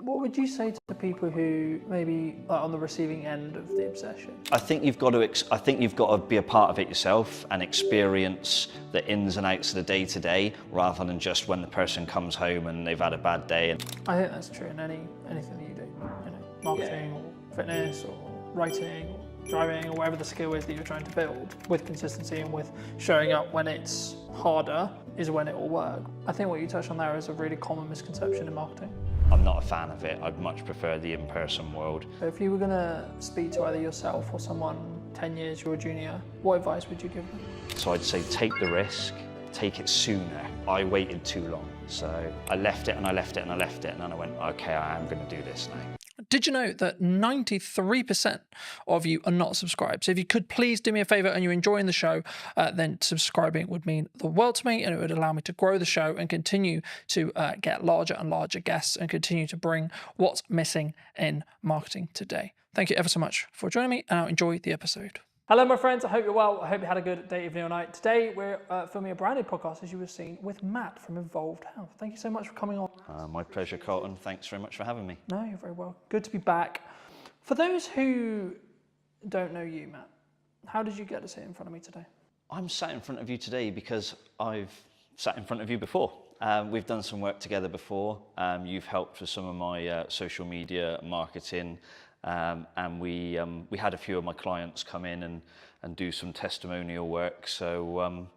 What would you say to the people who maybe are on the receiving end of the obsession? I think you've got to be a part of it yourself and experience the ins and outs of the day to day, rather than just when the person comes home and they've had a bad day. I think that's true in anything that you do, you know, marketing or fitness or writing or driving or whatever the skill is that you're trying to build. With consistency and with showing up when it's harder is when it will work. I think what you touched on there is a really common misconception in marketing. I'm not a fan of it. I'd much prefer the in-person world. If you were going to speak to either yourself or someone 10 years your junior, what advice would you give them? So I'd say take the risk, take it sooner. I waited too long. So I left it and I left it and I left it, and then I went, okay, I am going to do this now. Did you know that 93% of you are not subscribed? So if you could please do me a favor and you're enjoying the show, then subscribing would mean the world to me, and it would allow me to grow the show and continue to get larger and larger guests and continue to bring what's missing in marketing today. Thank you ever so much for joining me, and I'll enjoy the episode. Hello, my friends. I hope you're well. I hope you had a good day, evening, or night. Today, we're filming a brand new podcast, as you have seen, with Matt from Involved Health. Thank you so much for coming on. My pleasure, Colton. Thanks very much for having me. No, you're very well. Good to be back. For those who don't know you, Matt, how did you get to sit in front of me today? I'm sat in front of you today because I've sat in front of you before. We've done some work together before. You've helped with some of my social media marketing. And we had a few of my clients come in and do some testimonial work. So,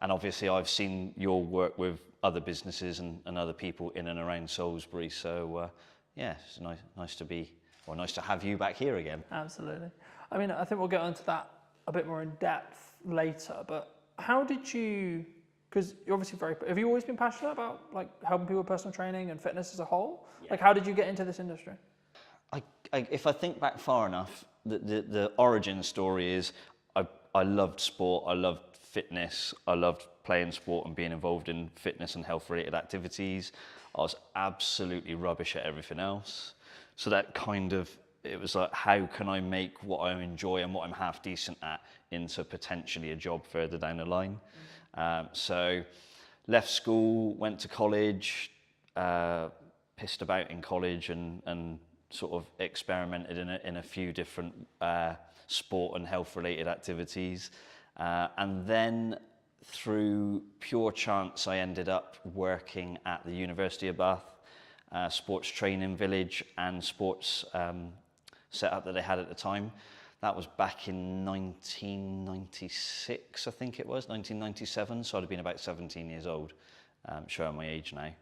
and obviously I've seen your work with other businesses and other people in and around Salisbury. So, yeah, it's nice to have you back here again. Absolutely. I mean, I think we'll get onto that a bit more in depth later, but how did you, because you're obviously have you always been passionate about like helping people with personal training and fitness as a whole? Yeah. Like, how did you get into this industry? If I think back far enough, the origin story is I loved sport, I loved fitness, I loved playing sport and being involved in fitness and health related activities. I was absolutely rubbish at everything else. So that it was like, how can I make what I enjoy and what I'm half decent at into potentially a job further down the line? So left school, went to college, pissed about in college and sort of experimented in a few different sport and health related activities. And then through pure chance, I ended up working at the University of Bath, sports training village and sports setup that they had at the time. That was back in 1996, I think it was, 1997. So I'd have been about 17 years old, showing my age now.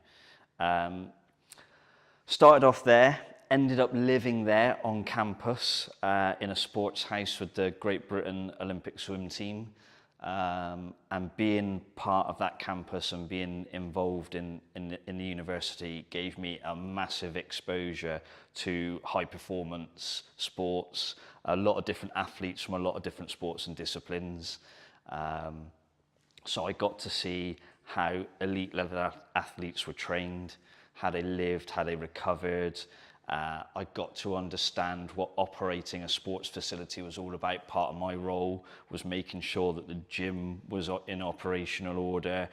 Started off there. Ended up living there on campus in a sports house with the Great Britain Olympic swim team, and being part of that campus and being involved in the university gave me a massive exposure to high performance sports, a lot of different athletes from a lot of different sports and disciplines. So I got to see how elite level athletes were trained, how they lived, how they recovered. I got to understand what operating a sports facility was all about. Part of my role was making sure that the gym was in operational order,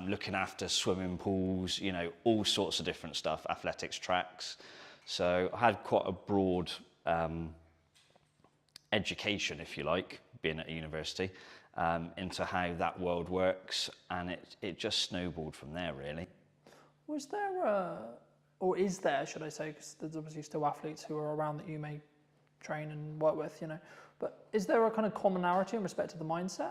looking after swimming pools, you know, all sorts of different stuff, athletics tracks. So I had quite a broad education, if you like, being at a university, into how that world works, and it just snowballed from there, really. Was there or is there, should I say, because there's obviously still athletes who are around that you may train and work with, you know, but is there a kind of commonality in respect to the mindset?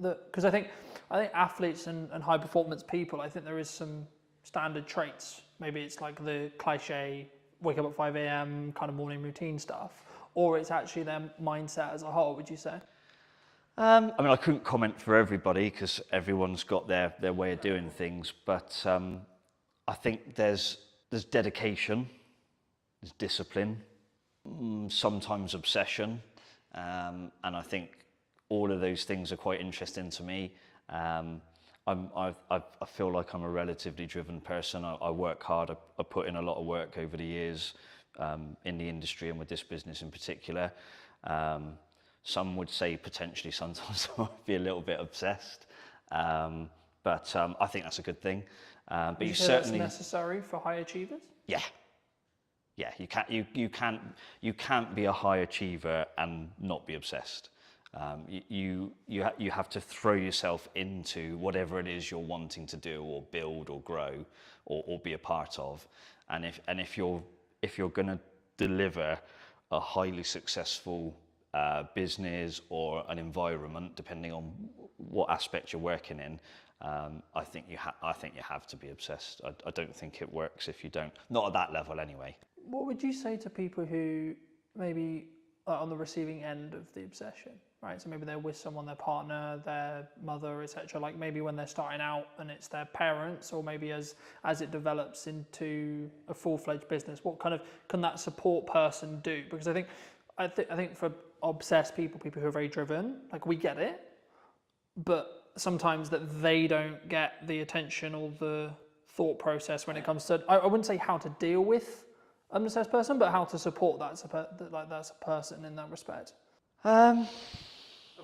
Because I think athletes and high performance people, I think there is some standard traits. Maybe it's like the cliche, wake up at 5 a.m. kind of morning routine stuff, or it's actually their mindset as a whole, would you say? I mean, I couldn't comment for everybody because everyone's got their way of doing things, but I think there's dedication, there's discipline, sometimes obsession, and I think all of those things are quite interesting to me. I feel like I'm a relatively driven person. I work hard. I put in a lot of work over the years in the industry and with this business in particular. Some would say potentially sometimes I might be a little bit obsessed, but I think that's a good thing. But you say certainly that's necessary for high achievers? Yeah, yeah, you can't be a high achiever and not be obsessed. You have to throw yourself into whatever it is you're wanting to do or build or grow or be a part of, and if you're going to deliver a highly successful business or an environment, depending on what aspect you're working in, I think you have to be obsessed. I don't think it works if you don't. Not at that level, anyway. What would you say to people who maybe are on the receiving end of the obsession, right? So maybe they're with someone, their partner, their mother, etc. Like maybe when they're starting out and it's their parents, or maybe as it develops into a full-fledged business, what kind of can that support person do? Because I think for obsessed people who are very driven, like we get it, but sometimes that they don't get the attention or the thought process when it comes to, I wouldn't say how to deal with an obsessed person, but how to support that's a person in that respect. Of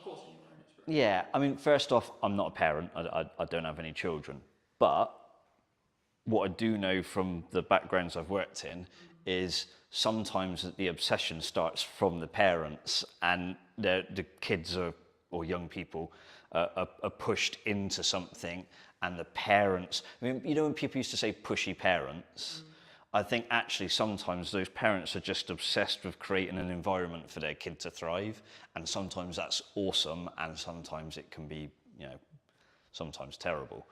course, in your own experience. Yeah, I mean, first off, I'm not a parent. I don't have any children. But what I do know from the backgrounds I've worked in is sometimes the obsession starts from the parents, and the kids or young people are pushed into something, and the parents, I mean, you know, when people used to say pushy parents, I think actually sometimes those parents are just obsessed with creating an environment for their kid to thrive, and sometimes that's awesome, and sometimes it can be, you know, sometimes terrible.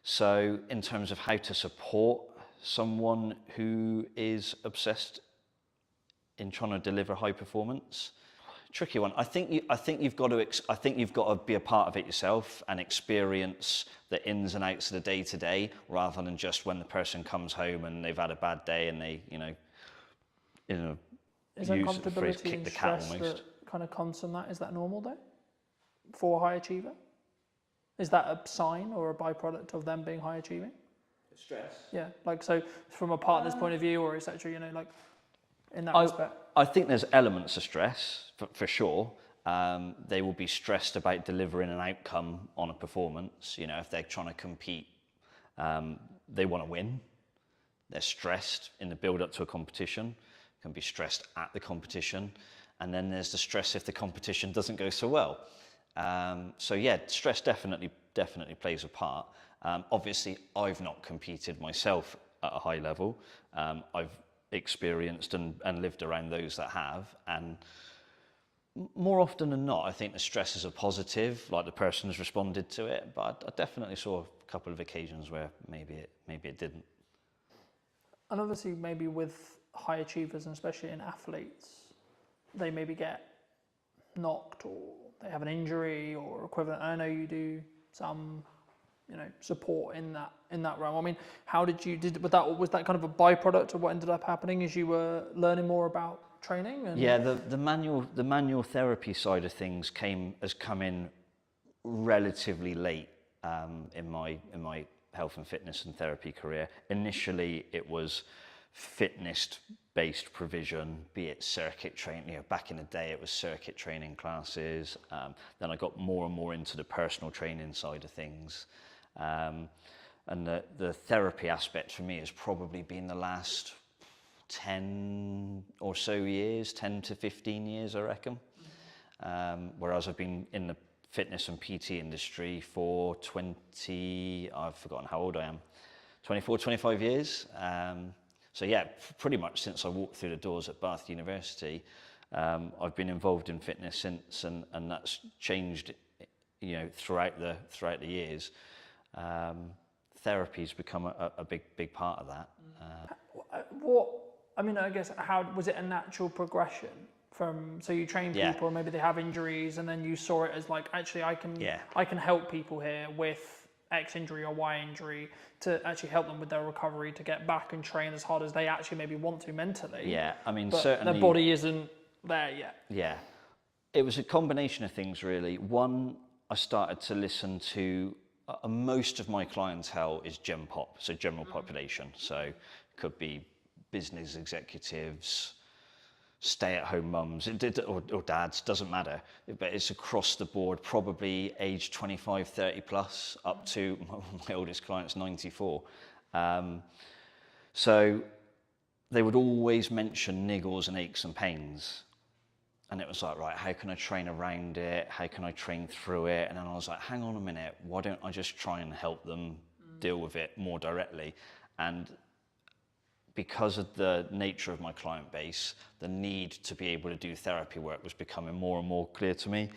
So in terms of how to support someone who is obsessed in trying to deliver high performance, tricky one. I think you've got to be a part of it yourself and experience the ins and outs of the day to day, rather than just when the person comes home and they've had a bad day and they, Is use the phrase uncomfortability kick and the cat stress almost. that kind of comes from that? Is that normal though, for a high achiever? Is that a sign or a byproduct of them being high achieving? Stress. Yeah, like so from a partner's point of view, or etc. You know, like in that respect. I think there's elements of stress for sure. They will be stressed about delivering an outcome on a performance. You know, if they're trying to compete, they want to win. They're stressed in the build up to a competition, can be stressed at the competition. And then there's the stress if the competition doesn't go so well. So yeah, stress definitely plays a part. Obviously, I've not competed myself at a high level. I've experienced and lived around those that have, and more often than not, I think the stress is a positive, like the person has responded to it. But I definitely saw a couple of occasions where maybe it didn't. And obviously, maybe with high achievers, and especially in athletes, they maybe get knocked or they have an injury or equivalent. I know you do some, support in that realm. I mean, how was that kind of a byproduct of what ended up happening as you were learning more about training? And yeah, the manual therapy side of things has come in relatively late in my health and fitness and therapy career. Initially, it was fitness-based provision, be it circuit training. Back in the day, it was circuit training classes. Then I got more and more into the personal training side of things. And the therapy aspect for me has probably been the last 10 or so years, 10 to 15 years, I reckon. Whereas I've been in the fitness and PT industry for I've forgotten how old I am, 24, 25 years. So yeah, pretty much since I walked through the doors at Bath University, I've been involved in fitness since, and that's changed, throughout the years. Therapy's become a big part of that. I guess, how was it a natural progression from, so you train Yeah. people and maybe they have injuries, and then you saw it as like, actually I can help people here with X injury or Y injury to actually help them with their recovery to get back and train as hard as they actually maybe want to mentally. Yeah, I mean, but certainly their body isn't there yet. Yeah, it was a combination of things really. One, I started to listen to most of my clientele is Gen Pop, so general population. So it could be business executives, stay-at-home mums, or dads, doesn't matter. But it's across the board, probably age 25, 30 plus, up to my oldest client's 94. So they would always mention niggles and aches and pains. And it was like, right, how can I train around it? How can I train through it? And then I was like, hang on a minute, why don't I just try and help them deal with it more directly? And because of the nature of my client base, the need to be able to do therapy work was becoming more and more clear to me.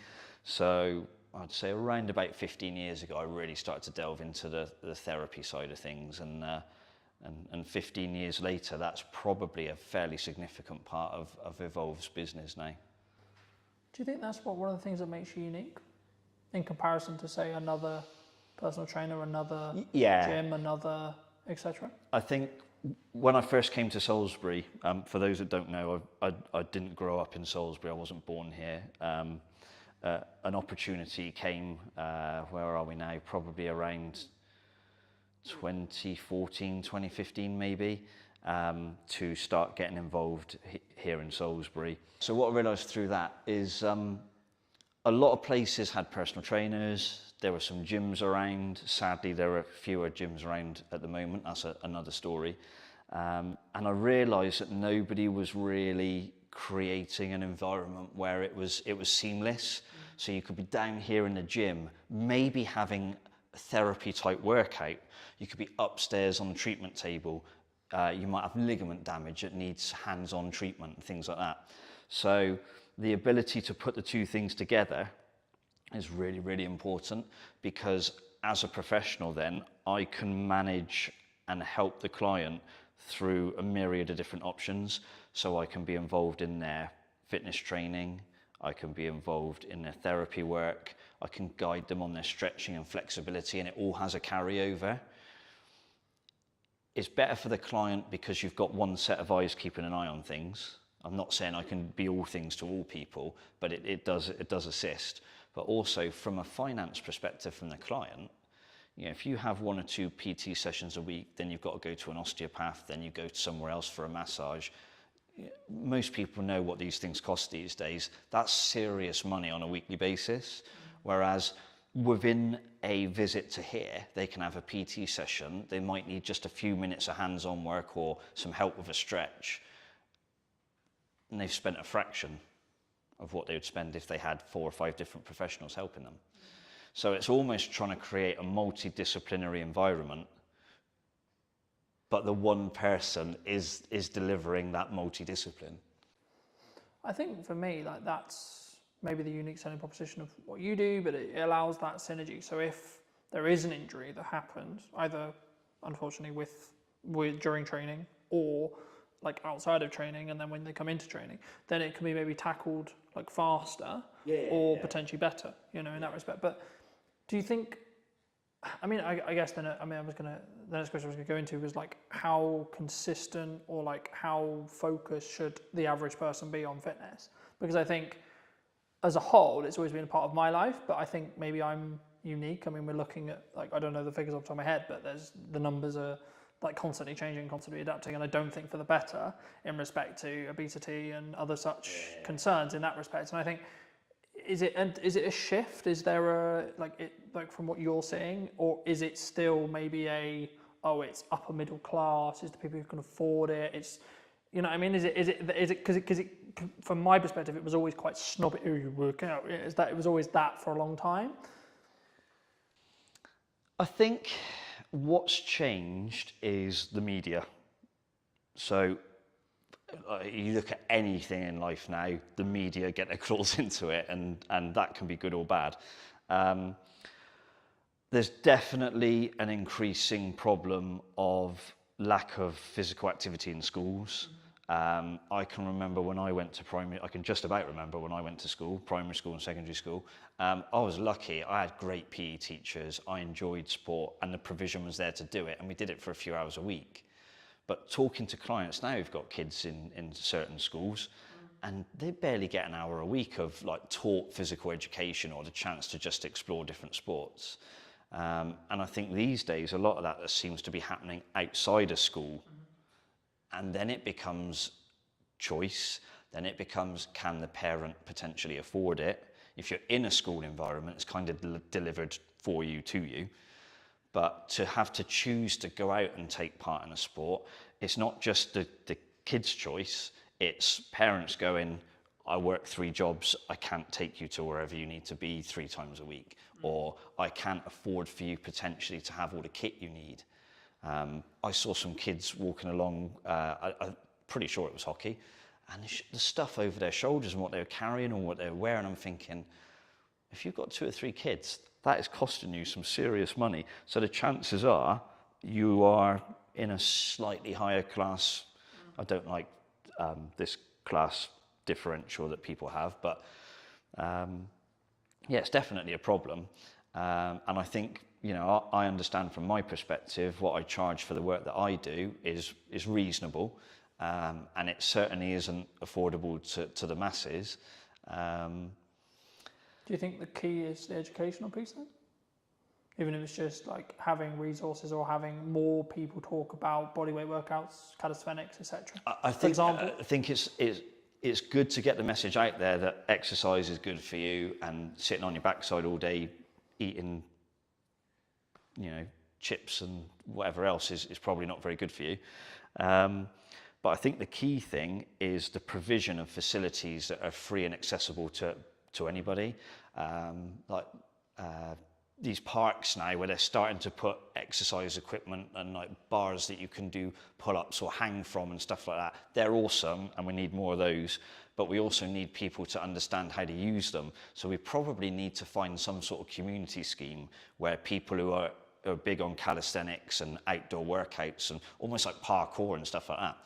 So I'd say around about 15 years ago, I really started to delve into the therapy side of things. And 15 years later, that's probably a fairly significant part of Evolve's business now. Do you think that's one of the things that makes you unique in comparison to, say, another personal trainer, another gym, another etc.? I think when I first came to Salisbury, for those that don't know, I didn't grow up in Salisbury. I wasn't born here. An opportunity came, where are we now? Probably around 2014, 2015 maybe, to start getting involved here in Salisbury. So what I realised through that is a lot of places had personal trainers. There were some gyms around. Sadly, there are fewer gyms around at the moment. That's another story. And I realised that nobody was really creating an environment where it was seamless. So you could be down here in the gym, maybe having a therapy type workout. You could be upstairs on the treatment table. You might have ligament damage that needs hands-on treatment and things like that. So the ability to put the two things together is really, really important, because as a professional then, I can manage and help the client through a myriad of different options. So I can be involved in their fitness training, I can be involved in their therapy work, I can guide them on their stretching and flexibility, and it all has a carryover. It's better for the client because you've got one set of eyes keeping an eye on things. I'm not saying I can be all things to all people, but it does assist. But also from a finance perspective from the client, you know, if you have 1 or 2 PT sessions a week, then you've got to go to an osteopath, then you go to somewhere else for a massage. Most people know what these things cost these days. That's serious money on a weekly basis. Whereas within a visit to here, they can have a PT session. They might need just a few minutes of hands-on work or some help with a stretch. And they've spent a fraction of what they would spend if they had 4 or 5 different professionals helping them. So it's almost trying to create a multidisciplinary environment, but the one person is delivering that multidiscipline. I think for me, like, that's maybe the unique selling proposition of what you do, but it allows that synergy. So if there is an injury that happens, either unfortunately with during training or like outside of training, and then when they come into training, then it can be maybe tackled like faster or potentially better, you know, in that respect. But do you think, I mean, I guess then, the next question I was going to go into was like how consistent or like how focused should the average person be on fitness? Because I think as a whole, it's always been a part of my life, but I think maybe I'm unique. I mean, we're looking at, like, I don't know the figures off the top of my head, but the numbers are like constantly changing, constantly adapting, and I don't think for the better in respect to obesity and other such concerns in that respect. And I think, is it a shift? Is there a like from what you're seeing, or is it still maybe it's upper middle class? Is the people who can afford it? It's, you know, I mean, is it because from my perspective, it was always quite snobby. Oh, you work out. Is that it was always that for a long time? I think what's changed is the media. So you look at anything in life now, the media get their claws into it, and that can be good or bad. There's definitely an increasing problem of lack of physical activity in schools. I can remember when I went to I can just about remember when I went to school, primary school and secondary school. I was lucky. I had great PE teachers. I enjoyed sport, and the provision was there to do it, and we did it for a few hours a week. But talking to clients now, who've got kids in certain schools, and they barely get an hour a week of like taught physical education or the chance to just explore different sports. And I think these days, a lot of that seems to be happening outside of school. And then it becomes choice. Then it becomes, can the parent potentially afford it? If you're in a school environment, it's kind of delivered for you, to you. But to have to choose to go out and take part in a sport, it's not just the kids' choice. It's parents going, I work 3 jobs, I can't take you to wherever you need to be 3 times a week, or I can't afford for you potentially to have all the kit you need. I saw some kids walking along, I'm pretty sure it was hockey, and the stuff over their shoulders and what they were carrying and what they were wearing, I'm thinking, if you've got 2 or 3 kids, that is costing you some serious money. So the chances are you are in a slightly higher class. I don't like this class differential that people have, but yeah, it's definitely a problem. And I think, you know, I understand from my perspective what I charge for the work that I do is reasonable, and it certainly isn't affordable to the masses. Do you think the key is the educational piece then? Even if it's just like having resources or having more people talk about bodyweight workouts, calisthenics, etc. I think it's good to get the message out there that exercise is good for you, and sitting on your backside all day eating, you know, chips and whatever else is probably not very good for you. But I think the key thing is the provision of facilities that are free and accessible to anybody. These parks now where they're starting to put exercise equipment and like bars that you can do pull-ups or hang from and stuff like that. They're awesome, and we need more of those, but we also need people to understand how to use them. So we probably need to find some sort of community scheme where people who are big on calisthenics and outdoor workouts and almost like parkour and stuff like that.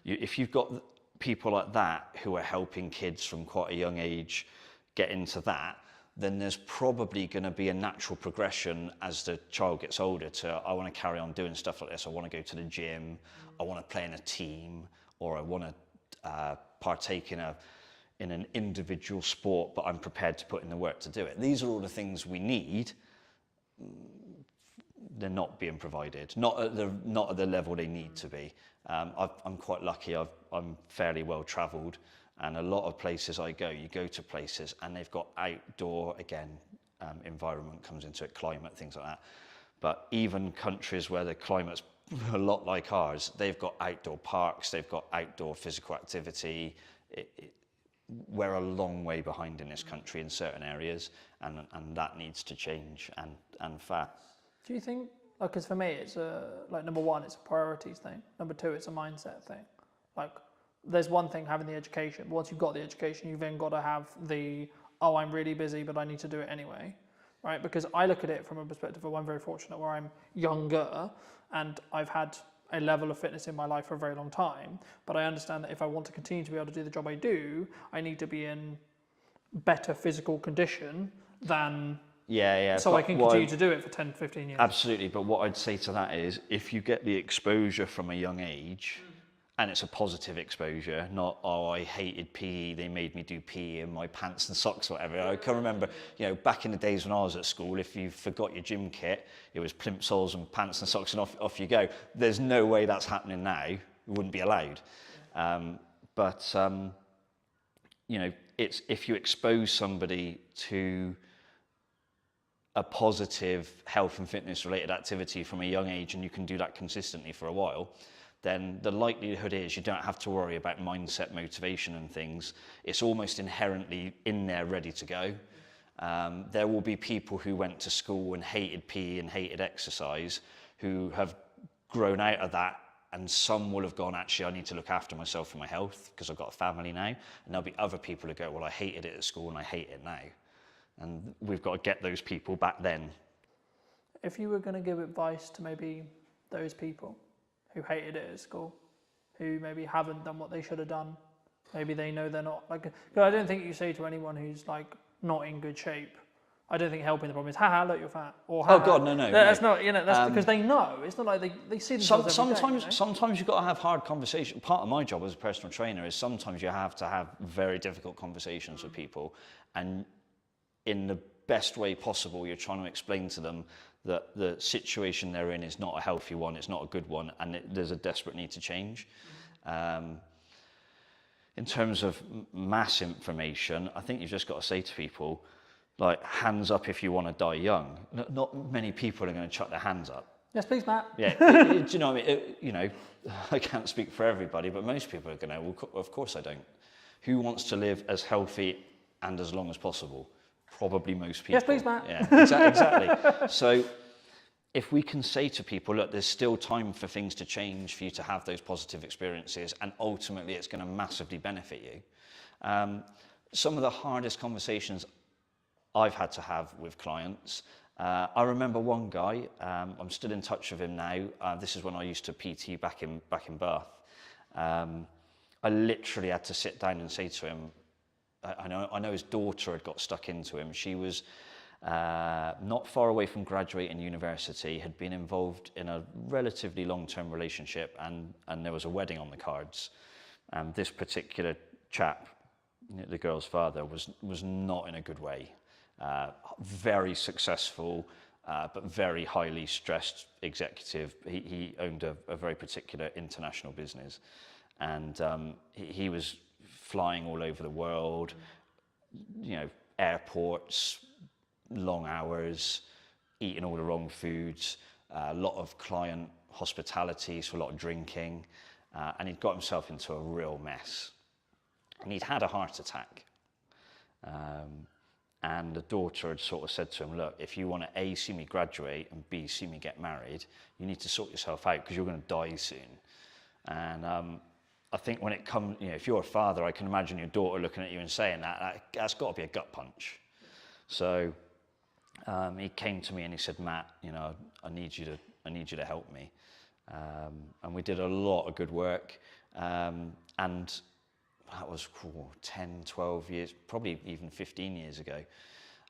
If you've got people like that who are helping kids from quite a young age get into that, then there's probably going to be a natural progression as the child gets older to, I want to carry on doing stuff like this. I want to go to the gym. I want to play in a team, or I want to partake in an individual sport, but I'm prepared to put in the work to do it. These are all the things we need. They're not being provided, not at the level they need to be. I'm quite lucky. I'm fairly well travelled. And a lot of places you go to places and they've got outdoor, again, environment comes into it, climate, things like that. But even countries where the climate's a lot like ours, they've got outdoor parks, they've got outdoor physical activity. We're a long way behind in this country in certain areas, and that needs to change, and fast. Do you think, like, because for me, it's number one, it's a priorities thing. Number two, it's a mindset thing. Like, there's one thing having the education. Once you've got the education, you've then got to have I'm really busy, but I need to do it anyway, right? Because I look at it from a perspective of, I'm very fortunate where I'm younger and I've had a level of fitness in my life for a very long time. But I understand that if I want to continue to be able to do the job I do, I need to be in better physical condition than... So I can continue to do it for 10, 15 years. Absolutely. But what I'd say to that is, if you get the exposure from a young age... And it's a positive exposure, not, oh, I hated PE, they made me do PE in my pants and socks or whatever. I can remember, you know, back in the days when I was at school, if you forgot your gym kit, it was plimsolls and pants and socks and off you go. There's no way that's happening now. It wouldn't be allowed. You know, it's if you expose somebody to a positive health and fitness related activity from a young age, and you can do that consistently for a while, then the likelihood is you don't have to worry about mindset, motivation and things. It's almost inherently in there, ready to go. There will be people who went to school and hated PE and hated exercise who have grown out of that, and some will have gone, actually, I need to look after myself and my health because I've got a family now. And there'll be other people who go, well, I hated it at school and I hate it now. And we've got to get those people back then. If you were going to give advice to maybe those people who hated it at school, who maybe haven't done what they should have done, maybe they know they're not, like, I don't think you say to anyone who's like not in good shape, I don't think helping the problem is, haha, look, you're fat, or oh God, no. That's not, you know, that's because they know. It's not like they see themselves every day, you know? Sometimes you've got to have hard conversations. Part of my job as a personal trainer is sometimes you have to have very difficult conversations with people, and in the best way possible, you're trying to explain to them that the situation they're in is not a healthy one, it's not a good one, and there's a desperate need to change. In terms of mass information, I think you've just got to say to people, like, hands up if you want to die young. Not many people are going to chuck their hands up. Yes, please, Matt. Yeah, do you know what I mean? You know, I can't speak for everybody, but most people are going to, well, of course I don't. Who wants to live as healthy and as long as possible? Probably most people. Yes, please, Matt. Yeah, exactly. So if we can say to people, look, there's still time for things to change, for you to have those positive experiences, and ultimately it's going to massively benefit you. Some of the hardest conversations I've had to have with clients. I remember one guy, I'm still in touch with him now. This is when I used to PT back in Bath. I literally had to sit down and say to him, I know his daughter had got stuck into him. She was not far away from graduating university, had been involved in a relatively long-term relationship, and there was a wedding on the cards. And this particular chap, the girl's father, was not in a good way. Very successful, but very highly stressed executive. He owned a very particular international business, and he was flying all over the world, you know, airports, long hours, eating all the wrong foods, a lot of client hospitality, so a lot of drinking, and he'd got himself into a real mess. And he'd had a heart attack. And the daughter had sort of said to him, look, if you want to A, see me graduate, and B, see me get married, you need to sort yourself out because you're going to die soon. And I think when it comes, you know, if you're a father, I can imagine your daughter looking at you and saying that's got to be a gut punch. So he came to me and he said, Matt, you know, I need you to help me. And we did a lot of good work. And that was 10, 12 years, probably even 15 years ago.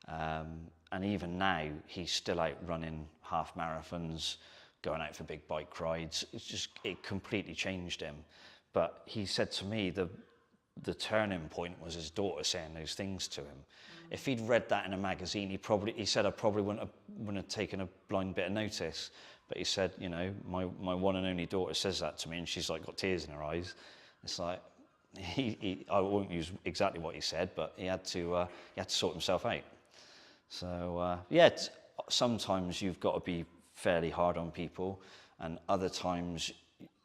And even now, he's still out running half marathons, going out for big bike rides. It completely changed him. But he said to me, the turning point was his daughter saying those things to him. If he'd read that in a magazine, he said, I probably wouldn't have taken a blind bit of notice. But he said, you know, my one and only daughter says that to me, and she's like got tears in her eyes. It's like, I won't use exactly what he said, but he had to sort himself out. So sometimes you've got to be fairly hard on people, and other times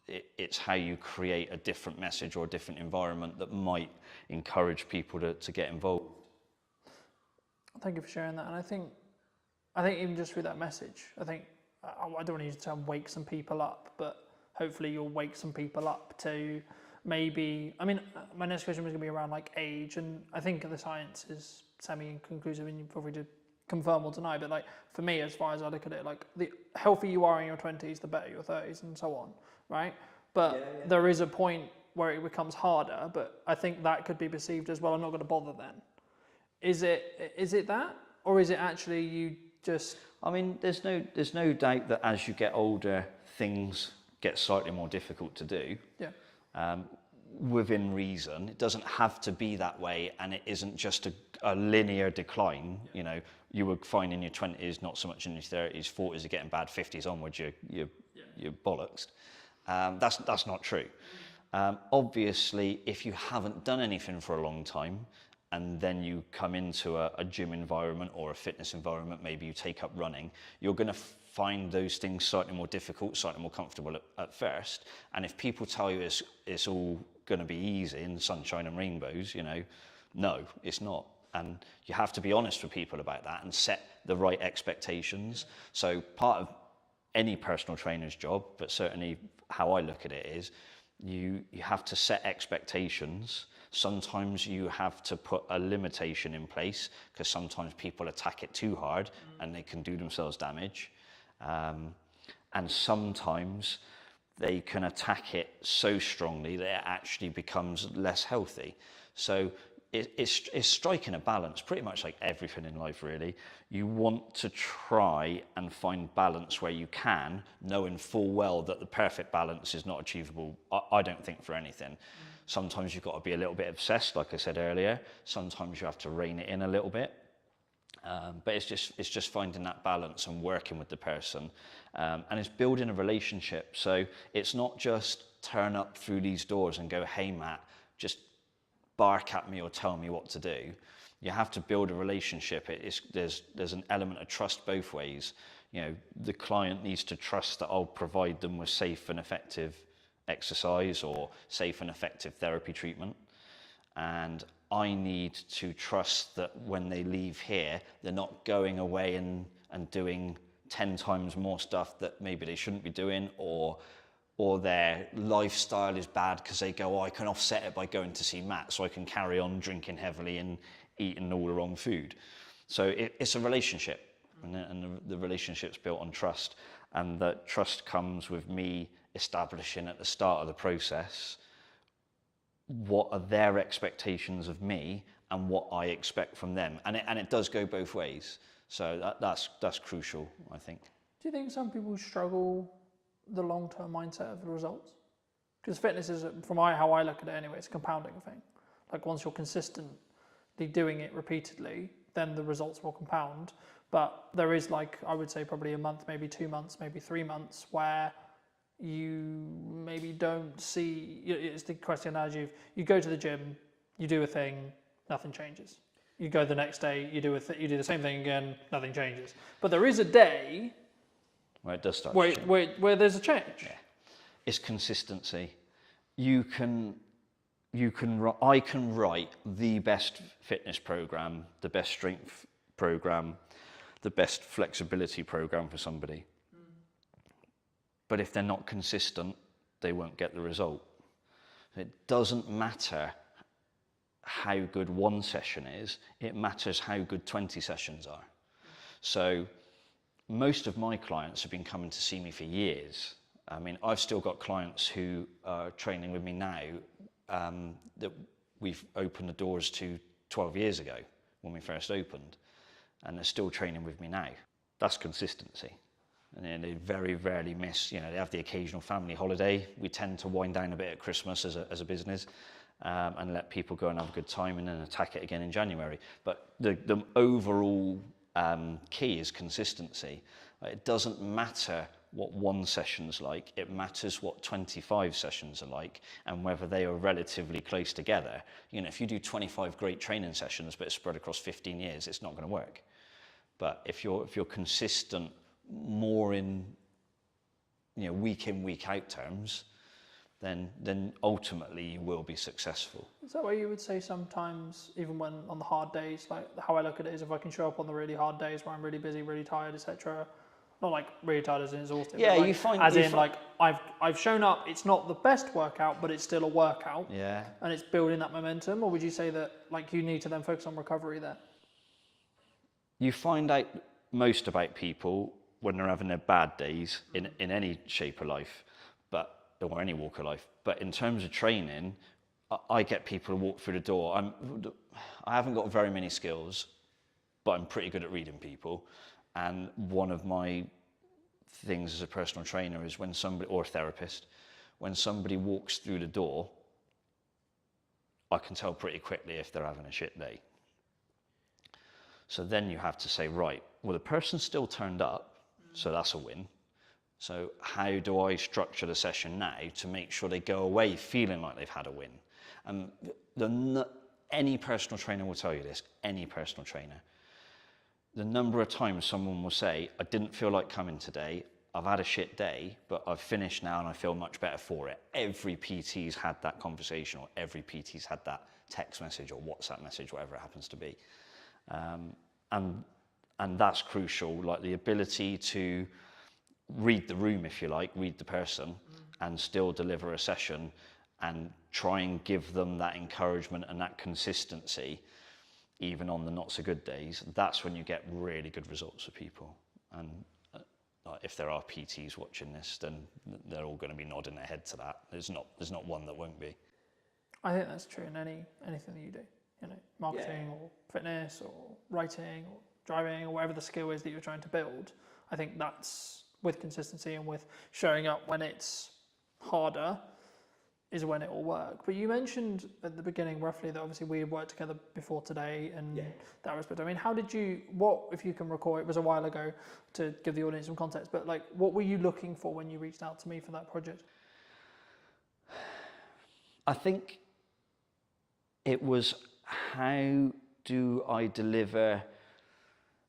it's how you create a different message or a different environment that might encourage people to get involved. Thank you for sharing that. And I think even just through that message, I think I don't want to use the term wake some people up, but hopefully you'll wake some people up to. Maybe, I mean, my next question was going to be around like age, and I think the science is semi-conclusive, and you feel free to confirm or deny, but like for me, as far as I look at it, like the healthier you are in your 20s, the better your 30s, and so on, right? But there is a point where it becomes harder, but I think that could be perceived as, well, I'm not going to bother then. Is it that, or is it actually you just... I mean, there's no doubt that as you get older, things get slightly more difficult to do. Yeah. Within reason. It doesn't have to be that way, and it isn't just a linear decline. You know, you were fine in your 20s, not so much in your 30s, 40s are getting bad, 50s onwards, you're bollocks. That's not true. Obviously, if you haven't done anything for a long time, and then you come into a gym environment or a fitness environment, maybe you take up running, you're going to find those things slightly more difficult, slightly more comfortable at first. And if people tell you it's all going to be easy and sunshine and rainbows, you know, no, it's not. And you have to be honest with people about that and set the right expectations. So part of any personal trainer's job, but certainly how I look at it is, you have to set expectations. Sometimes you have to put a limitation in place because sometimes people attack it too hard and they can do themselves damage. And sometimes they can attack it so strongly that it actually becomes less healthy. So it's striking a balance, pretty much like everything in life, really. You want to try and find balance where you can, knowing full well that the perfect balance is not achievable, I don't think, for anything. Sometimes you've got to be a little bit obsessed, like I said earlier. Sometimes you have to rein it in a little bit. But it's just finding that balance and working with the person. And it's building a relationship. So it's not just turn up through these doors and go, hey, Matt, just bark at me or tell me what to do. You have to build a relationship. There's an element of trust both ways. You know, the client needs to trust that I'll provide them with safe and effective exercise or safe and effective therapy treatment. And I need to trust that when they leave here, they're not going away and doing 10 times more stuff that maybe they shouldn't be doing, or their lifestyle is bad because they go, oh, I can offset it by going to see Matt, so I can carry on drinking heavily and eating all the wrong food. So it's a relationship, and the relationship's built on trust, and that trust comes with me establishing at the start of the process what are their expectations of me and what I expect from them, and it does go both ways. So that's crucial, I think. Do you think some people struggle the long-term mindset of the results? Because fitness is, from how I look at it anyway, it's a compounding thing. Like once you're consistently doing it repeatedly, then the results will compound. But there is, like, I would say probably a month, maybe 2 months, maybe 3 months where you maybe don't see, it's the question analogy of you go to the gym, you do a thing, nothing changes. You go the next day, you do the same thing again, nothing changes. But there is a day where it does start where there's a change. Yeah. It's consistency. I can write the best fitness program, the best strength program, the best flexibility program for somebody. But if they're not consistent, they won't get the result. It doesn't matter how good one session is, it matters how good 20 sessions are. So most of my clients have been coming to see me for years. I mean, I've still got clients who are training with me now that we've opened the doors to 12 years ago when we first opened, and they're still training with me now. That's consistency. And then they very rarely miss, they have the occasional family holiday. We tend to wind down a bit at Christmas as a business and let people go and have a good time and then attack it again in January. But the overall key is consistency. It doesn't matter what one session's like, it matters what 25 sessions are like and whether they are relatively close together. If you do 25 great training sessions but it's spread across 15 years, it's not going to work. But if you're consistent more in week in, week out terms, then ultimately you will be successful. Is that why you would say sometimes, even when on the hard days, like how I look at it is if I can show up on the really hard days where I'm really busy, really tired, etc. Not like really tired as in exhausted. Yeah, like, I've shown up. It's not the best workout, but it's still a workout. Yeah. And it's building that momentum. Or would you say that like you need to then focus on recovery there? You find out most about people when they're having their bad days in any shape of life, or any walk of life. But in terms of training, I get people to walk through the door. I haven't got very many skills, but I'm pretty good at reading people. And one of my things as a personal trainer is when somebody, or a therapist, when somebody walks through the door, I can tell pretty quickly if they're having a shit day. So then you have to say, right, well, the person still turned up, so that's a win. So how do I structure the session now to make sure they go away feeling like they've had a win? Any personal trainer will tell you this, any personal trainer. The number of times someone will say, I didn't feel like coming today, I've had a shit day, but I've finished now and I feel much better for it. Every PT's had that conversation, or every PT's had that text message or WhatsApp message, whatever it happens to be. And that's crucial, like the ability to read the room, if you like, read the person, and still deliver a session and try and give them that encouragement and that consistency, even on the not so good days. That's when you get really good results for people. And if there are PTs watching this, then they're all going to be nodding their head to that. There's not one that won't be. I think that's true in anything that you do, marketing or fitness or writing or driving or whatever the skill is that you're trying to build. I think that's with consistency and with showing up when it's harder is when it will work. But you mentioned at the beginning roughly that obviously we had worked together before today and that respect. I mean, if you can recall, it was a while ago to give the audience some context, but like what were you looking for when you reached out to me for that project? I think it was, how do I deliver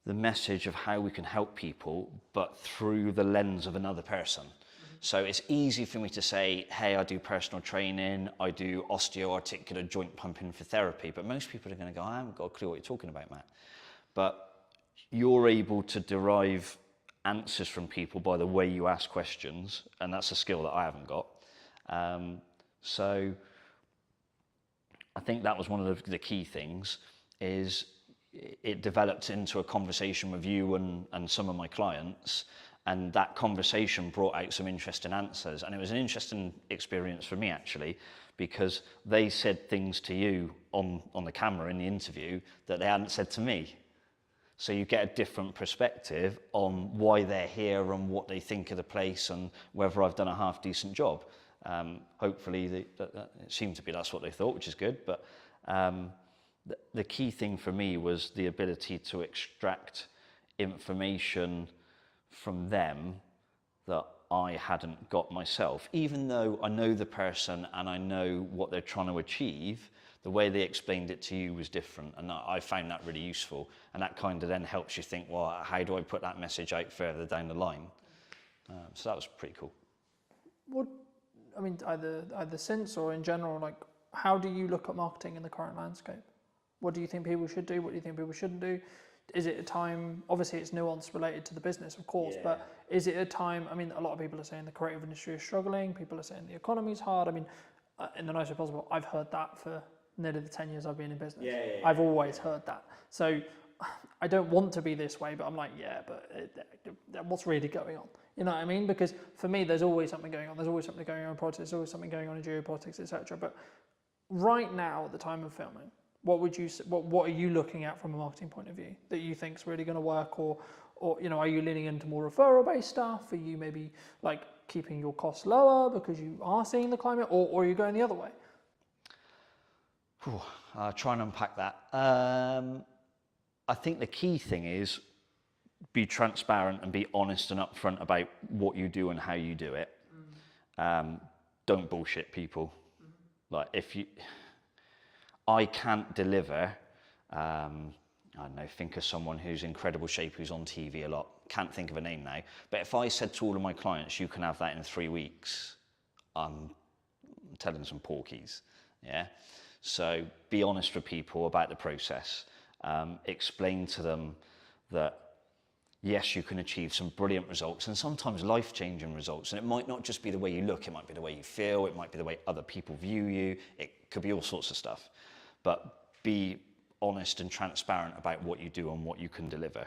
the message of how we can help people, but through the lens of another person. So it's easy for me to say, hey, I do personal training, I do osteoarticular joint pumping for therapy, but most people are going to go, I haven't got a clue what you're talking about, Matt. But you're able to derive answers from people by the way you ask questions, and that's a skill that I haven't got. So I think that was one of the key things, is it developed into a conversation with you and some of my clients, and that conversation brought out some interesting answers. And it was an interesting experience for me, actually, because they said things to you on the camera in the interview that they hadn't said to me. So you get a different perspective on why they're here and what they think of the place and whether I've done a half decent job. Hopefully, it seemed to be that's what they thought, which is good. But the key thing for me was the ability to extract information from them that I hadn't got myself. Even though I know the person and I know what they're trying to achieve, the way they explained it to you was different, and I found that really useful. And that kind of then helps you think, well, how do I put that message out further down the line? So that was pretty cool. What, I mean, either since or in general, like, how do you look at marketing in the current landscape? What do you think people should do? What do you think people shouldn't do? Is it a time, obviously it's nuance related to the business, of course, but is it a time, I mean, a lot of people are saying the creative industry is struggling, people are saying the economy's hard. I mean, in the nicest way possible, I've heard that for nearly the 10 years I've been in business. I've always heard that. So I don't want to be this way, but I'm like, but what's really going on? You know what I mean? Because for me, there's always something going on. There's always something going on in politics, there's always something going on in geopolitics, etc. But right now, at the time of filming, what are you looking at from a marketing point of view that you think is really going to work, or you know, are you leaning into more referral based stuff? Are you maybe like keeping your costs lower because you are seeing the climate, or are you going the other way? I'll try and unpack that. I think the key thing is be transparent and be honest and upfront about what you do and how you do it. Don't bullshit people. Like I can't deliver, I don't know, think of someone who's in incredible shape, who's on TV a lot. Can't think of a name now. But if I said to all of my clients, you can have that in 3 weeks, I'm telling some porkies, yeah? So be honest with people about the process. Explain to them that, yes, you can achieve some brilliant results and sometimes life-changing results. And it might not just be the way you look, it might be the way you feel, it might be the way other people view you, it could be all sorts of stuff. But be honest and transparent about what you do and what you can deliver.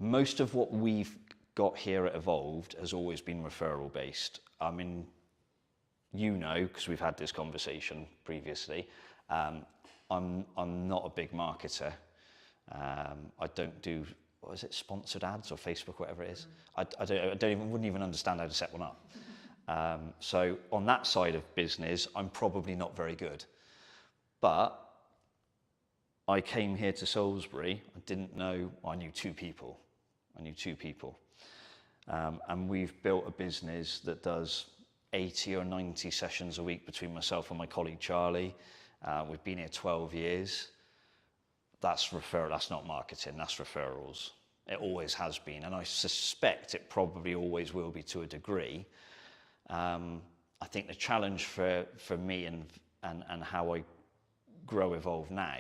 Most of what we've got here at Evolved has always been referral based. I mean, you know, because we've had this conversation previously, I'm not a big marketer. I don't do, what is it, sponsored ads or Facebook, whatever it is. Wouldn't even understand how to set one up. So on that side of business, I'm probably not very good. But I came here to Salisbury, I didn't know, I knew two people. And we've built a business that does 80 or 90 sessions a week between myself and my colleague Charlie. We've been here 12 years. That's referral, that's not marketing, that's referrals. It always has been, and I suspect it probably always will be to a degree. I think the challenge for me and how I grow Evolve now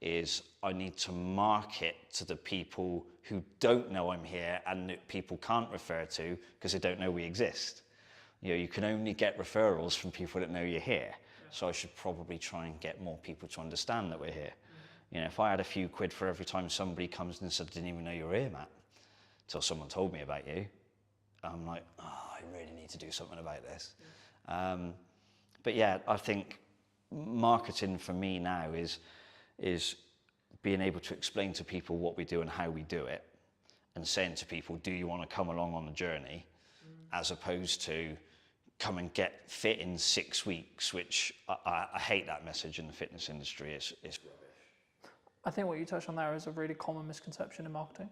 is I need to market to the people who don't know I'm here and that people can't refer to because they don't know we exist. You know, you can only get referrals from people that know you're here. So I should probably try and get more people to understand that we're here. You know, if I had a few quid for every time somebody comes and said, I didn't even know you were here, Matt, until someone told me about you, I'm like, oh, I really need to do something about this. But yeah, I think marketing for me now is being able to explain to people what we do and how we do it, and saying to people, do you want to come along on the journey, as opposed to come and get fit in 6 weeks, which I hate that message in the fitness industry. It's rubbish. I think what you touched on there is a really common misconception in marketing,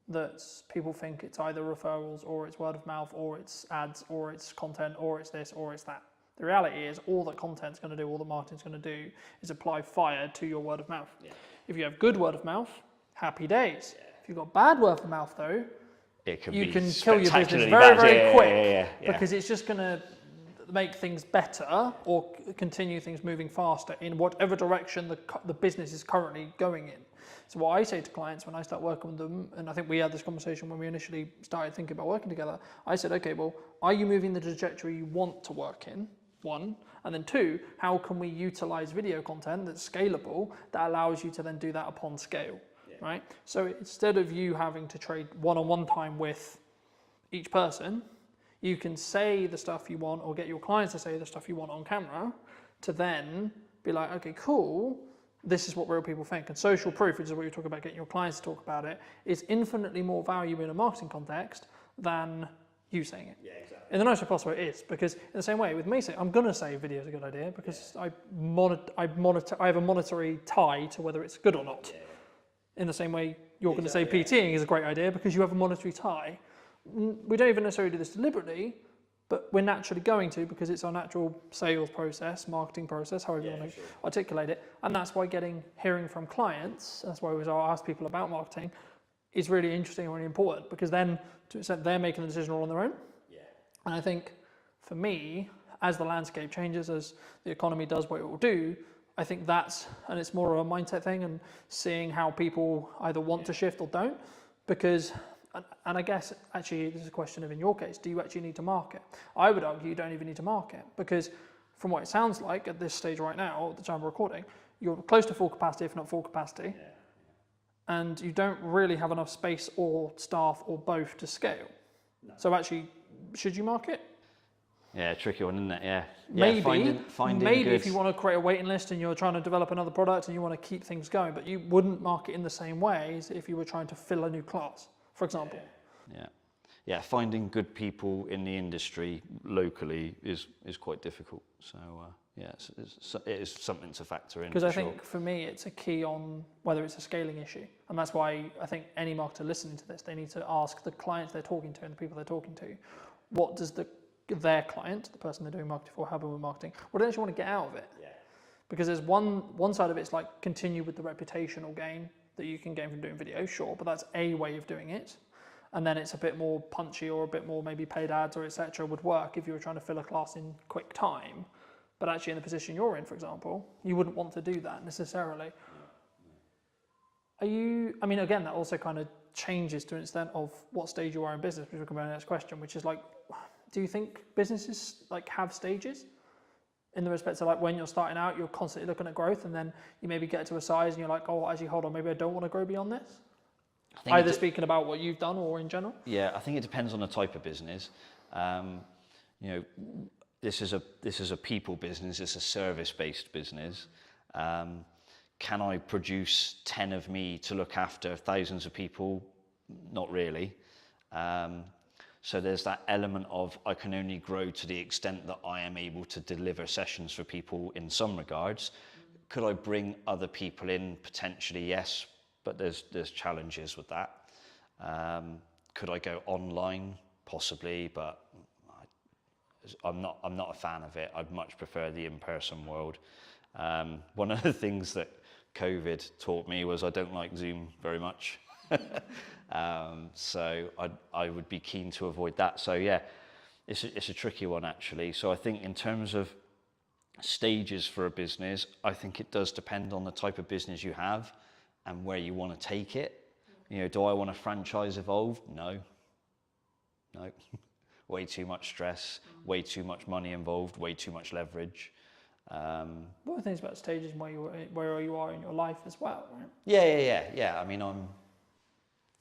that people think it's either referrals or it's word of mouth or it's ads or it's content or it's this or it's that. The reality is all that content's going to do, all that marketing's going to do is apply fire to your word of mouth. Yeah. If you have good word of mouth, happy days. If you've got bad word of mouth though, it can you be can kill your business spectacularly very, bad. very quick Yeah. because it's just going to make things better or continue things moving faster in whatever direction the business is currently going in. So what I say to clients when I start working with them, and I think we had this conversation when we initially started thinking about working together, I said, okay, well, are you moving the trajectory you want to work in? One, and then two, how can we utilize video content that's scalable that allows you to then do that upon scale, right? So instead of you having to trade one-on-one time with each person, you can say the stuff you want or get your clients to say the stuff you want on camera to then be like, okay, cool, this is what real people think. And social proof, which is what you're talking about, getting your clients to talk about it, is infinitely more value in a marketing context than you saying it. Yeah, exactly. In the nicest possible way it is, because in the same way with me saying, I'm going to say video is a good idea because I have a monetary tie to whether it's good or not. Yeah. In the same way you're going to say PTing is a great idea because you have a monetary tie. We don't even necessarily do this deliberately, but we're naturally going to because it's our natural sales process, marketing process, however you want to articulate it. And that's why hearing from clients, that's why I always ask people about marketing, is really interesting and really important because then to an extent they're making the decision all on their own. Yeah. And I think for me, as the landscape changes, as the economy does what it will do, I think and it's more of a mindset thing and seeing how people either want to shift or don't, because, and I guess actually this is a question of in your case, do you actually need to market? I would argue you don't even need to market because from what it sounds like at this stage right now, at the time of recording, you're close to full capacity, if not full capacity. Yeah. And you don't really have enough space or staff or both to scale. No. So actually, should you market? Yeah, tricky one, isn't it? Yeah. Maybe, finding maybe good... if you want to create a waiting list and you're trying to develop another product and you want to keep things going, but you wouldn't market in the same way as if you were trying to fill a new class, for example. Yeah, finding good people in the industry locally is quite difficult. So it is something to factor in. Because I think for me, it's a key on whether it's a scaling issue. And that's why I think any marketer listening to this, they need to ask the clients they're talking to and the people they're talking to, what does their client, the person they're doing marketing for, helping with marketing, what do they actually want to get out of it? Yeah. Because there's one side of it's like continue with the reputational gain that you can gain from doing video, sure, but that's a way of doing it. And then it's a bit more punchy or a bit more maybe paid ads or etc. would work if you were trying to fill a class in quick time. But actually in the position you're in, for example, you wouldn't want to do that necessarily. I mean, again, that also kind of changes to an extent of what stage you are in business, which we'll come to the next question, which is like, do you think businesses like have stages? In the respect of like when you're starting out, you're constantly looking at growth and then you maybe get to a size and you're like, oh, actually, hold on, maybe I don't want to grow beyond this? Either speaking about what you've done or in general? Yeah, I think it depends on the type of business. This is a people business, it's a service-based business. Can I produce 10 of me to look after thousands of people? Not really. So there's that element of I can only grow to the extent that I am able to deliver sessions for people in some regards. Could I bring other people in? Potentially, yes, but there's challenges with that. Could I go online? Possibly, but I'm not a fan of it. I'd much prefer the in-person world. One of the things that COVID taught me was I don't like Zoom very much. So I would be keen to avoid that. So yeah, it's a tricky one actually. So I think in terms of stages for a business, I think it does depend on the type of business you have and where you want to take it. Do I want a franchise evolved? No. Way too much stress, way too much money involved, way too much leverage. What are the things about stages and where you are in your life as well, right? Yeah. I mean, I'm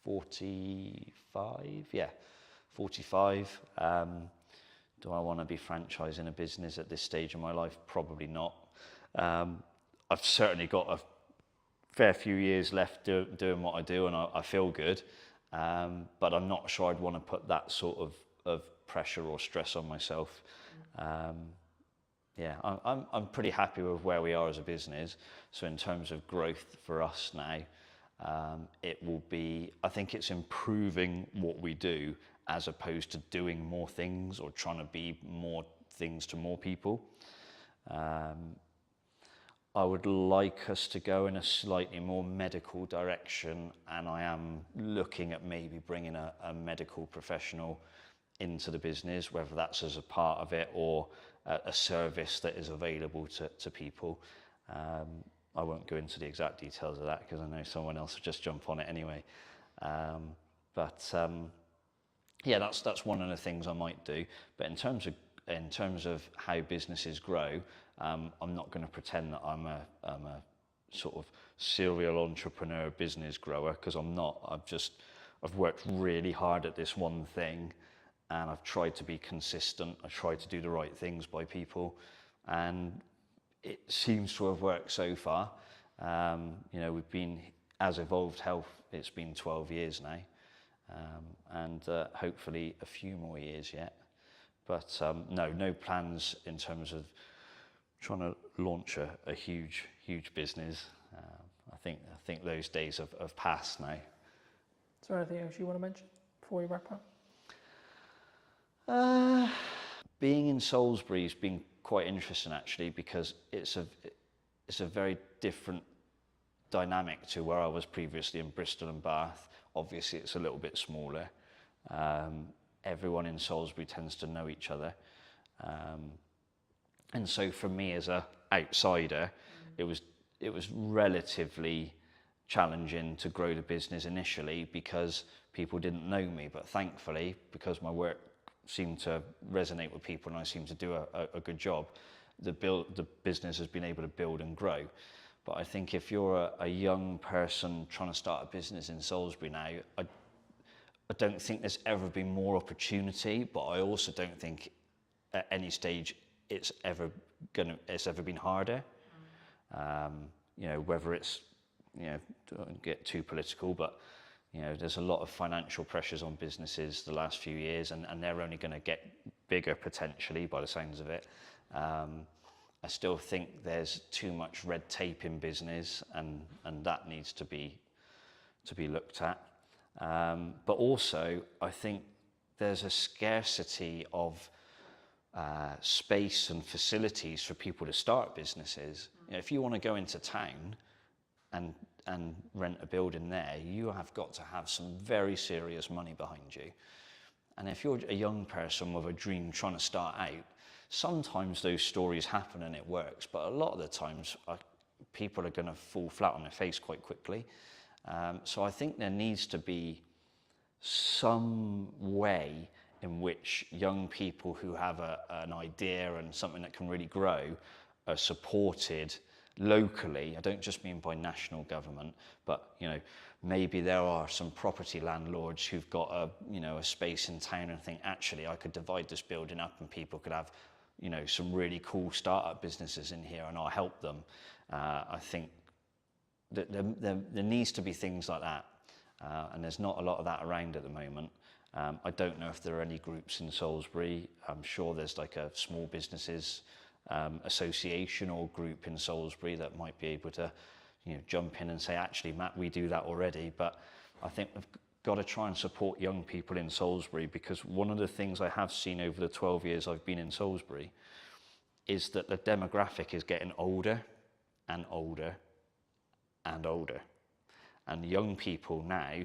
45. Yeah, 45. Do I want to be franchising a business at this stage of my life? Probably not. I've certainly got a fair few years left doing what I do, and I feel good. But I'm not sure I'd want to put that sort of pressure or stress on myself. I'm pretty happy with where we are as a business. So in terms of growth for us now, it will be, I think it's improving what we do as opposed to doing more things or trying to be more things to more people. I would like us to go in a slightly more medical direction, and I am looking at maybe bringing a medical professional into the business, whether that's as a part of it or a service that is available to people. I won't go into the exact details of that because I know someone else will just jump on it anyway. Yeah, that's one of the things I might do. But in terms of how businesses grow, I'm not going to pretend that I'm a sort of serial entrepreneur business grower, because I'm not. I've worked really hard at this one thing, and I've tried to be consistent. I tried to do the right things by people, and it seems to have worked so far. We've been, as Evolved Health, it's been 12 years now, and hopefully a few more years yet. But no plans in terms of trying to launch a huge business. I think those days have passed now. Is there anything else you want to mention before we wrap up? Being in Salisbury has been quite interesting, actually, because it's a very different dynamic to where I was previously in Bristol and Bath. Obviously, it's a little bit smaller. Everyone in Salisbury tends to know each other. And so for me as a outsider, it was relatively challenging to grow the business initially because people didn't know me. But thankfully, because my work seemed to resonate with people and I seemed to do a good job, the business has been able to build and grow. But I think if you're a young person trying to start a business in Salisbury now, I don't think there's ever been more opportunity, but I also don't think at any stage it's ever been harder. Whether it's, don't get too political, but there's a lot of financial pressures on businesses the last few years, and they're only going to get bigger potentially by the sounds of it. I still think there's too much red tape in business, and that needs to be looked at. But also, I think there's a scarcity of space and facilities for people to start businesses. If you want to go into town and rent a building there, you have got to have some very serious money behind you. And if you're a young person with a dream trying to start out, sometimes those stories happen and it works, but a lot of the times people are going to fall flat on their face quite quickly. So I think there needs to be some way in which young people who have an idea and something that can really grow are supported locally. I don't just mean by national government, but maybe there are some property landlords who've got a space in town and think, actually, I could divide this building up and people could have some really cool startup businesses in here and I'll help them. I think that there needs to be things like that, and there's not a lot of that around at the moment. I don't know if there are any groups in Salisbury. I'm sure there's like a small businesses association or group in Salisbury that might be able to jump in and say, actually, Matt, we do that already. But I think we've got to try and support young people in Salisbury, because one of the things I have seen over the 12 years I've been in Salisbury is that the demographic is getting older and older and older. And young people now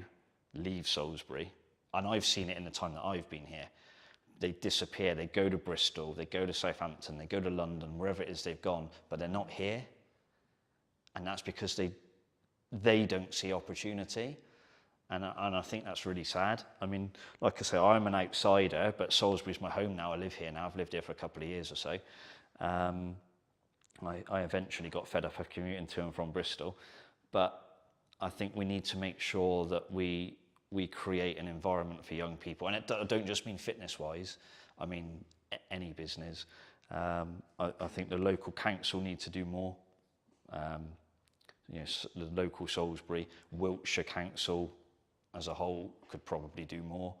leave Salisbury, and I've seen it in the time that I've been here. They disappear, they go to Bristol, they go to Southampton, they go to London, wherever it is they've gone, but they're not here. And that's because they don't see opportunity. And I think that's really sad. I mean, like I say, I'm an outsider, but Salisbury's my home now. I live here now. I've lived here for a couple of years or so. I eventually got fed up of commuting to and from Bristol. But I think we need to make sure that we create an environment for young people. And I don't just mean fitness-wise. I mean any business. I think the local council need to do more. The local Salisbury, Wiltshire Council as a whole could probably do more.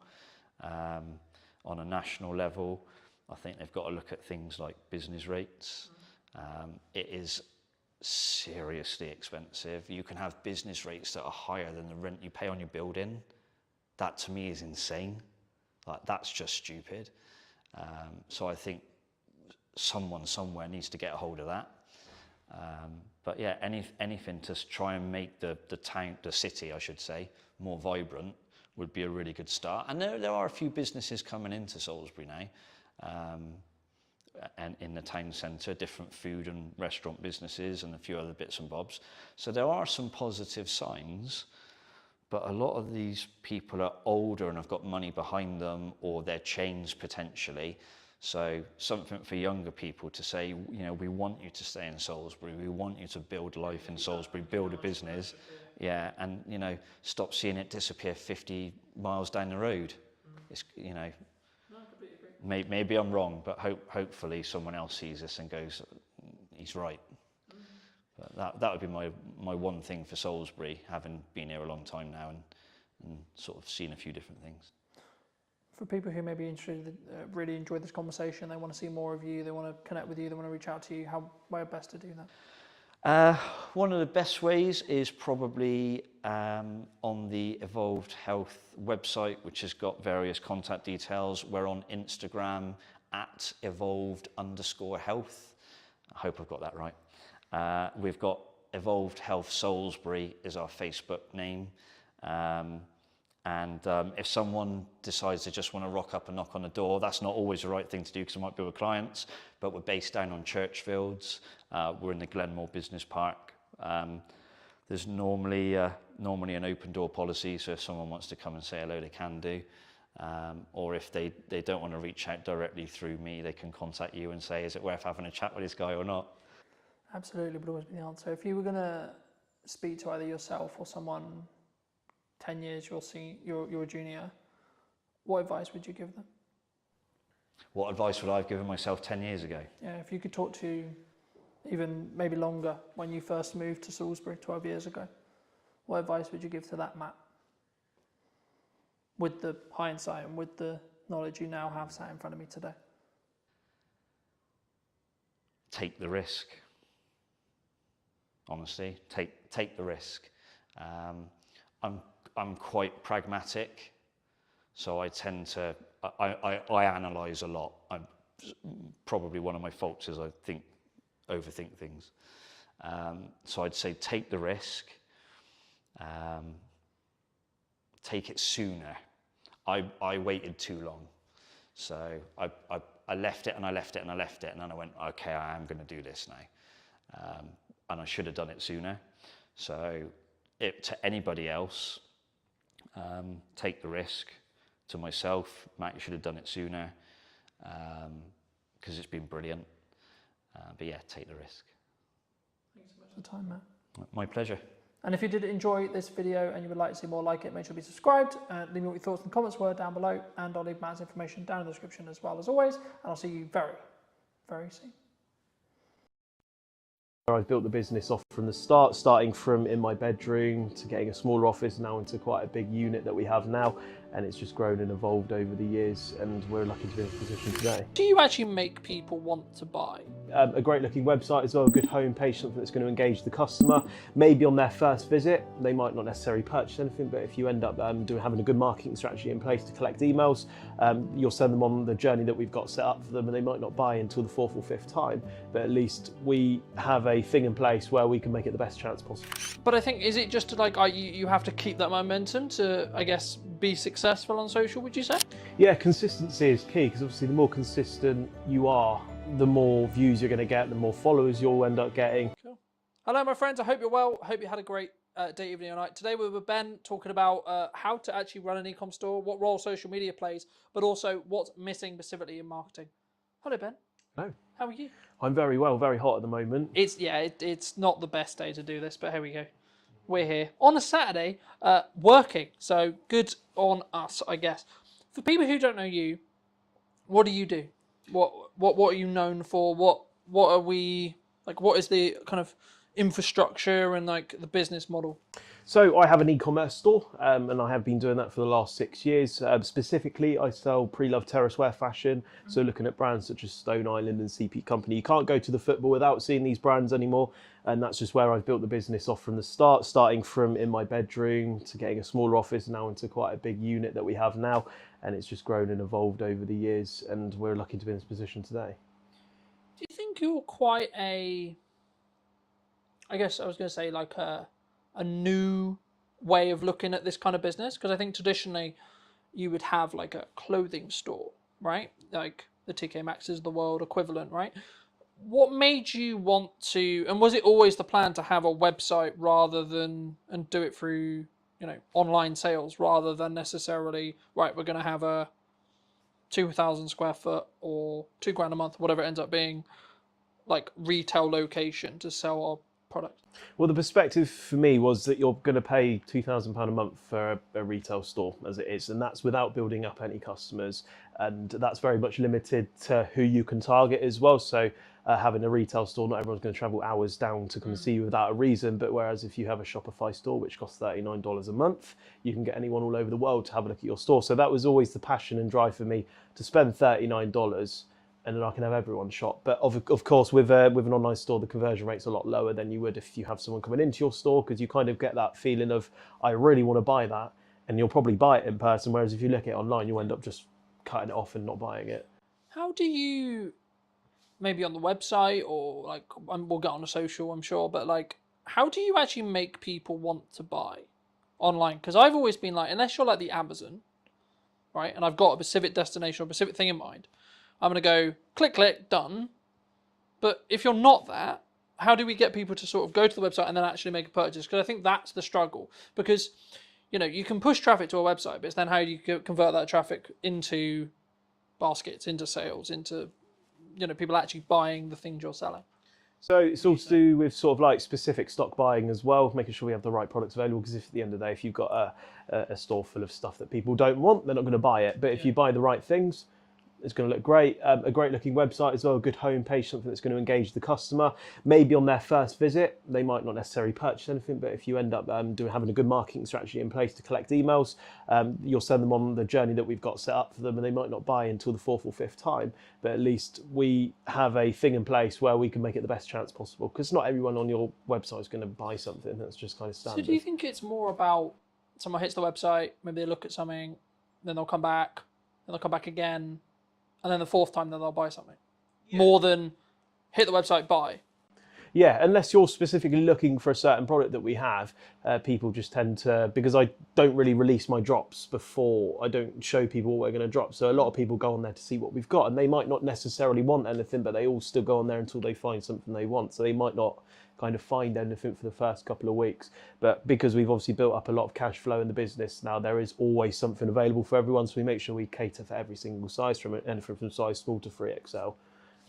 On a national level, I think they've got to look at things like business rates. It is seriously expensive. You can have business rates that are higher than the rent you pay on your building. That to me is insane. Like, that's just stupid. So I think someone somewhere needs to get a hold of that. But yeah, anything to try and make the city, I should say, more vibrant would be a really good start. And there are a few businesses coming into Salisbury now, and in the town centre, different food and restaurant businesses and a few other bits and bobs. So there are some positive signs, but a lot of these people are older and have got money behind them, or they're chains potentially. So something for younger people to say, you know, we want you to stay in Salisbury, we want you to build life in Salisbury, build a business, yeah, and, you know, stop seeing it disappear 50 miles down the road. It's, you know, maybe I'm wrong, but hopefully someone else sees this and goes, he's right. But that would be my one thing for Salisbury, having been here a long time now and sort of seen a few different things. For people who may be interested, really enjoyed this conversation, they want to see more of you, they want to connect with you, they want to reach out to you, how best to do that? One of the best ways is probably on the Evolved Health website, which has got various contact details. We're on Instagram at evolved_health. I hope I've got that right. We've got Evolved Health Salisbury is our Facebook name. And if someone decides they just want to rock up and knock on the door, that's not always the right thing to do because I might be with clients, but we're based down on Churchfields. We're in the Glenmore Business Park. There's normally an open door policy, so if someone wants to come and say hello, they can do. Or if they don't want to reach out directly through me, they can contact you and say, is it worth having a chat with this guy or not? Absolutely, would always be the answer. If you were going to speak to either yourself or someone 10 years you're a junior, what advice would you give them? What advice would I have given myself 10 years ago? Yeah, if you could talk to even maybe longer when you first moved to Salisbury 12 years ago, what advice would you give to that Matt? With the hindsight and with the knowledge you now have sat in front of me today. Take the risk. Honestly, take the risk. I'm quite pragmatic, so I tend to I analyse a lot. Probably one of my faults is I overthink things. So I'd say take the risk. Take it sooner. I waited too long, so I left it and I left it and I left it, and then I went, okay, I am going to do this now, and I should have done it sooner. So to anybody else, take the risk. To myself, Matt, you should have done it sooner, because it's been brilliant. But yeah, take the risk. Thanks so much for the time, Matt. My pleasure. And if you did enjoy this video and you would like to see more like it, make sure to be subscribed. Leave me what your thoughts and comments were down below, and I'll leave Matt's information down in the description as well as always. And I'll see you very, very soon. I've built the business off from the start, starting from in my bedroom to getting a smaller office now into quite a big unit that we have now, and it's just grown and evolved over the years, and we're lucky to be in this position today. Do you actually make people want to buy? A great looking website as well, a good homepage, something that's going to engage the customer. Maybe on their first visit, they might not necessarily purchase anything, but if you end up having a good marketing strategy in place to collect emails, you'll send them on the journey that we've got set up for them, and they might not buy until the 4th or 5th time, but at least we have a thing in place where we can make it the best chance possible. But I think, is it just like you have to keep that momentum to, I guess, be successful on social, would you say? Yeah, consistency is key, because obviously the more consistent you are, the more views you're going to get, the more followers you'll end up getting. Cool. Hello, my friends. I hope you're well. I hope you had a great day, evening, or night. Today we're with Ben talking about how to actually run an e-com store, what role social media plays, but also what's missing specifically in marketing. Hello, Ben. Hello. How are you? I'm very well, very hot at the moment. It's not the best day to do this, but here we go. We're here on a Saturday, working. So good on us, I guess. For people who don't know you, what do you do? What are you known for? What are we like? What is the kind of infrastructure and like the business model? So I have an e-commerce store, and I have been doing that for the last 6 years. Specifically, I sell pre-loved terrace wear fashion. So looking at brands such as Stone Island and CP Company. You can't go to the football without seeing these brands anymore. And that's just where I've built the business off from the start, starting from in my bedroom to getting a smaller office now into quite a big unit that we have now. And it's just grown and evolved over the years, and we're lucky to be in this position today. Do you think you're quite a I guess I was going to say like a new way of looking at this kind of business, because I think traditionally you would have like a clothing store, right? Like the TK Maxx's of the world equivalent, right? What made you want to, and was it always the plan to have a website rather than, and do it through, online sales rather than necessarily, right, we're going to have a 2,000 square foot or £2,000 a month, whatever it ends up being, like retail location to sell our product? Well, the perspective for me was that you're going to pay £2,000 a month for a retail store as it is, and that's without building up any customers, and that's very much limited to who you can target as well. So having a retail store, not everyone's going to travel hours down to come and see you without a reason, but whereas if you have a Shopify store which costs $39 a month, you can get anyone all over the world to have a look at your store. So that was always the passion and drive for me, to spend $39 and then I can have everyone shop. But of course, with an online store, the conversion rate's a lot lower than you would if you have someone coming into your store, because you kind of get that feeling of, I really want to buy that, and you'll probably buy it in person, whereas if you look at it online, you end up just cutting it off and not buying it. How do you, maybe on the website or like, we'll get on a social, I'm sure, but like, how do you actually make people want to buy online? Because I've always been like, unless you're like the Amazon, right, and I've got a specific destination or a specific thing in mind, I'm going to go click, click, done. But if you're not that, how do we get people to sort of go to the website and then actually make a purchase? Because I think that's the struggle. Because, you can push traffic to a website, but it's then how do you convert that traffic into baskets, into sales, into, people actually buying the things you're selling? So it's all to do with sort of like specific stock buying as well, making sure we have the right products available, because if at the end of the day, if you've got a store full of stuff that people don't want, they're not going to buy it. But if you buy the right things, it's going to look great. A great looking website as well, a good homepage, something that's going to engage the customer. Maybe on their first visit, they might not necessarily purchase anything, but if you end up having a good marketing strategy in place to collect emails, you'll send them on the journey that we've got set up for them, and they might not buy until the fourth or fifth time, but at least we have a thing in place where we can make it the best chance possible, because not everyone on your website is going to buy something. That's just kind of standard. So do you think it's more about someone hits the website, maybe they look at something, then they'll come back, then they'll come back again, and then the fourth time then they'll buy something, more than hit the website, buy? Yeah, unless you're specifically looking for a certain product that we have, people just tend to, because I don't really release my drops before, I don't show people what we're going to drop. So a lot of people go on there to see what we've got, and they might not necessarily want anything, but they all still go on there until they find something they want. So they might not kind of find anything for the first couple of weeks. But because we've obviously built up a lot of cash flow in the business now, there is always something available for everyone. So we make sure we cater for every single size, from anything from size small to 3XL.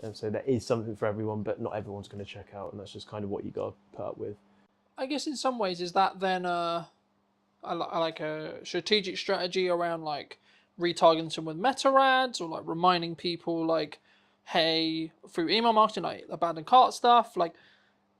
And so there is something for everyone, but not everyone's going to check out, and that's just kind of what you got to put up with. I guess in some ways, is that then like a strategic strategy around like retargeting with meta ads, or like reminding people like, hey, through email marketing, like abandoned cart stuff, like,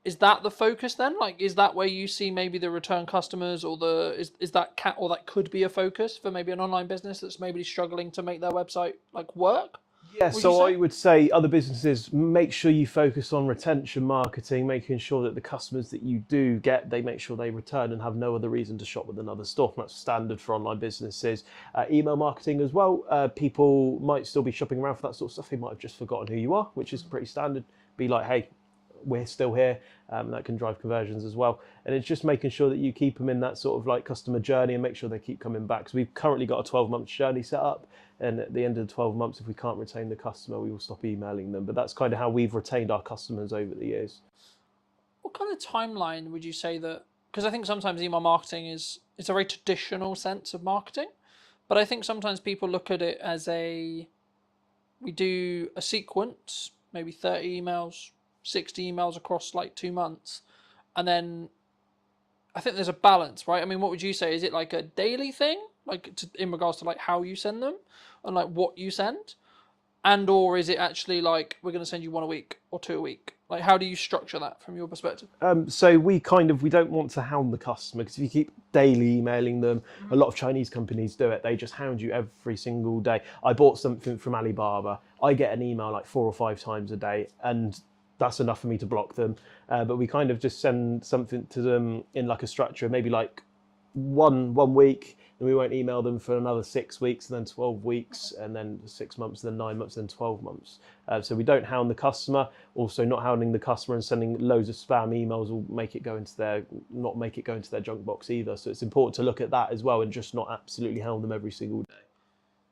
is that the focus then? Like, is that where you see maybe the return customers, or is that or that could be a focus for maybe an online business that's maybe struggling to make their website like work? Yeah, so I would say other businesses, make sure you focus on retention marketing, making sure that the customers that you do get, they make sure they return and have no other reason to shop with another store. That's standard for online businesses. Email marketing as well. People might still be shopping around for that sort of stuff. They might have just forgotten who you are, which is pretty standard. Be like, hey, we're still here. That can drive conversions as well. And it's just making sure that you keep them in that sort of like customer journey and make sure they keep coming back. So we've currently got a 12-month journey set up. And at the end of the 12 months, if we can't retain the customer, we will stop emailing them. But that's kind of how we've retained our customers over the years. What kind of timeline would you say that, because I think sometimes email marketing it's a very traditional sense of marketing, but I think sometimes people look at it as we do a sequence, maybe 30 emails, 60 emails across like 2 months. And then I think there's a balance, right? I mean, what would you say? Is it like a daily thing, like in regards to like how you send them and like what you send? And or is it actually like, we're going to send you 1 a week or 2 a week? Like, how do you structure that from your perspective? So we don't want to hound the customer, because if you keep daily emailing them, a lot of Chinese companies do it. They just hound you every single day. I bought something from Alibaba. I get an email like 4 or 5 times a day, and that's enough for me to block them. But we kind of just send something to them in like a structure, maybe like one week, then we won't email them for another 6 weeks, and then 12 weeks, and then 6 months, then 9 months, then 12 months. So we don't hound the customer. Also, not hounding the customer and sending loads of spam emails will not make it go into their junk box either. So it's important to look at that as well and just not absolutely hound them every single day.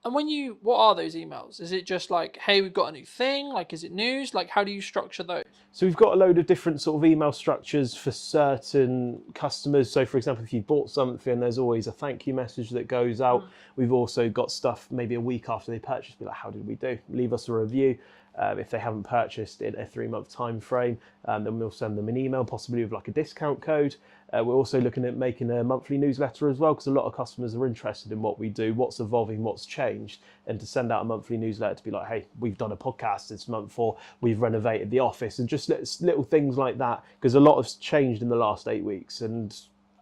And what are those emails? Is it just like, hey, we've got a new thing? Like, is it news? Like, how do you structure those? So we've got a load of different sort of email structures for certain customers. So for example, if you bought something, there's always a thank you message that goes out. We've also got stuff maybe a week after they purchase, be like, how did we do? Leave us a review. If they haven't purchased in a 3-month time frame, then we'll send them an email, possibly with like a discount code. We're also looking at making a monthly newsletter as well, because a lot of customers are interested in what we do, what's evolving, what's changed, and to send out a monthly newsletter to be like, hey, we've done a podcast this month, or we've renovated the office, and just little things like that, because a lot has changed in the last 8 weeks, and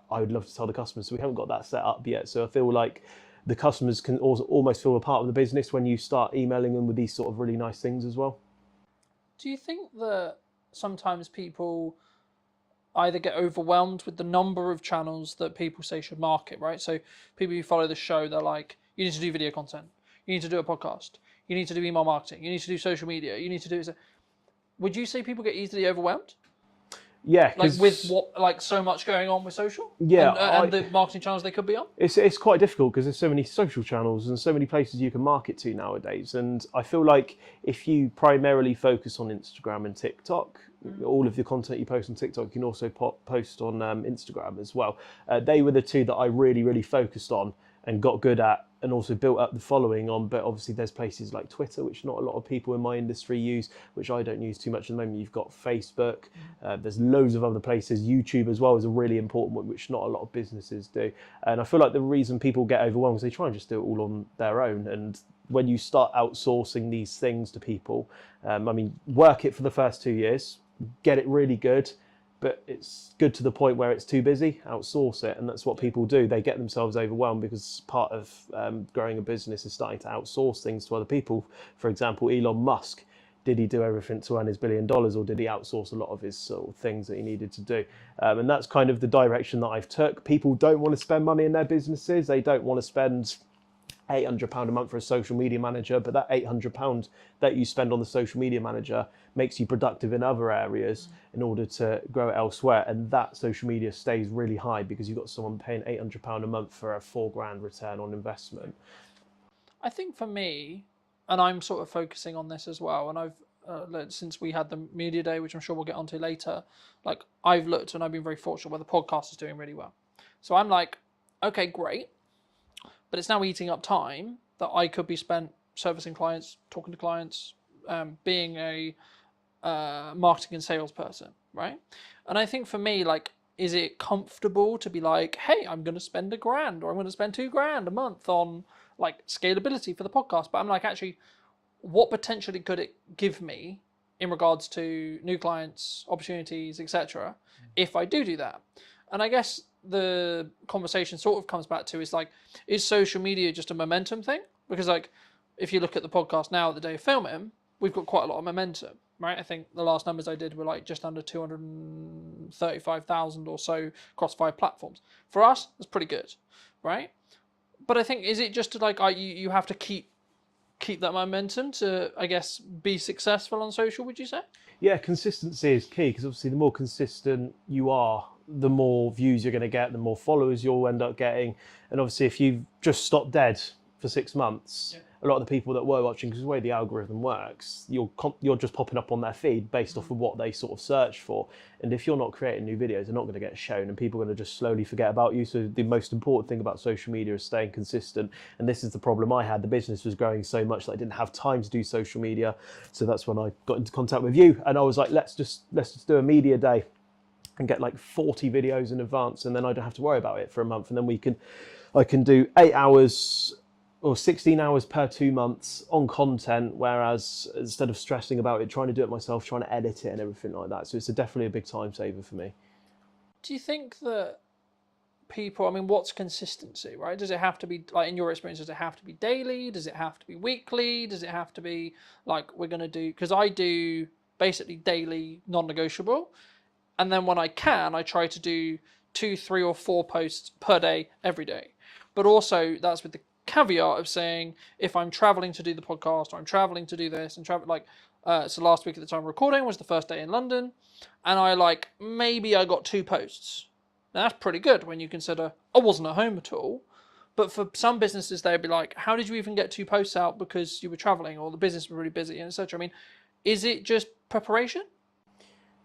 I would love to tell the customers, so we haven't got that set up yet. So I feel like the customers can also almost feel a part of the business when you start emailing them with these sort of really nice things as well. Do you think that sometimes people either get overwhelmed with the number of channels that people say should market, right? So people who follow the show, they're like, you need to do video content, you need to do a podcast, you need to do email marketing, you need to do social media, you need to do... Would you say people get easily overwhelmed? Yeah, like with so much going on with social. Yeah, and the marketing channels they could be on. It's quite difficult because there's so many social channels and so many places you can market to nowadays. And I feel like if you primarily focus on Instagram and TikTok, all of the content you post on TikTok, you can also post on Instagram as well. They were the two that I really focused on and got good at, and also built up the following on. But obviously there's places like Twitter, which not a lot of people in my industry use, which I don't use too much at the moment. You've got Facebook, there's loads of other places. YouTube as well is a really important one, which not a lot of businesses do. And I feel like the reason people get overwhelmed is they try and just do it all on their own. And when you start outsourcing these things to people, work it for the first 2 years, get it really good, but it's good to the point where it's too busy, outsource it. And that's what people do. They get themselves overwhelmed because part of growing a business is starting to outsource things to other people. For example, Elon Musk, did he do everything to earn his $1 billion, or did he outsource a lot of his sort of things that he needed to do? And that's kind of the direction that I've took. People don't want to spend money in their businesses. They don't want to spend £800 a month for a social media manager, but that £800 that you spend on the social media manager makes you productive in other areas in order to grow it elsewhere. And that social media stays really high because you've got someone paying £800 a month for a £4,000 return on investment. I think for me, and I'm sort of focusing on this as well, and I've since we had the media day, which I'm sure we'll get onto later, like I've looked and I've been very fortunate where the podcast is doing really well. So I'm like, okay, great. But it's now eating up time that I could be spent servicing clients, talking to clients, being a marketing and sales person, right? And I think for me, like, is it comfortable to be like, hey, I'm going to spend $1,000 or I'm going to spend $2,000 a month on like scalability for the podcast? But I'm like, actually, what potentially could it give me in regards to new clients, opportunities, etc., if I do that? And I guess the conversation sort of comes back to is like, is social media just a momentum thing? Because like, if you look at the podcast now at the day of filming, we've got quite a lot of momentum, right? I think the last numbers I did were like just under 235,000 or so across 5 platforms. For us, that's pretty good, right? But I think, is it just like you have to keep that momentum to, I guess, be successful on social, would you say? Yeah, consistency is key, because obviously the more consistent you are, the more views you're going to get, the more followers you'll end up getting. And obviously if you've just stopped dead for 6 months, a lot of the people that were watching, because the way the algorithm works, you're just popping up on their feed based off of what they sort of search for. And if you're not creating new videos, they're not going to get shown, and people are going to just slowly forget about you. So the most important thing about social media is staying consistent. And this is the problem I had. The business was growing so much that I didn't have time to do social media. So that's when I got into contact with you, and I was like, let's just do a media day and get like 40 videos in advance, and then I don't have to worry about it for a month. And then I can do 8 hours or 16 hours per 2 months on content, whereas instead of stressing about it, trying to do it myself, trying to edit it and everything like that. So it's definitely a big time saver for me. Do you think that people, what's consistency, right? Does it have to be, like in your experience, does it have to be daily? Does it have to be weekly? Does it have to be like, we're going to do, because I do basically daily non-negotiable. And then when I can, I try to do 2, 3 or 4 posts per day, every day. But also that's with the caveat of saying if I'm traveling to do the podcast or I'm traveling to do this and travel so last week at the time of recording was the first day in London, and maybe I got 2 posts. Now that's pretty good when you consider I wasn't at home at all. But for some businesses, they'd be like, how did you even get 2 posts out because you were traveling or the business was really busy and etc. I mean, is it just preparation?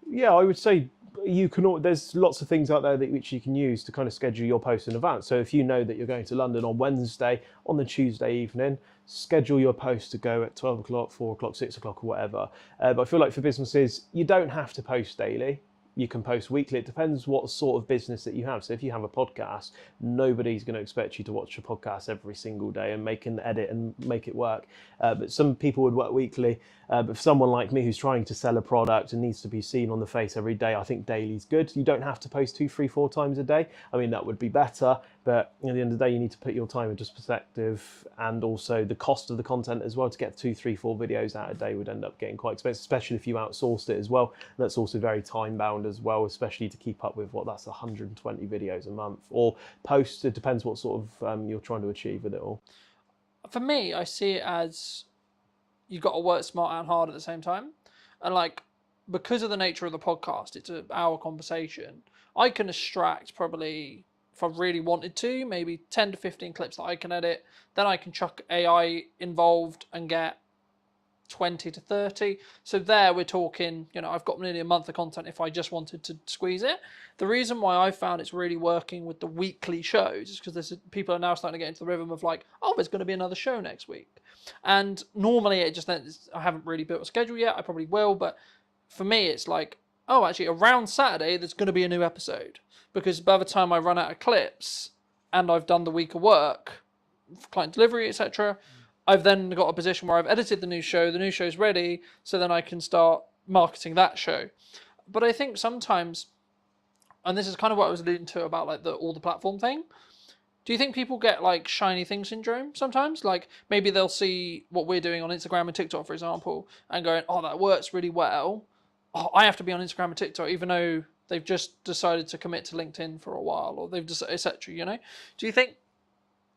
Yeah, I would say you can. There's lots of things out there which you can use to kind of schedule your posts in advance. So if you know that you're going to London on Wednesday, on the Tuesday evening, schedule your post to go at 12 o'clock, 4 o'clock, 6 o'clock, or whatever. But I feel like for businesses, you don't have to post daily. You can post weekly. It depends what sort of business that you have. So if you have a podcast, nobody's going to expect you to watch a podcast every single day and make an edit and make it work. But some people would work weekly. But for someone like me who's trying to sell a product and needs to be seen on the face every day, I think daily's good. You don't have to post 2, 3, 4 times a day. I mean, that would be better. But at the end of the day, you need to put your time into perspective, and also the cost of the content as well. To get 2, 3, 4 videos out a day would end up getting quite expensive, especially if you outsourced it as well. That's also very time bound as well, especially to keep up with that's 120 videos a month or posts. It depends what sort of you're trying to achieve with it all. For me, I see it as you've got to work smart and hard at the same time. And because of the nature of the podcast, it's an hour conversation. I can extract probably, if I really wanted to, maybe 10 to 15 clips that I can edit. Then I can chuck AI involved and get 20 to 30. So there we're talking, I've got nearly a month of content if I just wanted to squeeze it. The reason why I found it's really working with the weekly shows is because people are now starting to get into the rhythm of there's going to be another show next week. And normally I haven't really built a schedule yet. I probably will, but for me it's actually around Saturday there's going to be a new episode, because by the time I run out of clips and I've done the week of work, client delivery, etc., I've then got a position where I've edited the new show's ready, so then I can start marketing that show. But I think sometimes, and this is kind of what I was alluding to about all the platform thing, do you think people get shiny thing syndrome sometimes? Maybe they'll see what we're doing on Instagram and TikTok, for example, and going, oh, that works really well. Oh, I have to be on Instagram and TikTok, even though they've just decided to commit to LinkedIn for a while, or they've decided, etc. Do you think,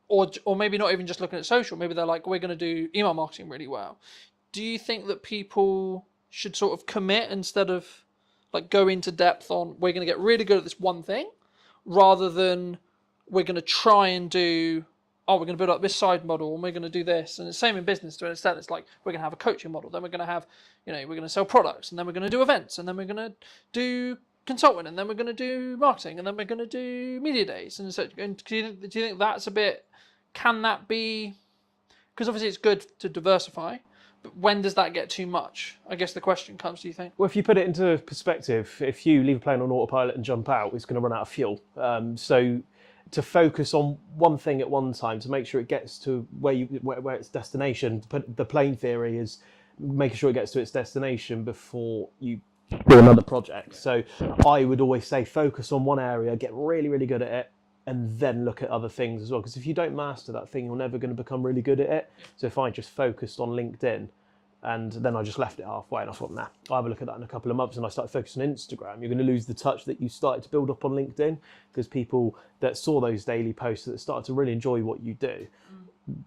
or maybe not even just looking at social, maybe they're we're going to do email marketing really well. Do you think that people should sort of commit instead of go into depth on we're going to get really good at this one thing, rather than we're going to try and do, we're going to build up this side model and we're going to do this? And the same in business. So instead it's we're going to have a coaching model, then we're going to have, we're going to sell products, and then we're going to do events, and then we're going to do consulting, and then we're going to do marketing, and then we're going to do media days. And so, do you think that's a bit, can that be, because obviously it's good to diversify, but when does that get too much? I guess the question comes, do you think? Well, if you put it into perspective, if you leave a plane on autopilot and jump out, it's going to run out of fuel. So to focus on one thing at one time, to make sure it gets to where its destination, the plane theory is making sure it gets to its destination before you do another project. So I would always say focus on one area, get really, really good at it, and then look at other things as well. Because if you don't master that thing, you're never going to become really good at it. So if I just focused on LinkedIn and then I just left it halfway and I thought, nah, I'll have a look at that in a couple of months, and I started focusing on Instagram, you're going to lose the touch that you started to build up on LinkedIn, because people that saw those daily posts that started to really enjoy what you do,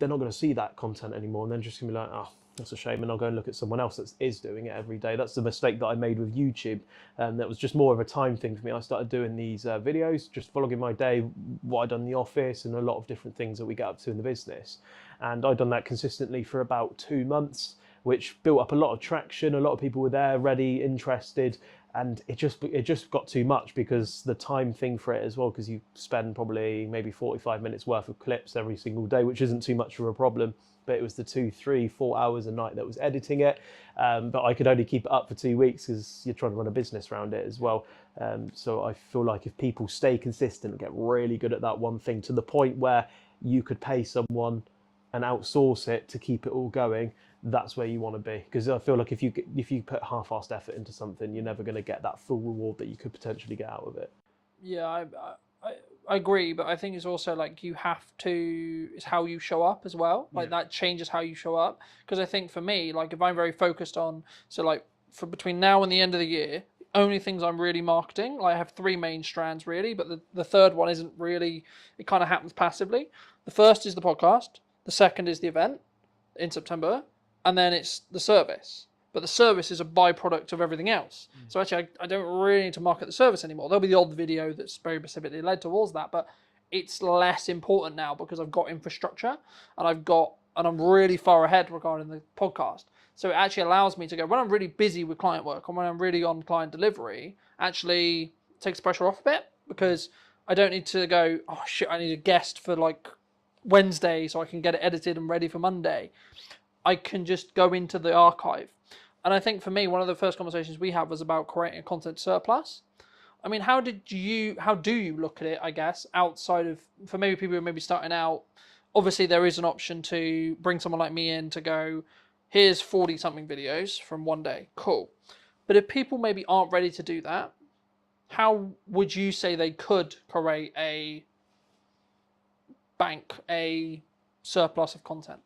they're not going to see that content anymore, and they're just going to be like, oh, that's a shame, and I'll go and look at someone else that is doing it every day. That's the mistake that I made with YouTube, and that was just more of a time thing for me. I started doing these videos, just vlogging my day, what I'd done in the office, and a lot of different things that we get up to in the business. And I'd done that consistently for about 2 months, which built up a lot of traction. A lot of people were there, ready, interested, and it just got too much, because the time thing for it as well, because you spend probably maybe 45 minutes worth of clips every single day, which isn't too much of a problem. But it was the 2, 3, 4 hours a night that was editing it. But I could only keep it up for 2 weeks, because you're trying to run a business around it as well. So I feel like if people stay consistent and get really good at that one thing, to the point where you could pay someone and outsource it to keep it all going, that's where you want to be. Because I feel like if you put half-assed effort into something, you're never going to get that full reward that you could potentially get out of it. Yeah, I agree, but I think it's also you have to, it's how you show up as well. That changes how you show up. Because I think for me, if I'm very focused on, so for between now and the end of the year, only things I'm really marketing. Like I have three main strands really, but the third one isn't really, it kind of happens passively. The first is the podcast, the second is the event in September, and then it's the service. But the service is a byproduct of everything else. So actually, I don't really need to market the service anymore. There'll be the odd video that's very specifically led towards that, but it's less important now because I've got infrastructure and I'm really far ahead regarding the podcast. So it actually allows me to go, when I'm really busy with client work and when I'm really on client delivery, actually takes the pressure off a bit because I don't need to go, oh shit, I need a guest for like Wednesday so I can get it edited and ready for Monday. I can just go into the archive. And I think for me, one of the first conversations we had was about creating a content surplus. I mean, how do you look at it, I guess, outside of, for maybe people who are maybe starting out, obviously there is an option to bring someone like me in to go, here's 40 something videos from one day, cool. But if people maybe aren't ready to do that, how would you say they could create a bank, a surplus of content?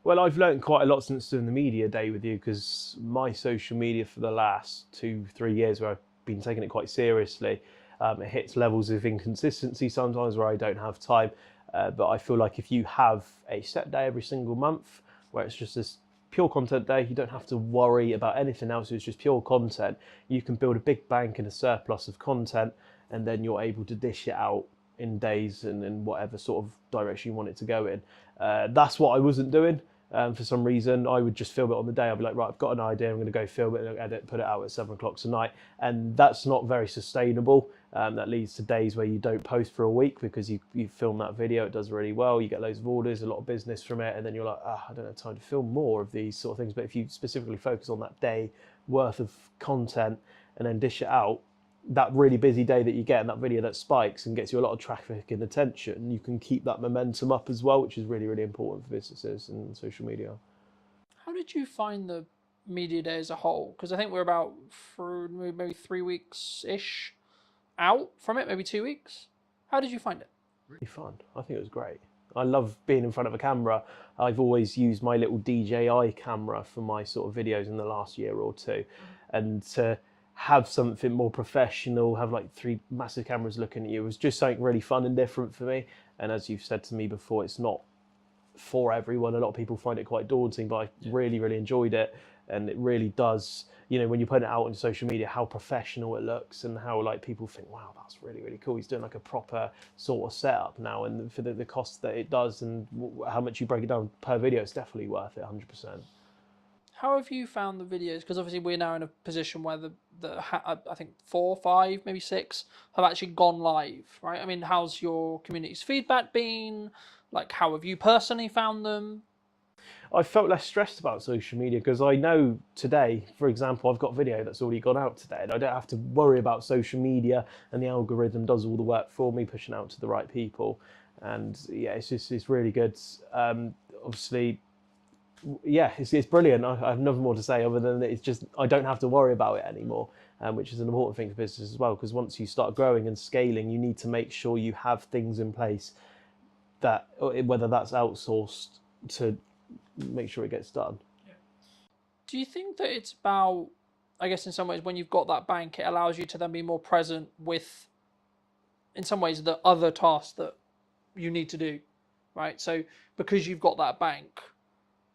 Well, I've learned quite a lot since doing the media day with you, because my social media for the last 2-3 years, where I've been taking it quite seriously, it hits levels of inconsistency sometimes where I don't have time. But I feel like if you have a set day every single month where it's just this pure content day, you don't have to worry about anything else, it's just pure content, you can build a big bank and a surplus of content, and then you're able to dish it out in days and in whatever sort of direction you want it to go in. That's what I wasn't doing. For some reason, I would just film it on the day. I'd be like, right, I've got an idea, I'm going to go film it and edit, put it out at 7 o'clock tonight. And that's not very sustainable. That leads to days where you don't post for a week because you film that video, it does really well, you get loads of orders, a lot of business from it, and then you're like, I don't have time to film more of these sort of things. But if you specifically focus on that day worth of content and then dish it out, that really busy day that you get and that video that spikes and gets you a lot of traffic and attention, you can keep that momentum up as well, which is really, really important for businesses and social media. How did you find the media day as a whole? Because I think we're about for maybe 3 weeks-ish out from it, maybe 2 weeks. How did you find it? Really fun. I think it was great. I love being in front of a camera. I've always used my little DJI camera for my sort of videos in the last year or two. And to have something more professional, have like 3 massive cameras looking at you, was just something really fun and different for me. And as you've said to me before, it's not for everyone. A lot of people find it quite daunting, but I really, really enjoyed it. And it really does, you know, when you put it out on social media, how professional it looks and how like people think, wow, that's really, really cool. He's doing like a proper sort of setup now. And for the cost that it does and how much you break it down per video, it's definitely worth it, 100%. How have you found the videos? Because obviously we're now in a position where I think 4, 5, maybe 6 have actually gone live, right? I mean, how's your community's feedback been? Like, how have you personally found them? I felt less stressed about social media because I know today, for example, I've got video that's already gone out today and I don't have to worry about social media, and the algorithm does all the work for me, pushing out to the right people. And yeah, it's really good. Obviously, yeah, it's brilliant. I have nothing more to say other than that it's just, I don't have to worry about it anymore, which is an important thing for business as well, because once you start growing and scaling, you need to make sure you have things in place that, whether that's outsourced, to make sure it gets done. Do you think that it's about, I guess in some ways, when you've got that bank, it allows you to then be more present with, in some ways, the other tasks that you need to do, right? So because you've got that bank,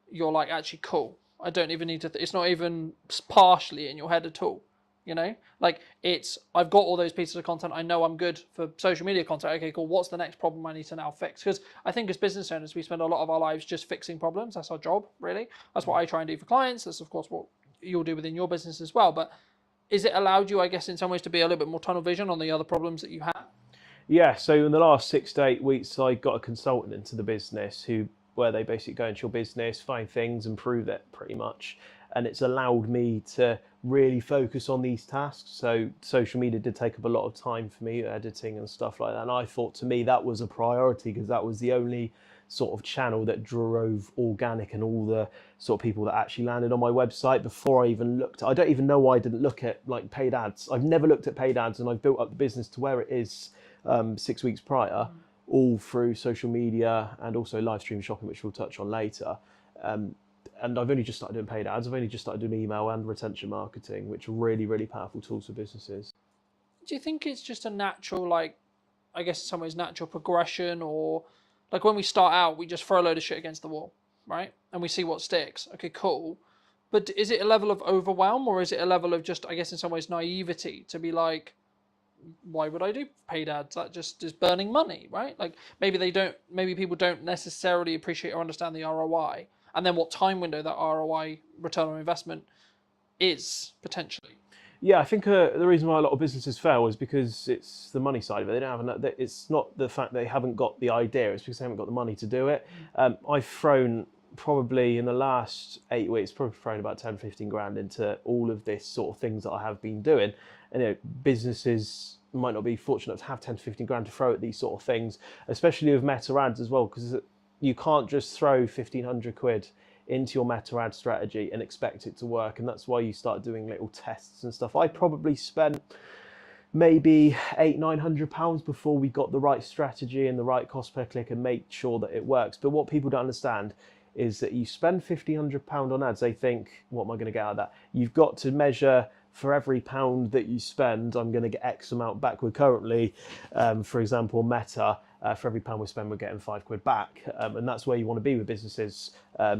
you're like, actually, cool. I don't even need to, it's not even partially in your head at all, you know? Like, it's, I've got all those pieces of content. I know I'm good for social media content. Okay, cool. What's the next problem I need to now fix? Because I think as business owners, we spend a lot of our lives just fixing problems. That's our job, really. That's what I try and do for clients. That's, of course, what you'll do within your business as well. But is it allowed you, I guess, in some ways to be a little bit more tunnel vision on the other problems that you have? Yeah, so in the last 6 to 8 weeks, I got a consultant into the business where they basically go into your business, find things, improve it pretty much. And it's allowed me to really focus on these tasks. So social media did take up a lot of time for me, editing and stuff like that. And I thought, to me, that was a priority because that was the only sort of channel that drove organic and all the sort of people that actually landed on my website before I even looked. I don't even know why I didn't look at like paid ads. I've never looked at paid ads, and I've built up the business to where it is 6 weeks prior, all through social media and also live stream shopping, which we'll touch on later. and I've only just started doing paid ads. I've only just started doing email and retention marketing, which are really, really powerful tools for businesses. Do you think it's just a natural, like, I guess in some ways natural progression, or like when we start out, we just throw a load of shit against the wall, right? And we see what sticks. Okay, cool. But is it a level of overwhelm, or is it a level of just, I guess in some ways, naivety to be like, why would I do paid ads? That just is burning money, right? Like maybe people don't necessarily appreciate or understand the ROI, and then what time window that ROI, return on investment, is potentially. Yeah, I think the reason why a lot of businesses fail is because it's the money side of it. They don't have it's not the fact they haven't got the idea, it's because they haven't got the money to do it. I've thrown probably in the last 8 weeks, probably thrown about 10, 15 grand into all of this sort of things that I have been doing. And businesses might not be fortunate to have 10 to 15 grand to throw at these sort of things, especially with meta ads as well, because you can't just throw 1,500 quid into your meta ad strategy and expect it to work. And that's why you start doing little tests and stuff. I probably spent maybe £800-900 before we got the right strategy and the right cost per click and make sure that it works. But what people don't understand is that you spend £1,500 on ads, they think, what am I going to get out of that? You've got to measure, for every pound that you spend, I'm going to get X amount back. We're currently, for example, Meta, for every pound we spend, we're getting £5 back. And that's where you want to be with businesses.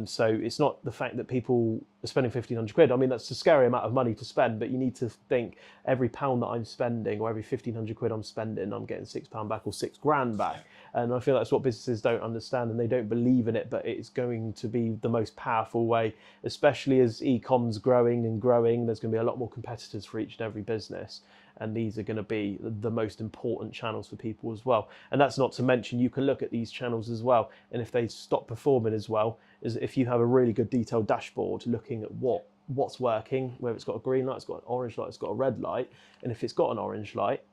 So it's not the fact that people are spending 1,500 quid. I mean, that's a scary amount of money to spend, but you need to think every pound that I'm spending or every 1,500 quid I'm spending, I'm getting £6 back or £6,000 back. And I feel that's what businesses don't understand, and they don't believe in it, but it's going to be the most powerful way, especially as e-com's growing and growing. There's going to be a lot more competitors for each and every business, and these are going to be the most important channels for people as well. And that's not to mention, you can look at these channels as well, and if they stop performing as well, is if you have a really good detailed dashboard looking at what's working, whether it's got a green light, it's got an orange light, it's got a red light, and if it's got an orange light,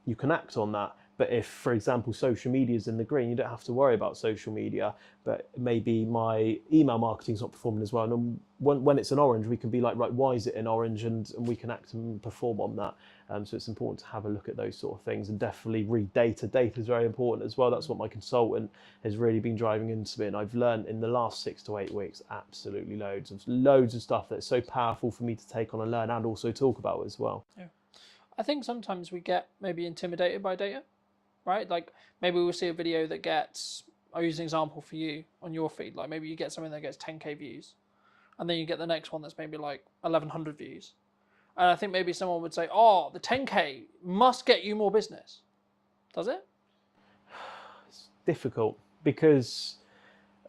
you can act on that. But if, for example, social media is in the green, you don't have to worry about social media, but maybe my email marketing is not performing as well. And when it's an orange, we can be like, right, why is it in orange? And we can act and perform on that. So it's important to have a look at those sort of things, and definitely read data. Data is very important as well. That's what my consultant has really been driving into me. And I've learned in the last 6 to 8 weeks, absolutely loads of stuff that's so powerful for me to take on and learn and also talk about as well. Yeah. I think sometimes we get maybe intimidated by data. Right? Like maybe we'll see a video that gets, I'll use an example for you on your feed. Like maybe you get something that gets 10K views, and then you get the next one that's maybe like 1,100 views. And I think maybe someone would say, oh, the 10K must get you more business. Does it? It's difficult because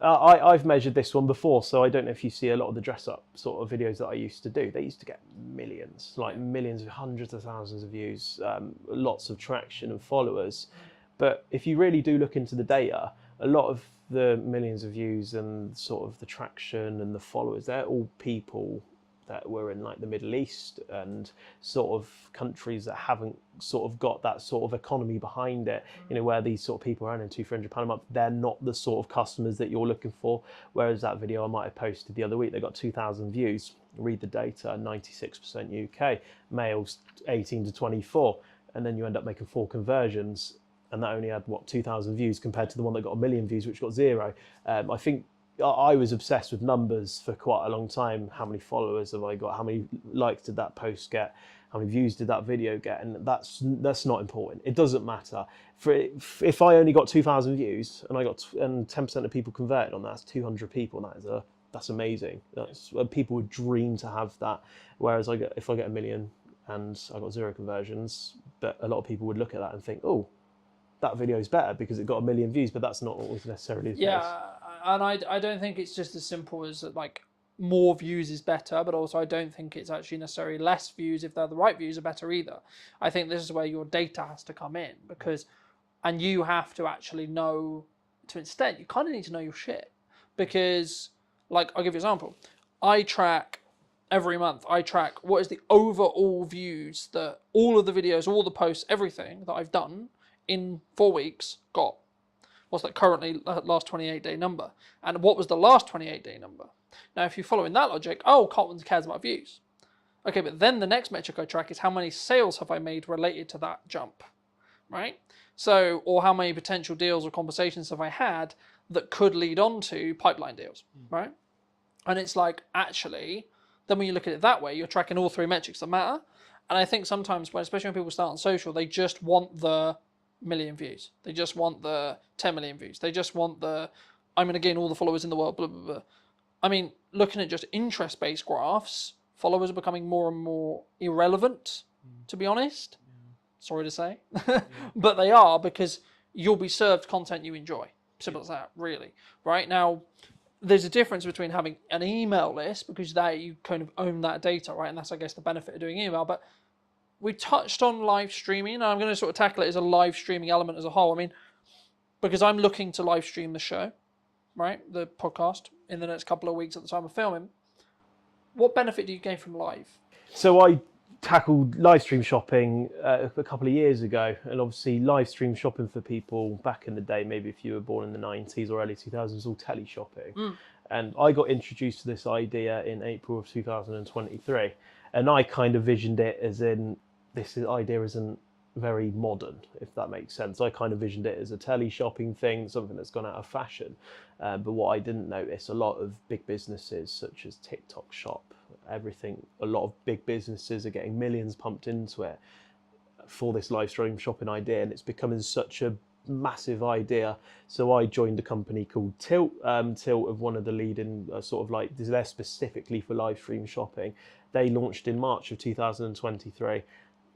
I've measured this one before, so I don't know if you see a lot of the dress-up sort of videos that I used to do. They used to get millions, like millions, hundreds of thousands of views, lots of traction and followers. But if you really do look into the data, a lot of the millions of views and sort of the traction and the followers, they're all people that were in like the Middle East and sort of countries that haven't sort of got that sort of economy behind it, you know, where these sort of people are earning £200-300 a month. They're not the sort of customers that you're looking for. Whereas that video I might have posted the other week, they got 2,000 views. Read the data, 96% UK, males 18 to 24, and then you end up making 4 conversions, and that only had 2,000 views compared to the one that got 1 million views, which got 0. I think I was obsessed with numbers for quite a long time. How many followers have I got? How many likes did that post get? How many views did that video get? And that's not important. It doesn't matter. If I only got 2,000 views and 10% of people converted on that, that's 200 people. That's amazing. People would dream to have that. Whereas if I get 1 million and I got 0 conversions, but a lot of people would look at that and think, oh, that video is better because it got 1 million views, but that's not always necessarily the case. Yeah, and I don't think it's just as simple as like more views is better, but also I don't think it's actually necessarily less views if they're the right views are better either. I think this is where your data has to come in, and you have to actually know, to an extent, you kind of need to know your shit, because like, I'll give you an example. I track every month, what is the overall views that all of the videos, all the posts, everything that I've done in 4 weeks got. What's that currently last 28-day number? And what was the last 28-day number? Now, if you're following that logic, Cartman cares about views. Okay, but then the next metric I track is how many sales have I made related to that jump, right? So, or how many potential deals or conversations have I had that could lead on to pipeline deals, right? And it's like, actually, then when you look at it that way, you're tracking all three metrics that matter. And I think sometimes, especially when people start on social, they just want the million views. They just want the 10 million views. They just want the, I'm going to gain all the followers in the world, blah, blah, blah. I mean, looking at just interest-based graphs, followers are becoming more and more irrelevant, to be honest. Sorry to say. But they are, because you'll be served content you enjoy. Simple as that, really. Right? Now, there's a difference between having an email list, because that you kind of own that data, right? And that's, I guess, the benefit of doing email. But we touched on live streaming, and I'm going to sort of tackle it as a live streaming element as a whole. I mean, because I'm looking to live stream the show, right? The podcast in the next couple of weeks at the time of filming. What benefit do you gain from live? So I tackled live stream shopping a couple of years ago, and obviously live stream shopping for people back in the day, maybe if you were born in the 90s or early 2000s, was all tele shopping. And I got introduced to this idea in April of 2023, and I kind of visioned it as in, idea isn't very modern, if that makes sense. I kind of visioned it as a tele shopping thing, something that's gone out of fashion. But what I didn't notice, a lot of big businesses such as TikTok Shop, a lot of big businesses are getting millions pumped into it for this live stream shopping idea, and it's becoming such a massive idea. So I joined a company called Tilt. Tilt of one of the leading sort of like, they're specifically for live stream shopping. They launched in March of 2023.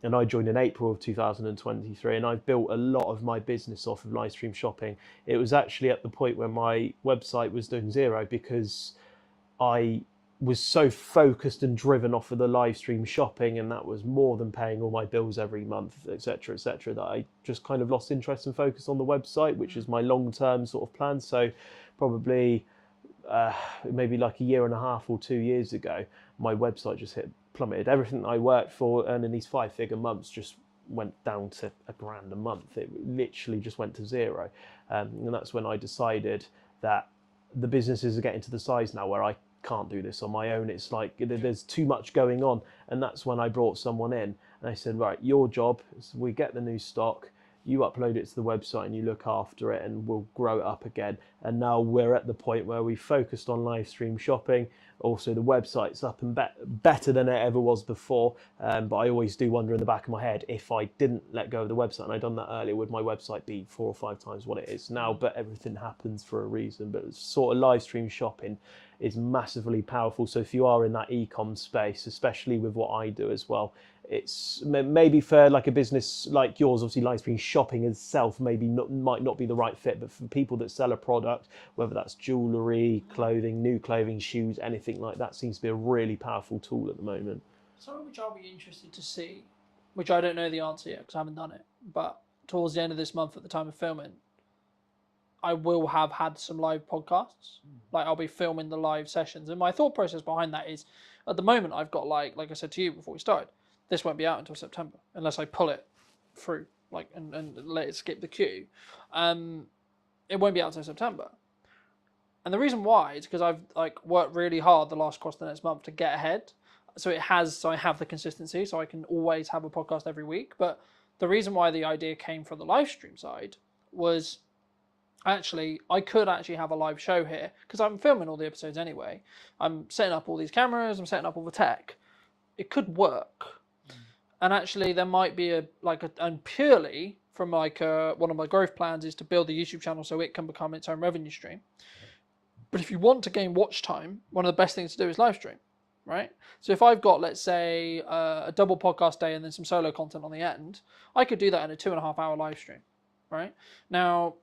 And I joined in April of 2023, and I've built a lot of my business off of live stream shopping. It was actually at the point where my website was doing zero, because I was so focused and driven off of the live stream shopping, and that was more than paying all my bills every month, etc., that I just kind of lost interest and focus on the website, which is my long-term sort of plan. So probably maybe like a year and a half or 2 years ago, my website just plummeted. Everything I worked for, earning these 5-figure months, just went down to $1,000 a month. It literally just went to zero. And that's when I decided that the businesses are getting to the size now where I can't do this on my own. It's like there's too much going on. And that's when I brought someone in, and I said, right, your job is we get the new stock, you upload it to the website and you look after it, and we'll grow it up again. And now we're at the point where we focused on live stream shopping. Also, the website's up and better than it ever was before. But I always do wonder in the back of my head, if I didn't let go of the website and I'd done that earlier, would my website be 4 or 5 times what it is now? But everything happens for a reason. But sort of live stream shopping is massively powerful. So if you are in that e-com space, especially with what I do as well, it's maybe for like a business like yours, obviously live stream shopping itself might not be the right fit, but for people that sell a product, whether that's jewellery, clothing, new clothing, shoes, anything like that, seems to be a really powerful tool at the moment. Something which I'll be interested to see, which I don't know the answer yet because I haven't done it, but towards the end of this month at the time of filming, I will have had some live podcasts. Like I'll be filming the live sessions, and my thought process behind that is, at the moment I've got like I said to you before we started, this won't be out until September unless I pull it through and let it skip the queue. It won't be out until September, and the reason why is because I've worked really hard the last course of the next month to get ahead. So I have the consistency, so I can always have a podcast every week. But the reason why the idea came from the live stream side was, actually, I could actually have a live show here because I'm filming all the episodes anyway. I'm setting up all these cameras, I'm setting up all the tech. It could work. And actually there might be and purely from one of my growth plans is to build the YouTube channel so it can become its own revenue stream. But if you want to gain watch time, one of the best things to do is live stream, right? So if I've got, let's say, a double podcast day and then some solo content on the end, I could do that in a 2.5 hour live stream, right? Now,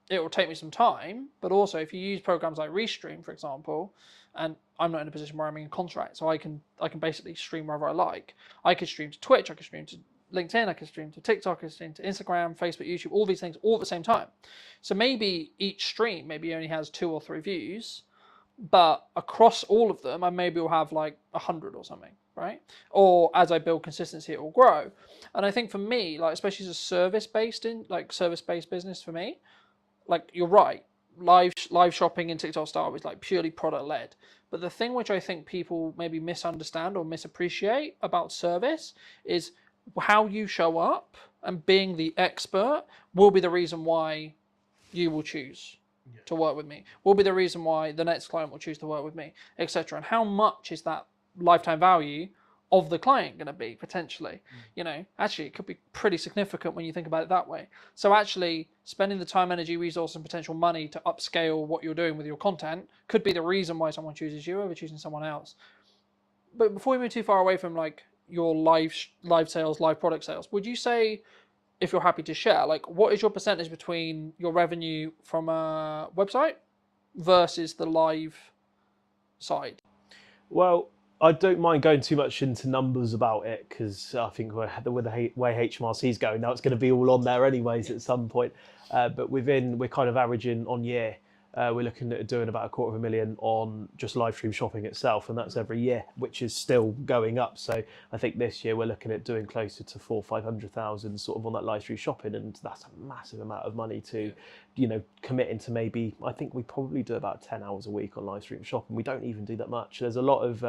it will take me some time, but also if you use programs like Restream, for example, and I'm not in a position where I'm in contract, so I can basically stream wherever I like. I could stream to Twitch, I could stream to LinkedIn, I could stream to TikTok, I could stream to Instagram, Facebook, YouTube, all these things all at the same time. So maybe each stream maybe only has 2 or 3 views, but across all of them, I maybe will have like 100 or something, right? Or as I build consistency, it will grow. And I think for me, like especially as a service-based business for me, like you're right, live shopping in TikTok style is like purely product led. But the thing which I think people maybe misunderstand or misappreciate about service is how you show up, and being the expert will be the reason why you will choose to work with me, will be the reason why the next client will choose to work with me, etc. And how much is that lifetime value of the client going to be potentially? Actually, it could be pretty significant when you think about it that way. So actually spending the time, energy, resource, and potential money to upscale what you're doing with your content could be the reason why someone chooses you over choosing someone else. But before we move too far away from like your live sales, live product sales, would you say, if you're happy to share, like what is your percentage between your revenue from a website versus the live side? Well, I don't mind going too much into numbers about it because I think with the way HMRC is going now, it's going to be all on there anyways at some point. But we're kind of averaging on year. We're looking at doing about $250,000 on just live stream shopping itself, and that's every year, which is still going up. So I think this year we're looking at doing closer to 400,000-500,000 sort of on that live stream shopping, and that's a massive amount of money to, committing to maybe. I think we probably do about 10 hours a week on live stream shopping. We don't even do that much. There's a lot of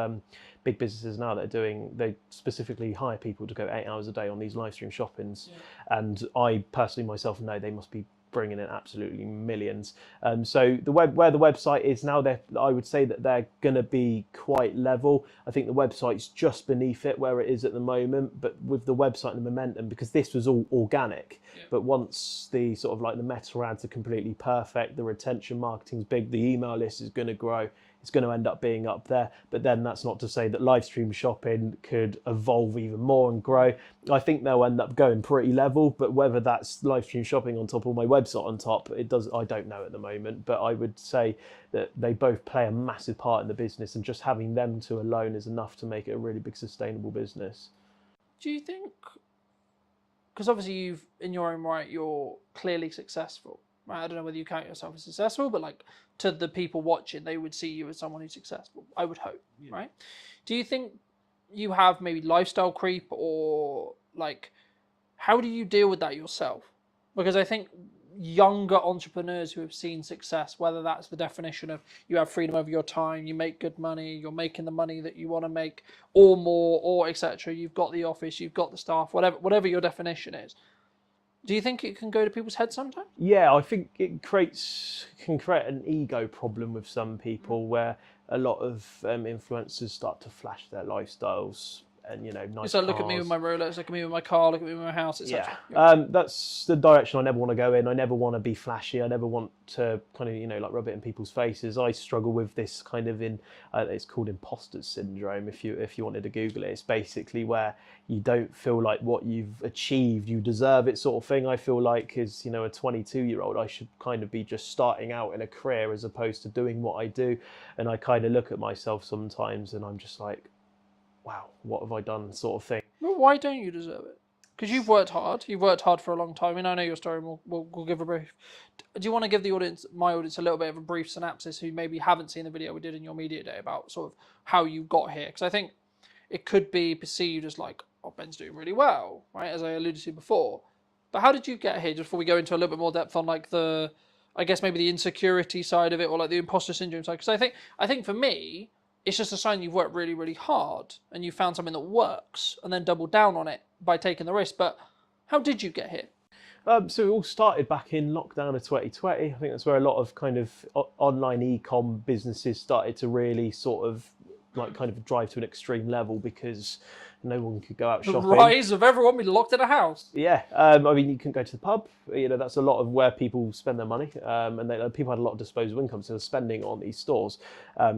big businesses now that they specifically hire people to go 8 hours a day on these live stream shoppings, and I personally myself know they must be bringing in absolutely millions. So where the website is now, I would say that they're going to be quite level. I think the website's just beneath it where it is at the moment, but with the website and the momentum, because this was all organic. But once the sort of like the meta ads are completely perfect, the retention marketing's big, the email list is going to grow. It's going to end up being up there. But then that's not to say that live stream shopping could evolve even more and grow. I think they'll end up going pretty level, but whether that's live stream shopping on top or my website on top, I don't know at the moment. But I would say that they both play a massive part in the business, and just having them two alone is enough to make it a really big sustainable business. Do you think, because obviously in your own right, you're clearly successful, right? I don't know whether you count yourself as successful, but like to the people watching, they would see you as someone who's successful, I would hope, right? Do you think you have maybe lifestyle creep, or like, how do you deal with that yourself? Because I think younger entrepreneurs who have seen success, whether that's the definition of you have freedom over your time, you make good money, you're making the money that you want to make or more, or etc., you've got the office, you've got the staff, whatever your definition is, do you think it can go to people's heads sometimes? Yeah, I think it can create an ego problem with some people, where a lot of influencers start to flash their lifestyles and nice So cars. look at me with my Rolex, look at me with my car, look at me with my house, etc. That's the direction I never want to go in. I never want to be flashy. I never want to kind of like rub it in people's faces. I struggle with this kind of it's called imposter syndrome. If you wanted to Google it, it's basically where you don't feel like what you've achieved, you deserve it, sort of thing. I feel like as a 22-year-old, I should kind of be just starting out in a career as opposed to doing what I do. And I kind of look at myself sometimes and I'm just like, wow, what have I done, sort of thing. Well, why don't you deserve it? Because you've worked hard. You've worked hard for a long time. I mean, I know your story, and we'll give a brief. Do you want to give my audience, a little bit of a brief synopsis who maybe haven't seen the video we did in your media day about sort of how you got here? Because I think it could be perceived as like, oh, Ben's doing really well, right? As I alluded to before. But how did you get here? Just before we go into a little bit more depth on like I guess maybe the insecurity side of it, or like the imposter syndrome side. Because I think for me, it's just a sign you've worked really, really hard and you found something that works and then doubled down on it by taking the risk. But how did you get here? So it all started back in lockdown of 2020. I think that's where a lot of kind of online e-com businesses started to really sort of like kind of drive to an extreme level, because no one could go out shopping. The rise of everyone being locked in a house. Yeah, I mean, you couldn't go to the pub. That's a lot of where people spend their money, and people had a lot of disposable income, so they're spending on these stores.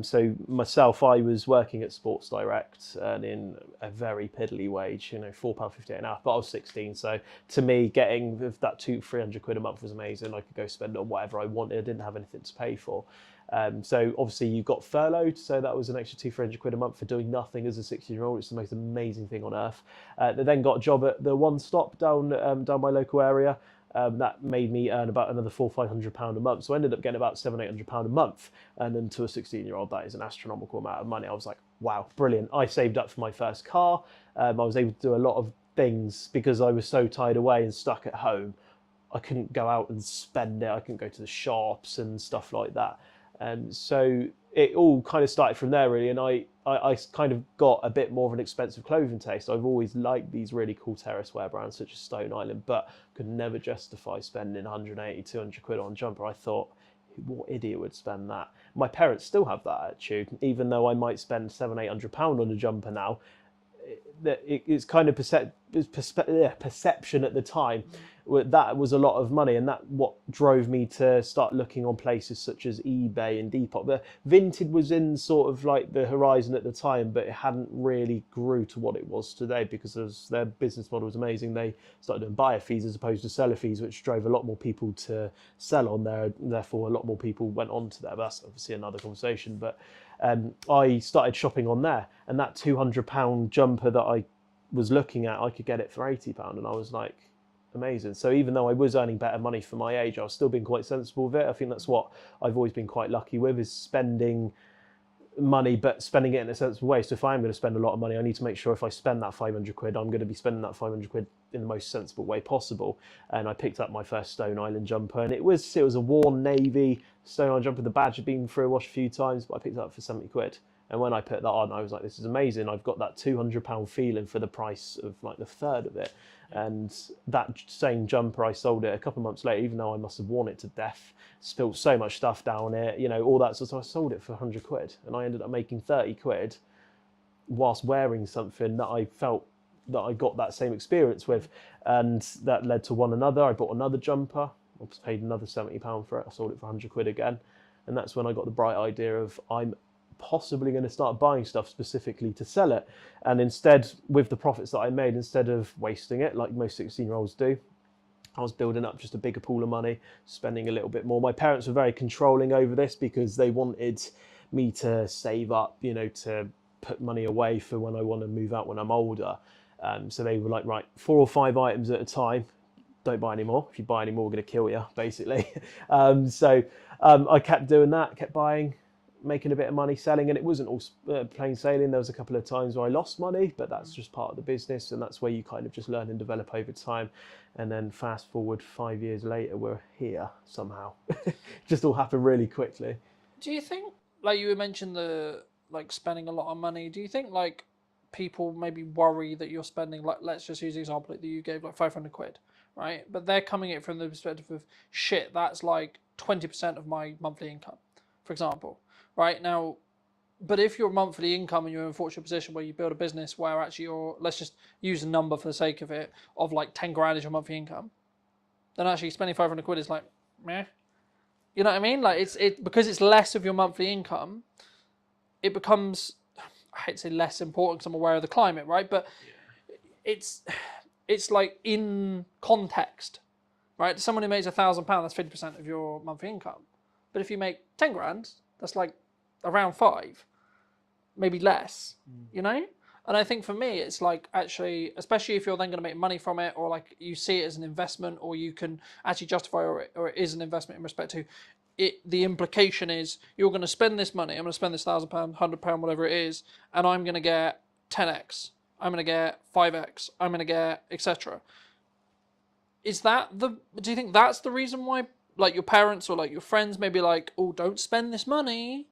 So myself, I was working at Sports Direct, earning a very piddly wage, £4.50 an hour. But I was 16, so to me, getting that £200-300 a month was amazing. I could go spend it on whatever I wanted. I didn't have anything to pay for. So obviously you got furloughed, so that was an extra £200-300 a month for doing nothing as a 16-year-old. It's the most amazing thing on earth. They then got a job at the One Stop down my local area. That made me earn about another £400-500 a month. So I ended up getting about £700-800 a month. And then to a 16-year-old, that is an astronomical amount of money. I was like, wow, brilliant. I saved up for my first car. I was able to do a lot of things because I was so tied away and stuck at home. I couldn't go out and spend it. I couldn't go to the shops and stuff like that. So it all kind of started from there, really, and I kind of got a bit more of an expensive clothing taste. I've always liked these really cool terrace wear brands such as Stone Island, but could never justify spending 180-200 quid on a jumper. I thought, what idiot would spend that? My parents still have that attitude, even though I might spend £700-800 on a jumper now. It's kind of perception at the time. That was a lot of money, and that what drove me to start looking on places such as eBay and Depop. The Vinted was in sort of like the horizon at the time, but it hadn't really grew to what it was today because their business model was amazing. They started doing buyer fees as opposed to seller fees, which drove a lot more people to sell on there. Therefore, a lot more people went on to there. That's obviously another conversation, but I started shopping on there, and that £200 jumper that I was looking at, I could get it for £80, and I was like, amazing. So even though I was earning better money for my age, I was still being quite sensible with it. I think that's what I've always been quite lucky with, is spending money, but spending it in a sensible way. So if I am going to spend a lot of money, I need to make sure if I spend that 500 quid, I'm going to be spending that 500 quid in the most sensible way possible. And I picked up my first Stone Island jumper, and it was a worn navy Stone Island jumper. The badge had been through a wash a few times, but I picked it up for 70 quid. And when I put that on, I was like, this is amazing. I've got that £200 feeling for the price of like the third of it. And that same jumper, I sold it a couple of months later, even though I must have worn it to death, spilled so much stuff down it, all that. So I sold it for 100 quid, and I ended up making 30 quid whilst wearing something that I felt that I got that same experience with. And that led to one another. I bought another jumper. I paid another £70 for it. I sold it for 100 quid again. And that's when I got the bright idea of I'm possibly going to start buying stuff specifically to sell it. And instead, with the profits that I made, instead of wasting it like most 16-year-olds do, I was building up just a bigger pool of money, spending a little bit more. My parents were very controlling over this because they wanted me to save up, to put money away for when I want to move out when I'm older. So they were like, right, 4 or 5 items at a time. Don't buy any more. If you buy any more, we're going to kill you, basically. So I kept doing that, kept buying, making a bit of money selling, and it wasn't all plain sailing. There was a couple of times where I lost money, but that's just part of the business, and that's where you kind of just learn and develop over time. And then fast forward 5 years later, we're here somehow. Just all happened really quickly. Do you think, like you mentioned the spending a lot of money, do you think like people maybe worry that you're spending, like, let's just use the example that you gave, like 500 quid, right? But they're coming at it from the perspective of, shit, that's like 20% of my monthly income, for example. Right now, but if your monthly income and you're in a fortunate position where you build a business where actually let's just use a number for the sake of it, of like 10 grand is your monthly income, then actually spending 500 quid is like, meh. You know what I mean? Like because it's less of your monthly income, it becomes, I hate to say less important because I'm aware of the climate, right? But it's like in context, right? Someone who makes £1,000, that's 50% of your monthly income. But if you make 10 grand, that's like around 5, maybe less, And I think for me, it's like actually, especially if you're then going to make money from it, or like you see it as an investment, or you can actually justify, or it is an investment in respect to it. The implication is you're going to spend this money. I'm going to spend this £1,000, £100, whatever it is, and I'm going to get 10x. I'm going to get 5x. I'm going to get etc. Do you think that's the reason why? Like your parents or like your friends may be like, oh, don't spend this money?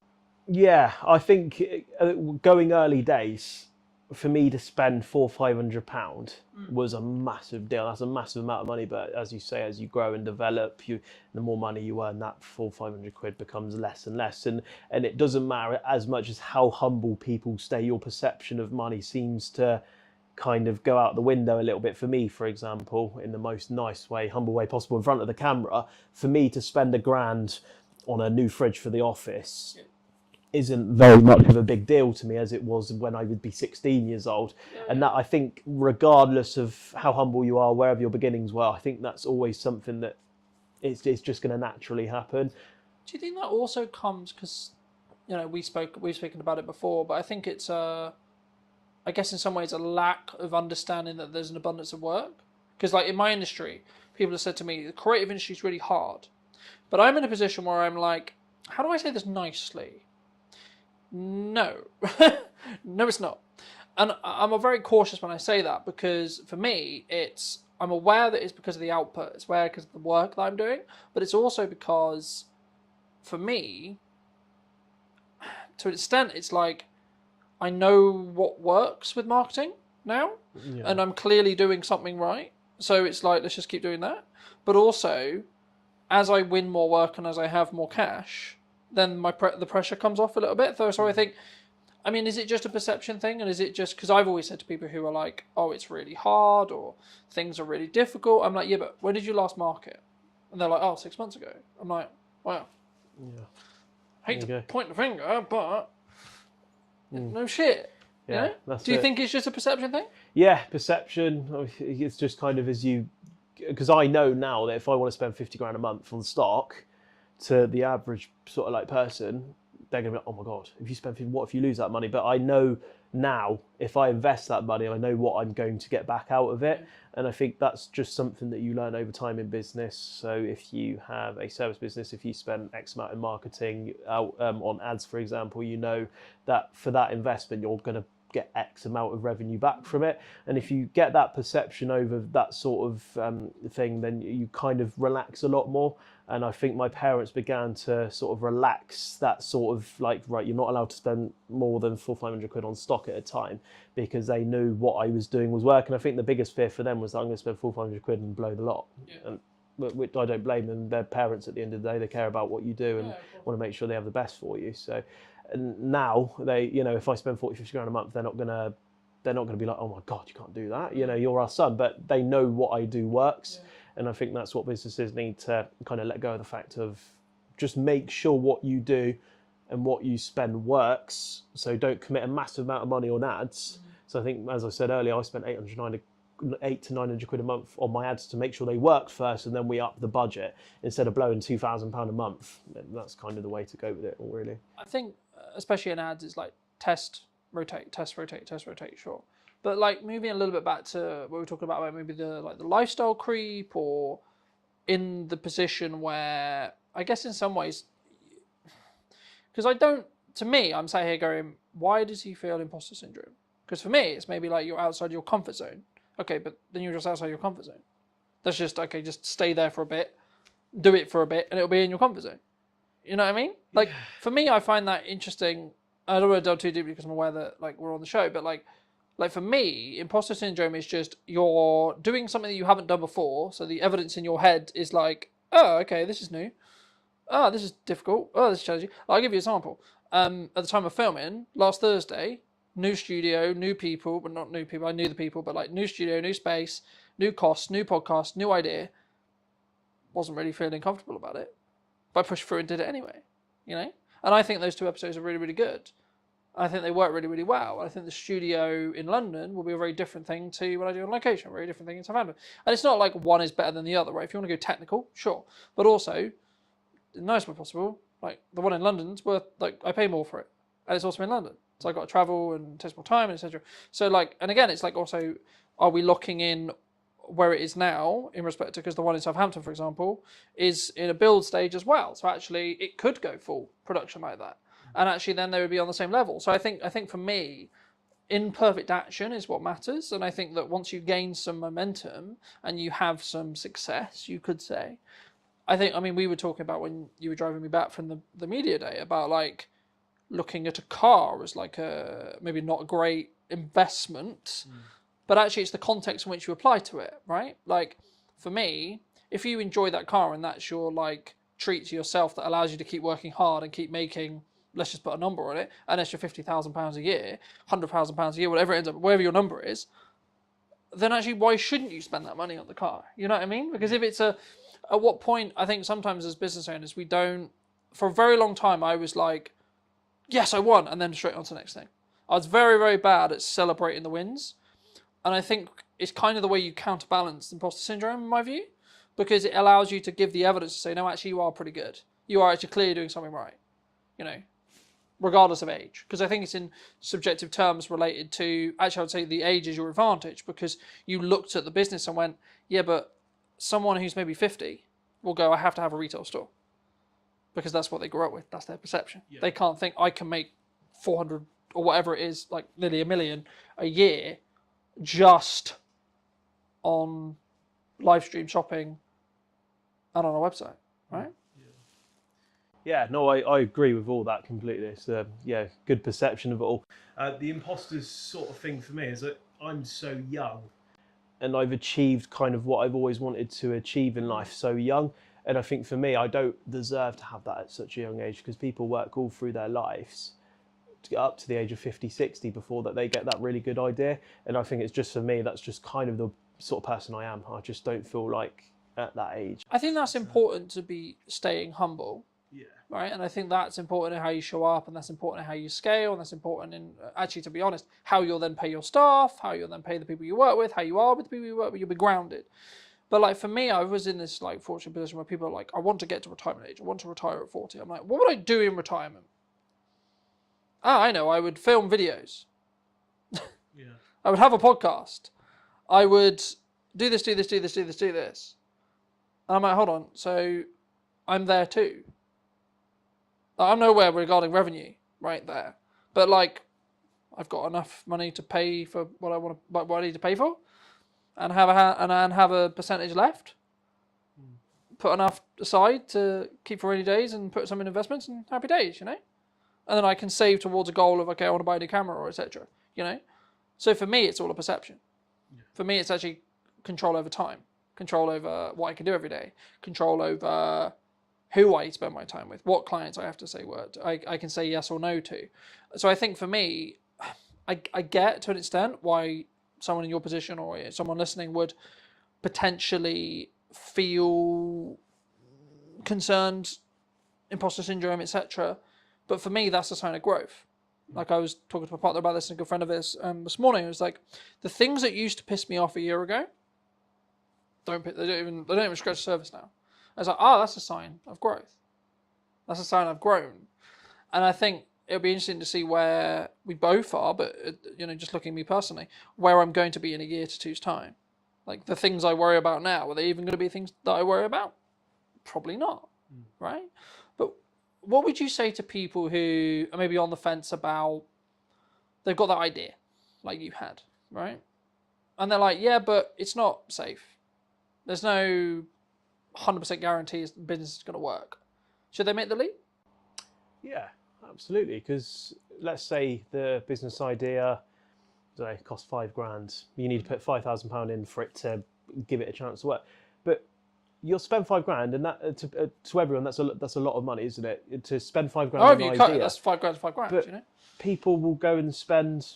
Yeah, I think going early days, for me to spend £400-500 was a massive deal. That's a massive amount of money. But as you say, as you grow and develop, the more money you earn, that 400-500 quid becomes less and less. And it doesn't matter as much as how humble people stay. Your perception of money seems to kind of go out the window a little bit. For me, for example, in the most nice way, humble way possible in front of the camera, for me to spend £1,000 on a new fridge for the office isn't very much of a big deal to me as it was when I would be 16 years old. And that, I think, regardless of how humble you are, wherever your beginnings were, I think that's always something that it's just going to naturally happen. Do you think that also comes because, we've spoken about it before, but I think it's I guess in some ways a lack of understanding that there's an abundance of work. Because like in my industry, people have said to me, the creative industry is really hard. But I'm in a position where I'm like, how do I say this nicely? No. No, it's not. And I'm very cautious when I say that because for me, I'm aware that it's because of the output. It's aware because of the work that I'm doing. But it's also because for me, to an extent, it's like, I know what works with marketing now, and I'm clearly doing something right. So it's like, let's just keep doing that. But also, as I win more work and as I have more cash, then the pressure comes off a little bit. So I think, I mean, is it just a perception thing? And is it just, because I've always said to people who are like, oh, it's really hard or things are really difficult. I'm like, yeah, but when did you last market? And they're like, oh, 6 months ago. I'm like, wow. Yeah. I hate to point the finger, but no shit. Yeah, you know? Do you think it's just a perception thing? Yeah, perception. It's just kind of because I know now that if I want to spend 50 grand a month on stock, to the average sort of like person, they're going to be like, oh my God, if you spend 50, what if you lose that money? But I know now if I invest that money, I know what I'm going to get back out of it. And I think that's just something that you learn over time in business. So if you have a service business, if you spend X amount in marketing on ads, for example, you know that for that investment, you're going to get X amount of revenue back from it. And if you get that perception over that sort of thing, then you kind of relax a lot more. And I think my parents began to sort of relax that sort of like, right, you're not allowed to spend more than 400-500 quid on stock at a time, because they knew what I was doing was working. I think the biggest fear for them was that I'm going to spend 400-500 quid and blow the lot. Yeah. And I don't blame them. They're parents at the end of the day. They care about what you do and want to make sure they have the best for you. So and now they, you know, if I spend 40-50 grand a month, they're not going to be like, oh my God, you can't do that. You know, you're our son. But they know what I do works. Yeah. And I think that's what businesses need to kind of let go of the fact of just make sure what you do and what you spend works. So don't commit a massive amount of money on ads. So I think, as I said earlier, I spent 800 to 900 quid a month on my ads to make sure they worked first, and then we up the budget instead of blowing £2,000 a month. That's kind of the way to go with it, really. I think, especially in ads, it's like test, rotate, test, rotate, test, rotate, sure. But like moving a little bit back to what we were talking about maybe the lifestyle creep, or in the position where I guess in some ways, because to me, I'm sat here going, why does he feel imposter syndrome? Because for me, it's maybe like you're outside your comfort zone. Okay, but then you're just outside your comfort zone. That's just, okay, just stay there for a bit, do it for a bit, and it'll be in your comfort zone. You know what I mean? Like, for me, I find that interesting. I don't want to delve too deeply because I'm aware that like we're on the show, but like for me, imposter syndrome is just you're doing something that you haven't done before, so the evidence in your head is like, oh, okay, this is new. Oh, this is difficult. Oh, this is challenging. I'll give you an example. At the time of filming, last Thursday, new studio, new people, but not new people, I knew the people, but like new studio, new space, new costs, new podcast, new idea. Wasn't really feeling comfortable about it, but I pushed through and did it anyway, you know? And I think those 2 episodes are really, really good. I think they work really, really well. I think the studio in London will be a very different thing to what I do on location, a very different thing in Southampton. And it's not like one is better than the other, right? If you want to go technical, sure. But also, in the nicest way possible, like the one in London's worth, like I pay more for it. And it's also in London. So I got to travel and it takes more time, etc. So like, and again, it's like also, are we locking in where it is now in respect to, because the one in Southampton, for example, is in a build stage as well. So actually it could go full production like that. And actually then they would be on the same level. So I think for me, imperfect action is what matters. And I think that once you gain some momentum and you have some success, you could say, I mean, we were talking about when you were driving me back from the media day about like looking at a car as like maybe not a great investment, but actually it's the context in which you apply to it, right? Like for me, if you enjoy that car and that's your like treat to yourself that allows you to keep working hard and keep making, let's just put a number on it, an extra £50,000 a year, £100,000 a year, whatever it ends up, wherever your number is, then actually why shouldn't you spend that money on the car? You know what I mean? Because if it's at what point, I think sometimes as business owners, we don't, for a very long time, I was like, yes, I won, and then straight on to the next thing. I was very, very bad at celebrating the wins. And I think it's kind of the way you counterbalance imposter syndrome, in my view, because it allows you to give the evidence to say, no, actually, you are pretty good. You are actually clearly doing something right, you know, regardless of age. Because I think it's in subjective terms related to, actually, I would say the age is your advantage, because you looked at the business and went, yeah, but someone who's maybe 50 will go, I have to have a retail store. Because that's what they grew up with. That's their perception. Yeah. They can't think, I can make 400 or whatever it is, like nearly $1 million a year, just on live stream shopping and on a website, right? Yeah, no, I agree with all that completely. It's good perception of it all. The imposters sort of thing for me is that I'm so young and I've achieved kind of what I've always wanted to achieve in life so young. And I think for me, I don't deserve to have that at such a young age, because people work all through their lives to get up to the age of 50, 60 before that they get that really good idea. And I think it's just, for me, that's just kind of the sort of person I am. I just don't feel like at that age. I think that's important, to be staying humble. Yeah. Right, and I think that's important in how you show up, and that's important in how you scale, and that's important in, actually, to be honest, how you'll then pay your staff, how you'll then pay the people you work with, how you are with the people you work with. You'll be grounded. But like for me, I was in this like fortunate position where people are like, I want to get to retirement age. I want to retire at 40. I'm like, what would I do in retirement? I know. I would film videos. Yeah. I would have a podcast. I would do this. And I'm like, hold on. So I'm there too. I'm nowhere regarding revenue right there. But like, I've got enough money to pay for what I need to pay for, and have a percentage left. Put enough aside to keep for rainy days, and put some in investments, and happy days, And then I can save towards a goal of, okay, I want to buy a new camera, or etc. So for me, it's all a perception. Yeah. For me, it's actually control over time, control over what I can do every day, control over who I spend my time with, what clients I have to say I can say yes or no to. So I think for me, I get to an extent why someone in your position or someone listening would potentially feel concerned, imposter syndrome, etc. But for me, that's a sign of growth. Like, I was talking to my partner about this and a good friend of his this morning. It was like, the things that used to piss me off a year ago, they don't even scratch the surface now. I was like, that's a sign of growth. That's a sign I've grown. And I think it'll be interesting to see where we both are, but just looking at me personally, where I'm going to be in a year to two's time. Like, the things I worry about now, are they even going to be things that I worry about? Probably not, right? But what would you say to people who are maybe on the fence about, they've got that idea, like you had, right? And they're like, yeah, but it's not safe. There's no 100% guarantee the business is going to work. Should they make the leap? Yeah, absolutely. Because let's say the business idea costs £5,000. You need to put £5,000 in for it to give it a chance to work. But you'll spend £5,000, and that to everyone that's a lot of money, isn't it? To spend £5,000 on an idea. Cut it, that's £5,000. But people will go and spend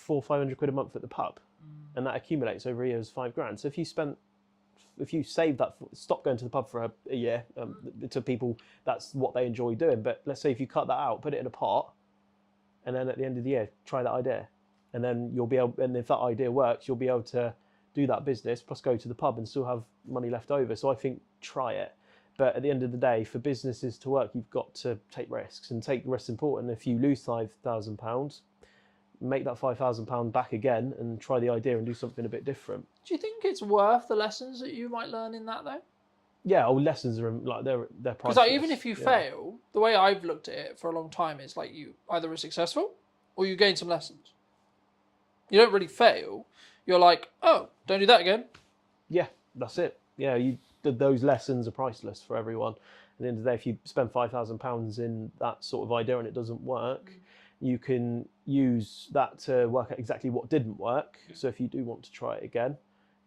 £400-500 a month at the pub, and that accumulates over a year as £5,000. So if you save that, stop going to the pub for a year, to people, that's what they enjoy doing. But let's say if you cut that out, put it in a pot, and then at the end of the year, try that idea. And then you'll be able, and if that idea works, you'll be able to do that business, plus go to the pub and still have money left over. So I think try it. But at the end of the day, for businesses to work, you've got to take risks, and take risks important. If you lose £5,000, make that £5,000 back again and try the idea and do something a bit different. Do you think it's worth the lessons that you might learn in that, though? Yeah, lessons are like they're priceless. Because like, even if you fail, the way I've looked at it for a long time is like, you either are successful or you gain some lessons. You don't really fail. You're like, oh, don't do that again. Yeah, that's it. Yeah, those lessons are priceless for everyone. At the end of the day, if you spend £5,000 in that sort of idea and it doesn't work, you can use that to work out exactly what didn't work. So if you do want to try it again,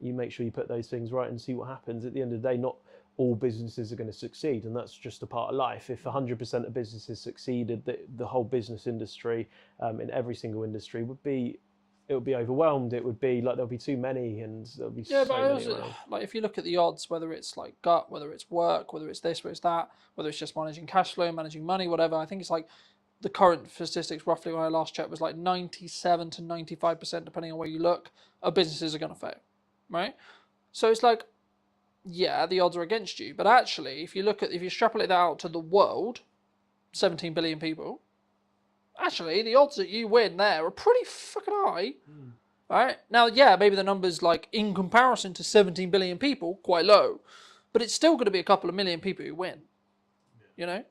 you make sure you put those things right and see what happens. At the end of the day, not all businesses are going to succeed, and that's just a part of life. If 100% of businesses succeeded, the whole business industry, in every single industry, it would be overwhelmed. It would be like there'll be too many, and there'll be so many around. Like, if you look at the odds, whether it's like gut, whether it's work, whether it's this, whether it's that, whether it's just managing cash flow, managing money, whatever, I think it's like the current statistics, roughly when I last checked, was like 97 to 95%, depending on where you look, of businesses are going to fail, right? So it's like, yeah, the odds are against you, but actually, if you extrapolate that out to the world, 17 billion people, actually, the odds that you win there are pretty fucking high, right? Now, yeah, maybe the numbers, like, in comparison to 17 billion people, quite low, but it's still going to be a couple of million people who win, Yeah.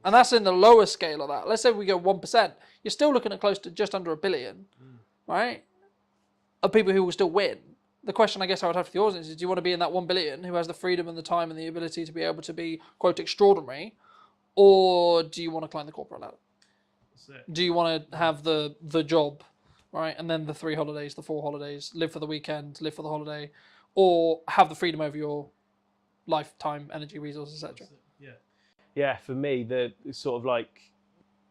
And that's in the lower scale of that. Let's say we go 1%, you're still looking at close to just under 1 billion, right, of people who will still win. The question I guess I would have for the audience is, do you want to be in that 1 billion who has the freedom and the time and the ability to be able to be, quote, extraordinary, or do you want to climb the corporate ladder? Do you want to have the job, right, and then the 3 holidays, the 4 holidays, live for the weekend, live for the holiday, or have the freedom over your lifetime energy, resources, etc. Yeah, for me, the sort of like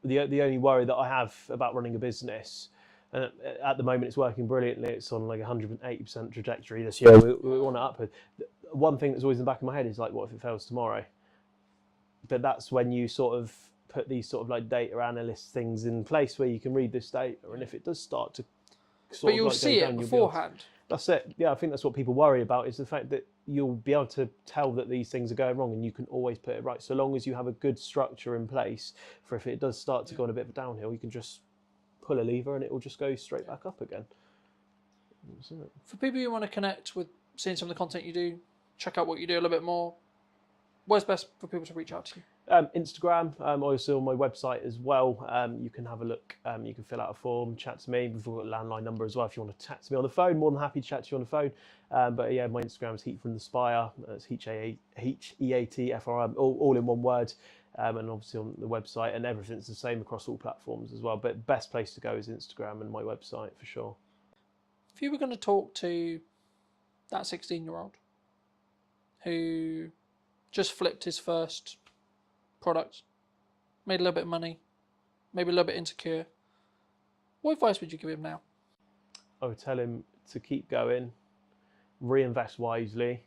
the only worry that I have about running a business, and at the moment it's working brilliantly. It's on like 180% trajectory this year. We want to up it. One thing that's always in the back of my head is like, what if it fails tomorrow? But that's when you sort of put these sort of like data analyst things in place where you can read this data, and if it does start to But you'll see it beforehand. That's it. Yeah, I think that's what people worry about, is the fact that you'll be able to tell that these things are going wrong, and you can always put it right. So long as you have a good structure in place for if it does start to go on a bit of a downhill, you can just pull a lever and it will just go straight back up again. For people who want to connect with seeing some of the content you do, check out what you do a little bit more, where's best for people to reach out to you? Instagram, also on my website as well. You can have a look. You can fill out a form, chat to me. We've got a landline number as well if you want to chat to me on the phone. More than happy to chat to you on the phone. But yeah, my Instagram is Heat from the Spire. It's HEATFRM, all in one word. And obviously on the website, and everything's the same across all platforms as well. But best place to go is Instagram and my website for sure. If you were going to talk to that 16-year-old who just flipped his first product, made a little bit of money, maybe a little bit insecure, what advice would you give him now? I would tell him to keep going, reinvest wisely.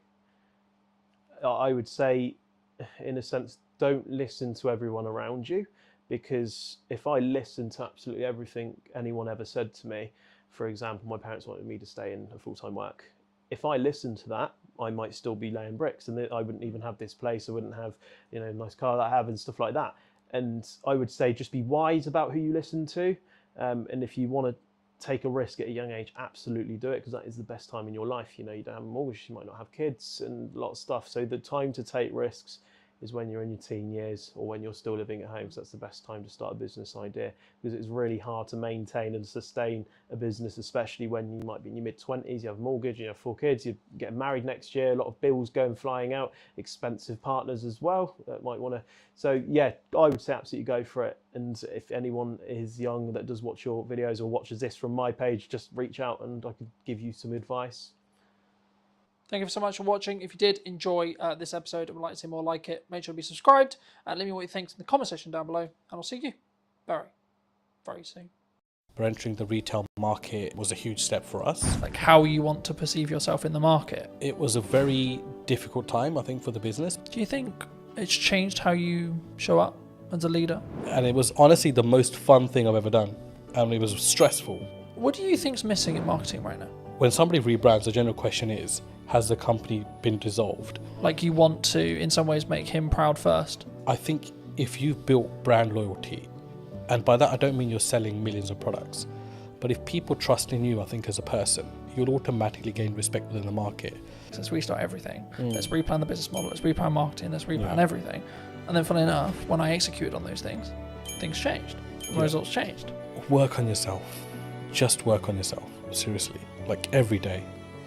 I would say, in a sense, don't listen to everyone around you, because if I listened to absolutely everything anyone ever said to me, for example, my parents wanted me to stay in a full-time work. If I listened to that, I might still be laying bricks, and I wouldn't even have this place. I wouldn't have, a nice car that I have and stuff like that. And I would say just be wise about who you listen to. And if you want to take a risk at a young age, absolutely do it, because that is the best time in your life. You don't have a mortgage, you might not have kids and a lot of stuff. So the time to take risks is when you're in your teen years, or when you're still living at home, because that's the best time to start a business idea, because it's really hard to maintain and sustain a business, especially when you might be in your mid-20s, you have a mortgage, you have 4 kids, you're getting married next year, a lot of bills going flying out, expensive partners as well that might want to. So yeah, I would say absolutely go for it. And if anyone is young that does watch your videos or watches this from my page, just reach out and I could give you some advice. Thank you so much for watching. If you did enjoy this episode and would like to see more like it, make sure to be subscribed and let me know what you think in the comment section down below. And I'll see you very, very soon. Entering the retail market was a huge step for us. Like how you want to perceive yourself in the market. It was a very difficult time, I think, for the business. Do you think it's changed how you show up as a leader? And it was honestly the most fun thing I've ever done. And it was stressful. What do you think's missing in marketing right now? When somebody rebrands, the general question is, has the company been dissolved? Like you want to, in some ways, make him proud first. I think if you've built brand loyalty, and by that I don't mean you're selling millions of products, but if people trust in you, I think as a person, you'll automatically gain respect within the market. Let's restart everything. Let's replan the business model. Let's replan marketing. Let's replan everything. And then funnily enough, when I executed on those things, things changed. The results changed. Work on yourself. Just work on yourself. Seriously. Like every day.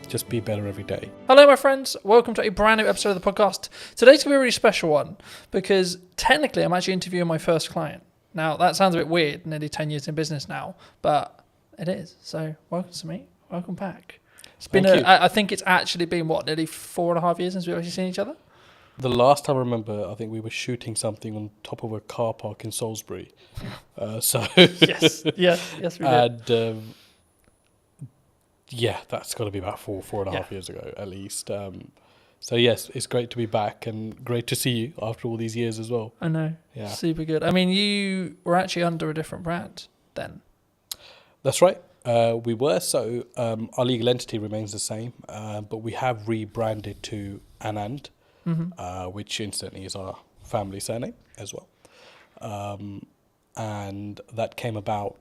Just be better every day. Hello, my friends. Welcome to a brand new episode of the podcast. Today's going to be a really special one because technically I'm actually interviewing my first client. Now, that sounds a bit weird, nearly 10 years in business now, but it is. So, welcome to me. Welcome back. It's been, I think it's actually been, nearly 4.5 years since we've actually seen each other? The last time I remember, I think we were shooting something on top of a car park in Salisbury. Yes, we did. And yeah, that's got to be about 4.5 years ago at least. So yes, it's great to be back and great to see you after all these years as well. I know. Yeah. Super good. I mean, you were actually under a different brand then. That's right. We were. So our legal entity remains the same, but we have rebranded to Anand, which incidentally is our family surname as well. And that came about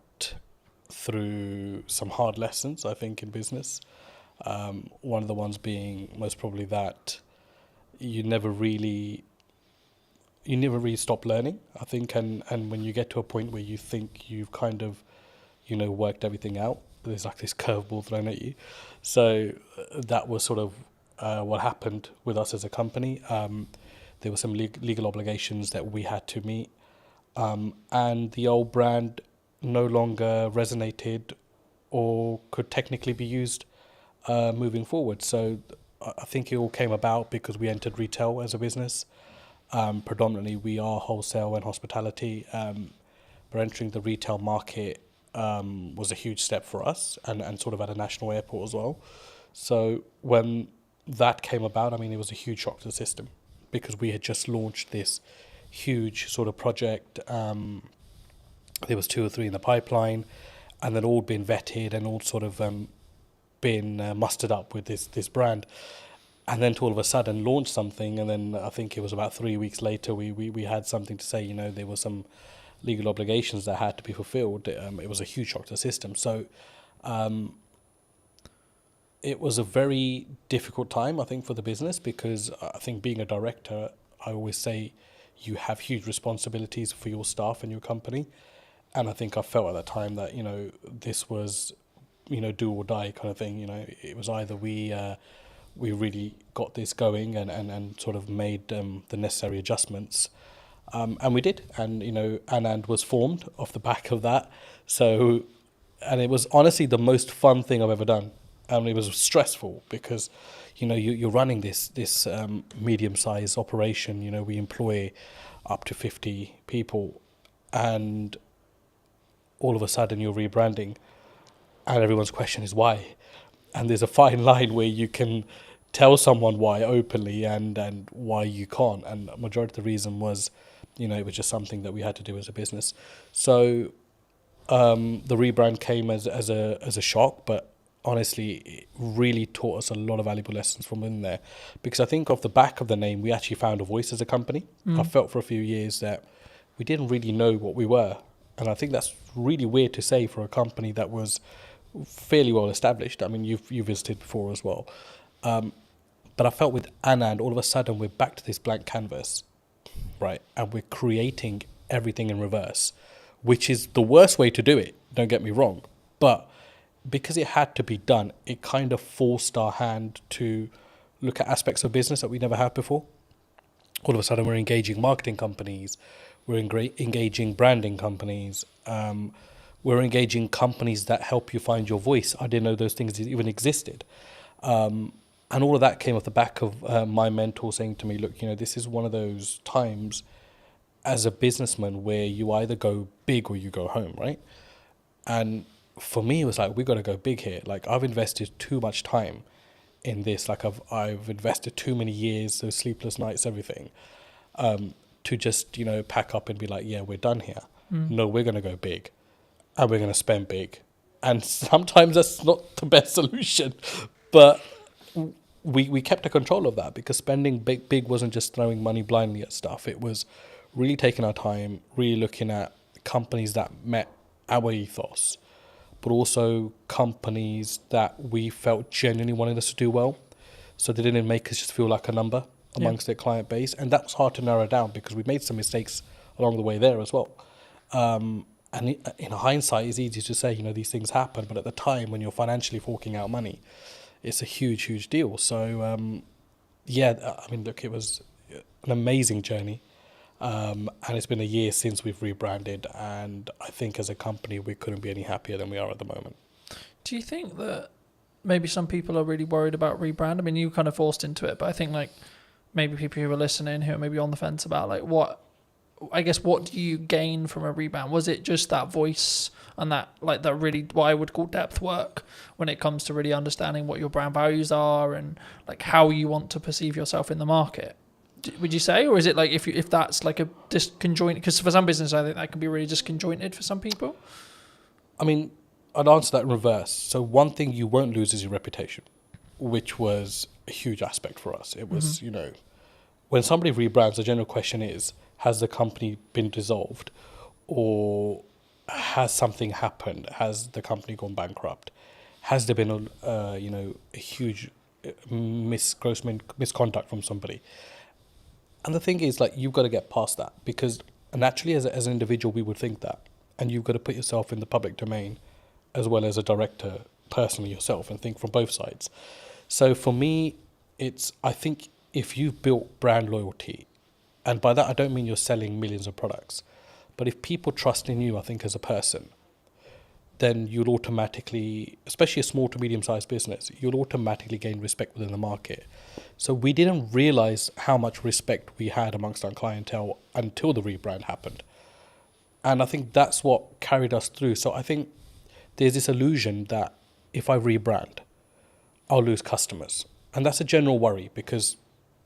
through some hard lessons, I think, in business. One of the ones being most probably that you never really stop learning, I think, and when you get to a point where you think you've kind of, worked everything out, there's like this curveball thrown at you. So that was sort of what happened with us as a company. There were some legal obligations that we had to meet, and the old brand no longer resonated or could technically be used moving forward. So I think it all came about because we entered retail as a business. Predominantly, we are wholesale and hospitality. But entering the retail market was a huge step for us, and sort of at a national airport as well. So when that came about, I mean, it was a huge shock to the system because we had just launched this huge sort of project. There was 2 or 3 in the pipeline, and then all been vetted and all sort of been mustered up with this brand. And then to all of a sudden launch something, and then I think it was about 3 weeks later we had something to say, there were some legal obligations that had to be fulfilled. It was a huge shock to the system. So it was a very difficult time, I think, for the business, because I think being a director, I always say you have huge responsibilities for your staff and your company. And I think I felt at that time that, this was, do or die kind of thing. It was either we really got this going and sort of made the necessary adjustments. And we did. And, Anand was formed off the back of that. So, and it was honestly the most fun thing I've ever done. And it was stressful because, you're running this medium-sized operation. We employ up to 50 people, and all of a sudden you're rebranding, and everyone's question is why. And there's a fine line where you can tell someone why openly and why you can't. And the majority of the reason was, it was just something that we had to do as a business. So the rebrand came as a shock, but honestly, it really taught us a lot of valuable lessons from in there, because I think off the back of the name, we actually found a voice as a company. I felt for a few years that we didn't really know what we were. And I think that's really weird to say for a company that was fairly well established. I mean, you visited before as well. But I felt with Anand, all of a sudden, we're back to this blank canvas, right? And we're creating everything in reverse, which is the worst way to do it, don't get me wrong. But because it had to be done, it kind of forced our hand to look at aspects of business that we never had before. All of a sudden, we're engaging marketing companies, we're engaging branding companies, we're engaging companies that help you find your voice. I didn't know those things even existed. And all of that came off the back of my mentor saying to me, look, this is one of those times as a businessman where you either go big or you go home, right? And for me, it was like, we got to go big here. Like, I've invested too much time in this. Like, I've invested too many years, those sleepless nights, everything, to just, pack up and be like, yeah, we're done here. No, we're going to go big, and we're going to spend big. And sometimes that's not the best solution, but we kept a control of that, because spending big wasn't just throwing money blindly at stuff. It was really taking our time, really looking at companies that met our ethos, but also companies that we felt genuinely wanted us to do well. So they didn't make us just feel like a number amongst their client base. And that was hard to narrow down, because we made some mistakes along the way there as well. And in hindsight, it's easy to say, these things happen. But at the time, when you're financially forking out money, it's a huge, huge deal. So, I mean, look, it was an amazing journey. And it's been a year since we've rebranded, and I think as a company we couldn't be any happier than we are at the moment. Do you think that maybe some people are really worried about rebrand? I mean, you kind of forced into it, but I think maybe people who are listening who are maybe on the fence about what do you gain from a rebrand? Was it just that voice and that that really what I would call depth work when it comes to really understanding what your brand values are and how you want to perceive yourself in the market? Would you say, or is it if that's a disconjointed? Because for some business, I think that can be really disconjointed for some people. I mean, I'd answer that in reverse. So one thing you won't lose is your reputation, which was a huge aspect for us. It was, when somebody rebrands, the general question is, has the company been dissolved, or has something happened? Has the company gone bankrupt? Has there been a huge gross misconduct from somebody? And the thing is, you've got to get past that, because naturally as an individual, we would think that. And you've got to put yourself in the public domain as well as a director personally yourself and think from both sides. So for me, I think if you've built brand loyalty, and by that I don't mean you're selling millions of products, but if people trust in you, I think as a person, then you'll automatically, especially a small to medium-sized business, you'll automatically gain respect within the market. So we didn't realize how much respect we had amongst our clientele until the rebrand happened. And I think that's what carried us through. So I think there's this illusion that if I rebrand, I'll lose customers. And that's a general worry because,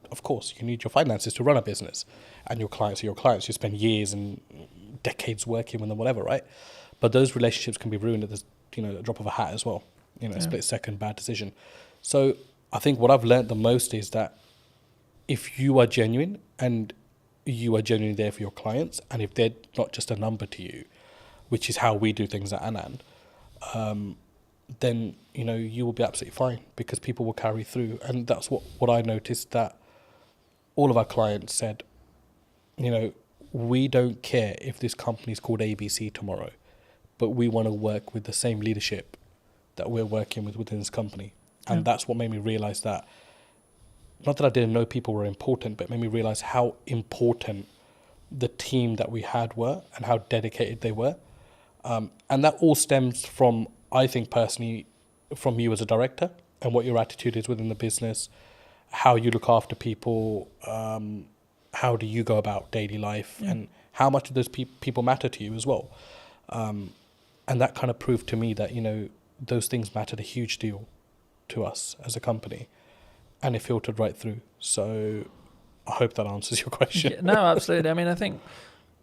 of course, you need your finances to run a business. And your clients are your clients. You spend years and decades working with them, whatever, right? But those relationships can be ruined at the a drop of a hat as well. A split-second bad decision. So I think what I've learned the most is that if you are genuine and you are genuinely there for your clients, and if they're not just a number to you, which is how we do things at Anand, then you will be absolutely fine because people will carry through. And that's what I noticed, that all of our clients said, we don't care if this company is called ABC tomorrow, but we want to work with the same leadership that we're working with within this company. And that's what made me realize that, not that I didn't know people were important, but it made me realize how important the team that we had were and how dedicated they were. And that all stems from, I think personally, from you as a director and what your attitude is within the business, how you look after people, how do you go about daily life, and how much do those people matter to you as well. And that kind of proved to me that, those things mattered a huge deal to us as a company, and it filtered right through. So I hope that answers your question. Yeah, no, absolutely. I mean, I think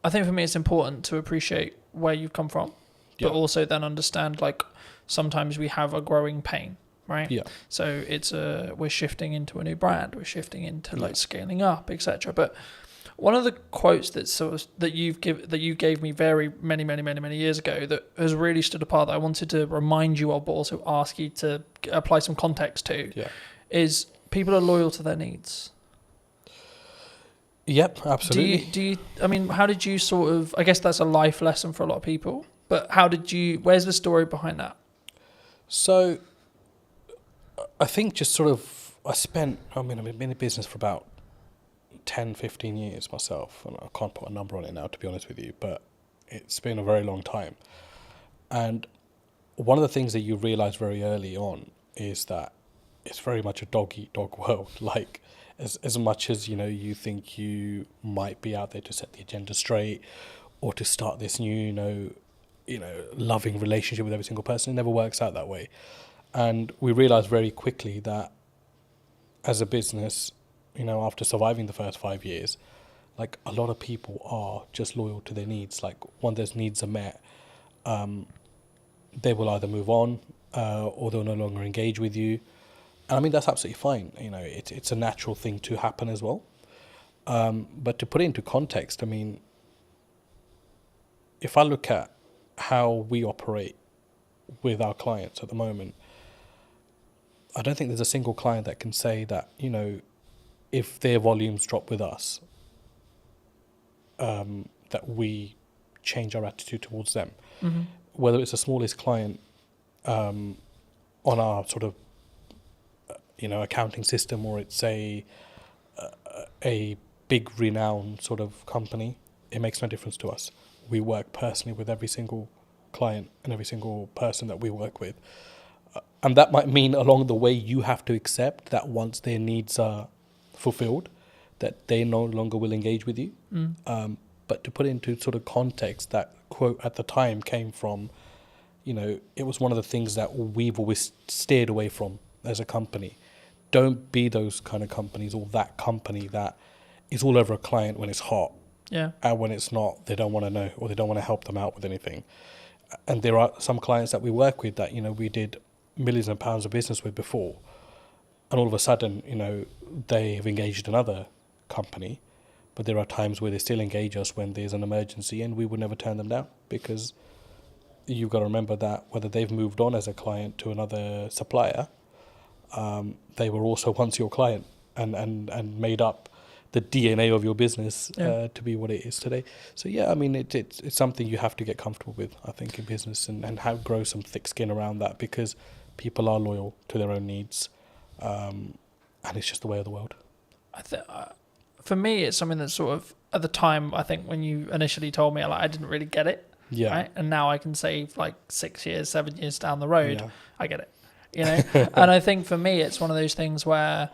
for me it's important to appreciate where you've come from, but also then understand, like, sometimes we have a growing pain, right? Yeah. So it's we're shifting into a new brand, we're shifting into like scaling up, etc. But one of the quotes that you gave me very many years ago that has really stood apart, that I wanted to remind you of, but also ask you to apply some context to, is people are loyal to their needs. Yep, absolutely. Do you I mean, how did you sort of, I guess that's a life lesson for a lot of people, but where's the story behind that? So I think just sort of, I've been in business for about 10, 15 years myself, and I can't put a number on it now, to be honest with you, but it's been a very long time. And one of the things that you realize very early on is that it's very much a dog-eat-dog world. Like, as much as, you think you might be out there to set the agenda straight or to start this new, loving relationship with every single person, it never works out that way. And we realized very quickly that as a business, after surviving the first 5 years, like, a lot of people are just loyal to their needs. Like, when those needs are met, they will either move on or they'll no longer engage with you. And I mean, that's absolutely fine. It's a natural thing to happen as well. But to put it into context, I mean, if I look at how we operate with our clients at the moment, I don't think there's a single client that can say that, if their volumes drop with us, that we change our attitude towards them. Mm-hmm. Whether it's the smallest client on our sort of, accounting system, or it's a big renowned sort of company, it makes no difference to us. We work personally with every single client and every single person that we work with. And that might mean along the way you have to accept that once their needs are fulfilled, that they no longer will engage with you. But to put it into sort of context, that quote at the time came from, it was one of the things that we've always steered away from as a company. Don't be those kind of companies, or that company that is all over a client when it's hot. Yeah. And when it's not, they don't want to know, or they don't want to help them out with anything. And there are some clients that we work with that, we did millions of pounds of business with before, and all of a sudden, they have engaged another company, but there are times where they still engage us when there's an emergency, and we would never turn them down, because you've got to remember that whether they've moved on as a client to another supplier, they were also once your client and made up the DNA of your business to be what it is today. So yeah, I mean, it's something you have to get comfortable with, I think, in business, and have grow some thick skin around that, because people are loyal to their own needs, and it's just the way of the world. For me, it's something that sort of, at the time, I think when you initially told me, I didn't really get it. Yeah. Right. And now I can save like 6 years, 7 years down the road. Yeah. I get it. You know? And I think for me, it's one of those things where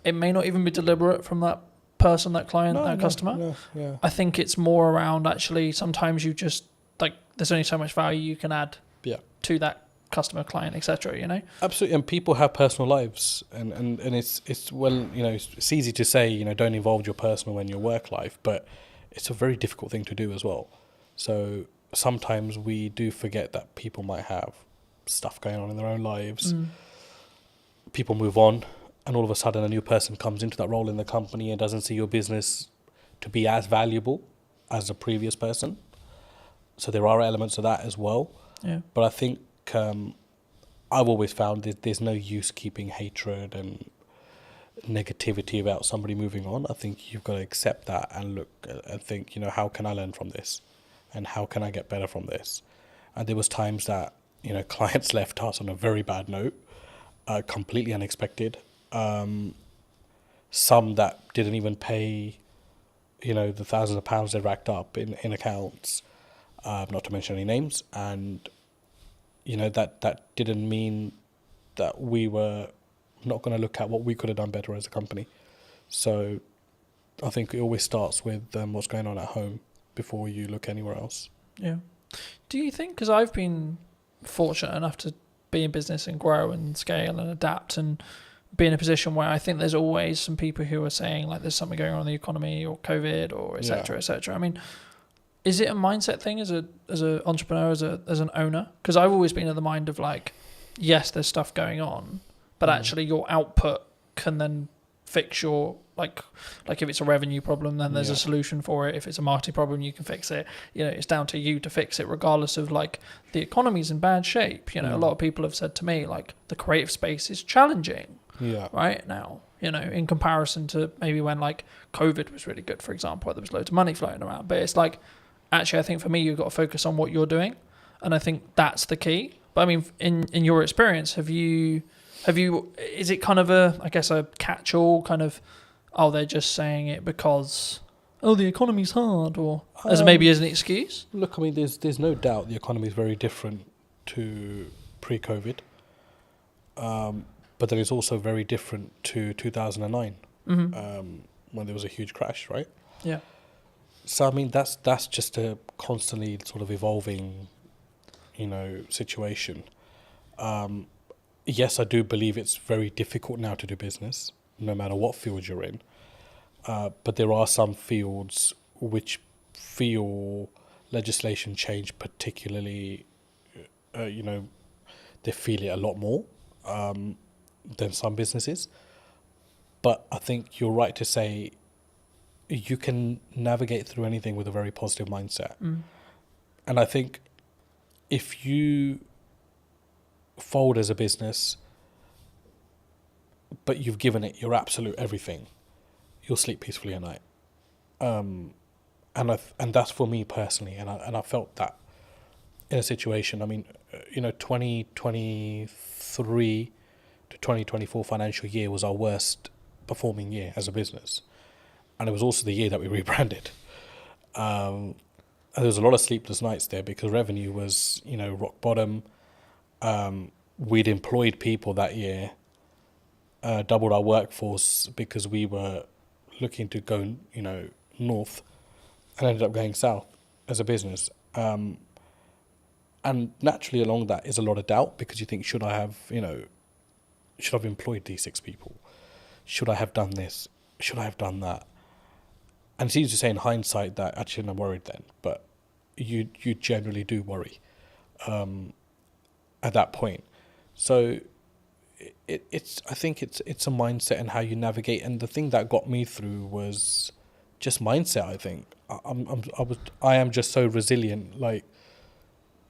it may not even be deliberate from that person, that client, that customer. No, yeah. I think it's more around actually sometimes you just like there's only so much value you can add Yeah. to that customer, client, etc. You know? Absolutely, and people have personal lives, and it's well, you know, it's easy to say, you know, don't involve your personal and your work life, but it's a very difficult thing to do as well. So sometimes we do forget that people might have stuff going on in their own lives. People move on, and all of a sudden a new person comes into that role in the company and doesn't see your business to be as valuable as the previous person. So there are elements of that as well. Yeah. But I think I've always found that there's no use keeping hatred and negativity about somebody moving on. I think you've got to accept that and look and think, you know, how can I learn from this? And how can I get better from this? And there was times that, you know, clients left us on a very bad note, completely unexpected. Some that didn't even pay, you know, the thousands of pounds they racked up in accounts, not to mention any names. And, you know, that didn't mean that we were not going to look at what we could have done better as a company. So I think it always starts with what's going on at home before you look anywhere else. Yeah. Do you think, because I've been fortunate enough to be in business and grow and scale and adapt and be in a position where I think there's always some people who are saying like there's something going on in the economy or COVID or et cetera, et cetera. I mean, is it a mindset thing as an entrepreneur, as an owner? Because I've always been of the mind of like, yes, there's stuff going on, but actually your output can then fix your like if it's a revenue problem, then there's a solution for it. If it's a marketing problem, you can fix it. You know, it's down to you to fix it, regardless of like the economy's in bad shape. You know, a lot of people have said to me like the creative space is challenging. Yeah. Right now, you know, in comparison to maybe when like COVID was really good, for example, where there was loads of money floating around. But it's like, actually, I think for me, you've got to focus on what you're doing, and I think that's the key. But I mean, in your experience, have you? Is it kind of I guess a catch-all kind of? Oh, they're just saying it because the economy's hard, or as maybe as an excuse. Look, I mean, there's no doubt the economy is very different to pre-COVID. But then it's also very different to 2009, when there was a huge crash, right? Yeah. So I mean, that's just a constantly sort of evolving, you know, situation. Yes, I do believe it's very difficult now to do business, no matter what field you're in. But there are some fields which feel legislation change particularly, you know, they feel it a lot more than some businesses. But I think you're right to say you can navigate through anything with a very positive mindset. And I think if you fold as a business, but you've given it your absolute everything, you'll sleep peacefully at night. And that's for me personally. And I felt that in a situation. I mean, you know, 2023 to 2024 financial year was our worst performing year as a business. And it was also the year that we rebranded. And there was a lot of sleepless nights there because revenue was, you know, rock bottom. We'd employed people that year, doubled our workforce because we were looking to go, you know, north, and ended up going south as a business. And naturally along that is a lot of doubt because you think, should I have employed these 6 people? Should I have done this? Should I have done that? And it's easy to say in hindsight that actually I'm worried then, but you generally do worry at that point. So I think it's a mindset and how you navigate. And the thing that got me through was just mindset. I think I am just so resilient, like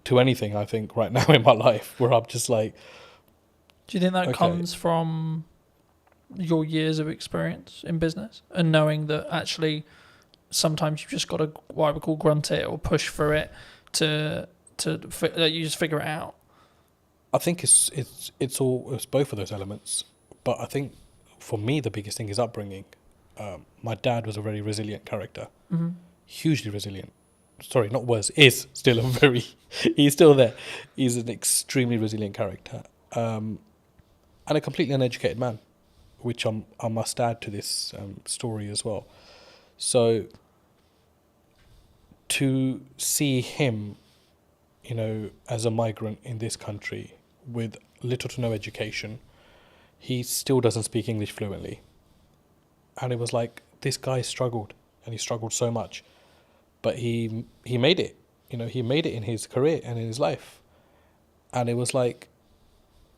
to anything. I think right now in my life, where I'm just like. Do you think that comes from your years of experience in business and knowing that actually sometimes you've just got to what I would call grunt it or push through it to you just figure it out? I think it's both of those elements, but I think for me the biggest thing is upbringing. My dad was a very resilient character, hugely resilient, sorry, not was, is still a very, he's still there. He's an extremely resilient character, and a completely uneducated man, which I must add to this story as well. So to see him, you know, as a migrant in this country with little to no education, he still doesn't speak English fluently. And it was like, this guy struggled, and he struggled so much. But he made it, you know, he made it in his career and in his life. And it was like,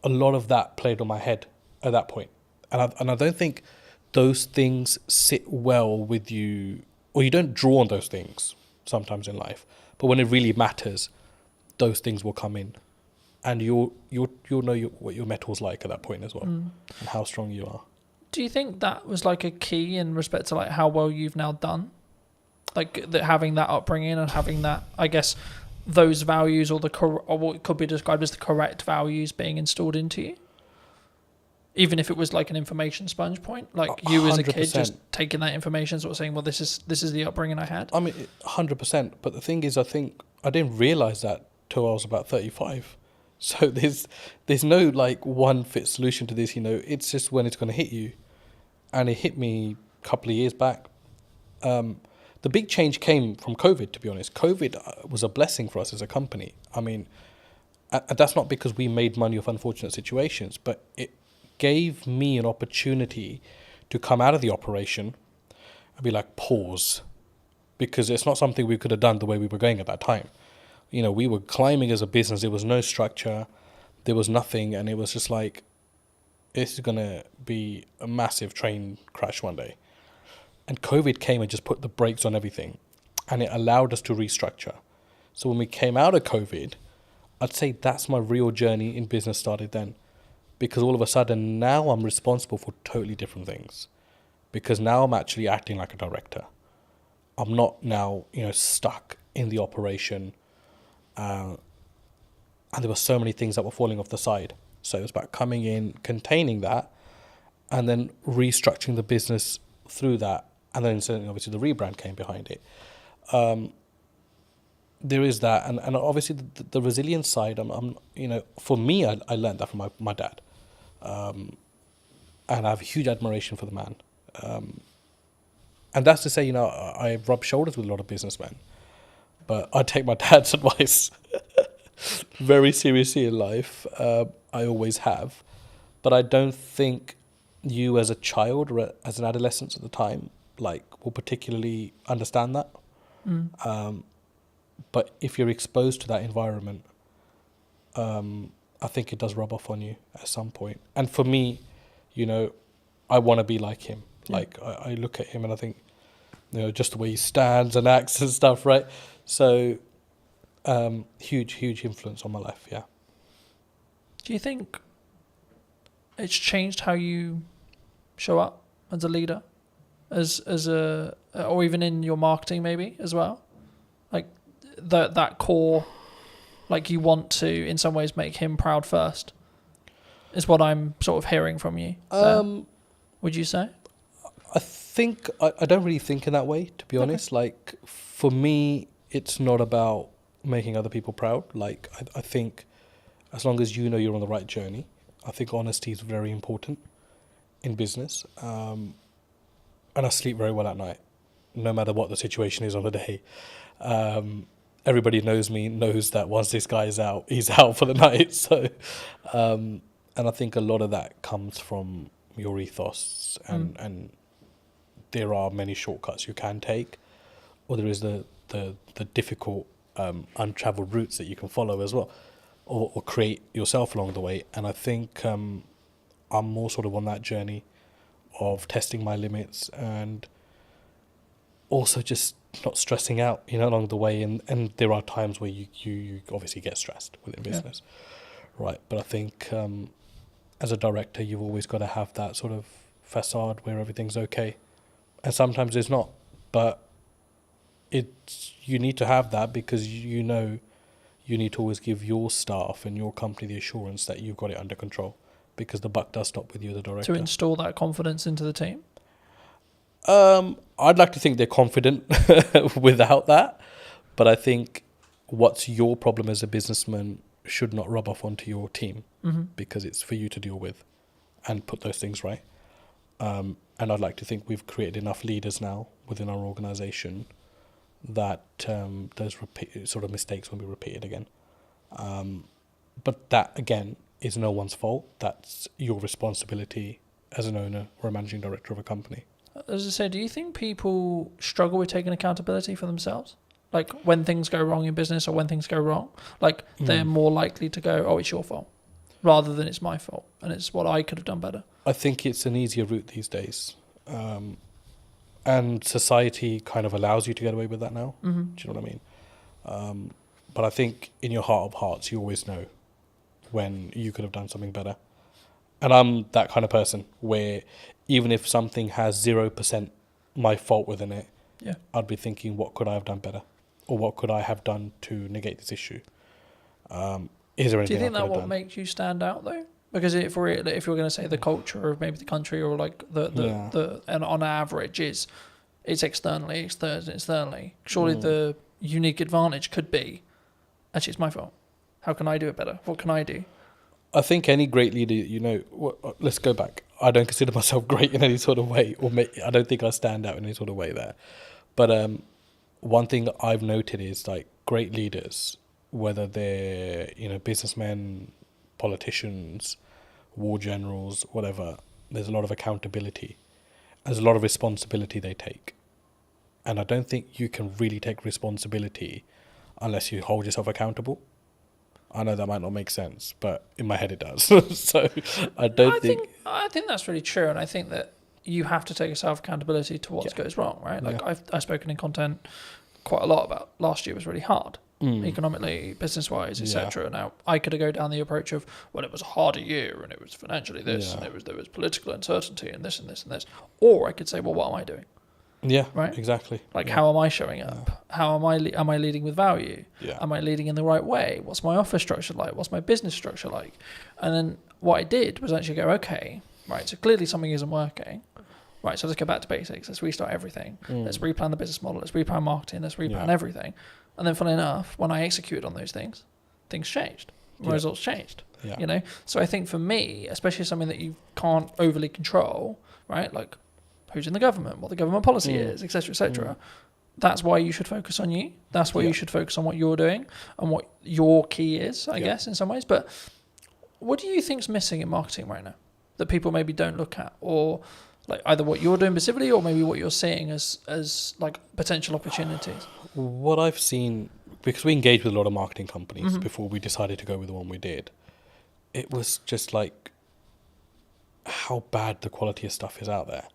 a lot of that played on my head at that point. And I don't think those things sit well with you, or you don't draw on those things sometimes in life. But when it really matters, those things will come in. And you'll know what your metal's like at that point as well, and how strong you are. Do you think that was like a key in respect to like how well you've now done? Like that, having that upbringing and having that, I guess, those values or what could be described as the correct values being installed into you? Even if it was like an information sponge point, like you as a kid 100%. just taking that information, sort of saying, well, this is the upbringing I had. I mean, 100%. But the thing is, I think I didn't realize that till I was about 35. So there's no like one fit solution to this, you know. It's just when it's going to hit you. And it hit me a couple of years back. The big change came from COVID, to be honest. COVID was a blessing for us as a company. I mean, and that's not because we made money off unfortunate situations, but it gave me an opportunity to come out of the operation and be like, pause, because it's not something we could have done the way we were going at that time. You know, we were climbing as a business. There was no structure. There was nothing. And it was just like, this is going to be a massive train crash one day. And COVID came and just put the brakes on everything. And it allowed us to restructure. So when we came out of COVID, I'd say that's my real journey in business started then. Because all of a sudden now I'm responsible for totally different things. Because now I'm actually acting like a director. I'm not now, you know, stuck in the operation. And there were so many things that were falling off the side. So it was about coming in, containing that, and then restructuring the business through that. And then certainly, obviously, the rebrand came behind it. There is that. And obviously, the resilience side, I'm you know, for me, I learned that from my dad. And I have huge admiration for the man. And that's to say, you know, I rub shoulders with a lot of businessmen. But I take my dad's advice very seriously in life. I always have. But I don't think you as a child or as an adolescent at the time, like, will particularly understand that. But if you're exposed to that environment, I think it does rub off on you at some point. And for me, you know, I want to be like him. Yeah. Like, I look at him and I think, you know, just the way he stands and acts and stuff, right? So, huge influence on my life, yeah. Do you think it's changed how you show up as a leader, as a, or even in your marketing maybe as well? Like that core, like you want to in some ways make him proud first, is what I'm sort of hearing from you. Would you say? I think I don't really think in that way, to be honest. Like, for me, it's not about making other people proud. Like, I think as long as you know you're on the right journey, I think honesty is very important in business. And I sleep very well at night, no matter what the situation is on the day. Everybody knows me, knows that once this guy is out, he's out for the night. So, and I think a lot of that comes from your ethos, and there are many shortcuts you can take, or there is the difficult untraveled routes that you can follow as well, or create yourself along the way. And I think I'm more sort of on that journey of testing my limits and also just not stressing out, you know, along the way. And there are times where you obviously get stressed within business, right? But I think as a director, you've always got to have that sort of facade where everything's okay. And sometimes it's not, but you need to have that, because you know you need to always give your staff and your company the assurance that you've got it under control, because the buck does stop with you, the director. To install that confidence into the team? I'd like to think they're confident without that, But I think what's your problem as a businessman should not rub off onto your team, because it's for you to deal with and put those things right. And I'd like to think we've created enough leaders now within our organisation that those sort of mistakes won't be repeated again. But that, again, is no one's fault. That's your responsibility as an owner or a managing director of a company. As I say, do you think people struggle with taking accountability for themselves? Like when things go wrong in business or when things go wrong, like they're more likely to go, oh, it's your fault, rather than it's my fault and it's what I could have done better. I think it's an easier route these days. And society kind of allows you to get away with that now. Do you know what I mean? But I think in your heart of hearts, you always know when you could have done something better. And I'm that kind of person where even if something has 0% my fault within it, I'd be thinking, what could I have done better? Or what could I have done to negate this issue? Is there anything? Do you think that what makes you stand out though? Because if you're going to say the culture of maybe the country or like the and on average it's externally. Surely the unique advantage could be, actually it's my fault. How can I do it better? What can I do? I think any great leader, let's go back. I don't consider myself great in any sort of way, I don't think I stand out in any sort of way there. But one thing that I've noted is like great leaders, whether they're businessmen, politicians, war generals, whatever, there's a lot of accountability. There's a lot of responsibility they take. And I don't think you can really take responsibility unless you hold yourself accountable. I know that might not make sense, but in my head it does. So I think that's really true, and I think that you have to take a self accountability to what goes wrong, right? Like I've spoken in content quite a lot about last year was really hard, economically, business wise, etc. Now I could have go down the approach of, well, it was a harder year and it was financially this and there was political uncertainty and this and this and this, or I could say, well, what am I doing? Yeah, right. Exactly. Like, how am I showing up? How am I leading with value? Yeah. Am I leading in the right way? What's my office structure like? What's my business structure like? And then what I did was actually go, okay, right. So clearly something isn't working. Right. So let's go back to basics. Let's restart everything. Let's replan the business model. Let's replan marketing. Let's replan everything. And then, funnily enough, when I executed on those things changed. My results changed. Yeah. So I think for me, especially something that you can't overly control, right? Like, who's in the government, what the government policy is, etc., etc. That's why you should focus on you. That's why you should focus on what you're doing and what your key is, I guess, in some ways. But what do you think's missing in marketing right now that people maybe don't look at, or like either what you're doing specifically, or maybe what you're seeing as like potential opportunities? What I've seen, because we engaged with a lot of marketing companies before we decided to go with the one we did, it was just like how bad the quality of stuff is out there.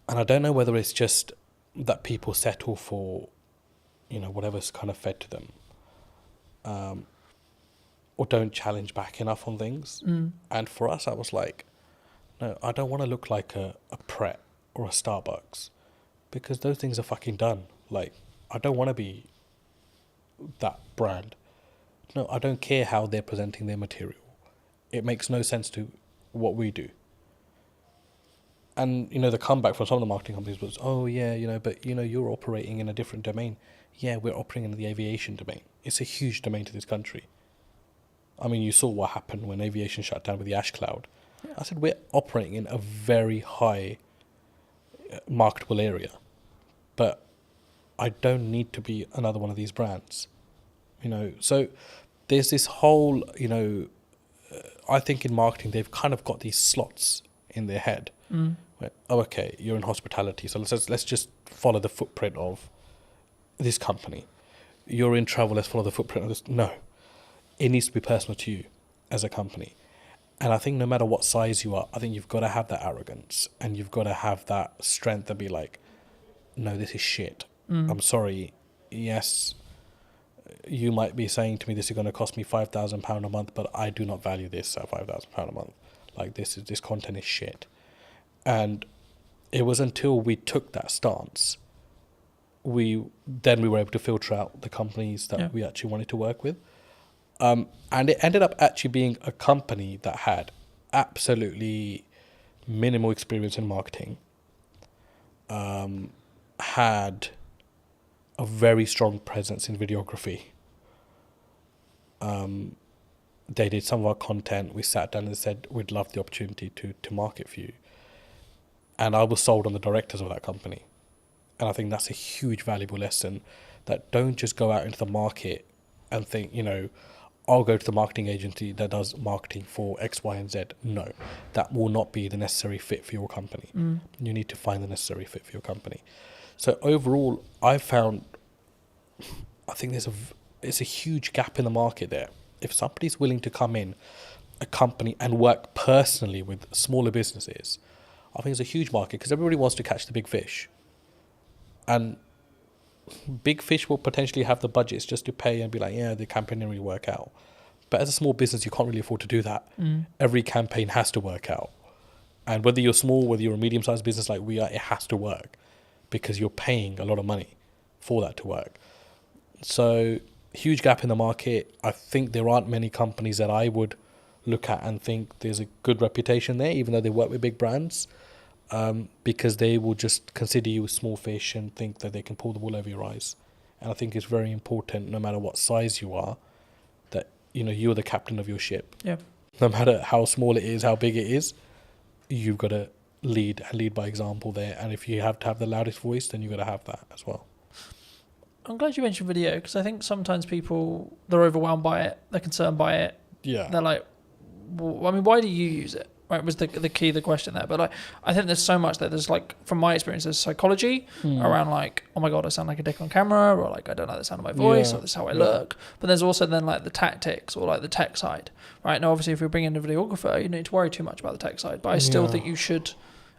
And I don't know whether it's just that people settle for, whatever's kind of fed to them, or don't challenge back enough on things. And for us, I was like, no, I don't want to look like a Pret or a Starbucks, because those things are fucking done. Like, I don't want to be that brand. No, I don't care how they're presenting their material. It makes no sense to what we do. And, the comeback from some of the marketing companies was, oh, yeah, but, you're operating in a different domain. Yeah, we're operating in the aviation domain. It's a huge domain to this country. I mean, you saw what happened when aviation shut down with the ash cloud. Yeah. I said, we're operating in a very high marketable area. But I don't need to be another one of these brands. So there's this whole, I think in marketing, they've kind of got these slots in their head. Where, oh, okay, you're in hospitality, so let's just follow the footprint of this company. You're in travel, let's follow the footprint of this. No, it needs to be personal to you as a company. And I think no matter what size you are, I think you've got to have that arrogance and you've got to have that strength to be like, no, this is shit. I'm sorry. Yes, you might be saying to me this is going to cost me £5,000 a month, but I do not value this at £5,000 a month. Like, this content is shit. And it was until we took that stance, we were able to filter out the companies that we actually wanted to work with. And it ended up actually being a company that had absolutely minimal experience in marketing, had a very strong presence in videography. They did some of our content. We sat down and said, we'd love the opportunity to market for you. And I was sold on the directors of that company. And I think that's a huge valuable lesson, that don't just go out into the market and think, I'll go to the marketing agency that does marketing for X, Y, and Z. No, that will not be the necessary fit for your company. You need to find the necessary fit for your company. So overall, I think there's a huge gap in the market there. If somebody's willing to come in a company and work personally with smaller businesses, I think it's a huge market, because everybody wants to catch the big fish. And big fish will potentially have the budgets just to pay and be like, yeah, the campaign didn't really work out. But as a small business, you can't really afford to do that. Every campaign has to work out. And whether you're small, whether you're a medium-sized business like we are, it has to work, because you're paying a lot of money for that to work. So huge gap in the market. I think there aren't many companies that I would look at and think there's a good reputation there, even though they work with big brands, because they will just consider you a small fish and think that they can pull the wool over your eyes. And I think it's very important, no matter what size you are, that you're the captain of your ship. Yeah. No matter how small it is, how big it is, you've got to lead by example there. And if you have to have the loudest voice, then you've got to have that as well. I'm glad you mentioned video, because I think sometimes people, they're overwhelmed by it, they're concerned by it. Yeah. They're like, well, I mean, why do you use it? Right, was the key, the question there. But I think there's so much that there's from my experience, there's psychology around oh my God, I sound like a dick on camera, or I don't like the sound of my voice, or this is how I look. But there's also then the tactics, or the tech side, right? Now, obviously, if you're bringing in a videographer, you don't need to worry too much about the tech side. But I still think you should,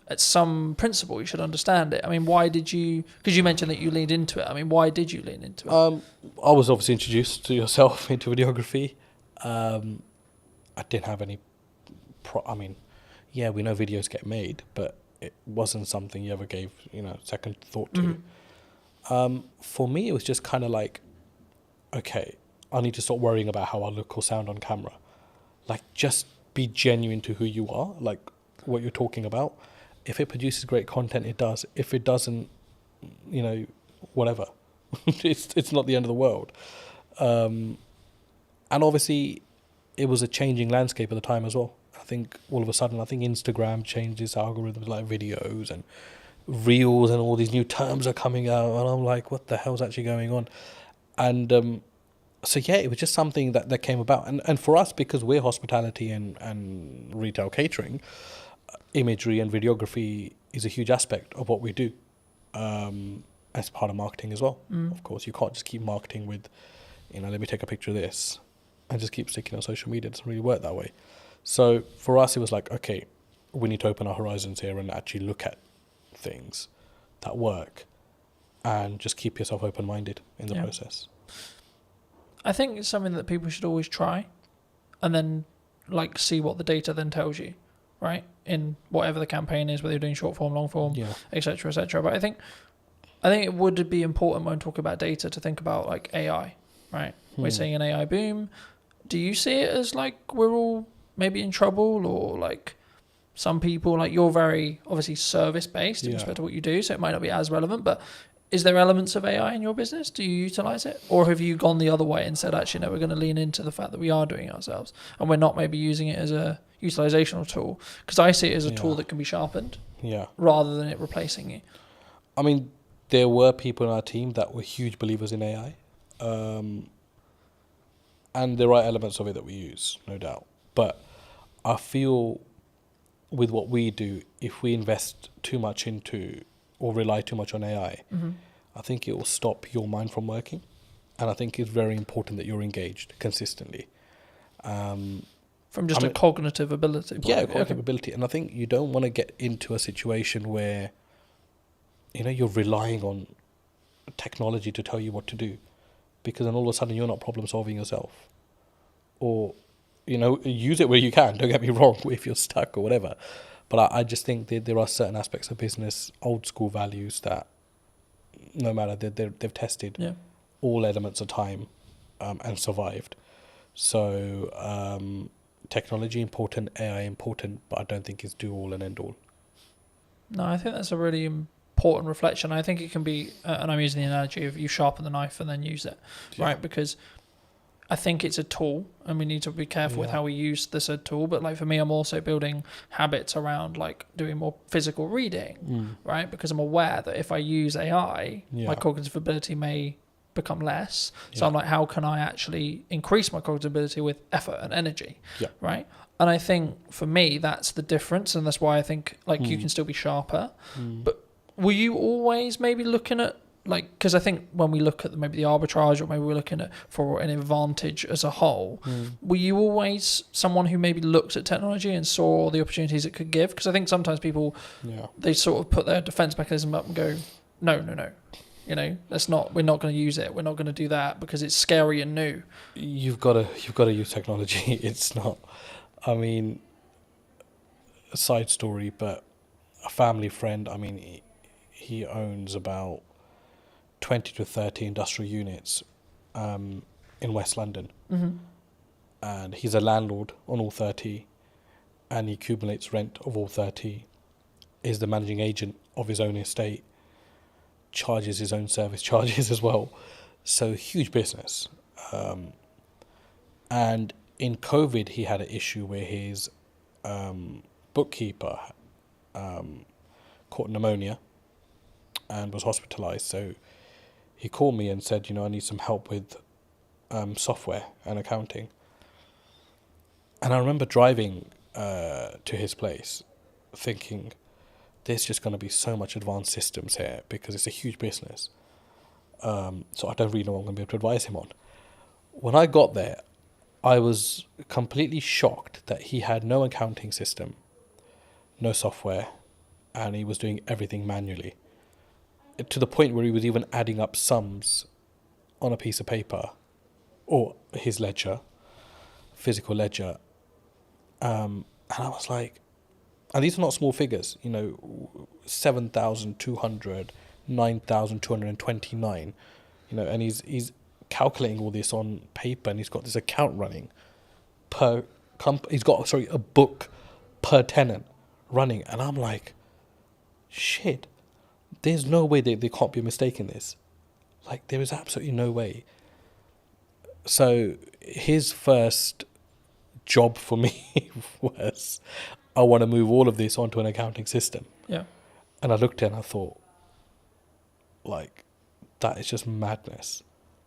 at some principle, you should understand it. I mean, why did you? Because you mentioned that you leaned into it. I mean, why did you lean into it? I was obviously introduced to yourself into videography. I didn't have any. We know videos get made, but it wasn't something you ever gave second thought to. For me, it was just kind of okay, I need to stop worrying about how I look or sound on camera. Just be genuine to who you are, what you're talking about. If it produces great content, it does. If it doesn't, whatever. it's not the end of the world. And obviously, it was a changing landscape at the time as well. I think all of a sudden, Instagram changed its algorithms, videos and reels, and all these new terms are coming out, and I'm like, what the hell's actually going on? And it was just something that came about. And for us, because we're hospitality and retail catering, imagery and videography is a huge aspect of what we do, as part of marketing as well. Of course, you can't just keep marketing with, let me take a picture of this and just keep sticking on social media. It doesn't really work that way. So for us, it was okay, we need to open our horizons here and actually look at things that work, and just keep yourself open-minded in the process. I think it's something that people should always try, and then see what the data then tells you, right? In whatever the campaign is, whether you're doing short form, long form, etc., etc. But I think it would be important when talking about data to think about AI, right? We're seeing an AI boom. Do you see it as we're all maybe in trouble, or some people, you're very obviously service based in respect to what you do, so it might not be as relevant, but is there elements of AI in your business? Do you utilize it, or have you gone the other way and said, actually no, we're going to lean into the fact that we are doing it ourselves and we're not maybe using it as a utilizational tool? Because I see it as a tool that can be sharpened rather than it replacing you. I mean, there were people in our team that were huge believers in AI, and there are elements of it that we use, no doubt. But I feel with what we do, if we invest too much into or rely too much on AI, I think it will stop your mind from working. And I think it's very important that you're engaged consistently. From just a cognitive ability. Cognitive ability. And I think you don't want to get into a situation where, you're relying on technology to tell you what to do, because then all of a sudden you're not problem solving yourself. Or, use it where you can, don't get me wrong, if you're stuck or whatever. But I just think that there are certain aspects of business, old school values, that no matter, they've tested all elements of time and survived. So technology important, AI important, but I don't think it's do all and end all. No, I think that's a really important important reflection. I think it can be, and I'm using the analogy of you sharpen the knife and then use it, right? Because I think it's a tool, and we need to be careful with how we use the said tool. But like for me, I'm also building habits around like doing more physical reading, right? Because I'm aware that if I use AI, my cognitive ability may become less. So I'm like, how can I actually increase my cognitive ability with effort and energy, right? And I think for me, that's the difference, and that's why I think like you can still be sharper. But were you always maybe looking at, like, because I think when we look at maybe the arbitrage, or maybe we're looking at for an advantage as a whole, were you always someone who maybe looked at technology and saw the opportunities it could give? Because I think sometimes people, they sort of put their defense mechanism up and go, no, that's not, we're not going to use it. We're not going to do that because it's scary and new. You've got to use technology. It's not, I mean, a side story, but a family friend, I mean, he owns about 20 to 30 industrial units in West London. And he's a landlord on all 30, and he accumulates rent of all 30, is the managing agent of his own estate, charges his own service charges as well. So huge business. And in COVID, he had an issue where his bookkeeper caught pneumonia and was hospitalized. So he called me and said, I need some help with software and accounting. And I remember driving to his place thinking, there's just going to be so much advanced systems here because it's a huge business. So I don't really know what I'm going to be able to advise him on. When I got there, I was completely shocked that he had no accounting system, no software, and he was doing everything manually. To the point where he was even adding up sums on a piece of paper or his ledger, physical ledger. And I was like, and these are not small figures, 7,200, 9,229, and he's calculating all this on paper, and he's got this account running per he's got a book per tenant running, and I'm like, shit, there's no way they can't be a mistake in this. Like, there is absolutely no way. So his first job for me was, I want to move all of this onto an accounting system. Yeah. And I looked at it and I thought, like, that is just madness.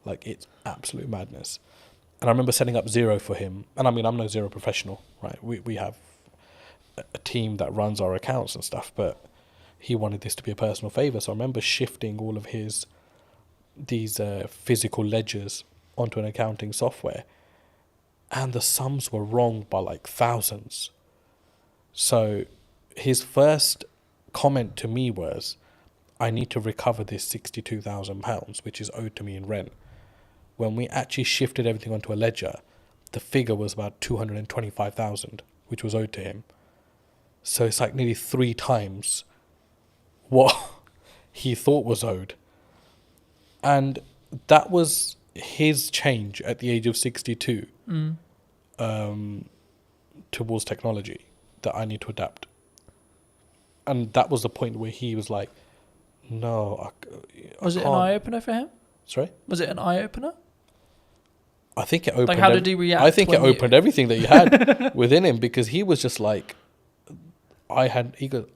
Like, it's absolute madness. And I remember setting up Xero for him. And I mean, I'm no Xero professional, right? We have a team that runs our accounts and stuff, but he wanted this to be a personal favor. So I remember shifting all of these physical ledgers onto an accounting software. And the sums were wrong by like thousands. So his first comment to me was, I need to recover this £62,000, which is owed to me in rent. When we actually shifted everything onto a ledger, the figure was about 225,000, which was owed to him. So it's like nearly 3 times what he thought was owed. And that was his change at the age of 62 towards technology, that I need to adapt. And that was the point where he was like, no, I Was it an eye-opener for him? Sorry? Was it an eye-opener? I think it opened. Like, how did he react? I think it opened everything that he had within him, because he was just like, I don't even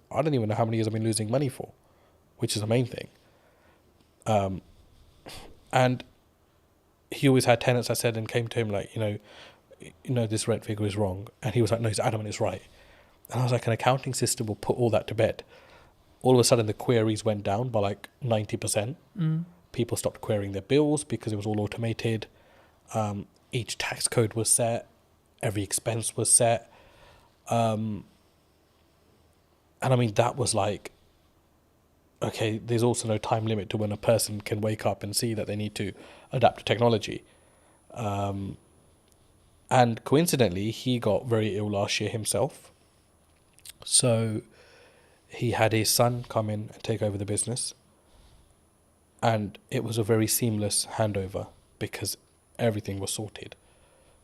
know how many years I've been losing money for, which is the main thing. And he always had tenants, I said, and came to him like, this rent figure is wrong. And he was like, no, he's adamant it's right. And I was like, an accounting system will put all that to bed. All of a sudden, the queries went down by like 90%. People stopped querying their bills because it was all automated. Each tax code was set. Every expense was set. And I mean, that was like, okay, there's also no time limit to when a person can wake up and see that they need to adapt to technology. And coincidentally, he got very ill last year himself. So he had his son come in and take over the business. And it was a very seamless handover because everything was sorted.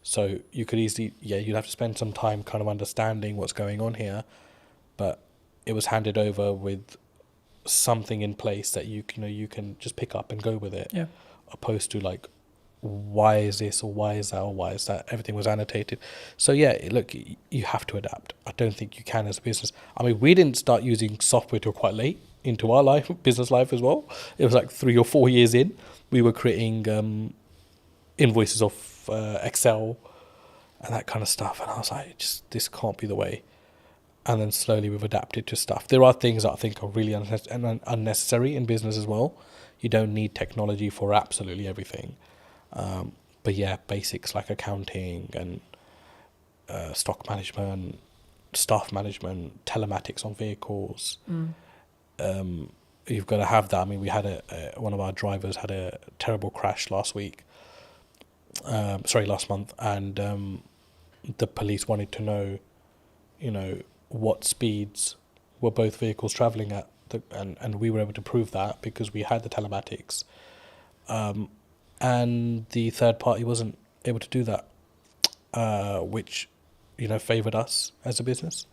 So you could easily, you'd have to spend some time kind of understanding what's going on here. But it was handed over with something in place that you can just pick up and go with it, Yeah. opposed to like, why is this or why is that or why is that? Everything was annotated. So yeah, look, you have to adapt. I don't think you can as a business. I mean, we didn't start using software till quite late into our life, business life as well. It was like 3 or 4 years in, we were creating invoices off Excel and that kind of stuff. And I was like, this can't be the way. And then slowly we've adapted to stuff. There are things that I think are really unnecessary in business as well. You don't need technology for absolutely everything. But yeah, basics like accounting and stock management, staff management, telematics on vehicles. You've got to have that. I mean, we had one of our drivers had a terrible crash last month, and the police wanted to know, what speeds were both vehicles travelling at, and we were able to prove that because we had the telematics. And the third party wasn't able to do that, which, favoured us as a business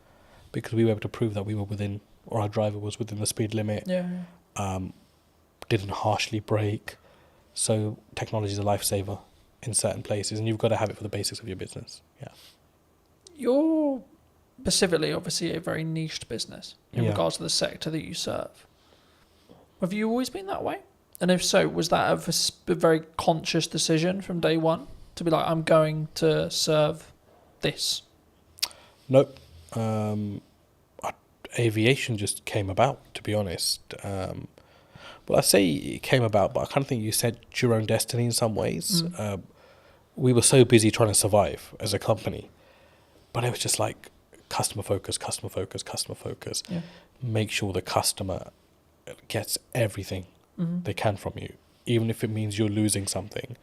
because we were able to prove that we were within, or our driver was within the speed limit. Yeah. Didn't harshly brake. So technology is a lifesaver in certain places, and you've got to have it for the basics of your business. Yeah. You're specifically, obviously, a very niched business in Yeah. regards to the sector that you serve. Have you always been that way? And if so, was that a very conscious decision from day one to be like, I'm going to serve this? Nope. Aviation just came about, to be honest. Well, I say it came about, but I kind of think you set your own destiny in some ways. We were so busy trying to survive as a company, but it was just like customer focus. Yeah. Make sure the customer gets everything they can from you, even if it means you're losing something.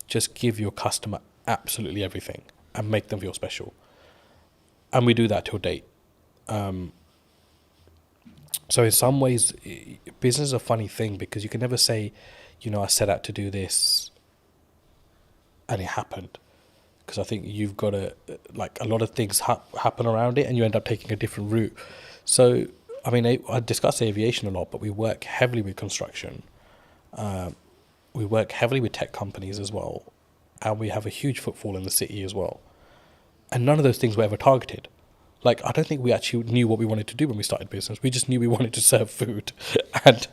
Just give your customer absolutely everything and make them feel special. And we do that till date. So in some ways, business is a funny thing because you can never say, I set out to do this and it happened. Because I think you've got to, like, a lot of things happen around it and you end up taking a different route. So, I mean, I discuss aviation a lot, but we work heavily with construction. We work heavily with tech companies as well. And we have a huge footfall in the city as well. And none of those things were ever targeted. Like, I don't think we actually knew what we wanted to do when we started business. We just knew we wanted to serve food and,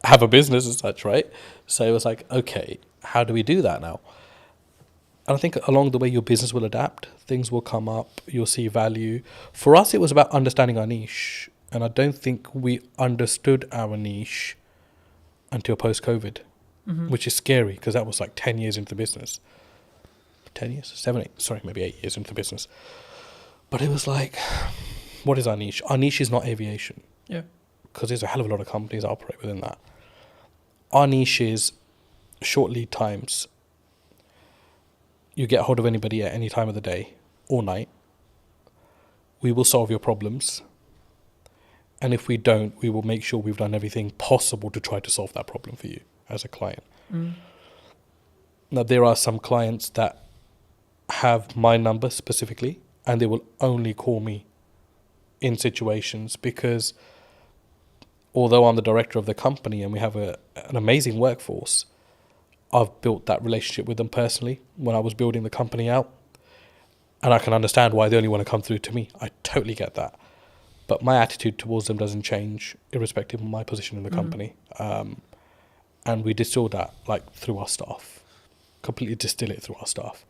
have a business as such, right? So it was like, okay, how do we do that now? And I think along the way, your business will adapt. Things will come up. You'll see value. For us, it was about understanding our niche. And I don't think we understood our niche until post-COVID, which is scary because that was like 10 years into the business. 10 years? 7, 8, sorry, maybe 8 years into the business. But it was like, what is our niche? Our niche is not aviation. Yeah. Because there's a hell of a lot of companies that operate within that. Our niche is short lead times. You get hold of anybody at any time of the day or night. We will solve your problems. And if we don't, we will make sure we've done everything possible to try to solve that problem for you as a client. Now, there are some clients that have my number specifically, and they will only call me in situations because although I'm the director of the company and we have an amazing workforce, I've built that relationship with them personally when I was building the company out. And I can understand why they only want to come through to me. I totally get that. But my attitude towards them doesn't change irrespective of my position in the company. And we distill that through our staff, completely distill it through our staff.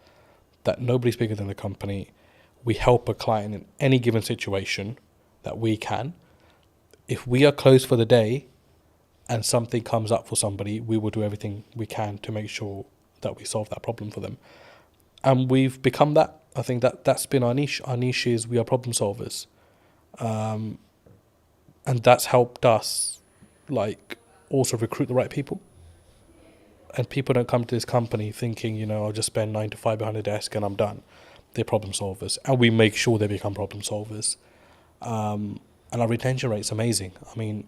That nobody's bigger than the company. We help a client in any given situation that we can. If we are closed for the day and something comes up for somebody, we will do everything we can to make sure that we solve that problem for them. And we've become that. I think that's been our niche. Our niche is we are problem solvers. And that's helped us also recruit the right people. And people don't come to this company thinking, I'll just spend 9 to 5 behind a desk and I'm done. They're problem solvers. And we make sure they become problem solvers. And our retention rate's amazing. I mean,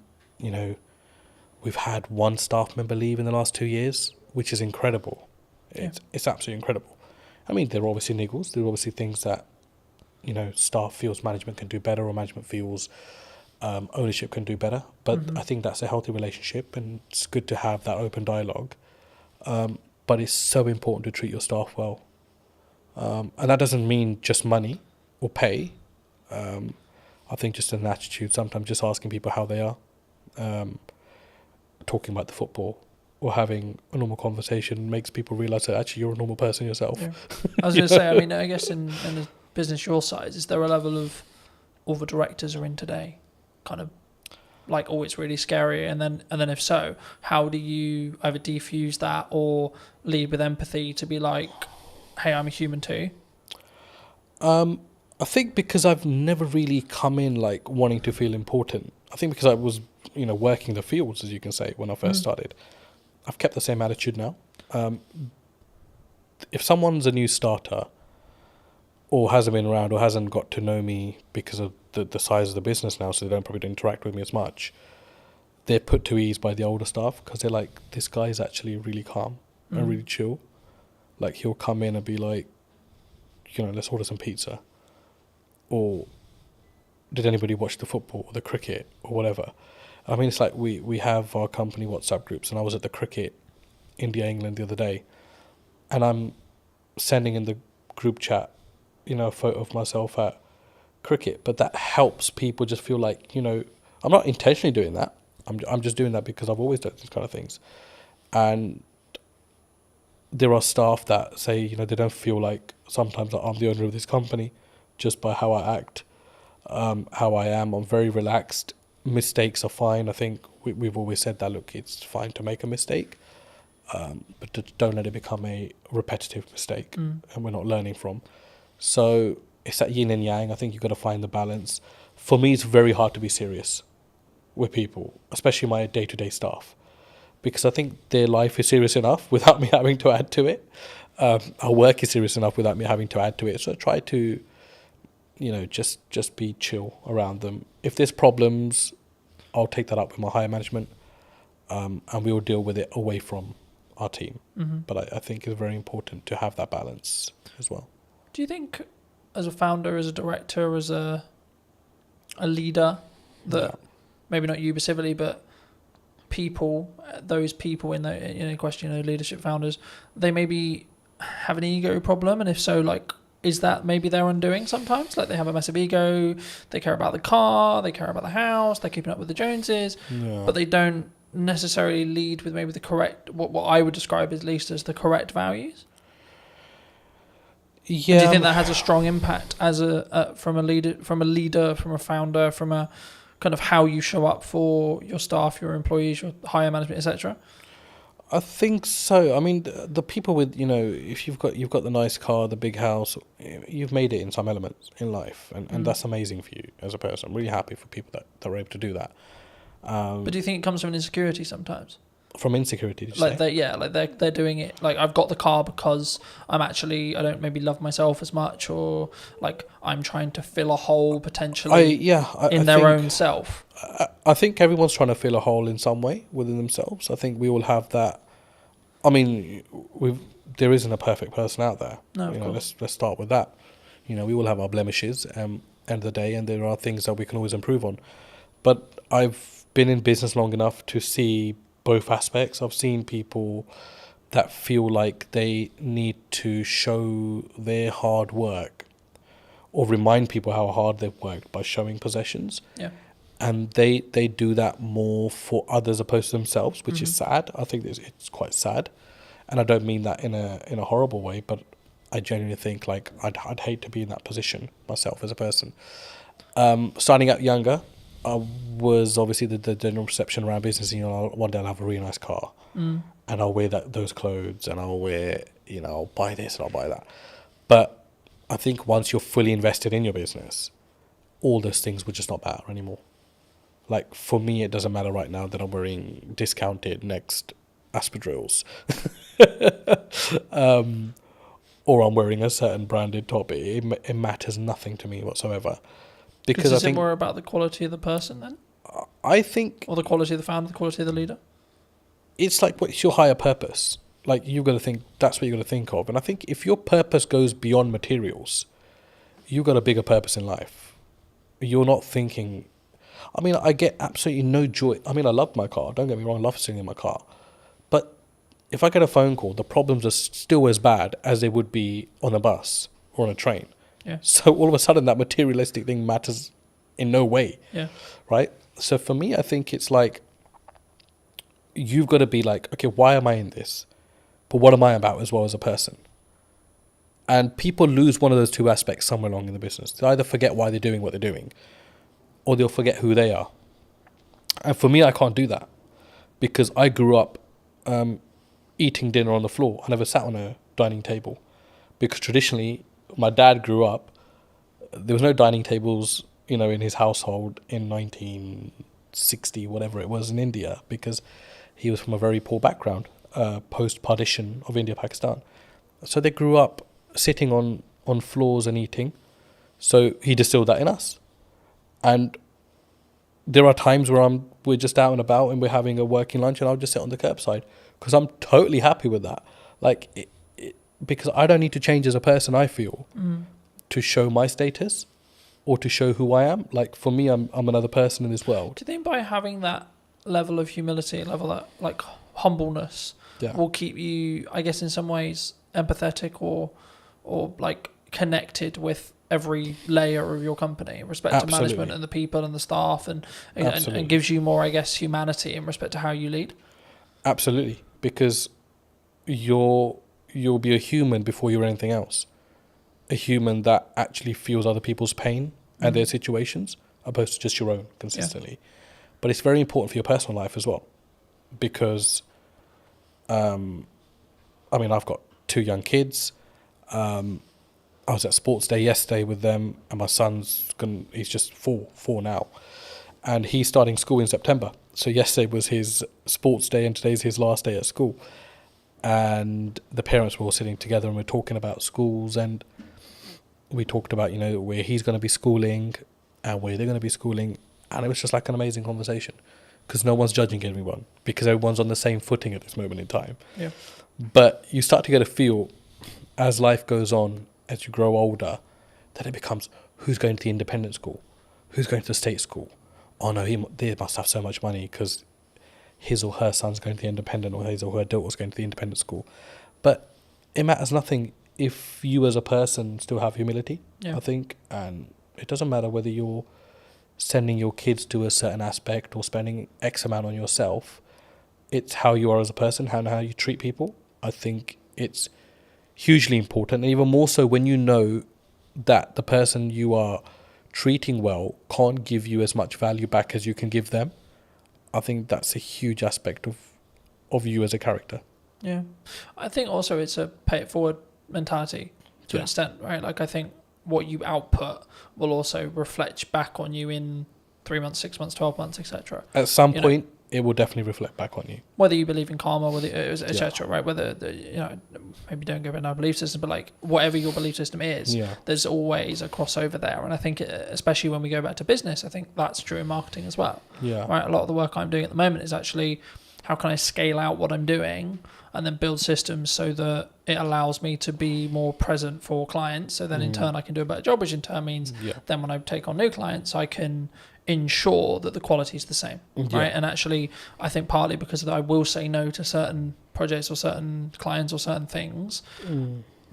we've had one staff member leave in the last 2 years, which is incredible. It's absolutely incredible. I mean, there are obviously niggles. There are obviously things that, staff feels management can do better or management feels ownership can do better. But I think that's a healthy relationship, and it's good to have that open dialogue. But it's so important to treat your staff well. And that doesn't mean just money or pay. I think just an attitude, sometimes just asking people how they are, talking about the football, or having a normal conversation makes people realise that actually you're a normal person yourself. Yeah. I was going to say, I mean, I guess in a business your size, is there a level of all the directors are in today, kind of like, oh, it's really scary, and then if so, how do you either defuse that or lead with empathy to be like, hey, I'm a human too? I think because I've never really come in like wanting to feel important. I think because I was, working the fields, as you can say, when I first started. I've kept the same attitude now. If someone's a new starter or hasn't been around or hasn't got to know me because of the size of the business now, so they don't probably interact with me as much, they're put to ease by the older staff because they're like, this guy is actually really calm and really chill. Like, he'll come in and be like, let's order some pizza. Or did anybody watch the football or the cricket or whatever? I mean, it's like we have our company WhatsApp groups, and I was at the cricket India-England the other day, and I'm sending in the group chat, a photo of myself at cricket, but that helps people just feel like, I'm not intentionally doing that. I'm just doing that because I've always done these kind of things. And there are staff that say, they don't feel like sometimes that I'm the owner of this company just by how I act, how I am. I'm very relaxed. Mistakes are fine. I think we've always said that, look, it's fine to make a mistake, but don't let it become a repetitive mistake and we're not learning from. So it's that yin and yang. I think you've got to find the balance. For me, it's very hard to be serious with people, especially my day-to-day staff, because I think their life is serious enough without me having to add to it. Our work is serious enough without me having to add to it. So I try to, just be chill around them. If there's problems, I'll take that up with my higher management, and we will deal with it away from our team. But I think it's very important to have that balance as well. Do you think, as a founder, as a director, as a leader, that maybe not you specifically, but people, those people in the question, leadership founders, they maybe have an ego problem, and if so, like, is that maybe their undoing sometimes? Like, they have a massive ego, they care about the car, they care about the house, they're keeping up with the Joneses, but they don't necessarily lead with maybe the correct, what I would describe at least as the correct values. Yeah. Do you think that has a strong impact as from a leader, from a founder, from a kind of how you show up for your staff, your employees, your higher management, etc.? I think so. I mean, the people with, if you've got the nice car, the big house, you've made it in some elements in life, and that's amazing for you as a person. I'm really happy for people that are able to do that. But do you think it comes from an insecurity sometimes? From insecurity, did you like say? They're doing it like, I've got the car because I don't maybe love myself as much, or like I'm trying to fill a hole potentially in their own self. I think everyone's trying to fill a hole in some way within themselves. I think we all have that. I mean, there isn't a perfect person out there. No, of course. Let's start with that. We all have our blemishes end of the day, and there are things that we can always improve on. But I've been in business long enough to see both aspects. I've seen people that feel like they need to show their hard work or remind people how hard they've worked by showing possessions. Yeah. And they do that more for others opposed to themselves, which is sad. I think it's quite sad. And I don't mean that in a horrible way, but I genuinely think like I'd hate to be in that position myself as a person. Starting out younger, I was obviously the general perception around business. One day I'll have a really nice car, and I'll wear those clothes, and I'll wear, I'll buy this and I'll buy that. But I think once you're fully invested in your business, all those things would just not matter anymore. Like, for me, it doesn't matter right now that I'm wearing discounted Next Aspadrilles, or I'm wearing a certain branded top. It matters nothing to me whatsoever. Because I think more about the quality of the person then? I think... Or the quality of the founder, the quality of the leader? It's like, what's your higher purpose? Like, you've got to think, that's what you've got to think of. And I think if your purpose goes beyond materials, you've got a bigger purpose in life. You're not thinking... I mean, I get absolutely no joy. I mean, I love my car. Don't get me wrong, I love sitting in my car. But if I get a phone call, the problems are still as bad as they would be on a bus or on a train. Yeah. So all of a sudden, that materialistic thing matters in no way. Yeah. Right? So for me, I think it's like, you've got to be like, okay, why am I in this? But what am I about as well as a person? And people lose one of those two aspects somewhere along in the business. They either forget why they're doing what they're doing, or they'll forget who they are. And for me, I can't do that, because I grew up eating dinner on the floor. I never sat on a dining table, because traditionally, my dad grew up, there was no dining tables, in his household in 1960, whatever it was, in India, because he was from a very poor background, post-partition of India, Pakistan. So they grew up sitting on floors and eating. So he distilled that in us. And there are times where we're just out and about and we're having a working lunch, and I'll just sit on the curbside, because I'm totally happy with that. Like, because I don't need to change as a person, I feel, to show my status or to show who I am. Like, for me, I'm another person in this world. Do you think by having that level of humility, level of like humbleness, will keep you, I guess, in some ways empathetic or like connected with every layer of your company in respect to management and the people and the staff, and gives you more, I guess, humanity in respect to how you lead? Absolutely, because you'll be a human before you're anything else. A human that actually feels other people's pain and their situations, opposed to just your own consistently. Yeah. But it's very important for your personal life as well, because I've got 2 young kids. I was at sports day yesterday with them, and my he's just four now, and he's starting school in September. So yesterday was his sports day and today's his last day at school. And the parents were all sitting together and we're talking about schools, and we talked about, where he's going to be schooling and where they're going to be schooling. And it was just like an amazing conversation, because no one's judging anyone, because everyone's on the same footing at this moment in time. Yeah. But you start to get a feel as life goes on, as you grow older, that it becomes, who's going to the independent school? Who's going to the state school? Oh no, they must have so much money because his or her son's going to the independent, or his or her daughter's going to the independent school. But it matters nothing if you as a person still have humility, I think. And it doesn't matter whether you're sending your kids to a certain aspect or spending X amount on yourself. It's how you are as a person, how you treat people. I think it's hugely important, and even more so when you know that the person you are treating well can't give you as much value back as you can give them. I think that's a huge aspect of you as a character. Yeah. I think also it's a pay it forward mentality to an extent, right? Like, I think what you output will also reflect back on you in 3 months, 6 months, 12 months, etc. At some point, it will definitely reflect back on you. Whether you believe in karma, whether etc. Right? Whether maybe don't go about our belief system, but like whatever your belief system is, there's always a crossover there. And I think, especially when we go back to business, I think that's true in marketing as well. Yeah. Right. A lot of the work I'm doing at the moment is actually, how can I scale out what I'm doing and then build systems so that it allows me to be more present for clients. So then in turn I can do a better job, which in turn means then when I take on new clients, I can ensure that the quality is the same, right? And actually, I think partly because I will say no to certain projects or certain clients or certain things.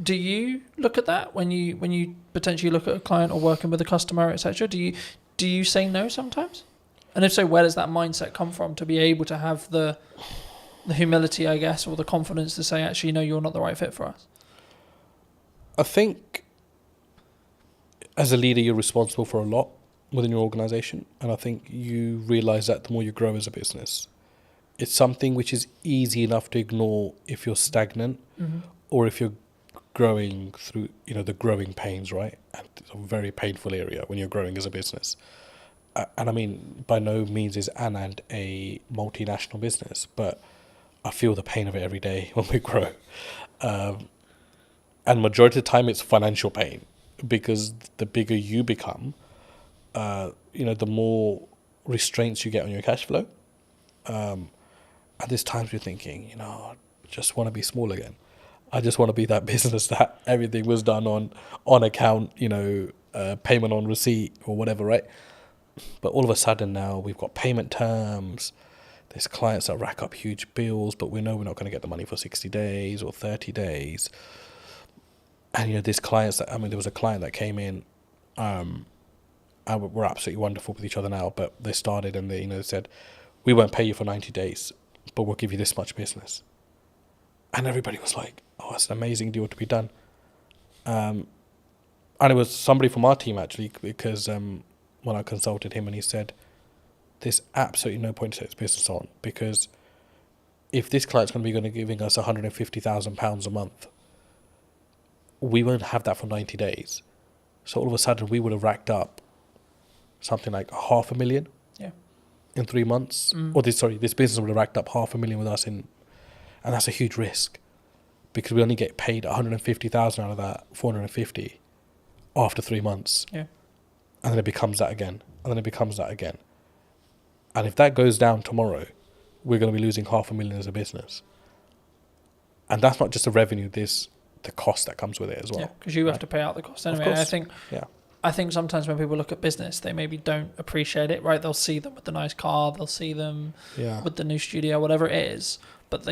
Do you look at that when you potentially look at a client or working with a customer, etc.? Do you say no sometimes? And if so, where does that mindset come from to be able to have the humility, I guess, or the confidence to say, actually, no, you're not the right fit for us? I think as a leader, you're responsible for a lot within your organization, and I think you realize that the more you grow as a business. It's something which is easy enough to ignore if you're stagnant, or if you're growing through the growing pains, right? And it's a very painful area when you're growing as a business. And I mean, by no means is Anand a multinational business, but I feel the pain of it every day when we grow. And majority of the time it's financial pain, because the bigger you become, the more restraints you get on your cash flow. And there's times you're thinking, I just want to be small again. I just want to be that business that everything was done on account, payment on receipt or whatever, right? But all of a sudden now we've got payment terms. There's clients that rack up huge bills, but we know we're not going to get the money for 60 days or 30 days. And, you know, there's clients that, I mean, there was a client that came in, and we're absolutely wonderful with each other now, but they started and they, you know, said, we won't pay you for 90 days, but we'll give you this much business. And everybody was like, oh, that's an amazing deal to be done. And it was somebody from our team, actually, because when I consulted him, and he said, there's absolutely no point to take this business on, because if this client's going to be giving us £150,000 a month, we won't have that for 90 days. So all of a sudden we would have racked up something like 500,000 in 3 months. Or this business would have racked up 500,000 with us and that's a huge risk, because we only get paid 150,000 out of that 450 after 3 months. Yeah. And then it becomes that again. And then it becomes that again. And if that goes down tomorrow, we're going to be losing 500,000 as a business. And that's not just the revenue, there's the cost that comes with it as well. Yeah, because you have to pay out the cost anyway. Of And course. I think sometimes when people look at business, they maybe don't appreciate it, right? They'll see them with the nice car, they'll see them with the new studio, whatever it is. But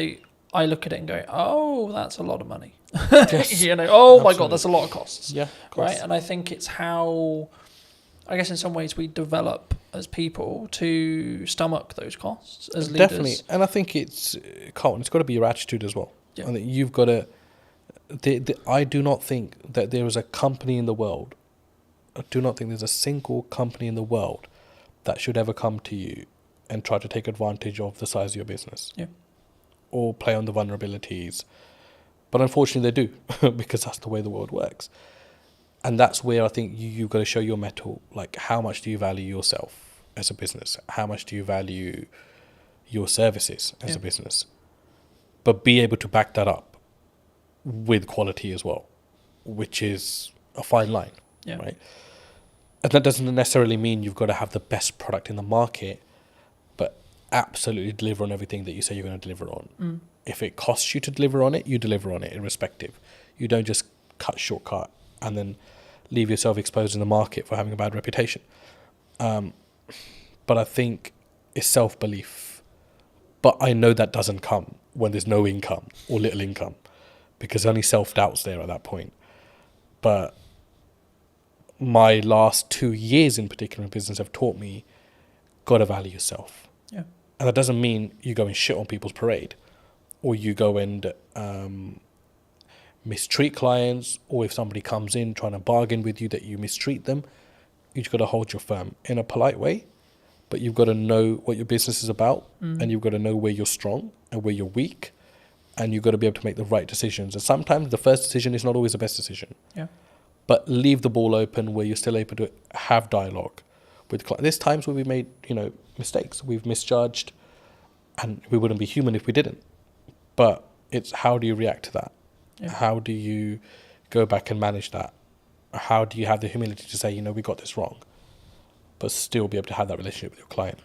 I look at it and go, oh, that's a lot of money. Yes. You know, oh my God, that's a lot of costs. Yeah, of course. Right? And I think it's how, I guess in some ways we develop as people to stomach those costs as leaders. Definitely. And I think it's, Carlton, it's got to be your attitude as well. Yeah. I think you've got to, I do not think that there is a company in the world, I do not think there's a single company in the world that should ever come to you and try to take advantage of the size of your business. Yeah. Or play on the vulnerabilities. But unfortunately they do, because that's the way the world works. And that's where I think you've got to show your mettle. Like, how much do you value yourself as a business? How much do you value your services as a business? But be able to back that up with quality as well, which is a fine line, right? And that doesn't necessarily mean you've got to have the best product in the market, but absolutely deliver on everything that you say you're going to deliver on. If it costs you to deliver on it, you deliver on it irrespective. You don't just shortcut and then leave yourself exposed in the market for having a bad reputation. But I think it's self-belief. But I know that doesn't come when there's no income or little income, because only self-doubt's there at that point. But my last 2 years in particular in business have taught me, got to value yourself. Yeah. And that doesn't mean you go and shit on people's parade, or you go and mistreat clients, or if somebody comes in trying to bargain with you that you mistreat them. You've got to hold your firm in a polite way, but you've got to know what your business is about, and you've got to know where you're strong and where you're weak, and you've got to be able to make the right decisions. And sometimes the first decision is not always the best decision. Yeah. But leave the ball open where you're still able to have dialogue with clients. There's times where we made, mistakes. We've misjudged, and we wouldn't be human if we didn't. But it's, how do you react to that? Yeah. How do you go back and manage that? How do you have the humility to say, we got this wrong, but still be able to have that relationship with your client?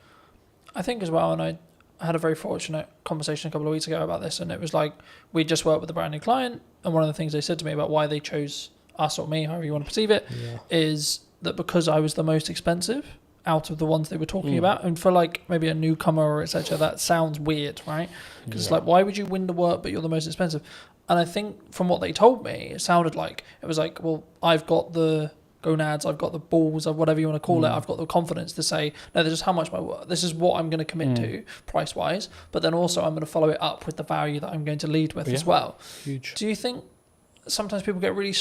I think as well, and I had a very fortunate conversation a couple of weeks ago about this, and it was like, we just worked with a brand new client, and one of the things they said to me about why they chose us or me, however you want to perceive it, is that because I was the most expensive out of the ones they were talking about, and for like maybe a newcomer or etc., that sounds weird, right? Because it's like, why would you win the work but you're the most expensive? And I think from what they told me, it sounded like it was like, well, I've got the gonads, I've got the balls, or whatever you want to call it, I've got the confidence to say, no, this is how much my work, this is what I'm going to commit to price wise, but then also I'm going to follow it up with the value that I'm going to lead with as well. Huge. Do you think sometimes people get really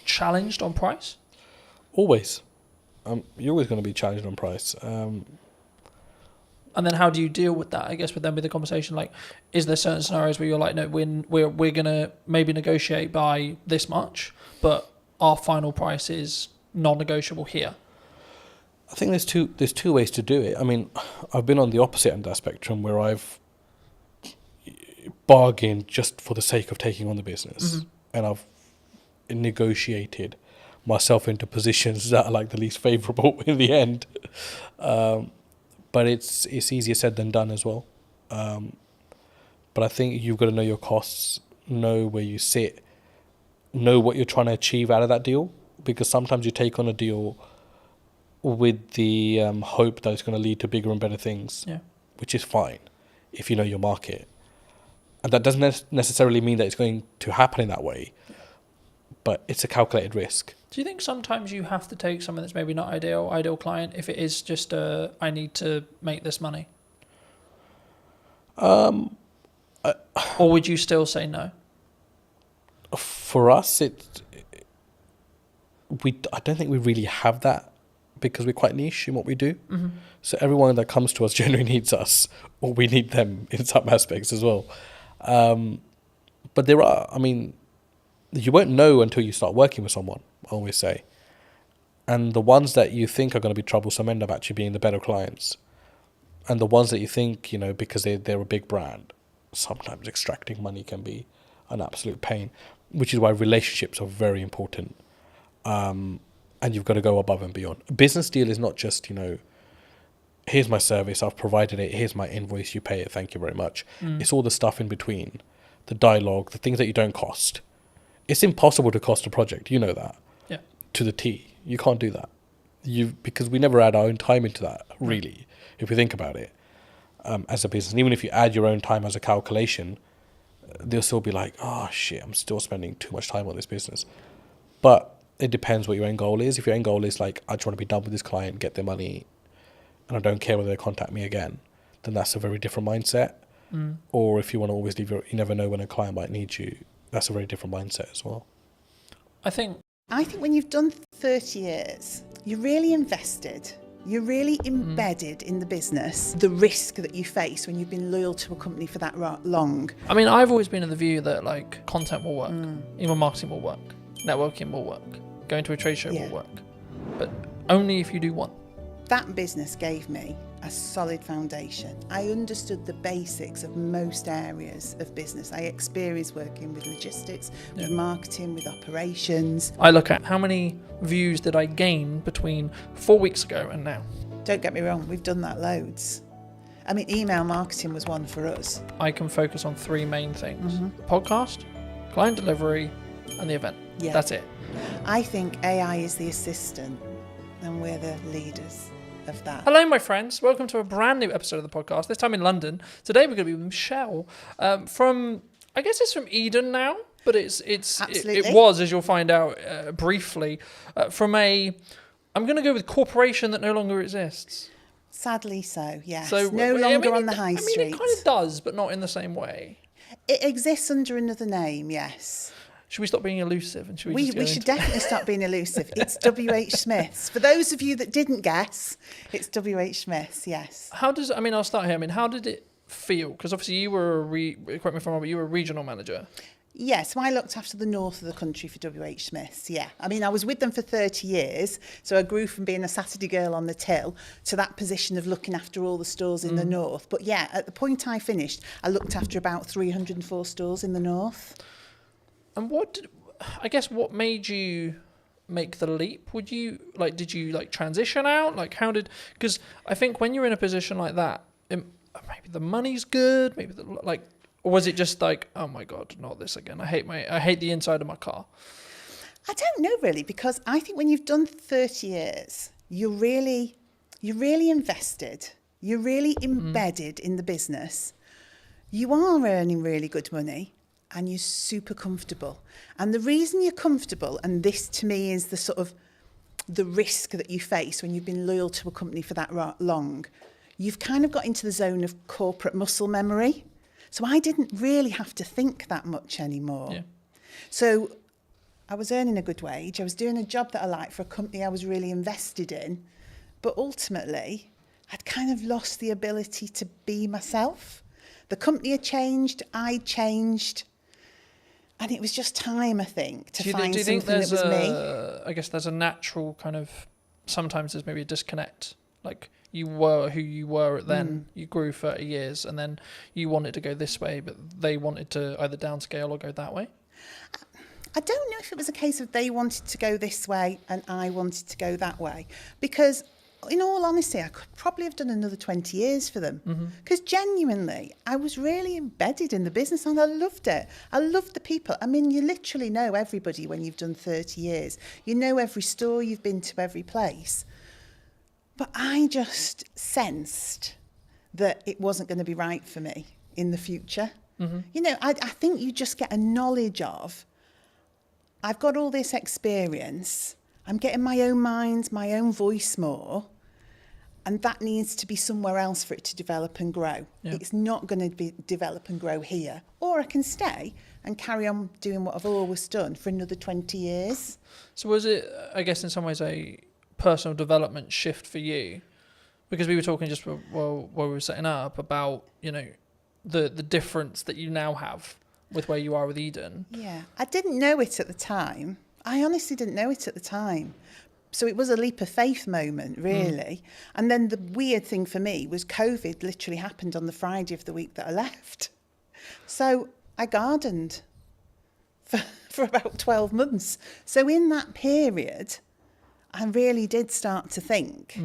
challenged on price? Always. You're always going to be challenged on price. And then how do you deal with that? I guess with them, with the conversation, like, is there certain scenarios where you're like, no, we're going to maybe negotiate by this much, but our final price is non-negotiable here? I think there's two ways to do it. I mean, I've been on the opposite end of that spectrum where I've bargained just for the sake of taking on the business, and I've negotiated myself into positions that are like the least favourable in the end. But it's easier said than done as well. But I think you've got to know your costs, know where you sit, know what you're trying to achieve out of that deal. Because sometimes you take on a deal with the hope that it's going to lead to bigger and better things, which is fine if you know your market. And that doesn't necessarily mean that it's going to happen in that way, but it's a calculated risk. Do you think sometimes you have to take something that's maybe not ideal client, if it is just I need to make this money? Or would you still say no? For us, I don't think we really have that, because we're quite niche in what we do. Mm-hmm. So everyone that comes to us generally needs us, or we need them in some aspects as well. But there are, I mean, you won't know until you start working with someone, I always say. And the ones that you think are going to be troublesome end up actually being the better clients. And the ones that you think, you know, because they're a big brand, sometimes extracting money can be an absolute pain, which is why relationships are very important. And you've got to go above and beyond. A business deal is not just, you know, here's my service, I've provided it, here's my invoice, you pay it, thank you very much. It's all the stuff in between, the dialogue, the things that you don't cost. It's impossible to cost a project, you know that. Yeah. To the T. You can't do that. Because we never add our own time into that, really, if you think about it, as a business. And even if you add your own time as a calculation, they'll still be like, oh shit, I'm still spending too much time on this business. But it depends what your end goal is. If your end goal is like, I just want to be done with this client, get their money, and I don't care whether they contact me again, then that's a very different mindset. Or if you want to always leave you never know when a client might need you, that's a very different mindset as well. I think when you've done 30 years, you're really invested. You're really embedded in the business, the risk that you face when you've been loyal to a company for that long. I mean, I've always been of the view that like content will work, email marketing will work, networking will work, going to a trade show will work, but only if you do one. That business gave me a solid foundation. I understood the basics of most areas of business. I experienced working with logistics, with marketing, with operations. I look at how many views did I gain between 4 weeks ago and now. Don't get me wrong, we've done that loads. I mean, email marketing was one for us. I can focus on three main things: the podcast, client delivery, and the event. Yeah. That's it. I think AI is the assistant and we're the leaders of that. Hello, my friends. Welcome to a brand new episode of the podcast, this time in London. Today we're going to be with Michelle from, I guess it's from Eden now, but it was, as you'll find out briefly, from I'm going to go with corporation that no longer exists. Sadly so, yes. So, no longer on the high street. I mean, it kind of does, but not in the same way. It exists under another name, yes. Should we stop being elusive? And We should definitely stop being elusive. It's W.H. Smith's. For those of you that didn't guess, it's W.H. Smith's, yes. I'll start here. I mean, how did it feel? Because obviously you were correct me if I'm wrong, but you were a regional manager. Yeah, so I looked after the north of the country for W.H. Smith's, yeah. I mean, I was with them for 30 years, so I grew from being a Saturday girl on the till to that position of looking after all the stores in the north. But yeah, at the point I finished, I looked after about 304 stores in the north. And what made you make the leap? Did you transition out? Because I think when you're in a position like that, maybe the money's good, or was it just like, oh my God, not this again. I hate the inside of my car. I don't know really, because I think when you've done 30 years, you're really invested. You're really embedded in the business. You are earning really good money. And you're super comfortable. And the reason you're comfortable, and this to me is the sort of the risk that you face when you've been loyal to a company for that long, you've kind of got into the zone of corporate muscle memory. So I didn't really have to think that much anymore. Yeah. So I was earning a good wage. I was doing a job that I liked for a company I was really invested in. But ultimately, I'd kind of lost the ability to be myself. The company had changed, I'd changed. And it was just time, I think, to find something that was me. I guess there's a natural kind of, sometimes there's maybe a disconnect. Like you were who you were then, you grew 30 years and then you wanted to go this way, but they wanted to either downscale or go that way. I don't know if it was a case of they wanted to go this way and I wanted to go that way. Because in all honesty, I could probably have done another 20 years for them. Because genuinely, I was really embedded in the business and I loved it. I loved the people. I mean, you literally know everybody when you've done 30 years. You know every store, you've been to every place. But I just sensed that it wasn't going to be right for me in the future. You know, I think you just get a knowledge of, I've got all this experience, I'm getting my own mind, my own voice more, and that needs to be somewhere else for it to develop and grow. Yeah. It's not going to be develop and grow here. Or I can stay and carry on doing what I've always done for another 20 years. So was it, I guess, in some ways a personal development shift for you? Because we were talking just while we were setting up about, you know, the difference that you now have with where you are with Eden. Yeah, I didn't know it at the time. I honestly didn't know it at the time. So it was a leap of faith moment, really. And then the weird thing for me was COVID literally happened on the Friday of the week that I left. So I gardened for about 12 months. So in that period, I really did start to think,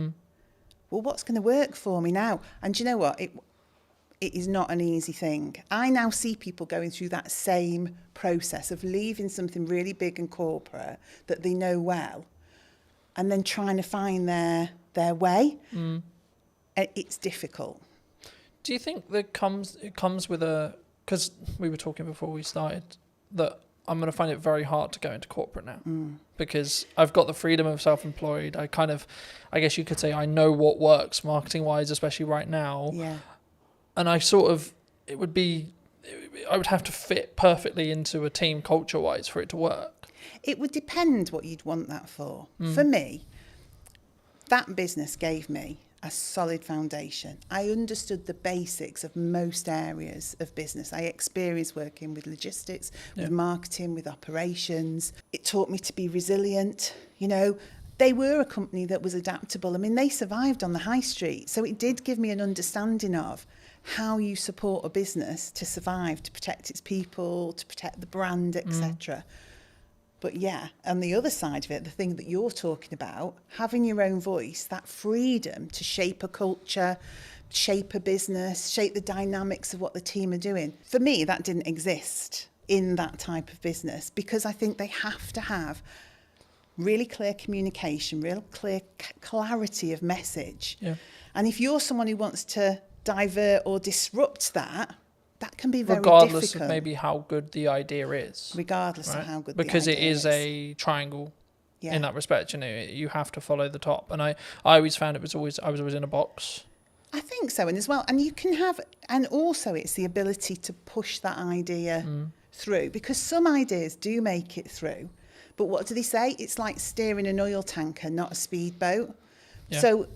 well, what's going to work for me now? And do you know what? It is not an easy thing. I now see people going through that same process of leaving something really big and corporate that they know well and then trying to find their way. It's difficult. Do you think that it comes with a, because we were talking before we started, that I'm going to find it very hard to go into corporate now because I've got the freedom of self-employed. I guess you could say I know what works marketing wise, especially right now. Yeah. And I would have to fit perfectly into a team culture wise for it to work. It would depend what you'd want that for. For me, that business gave me a solid foundation. I understood the basics of most areas of business. I experienced working with logistics, with marketing, with operations. It taught me to be resilient. You know, they were a company that was adaptable. I mean, they survived on the high street. So it did give me an understanding of how you support a business to survive, to protect its people, to protect the brand, etc. But yeah, on the other side of it, the thing that you're talking about, having your own voice, that freedom to shape a culture, shape a business, shape the dynamics of what the team are doing. For me, that didn't exist in that type of business because I think they have to have really clear communication, real clear clarity of message. Yeah. And if you're someone who wants to divert or disrupt that can be very regardless difficult. of maybe how good the idea is. Regardless right? of how good because the idea it is a triangle Yeah. in that respect. You know, you have to follow the top. And I always found I was always in a box. I think so, and as well, and you can have, and also it's the ability to push that idea through, because some ideas do make it through, but what do they say? It's like steering an oil tanker, not a speedboat. Yeah. So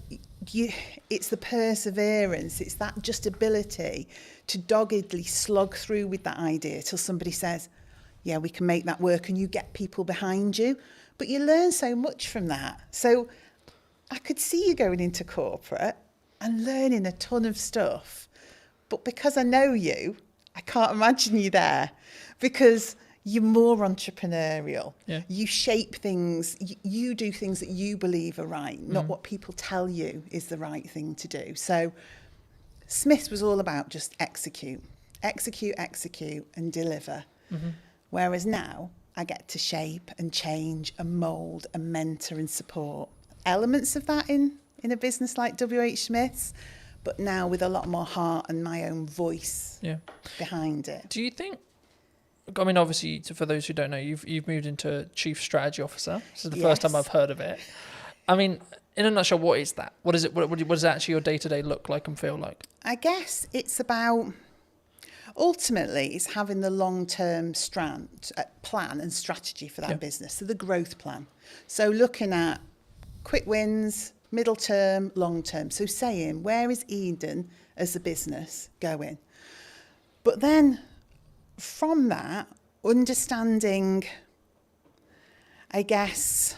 it's the perseverance, it's that just ability to doggedly slog through with that idea till somebody says, yeah, we can make that work, and you get people behind you. But you learn so much from that. So I could see you going into corporate and learning a ton of stuff. But because I know you, I can't imagine you there because you're more entrepreneurial. Yeah. You shape things, you do things that you believe are right, not what people tell you is the right thing to do. So Smith's was all about just execute, and deliver. Whereas now I get to shape and change and mould and mentor and support elements of that in a business like WH Smith's, but now with a lot more heart and my own voice behind it. Do you think, I mean, obviously, for those who don't know, you've moved into Chief Strategy Officer. This is the first time I've heard of it. I mean, in a nutshell, what is that? What is it? What does actually your day-to-day look like and feel like? I guess it's about, ultimately, it's having the long-term plan and strategy for that business, so the growth plan. So looking at quick wins, middle term, long term. So saying, where is Eden as a business going? But then from that, understanding, I guess,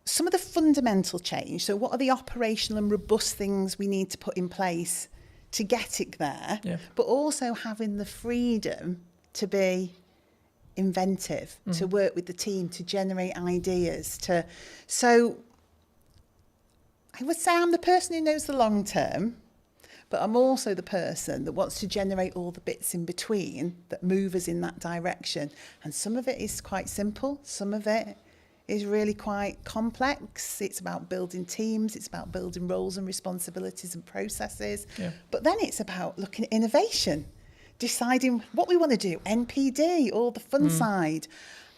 some of the fundamental change. So what are the operational and robust things we need to put in place to get it there? Yeah. But also having the freedom to be inventive, to work with the team, to generate ideas. So I would say I'm the person who knows the long term, but I'm also the person that wants to generate all the bits in between that move us in that direction. And some of it is quite simple. Some of it is really quite complex. It's about building teams, it's about building roles and responsibilities and processes. Yeah. But then it's about looking at innovation, deciding what we want to do, NPD, all the fun side.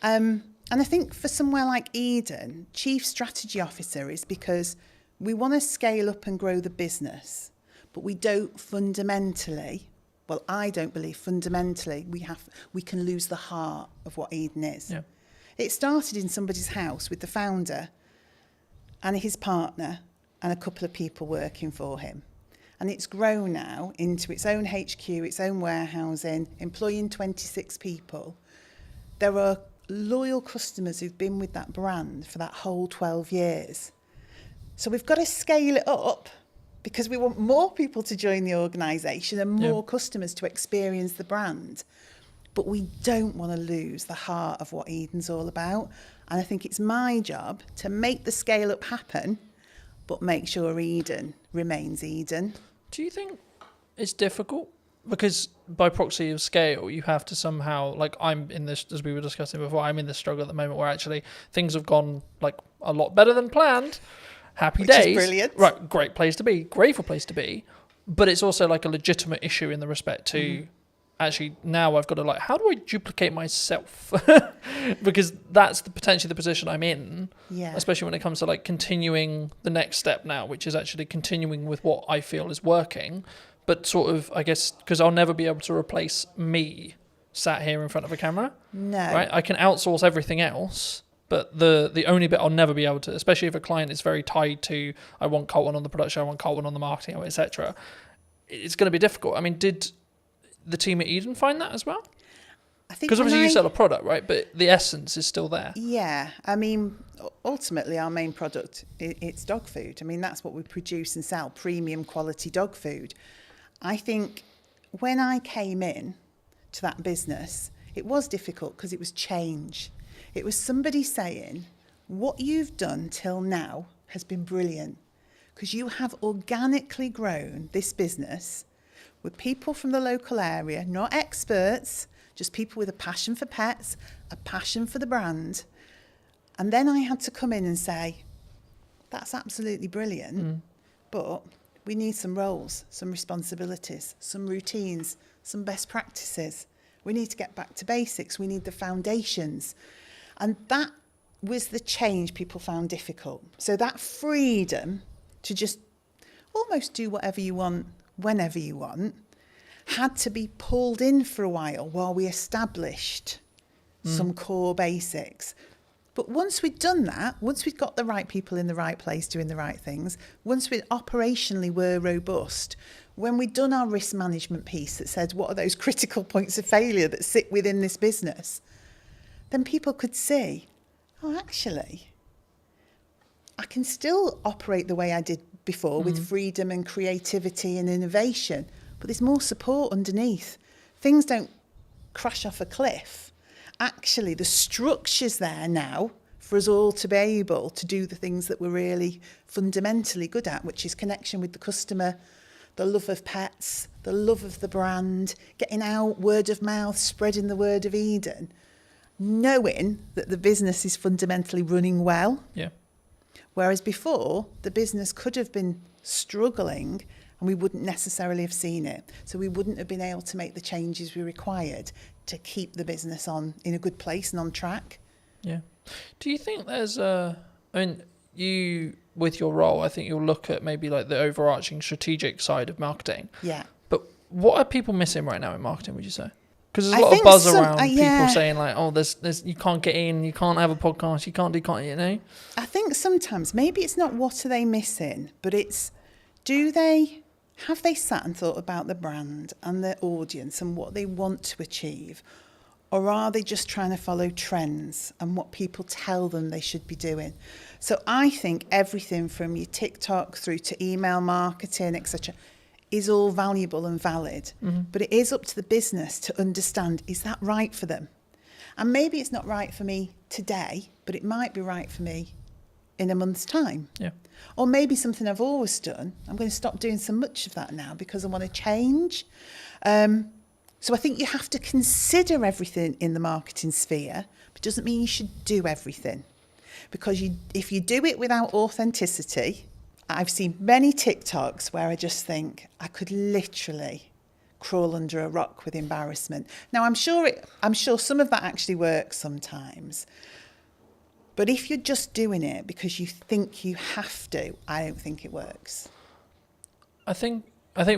And I think for somewhere like Eden, Chief Strategy Officer is because we want to scale up and grow the business, but we don't fundamentally, well, I don't believe fundamentally we can lose the heart of what Eden is. Yeah. It started in somebody's house with the founder and his partner and a couple of people working for him. And it's grown now into its own HQ, its own warehousing, employing 26 people. There are loyal customers who've been with that brand for that whole 12 years. So we've got to scale it up because we want more people to join the organisation and more customers to experience the brand. But we don't want to lose the heart of what Eden's all about. And I think it's my job to make the scale up happen, but make sure Eden remains Eden. Do you think it's difficult? Because by proxy of scale, you have to somehow, like I'm in this, as we were discussing before, I'm in this struggle at the moment where actually things have gone like a lot better than planned. Happy Which days. is brilliant. Right, great place to be, grateful place to be. But it's also like a legitimate issue in the respect to actually now I've got to like, how do I duplicate myself? Because that's potentially the position I'm in, especially when it comes to like continuing the next step now, which is actually continuing with what I feel is working. But sort of, I guess, because I'll never be able to replace me sat here in front of a camera. No. Right? I can outsource everything else, but the only bit I'll never be able to, especially if a client is very tied to, I want Colton on the production, I want Colton on the marketing, etc. It's going to be difficult. I mean, did the team at Eden find that as well? I think because obviously you sell a product, right? But the essence is still there. Yeah, I mean, ultimately our main product, it's dog food. I mean, that's what we produce and sell, premium quality dog food. I think when I came in to that business, it was difficult because it was change. It was somebody saying, what you've done till now has been brilliant because you have organically grown this business with people from the local area, not experts, just people with a passion for pets, a passion for the brand. And then I had to come in and say, that's absolutely brilliant, but we need some roles, some responsibilities, some routines, some best practices. We need to get back to basics. We need the foundations. And that was the change people found difficult. So that freedom to just almost do whatever you want, whenever you want, had to be pulled in for a while we established some core basics. But once we'd done that, once we'd got the right people in the right place doing the right things, once we operationally were robust, when we'd done our risk management piece that said what are those critical points of failure that sit within this business, then people could see, oh, actually, I can still operate the way I did before with freedom and creativity and innovation, but there's more support underneath. Things don't crash off a cliff. Actually, the structure's there now for us all to be able to do the things that we're really fundamentally good at, which is connection with the customer, the love of pets, the love of the brand, getting out, word of mouth, spreading the word of Eden, knowing that the business is fundamentally running well. Yeah. Whereas before, the business could have been struggling and we wouldn't necessarily have seen it. So we wouldn't have been able to make the changes we required to keep the business on in a good place and on track. Yeah. Do you think there's I mean, you, with your role, I think you'll look at maybe like the overarching strategic side of marketing. Yeah. But what are people missing right now in marketing, would you say? Because there's a lot of buzz around people saying like, oh, there's you can't get in, you can't have a podcast, you can't, you know? I think sometimes maybe it's not what are they missing, but it's have they sat and thought about the brand and their audience and what they want to achieve? Or are they just trying to follow trends and what people tell them they should be doing? So I think everything from your TikTok through to email marketing, etc., is all valuable and valid. But it is up to the business to understand, is that right for them? And maybe it's not right for me today, but it might be right for me in a month's time. Yeah. Or maybe something I've always done, I'm going to stop doing so much of that now because I want to change. So I think you have to consider everything in the marketing sphere, but it doesn't mean you should do everything. because if you do it without authenticity, I've seen many TikToks where I just think I could literally crawl under a rock with embarrassment. Now, I'm sure some of that actually works sometimes. But if you're just doing it because you think you have to, I don't think it works. I think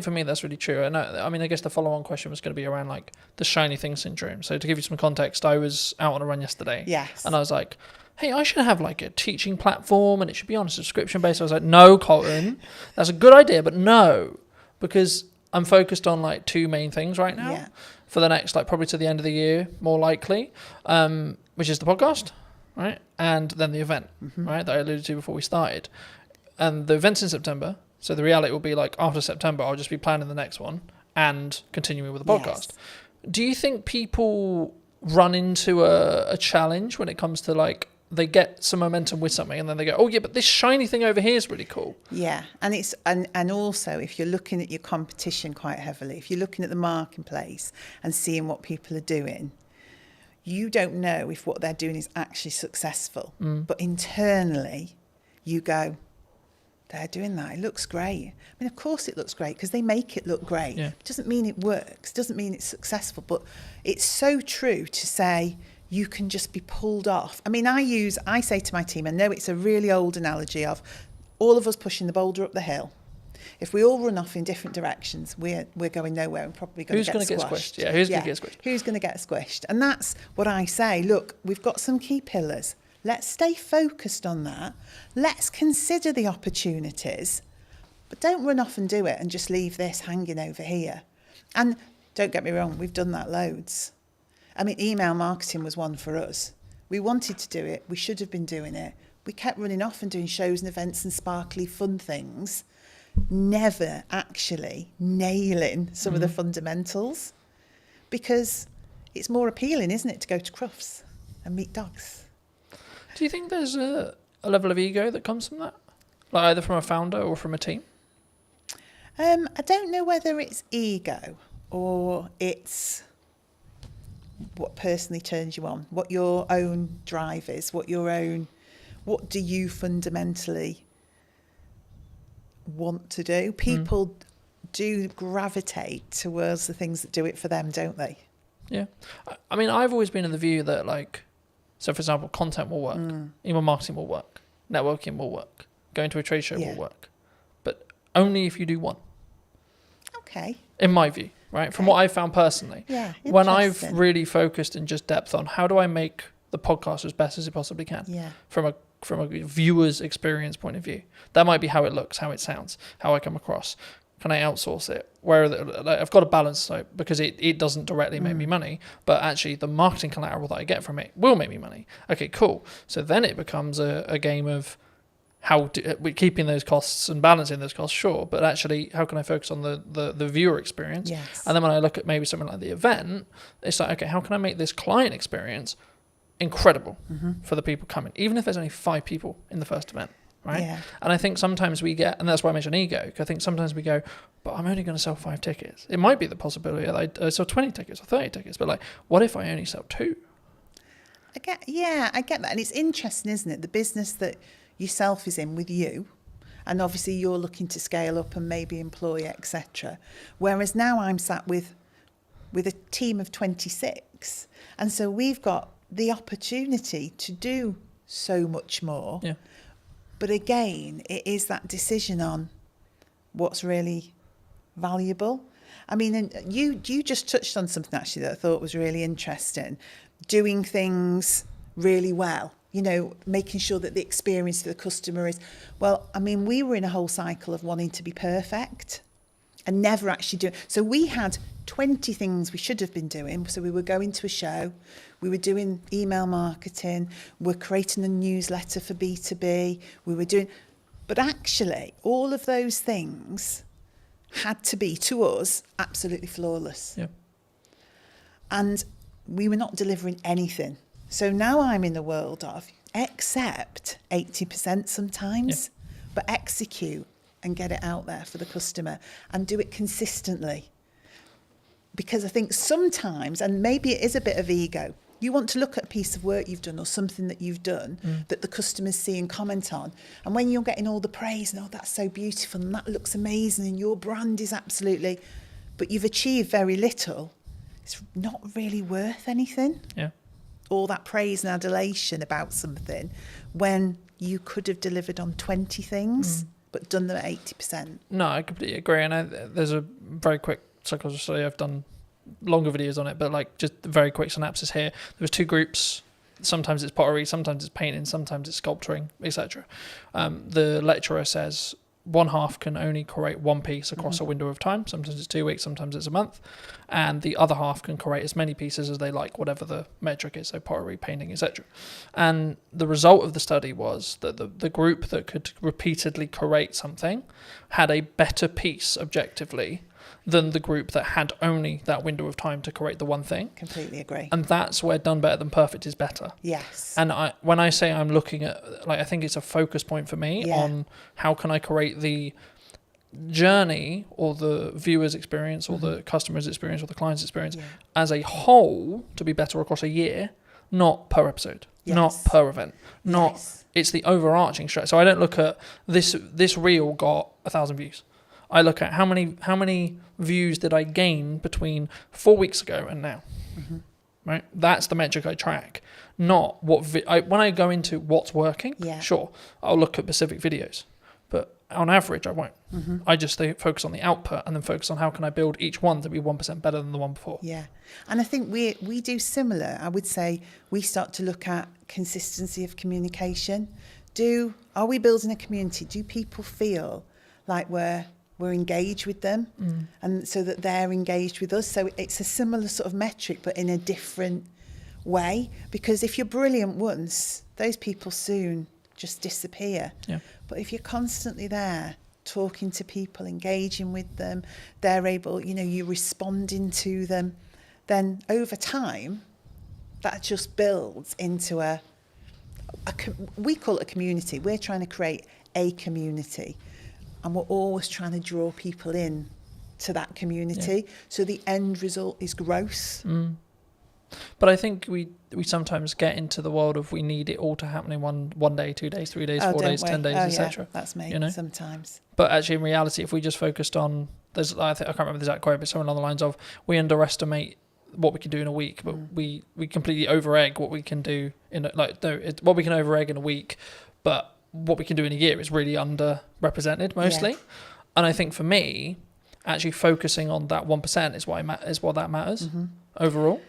for me that's really true. And I mean, I guess the follow-on question was going to be around like the shiny thing syndrome. So to give you some context, I was out on a run yesterday. Yes. And I was like, hey, I should have like a teaching platform and it should be on a subscription base. I was like, no, Colin, that's a good idea, but no, because I'm focused on like two main things right now for the next, like probably to the end of the year, more likely, which is the podcast, right? And then the event, right? That I alluded to before we started. And the event's in September. So the reality will be like after September, I'll just be planning the next one and continuing with the podcast. Yes. Do you think people run into a challenge when it comes to like, they get some momentum with something and then they go, oh yeah, but this shiny thing over here is really cool. Yeah. And it's and also if you're looking at your competition quite heavily, if you're looking at the marketplace and seeing what people are doing, you don't know if what they're doing is actually successful. But internally you go, they're doing that. It looks great. I mean, of course it looks great because they make it look great. Yeah. It doesn't mean it works, doesn't mean it's successful, but it's so true to say you can just be pulled off. I mean, I say to my team, I know it's a really old analogy of all of us pushing the boulder up the hill. If we all run off in different directions, we're going nowhere and probably going to get squashed. Yeah, who's going to get squished? Who's going to get squished? And that's what I say. Look, we've got some key pillars. Let's stay focused on that. Let's consider the opportunities, but don't run off and do it and just leave this hanging over here. And don't get me wrong, we've done that loads. I mean, email marketing was one for us. We wanted to do it. We should have been doing it. We kept running off and doing shows and events and sparkly fun things, never actually nailing some of the fundamentals, because it's more appealing, isn't it, to go to Crufts and meet dogs. Do you think there's a level of ego that comes from that? Like either from a founder or from a team? I don't know whether it's ego or it's what personally turns you on, what your own drive is, what do you fundamentally want to do? People do gravitate towards the things that do it for them, don't they? Yeah. I mean, I've always been of the view that like, so for example, content will work, email marketing will work, networking will work, going to a trade show will work, but only if you do one. Okay. In my view, right? From what I've found personally. Yeah. When I've really focused in just depth on how do I make the podcast as best as it possibly can. Yeah. From a viewer's experience point of view. That might be how it looks, how it sounds, how I come across. Can I outsource it? I've got a balance so because it doesn't directly make me money, but actually the marketing collateral that I get from it will make me money. Okay, cool. So then it becomes a game of we're keeping those costs and balancing those costs, sure, but actually how can I focus on the viewer experience? Yes. And then when I look at maybe something like the event, it's like, okay, how can I make this client experience incredible for the people coming, even if there's only 5 people in the first event, right? Yeah. And I think sometimes we get, and that's why I mentioned ego, I think sometimes we go, but I'm only going to sell 5 tickets. It might be the possibility that I sell 20 tickets or 30 tickets, but like, what if I only sell 2? I get that. And it's interesting, isn't it? The business that yourself is in with you, and obviously you're looking to scale up and maybe employ, etc. Whereas now I'm sat with a team of 26, and so we've got the opportunity to do so much more. Yeah. But again, it is that decision on what's really valuable. I mean, and you just touched on something actually that I thought was really interesting. Doing things really well, you know, making sure that the experience for the customer is, well, I mean, we were in a whole cycle of wanting to be perfect and never actually doing. So we had 20 things we should have been doing. So we were going to a show, we were doing email marketing, we're creating a newsletter for B2B, we were doing, but actually all of those things had to be, to us, absolutely flawless. Yeah. And we were not delivering anything. So now I'm in the world of accept 80% sometimes, but execute and get it out there for the customer and do it consistently. Because I think sometimes, and maybe it is a bit of ego, You want to look at a piece of work you've done or something that you've done that the customers see and comment on. And when you're getting all the praise and, oh, that's so beautiful and that looks amazing and your brand is absolutely, but you've achieved very little, it's not really worth anything. Yeah. All that praise and adulation about something when you could have delivered on 20 things but done them at 80%. No, I completely agree. And there's a very quick psychology study. I've done longer videos on it, but like just a very quick synopsis here. There was 2 groups. Sometimes it's pottery, sometimes it's painting, sometimes it's sculpturing, etc. The lecturer says one half can only create one piece across a window of time. Sometimes it's 2 weeks, sometimes it's a month. And the other half can create as many pieces as they like, whatever the metric is, so pottery, painting, etc. And the result of the study was that the group that could repeatedly create something had a better piece objectively than the group that had only that window of time to create the one thing. Completely agree. And that's where done better than perfect is better. Yes. And when I say I'm looking at, like, I think it's a focus point for me on how can I create the journey or the viewer's experience or the customer's experience or the client's experience as a whole to be better across a year, not per episode, not per event, not it's the overarching strategy. So I don't look at this reel got 1,000 views. I look at how many views did I gain between 4 weeks ago and now, right? That's the metric I track, not what when I go into what's working. Sure, I'll look at specific videos, but on average I won't. I just focus on the output and then focus on how can I build each one to be 1% better than the one before. Yeah, and I think we do similar. I would say we start to look at consistency of communication. Are we building a community? Do people feel like we're engaged with them and so that they're engaged with us? So it's a similar sort of metric but in a different way, because if you're brilliant once, those people soon just disappear. But if you're constantly there talking to people, engaging with them, they're able, you're responding to them, then over time that just builds into we call it a community. We're trying to create a community. And we're always trying to draw people in to that community. So the end result is growth. But I think we sometimes get into the world of we need it all to happen in one day, 2 days, 3 days, 4 days, 10 days, etc. That's me sometimes. But actually, in reality, if we just focused on, I can't remember the exact quote, but something along the lines of we underestimate what we can do in a week, but we completely over-egg what we can do what we can over-egg in a week, but what we can do in a year is really underrepresented mostly. And I think for me, actually focusing on that 1% is what that matters overall.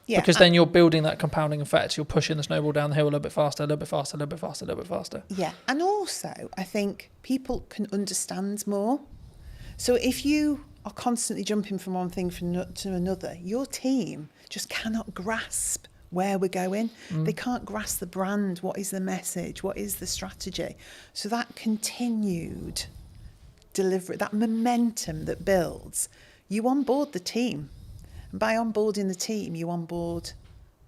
Because then you're building that compounding effect. You're pushing the snowball down the hill a little bit faster, a little bit faster, a little bit faster, a little bit faster. Yeah. And also, I think people can understand more. So if you are constantly jumping from one thing to another, your team just cannot grasp where we're going. They can't grasp the brand. What is the message? What is the strategy? So that continued delivery, that momentum that builds, you onboard the team. And by onboarding the team, you onboard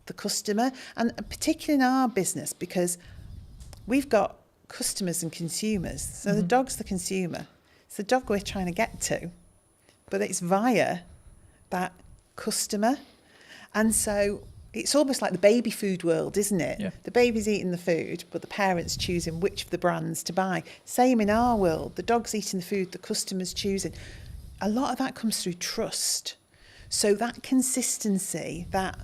the customer. And particularly in our business, because we've got customers and consumers. So the dog's the consumer. It's the dog we're trying to get to, but it's via that customer. And so it's almost like the baby food world, isn't it? Yeah. The baby's eating the food, but the parent's choosing which of the brands to buy. Same in our world. The dog's eating the food, the customer's choosing. A lot of that comes through trust. So that consistency, that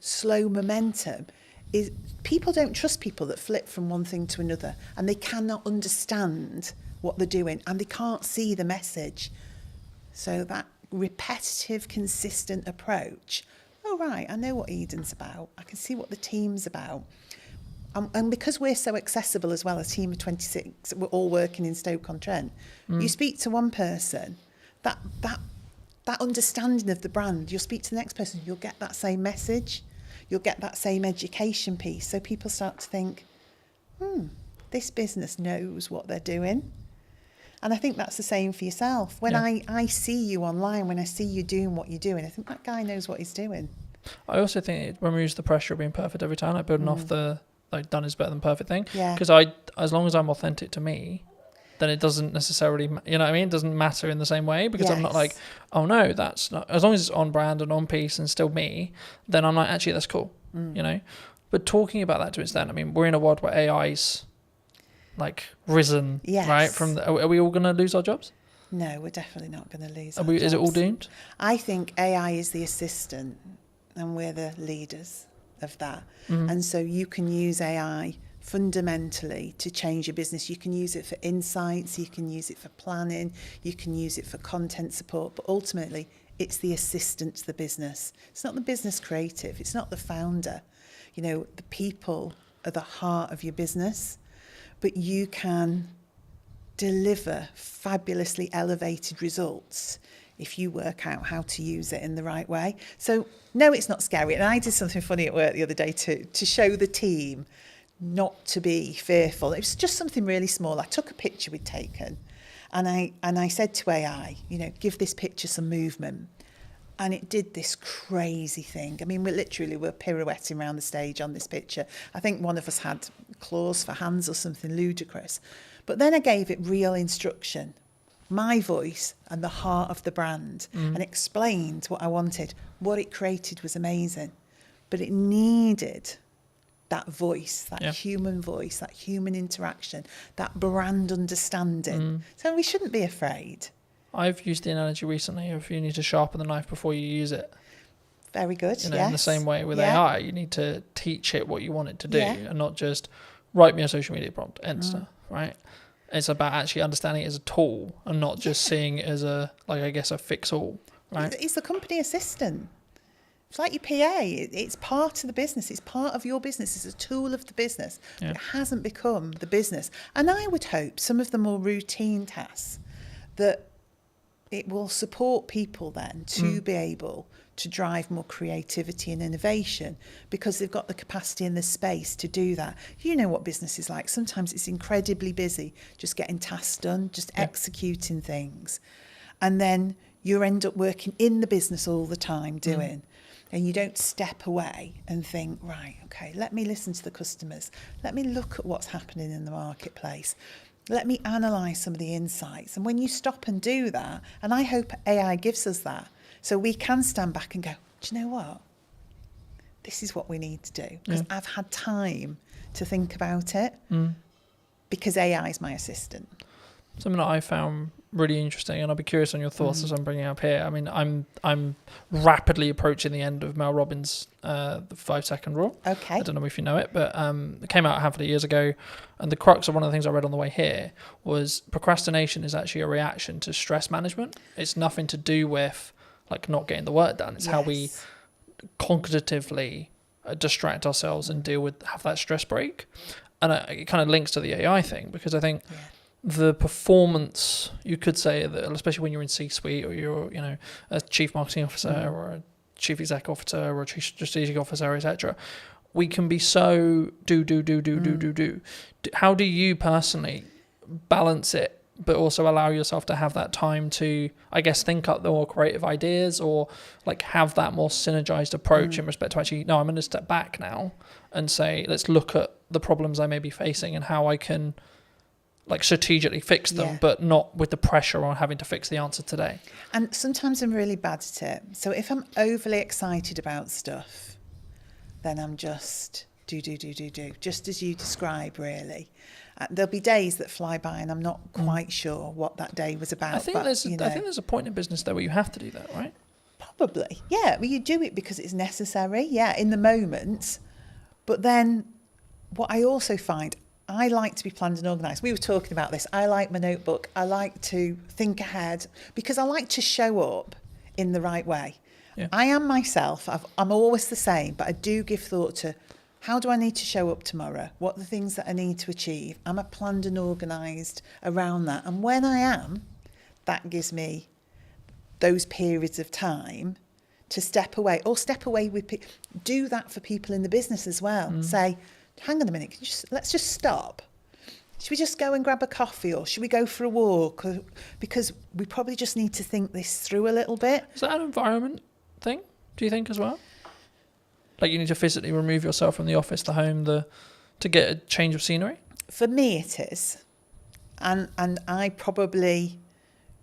slow momentum, is people don't trust people that flip from one thing to another, and they cannot understand what they're doing, and they can't see the message. So that repetitive, consistent approach. Oh, right, I know what Eden's about. I can see what the team's about. And because we're so accessible as well, a team of 26, we're all working in Stoke-on-Trent. You speak to one person, that understanding of the brand, you'll speak to the next person, you'll get that same message. You'll get that same education piece. So people start to think, this business knows what they're doing. And I think that's the same for yourself. When I see you online, when I see you doing what you're doing, I think that guy knows what he's doing. I also think it removes the pressure of being perfect every time, like building off the done is better than perfect thing. Yeah. Because as long as I'm authentic to me, then it doesn't necessarily, you know what I mean? It doesn't matter in the same way, because I'm not like, oh no, that's not, as long as it's on brand and on piece and still me, then I'm like, actually, that's cool. you know. But talking about that to its extent, I mean, we're in a world where AI's like risen, Yes. right? Are we all going to lose our jobs? No, we're definitely not going to lose. Is it all doomed? I think AI is the assistant, and we're the leaders of that. And so you can use AI fundamentally to change your business. You can use it for insights, you can use it for planning, you can use it for content support, but ultimately it's the assistant to the business. It's not the business creative, it's not the founder. You know, the people are the heart of your business, but you can deliver fabulously elevated results if you work out how to use it in the right way. So no, it's not scary. And I did something funny at work the other day to show the team not to be fearful. It was just something really small. I took a picture we'd taken and I said to AI, you know, give this picture some movement. And it did this crazy thing. I mean, we're pirouetting around the stage on this picture. I think one of us had claws for hands or something ludicrous. But then I gave it real instruction, my voice and the heart of the brand, and explained what I wanted. What it created was amazing. But it needed that voice, that human voice, that human interaction, that brand understanding. So we shouldn't be afraid. I've used the analogy recently of you need to sharpen the knife before you use it. Very good, You know, in the same way with Yeah. AI, you need to teach it what you want it to do, Yeah. and not just write me a social media prompt, right? It's about actually understanding it as a tool and not just seeing it as a fix-all, right? It's the company assistant. It's like your PA. It's part of the business. It's part of your business. It's a tool of the business. Yeah. But it hasn't become the business. And I would hope some of the more routine tasks that it will support people then to be able to drive more creativity and innovation because they've got the capacity and the space to do that. You know what business is like. Sometimes it's incredibly busy just getting tasks done, just executing things. And then you end up working in the business all the time doing. And you don't step away and think, right, okay, let me listen to the customers. Let me look at what's happening in the marketplace. Let me analyse some of the insights. And when you stop and do that, and I hope AI gives us that, so we can stand back and go, do you know what? This is what we need to do. Because I've had time to think about it because AI is my assistant. Something that I found really interesting, and I'll be curious on your thoughts as I'm bringing it up here. I mean, I'm rapidly approaching the end of Mel Robbins' the 5-second rule. Okay. I don't know if you know it, but it came out a handful of years ago, and the crux of one of the things I read on the way here was procrastination is actually a reaction to stress management. It's nothing to do with like not getting the work done. It's how we cognitively distract ourselves and have that stress break. And it kind of links to the AI thing because I think the performance, you could say that, especially when you're in C-suite or you're, you know, a chief marketing officer or a chief exec officer or a chief strategic officer, etc., we can be so do. How do you personally balance it, but also allow yourself to have that time to, I guess, think up the more creative ideas or like have that more synergized approach in respect to actually, no, I'm going to step back now and say, let's look at the problems I may be facing and how I can like strategically fix them, but not with the pressure on having to fix the answer today. And sometimes I'm really bad at it. So if I'm overly excited about stuff, then I'm just do, just as you describe, really. There'll be days that fly by and I'm not quite sure what that day was about. I think there's a point in business though where you have to do that, right? Probably, yeah. Well, you do it because it's necessary, in the moment. But then what I also find, I like to be planned and organised. We were talking about this. I like my notebook. I like to think ahead because I like to show up in the right way. Yeah. I am myself. I'm always the same, but I do give thought to how do I need to show up tomorrow? What are the things that I need to achieve? Am I planned and organised around that? And when I am, that gives me those periods of time to step away with people. Do that for people in the business as well. Say, hang on a minute, let's just stop. Should we just go and grab a coffee or should we go for a walk? Because we probably just need to think this through a little bit. Is that an environment thing, do you think, as well? Like you need to physically remove yourself from the office, the home, to get a change of scenery? For me it is. And I probably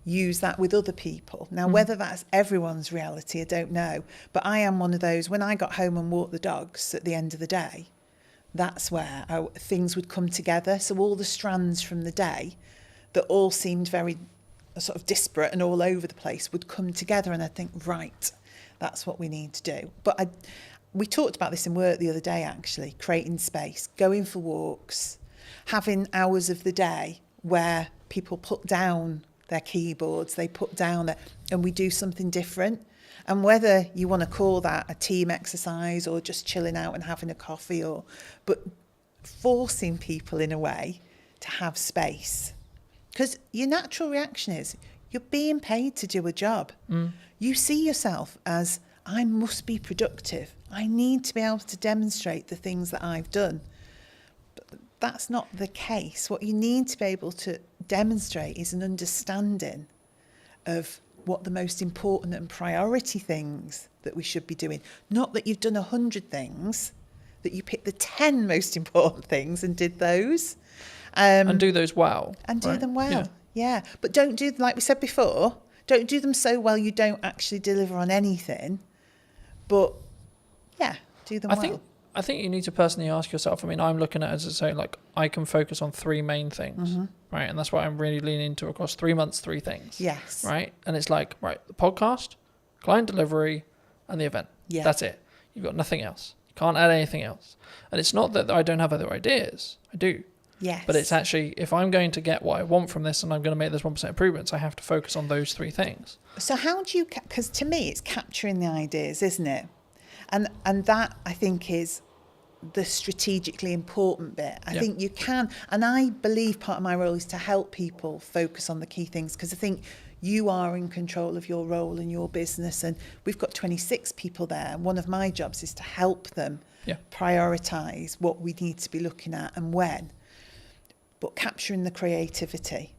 use that with other people. Now, whether that's everyone's reality, I don't know. But I am one of those, when I got home and walked the dogs at the end of the day, that's where things would come together. So all the strands from the day that all seemed very sort of disparate and all over the place would come together, and I'd think, right, that's what we need to do. But we talked about this in work the other day, actually, creating space, going for walks, having hours of the day where people put down their keyboards, they put down and we do something different. And whether you want to call that a team exercise or just chilling out and having a coffee, but forcing people in a way to have space. Because your natural reaction is you're being paid to do a job. You see yourself as, I must be productive. I need to be able to demonstrate the things that I've done. But that's not the case. What you need to be able to demonstrate is an understanding of what the most important and priority things that we should be doing. Not that you've done 100 things, that you picked the 10 most important things and did those. And do those well. And do right? them well, yeah. But don't do, like we said before, don't do them so well you don't actually deliver on anything. But, yeah, do them well. I think you need to personally ask yourself. I mean, I'm looking at it as I say, like, I can focus on 3 main things, right? And that's what I'm really leaning into across 3 months, 3 things. Yes. Right? And it's like, right, the podcast, client delivery, and the event. Yeah. That's it. You've got nothing else. You can't add anything else. And it's not that I don't have other ideas. I do. Yes. But it's actually, if I'm going to get what I want from this and I'm going to make those 1% improvements, I have to focus on those 3 things. So how do you, because to me it's capturing the ideas, isn't it? And that, I think, is the strategically important bit. I think you can, and I believe part of my role is to help people focus on the key things, because I think you are in control of your role and your business, and we've got 26 people there, and one of my jobs is to help them prioritise what we need to be looking at and when. But capturing the creativity,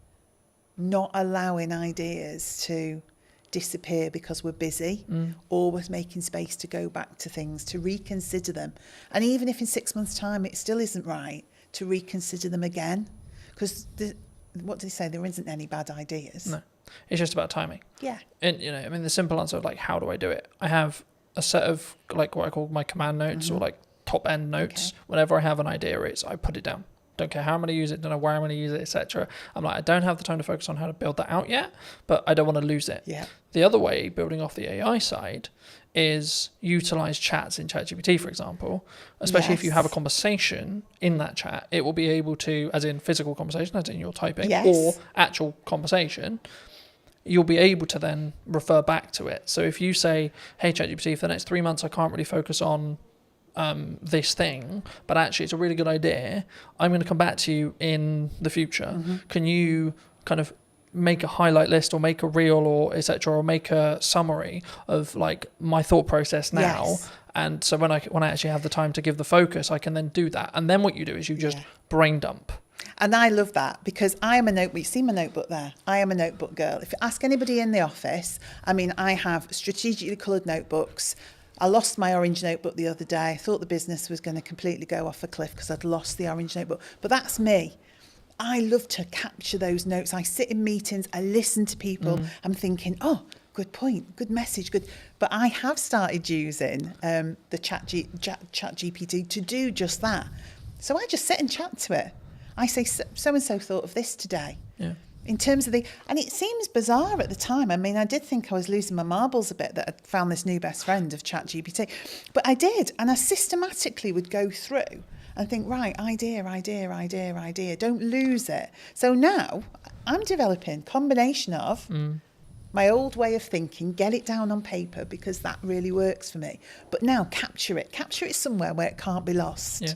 not allowing ideas to disappear because we're busy, always making space to go back to things, to reconsider them. And even if in 6 months' time it still isn't right, to reconsider them again. Because what do they say? There isn't any bad ideas. No, it's just about timing. Yeah. And, you know, I mean, the simple answer of like, how do I do it? I have a set of like what I call my command notes or like top end notes. Okay. Whenever I have an idea, I put it down. Don't care how I'm going to use it, don't know where I'm going to use it, etc. I'm like, I don't have the time to focus on how to build that out yet, but I don't want to lose it. Yeah. The other way, building off the AI side, is utilize chats in ChatGPT, for example, especially if you have a conversation in that chat, it will be able to, as in physical conversation, as in you're typing, or actual conversation, you'll be able to then refer back to it. So if you say, hey, ChatGPT, for the next 3 months, I can't really focus on this thing, but actually it's a really good idea, I'm going to come back to you in the future. Can you kind of make a highlight list or make a reel or etc., or make a summary of like my thought process now? And so when I actually have the time to give the focus, I can then do that. And then what you do is you just brain dump. And I love that, because I am a notebook. You see my notebook there? I am a notebook girl. If you ask anybody in the office, I mean, I have strategically coloured notebooks. I lost my orange notebook the other day. I thought the business was going to completely go off a cliff because I'd lost the orange notebook. But that's me. I love to capture those notes. I sit in meetings, I listen to people. I'm thinking, oh, good point, good message, good. But I have started using the chat GPT to do just that. So I just sit and chat to it. I say, so-and-so thought of this today. Yeah. In terms of and it seems bizarre at the time. I mean, I did think I was losing my marbles a bit that I'd found this new best friend of ChatGPT. But I did. And I systematically would go through and think, right, idea. Don't lose it. So now I'm developing a combination of my old way of thinking, get it down on paper because that really works for me. But now capture it somewhere where it can't be lost. Yeah.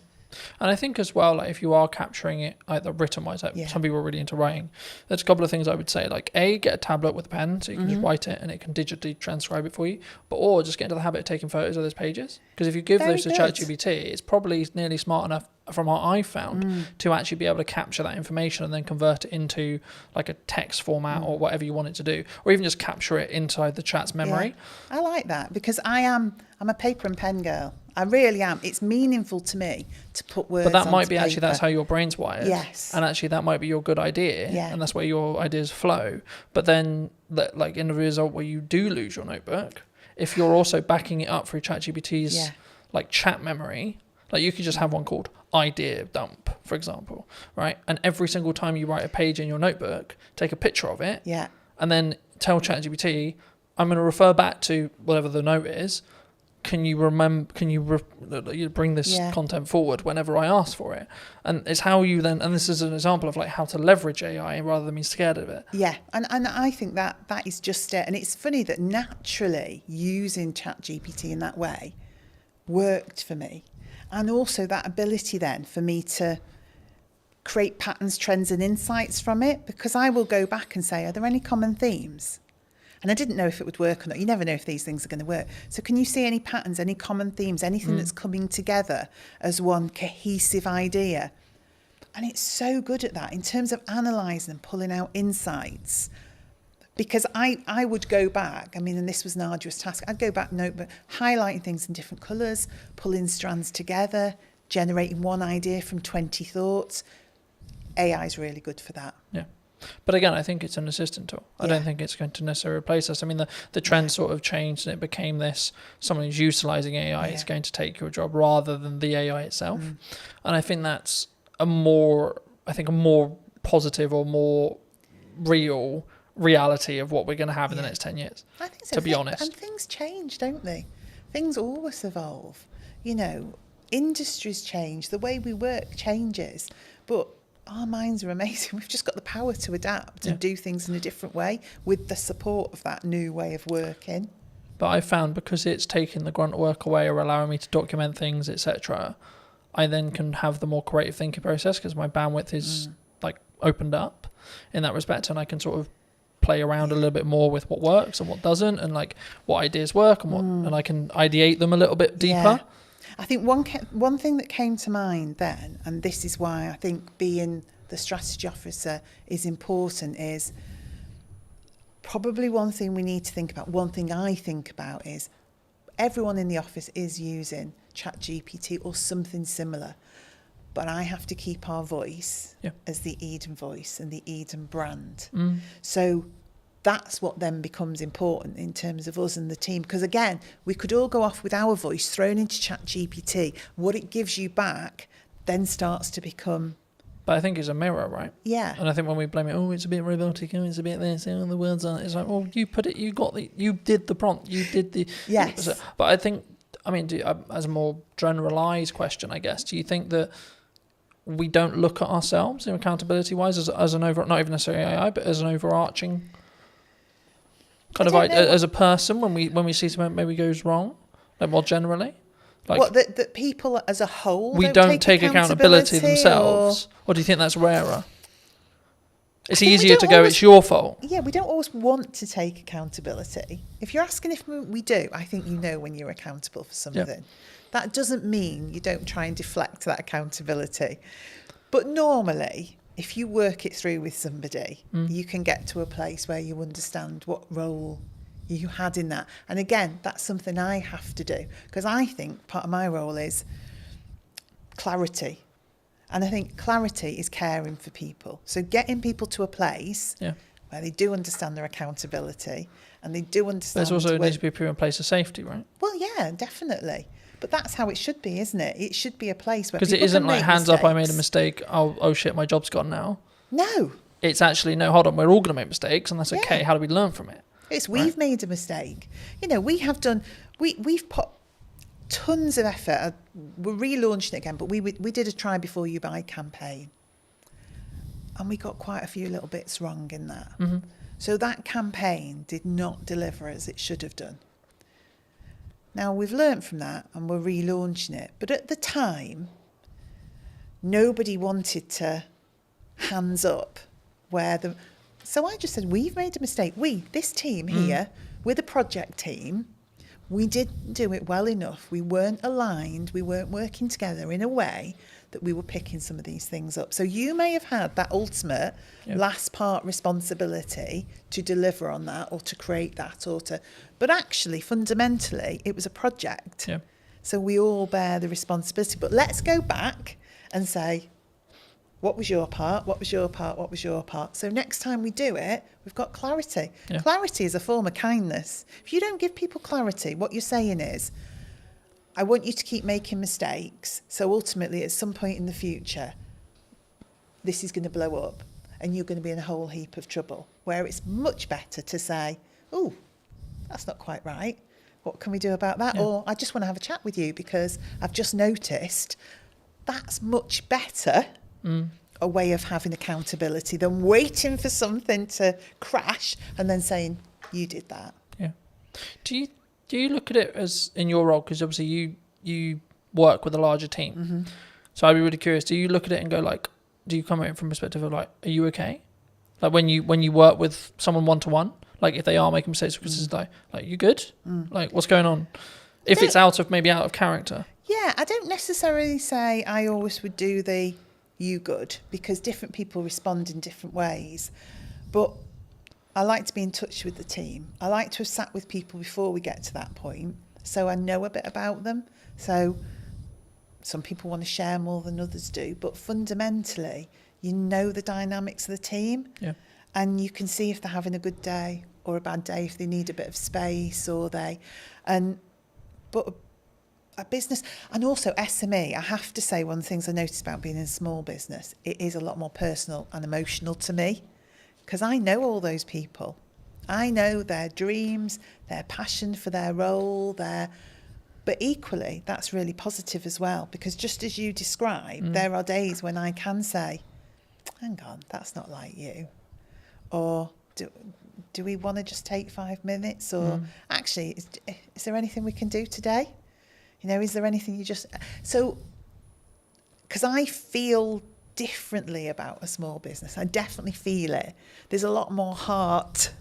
And I think as well, like if you are capturing it either written wise, like some people are really into writing, there's a couple of things I would say, like get a tablet with a pen so you can just write it and it can digitally transcribe it for you, or just get into the habit of taking photos of those pages, because if you give those to ChatGPT, it's probably nearly smart enough from what I've found to actually be able to capture that information and then convert it into like a text format or whatever you want it to do, or even just capture it inside the chat's memory. I like that, because I'm a paper and pen girl. I really am. It's meaningful to me to put words. But that might onto be actually paper. that's how your brain's wired. Yes. And actually that might be your good idea. Yeah. And that's where your ideas flow. But then, like in the result where you do lose your notebook, if you're also backing it up through ChatGPT's Yeah. like chat memory, like you could just have one called idea dump, for example, right? And every single time you write a page in your notebook, take a picture of it, Yeah. and then tell ChatGPT, I'm going to refer back to whatever the note is. Can you remember? Can you bring this Yeah. content forward whenever I ask for it? And it's how you then. And this is an example of like how to leverage AI rather than being scared of it. Yeah, and I think that is just it. And it's funny that naturally using ChatGPT in that way worked for me. And also that ability then for me to create patterns, trends and insights from it, because I will go back and say, are there any common themes? And I didn't know if it would work or not. You never know if these things are going to work. So can you see any patterns, any common themes, anything that's coming together as one cohesive idea? And it's so good at that in terms of analysing and pulling out insights. Because I would go back, I mean, and this was an arduous task, I'd go back notebook, highlighting things in different colours, pulling strands together, generating one idea from 20 thoughts. AI is really good for that. Yeah. But again, I think it's an assistant tool. I don't think it's going to necessarily replace us. I mean, the trend sort of changed and it became this, someone who's utilising AI is going to take your job rather than the AI itself. And I think that's a more positive or more real reality of what we're going to have in the next 10 years. I think so. To be honest. And things change, don't they? Things always evolve. You know, industries change, the way we work changes, but our minds are amazing. We've just got the power to adapt and do things in a different way with the support of that new way of working. But I found because it's taking the grunt work away or allowing me to document things, etc., I then can have the more creative thinking process because my bandwidth is like opened up in that respect, and I can sort of play around a little bit more with what works and what doesn't, and like what ideas work and what, and I can ideate them a little bit deeper. Yeah. I think one thing that came to mind then, and this is why I think being the strategy officer is important, is probably one thing we need to think about. One thing I think about is everyone in the office is using ChatGPT or something similar, but I have to keep our voice as the Eden voice and the Eden brand. So that's what then becomes important in terms of us and the team. Because again, we could all go off with our voice thrown into ChatGPT. What it gives you back then starts to become... But I think it's a mirror, right? Yeah. And I think when we blame it, oh, it's a bit robotic, oh, it's a bit this, oh, the words aren't, it's like, well, you put it, you did the prompt, you did the... Yes. But I think, I mean, as a more generalised question, I guess, do you think that we don't look at ourselves in accountability-wise as an over, not even necessarily AI, but as an overarching... kind of like as a person when we see something maybe goes wrong, like more generally, like what that people as a whole we don't take accountability themselves, or do you think that's rarer? It's easier to go, it's your fault. Yeah, we don't always want to take accountability. If you're asking if we do, I think you know when you're accountable for something. Yeah. That doesn't mean you don't try and deflect that accountability. But normally, if you work it through with somebody, you can get to a place where you understand what role you had in that. And again, that's something I have to do, because I think part of my role is clarity. And I think clarity is caring for people. So getting people to a place where they do understand their accountability and they do understand... There's also needs to be a proven place of safety, right? Well, yeah, definitely. But that's how it should be, isn't it? It should be a place where because people it isn't can like make hands mistakes. up, I made a mistake, oh shit, my job's gone now. No. It's actually, no, hold on, we're all going to make mistakes and that's okay. How do we learn from it? It's we've made a mistake. You know, we have done, we've put tons of effort. We're relaunching it again, but we did a try before you buy campaign. And we got quite a few little bits wrong in that. So that campaign did not deliver as it should have done. Now we've learnt from that and we're relaunching it. But at the time, nobody wanted to hands up so I just said, we've made a mistake. This team here, we're the project team. We didn't do it well enough. We weren't aligned. We weren't working together in a way that we were picking some of these things up. So you may have had that ultimate last part responsibility to deliver on that or to create that but actually fundamentally it was a project. So we all bear the responsibility. But let's go back and say, what was your part? What was your part? What was your part? So next time we do it, we've got clarity. Yeah. Clarity is a form of kindness. If you don't give people clarity, what you're saying is, I want you to keep making mistakes. So ultimately, at some point in the future, this is going to blow up and you're going to be in a whole heap of trouble. Where it's much better to say, oh, that's not quite right. What can we do about that? Yeah. Or I just want to have a chat with you because I've just noticed. That's much better a way of having accountability than waiting for something to crash and then saying, you did that. Yeah. Do you look at it as in your role, because obviously you work with a larger team. Mm-hmm. So I'd be really curious. Do you look at it and go like, do you come at it from a perspective of like, are you okay? Like when you work with someone one-to-one, like if they are making mistakes, because it's like you good? Like what's going on? If it's out of character. Yeah, I don't necessarily say I always would do the you good, because different people respond in different ways. But I like to be in touch with the team. I like to have sat with people before we get to that point, so I know a bit about them. So some people want to share more than others do, but fundamentally, you know the dynamics of the team. Yeah. And you can see if they're having a good day or a bad day, if they need a bit of space but a business, and also SME, I have to say, one of the things I noticed about being in a small business, it is a lot more personal and emotional to me, because I know all those people. I know their dreams, their passion for their role, but equally, that's really positive as well, because just as you described, there are days when I can say, hang on, that's not like you. Or do we want to just take 5 minutes? Or actually, is there anything we can do today? You know, is there anything you just... So, because I feel differently about a small business. I definitely feel it. There's a lot more heart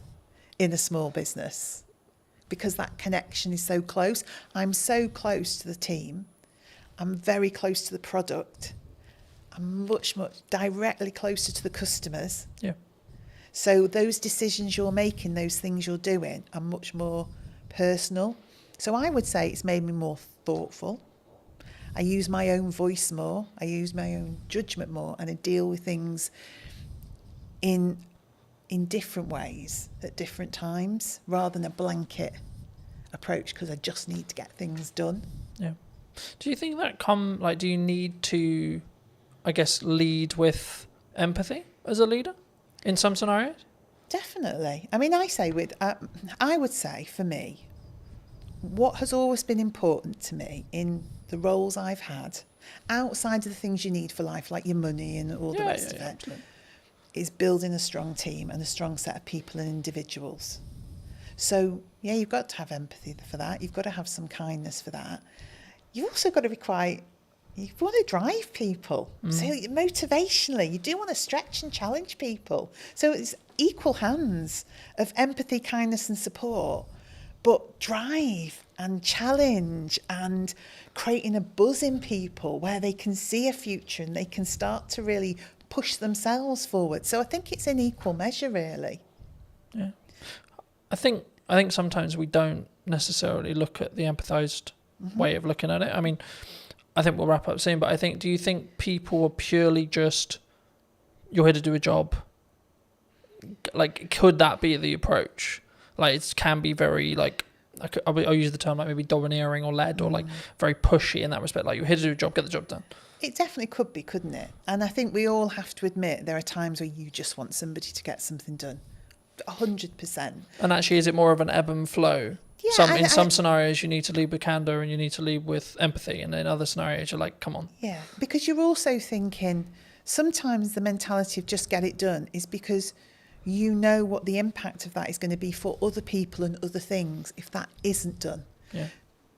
in a small business because that connection is so close. I'm so close to the team. I'm very close to the product. I'm much directly closer to the customers. Yeah. So those decisions you're making, those things you're doing are much more personal. So I would say it's made me more thoughtful. I use my own voice more. I use my own judgment more, and I deal with things in different ways at different times, rather than a blanket approach because I just need to get things done. Yeah. Do you think that do you need to, I guess, lead with empathy as a leader in some scenarios? Definitely. I mean, I would say for me, what has always been important to me in the roles I've had, outside of the things you need for life, like your money and all the rest of it, absolutely. is building a strong team and a strong set of people and individuals. So, yeah, you've got to have empathy for that. You've got to have some kindness for that. You've also got to you want to drive people. So motivationally, you do want to stretch and challenge people. So it's equal hands of empathy, kindness and support, but drive and challenge and creating a buzz in people where they can see a future and they can start to really push themselves forward. So I think it's in equal measure, really. Yeah. I think sometimes we don't necessarily look at the empathized way of looking at it. I mean, I think we'll wrap up soon, but do you think people are purely just, you're here to do a job? Like, could that be the approach? Like, it can be very, like, I'll use the term like maybe domineering or led or like very pushy in that respect. Like, you're here to do a job, get the job done. It definitely could be, couldn't it? And I think we all have to admit there are times where you just want somebody to get something done. 100%. And actually, is it more of an ebb and flow? Yeah, In some scenarios, you need to lead with candor and you need to lead with empathy. And in other scenarios, you're like, come on. Yeah, because you're also thinking sometimes the mentality of just get it done is because you know what the impact of that is going to be for other people and other things if that isn't done. Yeah.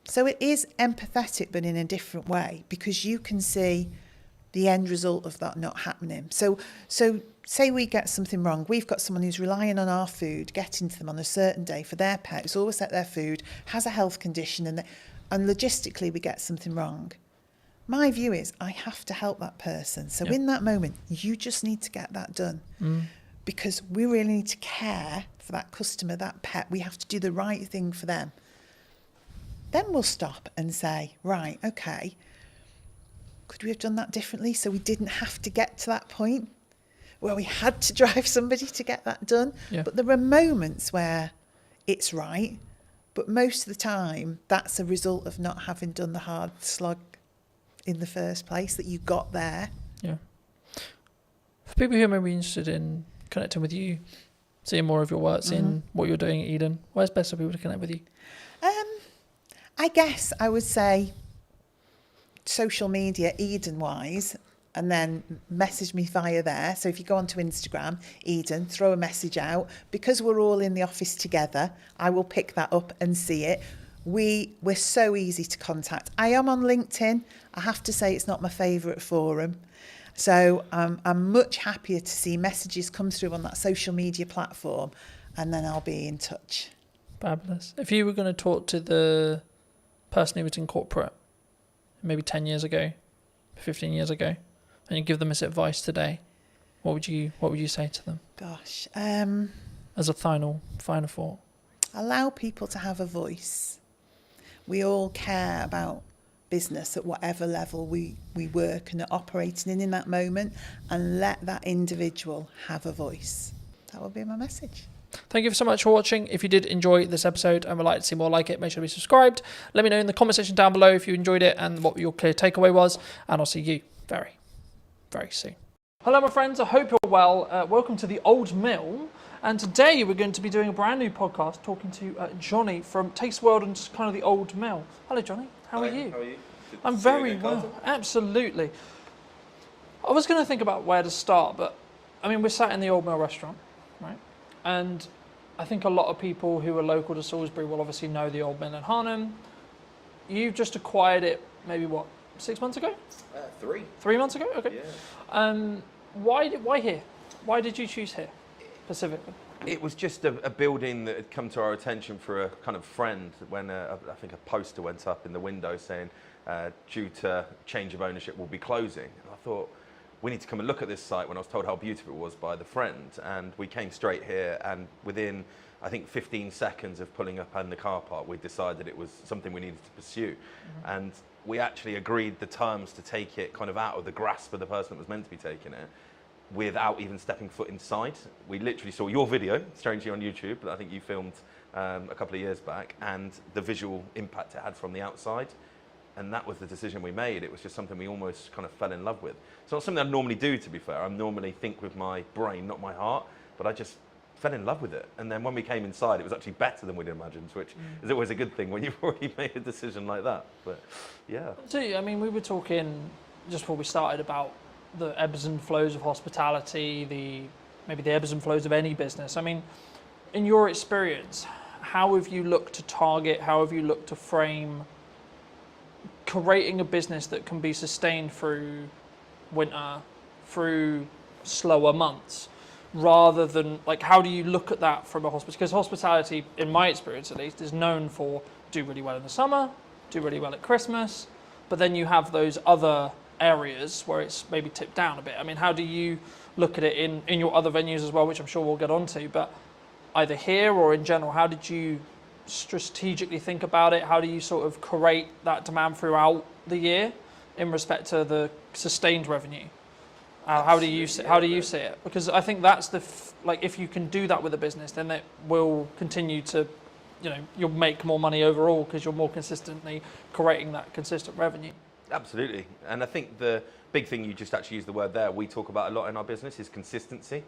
So it is empathetic, but in a different way, because you can see the end result of that not happening. So say we get something wrong. We've got someone who's relying on our food, getting to them on a certain day for their pet, who's always at their food, has a health condition, and logistically we get something wrong. My view is I have to help that person. So in that moment, you just need to get that done. Because we really need to care for that customer, that pet. We have to do the right thing for them. then we'll stop and say, right, okay, could we have done that differently so we didn't have to get to that point where we had to drive somebody to get that done? Yeah. But there are moments where it's right, but most of the time that's a result of not having done the hard slog in the first place, that you got there. Yeah. For people who may be interested in connecting with you, seeing more of your work, seeing what you're doing at Eden, where's best for people to connect with you? I guess I would say social media, Eden-wise, and then message me via there. So if you go onto Instagram, Eden, throw a message out. Because we're all in the office together, I will pick that up and see it. We're so easy to contact. I am on LinkedIn. I have to say it's not my favourite forum. So I'm much happier to see messages come through on that social media platform, and then I'll be in touch. Fabulous. If you were going to talk to the person who was in corporate maybe 10 years ago, 15 years ago, and you give them this advice today, what would you say to them? Gosh. As a final thought. Allow people to have a voice. We all care about business at whatever level we work and are operating in that moment, and let that individual have a voice. That would be my message. Thank you so much for watching. If you did enjoy this episode and would like to see more like it, make sure to be subscribed. Let me know in the comment section down below if you enjoyed it and what your clear takeaway was, and I'll see you very, very soon. Hello, my friends. I hope you're well. Welcome to the Old Mill. And today we're going to be doing a brand new podcast talking to Johnny from Taste World and just kind of the Old Mill. Hello, Johnny. How are you? How are you? I'm very well. Absolutely. I was going to think about where to start, but I mean, we're sat in the Old Mill restaurant, right? And I think a lot of people who are local to Salisbury will obviously know the Old Mill in Harnham. You've just acquired it maybe, 6 months ago? 3. 3 months ago? Okay. Yeah. Why here? Why did you choose here specifically? It was just a building that had come to our attention for a kind of friend when I think a poster went up in the window saying, due to change of ownership, we'll be closing. And I thought, we need to come and look at this site when I was told how beautiful it was by the friend. And we came straight here, and within, I think, 15 seconds of pulling up in the car park, we decided it was something we needed to pursue. And we actually agreed the terms to take it kind of out of the grasp of the person that was meant to be taking it, without even stepping foot inside. We literally saw your video, strangely on YouTube, that I think you filmed a couple of years back, and the visual impact it had from the outside. And that was the decision we made. It was just something we almost kind of fell in love with. It's not something I normally do, to be fair. I normally think with my brain, not my heart, but I just fell in love with it. And then when we came inside, it was actually better than we'd imagined, which is always a good thing when you've already made a decision like that. But yeah. So, I mean, we were talking just before we started about the ebbs and flows of hospitality, maybe the ebbs and flows of any business. I mean, in your experience, how have you looked to target, how have you looked to frame creating a business that can be sustained through winter, through slower months, rather than, like, how do you look at that from a hospital? Because hospitality, in my experience at least, is known for do really well in the summer, do really well at Christmas, but then you have those other areas where it's maybe tipped down a bit. I mean, how do you look at it in your other venues as well, which I'm sure we'll get onto, but either here or in general, how did you strategically think about it? How do you sort of create that demand throughout the year in respect to the sustained revenue? How do you see it? Because I think that's if you can do that with a business, then it will continue to, you'll make more money overall because you're more consistently creating that consistent revenue. Absolutely. And I think the big thing, you just actually used the word there, we talk about a lot in our business, is consistency.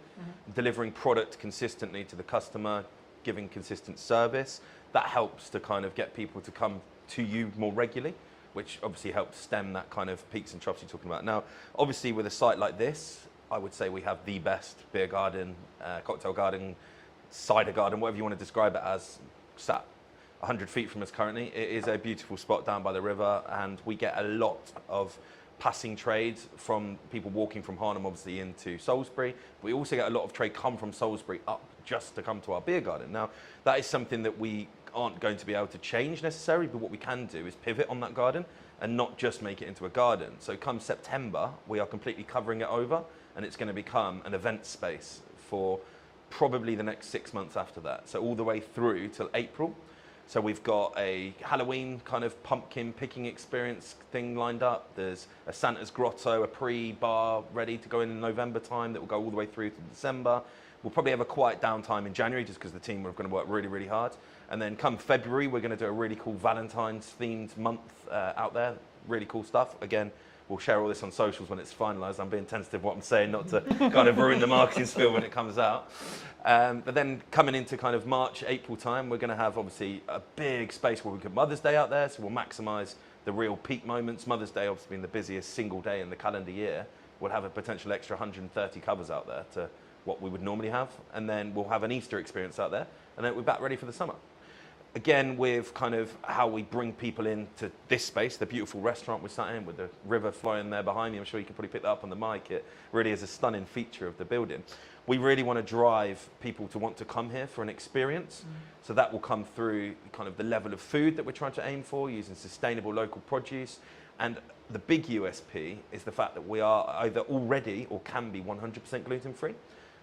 Delivering product consistently to the customer, giving consistent service. That helps to kind of get people to come to you more regularly, which obviously helps stem that kind of peaks and troughs you're talking about. Now, obviously with a site like this, I would say we have the best beer garden, cocktail garden, cider garden, whatever you want to describe it as, sat 100 feet from us currently. It is a beautiful spot down by the river, and we get a lot of passing trade from people walking from Harnham obviously into Salisbury. We also get a lot of trade come from Salisbury up just to come to our beer garden. Now, that is something that we aren't going to be able to change necessarily, but what we can do is pivot on that garden and not just make it into a garden. So come September, we are completely covering it over, and it's going to become an event space for probably the next 6 months after that. So all the way through till April. So we've got a Halloween kind of pumpkin picking experience thing lined up. There's a Santa's Grotto, a pre-bar ready to go in November time that will go all the way through to December. We'll probably have a quiet downtime in January just because the team are going to work really, really hard. And then come February, we're going to do a really cool Valentine's themed month out there. Really cool stuff. Again, we'll share all this on socials when it's finalised. I'm being tentative what I'm saying, not to kind of ruin the marketing spiel when it comes out. But then coming into kind of March, April time, we're going to have obviously a big space where we put Mother's Day out there. So we'll maximise the real peak moments. Mother's Day obviously being the busiest single day in the calendar year. We'll have a potential extra 130 covers out there to what we would normally have. And then we'll have an Easter experience out there. And then we're back ready for the summer. Again, with kind of how we bring people into this space, the beautiful restaurant we're sat in with the river flowing there behind me. I'm sure you can probably pick that up on the mic. It really is a stunning feature of the building. We really want to drive people to want to come here for an experience. So that will come through kind of the level of food that we're trying to aim for, using sustainable local produce. And the big USP is the fact that we are either already or can be 100% gluten-free.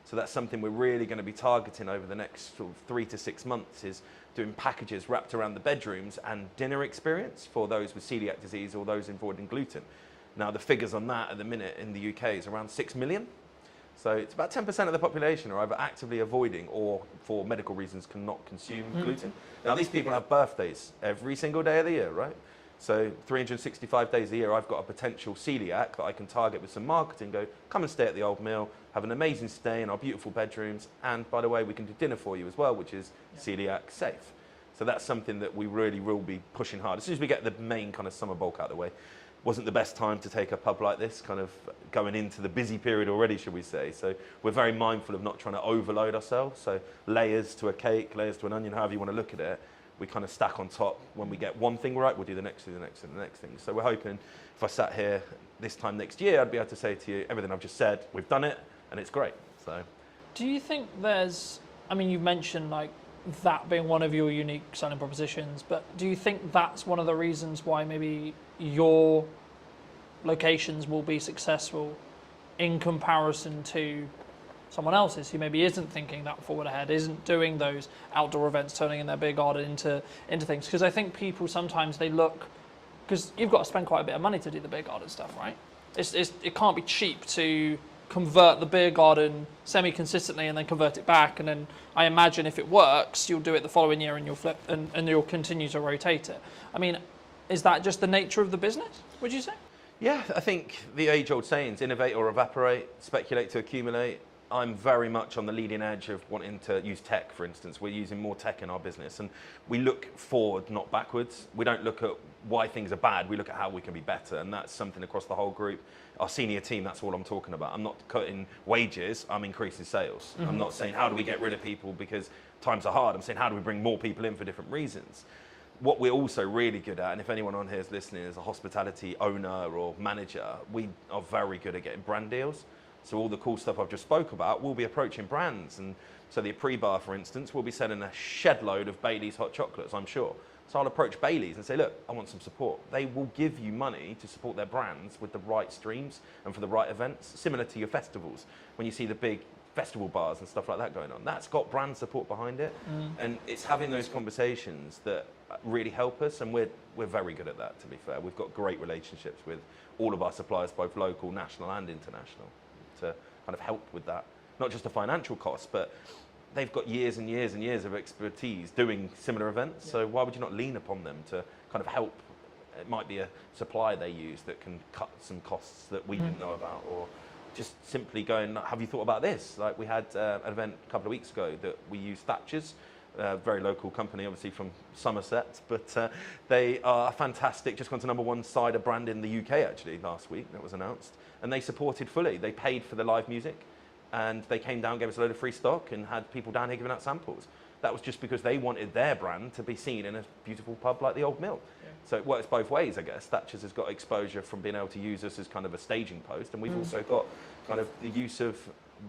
So that's something we're really going to be targeting over the next sort of 3 to 6 months, is doing packages wrapped around the bedrooms and dinner experience for those with celiac disease or those avoiding gluten. Now, the figures on that at the minute in the UK is around 6 million. So it's about 10% of the population are either actively avoiding or for medical reasons cannot consume gluten. Now, these people have birthdays every single day of the year, right? So 365 days a year, I've got a potential celiac that I can target with some marketing, go, come and stay at the Old Mill, have an amazing stay in our beautiful bedrooms, and by the way, we can do dinner for you as well, which is celiac safe. So that's something that we really will be pushing hard. As soon as we get the main kind of summer bulk out of the way, wasn't the best time to take a pub like this, kind of going into the busy period already, should we say. So we're very mindful of not trying to overload ourselves. So layers to a cake, layers to an onion, however you want to look at it, we kind of stack on top. When we get one thing right, we'll do the next thing, the next thing, the next thing. So we're hoping if I sat here this time next year, I'd be able to say to you, everything I've just said, we've done it, and it's great. So, do you think there's, I mean, you mentioned like that being one of your unique selling propositions, but do you think that's one of the reasons why maybe your locations will be successful in comparison to someone else's who maybe isn't thinking that forward ahead, isn't doing those outdoor events, turning in their beer garden into things? Because I think people sometimes they look, because you've got to spend quite a bit of money to do the beer garden stuff, right? It can't be cheap to convert the beer garden semi-consistently and then convert it back, and then I imagine if it works, you'll do it the following year and you'll flip and you'll continue to rotate it. I mean, is that just the nature of the business, would you say? yeah, I think the age-old sayings, innovate or evaporate, speculate to accumulate. I'm very much on the leading edge of wanting to use tech, for instance. We're using more tech in our business, and we look forward, not backwards. We don't look at why things are bad, we look at how we can be better, and that's something across the whole group. Our senior team, that's all I'm talking about. I'm not cutting wages, I'm increasing sales. I'm not saying how do we get rid of people because times are hard. I'm saying how do we bring more people in for different reasons. What we're also really good at, and if anyone on here is listening is a hospitality owner or manager, we are very good at getting brand deals. So all the cool stuff I've just spoke about, we'll be approaching brands. And so the pre-bar, for instance, will be selling a shed load of Bailey's hot chocolates, I'm sure. So I'll approach Bailey's and say, look, I want some support. They will give you money to support their brands with the right streams and for the right events, similar to your festivals. When you see the big festival bars and stuff like that going on, that's got brand support behind it. And it's having those conversations that really help us, and we're very good at that, to be fair. We've got great relationships with all of our suppliers, both local, national and international, to kind of help with that. Not just the financial costs, but they've got years and years and years of expertise doing similar events, so why would you not lean upon them to kind of help? It might be a supplier they use that can cut some costs that we didn't know about, or just simply going, have you thought about this? Like we had an event a couple of weeks ago that we used Thatcher's, a very local company, obviously from Somerset, but they are fantastic, just gone to #1 cider brand in the UK actually last week, that was announced, and they supported fully. They paid for the live music, and they came down, gave us a load of free stock, and had people down here giving out samples. That was just because they wanted their brand to be seen in a beautiful pub like the Old Mill. Yeah. So it works both ways, I guess. Thatcher's has got exposure from being able to use us as kind of a staging post, and we've also got kind of the use of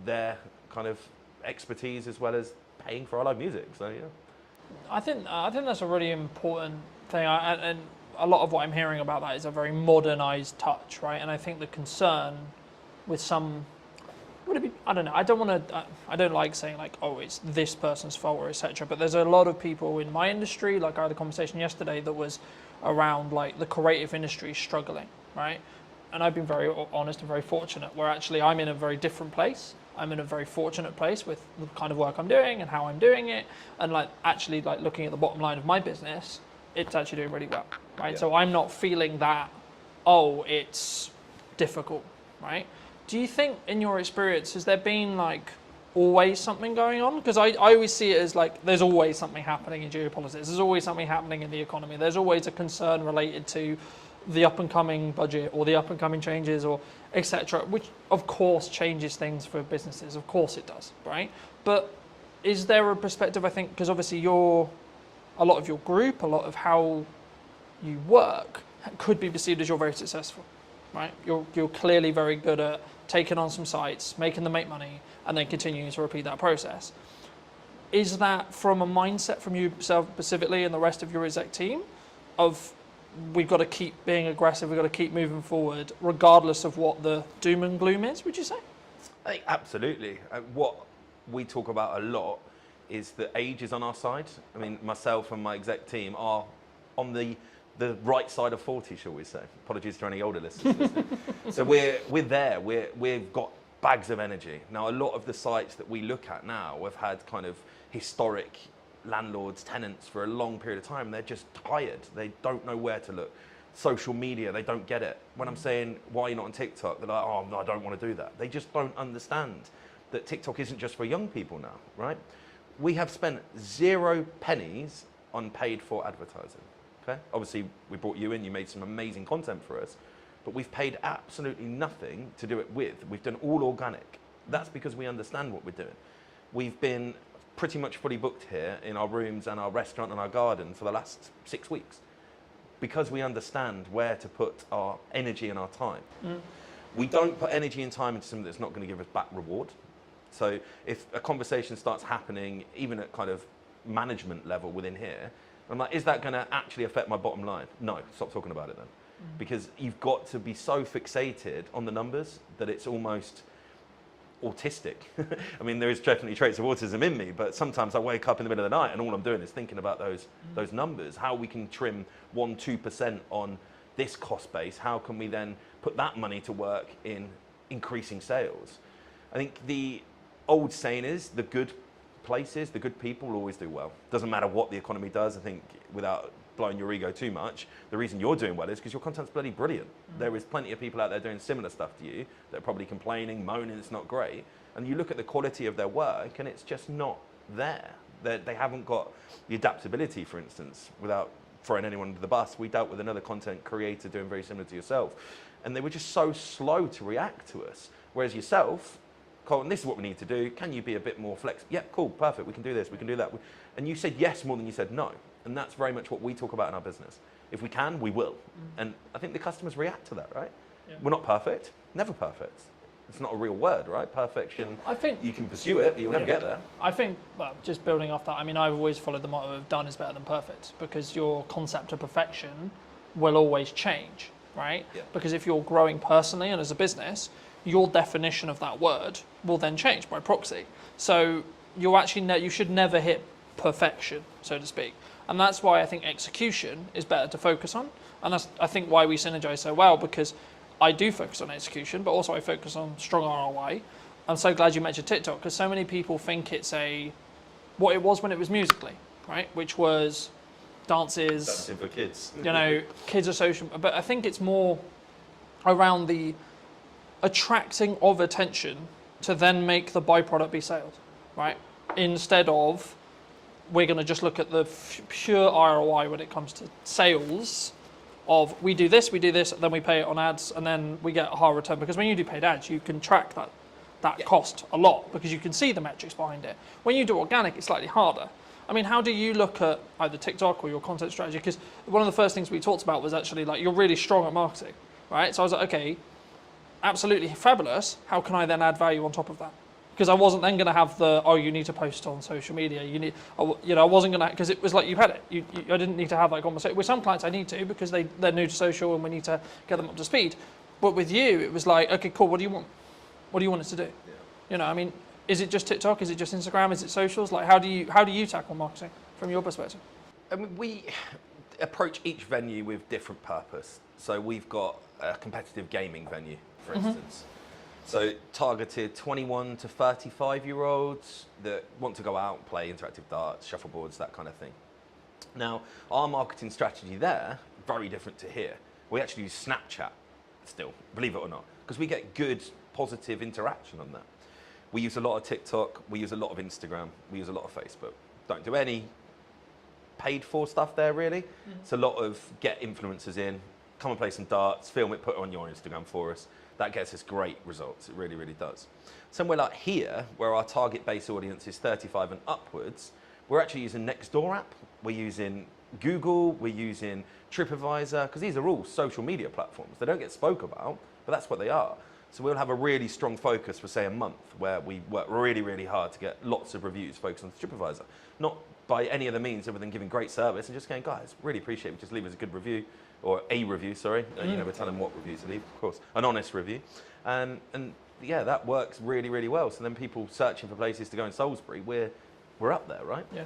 their kind of expertise as well as paying for our live music. So yeah, I think that's a really important thing, and a lot of what I'm hearing about that is a very modernised touch, right? And I think the concern with some would it be, I don't know, I don't like saying like, oh, it's this person's fault or etc. But there's a lot of people in my industry, like I had a conversation yesterday that was around like the creative industry struggling, right? And I've been very honest and very fortunate where actually I'm in a very different place. I'm in a very fortunate place with the kind of work I'm doing and how I'm doing it. And like actually like looking at the bottom line of my business, it's actually doing really well, right? Yeah. So I'm not feeling that, oh, it's difficult, right? Do you think in your experience, has there been like always something going on? Because I always see it as like there's always something happening in geopolitics. There's always something happening in the economy. There's always a concern related to the up and coming budget or the up and coming changes or etc., which of course changes things for businesses. Of course it does, right? But is there a perspective, I think, because obviously a lot of your group, a lot of how you work could be perceived as you're very successful, right? You're clearly very good at taking on some sites, making them make money, and then continuing to repeat that process. Is that from a mindset from you specifically and the rest of your exec team of we've got to keep being aggressive, we've got to keep moving forward, regardless of what the doom and gloom is, would you say? I think absolutely. What we talk about a lot is that age is on our side. I mean, myself and my exec team are on the right side of 40, shall we say. Apologies to any older listeners listening. So we're there. We've got bags of energy. Now, a lot of the sites that we look at now have had kind of historic landlords, tenants for a long period of time. They're just tired. They don't know where to look. Social media, they don't get it. When I'm saying, why are you not on TikTok? They're like, oh, no, I don't want to do that. They just don't understand that TikTok isn't just for young people now, right? We have spent 0 pennies on paid for advertising, okay? Obviously, we brought you in, you made some amazing content for us, but we've paid absolutely nothing to do it with. We've done all organic. That's because we understand what we're doing. We've been pretty much fully booked here in our rooms and our restaurant and our garden for the last 6 weeks because we understand where to put our energy and our time. We don't put energy and time into something that's not going to give us back reward. So if a conversation starts happening, even at kind of management level within here, I'm like, is that going to actually affect my bottom line? No, stop talking about it then. Because you've got to be so fixated on the numbers that it's almost autistic. I mean, there is definitely traits of autism in me, but sometimes I wake up in the middle of the night and all I'm doing is thinking about those numbers, how we can trim 1-2% on this cost base, how can we then put that money to work in increasing sales. I think the old saying is the good places, the good people will always do well. Doesn't matter what the economy does. I think without blowing your ego too much, the reason you're doing well is because your content's bloody brilliant. There is plenty of people out there doing similar stuff to you that are probably complaining, moaning it's not great, and you look at the quality of their work and it's just not there. They haven't got the adaptability, for instance. Without throwing anyone under the bus, we dealt with another content creator doing very similar to yourself, and they were just so slow to react to us. Whereas yourself, Colton, this is what we need to do. Can you be a bit more flexible? Yeah, cool, perfect. We can do this, we can do that. And you said yes more than you said no. And that's very much what we talk about in our business. If we can, we will. And I think the customers react to that, right? Yeah. We're not perfect, never perfect. It's not a real word, right? Perfection, I think you can pursue it, but you'll never get there. I think, well, just building off that, I mean, I've always followed the motto of done is better than perfect, because your concept of perfection will always change, right? Yeah. Because if you're growing personally and as a business, your definition of that word will then change by proxy. So you should never hit perfection, so to speak. And that's why I think execution is better to focus on. And that's, I think, why we synergize so well, because I do focus on execution, but also I focus on strong ROI. I'm so glad you mentioned TikTok, because so many people think it's what it was when it was Musical.ly, right? Which was dances. Dancing for kids. Kids are social. But I think it's more around the attracting of attention to then make the byproduct be sales, right? Instead of we're going to just look at the pure ROI when it comes to sales of we do this, then we pay it on ads, and then we get a higher return. Because when you do paid ads, you can track that cost a lot because you can see the metrics behind it. When you do organic, it's slightly harder. I mean, how do you look at either TikTok or your content strategy? Because one of the first things we talked about was actually like you're really strong at marketing, right? So I was like, okay, absolutely fabulous. How can I then add value on top of that? Because I wasn't then going to have you need to post on social media. I wasn't going to, because it was like you had it. I didn't need to have that conversation. With some clients I need to because they're new to social and we need to get them up to speed. But with you, it was like, okay, cool, what do you want? What do you want us to do? Yeah. You know, I mean, is it just TikTok? Is it just Instagram? Is it socials? Like, how do you tackle marketing from your perspective? I mean, we approach each venue with different purpose. So we've got a competitive gaming venue, for instance. So targeted 21 to 35-year-olds that want to go out and play interactive darts, shuffleboards, that kind of thing. Now, our marketing strategy there, very different to here. We actually use Snapchat still, believe it or not, because we get good, positive interaction on that. We use a lot of TikTok, we use a lot of Instagram, we use a lot of Facebook. Don't do any paid for stuff there, really. It's a lot of get influencers in, come and play some darts, film it, put it on your Instagram for us. That gets us great results. It really, really does. Somewhere like here, where our target base audience is 35 and upwards, we're actually using Nextdoor app. We're using Google, we're using TripAdvisor, because these are all social media platforms. They don't get spoke about, but that's what they are. So we'll have a really strong focus for, say, a month, where we work really, really hard to get lots of reviews focused on TripAdvisor. Not by any other means other than giving great service and just going, guys, really appreciate it, just leave us a good review, or a review, sorry. You know, we're telling them what review to leave, of course. An honest review. And yeah, that works really, really well. So then people searching for places to go in Salisbury, we're up there, right? Yeah.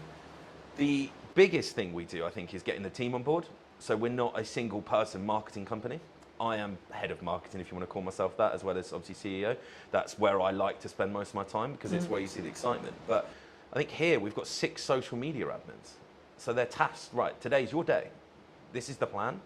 The biggest thing we do, I think, is getting the team on board. So we're not a single person marketing company. I am head of marketing, if you want to call myself that, as well as obviously CEO. That's where I like to spend most of my time because it's where you see the excitement. But I think here we've got 6 social media admins. So they're tasked, right, today's your day. This is the plan,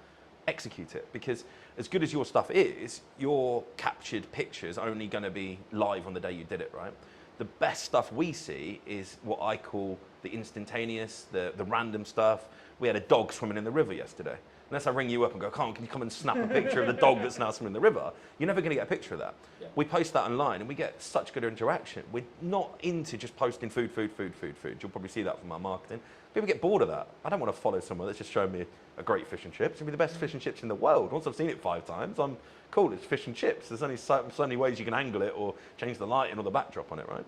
execute it. Because as good as your stuff is, your captured pictures are only going to be live on the day you did it, right? The best stuff we see is what I call the instantaneous, the random stuff. We had a dog swimming in the river yesterday. Unless I ring you up and go, can you come and snap a picture of the dog that's now swimming in the river? You're never going to get a picture of that. Yeah. We post that online and we get such good interaction. We're not into just posting food. You'll probably see that from our marketing. People get bored of that. I don't want to follow someone that's just showing me a great fish and chips. It'll be the best fish and chips in the world. Once I've seen it 5 times, I'm cool, it's fish and chips. There's only so many ways you can angle it or change the lighting or the backdrop on it, right?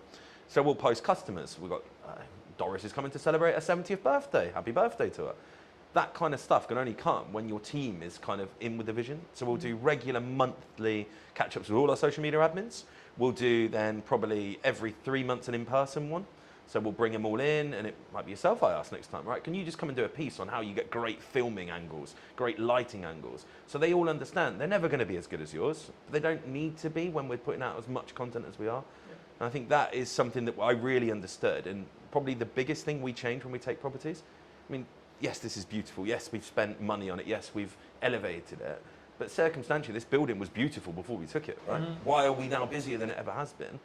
So we'll post customers. We've got Doris is coming to celebrate her 70th birthday. Happy birthday to her. That kind of stuff can only come when your team is kind of in with the vision. So we'll do regular monthly catch-ups with all our social media admins. We'll do then probably every 3 months an in-person one. So we'll bring them all in, and it might be yourself I ask next time, right? Can you just come and do a piece on how you get great filming angles, great lighting angles? So they all understand they're never going to be as good as yours. But they don't need to be when we're putting out as much content as we are. Yeah. And I think that is something that I really understood, and probably the biggest thing we change when we take properties. I mean, yes, this is beautiful. Yes, we've spent money on it. Yes, we've elevated it. But circumstantially, this building was beautiful before we took it, right? Why are we now busier than it ever has been?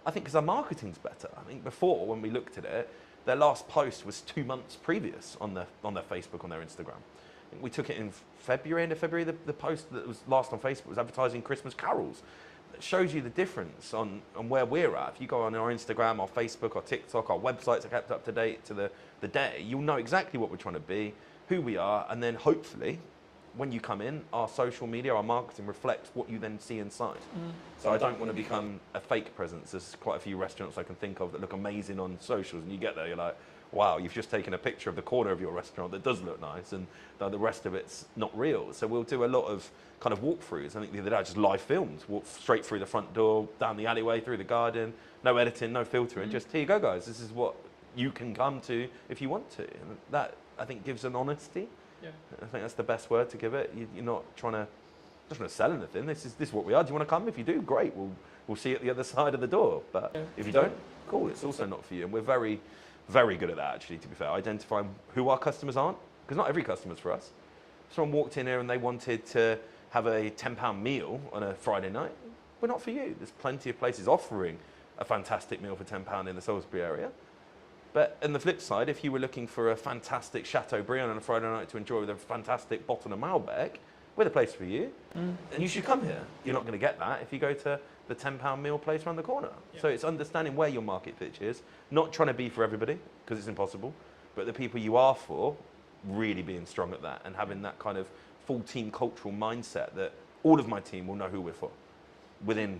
I think because our marketing's better. I think before, when we looked at it, their last post was 2 months previous on their Facebook, on their Instagram. I think we took it in February, end of February. The post that was last on Facebook was advertising Christmas carols. It shows you the difference on where we're at. If you go on our Instagram, our Facebook, our TikTok, our websites are kept up to date to the day, you'll know exactly what we're trying to be, who we are, and then hopefully, when you come in, our social media, our marketing reflects what you then see inside. So I don't want to become a fake presence. There's quite a few restaurants I can think of that look amazing on socials, and you get there, you're like, wow, you've just taken a picture of the corner of your restaurant that does look nice, and the rest of it's not real. So we'll do a lot of kind of walkthroughs. I think the other day I just live filmed, walk straight through the front door, down the alleyway, through the garden, no editing, no filtering, just here you go, guys. This is what you can come to if you want to. And that, I think, gives an honesty. Yeah. I think that's the best word to give it. You're not trying to sell anything. This is what we are. Do you want to come? If you do, great. We'll see you at the other side of the door. But if you don't, cool. It's also not for you. And we're very, very good at that, actually, to be fair. Identifying who our customers aren't, because not every customer's for us. Someone walked in here and they wanted to have a £10 meal on a Friday night. We're not for you. There's plenty of places offering a fantastic meal for £10 in the Salisbury area. But on the flip side, if you were looking for a fantastic Chateaubriand on a Friday night to enjoy with a fantastic bottle of Malbec, we're the place for you. And you should come here. You're not going to get that if you go to the £10 meal place around the corner. Yeah. So it's understanding where your market pitch is, not trying to be for everybody, because it's impossible, but the people you are for, really being strong at that and having that kind of full team cultural mindset that all of my team will know who we're for within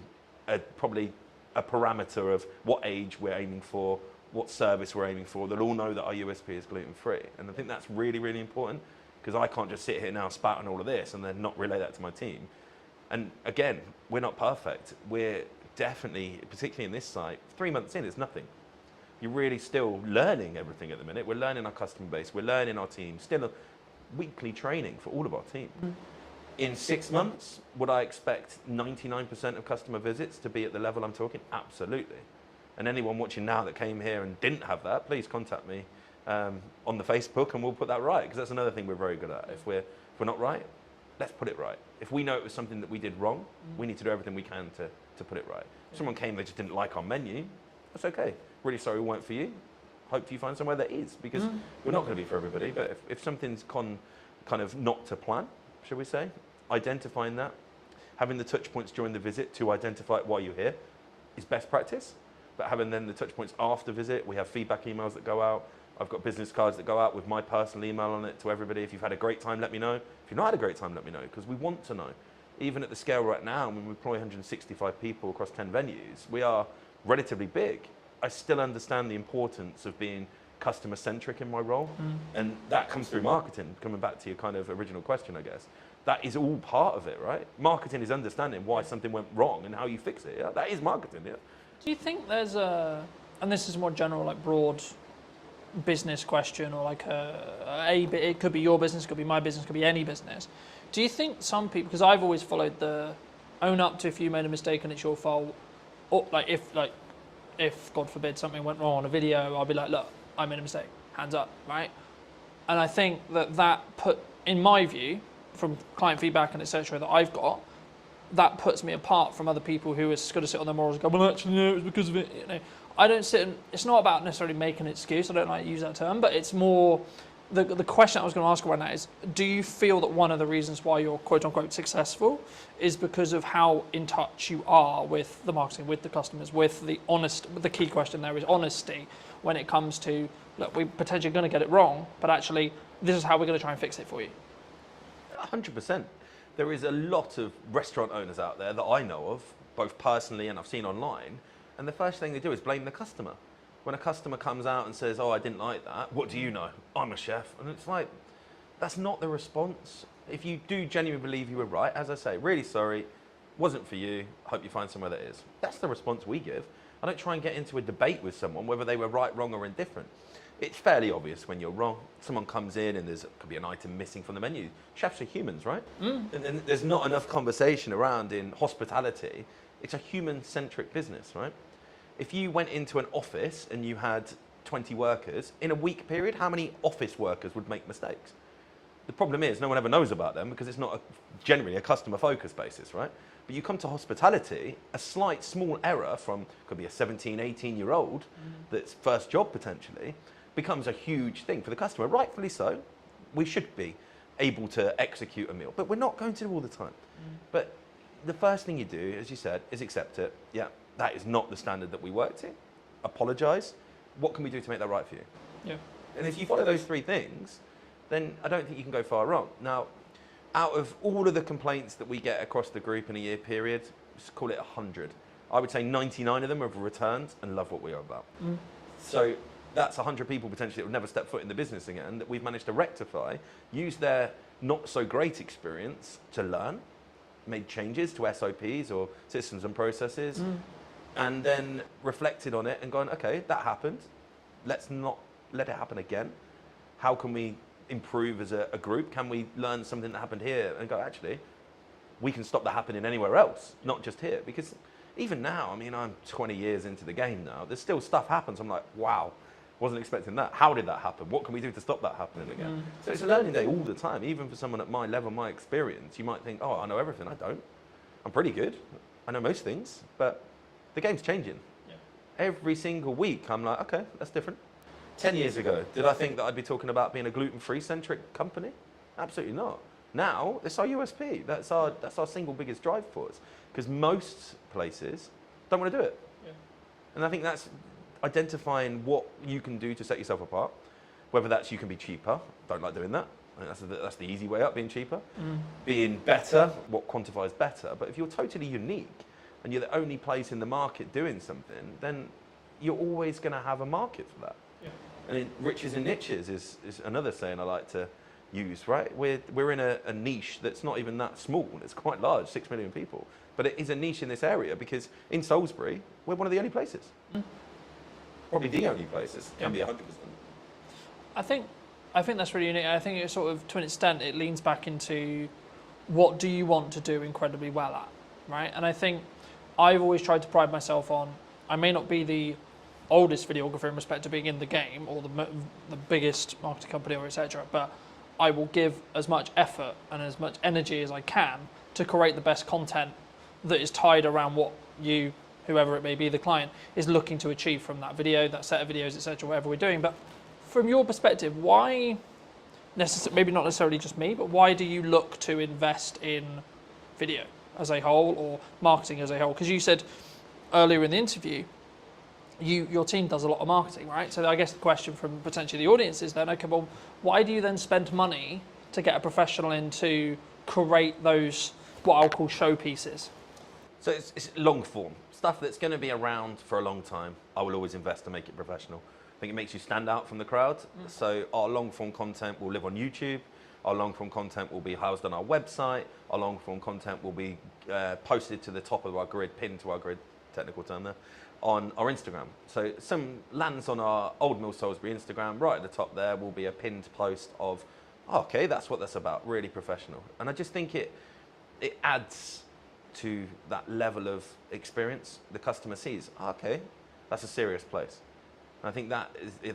probably a parameter of what age we're aiming for, what service we're aiming for. They'll all know that our USP is gluten-free. And I think that's really, really important, because I can't just sit here now spouting all of this and then not relay that to my team. And again, we're not perfect. We're definitely, particularly in this site, 3 months in, it's nothing. You're really still learning everything at the minute. We're learning our customer base, we're learning our team, still a weekly training for all of our team. In 6 months, would I expect 99% of customer visits to be at the level I'm talking? Absolutely. And anyone watching now that came here and didn't have that, please contact me on the Facebook and we'll put that right, because that's another thing we're very good at. If we're not right, let's put it right. If we know it was something that we did wrong, we need to do everything we can to put it right. If someone came, they just didn't like our menu, that's okay. Really sorry we weren't for you. Hope you find somewhere that is, because we're not going to be for everybody. But if something's kind of not to plan, shall we say, identifying that, having the touch points during the visit to identify why you're here is best practice. But having then the touch points after visit, we have feedback emails that go out. I've got business cards that go out with my personal email on it to everybody. If you've had a great time, let me know. If you've not had a great time, let me know, because we want to know. Even at the scale right now, when we employ 165 people across 10 venues, we are relatively big. I still understand the importance of being customer centric in my role. And that comes through marketing, coming back to your kind of original question, I guess. That is all part of it, right? Marketing is understanding why something went wrong and how you fix it. Yeah? That is marketing, yeah. Do you think there's and this is a more general, like broad business question, or like it could be your business, it could be my business, it could be any business. Do you think some people, because I've always followed the own up to if you made a mistake and it's your fault, or if God forbid something went wrong on a video, I'll be like, look, I made a mistake, hands up, right? And I think that put, in my view, from client feedback and etc. that I've got, that puts me apart from other people who are just going to sit on their morals and go, well, actually, no, it was because of it. You know, I don't sit and, it's not about necessarily making an excuse. I don't like to use that term, but it's more, the question I was going to ask right now is, do you feel that one of the reasons why you're quote unquote successful is because of how in touch you are with the marketing, with the customers, with the key question there is honesty when it comes to, look, we're potentially going to get it wrong, but actually this is how we're going to try and fix it for you. 100%. There is a lot of restaurant owners out there that I know of, both personally and I've seen online, and the first thing they do is blame the customer. When a customer comes out and says, oh, I didn't like that, what do you know? I'm a chef. And it's like, that's not the response. If you do genuinely believe you were right, as I say, really sorry, wasn't for you, hope you find somewhere that is. That's the response we give. I don't try and get into a debate with someone, whether they were right, wrong, or indifferent. It's fairly obvious when you're wrong. Someone comes in and could be an item missing from the menu. Chefs are humans, right? And there's not enough conversation around in hospitality. It's a human-centric business, right? If you went into an office and you had 20 workers, in a week period, how many office workers would make mistakes? The problem is no one ever knows about them because it's not generally a customer-focused basis, right? But you come to hospitality, a slight small error from, could be a 17, 18-year-old that's first job potentially, becomes a huge thing for the customer. Rightfully so. We should be able to execute a meal, but we're not going to all the time. But the first thing you do, as you said, is accept it. Yeah, that is not the standard that we work to. Apologise. What can we do to make that right for you? Yeah. And if you follow those three things, then I don't think you can go far wrong. Now, out of all of the complaints that we get across the group in a year period, just call it 100. I would say 99 of them have returned and love what we are about. So that's 100 people potentially that would never step foot in the business again that we've managed to rectify, use their not so great experience to learn, made changes to SOPs or systems and processes, and then reflected on it and gone, okay, that happened. Let's not let it happen again. How can we improve as a group? Can we learn something that happened here and go, actually, we can stop that happening anywhere else, not just here? Because even now, I mean, I'm 20 years into the game now, there's still stuff happens. I'm like, wow, wasn't expecting that. How did that happen? What can we do to stop that happening again? So it's a learning day all the time. Even for someone at my level, my experience, you might think, oh, I know everything. I don't. I'm pretty good. I know most things, but the game's changing. Every single week, I'm like, okay, that's different. 10 years ago, did I think that I'd be talking about being a gluten-free centric company? Absolutely not. Now, it's our USP. That's our single biggest drive for us. Because most places don't want to do it. And I think that's identifying what you can do to set yourself apart. Whether that's you can be cheaper. Don't like doing that. I think that's the easy way up, being cheaper. Being better, what quantifies better. But if you're totally unique and you're the only place in the market doing something, then you're always going to have a market for that. And riches in niches is another saying I like to use, right? We're in a niche that's not even that small. It's quite large, 6 million people. But it is a niche in this area because in Salisbury, we're one of the only places. Probably the only places. Can be 100%. I think that's really unique. I think it sort of, to an extent, it leans back into what do you want to do incredibly well at, right? And I think I've always tried to pride myself on, I may not be the oldest videographer in respect to being in the game or the biggest marketing company or etc., but I will give as much effort and as much energy as I can to create the best content that is tied around what you, whoever it may be, the client, is looking to achieve from that video, that set of videos, etc., whatever we're doing. But from your perspective, why, maybe not necessarily just me, but why do you look to invest in video as a whole or marketing as a whole? Because you said earlier in the interview, your team does a lot of marketing, right? So I guess the question from potentially the audience is then, okay, well, why do you then spend money to get a professional in to create those, what I'll call showpieces? So it's long form, stuff that's going to be around for a long time. I will always invest to make it professional. I think it makes you stand out from the crowd. So our long form content will live on YouTube. Our long form content will be housed on our website. Our long form content will be posted to the top of our grid, pinned to our grid, technical term there, on our Instagram. So some lands on our Old Mill Salisbury Instagram. Right at the top there will be a pinned post of, oh, okay, that's what that's about, really professional. And I just think it adds to that level of experience. The customer sees, oh, okay, that's a serious place. And I think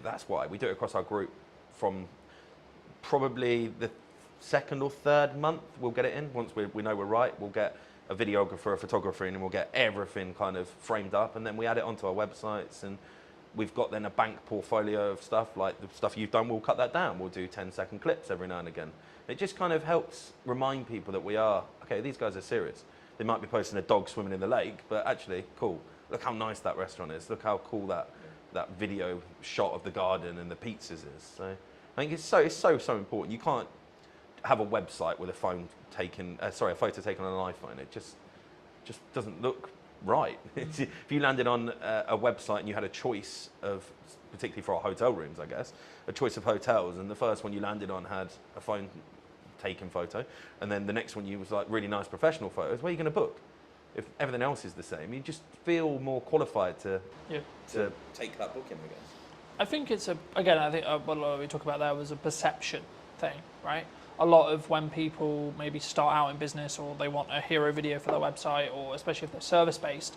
that's why we do it across our group. From probably the second or third month, we'll get it in. Once we know we're right, we'll get a videographer, a photographer in, and we'll get everything kind of framed up, and then we add it onto our websites, and we've got then a bank portfolio of stuff, like the stuff you've done, we'll cut that down. We'll do 10-second clips every now and again. It just kind of helps remind people that we are, okay, these guys are serious. They might be posting a dog swimming in the lake, but actually, cool. Look how nice that restaurant is. Look how cool that video shot of the garden and the pizzas is. So I think it's so important. You can't have a website with a phone taken, a photo taken on an iPhone. It just doesn't look right. If you landed on a website and you had a choice of, particularly for our hotel rooms, I guess, a choice of hotels, and the first one you landed on had a phone taken photo, and then the next one you was like really nice professional photos, where are you going to book? If everything else is the same, you just feel more qualified to take that booking, I guess. I think it's I think what we talk about there was a perception thing, right? A lot of when people maybe start out in business or they want a hero video for their website, or especially if they're service-based,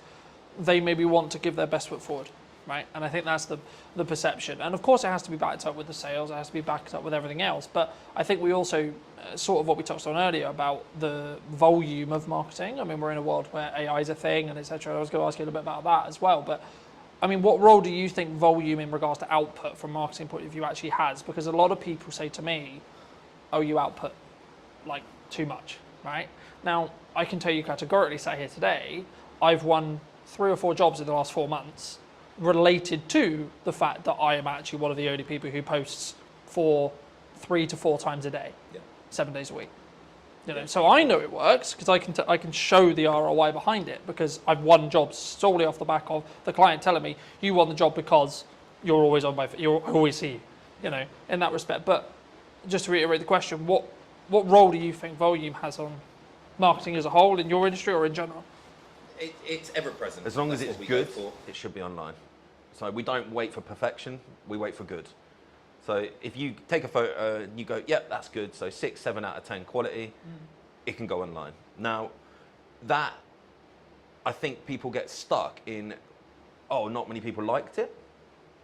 they maybe want to give their best foot forward, right? And I think that's the perception. And of course it has to be backed up with the sales, it has to be backed up with everything else. But I think we also, sort of what we touched on earlier about the volume of marketing. I mean, we're in a world where AI is a thing and etc. I was going to ask you a little bit about that as well. But I mean, what role do you think volume in regards to output from a marketing point of view actually has? Because a lot of people say to me, oh, you output like too much, right? Now, I can tell you categorically, sat here today, I've won 3 or 4 jobs in the last 4 months related to the fact that I am actually one of the only people who posts for 3 to 4 times a day, 7 days a week. You know, so I know it works because I can show the ROI behind it, because I've won jobs solely off the back of the client telling me you won the job because you're always on I always see you know, in that respect. But just to reiterate the question, what role do you think volume has on marketing as a whole in your industry or in general? It's ever present. As long as it's good, it should be online. So we don't wait for perfection, we wait for good. So if you take a photo and you go, yep, that's good, so 6, 7 out of 10 quality, it can go online. Now, that, I think people get stuck in, oh, not many people liked it.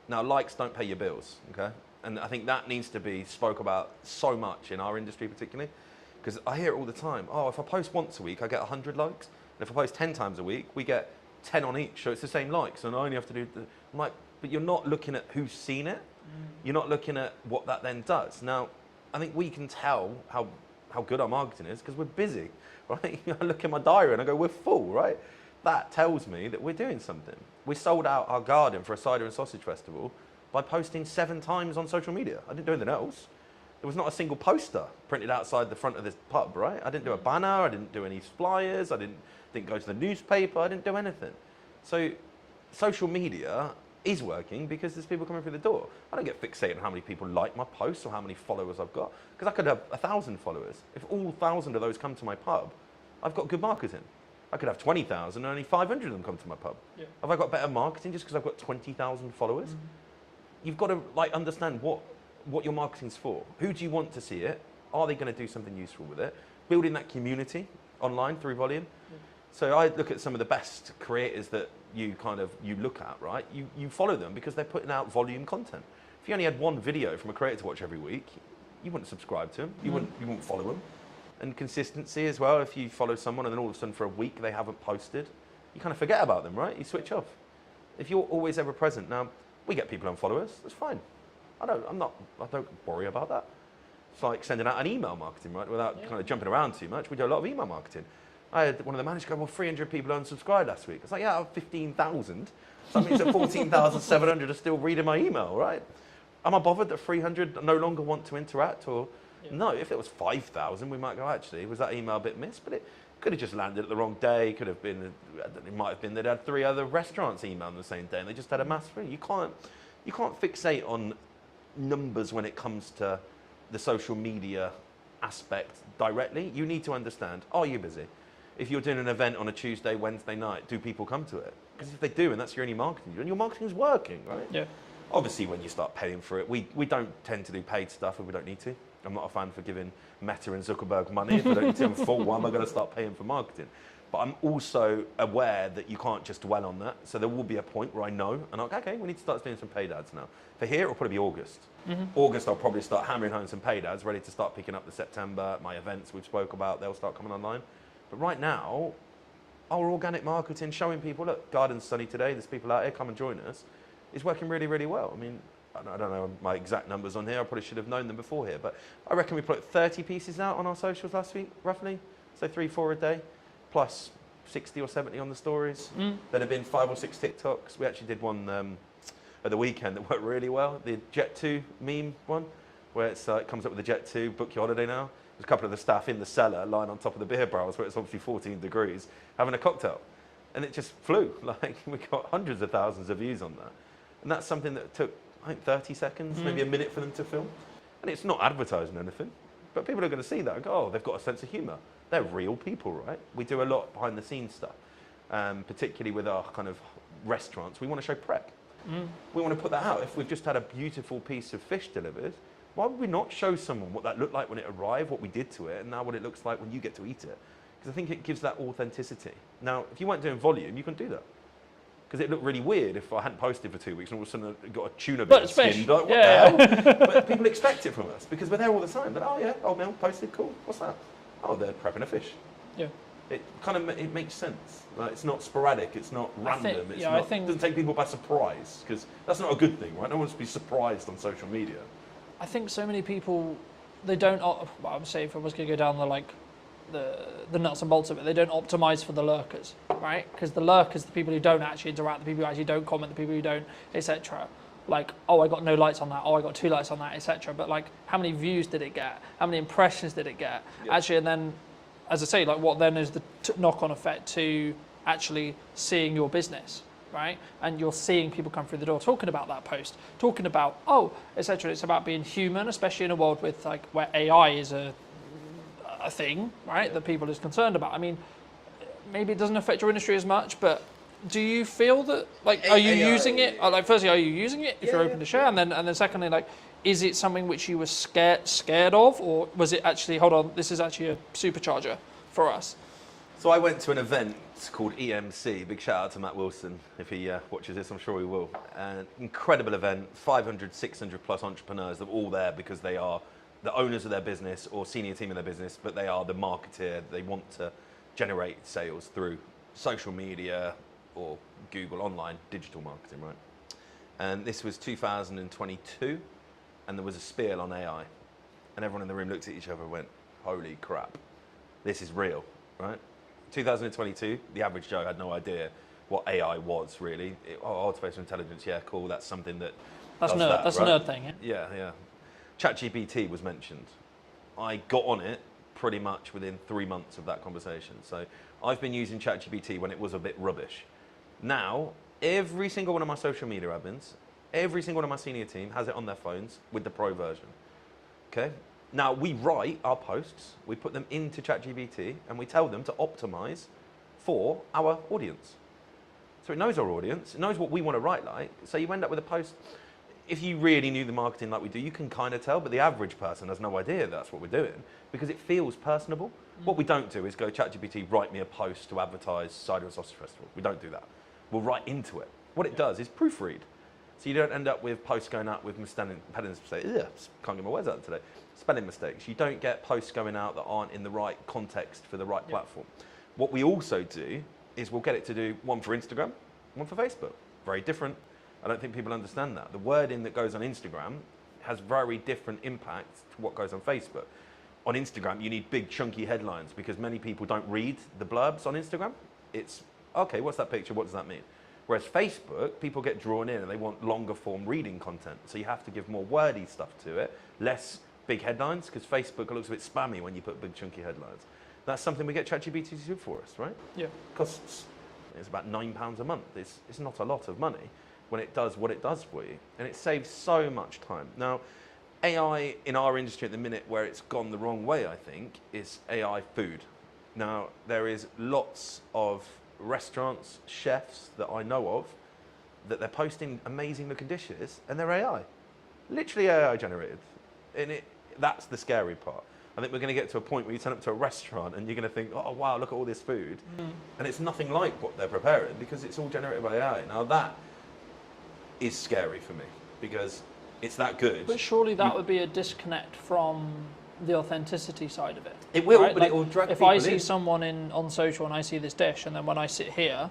Now, likes don't pay your bills, okay? And I think that needs to be spoke about so much in our industry particularly, because I hear it all the time. Oh, if I post once a week, I get 100 likes. And if I post 10 times a week, we get 10 on each, so it's the same likes, and I only have to do I'm like, but you're not looking at who's seen it. You're not looking at what that then does. Now, I think we can tell how good our marketing is because we're busy, right? I look at my diary and I go, we're full, right? That tells me that we're doing something. We sold out our garden for a cider and sausage festival by posting 7 times on social media. I didn't do anything else. There was not a single poster printed outside the front of this pub, right? I didn't do a banner, I didn't do any flyers, I didn't go to the newspaper, I didn't do anything. So social media is working because there's people coming through the door. I don't get fixated on how many people like my posts or how many followers I've got, because I could have 1,000 followers. If all 1,000 of those come to my pub, I've got good marketing. I could have 20,000 and only 500 of them come to my pub. Yeah. Have I got better marketing just because I've got 20,000 followers? You've got to like understand what your marketing's for. Who do you want to see it? Are they going to do something useful with it? Building that community online through volume. Yeah. So I look at some of the best creators that you look at, right? You follow them because they're putting out volume content. If you only had one video from a creator to watch every week, you wouldn't subscribe to them. You wouldn't follow them. And consistency as well. If you follow someone and then all of a sudden for a week they haven't posted, you kind of forget about them, right? You switch off. If you're always ever present, now we get people unfollow us. That's fine. I don't worry about that. It's like sending out an email marketing, right? Without kind of jumping around too much. We do a lot of email marketing. I had one of the managers go, well, 300 people unsubscribed last week. It's like, yeah, out of 15,000. So that means that 14,700 are still reading my email, right? Am I bothered that 300 no longer want to interact? Or no, if it was 5,000, we might go, actually, was that email a bit missed? But it could have just landed at the wrong day. Could have been, it might have been they'd had 3 other restaurants email on the same day and they just had a mass free. You can't fixate on numbers when it comes to the social media aspect directly. You need to understand, are you busy? If you're doing an event on a Tuesday, Wednesday night, do people come to it? Because if they do, and that's your only marketing, and your marketing's working, right? Yeah. Obviously, when you start paying for it, we don't tend to do paid stuff if we don't need to. I'm not a fan for giving Meta and Zuckerberg money if I don't need to. I'm full. Why am I going to start paying for marketing? But I'm also aware that you can't just dwell on that. So there will be a point where I know, and I'm like, okay, we need to start doing some paid ads now. For here, it'll probably be August. August, I'll probably start hammering home some paid ads, ready to start picking up the September. My events we've spoke about, they'll start coming online. But right now, our organic marketing, showing people, look, garden's sunny today, there's people out here, come and join us, is working really, really well. I mean, I don't know my exact numbers on here, I probably should have known them before here, but I reckon we put 30 pieces out on our socials last week, roughly. So 3-4 a day, plus 60 or 70 on the stories. There have been 5 or 6 TikToks. We actually did one at the weekend that worked really well, the Jet 2 meme one, where it comes up with the Jet 2, book your holiday now. There's a couple of the staff in the cellar lying on top of the beer barrels where it's obviously 14 degrees, having a cocktail. And it just flew. Like, we got hundreds of thousands of views on that. And that's something that took, I think, 30 seconds, maybe a minute for them to film. And it's not advertising anything, but people are going to see that and go, oh, they've got a sense of humour. They're real people, right? We do a lot behind the scenes stuff, particularly with our kind of restaurants. We want to show prep. We want to put that out. If we've just had a beautiful piece of fish delivered, why would we not show someone what that looked like when it arrived, what we did to it, and now what it looks like when you get to eat it? Because I think it gives that authenticity. Now, if you weren't doing volume, you can do that. Because it looked really weird if I hadn't posted for 2 weeks and all of a sudden I got a tuna bit skinned. Like, what the hell? But people expect it from us because we're there all the time. But, oh yeah, old Mel posted, cool. What's that? Oh, they're prepping a fish. Yeah. It kind of it makes sense. Like, it's not sporadic. It's not random. It doesn't take people by surprise because that's not a good thing, right? No one wants to be surprised on social media. I think so many people, they don't. Well, I would say if I was going to go down the nuts and bolts of it, they don't optimize for the lurkers, right? Because the lurkers, the people who don't actually interact, the people who actually don't comment, the people who don't, etc. Like, oh, I got no likes on that. Oh, I got 2 likes on that, etc. But like, how many views did it get? How many impressions did it get? Yep. Actually, and then, as I say, like, what then is the knock-on effect to actually seeing your business, right? And you're seeing people come through the door talking about that post, talking about, oh, etc. It's about being human, especially in a world with like where AI is a thing, right? That people is concerned about. I mean, maybe it doesn't affect your industry as much, but do you feel that, like, are you using it? Like, firstly, are you using it if you're open to share, and then secondly, like, is it something which you were scared of, or was it actually, hold on, this is actually a supercharger for us? So I went to an event called EMC. Big shout out to Matt Wilson if he watches this. I'm sure he will. An incredible event. 500, 600 plus entrepreneurs that are all there because they are the owners of their business or senior team in their business, but they are the marketeer. They want to generate sales through social media or Google online digital marketing, right? And this was 2022, and there was a spiel on AI, and everyone in the room looked at each other and went, "Holy crap, this is real," right? 2022, the average Joe had no idea what AI was really. Artificial intelligence, yeah, cool. That's something that that's does nerd. that, That's right? a nerd thing. Yeah. ChatGPT was mentioned. I got on it pretty much within 3 months of that conversation. So I've been using ChatGPT when it was a bit rubbish. Now Every single one of my social media admins, every single one of my senior team has it on their phones with the pro version. Okay? Now, we write our posts, we put them into ChatGPT, and we tell them to optimize for our audience. So it knows our audience, it knows what we want to write like. So you end up with a post, if you really knew the marketing like we do, you can kind of tell, but the average person has no idea that's what we're doing because it feels personable. What we don't do is go, ChatGPT, write me a post to advertise Cider and Sausage Festival. We don't do that. We'll write into it. What it does is proofread. So you don't end up with posts going out with spelling mistakes. Can't get my words out today. Spelling mistakes. You don't get posts going out that aren't in the right context for the right platform. What we also do is we'll get it to do one for Instagram, one for Facebook. Very different. I don't think people understand that. The wording that goes on Instagram has very different impact to what goes on Facebook. On Instagram, you need big chunky headlines because many people don't read the blurbs on Instagram. It's, okay, what's that picture? What does that mean? Whereas Facebook, people get drawn in and they want longer form reading content. So you have to give more wordy stuff to it, less big headlines, because Facebook looks a bit spammy when you put big chunky headlines. That's something we get ChatGPT to do for us, right? Yeah. Costs, it's about £9 a month. It's not a lot of money when it does what it does for you. And it saves so much time. Now, AI in our industry at the minute, where it's gone the wrong way, I think, is AI food. Now, there is lots of restaurants, chefs that I know of, that they're posting amazing looking dishes and they're AI. Literally AI generated. And that's the scary part. I think we're going to get to a point where you turn up to a restaurant and you're going to think, oh wow, look at all this food. And it's nothing like what they're preparing because it's all generated by AI. Now that is scary for me because it's that good. But surely that would be a disconnect from the authenticity side of it. It will, right? but Like, it will drag if people I see in. someone on social and I see this dish, and then when I sit here,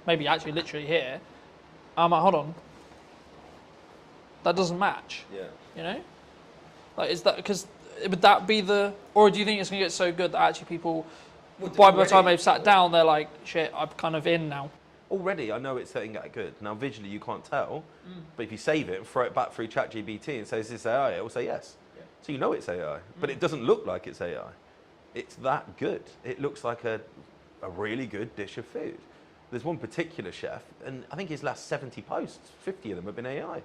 maybe actually literally here, I'm like, hold on, that doesn't match. Yeah. You know, like is that because would that be the, or do you think it's going to get so good that actually people, by the time they've sat down, they're like, shit, I'm kind of in now. Already, I know it's getting that good. Now, visually, you can't tell, but if you save it and throw it back through ChatGPT and say, is this AI? It will say yes. Yeah. So you know it's AI, but it doesn't look like it's AI. It's that good. It looks like a really good dish of food. There's one particular chef, and I think his last 70 posts, 50 of them have been AI.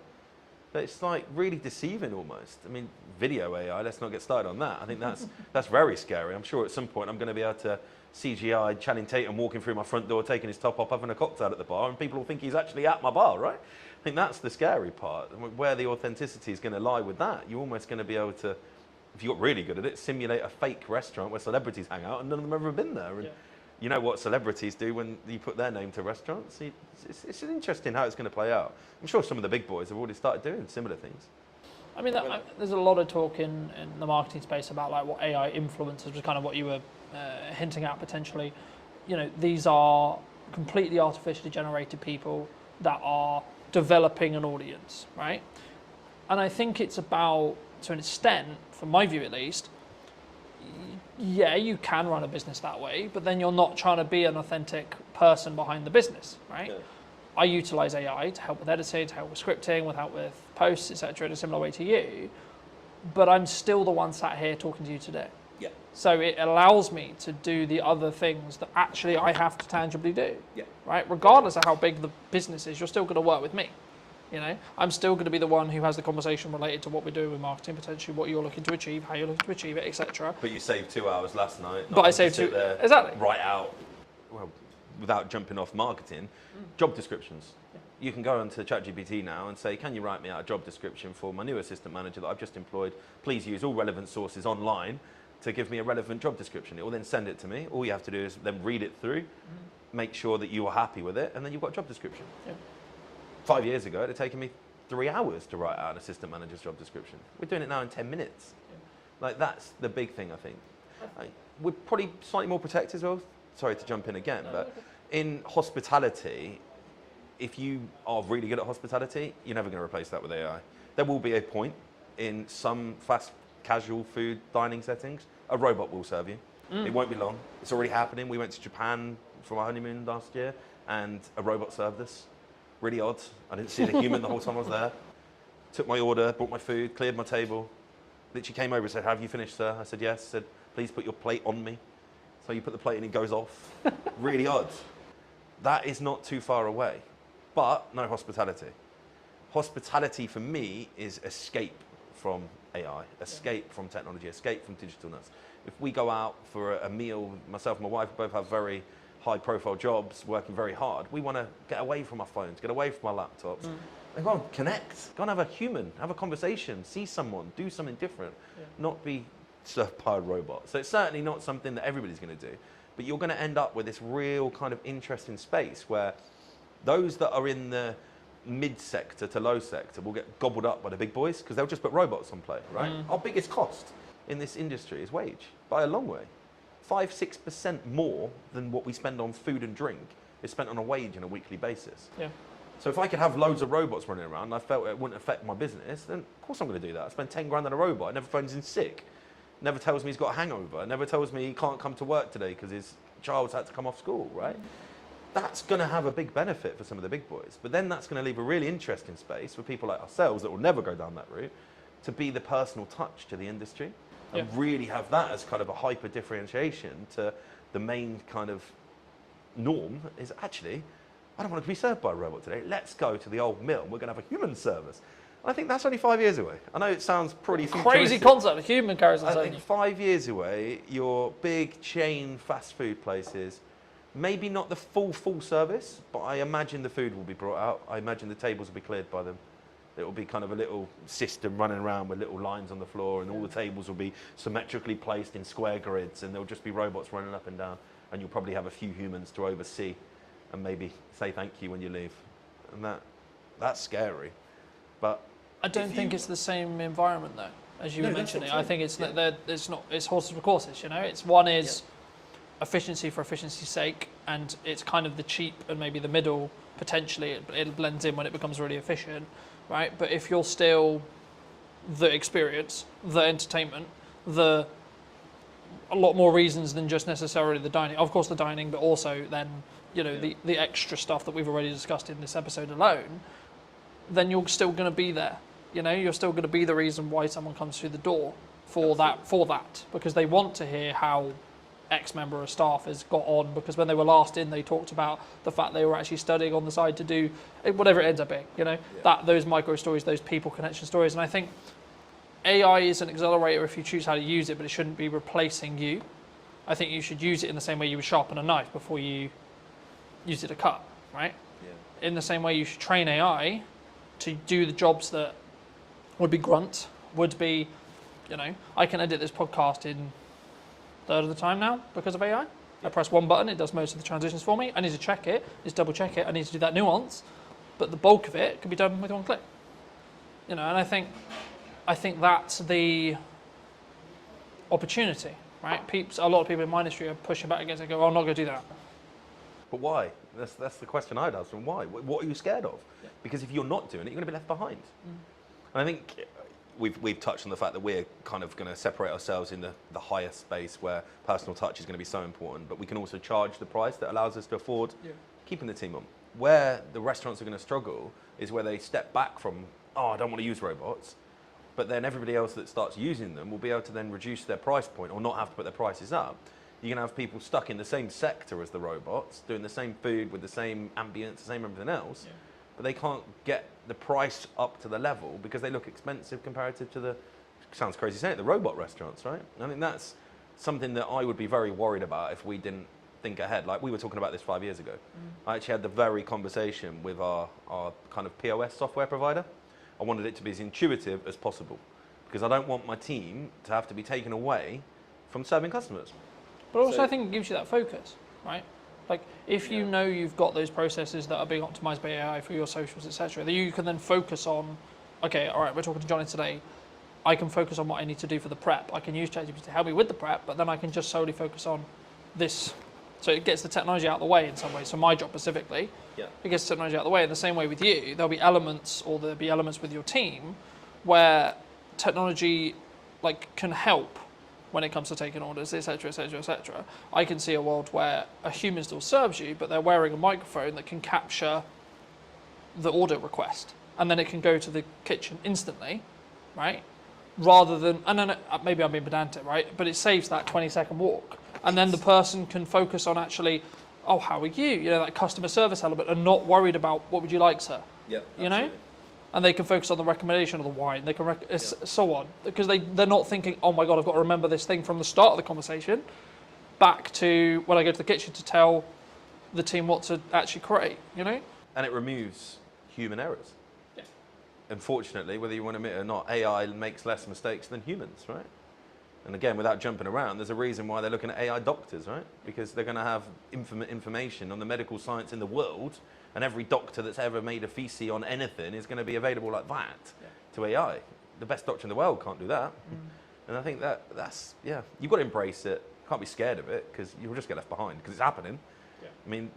But it's like really deceiving almost. I mean, video AI, let's not get started on that. I think that's very scary. I'm sure at some point I'm going to be able to CGI Channing Tatum walking through my front door, taking his top off, having a cocktail at the bar, and people will think he's actually at my bar, right? I think that's the scary part, where the authenticity is going to lie with that. You're almost going to be able to, if you got really good at it, simulate a fake restaurant where celebrities hang out and none of them have ever been there. And you know what celebrities do when you put their name to restaurants? It's interesting how it's going to play out. I'm sure some of the big boys have already started doing similar things. I mean, there's a lot of talk in the marketing space about like what AI influencers was kind of what you were hinting at potentially. You know, these are completely artificially generated people that are developing an audience, right? And I think it's about, to an extent, from my view at least, yeah, you can run a business that way, but then you're not trying to be an authentic person behind the business, right? Yeah. I utilize AI to help with editing, to help with scripting, with help with posts, etc., in a similar way to you, but I'm still the one sat here talking to you today. Yeah. So it allows me to do the other things that actually I have to tangibly do. Yeah. Right? Regardless of how big the business is, you're still going to work with me. You know, I'm still going to be the one who has the conversation related to what we're doing with marketing, potentially what you're looking to achieve, how you're looking to achieve it, etc. But you saved 2 hours last night. But I saved two. Exactly. Write out, well, without jumping off marketing, job descriptions. Yeah. You can go onto ChatGPT now and say, can you write me out a job description for my new assistant manager that I've just employed? Please use all relevant sources online to give me a relevant job description. It will then send it to me. All you have to do is then read it through, make sure that you are happy with it, and then you've got a job description. Yeah. 5 years ago, it had taken me 3 hours to write out an assistant manager's job description. We're doing it now in 10 minutes. Yeah. Like, that's the big thing, I think. We're probably slightly more protected as well. Sorry to jump in again, but in hospitality, if you are really good at hospitality, you're never going to replace that with AI. There will be a point in some fast casual food dining settings, a robot will serve you. It won't be long. It's already happening. We went to Japan for my honeymoon last year, and a robot served us. Really odd. I didn't see the human the whole time I was there. Took my order, brought my food, cleared my table. Literally came over and said, have you finished, sir? I said, yes. Said, please put your plate on me. So you put the plate and it goes off. Really odd. That is not too far away. but no hospitality. Hospitality for me is escape from AI, escape from technology, escape from digitalness. If we go out for a meal, myself and my wife both have very high profile jobs, working very hard. We want to get away from our phones, get away from our laptops. And go and connect, go and have a human, have a conversation, see someone, do something different, not be served by a robot. So it's certainly not something that everybody's going to do, but you're going to end up with this real kind of interesting space where those that are in the mid sector to low sector will get gobbled up by the big boys because they'll just put robots on play, right? Our biggest cost in this industry is wage, by a long way. 5-6% more than what we spend on food and drink is spent on a wage on a weekly basis. Yeah. So if I could have loads of robots running around and I felt it wouldn't affect my business, then of course I'm going to do that. I spend 10 grand on a robot. It never phones in sick. Never tells me he's got a hangover. Never tells me he can't come to work today because his child's had to come off school, right? That's going to have a big benefit for some of the big boys. But then that's going to leave a really interesting space for people like ourselves that will never go down that route to be the personal touch to the industry and really have that as kind of a hyper differentiation to the main kind of norm is actually, I don't want to be served by a robot today. Let's go to the old mill and we're going to have a human service. And I think that's only 5 years away. I know it sounds pretty Crazy futuristic. concept, a human carries on I its think 5 years away, your big chain fast food places, maybe not the full service, but I imagine the food will be brought out. I imagine the tables will be cleared by them. It will be kind of a little system running around with little lines on the floor and all the tables will be symmetrically placed in square grids and there'll just be robots running up and down and you'll probably have a few humans to oversee and maybe say thank you when you leave. And that's scary. But I don't think it's the same environment though, as you were mentioning. I think it's it's horses for courses, you know. It's one is efficiency for efficiency's sake, and it's kind of the cheap and maybe the middle potentially. It blends in when it becomes really efficient, right? But if you're still the experience, the entertainment, a lot more reasons than just necessarily the dining. Of course, the dining, but also then the extra stuff that we've already discussed in this episode alone. Then you're still going to be there. You know, you're still going to be the reason why someone comes through the door for that, because they want to hear how X member of staff has got on, because when they were last in, they talked about the fact they were actually studying on the side to do whatever it ends up being, those micro stories, those people connection stories. And I think AI is an accelerator if you choose how to use it, but it shouldn't be replacing you. I think you should use it in the same way you would sharpen a knife before you use it to cut, right? Yeah. In the same way you should train AI to do the jobs that would be grunt, would be, I can edit this podcast in a third of the time now because of AI. I press one button, it does most of the transitions for me. I need to check it, just double check it, I need to do that nuance, but the bulk of it can be done with one click. And I think that's the opportunity, right? A lot of people in my industry are pushing back against it, go, I'm not going to do that. But why? That's the question I'd ask them. Why? What are you scared of? Yeah. Because if you're not doing it, you're going to be left behind. And I think we've touched on the fact that we're kind of going to separate ourselves in the higher space where personal touch is going to be so important, but we can also charge the price that allows us to afford keeping the team on. Where the restaurants are going to struggle is where they step back from, I don't want to use robots, but then everybody else that starts using them will be able to then reduce their price point or not have to put their prices up. You're going to have people stuck in the same sector as the robots, doing the same food with the same ambience, the same everything else, but they can't get the price up to the level because they look expensive comparative to sounds crazy saying it, the robot restaurants, right? I think that's something that I would be very worried about if we didn't think ahead. Like we were talking about this 5 years ago. I actually had the very conversation with our kind of POS software provider. I wanted it to be as intuitive as possible because I don't want my team to have to be taken away from serving customers. But also I think it gives you that focus, right? Like if you know you've got those processes that are being optimized by AI for your socials, etc., that you can then focus on, okay, all right, we're talking to Johnny today. I can focus on what I need to do for the prep. I can use ChatGPT to help me with the prep, but then I can just solely focus on this. So it gets the technology out of the way in some ways. So my job specifically, it gets the technology out of the way. In the same way with you, there'll be elements with your team where technology can help when it comes to taking orders, etc., etc., etc. I can see a world where a human still serves you, but they're wearing a microphone that can capture the order request, and then it can go to the kitchen instantly, right? Rather than, and then maybe I'm being pedantic, right? But it saves that 20-second walk, and then the person can focus on actually oh, how are you? You know, that customer service element, and not worried about what would you like, sir? Yeah. You know? And they can focus on the recommendation of the wine. They can so on, because they're not thinking, oh my god, I've got to remember this thing from the start of the conversation, back to when I go to the kitchen to tell the team what to actually create. You know? And it removes human errors. Yeah. Unfortunately, whether you want to admit it or not, AI makes less mistakes than humans, right? And again, without jumping around, there's a reason why they're looking at AI doctors, right? Because they're going to have information on the medical science in the world, and every doctor that's ever made a thesis on anything is going to be available like that to AI. The best doctor in the world can't do that. And I think that's, you've got to embrace it. Can't be scared of it, because you'll just get left behind, because it's happening. Yeah. I mean,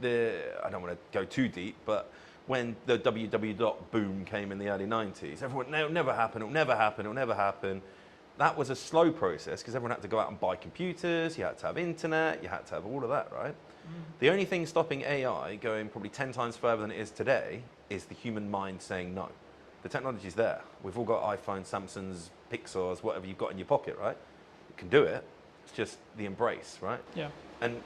I don't want to go too deep, but when the www boom came in the early 90s, everyone, no, it'll never happen, it'll never happen, it'll never happen. That was a slow process, because everyone had to go out and buy computers, you had to have internet, you had to have all of that, right? The only thing stopping AI going probably 10 times further than it is today is the human mind saying no. The technology's there. We've all got iPhones, Samsungs, Pixars, whatever you've got in your pocket, right? You can do it. It's just the embrace, right? Yeah. And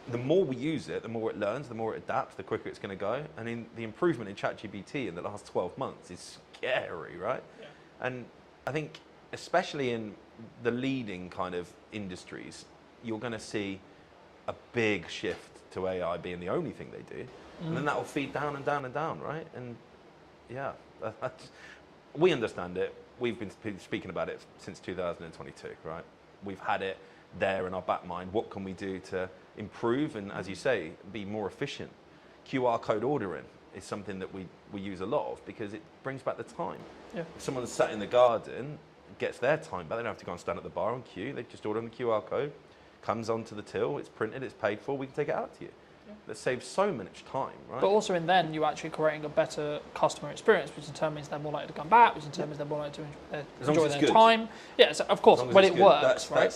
the more we use it, the more it learns, the more it adapts, the quicker it's going to go. And in the improvement in ChatGPT in the last 12 months is scary, right? Yeah. And I think, especially in the leading kind of industries, you're going to see a big shift to AI being the only thing they do. And then that will feed down and down and down, right? And yeah, we understand it. We've been speaking about it since 2022, right? We've had it there in our back mind. What can we do to improve and, as you say, be more efficient? QR code ordering is something that we use a lot of, because it brings back the time. Yeah. If someone's sat in the garden, gets their time back, they don't have to go and stand at the bar and queue. They just order on the QR code, comes onto the till, it's printed, it's paid for, we can take it out to you. Yeah. That saves so much time, right? But also in then, you're actually creating a better customer experience, which determines they're more likely to come back, which determines they're more likely to enjoy their time. Yeah, so of course, when it works, right?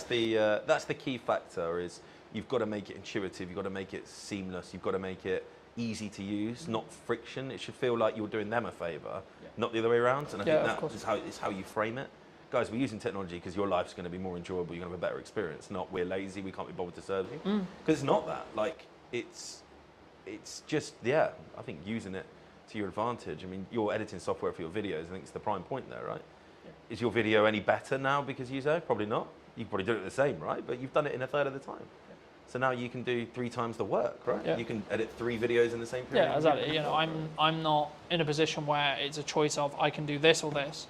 That's the key factor, is you've got to make it intuitive, you've got to make it seamless, you've got to make it easy to use, not friction. It should feel like you're doing them a favour, not the other way around. And I think that is how you frame it. Guys, we're using technology because your life's going to be more enjoyable, you're going to have a better experience, not we're lazy, we can't be bothered to serve you. Because it's not that. Like, it's just, I think using it to your advantage. I mean, your editing software for your videos, I think it's the prime point there, right? Yeah. Is your video any better now because you use it? Probably not. You can probably do it the same, right? But you've done it in a third of the time. Yeah. So now you can do 3 times the work, right? Yeah. You can edit 3 videos in the same period. Yeah, exactly. You know, I'm not in a position where it's a choice of I can do this or this.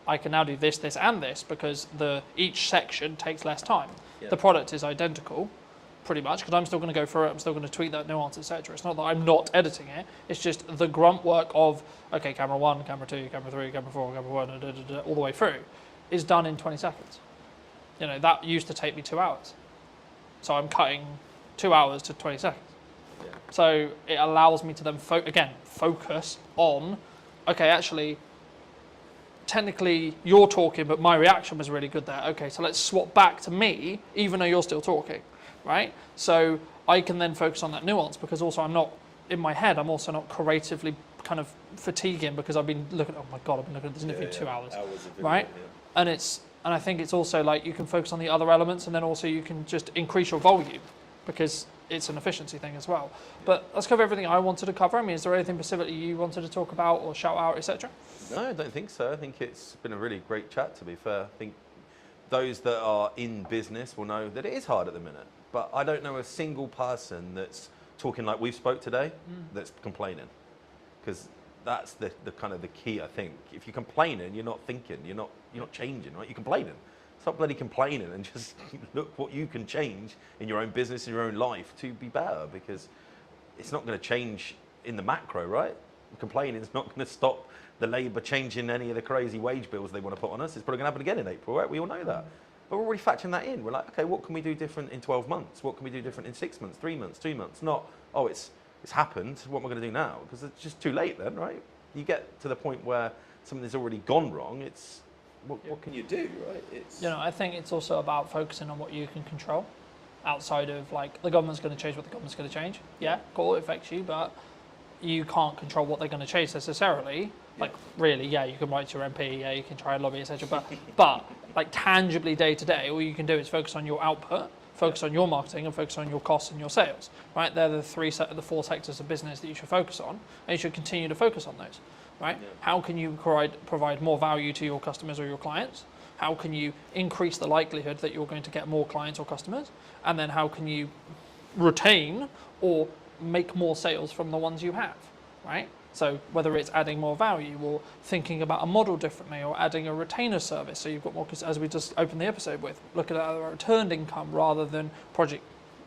I can now do this, this, and this, because each section takes less time. Yeah. The product is identical, pretty much, because I'm still going to go through it, I'm still going to tweak that nuance, etc. It's not that I'm not editing it, it's just the grunt work of, okay, camera 1, camera 2, camera 3, camera 4, camera 1, all the way through, is done in 20 seconds. You know, that used to take me 2 hours. So I'm cutting 2 hours to 20 seconds. Yeah. So it allows me to then, focus on, okay, actually, technically you're talking, but my reaction was really good there. Okay, so let's swap back to me, even though you're still talking, right? So I can then focus on that nuance, because also I'm not, in my head, I'm also not creatively kind of fatiguing, because I've been looking, oh my God, I've been looking at this interview 2 hours, right? And I think it's also like you can focus on the other elements, and then also you can just increase your volume, because it's an efficiency thing as well. But let's cover everything I wanted to cover. I mean, is there anything specifically you wanted to talk about or shout out, etc.? No, I don't think so. I think it's been a really great chat, to be fair. I think those that are in business will know that it is hard at the minute. But I don't know a single person that's talking like we've spoke today that's complaining. Because that's the kind of the key, I think. If you're complaining, you're not thinking, you're not changing, right? You're complaining. Stop bloody complaining and just look what you can change in your own business, in your own life to be better, because it's not going to change in the macro, right? Complaining is not going to stop the Labour changing any of the crazy wage bills they want to put on us. It's probably going to happen again in April, right? We all know that. But we're already factoring that in. We're like, okay, what can we do different in 12 months? What can we do different in 6 months, 3 months, 2 months? Not, oh, it's happened. What am I going to do now? Because it's just too late then, right? You get to the point where something's already gone wrong. It's what can you do, right? I think it's also about focusing on what you can control, outside of like the government's going to change what the government's going to change. Yeah, cool, it affects you, but you can't control what they're going to change necessarily. Like really, you can write to your MP, you can try and lobby, etc. But like tangibly day to day, all you can do is focus on your output, Focus on your marketing and focus on your costs and your sales, right? They're the the four sectors of business that you should focus on, and you should continue to focus on those, right? Yeah. How can you provide more value to your customers or your clients? How can you increase the likelihood that you're going to get more clients or customers? And then how can you retain or make more sales from the ones you have, right? So whether it's adding more value or thinking about a model differently or adding a retainer service, so you've got more, as we just opened the episode with, looking at a returned income rather than project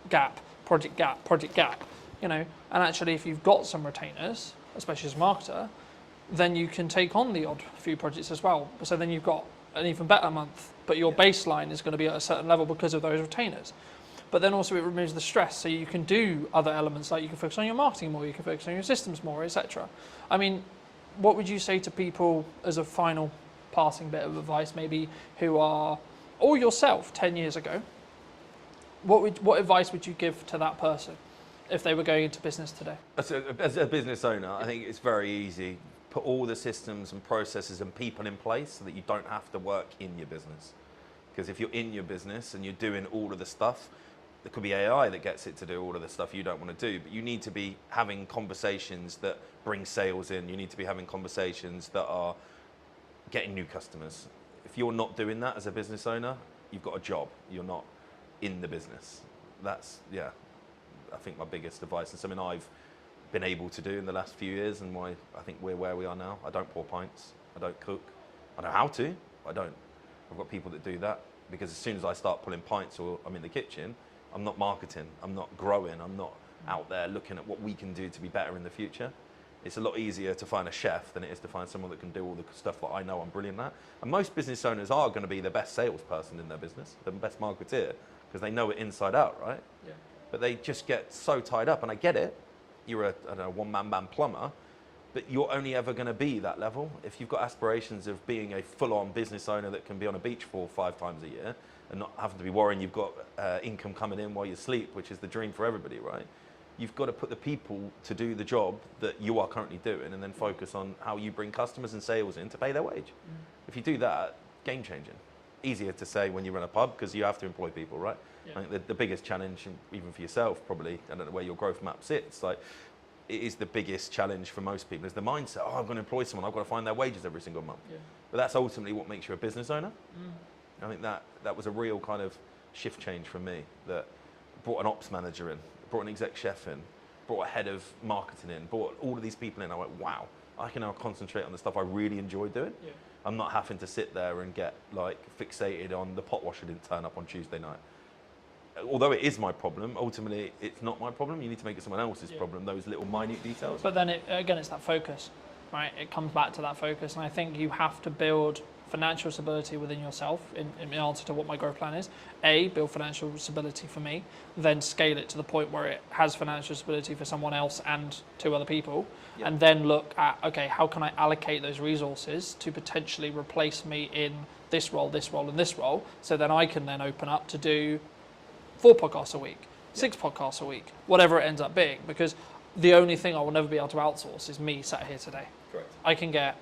gap, you know. And actually, if you've got some retainers, especially as a marketer, then you can take on the odd few projects as well. So then you've got an even better month, but your baseline is going to be at a certain level because of those retainers. But then also it removes the stress, so you can do other elements, like you can focus on your marketing more, you can focus on your systems more, etc. I mean, what would you say to people as a final passing bit of advice, maybe who are, or yourself 10 years ago, what advice would you give to that person if they were going into business today? As a business owner, I think it's very easy. Put all the systems and processes and people in place so that you don't have to work in your business. Because if you're in your business and you're doing all of the stuff, there could be AI that gets it to do all of the stuff you don't want to do, but you need to be having conversations that bring sales in. You need to be having conversations that are getting new customers. If you're not doing that as a business owner, you've got a job. You're not in the business. That's, yeah, I think my biggest advice and something I've been able to do in the last few years and why I think we're where we are now. I don't pour pints. I don't cook. I know how to. I don't. I've got people that do that because as soon as I start pulling pints or I'm in the kitchen, I'm not marketing, I'm not growing, I'm not out there looking at what we can do to be better in the future. It's a lot easier to find a chef than it is to find someone that can do all the stuff that I know I'm brilliant at. And most business owners are going to be the best salesperson in their business, the best marketeer, because they know it inside out, right? Yeah. But they just get so tied up, and I get it. You're a, I don't know, one-man band plumber, but you're only ever going to be that level. If you've got aspirations of being a full-on business owner that can be on a beach 4 or 5 times a year, and not having to be worrying you've got income coming in while you sleep, which is the dream for everybody, right? You've got to put the people to do the job that you are currently doing and then focus on how you bring customers and sales in to pay their wage. If you do that, game changing. Easier to say when you run a pub because you have to employ people, right? Yeah. I think the biggest challenge, even for yourself probably, I don't know where your growth map sits, like it is the biggest challenge for most people is the mindset, oh, I'm going to employ someone, I've got to find their wages every single month. Yeah. But that's ultimately what makes you a business owner. I think that was a real kind of shift change for me, that brought an ops manager in, brought an exec chef in, brought a head of marketing in, brought all of these people in. I went, wow, I can now concentrate on the stuff I really enjoy doing. Yeah. I'm not having to sit there and get like fixated on the pot washer didn't turn up on Tuesday night. Although it is my problem, ultimately it's not my problem. You need to make it someone else's problem, those little minute details. But then again, it's that focus, right? It comes back to that focus. And I think you have to build financial stability within yourself in answer to what my growth plan is. Build financial stability for me, then scale it to the point where it has financial stability for someone else and 2 other people. Yeah. And then look at, okay, how can I allocate those resources to potentially replace me in this role, and this role, so then I can then open up to do 4 podcasts a week, 6 podcasts a week, whatever it ends up being, because the only thing I will never be able to outsource is me sat here today. Correct. I can get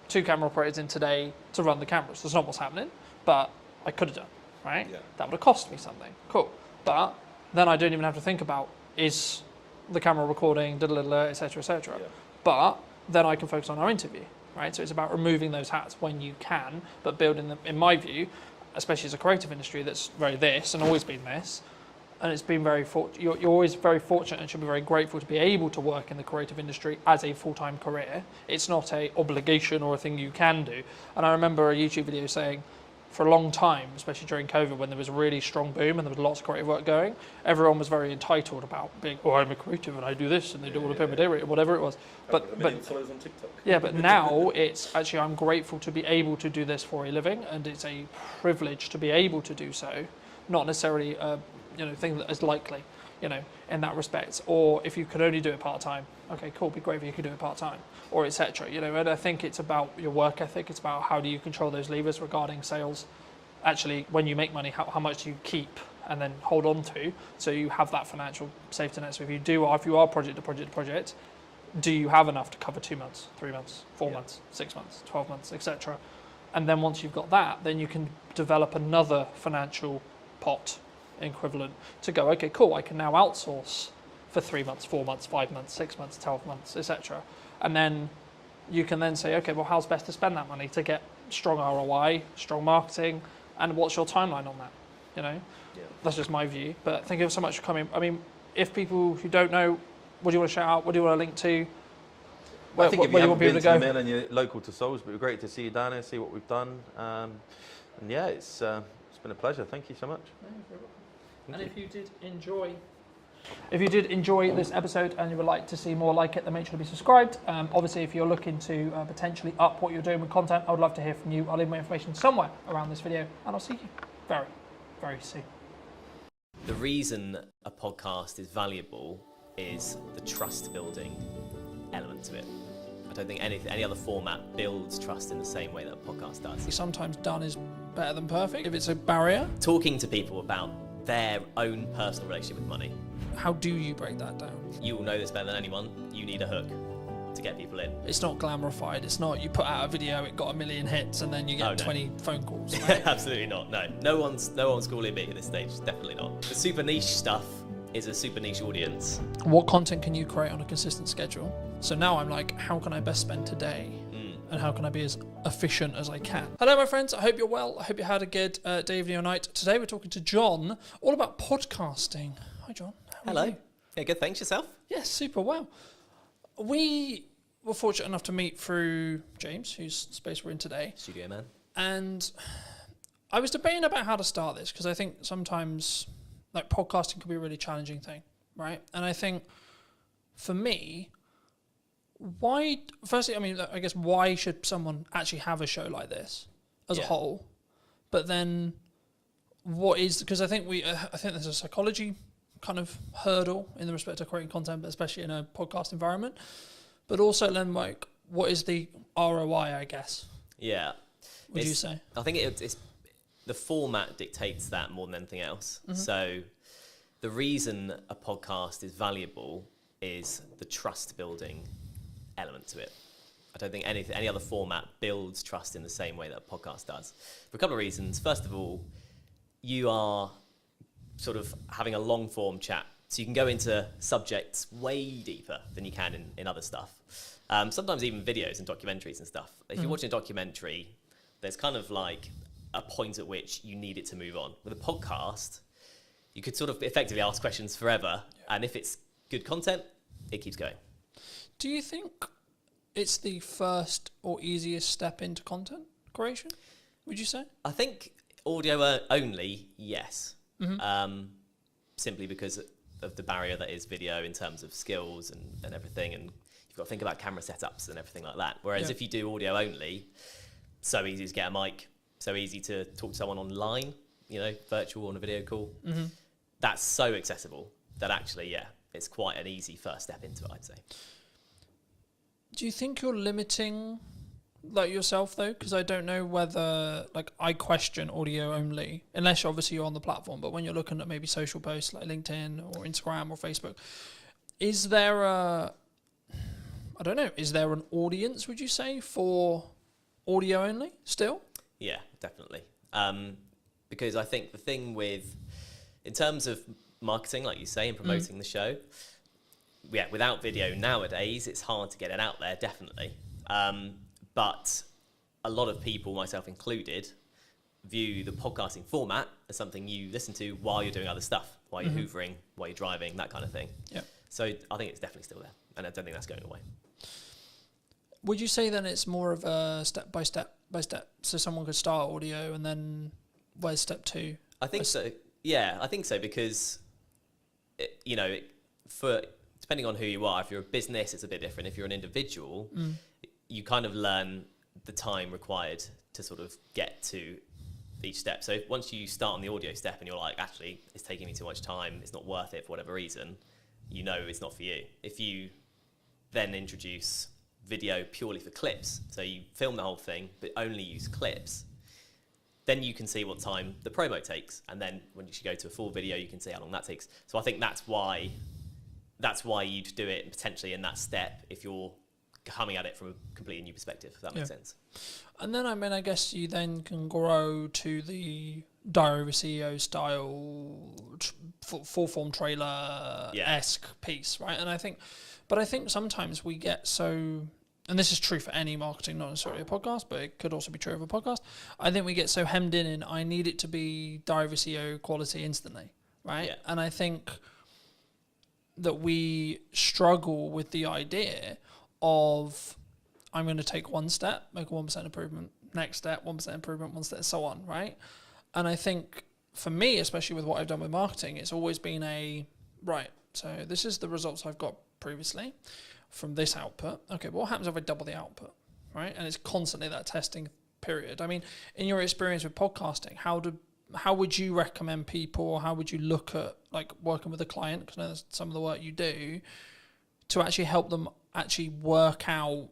2 camera operators in today to run the cameras. That's not what's happening, but I could have done, right? Yeah. That would have cost me something. Cool. But then I don't even have to think about, is the camera recording, etc., etc. Yeah. But then I can focus on our interview, right? So it's about removing those hats when you can, but building them, in my view, especially as a creative industry that's very this and always been this, and it's been very you're always very fortunate and should be very grateful to be able to work in the creative industry as a full-time career. It's not a obligation or a thing you can do. And I remember a YouTube video saying, for a long time, especially during COVID, when there was a really strong boom and there was lots of creative work going, everyone was very entitled about being, oh, I'm a creative and I do this and they do all the pay my day rate, whatever it was. But followers on TikTok. yeah, but now it's actually, I'm grateful to be able to do this for a living, and it's a privilege to be able to do so, not necessarily a thing that is likely, in that respect. Or if you could only do it part-time, okay, cool, be great if you could do it part-time, or etc. And I think it's about your work ethic. It's about how do you control those levers regarding sales. Actually, when you make money, how much do you keep and then hold on to, so you have that financial safety net. So if you are project to project, do you have enough to cover 2 months, 3 months, 4 months, 6 months, 12 months, etc. And then once you've got that, then you can develop another financial pot equivalent to go, okay, cool, I can now outsource for 3 months, 4 months, 5 months, 6 months, 12 months, etc. And then you can then say, okay, well, how's best to spend that money to get strong ROI, strong marketing, and what's your timeline on that? You know, that's just my view. But thank you so much for coming. I mean, if people who don't know, what do you want to shout out? What do you want to link to? I think if you haven't been to the go? mill and you're local to Salisbury, it'd be great to see you down here, see what we've done. And yeah, it's been a pleasure. Thank you so much. And if you did enjoy this episode and you would like to see more like it, then make sure to be subscribed. Obviously, if you're looking to potentially up what you're doing with content, I would love to hear from you. I'll leave my information somewhere around this video, and I'll see you very, very soon. The reason a podcast is valuable is the trust building element to it. I don't think any other format builds trust in the same way that a podcast does. Sometimes done is better than perfect if it's a barrier. Talking to people about their own personal relationship with money. How do you break that down? You will know this better than anyone. You need a hook to get people in. It's not glamorified. It's not you put out a video, it got 1 million hits, and then you get 20 phone calls. Right? Absolutely not. No one's calling me at this stage. Definitely not. The super niche stuff is a super niche audience. What content can you create on a consistent schedule? So now I'm like, how can I best spend today? And how can I be as efficient as I can? Hello, my friends. I hope you're well. I hope you had a good day, evening, or night. Today we're talking to John all about podcasting. Hi, John. How are you? Yeah, good. Thanks. Yourself? Yes, super well. We were fortunate enough to meet through James, whose space we're in today. Studio man. And I was debating about how to start this because I think sometimes like podcasting can be a really challenging thing, right? And I think for me, firstly, I mean, I guess why should someone actually have a show like this as a whole? But then because I think there's a psychology kind of hurdle in the respect of creating content, but especially in a podcast environment. But also then like, what is the ROI, I guess? Yeah. Would you say? I think it's the format dictates that more than anything else. Mm-hmm. So the reason a podcast is valuable is the trust building element to it. I don't think any other format builds trust in the same way that a podcast does. For a couple of reasons. First of all, you are sort of having a long form chat. So you can go into subjects way deeper than you can in other stuff. Sometimes even videos and documentaries and stuff. If you're watching a documentary, there's kind of like a point at which you need it to move on. With a podcast, you could sort of effectively ask questions forever. And if it's good content, it keeps going. Do you think it's the first or easiest step into content creation, would you say? I think audio only, yes. Simply because of the barrier that is video in terms of skills and everything. And you've got to think about camera setups and everything like that. Whereas if you do audio only, so easy to get a mic, so easy to talk to someone online, virtual on a video call. That's so accessible that actually, it's quite an easy first step into it, I'd say. Do you think you're limiting like yourself though? Because I don't know whether like I question audio only, unless obviously you're on the platform, but when you're looking at maybe social posts like LinkedIn or Instagram or Facebook, is there an audience, would you say, for audio only still? Yeah, definitely. Because I think the thing in terms of marketing, like you say, and promoting the show, without video nowadays, it's hard to get it out there, definitely. But a lot of people, myself included, view the podcasting format as something you listen to while you're doing other stuff, while you're hoovering, while you're driving, that kind of thing. Yeah. So I think it's definitely still there, and I don't think that's going away. Would you say then it's more of a step by step? So someone could start audio, and then where's step 2? I think so. Yeah, I think so because, depending on who you are, if you're a business, it's a bit different. If you're an individual, you kind of learn the time required to sort of get to each step. So once you start on the audio step and you're like, actually, it's taking me too much time, it's not worth it for whatever reason, it's not for you. If you then introduce video purely for clips, so you film the whole thing, but only use clips, then you can see what time the promo takes. And then when you should go to a full video, you can see how long that takes. So I think that's why you'd do it potentially in that step if you're coming at it from a completely new perspective, if that makes sense. And then, I guess you then can grow to the Diary of a CEO style full form trailer esque piece, right? And I think sometimes we get so, and this is true for any marketing, not necessarily a podcast, but it could also be true of a podcast. I think we get so hemmed in I need it to be Diary of a CEO quality instantly, right? Yeah. And I think that we struggle with the idea of, I'm going to take one step, make a 1% improvement, next step, 1% improvement, one step, so on, right? And I think for me, especially with what I've done with marketing, it's always been right, so this is the results I've got previously from this output. Okay, but what happens if I double the output, right? And it's constantly that testing period. I mean, in your experience with podcasting, how would you recommend people, or how would you look at like working with a client, because I know that's some of the work you do, to actually help them actually work out,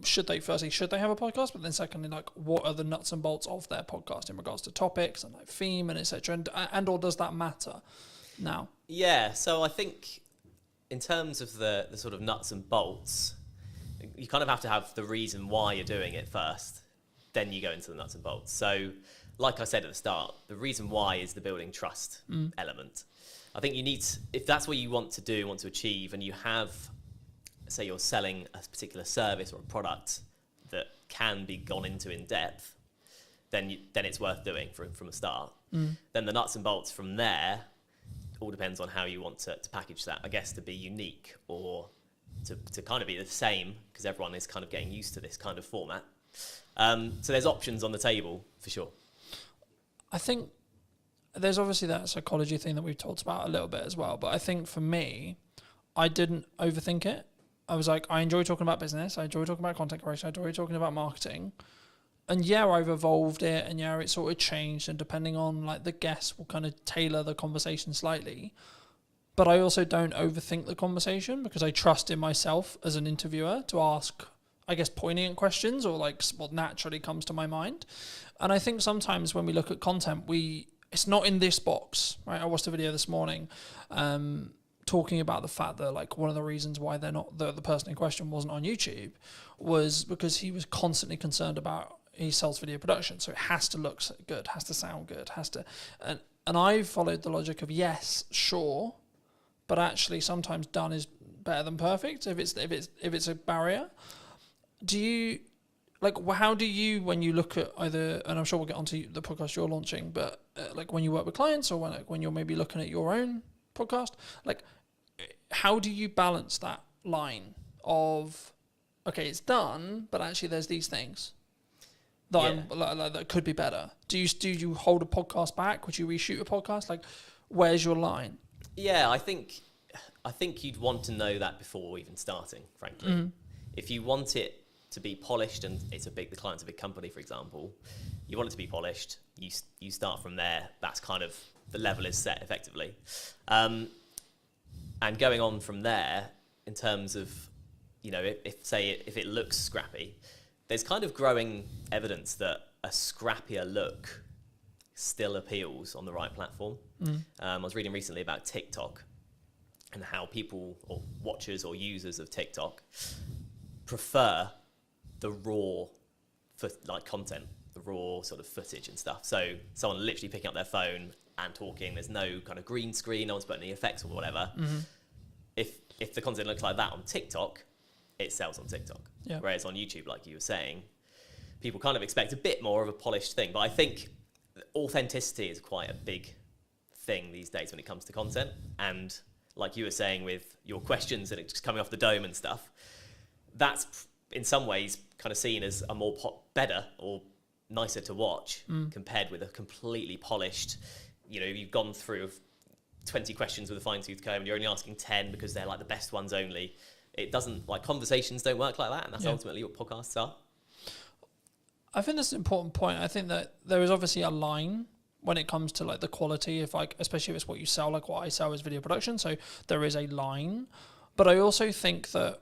should they have a podcast, but then secondly, like, what are the nuts and bolts of their podcast in regards to topics and like theme and etc. And or does that matter now? Yeah, so I think in terms of the sort of nuts and bolts, you kind of have to have the reason why you're doing it first, then you go into the nuts and bolts. So like I said at the start, the reason why is the building trust element. I think you need to, if that's what you want to achieve, and you have, say you're selling a particular service or a product that can be gone into in depth, then it's worth doing from the start. Then the nuts and bolts from there all depends on how you want to package that, I guess, to be unique or to kind of be the same, because everyone is kind of getting used to this kind of format. So there's options on the table for sure. I think there's obviously that psychology thing that we've talked about a little bit as well, but I think for me, I didn't overthink it. I was like, I enjoy talking about business, I enjoy talking about content creation, I enjoy talking about marketing. And yeah, I've evolved it, and yeah, it sort of changed, and depending on like the guests, will kind of tailor the conversation slightly. But I also don't overthink the conversation, because I trust in myself as an interviewer to ask, I guess, poignant questions, or like what naturally comes to my mind. And I think sometimes when we look at content, it's not in this box, right? I watched a video this morning talking about the fact that like one of the reasons why they're not, the person in question wasn't on YouTube, was because he was constantly concerned about, he sells video production, so it has to look good, has to sound good, has to, and I followed the logic of yes, sure, but actually sometimes done is better than perfect if it's a barrier. Do you, like, how do you, when you look at either, and I'm sure we'll get onto the podcast you're launching, but like when you work with clients, or when you're maybe looking at your own podcast, like, how do you balance that line of, okay, it's done, but actually there's these things that that could be better? Do you hold a podcast back? Would you reshoot a podcast? Like, where's your line? Yeah, I think you'd want to know that before even starting, frankly. If you want it to be polished, and the client's a big company, for example, you want it to be polished, you start from there. That's kind of, the level is set effectively. And going on from there, in terms of, you know, if it looks scrappy, there's kind of growing evidence that a scrappier look still appeals on the right platform. I was reading recently about TikTok and how people, or watchers or users of TikTok, prefer the raw content, the raw sort of footage and stuff. So someone literally picking up their phone and talking, there's no kind of green screen, no one's putting any effects or whatever. If the content looks like that on TikTok, it sells on TikTok. Yeah. Whereas on YouTube, like you were saying, people kind of expect a bit more of a polished thing. But I think authenticity is quite a big thing these days when it comes to content. And like you were saying with your questions that are just coming off the dome and stuff, that's in some ways kind of seen as a more better or nicer to watch compared with a completely polished, you know, you've gone through 20 questions with a fine-tooth comb and you're only asking 10 because they're like the best ones only. It doesn't, like, conversations don't work like that, and that's ultimately what podcasts are. I think that's an important point. I think that there is obviously a line when it comes to like the quality, if like, especially if it's what you sell, like what I sell is video production, so there is a line. But I also think that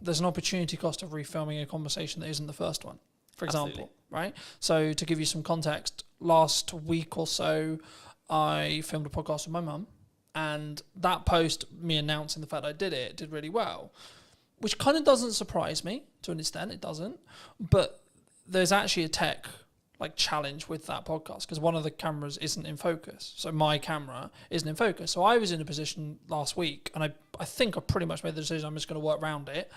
there's an opportunity cost of refilming a conversation that isn't the first one, for example, right? So to give you some context, last week or so, I filmed a podcast with my mum, and that post, me announcing the fact I did it, did really well, which kind of doesn't surprise me to an extent. It doesn't, but there's actually a tech like challenge with that podcast because one of the cameras isn't in focus. So my camera isn't in focus. So I was in a position last week, and I think I pretty much made the decision I'm just going to work around it.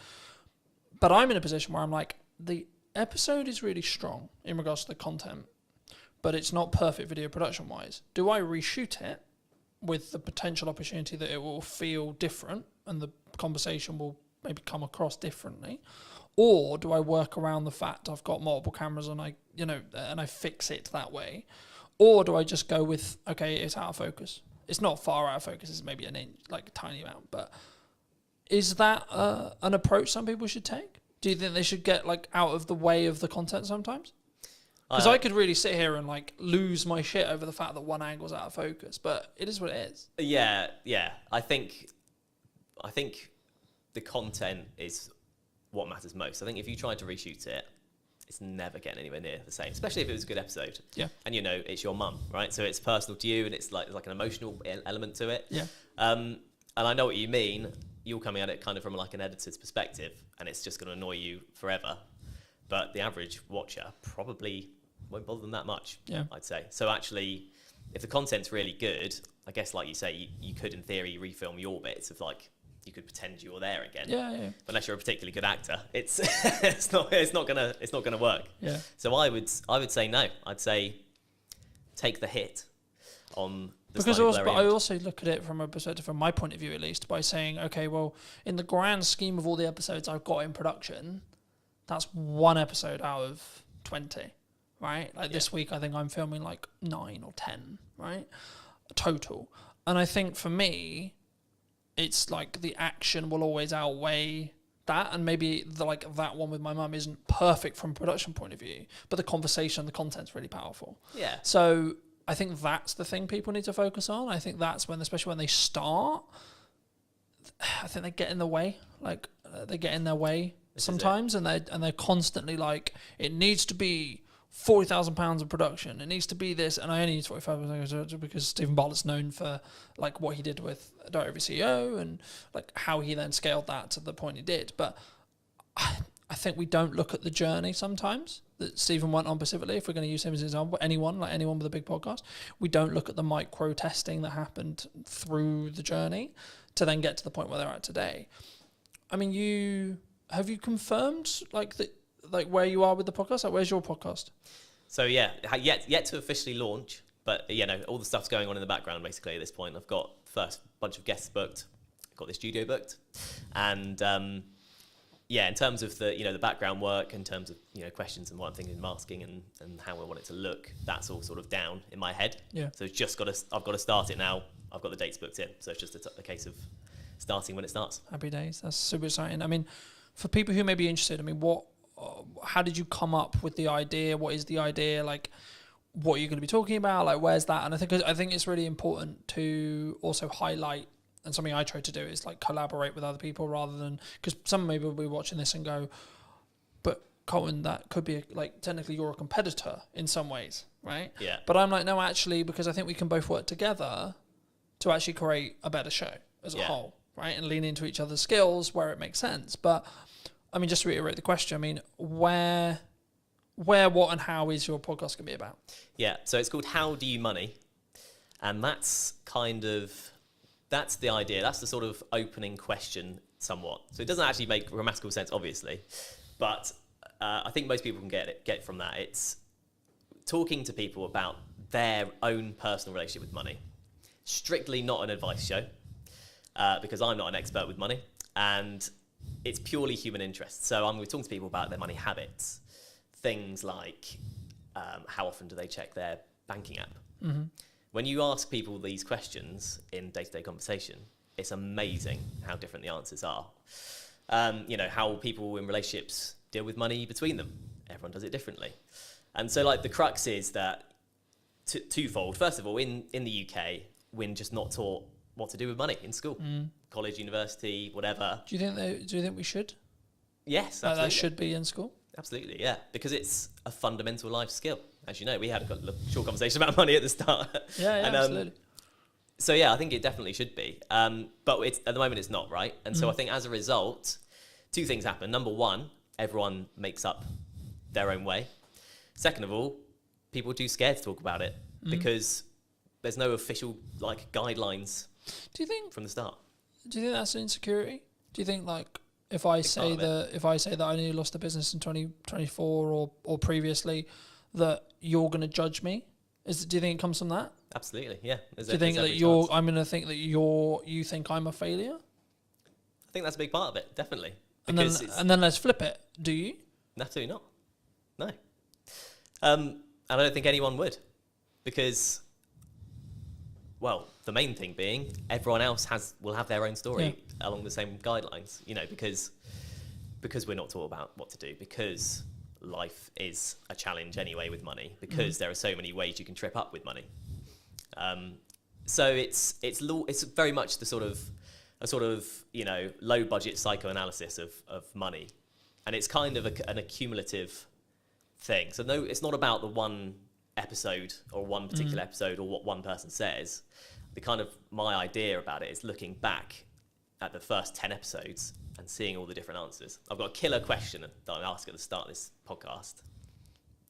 But I'm in a position where I'm like, the episode is really strong in regards to the content, but it's not perfect video production wise. Do I reshoot it with the potential opportunity that it will feel different and the conversation will maybe come across differently? Or do I work around the fact I've got multiple cameras and I fix it that way? Or do I just go with, okay, it's out of focus. It's not far out of focus. It's maybe an inch, like a tiny amount. But is that an approach some people should take? Do you think they should get like out of the way of the content sometimes? Because I could really sit here and like lose my shit over the fact that one angle's out of focus, but it is what it is. Yeah. I think the content is what matters most. I think if you try to reshoot it, it's never getting anywhere near the same, especially if it was a good episode. Yeah. And it's your mum, right? So it's personal to you, and it's like an emotional element to it. Yeah. And I know what you mean. You're coming at it kind of from like an editor's perspective, and it's just going to annoy you forever. But the average watcher probably won't bother them that much. Yeah. I'd say. So actually, if the content's really good, I guess like you say, you could in theory refilm your bits of like. You could pretend you're there again. Yeah. But unless you're a particularly good actor, it's it's not gonna work. Yeah. So I would say no. I'd say take the hit on the Because slightly also, blurry but I image. also look at it from a perspective, from my point of view at least, by saying, okay, well, in the grand scheme of all the episodes I've got in production, that's one episode out of 20, right? Like this week, I think I'm filming like 9 or 10, right? Total. And I think for me, it's like the action will always outweigh that, and maybe that one with my mum isn't perfect from a production point of view, but the conversation, the content's really powerful. Yeah. So I think that's the thing people need to focus on. I think that's when, especially when they start, I think they get in the way. Like they get in their way sometimes, and they're constantly like, it needs to be £40,000 of production. It needs to be this, and I only use 45 because Stephen Bartlett's known for like what he did with Direct Every CEO and like how he then scaled that to the point he did. But I think we don't look at the journey sometimes that Stephen went on specifically. If we're going to use him as an example, anyone with a big podcast, we don't look at the micro testing that happened through the journey to then get to the point where they're at today. I mean, have you confirmed like where you are with the podcast? Like, where's your podcast? So yeah, yet to officially launch, but all the stuff's going on in the background basically at this point. I've got first bunch of guests booked, got the studio booked, and in terms of the background work, in terms of questions and what I'm thinking, masking and how I want it to look, that's all sort of down in my head. Yeah. So it's I've got to start it now. I've got the dates booked in, so it's just a case of starting when it starts. Happy days. That's super exciting. I mean, for people who may be interested, I mean, how did you come up with the idea? What is the idea? Like, what are you going to be talking about? Like, where's that? And I think it's really important to also highlight, and something I try to do is like collaborate with other people rather than, because some maybe will be watching this and go, but Colin, that could be like technically you're a competitor in some ways, right? Yeah. But I'm like, no, actually, because I think we can both work together to actually create a better show as a whole, right? And lean into each other's skills where it makes sense. But I mean, just to reiterate the question, I mean, where, what, and how is your podcast going to be about? Yeah, so it's called How Do You Money? And that's the idea. That's the sort of opening question somewhat. So it doesn't actually make grammatical sense, obviously. But I think most people can get from that. It's talking to people about their own personal relationship with money. Strictly not an advice show, because I'm not an expert with money. And it's purely human interest. So I'm talking to people about their money habits. Things like how often do they check their banking app? Mm-hmm. When you ask people these questions in day-to-day conversation, it's amazing how different the answers are. How people in relationships deal with money between them. Everyone does it differently. And so like the crux is that twofold. First of all, in the UK, we're just not taught what to do with money in school. College, university, whatever. Do you think we should? Yes, absolutely. That should be in school? Absolutely, yeah. Because it's a fundamental life skill. As you know, we had a short conversation about money at the start. Yeah, absolutely. So yeah, I think it definitely should be. But at the moment it's not, right? And so I think as a result, two things happen. Number one, everyone makes up their own way. Second of all, people are too scared to talk about it because there's no official like guidelines. Do you think from the start? Do you think that's an insecurity? Do you think like if I say that I nearly lost the business in 2024 or previously, that you're going to judge me? Do you think it comes from that? Absolutely, yeah. Do you think that I'm going to think that you think I'm a failure? I think that's a big part of it, definitely. And then let's flip it. Do you? Absolutely not. No. And I don't think anyone would, because, well, the main thing being everyone else will have their own story along the same guidelines. You know, because we're not taught about what to do, because life is a challenge anyway with money, because there are so many ways you can trip up with money. So it's very much the sort of you know, low budget psychoanalysis of money, and it's kind of an accumulative thing. So no, it's not about the one episode or one particular episode or what one person says. My idea about it is looking back at the first 10 episodes and seeing all the different answers. I've got a killer question that I ask at the start of this podcast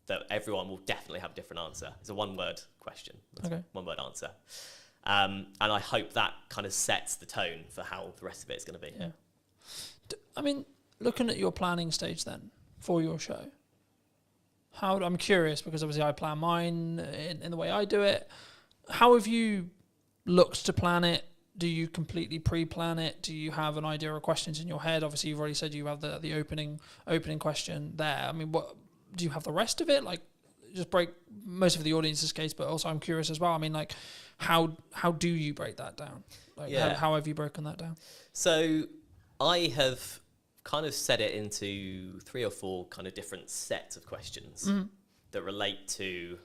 that everyone will definitely have a different answer. It's a one-word question. Okay. One-word answer. And I hope that kind of sets the tone for how the rest of it is going to be. Yeah. I mean, looking at your planning stage then for your show, I'm curious, because obviously I plan mine in the way I do it. How have you looked to plan it? Do you completely pre-plan it? Do you have an idea of questions in your head? Obviously, you've already said you have the opening question there. I mean, what do you have the rest of it? Like, just break most of the audience's case, but also I'm curious as well. I mean, like, how do you break that down? Like, how have you broken that down? So I have kind of set it into 3 or 4 kind of different sets of questions that relate to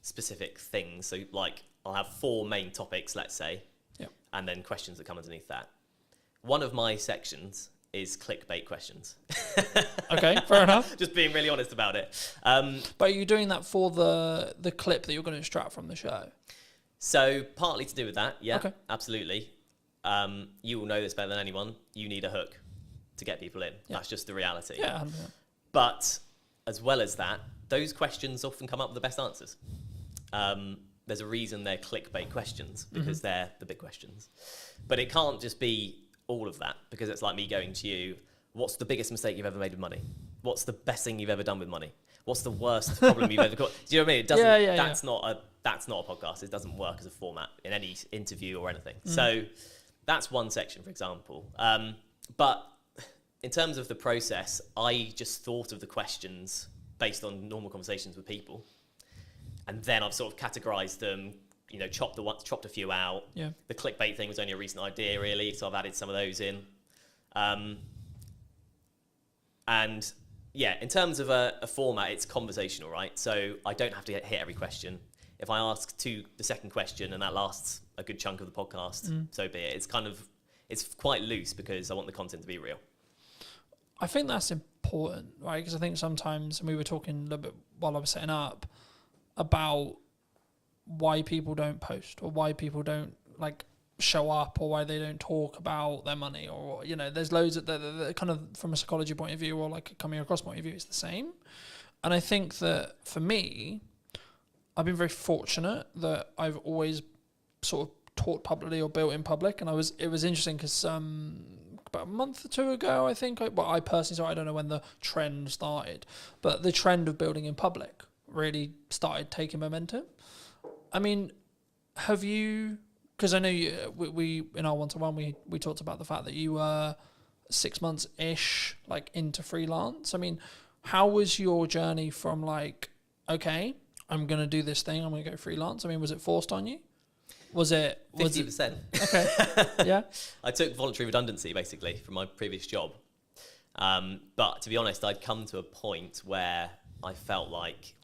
specific things. So like I'll have 4 main topics, let's say, and then questions that come underneath that. One of my sections is clickbait questions. Okay, fair enough. Just being really honest about it. But are you doing that for the clip that you're going to extract from the show? So partly to do with that, yeah, okay. Absolutely. You will know this better than anyone. You need a hook to get people in. Yeah. That's just the reality. Yeah. But as well as that, those questions often come up with the best answers. There's a reason they're clickbait questions, because they're the big questions. But it can't just be all of that, because it's like me going to you, what's the biggest mistake you've ever made with money? What's the best thing you've ever done with money? What's the worst problem you've ever got? Do you know what I mean? It doesn't, that's not a podcast. It doesn't work as a format in any interview or anything. So that's one section, for example. But in terms of the process, I just thought of the questions based on normal conversations with people. And then I've sort of categorized them, you know, chopped a few out. Yeah. The clickbait thing was only a recent idea, really, so I've added some of those in. And yeah, in terms of a format, it's conversational, right? So I don't have to hit every question. If I ask the second question and that lasts a good chunk of the podcast, so be it. It's quite loose because I want the content to be real. I think that's important, right? Because I think sometimes, and we were talking a little bit while I was setting up, about why people don't post, or why people don't like show up, or why they don't talk about their money, or, you know, there's loads of the kind of, from a psychology point of view or like a coming across point of view, it's the same. And I think that for me, I've been very fortunate that I've always sort of taught publicly or built in public. And it was interesting because about a month or 2 ago, I think, I personally, I don't know when the trend started, but the trend of building in public really started taking momentum. I mean, have you, because I know we in our one-to-one, we talked about the fact that you were 6 months-ish like into freelance. I mean, how was your journey from like, okay, I'm going to do this thing, I'm going to go freelance? I mean, was it forced on you? Was it 50%? Okay. Yeah. I took voluntary redundancy basically from my previous job. But to be honest, I'd come to a point where I felt like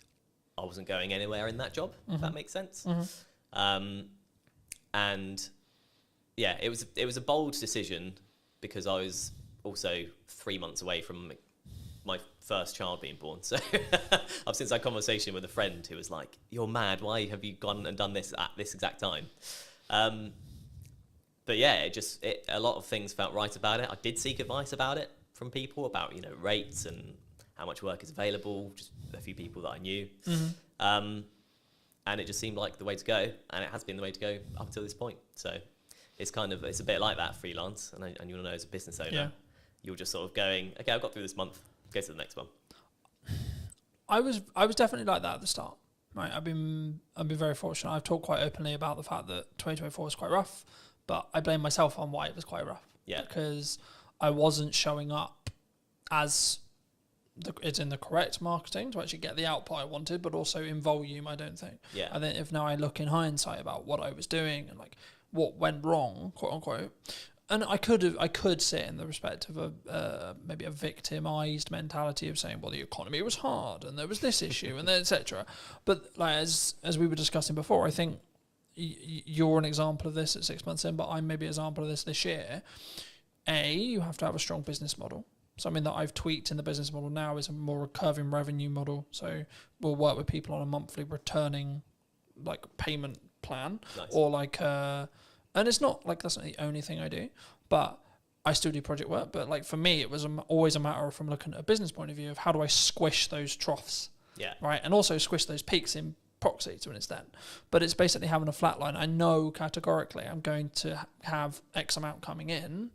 I wasn't going anywhere in that job, if that makes sense. And yeah, it was a bold decision because I was also 3 months away from my first child being born. So I've since had a conversation with a friend who was like, "You're mad. Why have you gone and done this at this exact time?" But yeah, a lot of things felt right about it. I did seek advice about it from people about, you know, rates and how much work is available, just a few people that I knew. And it just seemed like the way to go, and it has been the way to go up until this point. So it's a bit like that freelance, and you'll know as a business owner, you're just sort of going, okay, I've got through this month, go to the next one. I was definitely like that at the start. Right, I've been very fortunate. I've talked quite openly about the fact that 2024 was quite rough, but I blame myself on why it was quite rough. Yeah, because I wasn't showing up as it's in the correct marketing to actually get the output I wanted, but also in volume, I don't think. Yeah. I think if now I look in hindsight about what I was doing and like what went wrong, quote unquote, and I could sit in the respect of maybe a victimized mentality of saying, well, the economy was hard and there was this issue and etc. But like as we were discussing before, I think you're an example of this at 6 months in, but I'm maybe an example of this year. You have to have a strong business model. Something that I've tweaked in the business model now is a more recurring revenue model. So we'll work with people on a monthly returning like payment plan. Nice. Or like, and it's not like that's not the only thing I do, but I still do project work. But like for me, it was always a matter of, from looking at a business point of view, of how do I squish those troughs, right? And also squish those peaks in proxy to an extent. But it's basically having a flat line. I know categorically I'm going to have X amount coming in,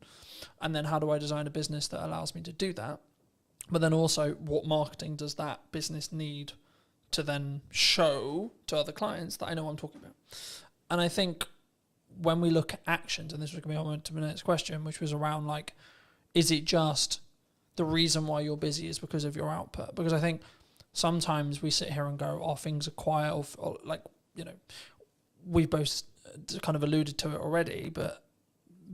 and then how do I design a business that allows me to do that? But then also, what marketing does that business need to then show to other clients that I know what I'm talking about? And I think when we look at actions, and this was going to be on to my next question, which was around like, is it just the reason why you're busy is because of your output? Because I think sometimes we sit here and go, oh, things are quiet, or like, you know, we've both kind of alluded to it already, but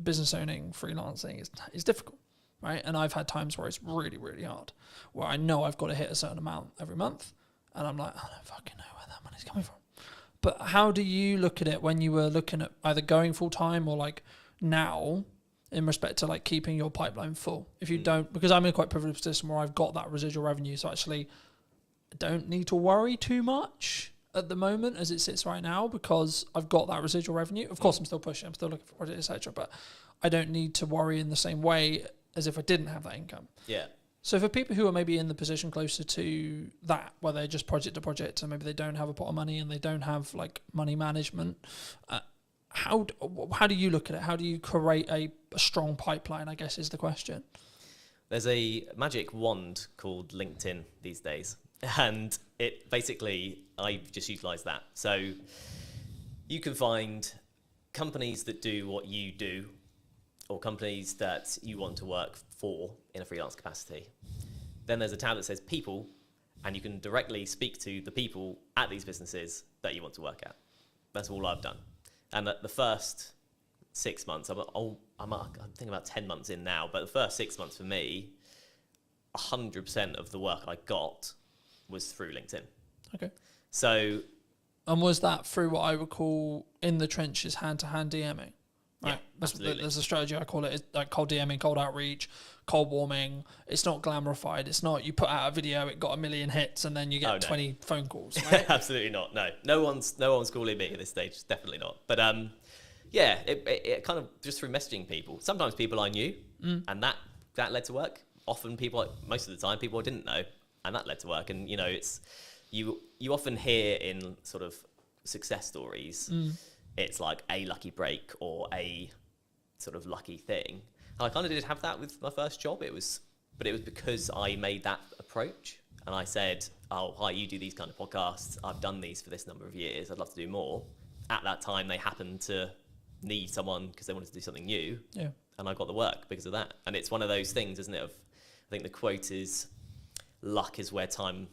business owning, freelancing is difficult, right? And I've had times where it's really, really hard, where I know I've got to hit a certain amount every month, and I'm like, I don't fucking know where that money's coming from. But how do you look at it when you were looking at either going full time or like now, in respect to like keeping your pipeline full? If you don't, because I'm in a quite privileged position where I've got that residual revenue, so actually I don't need to worry too much at the moment as it sits right now, because I've got that residual revenue. Of course, I'm still pushing, I'm still looking for projects, etc. But I don't need to worry in the same way as if I didn't have that income. Yeah. So for people who are maybe in the position closer to that, where they're just project to project and maybe they don't have a pot of money and they don't have like money management, how do you look at it? How do you create a strong pipeline, I guess is the question. There's a magic wand called LinkedIn these days. And it basically, I just utilize that. So you can find companies that do what you do, or companies that you want to work for in a freelance capacity. Then there's a tab that says people, and you can directly speak to the people at these businesses that you want to work at. That's all I've done. And the first 6 months, I'm thinking about 10 months in now, but the first 6 months for me, 100% of the work I got was through LinkedIn. Okay. So. And was that through what I would call in the trenches, hand-to-hand DMing? Right. Yeah, absolutely. There's a strategy, I call it, like cold DMing, cold outreach, cold warming. It's not glamorified. It's not you put out a video, it got 1 million hits, and then you get 20 phone calls. Right? Absolutely not. No one's calling me at this stage. Definitely not. But yeah, it kind of just through messaging people. Sometimes people I knew, and that led to work. Often most of the time, people I didn't know, and that led to work. And you know, it's you often hear in sort of success stories. It's like a lucky break or a sort of lucky thing. And I kind of did have that with my first job. But it was because I made that approach and I said, oh, hi, you do these kind of podcasts. I've done these for this number of years. I'd love to do more. At that time, they happened to need someone because they wanted to do something new. Yeah. And I got the work because of that. And it's one of those things, isn't it? I think the quote is, luck is where time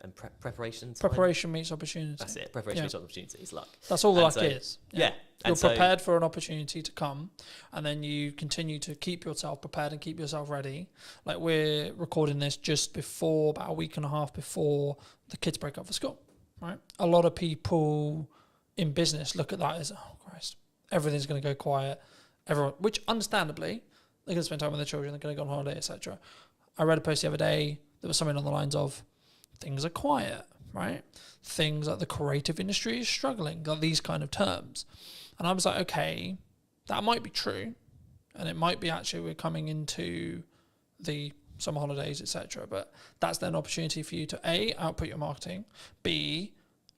and preparation. Preparation meets opportunity. That's it. Preparation meets opportunity is luck. That's all the luck is. Yeah. You're prepared for an opportunity to come, and then you continue to keep yourself prepared and keep yourself ready. Like we're recording this just before, about a week and a half before the kids break up for school, right? A lot of people in business look at that as, oh Christ, everything's going to go quiet. Everyone, which understandably, they're going to spend time with their children, they're going to go on holiday, etc. I read a post the other day, there was something on the lines of, things are quiet, right? Things like the creative industry is struggling, like these kind of terms. And I was like, okay, that might be true. And it might be actually we're coming into the summer holidays, etc. But that's then an opportunity for you to A, output your marketing, B,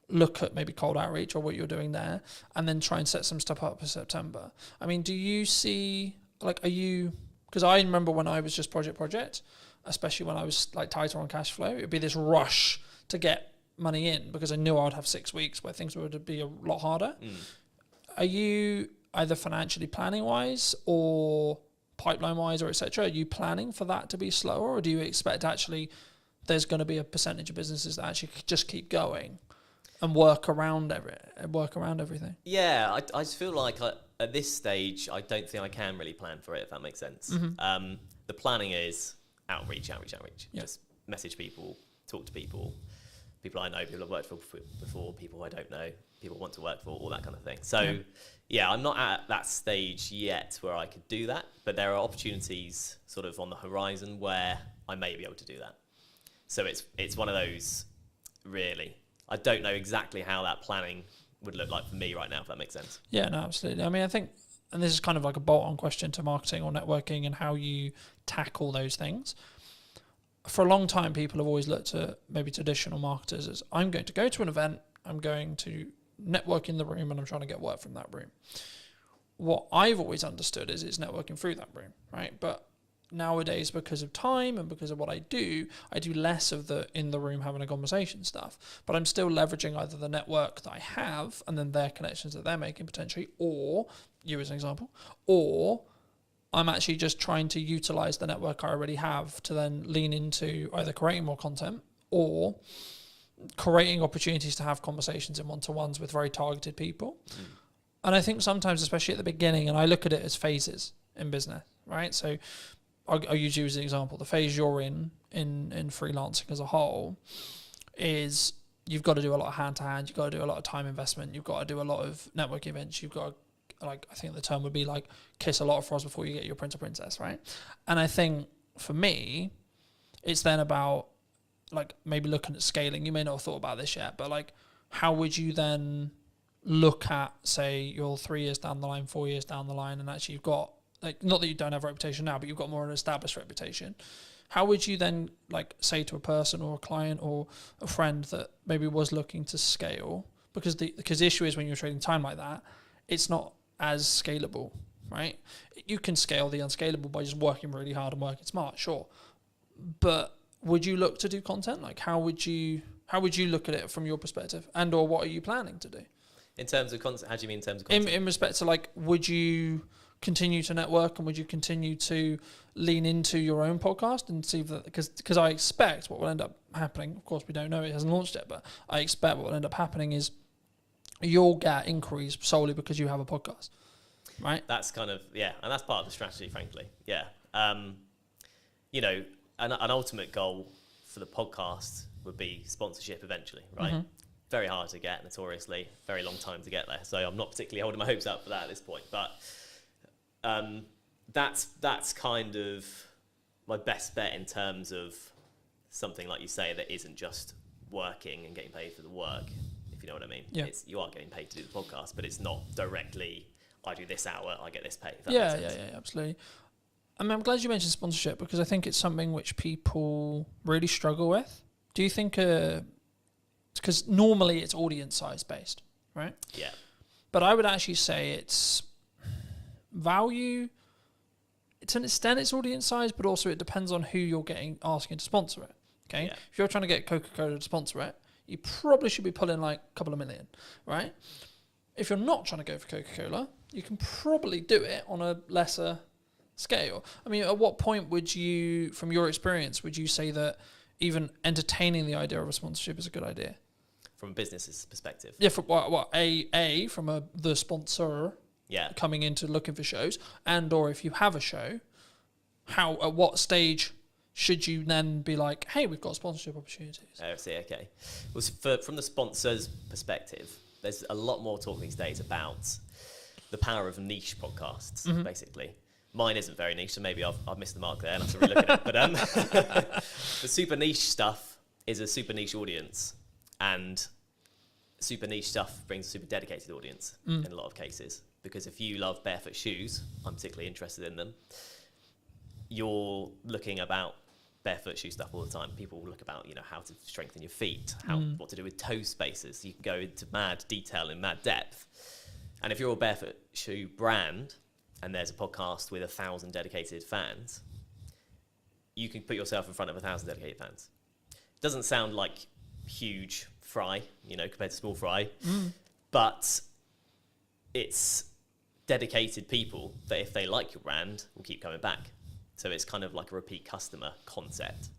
look at maybe cold outreach or what you're doing there, and then try and set some stuff up for September. I mean, do you see, like, are you, because I remember when I was just project, especially when I was like tighter on cash flow, it'd be this rush to get money in because I knew I'd have 6 weeks where things would be a lot harder. Are you either financially planning wise or pipeline wise or etc., are you planning for that to be slower, or do you expect actually there's going to be a percentage of businesses that actually just keep going and work around everything? Yeah, I just feel like at this stage, I don't think I can really plan for it, if that makes sense. The planning is outreach. Yeah. Just message people, talk to people I know, people I've worked for before, people I don't know, people I want to work for, all that kind of thing. So, yeah, I'm not at that stage yet where I could do that, but there are opportunities sort of on the horizon where I may be able to do that. So it's one of those, really. I don't know exactly how that planning would look like for me right now, if that makes sense. Yeah, no, absolutely. I mean, I think, and this is kind of like a bolt-on question to marketing or networking and how you tackle those things. For a long time, people have always looked at maybe traditional marketers as, I'm going to go to an event, I'm going to network in the room, and I'm trying to get work from that room. What I've always understood is it's networking through that room, right? But nowadays, because of time and because of what I do less of the in the room having a conversation stuff, but I'm still leveraging either the network that I have and then their connections that they're making potentially, or you as an example, or I'm actually just trying to utilize the network I already have to then lean into either creating more content or creating opportunities to have conversations in one-to-ones with very targeted people. And I think sometimes, especially at the beginning, and I look at it as phases in business, right? So I'll use you as an example. The phase you're in freelancing as a whole is you've got to do a lot of hand-to-hand, you've got to do a lot of time investment, you've got to do a lot of network events, you've got to, like, I think the term would be like kiss a lot of frogs before you get your prince or princess, right? And I think for me, it's then about like maybe looking at scaling. You may not have thought about this yet, but like how would you then look at, say, you're 3 years down the line, 4 years down the line, and actually you've got, like, not that you don't have a reputation now, but you've got more of an established reputation. How would you then like say to a person or a client or a friend that maybe was looking to scale? Because the issue is when you're trading time like that, it's not as scalable, right? You can scale the unscalable by just working really hard and working smart, sure. But would you look to do content? Like how would you look at it from your perspective? And or what are you planning to do? In terms of content, how do you mean in terms of content? In respect to like, would you continue to network and would you continue to lean into your own podcast and see that, because I expect what will end up happening, of course we don't know, it hasn't launched yet, but I expect what will end up happening is you'll get increase solely because you have a podcast, right? That's kind of, yeah, and that's part of the strategy, frankly. Yeah. You know, an ultimate goal for the podcast would be sponsorship eventually, right? Very hard to get, notoriously, very long time to get there. So I'm not particularly holding my hopes up for that at this point, but that's kind of my best bet in terms of something like you say that isn't just working and getting paid for the work, if you know what I mean. Yeah. You are getting paid to do the podcast, but it's not directly, I do this hour, I get this pay. If that Yeah, makes sense. yeah, absolutely. I mean, I'm glad you mentioned sponsorship because I think it's something which people really struggle with. Do you think, because normally it's audience size based, right? Yeah. But I would actually say it's value. To an extent, it's audience size, but also it depends on who you're asking to sponsor it. Okay, Yeah. If you're trying to get Coca-Cola to sponsor it, you probably should be pulling like a couple of million, right? If you're not trying to go for Coca-Cola, you can probably do it on a lesser scale. I mean, at what point would you, from your experience, would you say that even entertaining the idea of a sponsorship is a good idea? From a business's perspective. Yeah, from from the sponsor Yeah. coming into looking for shows, and or if you have a show, at what stage should you then be like, hey, we've got sponsorship opportunities? I see, okay. Well, from the sponsor's perspective, there's a lot more talk these days about the power of niche podcasts, basically. Mine isn't very niche, so maybe I've missed the mark there and I have to relook at it. But the super niche stuff is a super niche audience, and super niche stuff brings a super dedicated audience in a lot of cases. Because if you love barefoot shoes, I'm particularly interested in them, you're looking about barefoot shoe stuff all the time. People will look about, how to strengthen your feet, what to do with toe spaces. You can go into mad detail and mad depth. And if you're a barefoot shoe brand and there's a podcast with 1,000 dedicated fans, you can put yourself in front of 1,000 dedicated fans. It doesn't sound like huge fry, compared to small fry, but it's dedicated people that if they like your brand will keep coming back. So it's kind of like a repeat customer concept.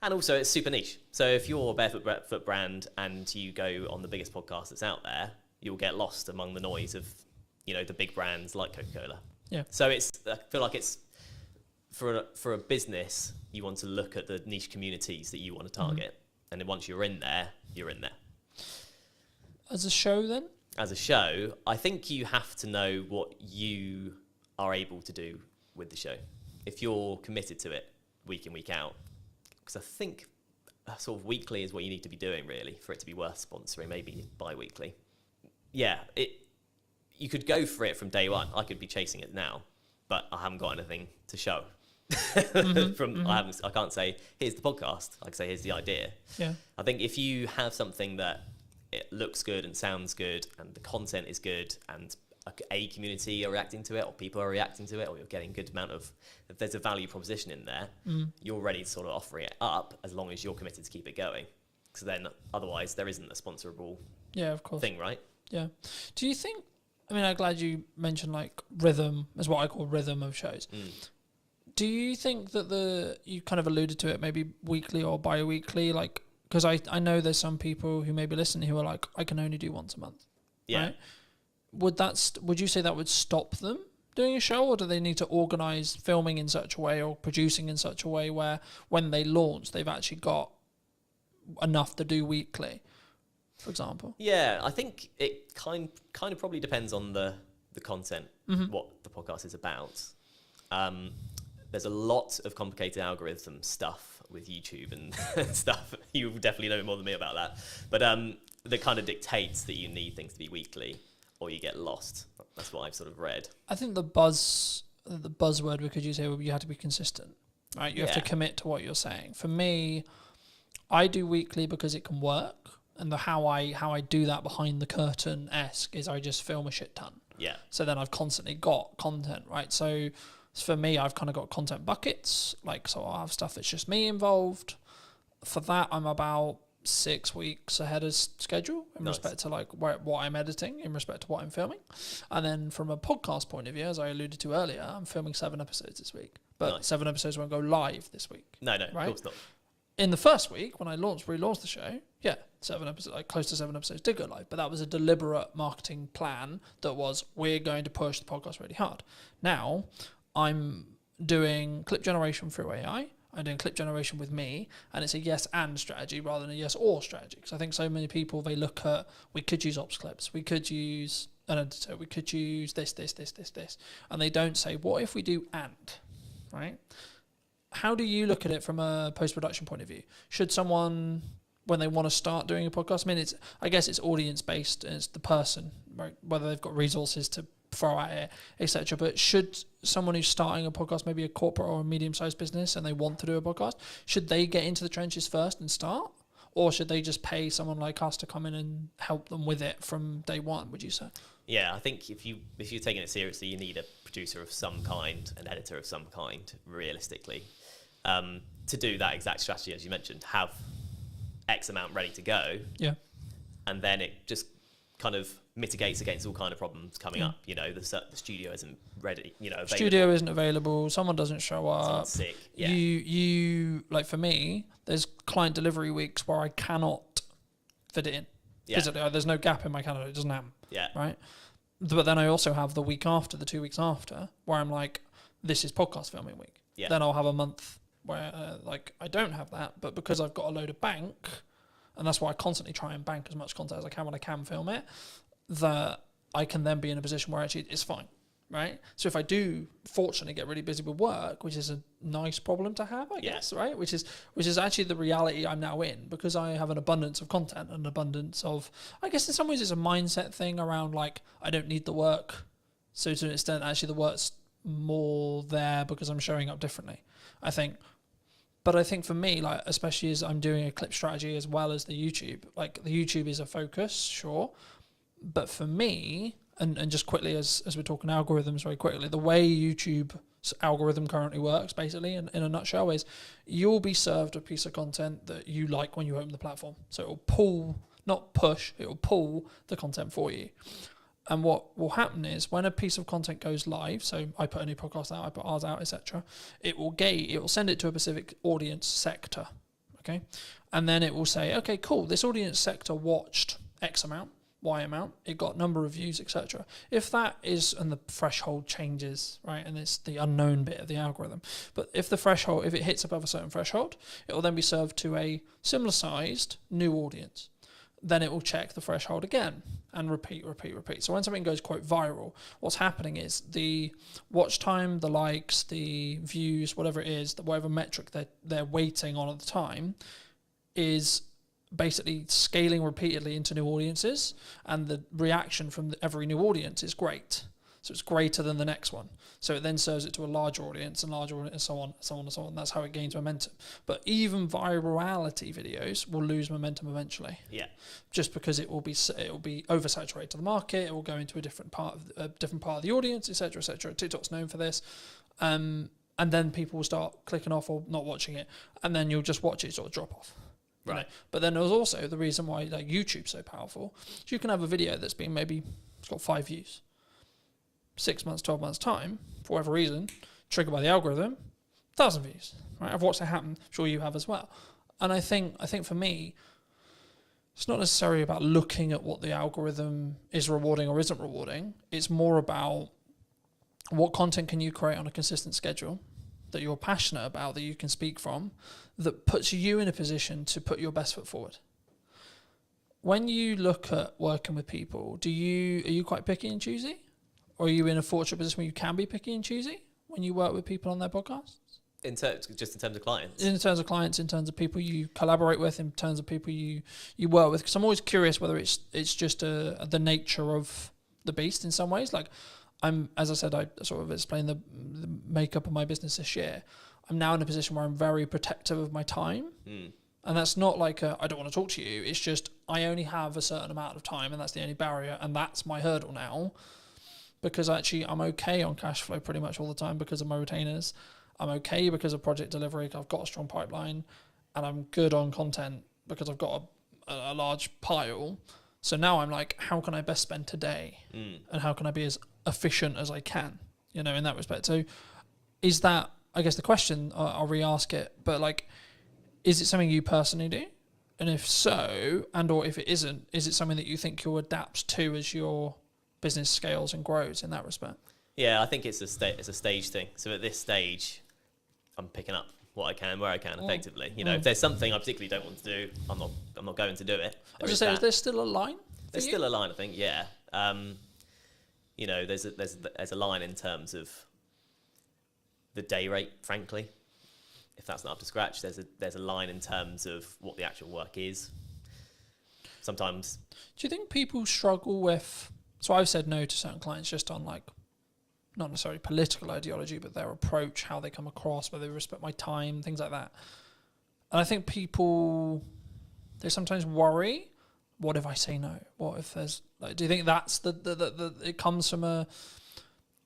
And also it's super niche. So if you're a barefoot brand and you go on the biggest podcast that's out there, you'll get lost among the noise of, the big brands like Coca-Cola. Yeah. So I feel like it's for a business, you want to look at the niche communities that you want to target. And then once you're in there, you're in there. As a show then? As a show, I think you have to know what you are able to do with the show. If you're committed to it week in, week out, because I think sort of weekly is what you need to be doing really for it to be worth sponsoring, maybe bi-weekly. Yeah, you could go for it from day one. I could be chasing it now, but I haven't got anything to show. I can't say, here's the podcast. I can say, here's the idea. Yeah. I think if you have something that it looks good and sounds good and the content is good and a community are reacting to it or people are reacting to it or you're getting a good amount of, if there's a value proposition in there, you're ready to sort of offer it up as long as you're committed to keep it going. Because then otherwise there isn't a sponsorable thing, right? Yeah. Do you think, I'm glad you mentioned like rhythm is what I call rhythm of shows. Do you think that you kind of alluded to it, maybe weekly or bi-weekly, like, because I know there's some people who may be listening who are like, I can only do once a month. Yeah. Right? Would you say that would stop them doing a show, or do they need to organise filming in such a way or producing in such a way where when they launch, they've actually got enough to do weekly, for example? Yeah, I think it kind of probably depends on the content, what the podcast is about. There's a lot of complicated algorithm stuff with YouTube and stuff. You definitely know more than me about that. But that kind of dictates that you need things to be weekly or you get lost. That's what I've sort of read. I think the buzzword we could use here would be you have to be consistent, right? You have to commit to what you're saying. For me, I do weekly because it can work. And how I do that behind the curtain-esque is I just film a shit ton. Yeah. So then I've constantly got content, right? So for me, I've kind of got content buckets. So I'll have stuff that's just me involved. For that, I'm about 6 weeks ahead of schedule in respect to like what I'm editing, in respect to what I'm filming. And then from a podcast point of view, as I alluded to earlier, I'm filming 7 episodes this week. But 7 episodes won't go live this week. No, right? Of course not. In the first week, when I relaunched the show, 7 episodes, like close to 7 episodes did go live, but that was a deliberate marketing plan that was, we're going to push the podcast really hard. Now, I'm doing clip generation through AI. I'm doing clip generation with me, and it's a yes and strategy rather than a yes or strategy. Because I think so many people, they look at, we could use ops clips, we could use an editor, we could use this, and they don't say, what if we do and, right? How do you look at it from a post-production point of view? Should someone, when they want to start doing a podcast, I guess it's audience-based, and it's the person, right? Whether they've got resources to throw at it, etc. But should someone who's starting a podcast, maybe a corporate or a medium-sized business, and they want to do a podcast, should they get into the trenches first and start? Or should they just pay someone like us to come in and help them with it from day one, would you say? Yeah, I think if you're taking it seriously, you need a producer of some kind, an editor of some kind, realistically. To do that exact strategy, as you mentioned, have X amount ready to go. Yeah. And then it just kind of mitigates against all kind of problems coming up. The studio isn't ready, available. Studio isn't available, someone doesn't show up. Someone's sick. Yeah. You like, for me, there's client delivery weeks where I cannot fit it in. Yeah. Physically, there's no gap in my calendar, it doesn't happen. Yeah. Right? But then I also have the week after, the 2 weeks after, where I'm like, this is podcast filming week. Yeah. Then I'll have a month where I don't have that, but because I've got a load of bank, and that's why I constantly try and bank as much content as I can when I can film it, that I can then be in a position where actually it's fine, right? So if I do fortunately get really busy with work, which is a nice problem to have, I guess, right? Which is actually the reality I'm now in, because I have an abundance of content, an abundance of, I guess in some ways it's a mindset thing around like, I don't need the work. So to an extent, actually the work's more there because I'm showing up differently. I think But I think for me, like, especially as I'm doing a clip strategy as well as the YouTube, like the YouTube is a focus, sure. But for me, and just quickly as we're talking algorithms very quickly, the way YouTube's algorithm currently works, basically, in a nutshell, is you'll be served a piece of content that you like when you open the platform. So it will pull, not push, it will pull the content for you. And what will happen is when a piece of content goes live, so I put a new podcast out, I put ours out, etc., it will send it to a specific audience sector, okay? And then it will say, okay, cool, this audience sector watched X amount, Y amount, it got number of views, etc. If that is, and the threshold changes, right, and it's the unknown bit of the algorithm, but if it hits above a certain threshold, it will then be served to a similar sized new audience. Then it will check the threshold again and repeat. So when something goes quote viral, what's happening is the watch time, the likes, the views, whatever it is, whatever metric they're waiting on at the time, is basically scaling repeatedly into new audiences, and the reaction from every new audience is great. So it's greater than the next one. So it then serves it to a larger audience, and so on. That's how it gains momentum. But even virality videos will lose momentum eventually. Yeah. Just because it will be oversaturated to the market. It will go into a different part of the audience, etc., etc. TikTok's known for this. And then people will start clicking off or not watching it, and then you'll just watch it sort of drop off. Right. You know? But then there's also the reason why like YouTube's so powerful. So you can have a video that's been it's got 5 views. 6 months, 12 months time, for whatever reason, triggered by the algorithm, 1,000 views. Right? I've watched that happen. I'm sure you have as well. And I think for me, it's not necessarily about looking at what the algorithm is rewarding or isn't rewarding. It's more about what content can you create on a consistent schedule that you're passionate about, that you can speak from, that puts you in a position to put your best foot forward. When you look at working with people, are you quite picky and choosy? Or are you in a fortunate position where you can be picky and choosy when you work with people on their podcasts? Just in terms of clients? In terms of clients, in terms of people you collaborate with, in terms of people you work with. Because I'm always curious whether it's just the nature of the beast in some ways. Like, as I said, I sort of explained the makeup of my business this year. I'm now in a position where I'm very protective of my time. And that's not like I don't want to talk to you. It's just I only have a certain amount of time, and that's the only barrier, and that's my hurdle now. Because actually I'm okay on cash flow pretty much all the time because of my retainers. I'm okay because of project delivery. I've got a strong pipeline, and I'm good on content because I've got a large pile. So now I'm like, how can I best spend today? And how can I be as efficient as I can, in that respect? So is that, I guess the question, I'll re-ask it, but like, is it something you personally do? And if so, or if it isn't, is it something that you think you'll adapt to as your business scales and grows in that respect? Yeah, I think it's a stage thing. So at this stage, I'm picking up what I can, where I can, effectively. If there's something I particularly don't want to do, I'm not going to do it. I was just saying, is there still a line? There's still a line, I think. Yeah. There's a line in terms of the day rate, frankly. If that's not up to scratch, there's a line in terms of what the actual work is. Sometimes. Do you think people struggle with? So I've said no to certain clients just on like, not necessarily political ideology, but their approach, how they come across, whether they respect my time, things like that. And I think people, they sometimes worry, what if I say no? What if there's, like, do you think that's it comes from I'm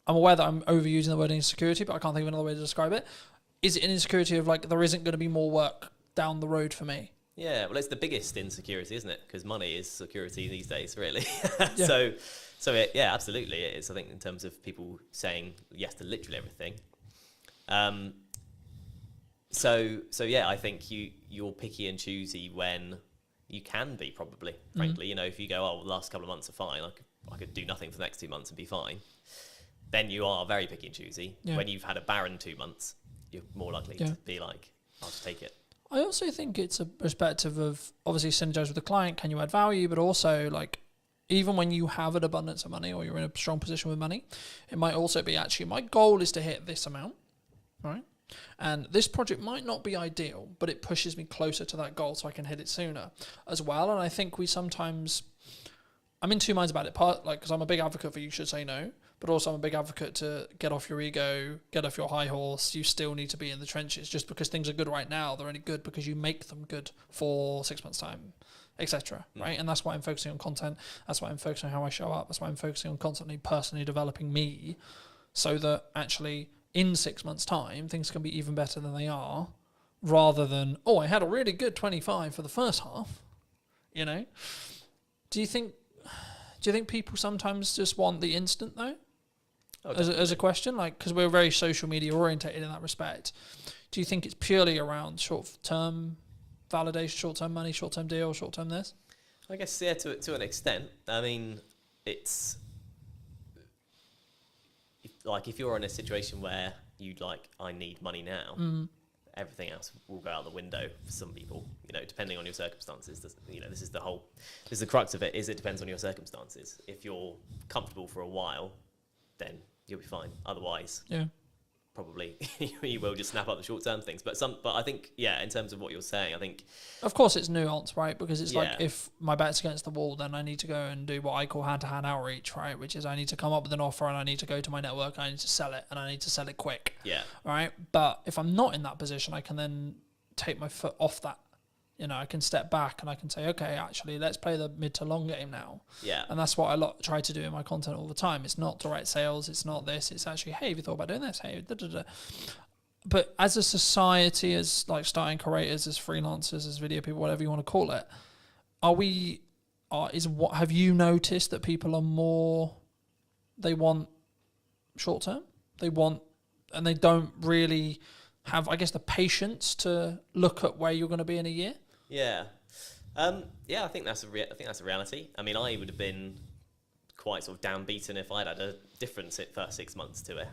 aware that I'm overusing the word insecurity, but I can't think of another way to describe it. Is it an insecurity of like, there isn't going to be more work down the road for me? Yeah, well, it's the biggest insecurity, isn't it? Because money is security these days, really. Yeah. Yeah, absolutely it is. I think in terms of people saying yes to literally everything. Yeah, I think you're picky and choosy when you can be, probably, frankly. If you go, the last couple of months are fine, I could do nothing for the next 2 months and be fine. Then you are very picky and choosy. Yeah. When you've had a barren 2 months, you're more likely to be like, I'll just take it. I also think it's a perspective of obviously synergize with the client. Can you add value? But also, like, even when you have an abundance of money or you're in a strong position with money, it might also be actually my goal is to hit this amount, right? And this project might not be ideal, but it pushes me closer to that goal so I can hit it sooner as well. And I think I'm in two minds about it. Part, like, because I'm a big advocate for you should say no, But also I'm a big advocate to get off your ego, get off your high horse. You still need to be in the trenches. Just because things are good right now, they're only good because you make them good for 6 months' time, etc. Right? And that's why I'm focusing on content. That's why I'm focusing on how I show up. That's why I'm focusing on constantly personally developing me, so that actually in 6 months' time, things can be even better than they are, rather than, oh, I had a really good 25 for the first half, you know? Do you think people sometimes just want the instant, though? Oh, as a question, like, because we're very social media orientated in that respect. Do you think it's purely around short-term validation, short-term money, short-term deal, short-term this? I guess, yeah, to an extent. I mean, it's like if you're in a situation where I need money now, everything else will go out the window for some people, you know, depending on your circumstances. You know, this is the crux of it, is it depends on your circumstances. If you're comfortable for a while, then you'll be fine. Otherwise, probably you will just snap up the short-term things. But I think, in terms of what you're saying, I think, of course, it's nuanced, right? Because it's like, if my back's against the wall, then I need to go and do what I call hand-to-hand outreach, right? Which is I need to come up with an offer and I need to go to my network and I need to sell it and I need to sell it quick. Yeah. Right. But if I'm not in that position, I can then take my foot off that. You know, I can step back and I can say, okay, actually, let's play the mid to long game now. Yeah. And that's what I try to do in my content all the time. It's not direct sales. It's not this. It's actually, hey, have you thought about doing this? Hey, da, da, da. But as a society, as like starting creators, as freelancers, as video people, whatever you want to call it, have you noticed that people are more, they want short term? And they don't really have, I guess, the patience to look at where you're going to be in a year? Yeah. I think that's a reality. I mean, I would have been quite sort of downbeaten if I'd had a different first 6 months to it.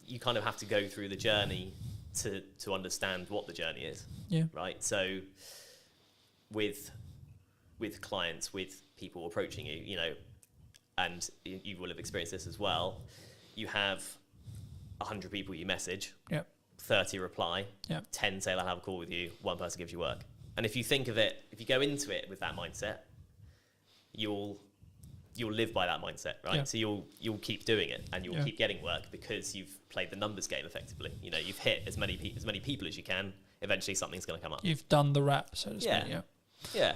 You kind of have to go through the journey to understand what the journey is. Yeah. Right. So with clients, with people approaching you, you know, and you will have experienced this as well. You have 100 people you message. Yep. 30 reply, Yep. 10 say, I'll have a call with you, one person gives you work. And if you think of it, if you go into it with that mindset, you'll live by that mindset, right? Yeah. So you'll keep doing it and you'll Yeah. keep getting work because you've played the numbers game effectively. You know, you've hit as many people as you can. Eventually something's going to come up. You've done the rep, so to speak. Yeah.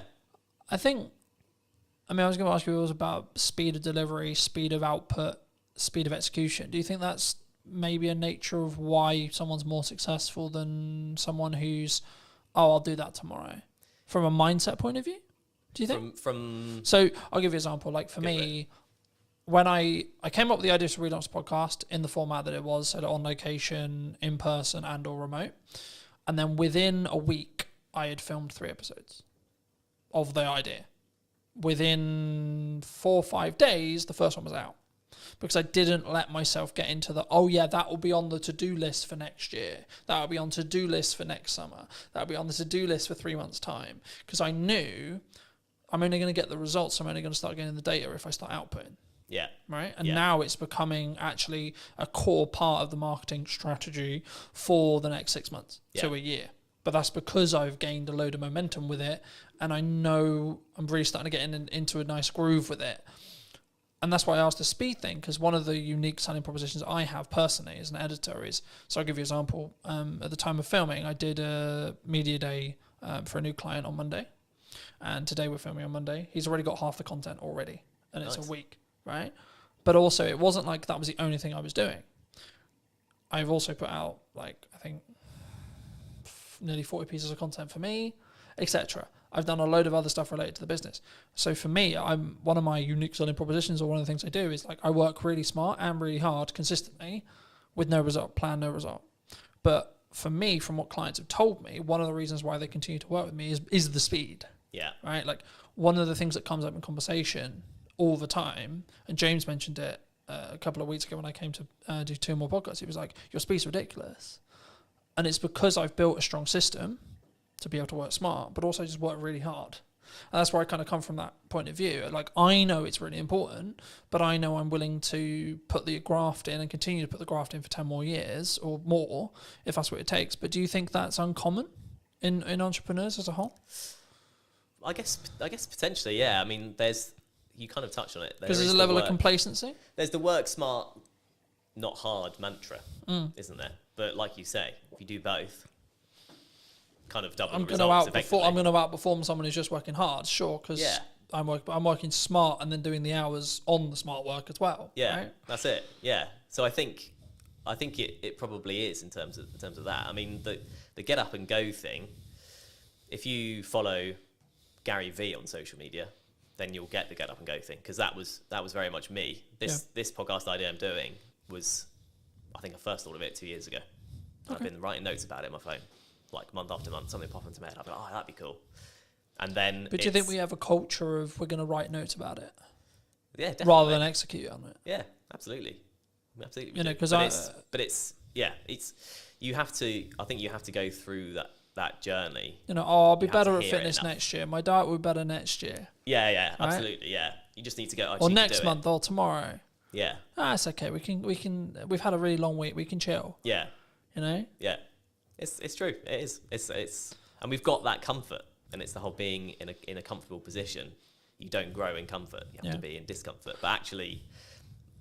I was going to ask you, it was about speed of delivery, speed of output, speed of execution. Do you think that's maybe a nature of why someone's more successful than someone who's, I'll do that tomorrow, from a mindset point of view? Do you think? So I'll give you an example. Like for me, when I came up with the idea to relaunch the podcast in the format that it was, so on location, in person, and or remote, and then within a week I had filmed 3 episodes of the idea. Within 4 or 5 days, the first one was out. Because I didn't let myself get into that will be on the to-do list for next year. That'll be on to-do list for next summer. That'll be on the to-do list for 3 months' time. Because I knew I'm only going to get the results. I'm only going to start getting the data if I start outputting. Yeah. Right? And now it's becoming actually a core part of the marketing strategy for the next 6 months to a year. But that's because I've gained a load of momentum with it. And I know I'm really starting to get into a nice groove with it. And that's why I asked the speed thing, because one of the unique selling propositions I have personally as an editor is, so I'll give you an example. At the time of filming, I did a media day for a new client on Monday. And today we're filming on Monday. He's already got half the content already. And it's a week, right? But also, it wasn't like that was the only thing I was doing. I've also put out, I think, nearly 40 pieces of content for me, etc. I've done a load of other stuff related to the business. So for me, one of my unique selling propositions, or one of the things I do, is I work really smart and really hard consistently with no result, plan no result. But for me, from what clients have told me, one of the reasons why they continue to work with me is the speed. Yeah. Right? One of the things that comes up in conversation all the time, and James mentioned it a couple of weeks ago when I came to do 2 more podcasts, he was like, your speed's ridiculous. And it's because I've built a strong system to be able to work smart, but also just work really hard. And that's where I kind of come from that point of view. I know it's really important, but I know I'm willing to put the graft in and continue to put the graft in for 10 more years or more, if that's what it takes. But do you think that's uncommon in entrepreneurs as a whole? I guess potentially, yeah. I mean, you kind of touched on it. Because there's a level of complacency. There's the work smart, not hard mantra, isn't there? But like you say, if you do both, kind of double the results effectively. I'm going to outperform someone who's just working hard, sure, because Yeah. I'm working smart and then doing the hours on the smart work as well. Yeah, right? that's it. Yeah. So I think it probably is in terms of that. I mean, the get up and go thing. If you follow Gary V on social media, then you'll get the get up and go thing, because that was very much me. This podcast idea I'm doing was, I think I first thought of it 2 years ago. I've been writing notes about it on my phone, like month after month. Something popped into my head. I'd be like, oh, that'd be cool. And then, but do you think we have a culture of we're going to write notes about it, yeah, definitely, rather than execute on it? Yeah, absolutely. Absolutely. You know, because it's you have to. I think you have to go through that journey. You know, I'll be You have better to at hear it fitness enough. next year. My diet will be better next year. Yeah, Right? absolutely. Yeah, you just need to go. I just Or need to next do month or tomorrow. It. Yeah, It's okay. We can. We've had a really long week. We can chill. yeah, You know. yeah. It's true. It is. It's and we've got that comfort, and it's the whole being in a comfortable position. You don't grow in comfort. You have to be in discomfort. But actually,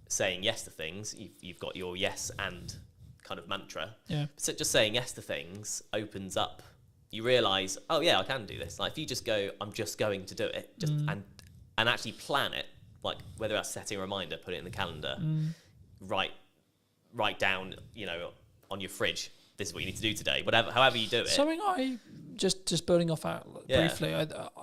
saying yes to things, you've got your yes and kind of mantra. Yeah. So just saying yes to things opens up. You realise, oh yeah, I can do this. Like if you just go, I'm just going to do it, just and actually plan it. Like whether that's setting a reminder, put it in the calendar, write down, you know, on your fridge, this is what you need to do today. Whatever, however you do it. Something I just building off that briefly.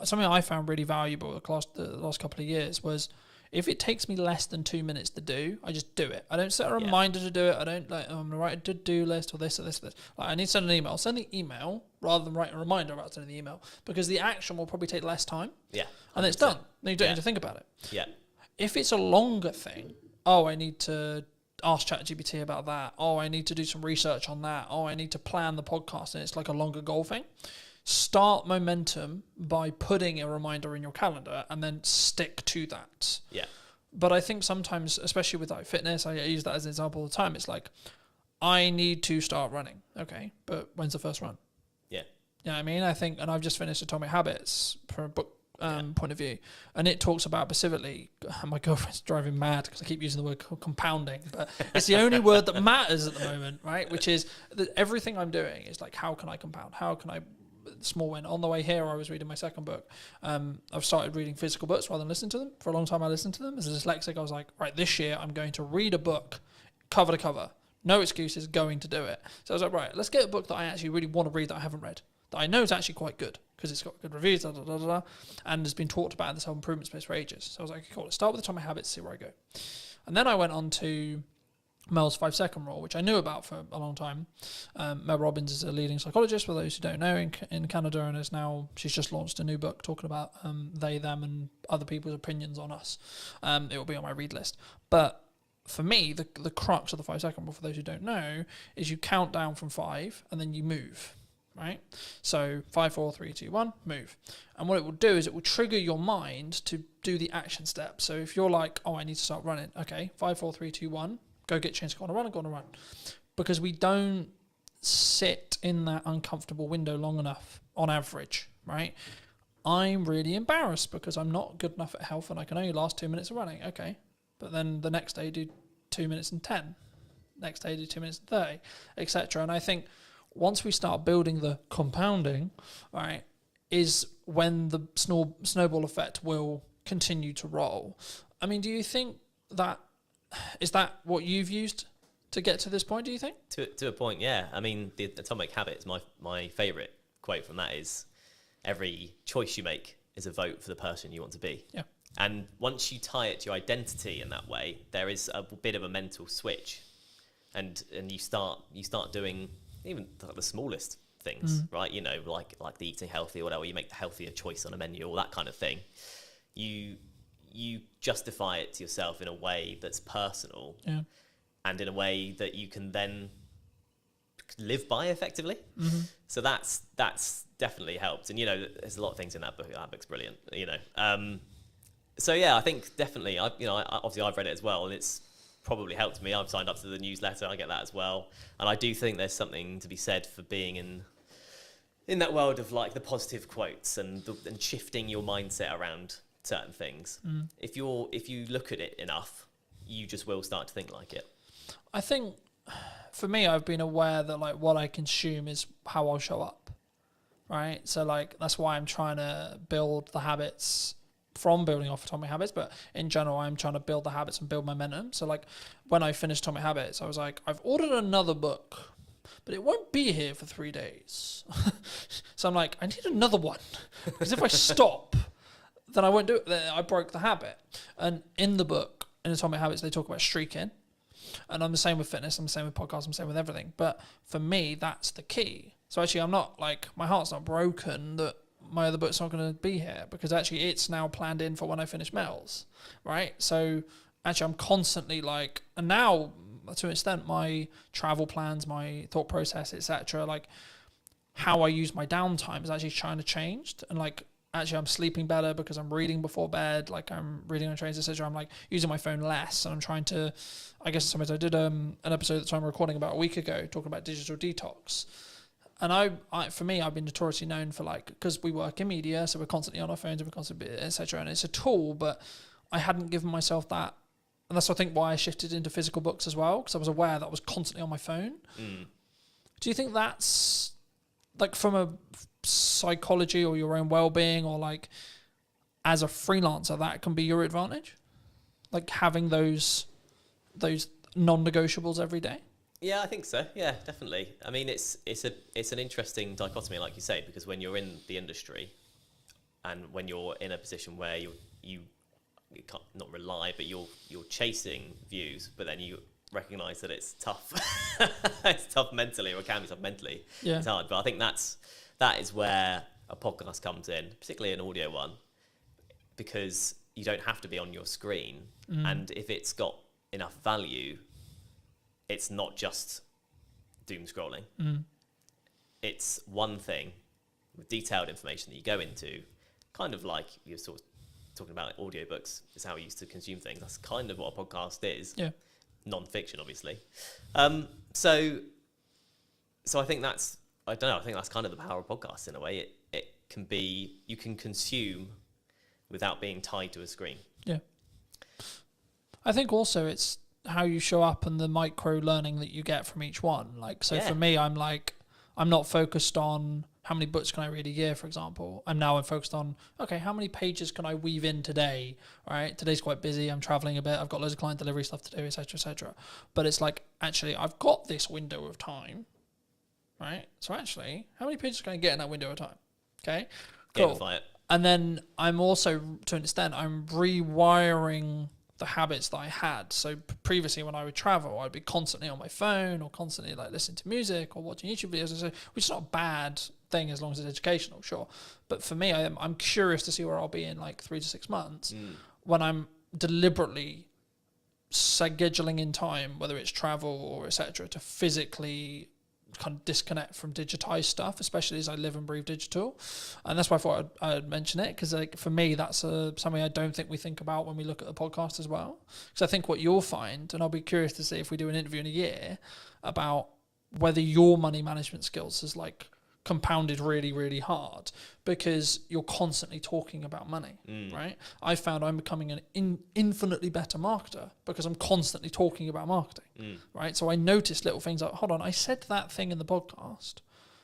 Something I found really valuable the last couple of years was, if it takes me less than 2 minutes to do, I just do it. I don't set a reminder to do it. I don't I'm going to write a to-do list or this or this or this. Like, I need to send an email. I'll send the email rather than write a reminder about sending the email, because the action will probably take less time. Yeah. And it's done. Then you don't need to think about it. Yeah. If it's a longer thing, I need to ask ChatGPT about that. I need to do some research on that. I need to plan the podcast, and it's like a longer goal thing. Start momentum by putting a reminder in your calendar and then stick to that. Yeah. But I think sometimes, especially with like fitness, I use that as an example all the time. It's like, I need to start running. Okay, but when's the first run? Yeah. You know what I mean? I think, and I've just finished Atomic Habits from a book point of view, and it talks about specifically, my girlfriend's driving mad because I keep using the word compounding, but it's the only word that matters at the moment, right? Which is that everything I'm doing is like, how can I compound? How can I small win? On the way here, I was reading my second book. I've started reading physical books rather than listening to them. For a long time, I listened to them. As a dyslexic, I was like, right, this year I'm going to read a book cover to cover. No excuses, going to do it. So I was like, right, let's get a book that I actually really want to read that I haven't read, that I know is actually quite good because it's got good reviews, and has been talked about in the self-improvement space for ages. So I was like, okay, cool, let's start with Atomic Habits, see where I go. And then I went on to Mel's 5-second rule, which I knew about for a long time. Mel Robbins is a leading psychologist, for those who don't know, in Canada, and she's just launched a new book talking about they, them, and other people's opinions on us. It will be on my read list. But for me, the crux of the 5-second rule, for those who don't know, is you count down from 5 and then you move. Right? So 5, 4, 3, 2, 1, move. And what it will do is it will trigger your mind to do the action step. So if you're like, I need to start running. Okay, 5, 4, 3, 2, 1, go get changed, go on a run. Because we don't sit in that uncomfortable window long enough on average, right? I'm really embarrassed because I'm not good enough at health and I can only last 2 minutes of running. Okay. But then the next day do 2 minutes and 10. Next day do 2 minutes and 30, etc. And I think once we start building the compounding, right, is when the snowball effect will continue to roll. I mean, do you think is that what you've used to get to this point, do you think? To a point, yeah. I mean, the Atomic Habits, my favourite quote from that is, every choice you make is a vote for the person you want to be. Yeah. And once you tie it to your identity in that way, there is a bit of a mental switch. And you start doing even the smallest things, right? You know, like the eating healthy or whatever, you make the healthier choice on a menu or that kind of thing. You justify it to yourself in a way that's personal, and in a way that you can then live by effectively. So that's definitely helped. And, you know, there's a lot of things in that book. That book's brilliant, you know. So yeah, I think definitely, obviously I've read it as well, and it's probably helped me. I've signed up to the newsletter, I get that as well. And I do think there's something to be said for being in that world of like the positive quotes and shifting your mindset around certain things. If you look at it enough, you just will start to think like it. I think for me, I've been aware that like what I consume is how I'll show up, right? So like that's why I'm trying to build the habits from building off Atomic Habits, but in general, I'm trying to build the habits and build momentum. So like when I finished Atomic Habits, I was like, I've ordered another book, but it won't be here for 3 days. So I'm like, I need another one, because if I stop, then I won't do it. Then I broke the habit. And in the book, in Atomic Habits, they talk about streaking. And I'm the same with fitness, I'm the same with podcasts, I'm the same with everything. But for me, that's the key. So actually, I'm not like, my heart's not broken that my other book's not going to be here, because actually it's now planned in for when I finish Mel's, right? So actually I'm constantly like, and now to an extent, my travel plans, my thought process, etc., like how I use my downtime is actually trying to change. And like, actually I'm sleeping better because I'm reading before bed, like I'm reading on trains, etc. I'm like using my phone less, and I'm trying to, I guess sometimes I did an episode that I'm recording about a week ago talking about digital detox. And I for me, I've been notoriously known for like, because we work in media, so we're constantly on our phones and we're constantly, etc. And it's a tool, but I hadn't given myself that. And that's, I think, why I shifted into physical books as well, because I was aware that I was constantly on my phone. Do you think that's like from a psychology or your own well-being, or like as a freelancer, that can be your advantage? Like having those non-negotiables every day? Yeah, I think so. Yeah, definitely. I mean, it's an interesting dichotomy, like you say, because when you're in the industry and when you're in a position where you can't not rely, but you're chasing views, but then you recognise that it's tough. It's tough mentally, or it can be tough mentally. Yeah. It's hard, but I think that is where a podcast comes in, particularly an audio one, because you don't have to be on your screen, and if it's got enough value, it's not just doom scrolling. It's one thing with detailed information that you go into, kind of like you're sort of talking about audiobooks, is how we used to consume things. That's kind of what a podcast is. Yeah. Non-fiction, obviously. So I think that's, I don't know, I think that's kind of the power of podcasts in a way. It can be, you can consume without being tied to a screen. Yeah. I think also it's how you show up and the micro learning that you get from each one. Like, so for me, I'm like, I'm not focused on how many books can I read a year, for example. I'm focused on, okay, how many pages can I weave in today? All right, today's quite busy. I'm traveling a bit. I've got loads of client delivery stuff to do, etc., etc. But it's like, actually, I've got this window of time, right? So actually, how many pages can I get in that window of time? Okay, cool. Gamify it. And then I'm also, to an extent, I'm rewiring the habits that I had. So previously when I would travel, I'd be constantly on my phone or constantly like listening to music or watching YouTube videos, which is not a bad thing as long as it's educational, sure. But for me, I'm curious to see where I'll be in like 3 to 6 months when I'm deliberately scheduling in time, whether it's travel or etc., to physically kind of disconnect from digitized stuff, especially as I live and breathe digital. And that's why I thought I'd mention it, because like for me, that's something I don't think we think about when we look at the podcast as well. Because I think what you'll find, and I'll be curious to see if we do an interview in a year about whether your money management skills is like compounded really, really hard, because you're constantly talking about money, right? I found I'm becoming an infinitely better marketer because I'm constantly talking about marketing, right? So I notice little things like, hold on, I said that thing in the podcast,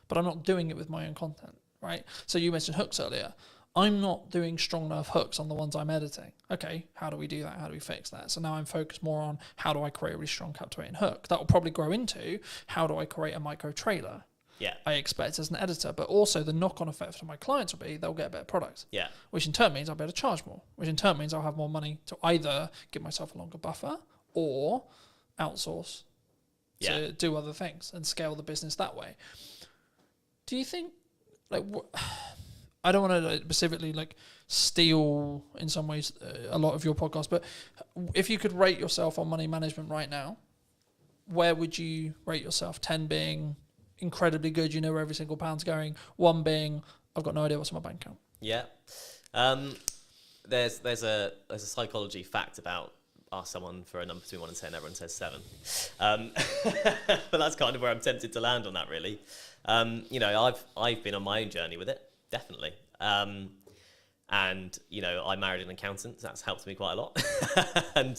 but I'm not doing it with my own content, right? So you mentioned hooks earlier. I'm not doing strong enough hooks on the ones I'm editing. Okay, how do we do that? How do we fix that? So now I'm focused more on how do I create a really strong captivating hook. That will probably grow into how do I create a micro trailer. Yeah. I expect as an editor, but also the knock-on effect for my clients will be they'll get a better product. Yeah. Which in turn means I'll be able to charge more, which in turn means I'll have more money to either give myself a longer buffer or outsource to do other things and scale the business that way. Do you think, like, I don't want to specifically like steal in some ways a lot of your podcast, but if you could rate yourself on money management right now, where would you rate yourself? 10 being incredibly good, you know where every single pound's going. 1 being, I've got no idea what's in my bank account. Yeah. There's a psychology fact about ask someone for a number between 1 and 10, everyone says 7. But that's kind of where I'm tempted to land on that, really. You know, I've been on my own journey with it, definitely. And And, I married an accountant. So that's helped me quite a lot. And,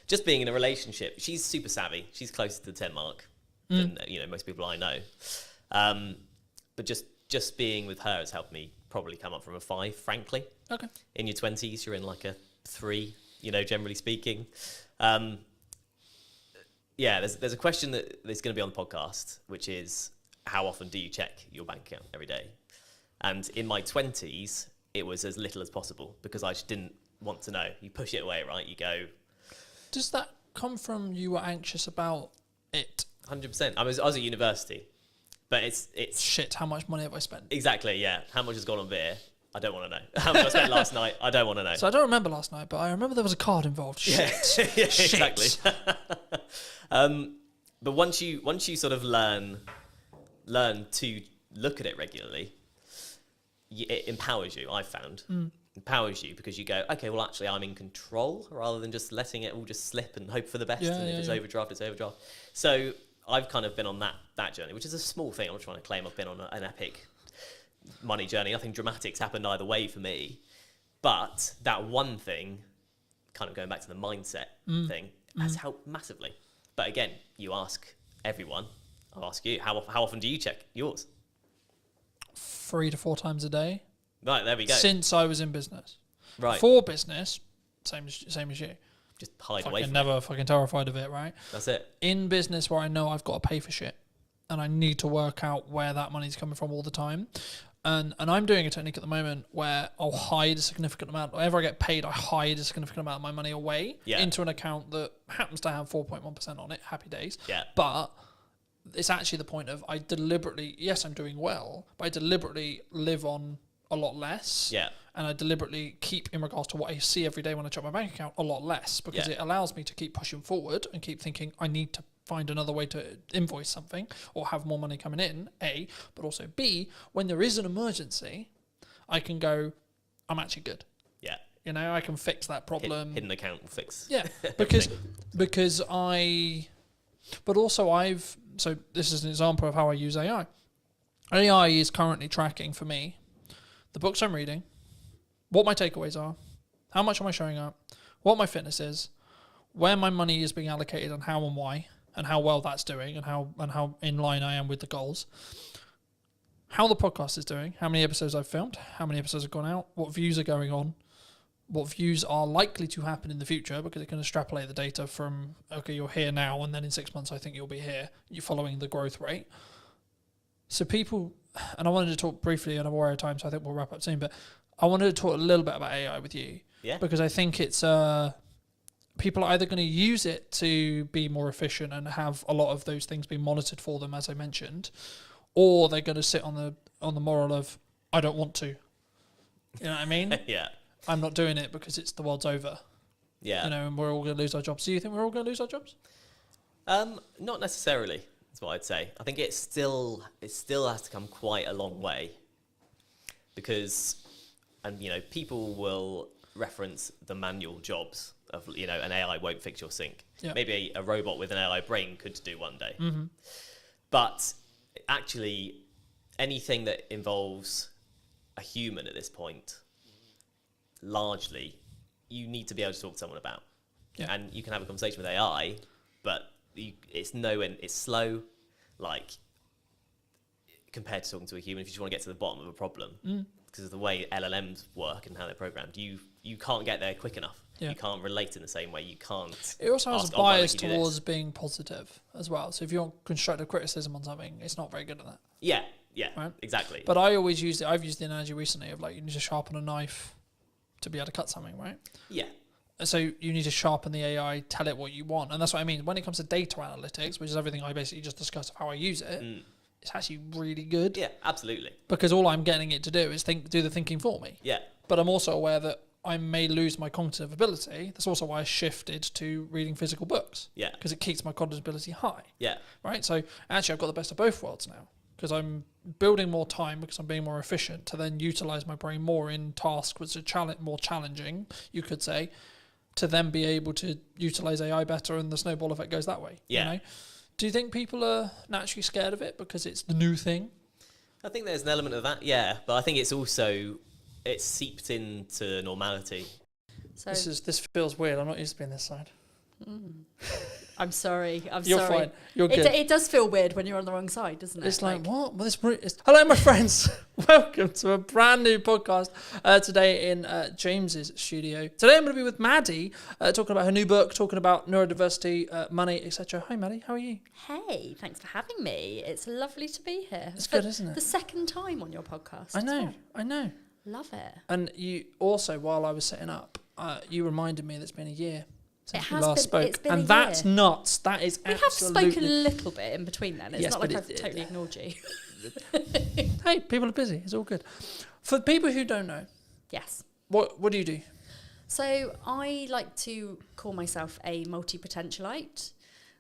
just being in a relationship, she's super savvy. She's closer to the 10 mark than, most people I know. But just being with her has helped me probably come up from a 5, frankly. Okay. In your 20s, you're in like a 3, generally speaking. There's a question that is going to be on the podcast, which is, how often do you check your bank account every day? And in my 20s, it was as little as possible because I just didn't want to know. You push it away, right? You go... Does that come from you were anxious about it? 100%. I was at university, but it's... Shit, how much money have I spent? Exactly, yeah. How much has gone on beer? I don't want to know. How much I spent last night? I don't want to know. So I don't remember last night, but I remember there was a card involved. Shit. Yeah, Shit. Exactly. But once you sort of learn to look at it regularly, it empowers you. I've found empowers you because you go, okay, well actually I'm in control rather than just letting it all just slip and hope for the best. And if it's overdraft, it's overdraft. So I've kind of been on that journey, which is a small thing. I'm not trying to claim I've been on an epic money journey. Nothing dramatic's happened either way for me, but that one thing, kind of going back to the mindset thing, has helped massively. But again, you ask everyone. I'll ask you, how often do you check yours? 3 to 4 times a day. Right, there we go. Since I was in business. Right. For business, same as you. Just hide away from never fucking terrified of it, right? That's it. In business where I know I've got to pay for shit and I need to work out where that money's coming from all the time. And I'm doing a technique at the moment where I'll hide a significant amount. Whenever I get paid, I hide a significant amount of my money away into an account that happens to have 4.1% on it. Happy days. Yeah. But it's actually the point of I deliberately, yes, I'm doing well, but I deliberately live on a lot less. Yeah. And I deliberately keep, in regards to what I see every day when I check my bank account, a lot less because it allows me to keep pushing forward and keep thinking I need to find another way to invoice something or have more money coming in, A, but also B, when there is an emergency, I can go, I'm actually good. Yeah. I can fix that problem. Hidden account will fix. Yeah, so this is an example of how I use AI. AI is currently tracking for me the books I'm reading, what my takeaways are, how much am I showing up, what my fitness is, where my money is being allocated and how and why, and how well that's doing and how in line I am with the goals, how the podcast is doing, how many episodes I've filmed, how many episodes have gone out, what views are going on, what views are likely to happen in the future because it can extrapolate the data from, okay, you're here now and then in 6 months I think you'll be here. You're following the growth rate. So people, and I wanted to talk briefly, and I'm aware of time, so I think we'll wrap up soon, but I wanted to talk a little bit about AI with you. Yeah. Because I think it's, people are either going to use it to be more efficient and have a lot of those things being monitored for them, as I mentioned, or they're going to sit on the moral of, I don't want to. You know what I mean? Yeah. I'm not doing it because it's the world's over. Yeah. And we're all going to lose our jobs. Do you think we're all going to lose our jobs? Not necessarily, is what I'd say. I think it still has to come quite a long way because, and people will reference the manual jobs of, an AI won't fix your sink. Yeah. Maybe a robot with an AI brain could do one day. Mm-hmm. But actually, anything that involves a human at this point, largely, you need to be able to talk to someone about. Yeah. And you can have a conversation with AI, but it's slow, like, compared to talking to a human. If you just want to get to the bottom of a problem, because of the way LLMs work and how they're programmed, you can't get there quick enough. Yeah. You can't relate in the same way. You can't. It also has a bias towards being positive as well. So if you want constructive criticism on something, it's not very good at that. Yeah, right? Exactly. But I've used the analogy recently of like you need to sharpen a knife to be able to cut something, right? Yeah. So you need to sharpen the AI, tell it what you want. And that's what I mean. When it comes to data analytics, which is everything I basically just discussed of how I use it, it's actually really good. Yeah, absolutely. Because all I'm getting it to do is do the thinking for me. Yeah. But I'm also aware that I may lose my cognitive ability. That's also why I shifted to reading physical books. Yeah. Because it keeps my cognitive ability high. Yeah. Right? So actually I've got the best of both worlds now. Because I'm building more time because I'm being more efficient to then utilize my brain more in tasks which are more challenging, you could say, to then be able to utilize AI better and the snowball effect goes that way. Yeah. Do you think people are naturally scared of it because it's the new thing? I think there's an element of that, yeah. But I think it's also it's seeped into normality. So This feels weird. I'm not used to being this side. I'm sorry. You're sorry. fine. You're good. It does feel weird when you're on the wrong side, doesn't it? It's like what? Well, hello, my friends. Welcome to a brand new podcast today in James's studio. Today I'm going to be with Maddie, talking about her new book, talking about neurodiversity, money, etc. Hi, Maddie. How are you? Hey, thanks for having me. It's lovely to be here. It's good, isn't it? The second time on your podcast. I as know. well. I know. Love it. And you also, while I was setting up, you reminded me that it's been a year since we has last been- spoke, it's been and a that's year. nuts. That is We have absolutely. spoken a little bit in between then. It's Yes, not but like I've it- totally ignored you. Hey, people are busy. It's all good. For people who don't know, Yes. what do you do? So I like to call myself a multi-potentialite.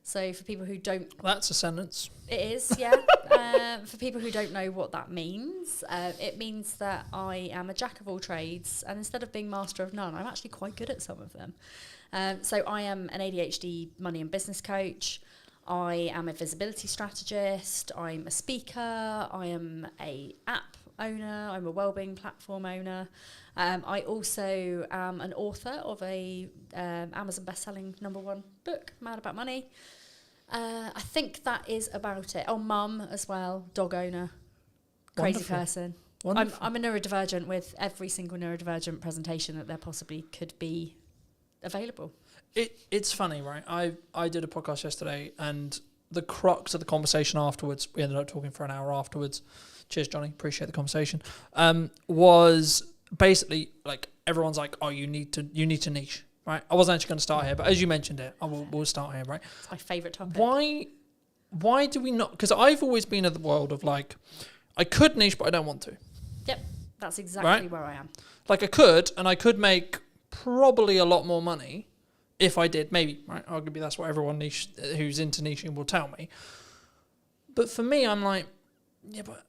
So for people who don't, That's a sentence. it is, yeah. For people who don't know what that means, it means that I am a jack of all trades, and instead of being master of none, I'm actually quite good at some of them. So I am an ADHD money and business coach. I am a visibility strategist. I'm a speaker. I am a app owner. I'm a wellbeing platform owner. I also am an author of a Amazon best-selling #1 book, Mad About Money. I think that is about it. Oh, mum as well, dog owner, crazy Wonderful. person. Wonderful. I'm a neurodivergent with every single neurodivergent presentation that there possibly could be available. It's funny, right? I did a podcast yesterday, and the crux of the conversation afterwards, we ended up talking for an hour afterwards. Cheers, Johnny. Appreciate the conversation. Was basically like everyone's like, oh, you need to niche, right? I wasn't actually going to start here, but as you mentioned it, we'll start here, right? It's my favourite topic. Why do we not? Because I've always been in the world of like, I could niche, but I don't want to. Yep, that's exactly where I am. Like I could make probably a lot more money if I did, maybe, right? Arguably that's what everyone who's into niching will tell me. But for me, I'm like, yeah, but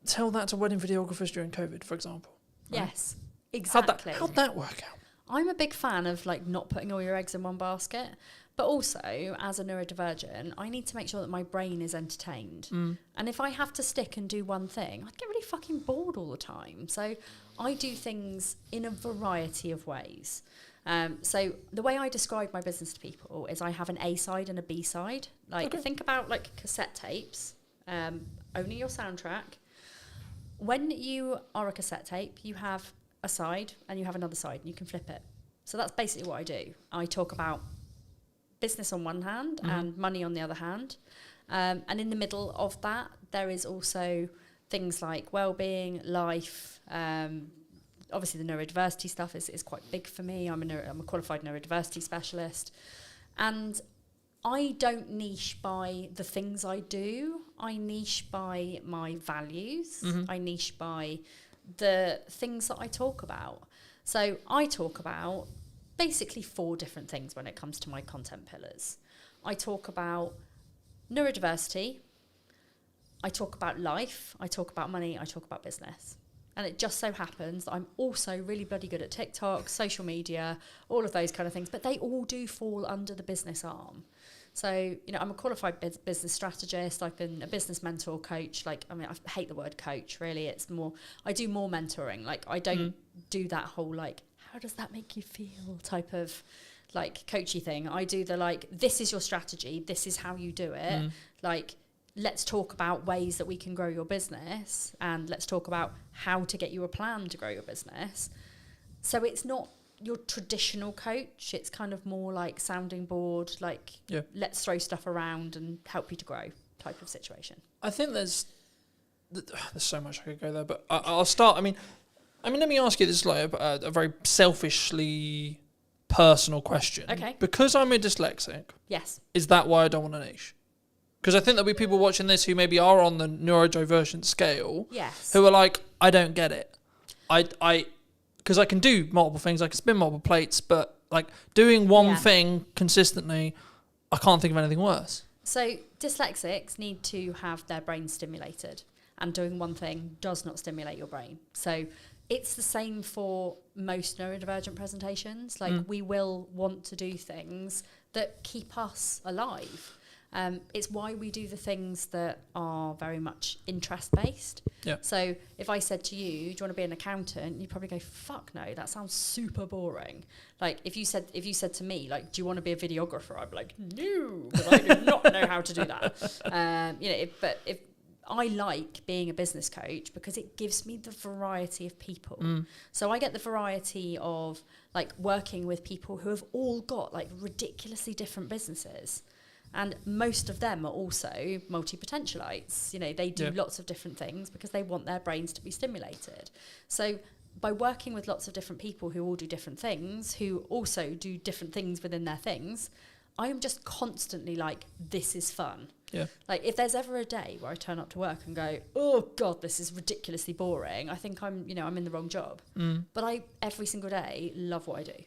tell that to wedding videographers during COVID, for example. Right? Yes, exactly. How'd that work out? I'm a big fan of like not putting all your eggs in one basket, but also as a neurodivergent, I need to make sure that my brain is entertained. And if I have to stick and do one thing, I'd get really fucking bored all the time. So I do things in a variety of ways. So the way I describe my business to people is I have an A side and a B side. Like think about like cassette tapes, owning your soundtrack. When you are a cassette tape, you have a side and you have another side and you can flip it. So that's basically what I do. I talk about business on one hand and money on the other hand. And in the middle of that, there is also things like well-being, life. Obviously, the neurodiversity stuff is quite big for me. I'm a qualified neurodiversity specialist. And I don't niche by the things I do. I niche by my values. I niche by the things that I talk about. So I talk about basically 4 different things when it comes to my content pillars. I talk about neurodiversity. I talk about life. I talk about money. I talk about business. And it just so happens that I'm also really bloody good at TikTok, social media, all of those kind of things. But they all do fall under the business arm. So, I'm a qualified business strategist. I've been a business mentor coach. I hate the word coach, really. It's more, I do more mentoring. Like, I don't do that whole, like, how does that make you feel type of, like, coachy thing. I do the, like, this is your strategy. This is how you do it. Like, let's talk about ways that we can grow your business, and let's talk about how to get you a plan to grow your business. So it's not your traditional coach. It's kind of more like sounding board, like let's throw stuff around and help you to grow type of situation. I think there's so much I could go there, but I'll start. I mean, let me ask you this, like a very selfishly personal question. Okay. Because I'm a dyslexic, Yes. is that why I don't want a niche? Because I think there'll be people watching this who maybe are on the neurodivergent scale, Yes. who are like, I don't get it. Because I can do multiple things, I can spin multiple plates, but like doing one thing consistently, I can't think of anything worse. So dyslexics need to have their brain stimulated, and doing one thing does not stimulate your brain. So it's the same for most neurodivergent presentations. Like we will want to do things that keep us alive. It's why we do the things that are very much interest-based. Yeah. So if I said to you, do you want to be an accountant? You'd probably go, fuck no, that sounds super boring. Like if you said to me, like, do you want to be a videographer? I'd be like, no, because I do not know how to do that. But if I like being a business coach because it gives me the variety of people. So I get the variety of like working with people who have all got like ridiculously different businesses. And most of them are also multi-potentialites. You know, they do lots of different things because they want their brains to be stimulated. So by working with lots of different people who all do different things, who also do different things within their things, I am just constantly like, this is fun. Yeah. Like if there's ever a day where I turn up to work and go, oh God, this is ridiculously boring, I think I'm in the wrong job. But I, every single day, love what I do.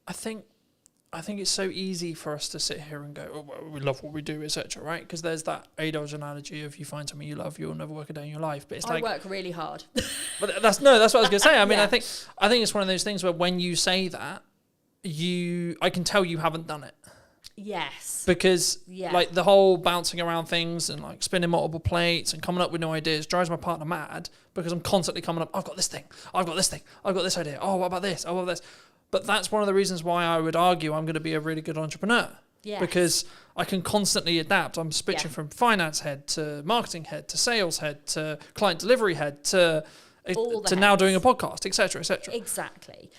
I think it's so easy for us to sit here and go, oh, well, we love what we do, etc. Right? Because there's that A-Dodge analogy of you find something you love, you'll never work a day in your life. But it's I work really hard. But that's what I was going to say. I mean, I think it's one of those things where when you say that, I can tell you haven't done it. Yes. Because like the whole bouncing around things and like spinning multiple plates and coming up with new ideas drives my partner mad because I'm constantly coming up, I've got this thing, I've got this thing, I've got this idea, oh, what about this, oh, what about this? But that's one of the reasons why I would argue I'm going to be a really good entrepreneur. Yes. Because I can constantly adapt. I'm switching from finance head to marketing head to sales head to client delivery head to now doing a podcast, etc., etc. Exactly.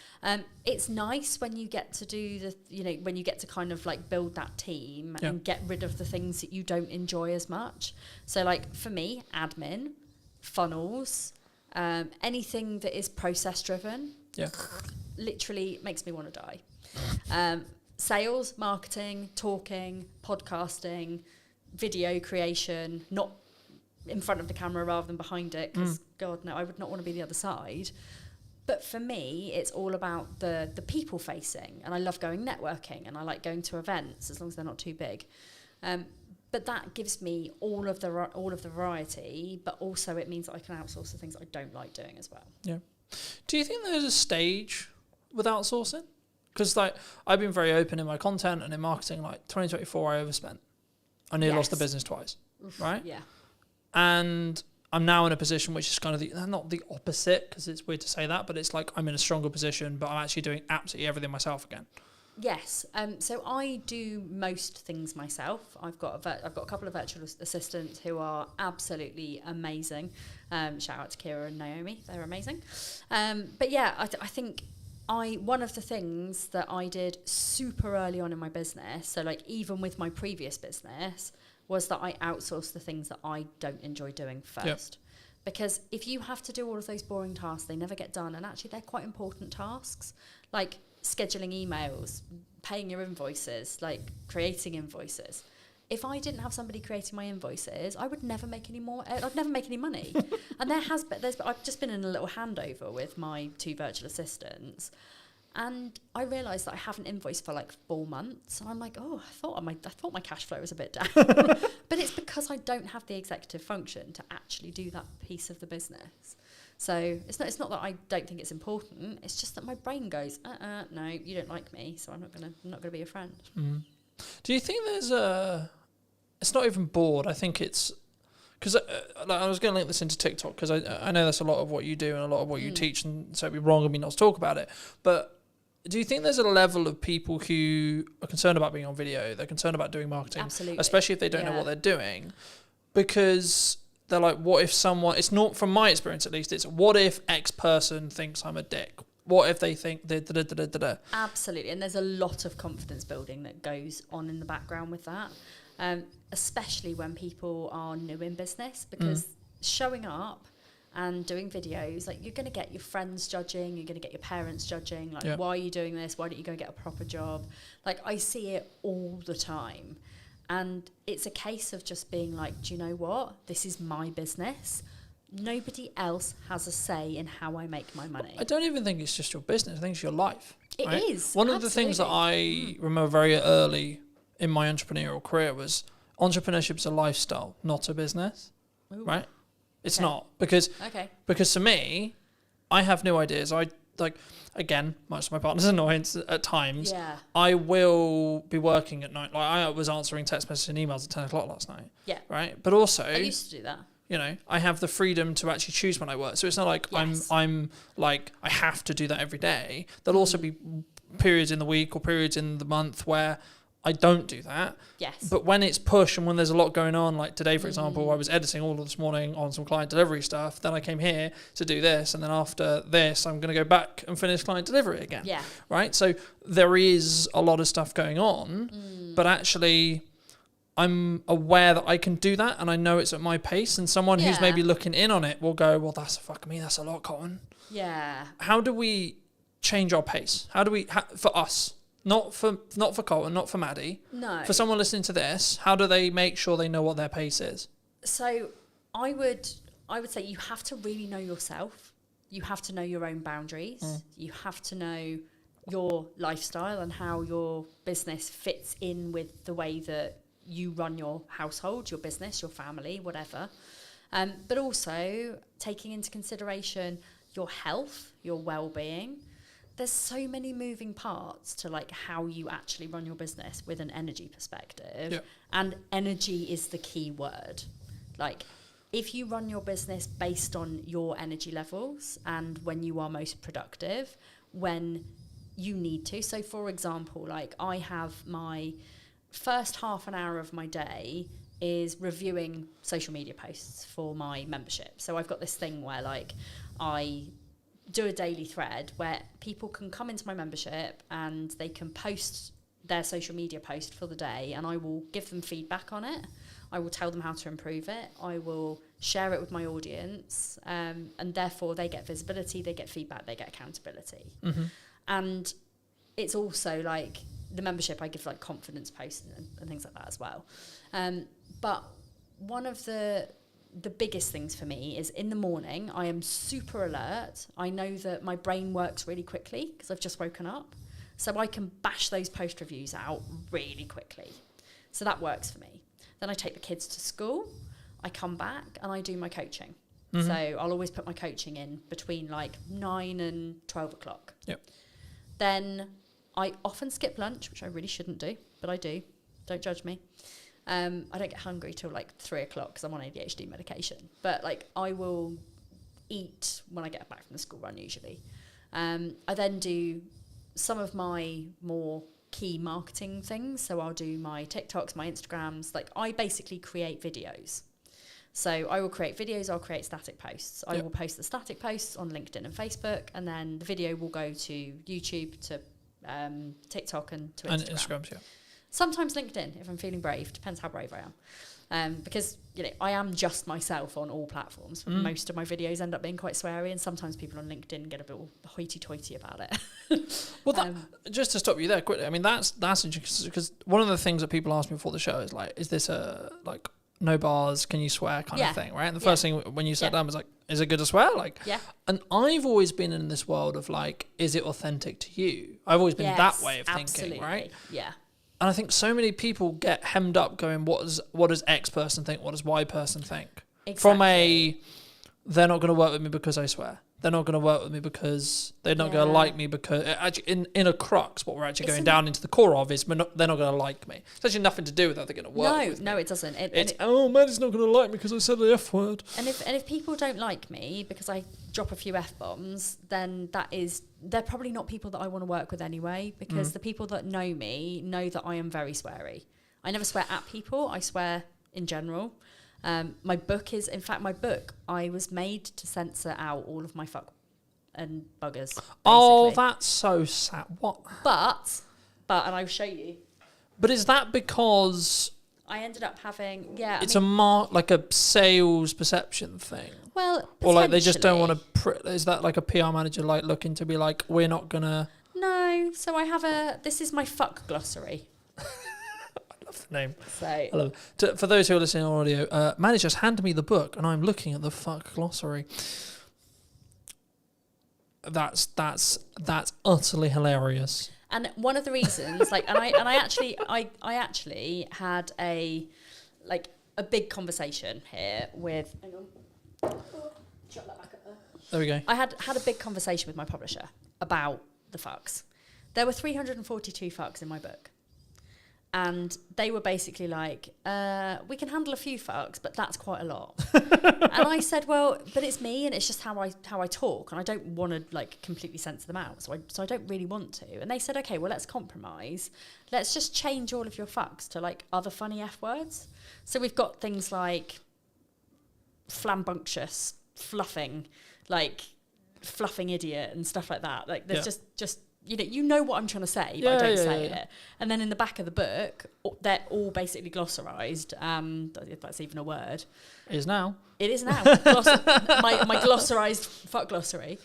It's nice when you get to do when you get to kind of like build that team and get rid of the things that you don't enjoy as much. So like for me, admin, funnels, anything that is process driven, literally makes me want to die. Sales, marketing, talking, podcasting, video creation, not in front of the camera rather than behind it, because God no, I would not want to be the other side. But for me, it's all about the people facing, and I love going networking, and I like going to events as long as they're not too big. But that gives me all of the variety, but also it means that I can outsource the things that I don't like doing as well. Yeah. Do you think there's a stage with outsourcing? Because like I've been very open in my content and in marketing. Like 2024, I overspent. I nearly lost the business twice. Right? Yeah. And I'm now in a position which is kind of not the opposite, because it's weird to say that, but it's like I'm in a stronger position, but I'm actually doing absolutely everything myself again. Yes. So I do most things myself. I've got a couple of virtual assistants who are absolutely amazing. Shout out to Kira and Naomi. They're amazing. But yeah, I think one of the things that I did super early on in my business, so like even with my previous business, was that I outsourced the things that I don't enjoy doing first. Yep. Because if you have to do all of those boring tasks, they never get done. And actually they're quite important tasks, like scheduling emails, paying your invoices, like creating invoices. If I didn't have somebody creating my invoices, I would never make any more. I'd never make any money. And I've just been in a little handover with my 2 virtual assistants, and I realised that I haven't invoiced for like 4 months. And I'm like, oh, I thought my cash flow was a bit down. But it's because I don't have the executive function to actually do that piece of the business. So it's not that I don't think it's important. It's just that my brain goes, no, you don't like me, so I'm not gonna be a friend. Mm. Do you think there's it's not even bored. I think it's because I was going to link this into TikTok because I know that's a lot of what you do and a lot of what you teach, and so it'd be wrong of me not to talk about it. But do you think there's a level of people who are concerned about being on video? They're concerned about doing marketing, absolutely, especially if they don't know what they're doing, because they're like, what if someone? It's not, from my experience at least. It's what if X person thinks I'm a dick? What if they think da-da-da-da-da-da? Absolutely, and there's a lot of confidence building that goes on in the background with that, especially when people are new in business, because showing up and doing videos, like you're going to get your friends judging, you're going to get your parents judging, like why are you doing this? Why don't you go and get a proper job? Like I see it all the time, and it's a case of just being like, do you know what? This is my business. Nobody else has a say in how I make my money. I don't even think it's just your business. I think it's your life. It is. One of the things that I remember very early in my entrepreneurial career was entrepreneurship is a lifestyle, not a business. Ooh. Right? It's not. Because to me, I have new ideas. I like, again, much to my partner's annoyance at times, Yeah. I will be working at night. Like, I was answering text messages and emails at 10 o'clock last night. Yeah. Right. But also, I used to do that. you know, I have the freedom to actually choose when I work. So it's not like Yes. I'm like, I have to do that every day. There'll also be periods in the week or periods in the month where I don't do that. Yes. But when it's push and when there's a lot going on, like today, for example, I was editing all of this morning on some client delivery stuff. Then I came here to do this. And then after this, I'm going to go back and finish client delivery again. Yeah. Right. So there is a lot of stuff going on, but actually I'm aware that I can do that and I know it's at my pace, and someone who's Yeah. maybe looking in on it will go, well, that's that's a lot, Colin. Yeah. How do we change our pace? How do we, for us, not for Colin, not for Maddie, No. for someone listening to this, how do they make sure they know what their pace is? So I would say you have to really know yourself. You have to know your own boundaries. You have to know your lifestyle and how your business fits in with the way that you run your household, your business, your family, whatever. But also taking into consideration your health, your well-being. There's so many moving parts to like how you actually run your business with an energy perspective. Yeah. And energy is the key word. Like, if you run your business based on your energy levels and when you are most productive, when you need to. So for example, like I have my first half an hour of my day is reviewing social media posts for my membership. So I've got this thing where like I do a daily thread where people can come into my membership and they can post their social media post for the day, and I will give them feedback on it. I will tell them how to improve it. I will share it with my audience, and therefore they get visibility, they get feedback, they get accountability. And it's also like the membership, I give like confidence posts and things like that as well. But one of the biggest things for me is in the morning, I am super alert. I know that my brain works really quickly because I've just woken up. So I can bash those post reviews out really quickly. So that works for me. Then I take the kids to school. I come back and I do my coaching. So I'll always put my coaching in between like 9 and 12 o'clock. Yep. Then I often skip lunch, which I really shouldn't do, but I do. Don't judge me. I don't get hungry till like 3 o'clock because I'm on ADHD medication. But like I will eat when I get back from the school run usually. I then do some of my more key marketing things. So I'll do my TikToks, my Instagrams. Like I basically create videos. So I will create videos, I'll create static posts. I will post the static posts on LinkedIn and Facebook, and then the video will go to YouTube, to TikTok and to Instagram. And Instagrams, yeah. Sometimes LinkedIn, if I'm feeling brave. Depends how brave I am. Because, you know, I am just myself on all platforms. Most of my videos end up being quite sweary, and sometimes people on LinkedIn get a bit hoity-toity about it. Well, just to stop you there quickly, I mean, that's interesting because one of the things that people ask me before the show is like, is this a, like, no bars, can you swear kind of thing, right? And the first thing when you sat down was like, is it good to swear? Like, and I've always been in this world of like, is it authentic to you? I've always been that way of thinking, right? Yeah. And I think so many people get hemmed up going, what does X person think? What does Y person think? Exactly. From a, they're not going to work with me because I swear. They're not going to work with me because they're not going to like me because actually in a crux, what we're actually going down into the core of is they're not going to like me. It's actually nothing to do with how they're going to work with me. No, it doesn't. Maddie's not going to like me because I said the F word. And if people don't like me because I drop a few F-bombs, then they're probably not people that I want to work with anyway, because the people that know me know that I am very sweary. I never swear at people, I swear in general. My book, I was made to censor out all of my fuck and buggers. Basically. Oh, that's so sad. What? But, and I'll show you. But is that because I ended up having, it's like a sales perception thing? Well, or like they just don't want to, is that like a PR manager like looking to be like, we're not going to... No, so I have this is my fuck glossary. The name. So I love it. For those who are listening on audio, Maddie just handed me the book and I'm looking at the fuck glossary. That's utterly hilarious. And one of the reasons, like, I actually had a big conversation here with. Hang on. Shut that back up there. There we go. I had a big conversation with my publisher, about the fucks. There were 342 fucks in my book. And they were basically like, we can handle a few fucks, but that's quite a lot. And I said, well, but it's me, and it's just how I talk, and I don't want to like completely censor them out, so I don't really want to. And they said, okay, well, let's compromise. Let's just change all of your fucks to like other funny F words. So we've got things like flambunctious, fluffing, like fluffing idiot and stuff like that. Like there's just you know what I'm trying to say, but I don't say it. And then in the back of the book, they're all basically glossarized, if that's even a word. It is now. It is now. My glossarized fuck glossary.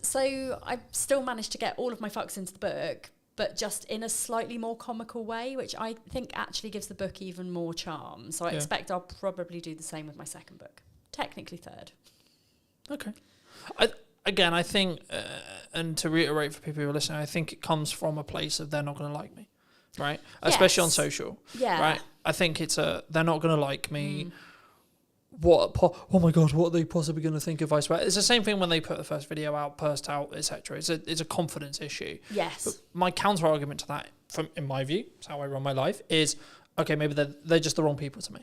So I still managed to get all of my fucks into the book, but just in a slightly more comical way, which I think actually gives the book even more charm. So I expect I'll probably do the same with my second book. Technically third. Okay. I think, and to reiterate for people who are listening, I think it comes from a place of they're not going to like me, right? Especially on social, right? I think it's they're not going to like me. Oh my God, what are they possibly going to think if I swear? It's the same thing when they put the first video out, pursed out, etc. It's a confidence issue. Yes. But my counter argument to that, in my view, it's how I run my life, is okay, maybe they're just the wrong people to me.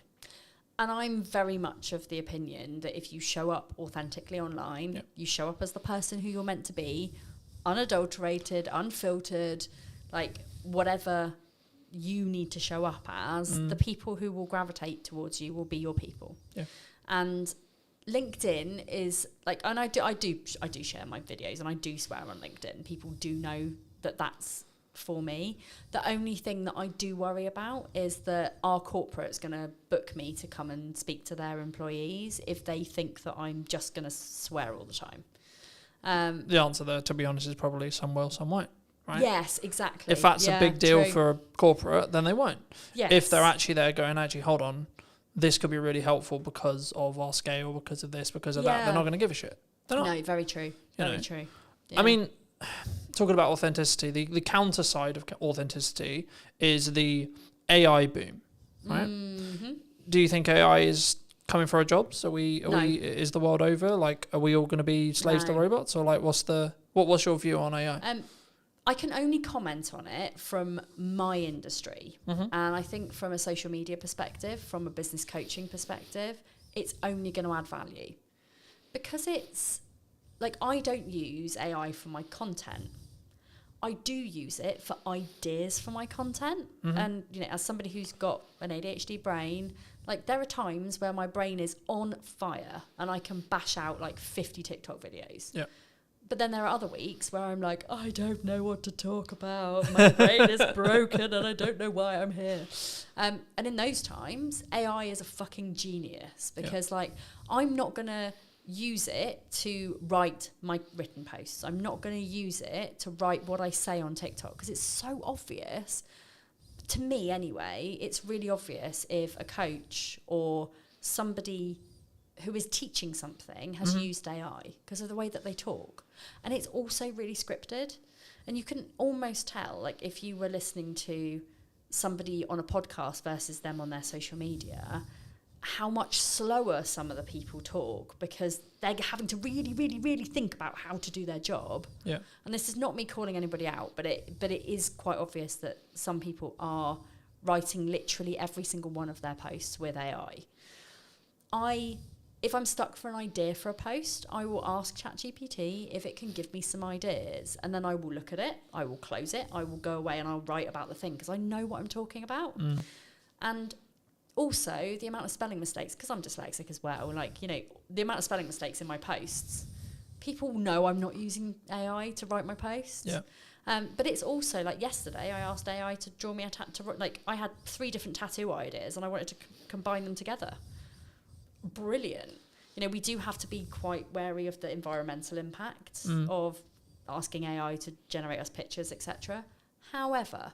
And I'm very much of the opinion that if you show up authentically online, you show up as the person who you're meant to be, unadulterated, unfiltered, like whatever you need to show up as, the people who will gravitate towards you will be your people. Yeah. And LinkedIn is like, and I do share my videos and I do swear on LinkedIn. People do know that that's for me. The only thing that I do worry about is that our corporate's going to book me to come and speak to their employees if they think that I'm just going to swear all the time. The answer there, to be honest, is probably some will, some won't. Right? Yes, exactly. If that's a big deal true. For a corporate, then they won't. Yes. If they're actually there going, actually, hold on, this could be really helpful because of our scale, because of this, because of that, they're not going to give a shit. They're not. No, very true. Very true. Yeah. I mean, talking about authenticity, the counter side of authenticity is the AI boom, right? Mm-hmm. Do you think AI is coming for our jobs? Is the world over? Like, are we all going to be slaves to robots, or like, what's your view on AI? I can only comment on it from my industry. And I think from a social media perspective, from a business coaching perspective, it's only going to add value. Because it's, like, I don't use AI for my content. I do use it for ideas for my content. And, as somebody who's got an ADHD brain, like, there are times where my brain is on fire and I can bash out, like, 50 TikTok videos. Yeah. But then there are other weeks where I'm like, I don't know what to talk about. My brain is broken and I don't know why I'm here. And in those times, AI is a fucking genius because, like, I'm not going to use it to write my written posts. I'm not going to use it to write what I say on TikTok because it's so obvious. To me, anyway, it's really obvious if a coach or somebody who is teaching something has used AI because of the way that they talk. And it's also really scripted. And you can almost tell, like, if you were listening to somebody on a podcast versus them on their social media, how much slower some of the people talk because they're having to really, really, really think about how to do their job. Yeah. And this is not me calling anybody out, but it is quite obvious that some people are writing literally every single one of their posts with AI. If I'm stuck for an idea for a post, I will ask ChatGPT if it can give me some ideas. And then I will look at it, I will close it, I will go away and I'll write about the thing because I know what I'm talking about. And also the amount of spelling mistakes, because I'm dyslexic as well, like, the amount of spelling mistakes in my posts, people know I'm not using AI to write my posts. Yeah. But it's also, like, yesterday I asked AI to draw me a tattoo. Like, I had 3 different tattoo ideas and I wanted to combine them together. Brilliant. We do have to be quite wary of the environmental impact of asking AI to generate us pictures, etc. However,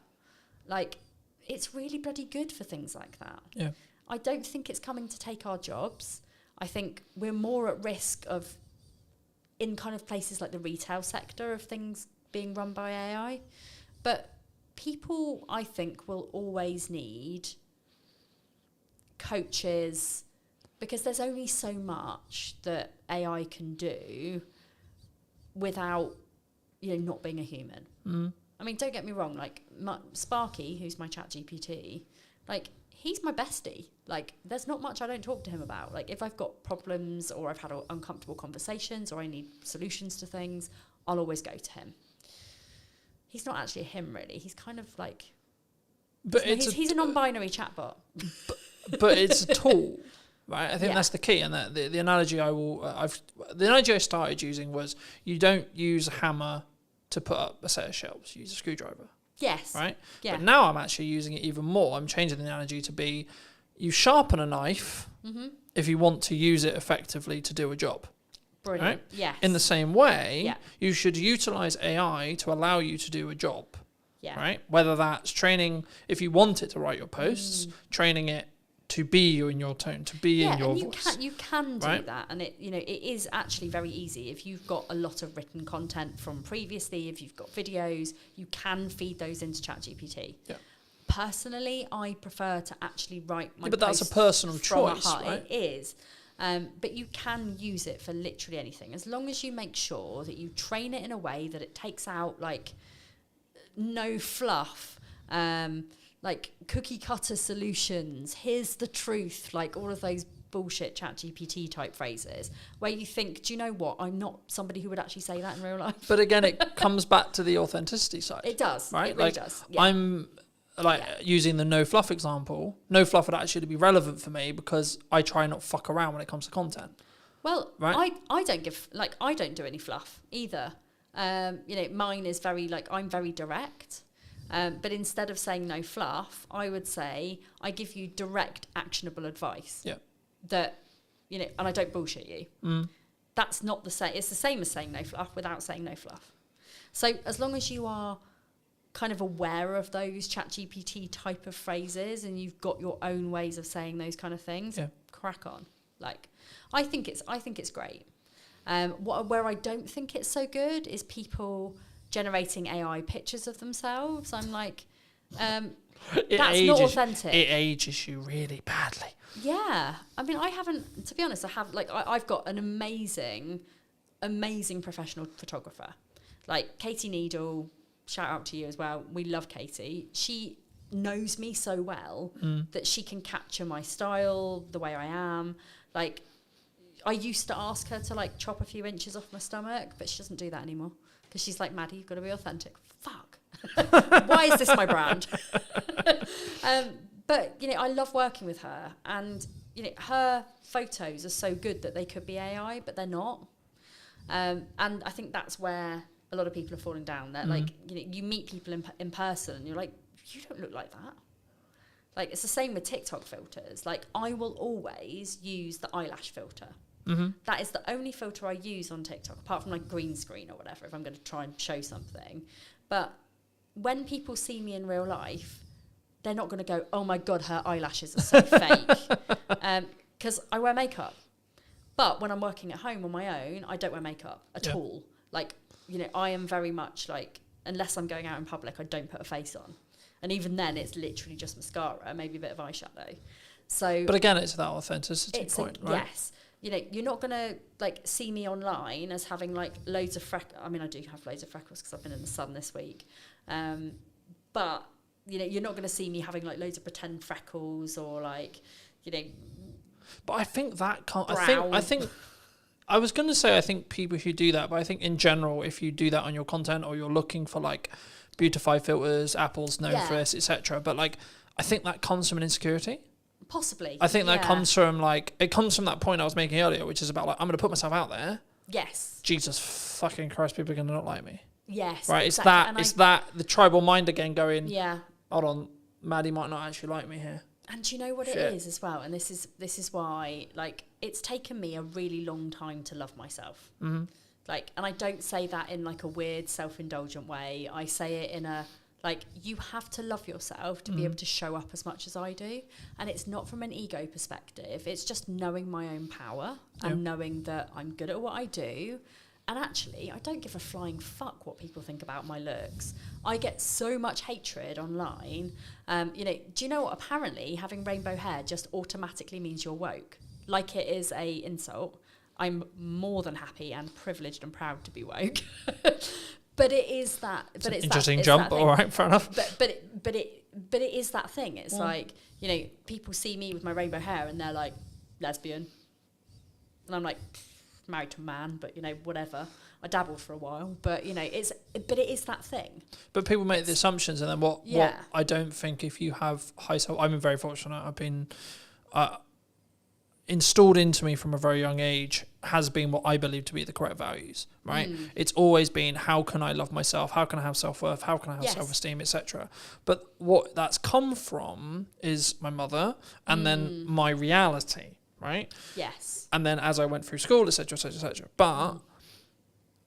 like, it's really bloody good for things like that. Yeah. I don't think it's coming to take our jobs. I think we're more at risk of, in kind of places like the retail sector, of things being run by AI. But people, I think, will always need coaches, because there's only so much that AI can do without not being a human. I mean, don't get me wrong, like Sparky, who's my chat GPT, like he's my bestie. Like there's not much I don't talk to him about. Like if I've got problems or I've had uncomfortable conversations or I need solutions to things, I'll always go to him. He's not actually a him really. He's kind of like, but he's a non-binary chatbot. But it's a tool, right? I think that's the key. And the analogy I started using was you don't use a hammer to put up a set of shelves. You use a screwdriver. Yes. Right? Yeah. But now I'm actually using it even more. I'm changing the analogy to be you sharpen a knife if you want to use it effectively to do a job. Brilliant. Right? Yes. In the same way, you should utilize AI to allow you to do a job. Yeah. Right? Whether that's training, if you want it to write your posts, training it to be you in your tone, to be in your voice. You can do that, and it is actually very easy. If you've got a lot of written content from previously, if you've got videos, you can feed those into ChatGPT. Yeah. Personally, I prefer to actually write my but that's a posts personal from my choice, heart. right? It is. But you can use it for literally anything, as long as you make sure that you train it in a way that it takes out like no fluff, like cookie cutter solutions, here's the truth, like all of those bullshit ChatGPT type phrases where you think, do you know what? I'm not somebody who would actually say that in real life. But again, it comes back to the authenticity side. It does. Right? It really like, does. Yeah. I'm using the no fluff example. No fluff would actually be relevant for me because I try not fuck around when it comes to content. Well, right? I don't do any fluff either. Mine is very I'm very direct. But instead of saying no fluff, I would say I give you direct, actionable advice. Yeah. That, and I don't bullshit you. That's not the same. It's the same as saying no fluff without saying no fluff. So as long as you are kind of aware of those ChatGPT type of phrases and you've got your own ways of saying those kind of things, crack on. I think it's great. Where I don't think it's so good is people generating AI pictures of themselves. I'm like, that's not authentic. It ages you really badly. Yeah. I mean, I haven't, to be honest, I've got an amazing professional photographer. Like Katie Needle, shout out to you as well. We love Katie. She knows me so well that she can capture my style, the way I am. Like, I used to ask her to chop a few inches off my stomach, but she doesn't do that anymore. Because she's like, Maddie, you've got to be authentic. Fuck. Why is this my brand? But, I love working with her. And, her photos are so good that they could be AI, but they're not. And I think that's where a lot of people are falling down. They're you meet people in person and you're like, you don't look like that. It's the same with TikTok filters. I will always use the eyelash filter. That is the only filter I use on TikTok, apart from green screen or whatever, if I'm going to try and show something. But when people see me in real life, they're not going to go, oh my God, her eyelashes are so fake. Because I wear makeup. But when I'm working at home on my own, I don't wear makeup at all. I am very much unless I'm going out in public, I don't put a face on. And even then, it's literally just mascara, maybe a bit of eyeshadow. So, but again, it's that authenticity point, right? Yes. You're not going to see me online as having loads of freckles. I mean, I do have loads of freckles because I've been in the sun this week. But, you're not going to see me having loads of pretend freckles or But I think that can't, brown. I think I was going to say, I think people who do that, but I think in general, if you do that on your content or you're looking for beautify filters, Apple's known for this, etc. But I think that comes from an insecurity. Possibly. I think that comes from it comes from that point I was making earlier, which is about I'm going to put myself out there. Yes. Jesus fucking Christ, people are going to not like me. Yes. Right. Exactly. It's that the tribal mind again going. Yeah. Hold on, Maddie might not actually like me here. And do you know what it is as well? And this is why it's taken me a really long time to love myself. Mm-hmm. And I don't say that in a weird self-indulgent way. I say it in a you have to love yourself to be able to show up as much as I do. And it's not from an ego perspective. It's just knowing my own power and knowing that I'm good at what I do. And actually, I don't give a flying fuck what people think about my looks. I get so much hatred online. Do you know what? Apparently, having rainbow hair just automatically means you're woke. It is a insult. I'm more than happy and privileged and proud to be woke. But it is that. But it's interesting that, jump. That thing. All right, fair enough. But it is that thing. It's like, you know, people see me with my rainbow hair and they're like, lesbian, and I'm like, married to a man, but you know, whatever. I dabbled for a while, but you know, it is that thing. But people make the assumptions, and then what I don't think, if you have high self, I'm very fortunate. I've been installed into me from a very young age, has been what I believe to be the correct values, right? It's always been, how can I love myself? How can I have self-worth? How can I have self-esteem, etc.? But what that's come from is my mother, and then my reality, right? Yes. And then as I went through school, etc., etc., etc. But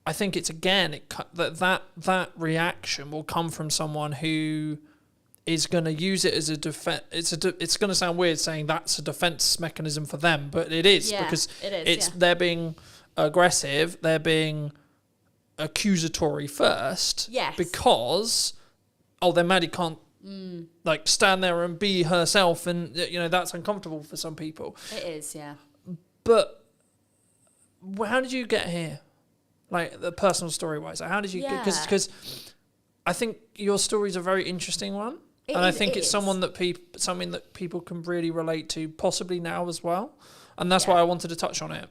I think it's, again, that reaction will come from someone who is going to use it as a defense. It's going to sound weird saying that's a defense mechanism for them, but it is, because they're being aggressive, they're being accusatory first, because then Maddie can't like stand there and be herself, and you know that's uncomfortable for some people. It is, yeah. But how did you get here? Like the personal story wise, how did you get? Because I think your story is a very interesting one. I think it's something that people can really relate to, possibly now as well. And that's why I wanted to touch on it.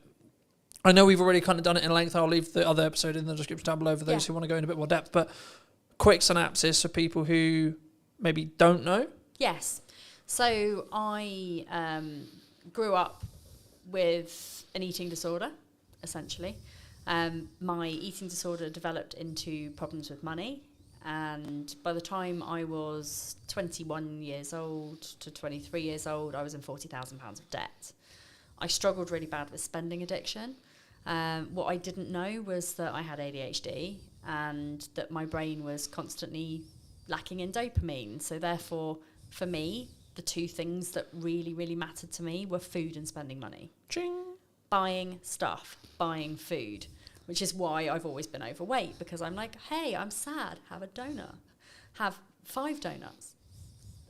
I know we've already kind of done it in length. I'll leave the other episode in the description down below for those who want to go in a bit more depth. But quick synopsis for people who maybe don't know. Yes. So I grew up with an eating disorder, essentially. My eating disorder developed into problems with money. And by the time I was 21 years old to 23 years old, I was in £40,000 of debt. I struggled really bad with spending addiction. What I didn't know was that I had ADHD and that my brain was constantly lacking in dopamine. So therefore, for me, the two things that really, really mattered to me were food and spending money. Ching. Buying stuff, buying food. Which is why I've always been overweight, because I'm like, hey, I'm sad, have a donut. Have 5 donuts.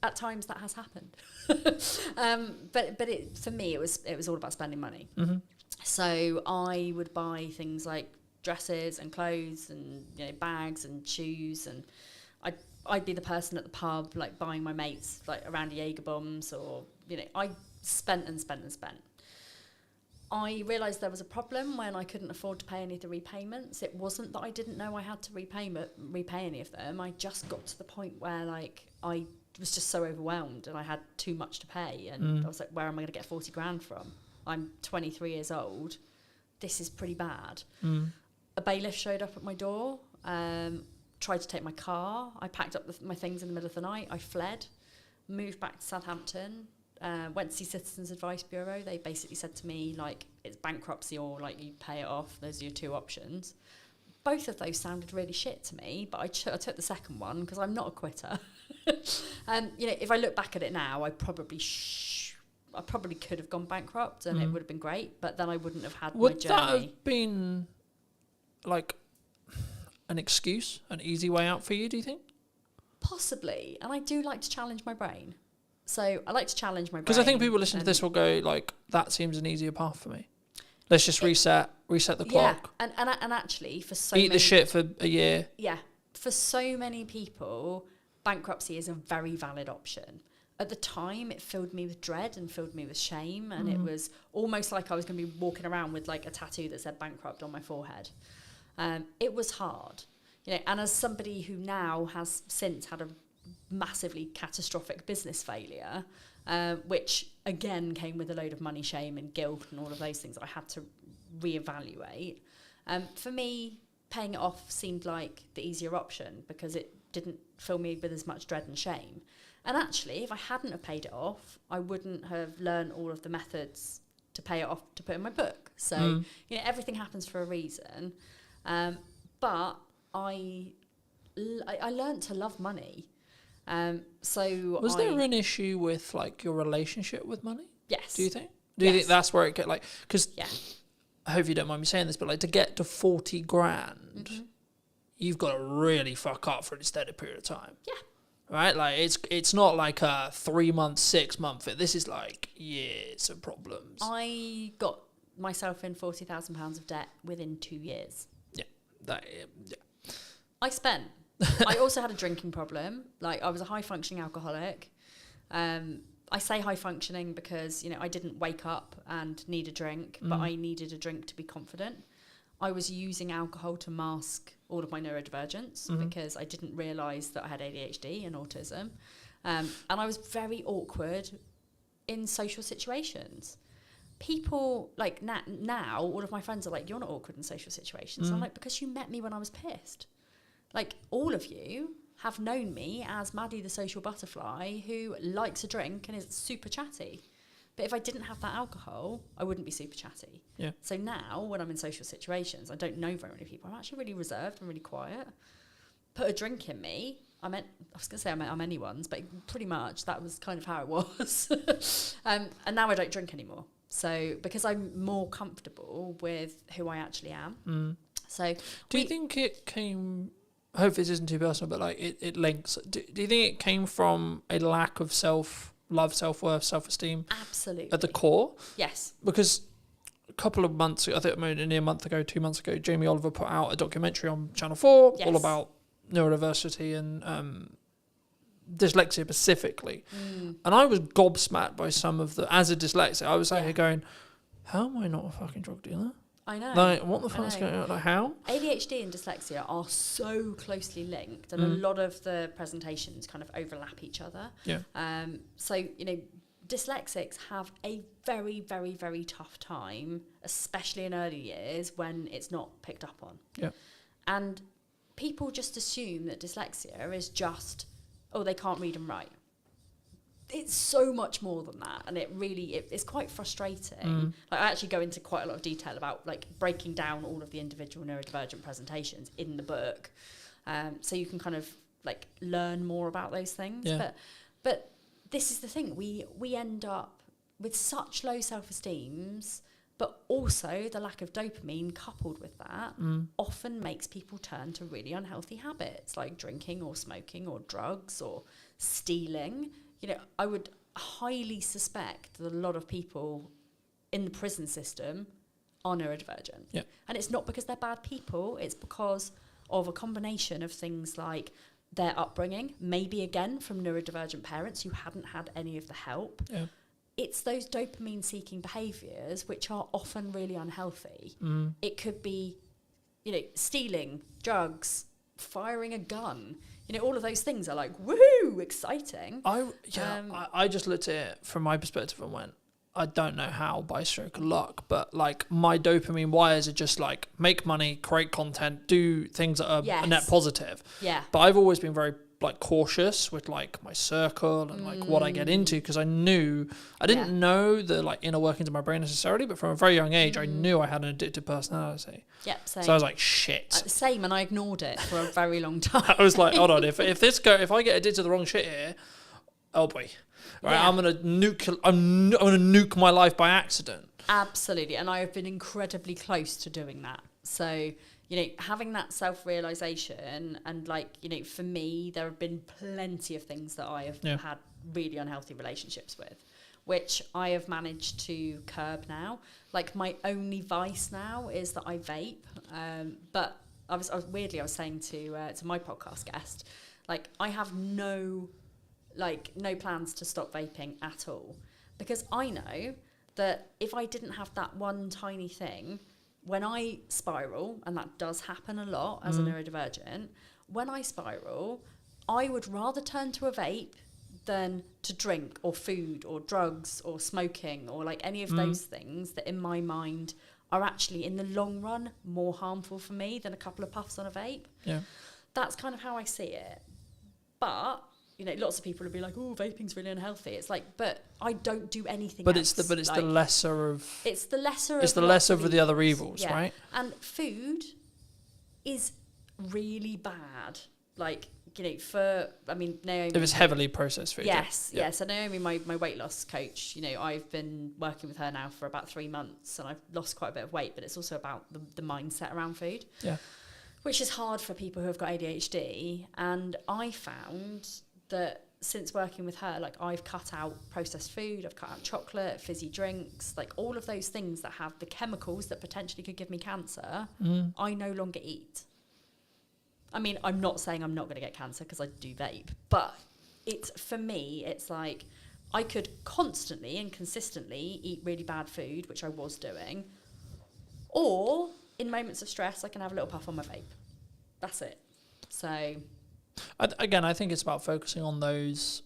At times that has happened. But for me, it was all about spending money. Mm-hmm. So I would buy things like dresses and clothes and, you know, bags and shoes, and I'd be the person at the pub like buying my mates like around Jaeger bombs, or, you know, I spent and spent and spent. I realised there was a problem when I couldn't afford to pay any of the repayments. It wasn't that I didn't know I had to repay any of them. I just got to the point where like I was just so overwhelmed and I had too much to pay, and I was like, where am I going to get 40 grand from? I'm 23 years old. This is pretty bad. A bailiff showed up at my door, tried to take my car. I packed up my things in the middle of the night. I fled, moved back to Southampton. Went to see Citizens Advice Bureau. They basically said to me, like, it's bankruptcy or, like, you pay it off. Those are your 2 options. Both of those sounded really shit to me, but I took the second one because I'm not a quitter. You know, if I look back at it now, I probably could have gone bankrupt and it would have been great, but then I wouldn't have had my journey. Would that have been, like, an excuse, an easy way out for you, do you think? Possibly. And I do like to challenge my brain. So I like to challenge my brain. Because I think people listening to this will go like, that seems an easier path for me. Let's just reset the clock. Yeah, and actually for eat the shit for a year. Yeah, for so many people, bankruptcy is a very valid option. At the time, it filled me with dread and filled me with shame, and it was almost like I was going to be walking around with like a tattoo that said bankrupt on my forehead. It was hard, you know. And as somebody who now has since had a massively catastrophic business failure, which again came with a load of money, shame and guilt and all of those things I had to reevaluate. For me, paying it off seemed like the easier option because it didn't fill me with as much dread and shame. And actually, if I hadn't have paid it off, I wouldn't have learned all of the methods to pay it off to put in my book. So, you know, everything happens for a reason. But I learned to love money. So was there an issue with like your relationship with money? Yes. Do you think? Do you think that's where it get like? Because I hope you don't mind me saying this, but like to get to 40 grand, you've got to really fuck up for an extended period of time. Yeah. Right. Like it's not like a 3 month, 6 month. This is like years of problems. I got myself in £40,000 of debt within 2 years. Yeah. I also had a drinking problem. Like, I was a high functioning alcoholic. I say high functioning because, I didn't wake up and need a drink, but I needed a drink to be confident. I was using alcohol to mask all of my neurodivergence because I didn't realise that I had ADHD and autism. And I was very awkward in social situations. People, like, now, all of my friends are like, you're not awkward in social situations. I'm like, because you met me when I was pissed. Like, all of you have known me as Maddie the social butterfly who likes a drink and is super chatty. But if I didn't have that alcohol, I wouldn't be super chatty. Yeah. So now, when I'm in social situations, I don't know very many people. I'm actually really reserved and really quiet. Put a drink in me. I was going to say I'm anyone's, but pretty much that was kind of how it was. And now I don't drink anymore. So, because I'm more comfortable with who I actually am. So, do you think it came... I hope this isn't too personal, but like it links. Do you think it came from a lack of self-love, self-worth, self-esteem? Absolutely. At the core? Yes. Because a couple of months, I think maybe a month ago, 2 months ago, Jamie Oliver put out a documentary on Channel 4 all about neurodiversity and dyslexia specifically. And I was gobsmacked by some of as a dyslexic, I was out here going, how am I not a fucking drug dealer? I know. Like, what the fuck's going on? Like, how? ADHD and dyslexia are so closely linked, and a lot of the presentations kind of overlap each other. Yeah. So, dyslexics have a very, very, very tough time, especially in early years when it's not picked up on. Yeah. And people just assume that dyslexia is just, they can't read and write. It's so much more than that, and it's quite frustrating. Like, I actually go into quite a lot of detail about like breaking down all of the individual neurodivergent presentations in the book, so you can kind of like learn more about those things. Yeah. But this is the thing, we end up with such low self-esteems, but also the lack of dopamine coupled with that often makes people turn to really unhealthy habits like drinking or smoking or drugs or stealing. I would highly suspect that a lot of people in the prison system are neurodivergent. Yeah. And it's not because they're bad people, it's because of a combination of things like their upbringing, maybe again from neurodivergent parents who hadn't had any of the help. Yeah. It's those dopamine-seeking behaviours which are often really unhealthy. It could be, stealing, drugs, firing a gun. All of those things are like, woohoo, exciting. I just looked at it from my perspective and went, I don't know how by stroke of luck, but like my dopamine wires are just like make money, create content, do things that are a net positive. Yeah. But I've always been very like cautious with like my circle and like what I get into, because I didn't know the like inner workings of my brain necessarily, but from a very young age I knew I had an addictive personality. Yep, same. So I was like, shit. Same, and I ignored it for a very long time. I was like, hold on, if I get addicted to the wrong shit here, oh boy, right, Yeah. I'm gonna nuke my life by accident. Absolutely, and I have been incredibly close to doing that. So, having that self-realization and for me, there have been plenty of things that I have had really unhealthy relationships with, which I have managed to curb now. Like, my only vice now is that I vape. But I was saying to my podcast guest, like, I have no plans to stop vaping at all, because I know that if I didn't have that one tiny thing, when I spiral, and that does happen a lot as a neurodivergent, when I spiral, I would rather turn to a vape than to drink or food or drugs or smoking or like any of those things that in my mind are actually in the long run more harmful for me than a couple of puffs on a vape. Yeah. That's kind of how I see it. But lots of people would be like, "Oh, vaping's really unhealthy." It's like, but I don't do anything. But else. it's the lesser of. It's the lesser. It's of the lots lesser of the other evils, yeah. right? And food is really bad. Like, Naomi. If it's heavily processed food. Yes, yeah. So Naomi, my weight loss coach, I've been working with her now for about 3 months, and I've lost quite a bit of weight. But it's also about the mindset around food. Yeah. Which is hard for people who have got ADHD, and I found that since working with her, like, I've cut out processed food, I've cut out chocolate, fizzy drinks, like all of those things that have the chemicals that potentially could give me cancer, I no longer eat. I mean, I'm not saying I'm not going to get cancer because I do vape, but for me, it's like I could constantly and consistently eat really bad food, which I was doing, or in moments of stress, I can have a little puff on my vape. That's it. So, again, I think it's about focusing on those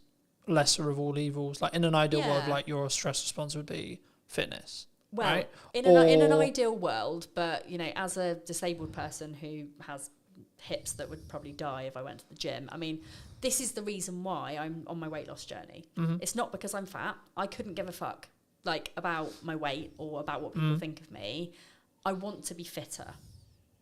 lesser of all evils. Like in an ideal world, like your stress response would be fitness. Well, right? in an ideal world, but you know, as a disabled person who has hips that would probably die if I went to the gym, I mean, this is the reason why I'm on my weight loss journey. It's not because I'm fat. I couldn't give a fuck like about my weight or about what people think of me. I want to be fitter.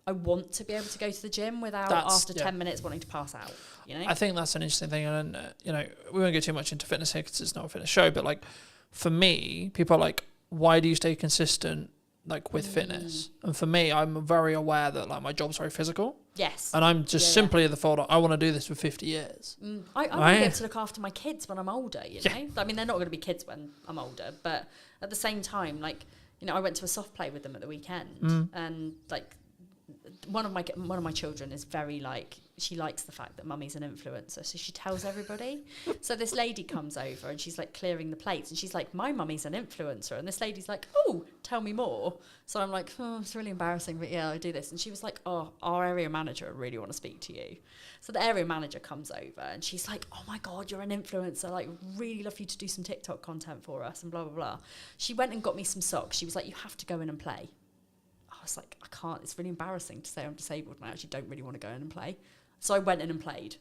I want to be able to go to the gym without after 10 minutes wanting to pass out, you know? I think that's an interesting thing. And, you know, we won't go too much into fitness here because it's not a fitness show, but like for me, people are like, why do you stay consistent like with fitness? And for me, I'm very aware that like my job's very physical. Yes. And I'm just simply the thought, I want to do this for 50 years. I want to be able to look after my kids when I'm older, you know? I mean, they're not going to be kids when I'm older, but at the same time, like, you know, I went to a soft play with them at the weekend and like, one of my children is very like, she likes the fact that mummy's an influencer, so she tells everybody. So this lady comes over and she's like clearing the plates and she's like, my mummy's an influencer, and this lady's like, oh, tell me more. So I'm like, oh, it's really embarrassing, but yeah, I do this. And she was like, oh, our area manager really want to speak to you. So the area manager comes over and she's like, oh my god, you're an influencer, like really love you to do some TikTok content for us and blah blah blah. She went and got me some socks. She was like, you have to go in and play. I was like, I can't, it's really embarrassing to say I'm disabled and I actually don't really want to go in and play. So I went in and played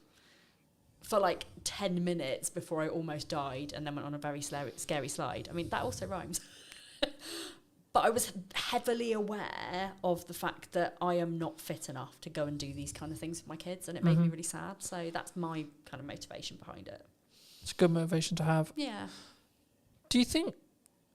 for like 10 minutes before I almost died and then went on a very scary slide. I mean, that also rhymes. But I was heavily aware of the fact that I am not fit enough to go and do these kind of things with my kids, and it made me really sad. So that's my kind of motivation behind it. It's a good motivation to have. Yeah. Do you think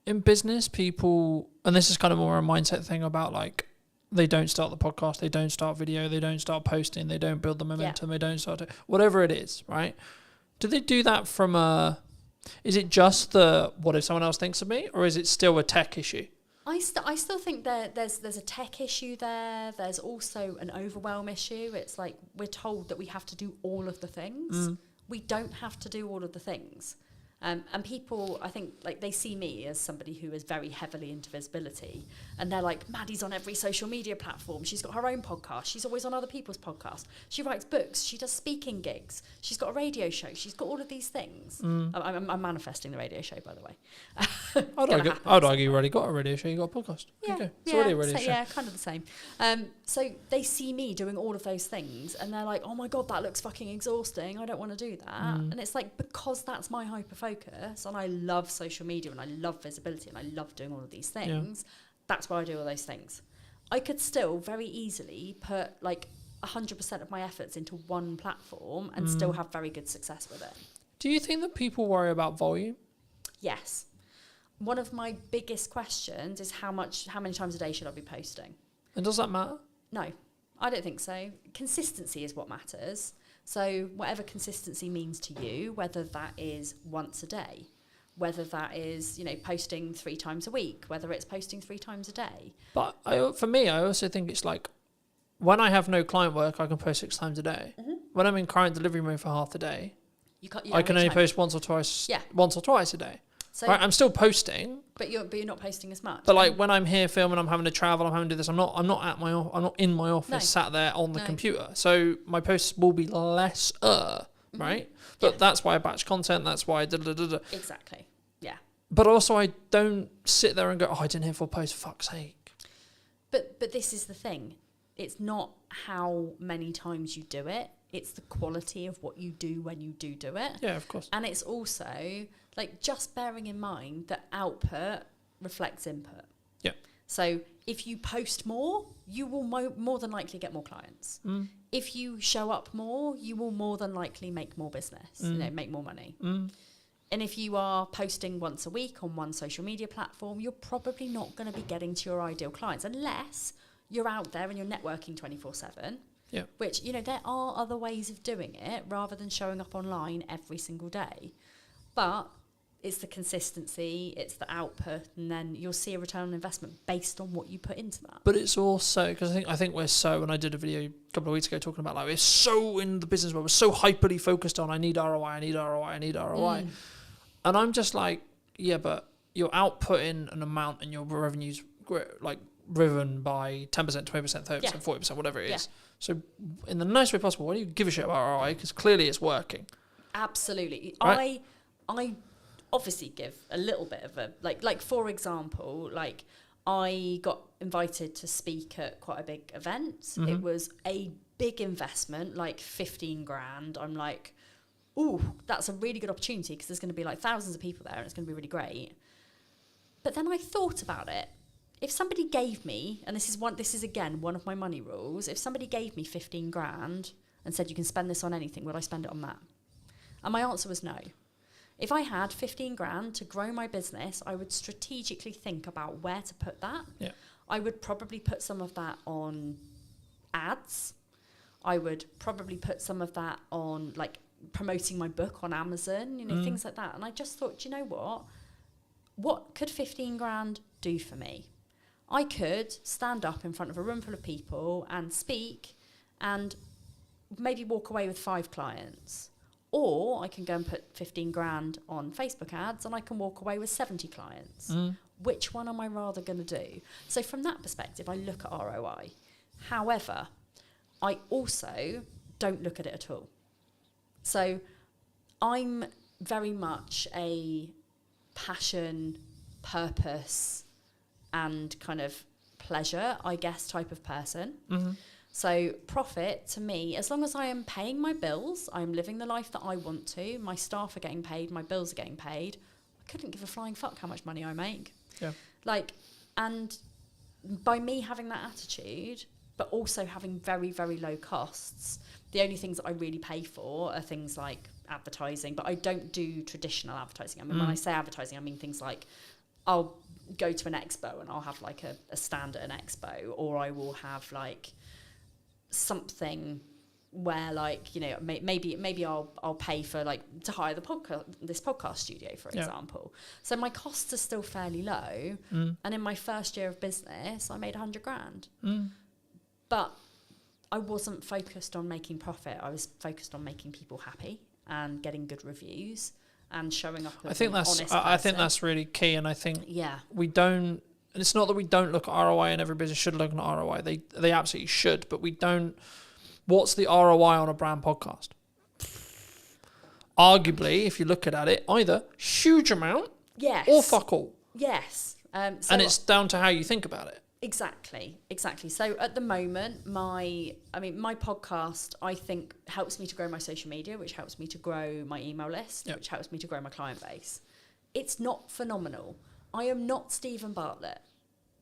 in business people, and this is kind of more a mindset thing about like, they don't start the podcast, they don't start video, they don't start posting, they don't build the momentum, they don't start whatever it is, right? Do they do that from is it just the, what if someone else thinks of me, or is it still a tech issue? I still think there's a tech issue there. There's also an overwhelm issue. It's like we're told that we have to do all of the things. We don't have to do all of the things. And people, I think, like they see me as somebody who is very heavily into visibility, and they're like, Maddie's on every social media platform. She's got her own podcast. She's always on other people's podcasts. She writes books. She does speaking gigs. She's got a radio show. She's got all of these things. I'm manifesting the radio show, by the way. I'd argue you already got a radio show. You got a podcast. Yeah, it's already a radio show. Yeah, kind of the same. So they see me doing all of those things, and they're like, oh my god, that looks fucking exhausting. I don't want to do that. And it's like, because that's my hyper focus, and I love social media and I love visibility and I love doing all of these things, that's why I do all those things. I could still very easily put like 100% of my efforts into one platform and still have very good success with it. Do you think that people worry about volume? Yes. One of my biggest questions is how many times a day should I be posting? And does that matter? No, I don't think so. Consistency is what matters. So whatever consistency means to you, whether that is once a day, whether that is, you know, posting 3 times a week, whether it's posting 3 times a day. But for me, I also think it's like, when I have no client work, I can post 6 times a day. When I'm in client delivery mode for half the day, I can only post once or twice a day. So right, I'm still posting, but you're not posting as much. But like when I'm here filming, I'm having to travel, I'm having to do this. I'm not in my office, sat there on the computer. So my posts will be less, right? But that's why I batch content. That's why I Exactly. Yeah. But also, I don't sit there and go, "Oh, I didn't hit 4 posts. Fuck's sake." But this is the thing. It's not how many times you do it. It's the quality of what you do when you do it. Yeah, of course. And it's also like just bearing in mind that output reflects input. Yeah. So if you post more, you will more than likely get more clients. If you show up more, you will more than likely make more business, you know, make more money. And if you are posting once a week on one social media platform, you're probably not going to be getting to your ideal clients unless you're out there and you're networking 24/7. Yeah. Which, you know, there are other ways of doing it rather than showing up online every single day. But it's the consistency, it's the output, and then you'll see a return on investment based on what you put into that. But it's also because I think we're so, and I did a video a couple of weeks ago talking about like we're so in the business world, we're so hyperly focused on I need ROI, I need ROI, I need ROI, and I'm just like, yeah, but you're outputting an amount and your revenues like driven by 10%, 20%, 30%, 40%, whatever it is. So in the nicest way possible, why do you give a shit about ROI? Because clearly it's working. Absolutely. Right? I obviously give a little bit of a like for example, like I got invited to speak at quite a big event. It was a big investment, like 15 grand. I'm like, ooh, that's a really good opportunity because there's going to be like thousands of people there and it's going to be really great. But then I thought about it. If somebody gave me, and this is again one of my money rules, if somebody gave me 15 grand and said you can spend this on anything, would I spend it on that? And my answer was no. If I had 15 grand to grow my business, I would strategically think about where to put that. Yeah. I would probably put some of that on ads. I would probably put some of that on like promoting my book on Amazon, things like that. And I just thought, you know what? What could 15 grand do for me? I could stand up in front of a room full of people and speak and maybe walk away with 5 clients. Or I can go and put 15 grand on Facebook ads and I can walk away with 70 clients. Which one am I rather going to do? So from that perspective, I look at ROI. However, I also don't look at it at all. So I'm very much a passion, purpose, and kind of pleasure, I guess, type of person. So profit to me, as long as I am paying my bills, I'm living the life that I want to, my staff are getting paid, my bills are getting paid, I couldn't give a flying fuck how much money I make. Yeah. Like, and by me having that attitude, but also having very, very low costs, the only things that I really pay for are things like advertising, but I don't do traditional advertising. I mean, when I say advertising, I mean things like I'll go to an expo and I'll have like a stand at an expo, or I will have like something where like, maybe I'll pay for like to hire this podcast studio, for example. So my costs are still fairly low. And in my first year of business, I made 100 grand. But I wasn't focused on making profit. I was focused on making people happy and getting good reviews and showing up as an honest person. I think that's really key, and I think we don't. And it's not that we don't look at ROI, and every business should look at ROI. They absolutely should, but we don't. What's the ROI on a brand podcast? Arguably, if you look at it, either huge amount, or fuck all. Yes, and it's down to how you think about it. Exactly. So at the moment, my podcast, I think, helps me to grow my social media, which helps me to grow my email list, which helps me to grow my client base. It's not phenomenal. I am not Stephen Bartlett.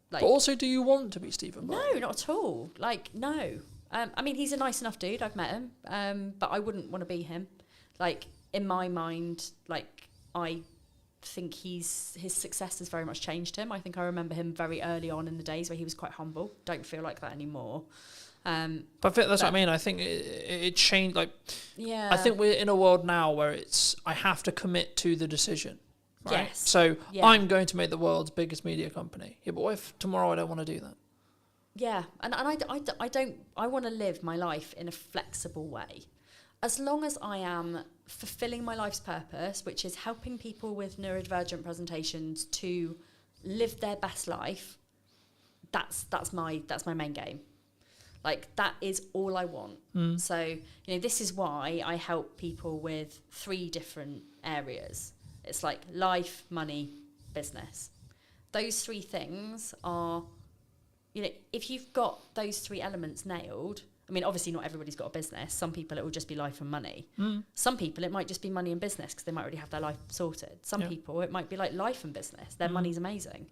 But also, do you want to be Stephen Bartlett? No, not at all. Like, no. I mean, he's a nice enough dude. I've met him. But I wouldn't want to be him. Like, in my mind, like, I think his success has very much changed him. I think I remember him very early on in the days where he was quite humble. Don't feel like that anymore. But that's what I mean. I think it changed. Like, yeah. I think we're in a world now where it's I have to commit to the decision. Right? Yes. So I'm going to make the world's biggest media company. Yeah, but what if tomorrow I don't want to do that? Yeah, and I want to live my life in a flexible way. As long as I am fulfilling my life's purpose, which is helping people with neurodivergent presentations to live their best life, that's my main game. Like, that is all I want. So, this is why I help people with 3 different areas. It's like life, money, business. Those 3 things are, if you've got those 3 elements nailed, I mean, obviously not everybody's got a business. Some people it will just be life and money. Some people it might just be money and business because they might already have their life sorted. Some people it might be like life and business. Their money's amazing.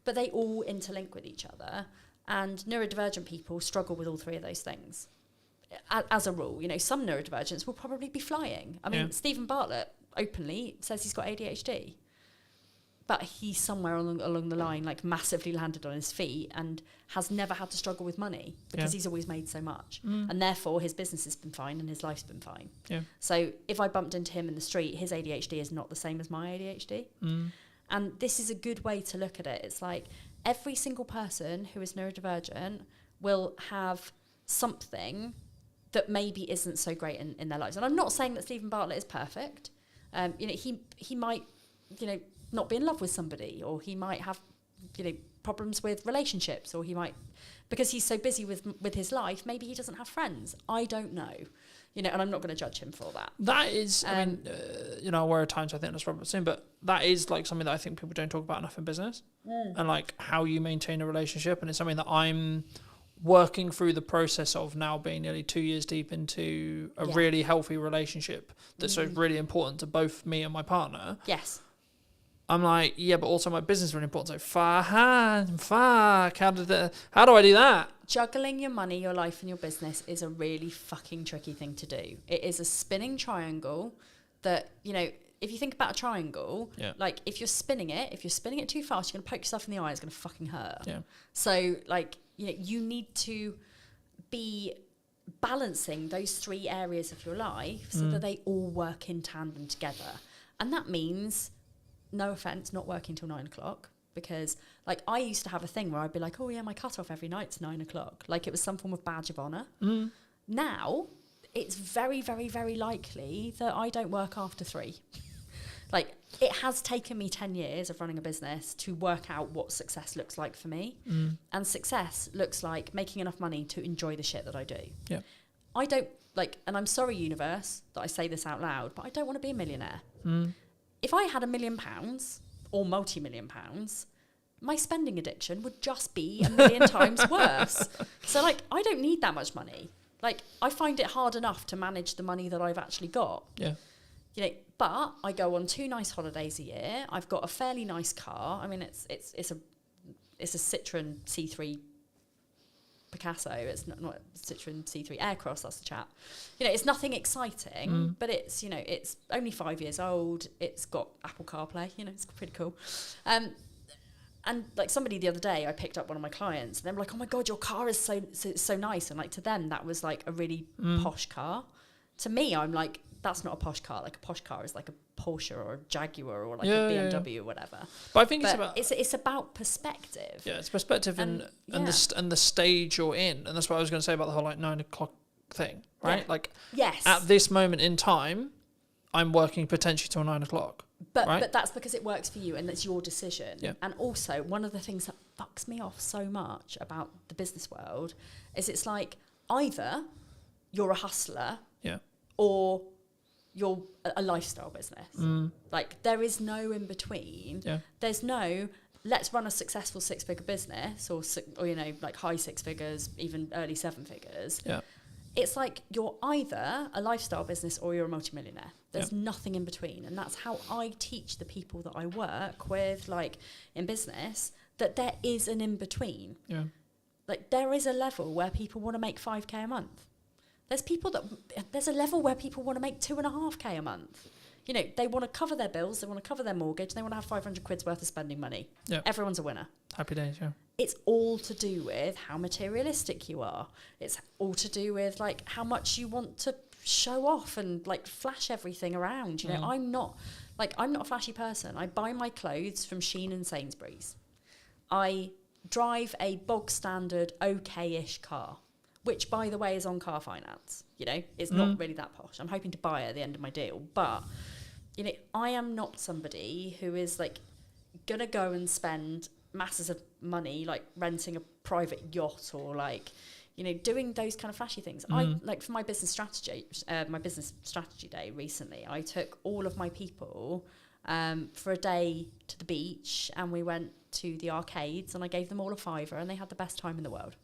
But they all interlink with each other. And neurodivergent people struggle with all 3 of those things. As a rule, some neurodivergents will probably be flying. I mean, Stephen Bartlett openly says he's got ADHD. but he's somewhere along the line, like massively landed on his feet and has never had to struggle with money because he's always made so much. And therefore his business has been fine and his life's been fine. Yeah. So if I bumped into him in the street, his ADHD is not the same as my ADHD. And this is a good way to look at it. It's like every single person who is neurodivergent will have something that maybe isn't so great in their lives. And I'm not saying that Stephen Bartlett is perfect. You know, he might, you know, not be in love with somebody, or he might have, you know, problems with relationships, or he might, because he's so busy with his life, maybe he doesn't have friends. I don't know, you know, and I'm not going to judge him for that. That is, I mean, you know, aware at times I think that's Robert saying, but that is like something that I think people don't talk about enough in business, and like how you maintain a relationship, and it's something that I'm working through the process of now, being nearly 2 years deep into a really healthy relationship that's so really important to both me and my partner. Yes. I'm like, yeah, but also my business is really important. So fuck, how do I do that? Juggling your money, your life, and your business is a really fucking tricky thing to do. It is a spinning triangle that, you know, if you think about a triangle, like if you're spinning it too fast, you're going to poke yourself in the eye, it's going to fucking hurt. Yeah. So like, you know, you need to be balancing those 3 areas of your life so that they all work in tandem together. And that means, no offense, not working till 9 o'clock, because like I used to have a thing where I'd be like, oh yeah, my cutoff every night's 9 o'clock. Like it was some form of badge of honor. Now it's very, very, very likely that I don't work after 3. Like it has taken me 10 years of running a business to work out what success looks like for me. And success looks like making enough money to enjoy the shit that I do. Yeah. I don't like, and I'm sorry, universe, that I say this out loud, but I don't want to be a millionaire. If I had £1 million or multi-million pounds, my spending addiction would just be 1,000,000 times worse. So like, I don't need that much money. Like I find it hard enough to manage the money that I've actually got. Yeah. You know, but I go on 2 nice holidays a year. I've got a fairly nice car. I mean, it's a Citroen C3 Picasso. It's not a Citroen C3 Aircross. That's the chap. You know, it's nothing exciting, but it's, you know, it's only 5 years old. It's got Apple CarPlay. You know, it's pretty cool. And like somebody the other day, I picked up one of my clients, and they were like, "Oh my god, your car is so nice." And like to them, that was like a really posh car. To me, I'm like, that's not a posh car. Like a posh car is like a Porsche or a Jaguar or like a BMW or whatever. But I think it's about perspective. Yeah, it's perspective and the stage you're in, and that's what I was going to say about the whole like 9 o'clock thing, right? Yeah. Like, at this moment in time, I'm working potentially till 9 o'clock. But that's because it works for you and that's your decision. Yeah. And also, one of the things that fucks me off so much about the business world is it's like either you're a hustler, or you're a lifestyle business. Like there is no in between. Yeah. There's no let's run a successful 6-figure business or you know, like high 6 figures, even early 7 figures. Yeah. It's like you're either a lifestyle business or you're a multimillionaire. There's nothing in between. And that's how I teach the people that I work with, like in business, that there is an in between. Yeah. Like there is a level where people want to make 5k a month. There's a level where people want to make 2.5k a month. You know, they want to cover their bills, they want to cover their mortgage, they want to have 500 quid's worth of spending money. Yeah. Everyone's a winner. Happy days, yeah. It's all to do with how materialistic you are. It's all to do with like how much you want to show off and like flash everything around. You know, I'm not a flashy person. I buy my clothes from Shein and Sainsbury's. I drive a bog standard okay-ish car, which by the way is on car finance. You know, it's not really that posh. I'm hoping to buy it at the end of my deal, but you know, I am not somebody who is like gonna go and spend masses of money like renting a private yacht or like, you know, doing those kind of flashy things. I like for my business strategy day recently, I took all of my people for a day to the beach and we went to the arcades and I gave them all a £5 and they had the best time in the world.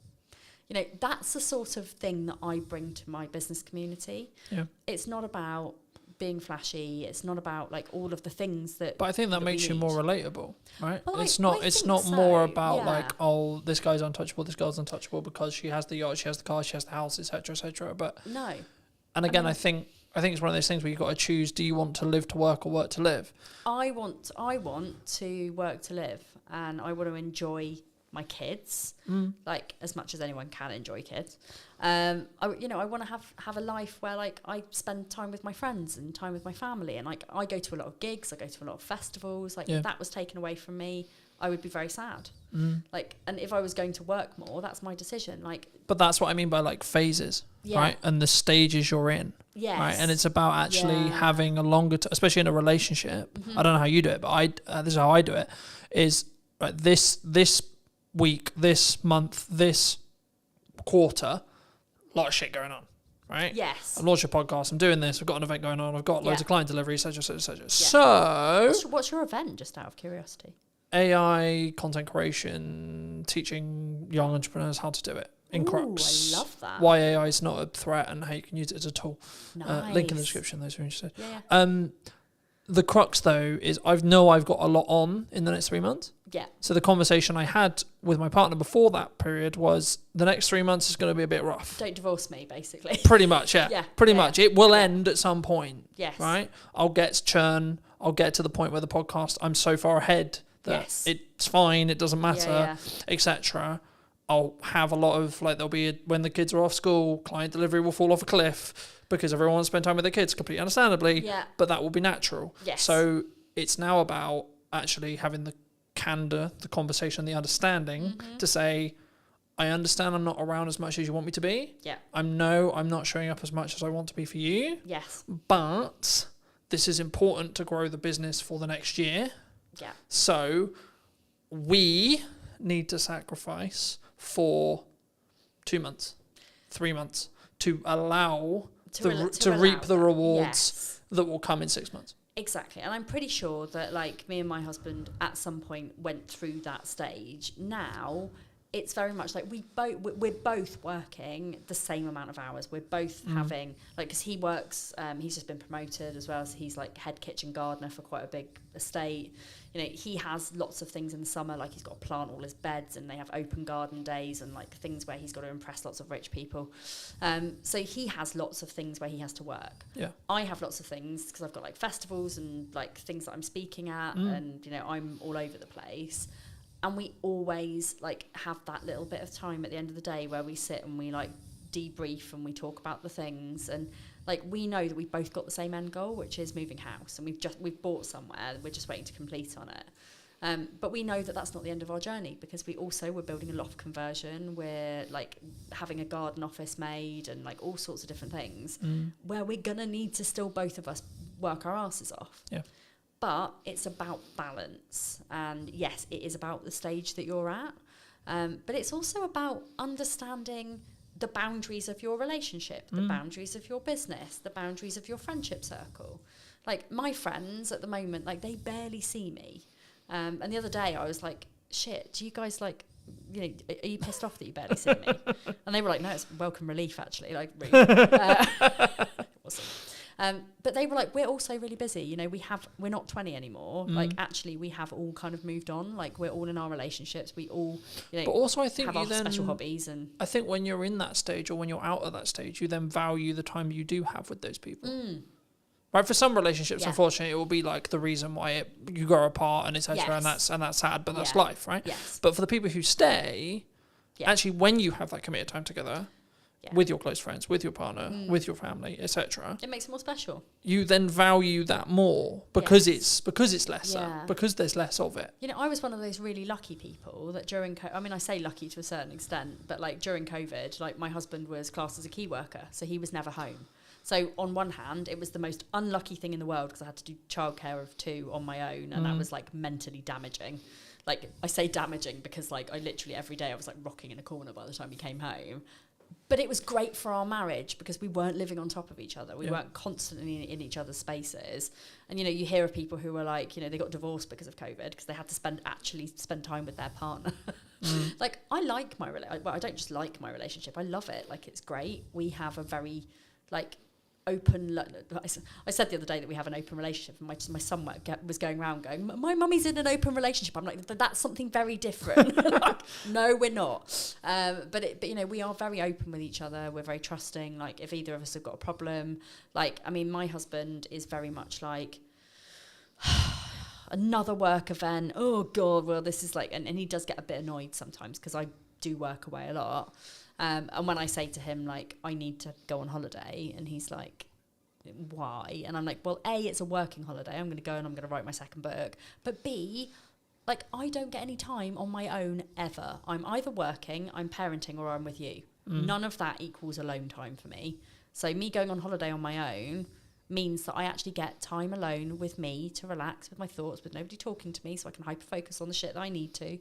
You know, that's the sort of thing that I bring to my business community. Yeah. It's not about being flashy. It's not about like all of the things that. But I think that makes you more relatable, right? Well, it's not more about like, oh, this guy's untouchable, this girl's untouchable because she has the yacht, she has the car, she has the house, etc., etc. But no. And again, I think I think it's one of those things where you've got to choose, do you want to live to work or work to live? I want to work to live, and I want to enjoy my kids, like as much as anyone can enjoy kids. I want to have a life where like I spend time with my friends and time with my family, and like I go to a lot of gigs, I go to a lot of festivals. Like if that was taken away from me, I would be very sad. Like, and if I was going to work more, that's my decision. Like, but that's what I mean by like phases, right? And the stages you're in. Yes. Right. And it's about actually having a longer, especially in a relationship. I don't know how you do it, but this is how I do it. Is right, this week, this month, this quarter, a lot of shit going on. Right? Yes. I've launched a podcast. I'm doing this. I've got an event going on. I've got loads of client delivery, etc., etc. Yeah. So, what's your event? Just out of curiosity. AI content creation, teaching young entrepreneurs how to do it in crux. I love that. Why AI is not a threat and how you can use it as a tool. Nice. Link in the description, those who are interested. Yeah. The crux though is I've got a lot on in the next 3 months. Yeah. So the conversation I had with my partner before that period was the next 3 months is going to be a bit rough. Don't divorce me, basically. Pretty much, yeah. Yeah. Pretty much. It will end at some point. Yes. Right? I'll get churn. I'll get to the point where the podcast, I'm so far ahead that it's fine, it doesn't matter, etc. I'll have a lot of, like, there'll be, when the kids are off school, client delivery will fall off a cliff because everyone wants to spend time with their kids, completely understandably, but that will be natural. Yes. So it's now about actually having the candor, the conversation, the understanding to say, I understand I'm not around as much as you want me to be. Yeah. I'm not showing up as much as I want to be for you. Yes. But this is important to grow the business for the next year. Yeah. So we need to sacrifice for 2 months, 3 months to allow to reap the rewards that will come in 6 months. Exactly. And I'm pretty sure that like me and my husband at some point went through that stage. Now it's very much like we're both working the same amount of hours. We're both having, like, because he works, he's just been promoted as well, so he's like head kitchen gardener for quite a big estate. You know, he has lots of things in the summer, like he's got to plant all his beds, and they have open garden days and like things where he's got to impress lots of rich people. So he has lots of things where he has to work. Yeah. I have lots of things because I've got like festivals and like things that I'm speaking at, and you know, I'm all over the place. And we always like have that little bit of time at the end of the day where we sit and we like debrief and we talk about the things, and like we know that we've both got the same end goal, which is moving house, and we've bought somewhere, we're just waiting to complete on it. But we know that that's not the end of our journey, because we're building a loft conversion, we're like having a garden office made, and like all sorts of different things where we're gonna need to still both of us work our asses off. Yeah. But it's about balance, and yes, it is about the stage that you're at, but it's also about understanding the boundaries of your relationship, the boundaries of your business, the boundaries of your friendship circle. Like my friends at the moment, like they barely see me, and the other day I was like, shit, do you guys like, you know, are you pissed off that you barely see me? And they were like, no, it's welcome relief actually, like really. It wasn't. But they were like, we're also really busy, you know, we're not 20 anymore. Like actually we have all kind of moved on, like we're all in our relationships, we all, you know, but also I think have our special hobbies. And I think when you're in that stage, or when you're out of that stage, you then value the time you do have with those people. Right, for some relationships, unfortunately, it will be like the reason why you grow apart and etc. And that's sad, but that's life, right? Yes. But for the people who stay, actually, when you have that committed time together, with your close friends, with your partner, with your family, etc., it makes it more special. You then value that more because it's lesser, because there's less of it. You know, I was one of those really lucky people that during I mean, I say lucky to a certain extent, but like during COVID, like my husband was classed as a key worker, so he was never home. So on one hand, it was the most unlucky thing in the world because I had to do childcare of 2 on my own, and that was like mentally damaging. Like I say damaging because like I literally every day I was like rocking in a corner by the time he came home. But it was great for our marriage because we weren't living on top of each other. We weren't constantly in each other's spaces. And, you know, you hear of people who were like, you know, they got divorced because of COVID because they had to spend time with their partner. Like, I like my relationship. Well, I don't just like my relationship. I love it. Like, it's great. We have a very, like, open. I said the other day that we have an open relationship, and my son was going around going, "My mummy's in an open relationship." I'm like, "That's something very different." Like, no, we're not. But you know, we are very open with each other. We're very trusting. Like, if either of us have got a problem, like, I mean, my husband is very much like, another work event. Oh God, well, this is like, and he does get a bit annoyed sometimes because I do work away a lot. And when I say to him, like, I need to go on holiday, and he's like, why? And I'm like, well, A, it's a working holiday. I'm going to go and I'm going to write my second book. But B, like, I don't get any time on my own ever. I'm either working, I'm parenting, or I'm with you. None of that equals alone time for me. So me going on holiday on my own means that I actually get time alone with me to relax with my thoughts, with nobody talking to me, so I can hyper-focus on the shit that I need to.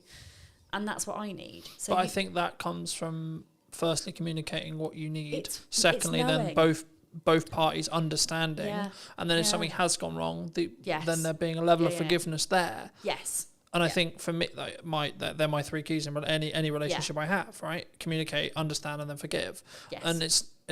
And that's what I need. So but I think that comes from firstly communicating what you need. Secondly, it's then both parties understanding. Yeah. And then if something has gone wrong, then there being a level of forgiveness there. Yes. And I think for me, like, they're my three keys in any relationship I have, right? Communicate, understand, and then forgive. Yes. And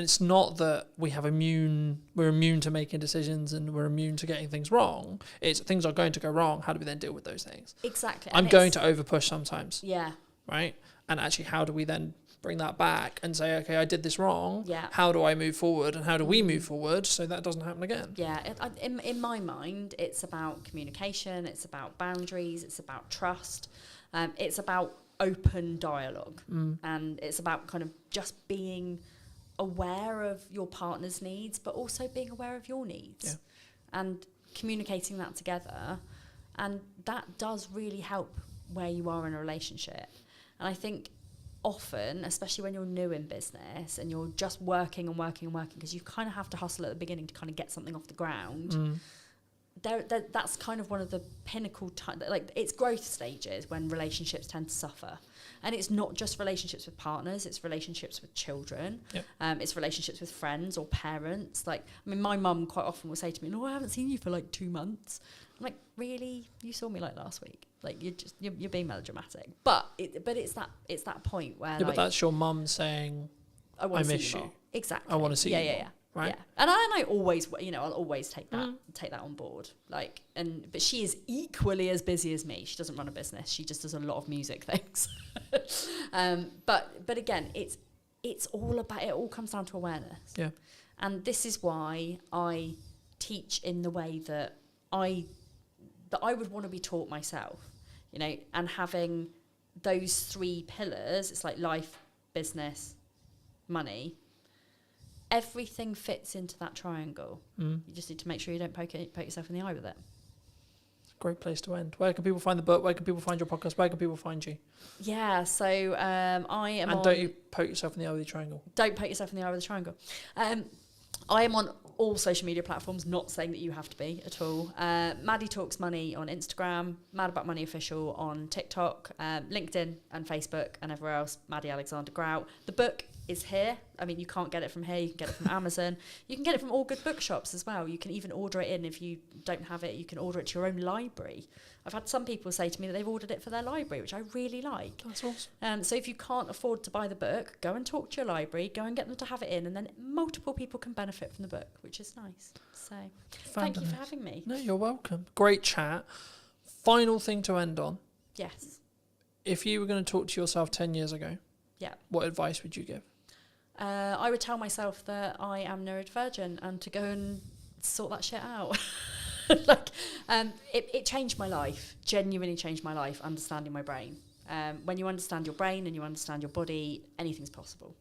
it's not that we're immune to making decisions and we're immune to getting things wrong. It's things are going to go wrong. How do we then deal with those things? Exactly. I'm going to overpush sometimes. Yeah. Right? And actually, how do we then bring that back and say, okay, I did this wrong. Yeah. How do I move forward, and how do we move forward so that doesn't happen again? Yeah. In my mind, it's about communication. It's about boundaries. It's about trust. It's about open dialogue, and it's about kind of just being aware of your partner's needs, but also being aware of your needs, and communicating that together. And that does really help where you are in a relationship. And I think often, especially when you're new in business and you're just working, because you kind of have to hustle at the beginning to kind of get something off the ground. That's kind of one of the pinnacle like, it's growth stages when relationships tend to suffer. And it's not just relationships with partners, it's relationships with children. It's relationships with friends or parents. Like, I mean, my mum quite often will say to me, "No, I haven't seen you for like 2 months." I'm like, really? You saw me like last week? Like, you're being melodramatic. But it's that point where, but that's your mum saying, I miss you. Exactly. I want to see you. Yeah. Right. Yeah. And I always, I'll always take that on board. Like, but she is equally as busy as me. She doesn't run a business. She just does a lot of music things. But again, it's all about, it all comes down to awareness. Yeah. And this is why I teach in the way that I would want to be taught myself, and having those 3 pillars, it's like life, business, money. Everything fits into that triangle. You just need to make sure you don't poke yourself in the eye with it. It's a great place to end. Where can people find the book? Where can people find your podcast? Where can people find you? Yeah, so I am and don't you poke yourself in the eye with the triangle. Don't poke yourself in the eye with the triangle. I am on all social media platforms, not saying that you have to be at all. Maddie Talks Money on Instagram, Mad About Money Official on TikTok, LinkedIn and Facebook, and everywhere else, Maddie Alexander Grout. The book is here. I mean, you can't get it from here. You can get it from Amazon. You can get it from all good bookshops as well. You can even order it in. If you don't have it, you can order it to your own library. I've had some people say to me that they've ordered it for their library, which I really like. That's awesome. So if you can't afford to buy the book, go and talk to your library, go and get them to have it in, and then multiple people can benefit from the book, which is nice. So thank you for having me. No, you're welcome. Great chat. Final thing to end on. Yes. If you were going to talk to yourself 10 years ago, what advice would you give? I would tell myself that I am neurodivergent and to go and sort that shit out. It changed my life, genuinely changed my life, understanding my brain. When you understand your brain and you understand your body, anything's possible.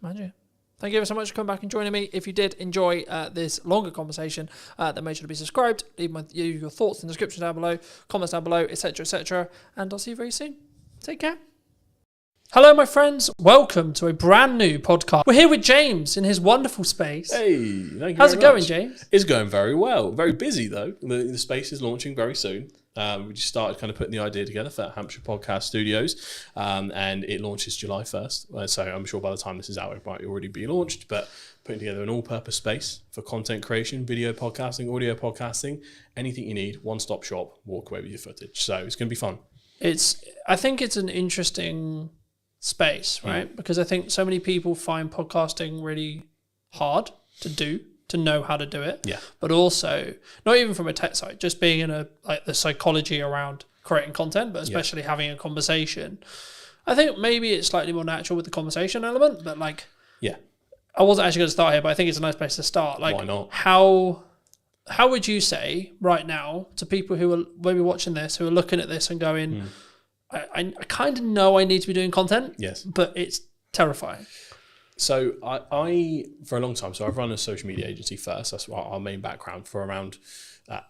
Magic. Thank you ever so much for coming back and joining me. If you did enjoy this longer conversation, then make sure to be subscribed. Leave your thoughts in the description down below, comments down below, etc., etc. And I'll see you very soon. Take care. Hello, my friends. Welcome to a brand new podcast. We're here with James in his wonderful space. Hey, thank you. How's it going, James? It's going very well. Very busy, though. The space is launching very soon. We just started kind of putting the idea together for Hampshire Podcast Studios, and it launches July 1st. So I'm sure by the time this is out, it might already be launched. But putting together an all-purpose space for content creation, video podcasting, audio podcasting, anything you need, one-stop shop, walk away with your footage. So it's going to be fun. I think it's an interesting space, right? Because I think so many people find podcasting really hard. to know how to do it. Yeah. But also, not even from a tech side, just being in the psychology around creating content, but especially having a conversation. I think maybe it's slightly more natural with the conversation element, but like, Yeah. I wasn't actually going to start here, but I think it's a nice place to start. Like, Why not? How would you say right now to people who are maybe watching this, who are looking at this and going, I kind of know I need to be doing content, Yes. but it's terrifying. So I for a long time, so I've run a social media agency first. That's our main background for around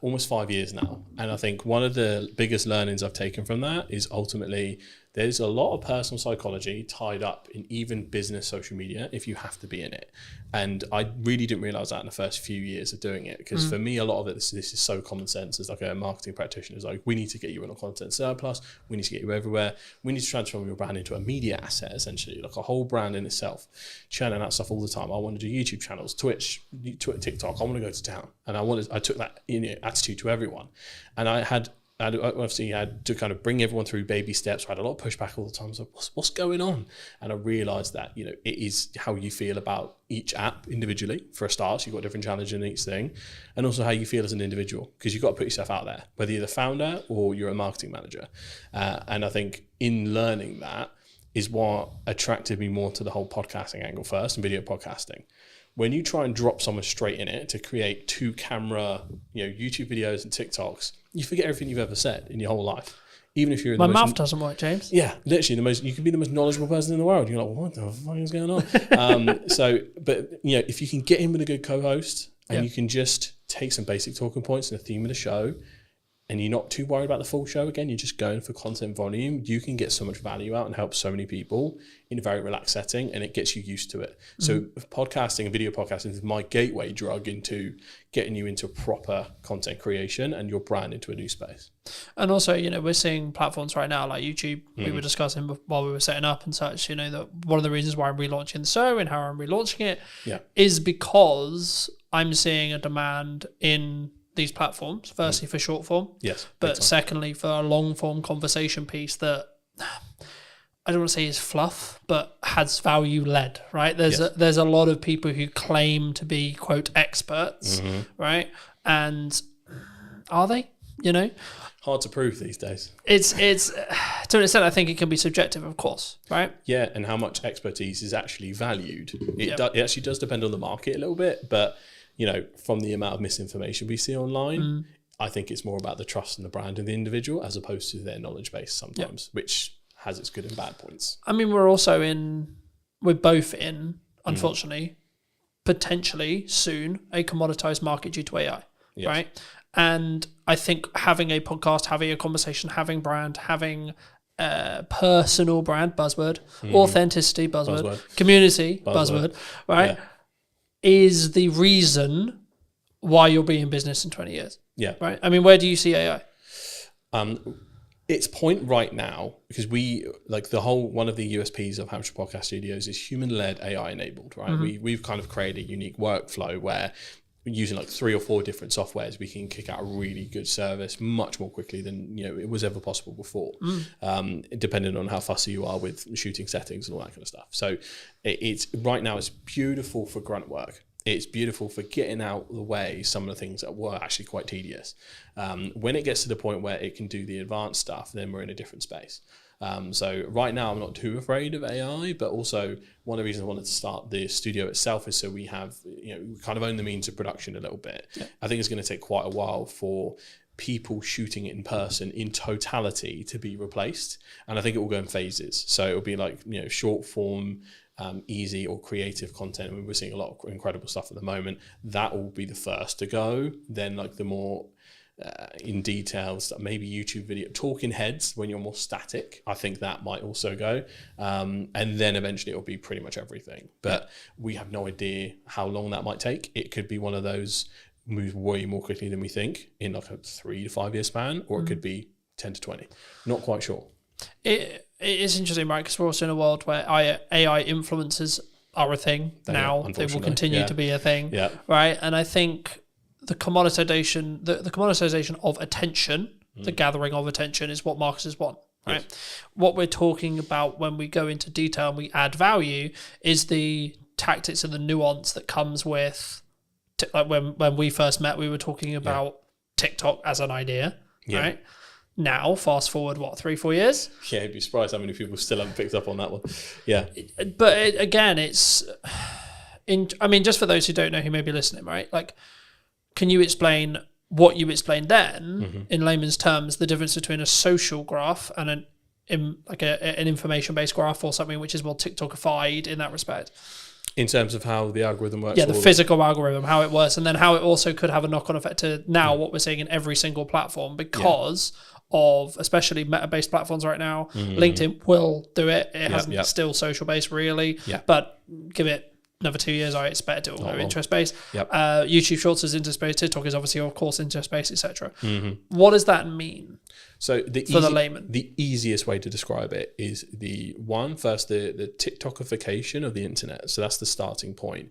almost 5 years now. And I think one of the biggest learnings I've taken from that is ultimately there's a lot of personal psychology tied up in even business social media if you have to be in it. And I really didn't realize that in the first few years of doing it, because for me, a lot of it, this is so common sense as like a marketing practitioner. It's like, we need to get you in a content surplus. We need to get you everywhere. We need to transform your brand into a media asset, essentially, like a whole brand in itself, churning out stuff all the time. I want to do YouTube channels, Twitch, TikTok. I want to go to town. And I took that attitude to everyone. And I obviously had to kind of bring everyone through baby steps. I had a lot of pushback all the time. So what's going on? And I realized that, it is how you feel about each app individually. For a start, so you've got different challenges in each thing, and also how you feel as an individual, because you've got to put yourself out there, whether you're the founder or you're a marketing manager. And I think in learning that is what attracted me more to the whole podcasting angle first, and video podcasting. When you try and drop someone straight in it to create 2-camera, YouTube videos and TikToks, you forget everything you've ever said in your whole life. Even if you're in My mouth doesn't work, James. Yeah, literally you can be the most knowledgeable person in the world. You're like, what the fuck is going on? But if you can get in with a good co-host and you can just take some basic talking points and a theme of the show, and you're not too worried about the full show again, you're just going for content volume, you can get so much value out and help so many people in a very relaxed setting, and it gets you used to it. So podcasting and video podcasting is my gateway drug into getting you into proper content creation and your brand into a new space. And also, we're seeing platforms right now like YouTube, we were discussing while we were setting up and such, that one of the reasons why I'm relaunching the show and how I'm relaunching it is because I'm seeing a demand in these platforms, firstly for short form, but secondly for a long form conversation piece that I don't want to say is fluff, but has value led, right? There's a lot of people who claim to be quote experts, right? And are they? Hard to prove these days. It's to an extent I think it can be subjective, of course, right? Yeah, and how much expertise is actually valued. It actually does depend on the market a little bit, but from the amount of misinformation we see online, I think it's more about the trust and the brand of the individual as opposed to their knowledge base sometimes, which has its good and bad points. I mean, we're both in, unfortunately, potentially soon, a commoditized market due to AI, right? And I think having a podcast, having a conversation, having brand, having personal brand, buzzword, authenticity, buzzword, community, buzzword, right? Yeah. Is the reason why you'll be in business in 20 years. Yeah. Right? I mean, where do you see AI? Its point right now, because one of the USPs of Hampshire Podcast Studios is human-led AI enabled, right? We've kind of created a unique workflow where using like 3 or 4 different softwares, we can kick out a really good service much more quickly than it was ever possible before, depending on how fussy you are with shooting settings and all that kind of stuff. So it's right now it's beautiful for grunt work. It's beautiful for getting out of the way some of the things that were actually quite tedious. When it gets to the point where it can do the advanced stuff, then we're in a different space. So right now I'm not too afraid of AI, but also one of the reasons I wanted to start the studio itself is so we have, we kind of own the means of production a little bit. Yeah. I think it's going to take quite a while for people shooting it in person in totality to be replaced. And I think it will go in phases. So it'll be like, short form, easy or creative content. I mean, we're seeing a lot of incredible stuff at the moment. That will be the first to go. Then like the more in details, maybe YouTube video, talking heads when you're more static. I think that might also go. And then eventually it'll be pretty much everything. But we have no idea how long that might take. It could be one of those moves way more quickly than we think in like a 3 to 5 year span, or it could be 10 to 20. Not quite sure. It is interesting, right? Because we're also in a world where AI influencers are a thing now. They will continue to be a thing, right? And I think the commoditization of attention, the gathering of attention, is what marketers want, right? Yes. What we're talking about when we go into detail and we add value is the tactics and the nuance that comes with, like when we first met, we were talking about TikTok as an idea, right? Now, fast forward, 3-4 years? Yeah, you'd be surprised how many people still haven't picked up on that one. Yeah. But again, it's... I mean, just for those who don't know who may be listening, right? Like, can you explain what you explained then, in layman's terms, the difference between a social graph and an information-based graph, or something which is more TikTokified in that respect? In terms of how the algorithm works? Yeah, the physical algorithm, how it works, and then how it also could have a knock-on effect to now what we're seeing in every single platform because of especially meta-based platforms right now. LinkedIn will do it. It hasn't still social-based really, but give it another 2 years, I expect it will go interest-based. YouTube Shorts is interest-based. TikTok is obviously, of course, interest-based, etc. What does that mean? So for the layman, the easiest way to describe it is the TikTokification of the internet. So that's the starting point.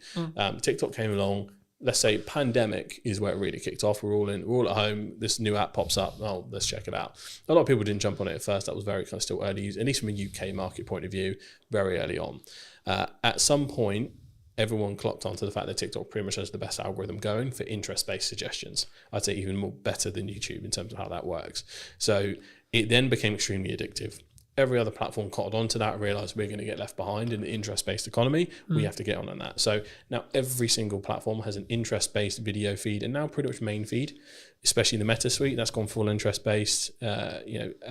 TikTok came along. Let's say pandemic is where it really kicked off. We're all at home. This new app pops up. Oh, let's check it out. A lot of people didn't jump on it at first. That was very kind of still early, at least from a UK market point of view, very early on. At some point, everyone clocked onto the fact that TikTok pretty much has the best algorithm going for interest-based suggestions. I'd say even more better than YouTube in terms of how that works. So it then became extremely addictive. Every other platform caught on to that, realized we're going to get left behind in the interest-based economy. We have to get on that. So now every single platform has an interest-based video feed, and now pretty much main feed, especially the Meta suite, that's gone full interest-based. I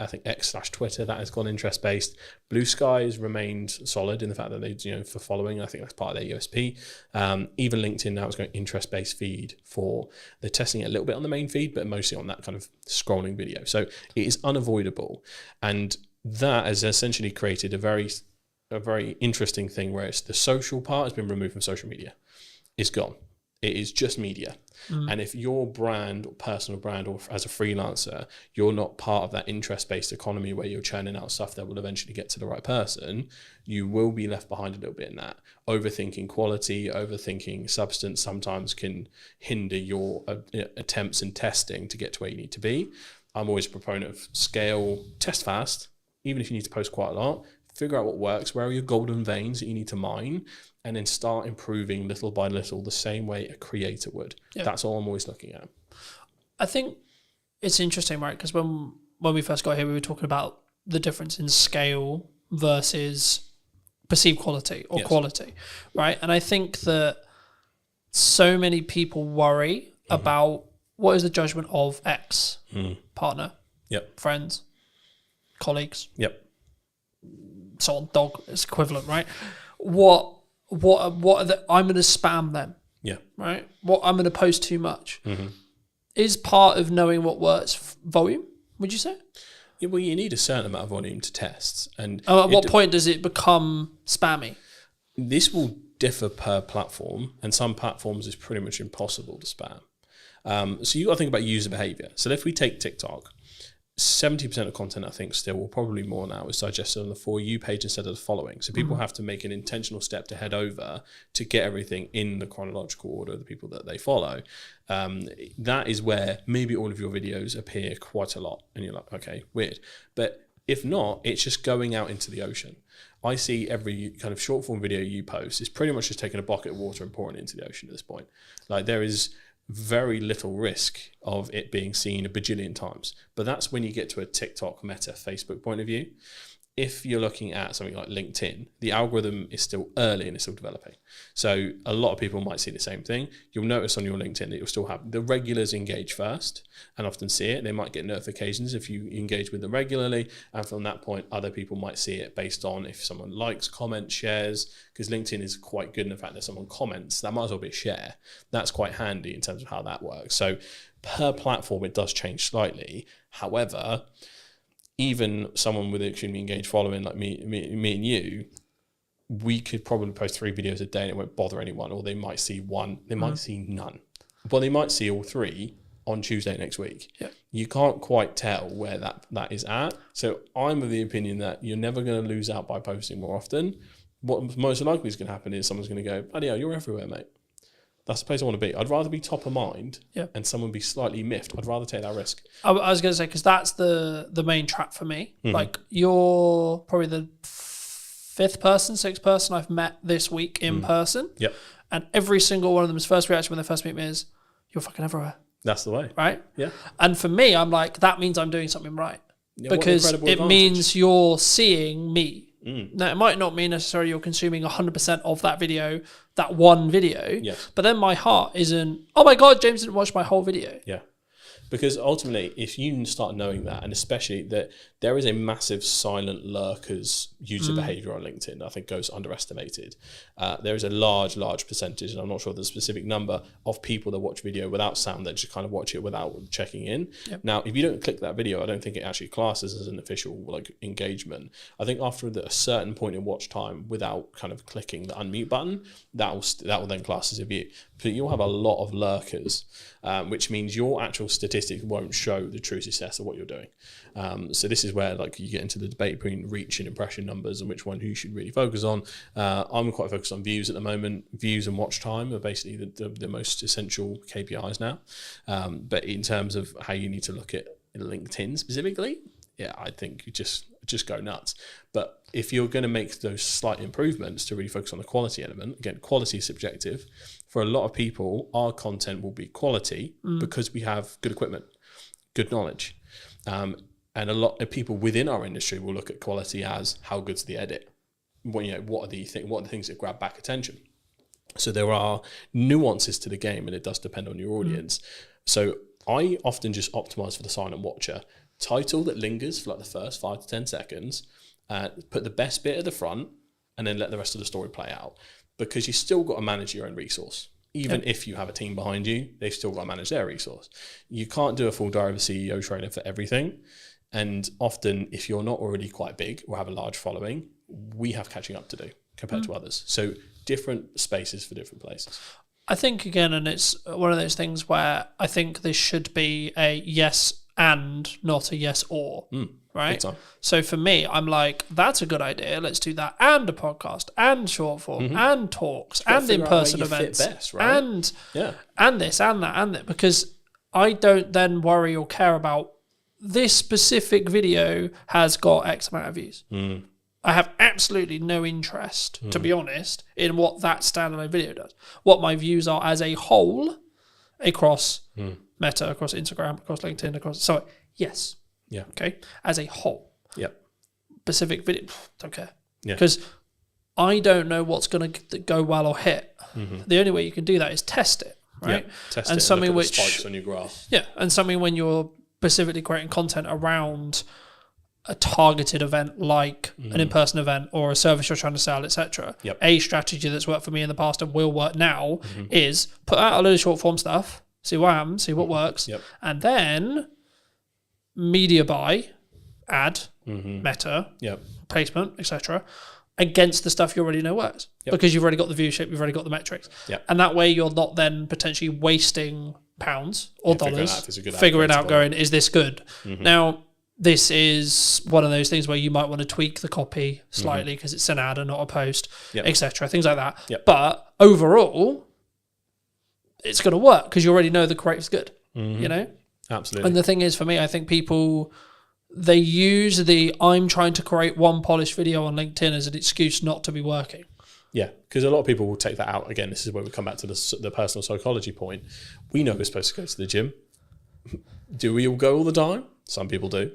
think X/Twitter, that has gone interest-based. Blue Sky has remained solid in the fact that they, for following, I think that's part of their USP. Even LinkedIn now is going interest-based feed they're testing it a little bit on the main feed, but mostly on that kind of scrolling video. So it is unavoidable. And that has essentially created a very interesting thing where it's the social part has been removed from social media. It's gone. It is just media. And if your brand or personal brand or as a freelancer, you're not part of that interest-based economy where you're churning out stuff that will eventually get to the right person, you will be left behind a little bit in that. Overthinking quality, overthinking substance sometimes can hinder your attempts and testing to get to where you need to be. I'm always a proponent of scale, test fast. Even if you need to post quite a lot, figure out what works, where are your golden veins that you need to mine, and then start improving little by little the same way a creator would. That's all I'm always looking at. I think it's interesting, right? Because when we first got here, we were talking about the difference in scale versus perceived quality or quality, right? And I think that so many people worry about what is the judgment of X partner, friends, colleagues, so on, dog is equivalent, right? What are the, I'm going to spam them, right? What I'm going to post too much is part of knowing what works. Volume, would you say? Yeah, well, you need a certain amount of volume to test, and at what point does it become spammy? This will differ per platform, and some platforms is pretty much impossible to spam. So you got to think about user behavior. So if we take TikTok, 70% of content, I think, still, or probably more now, is digested on the For You page instead of the following. So people have to make an intentional step to head over to get everything in the chronological order of the people that they follow. That is where maybe all of your videos appear quite a lot. And you're like, okay, weird. But if not, it's just going out into the ocean. I see every kind of short form video you post is pretty much just taking a bucket of water and pouring it into the ocean at this point. Like, there is very little risk of it being seen a bajillion times. But that's when you get to a TikTok, Meta, Facebook point of view. If you're looking at something like LinkedIn, the algorithm is still early and it's still developing. So a lot of people might see the same thing. You'll notice on your LinkedIn that you'll still have the regulars engage first and often see it. They might get notifications if you engage with them regularly. And from that point, other people might see it based on if someone likes, comments, shares, because LinkedIn is quite good in the fact that someone comments, that might as well be a share. That's quite handy in terms of how that works. So per platform, it does change slightly. However, even someone with an extremely engaged following like me and you, we could probably post 3 videos a day and it won't bother anyone, or they might see one, they might see none, but they might see all 3 on Tuesday next week. You can't quite tell where that is at. So I'm of the opinion that you're never going to lose out by posting more often. What most likely is going to happen is someone's going to go, bloody hell, you're everywhere, mate. That's the place I want to be. I'd rather be top of mind and someone be slightly miffed. I'd rather take that risk. I was going to say, because that's the main trap for me. Like, you're probably the fifth person, sixth person I've met this week in person. Yep. And every single one of them's first reaction when they first meet me is, "You're fucking everywhere." That's the way. Right? Yeah. And for me, I'm like, that means I'm doing something right. Yeah, what an because incredible it advantage. means you're seeing me. Now, it might not mean necessarily you're consuming 100% of that video, that one video. Yes. But then my heart isn't, oh my God, James didn't watch my whole video. Yeah. Because ultimately, if you start knowing that, and especially that there is a massive silent lurkers user behavior on LinkedIn, I think goes underestimated. There is a large percentage, and I'm not sure the specific number, of people that watch video without sound that just kind of watch it without checking in. Yep. Now, if you don't click that video, I don't think it actually classes as an official like engagement. I think after a certain point in watch time, without kind of clicking the unmute button, that will then class as a view. But you'll have a lot of lurkers, which means your actual statistics won't show the true success of what you're doing. So this is where like you get into the debate between reach and impression numbers and which one you should really focus on. I'm quite focused on views at the moment. Views and watch time are basically the most essential KPIs now. But in terms of how you need to look at LinkedIn specifically, yeah, I think you just go nuts. But if you're going to make those slight improvements to really focus on the quality element, again, quality is subjective. For a lot of people, our content will be quality because we have good equipment, good knowledge. And a lot of people within our industry will look at quality as how good's the edit? What are the things that grab back attention? So there are nuances to the game, and it does depend on your audience. So I often just optimize for the silent watcher. Title that lingers for like the first 5 to 10 seconds, put the best bit at the front, and then let the rest of the story play out. Because you still got to manage your own resource. Even if you have a team behind you, they've still got to manage their resource. You can't do a full diary of a CEO trailer for everything. And often, if you're not already quite big or have a large following, we have catching up to do compared to others. So different spaces for different places. I think, again, and it's one of those things where I think this should be a yes and not a yes or. Right? So for me, I'm like, that's a good idea. Let's do that. And a podcast, and short form, and talks, and in-person events, best, right? and this, and that, and that. Because I don't then worry or care about this specific video has got X amount of views. I have absolutely no interest, to be honest, in what that standalone video does. What my views are as a whole across Meta, across Instagram, across LinkedIn, across... So, yes. Yeah. Okay. As a whole. Yep. Specific video, don't care. Yeah. Because I don't know what's going to go well or hit. The only way you can do that is test it, right? Yeah. Test and it something and look at which the spikes on your graph. Yeah, and something when you're specifically creating content around a targeted event like an in-person event or a service you're trying to sell, etc. Yep. A strategy that's worked for me in the past and will work now is put out a load of short form stuff, see what happens, see what works, and then media buy, ad, meta, placement, etc. against the stuff you already know works because you've already got the viewership, you've already got the metrics, and that way you're not then potentially wasting pounds or dollars figuring out going, is this good? Now, this is one of those things where you might want to tweak the copy slightly because it's an ad and not a post, etc. Things like that. But overall, it's going to work because you already know the creative's good. You know? Absolutely. And the thing is, for me, I think people, they use the I'm trying to create one polished video on LinkedIn as an excuse not to be working. Yeah, because a lot of people will take that out. Again, this is where we come back to the personal psychology point. We know we're supposed to go to the gym. Do we all go all the time? Some people do.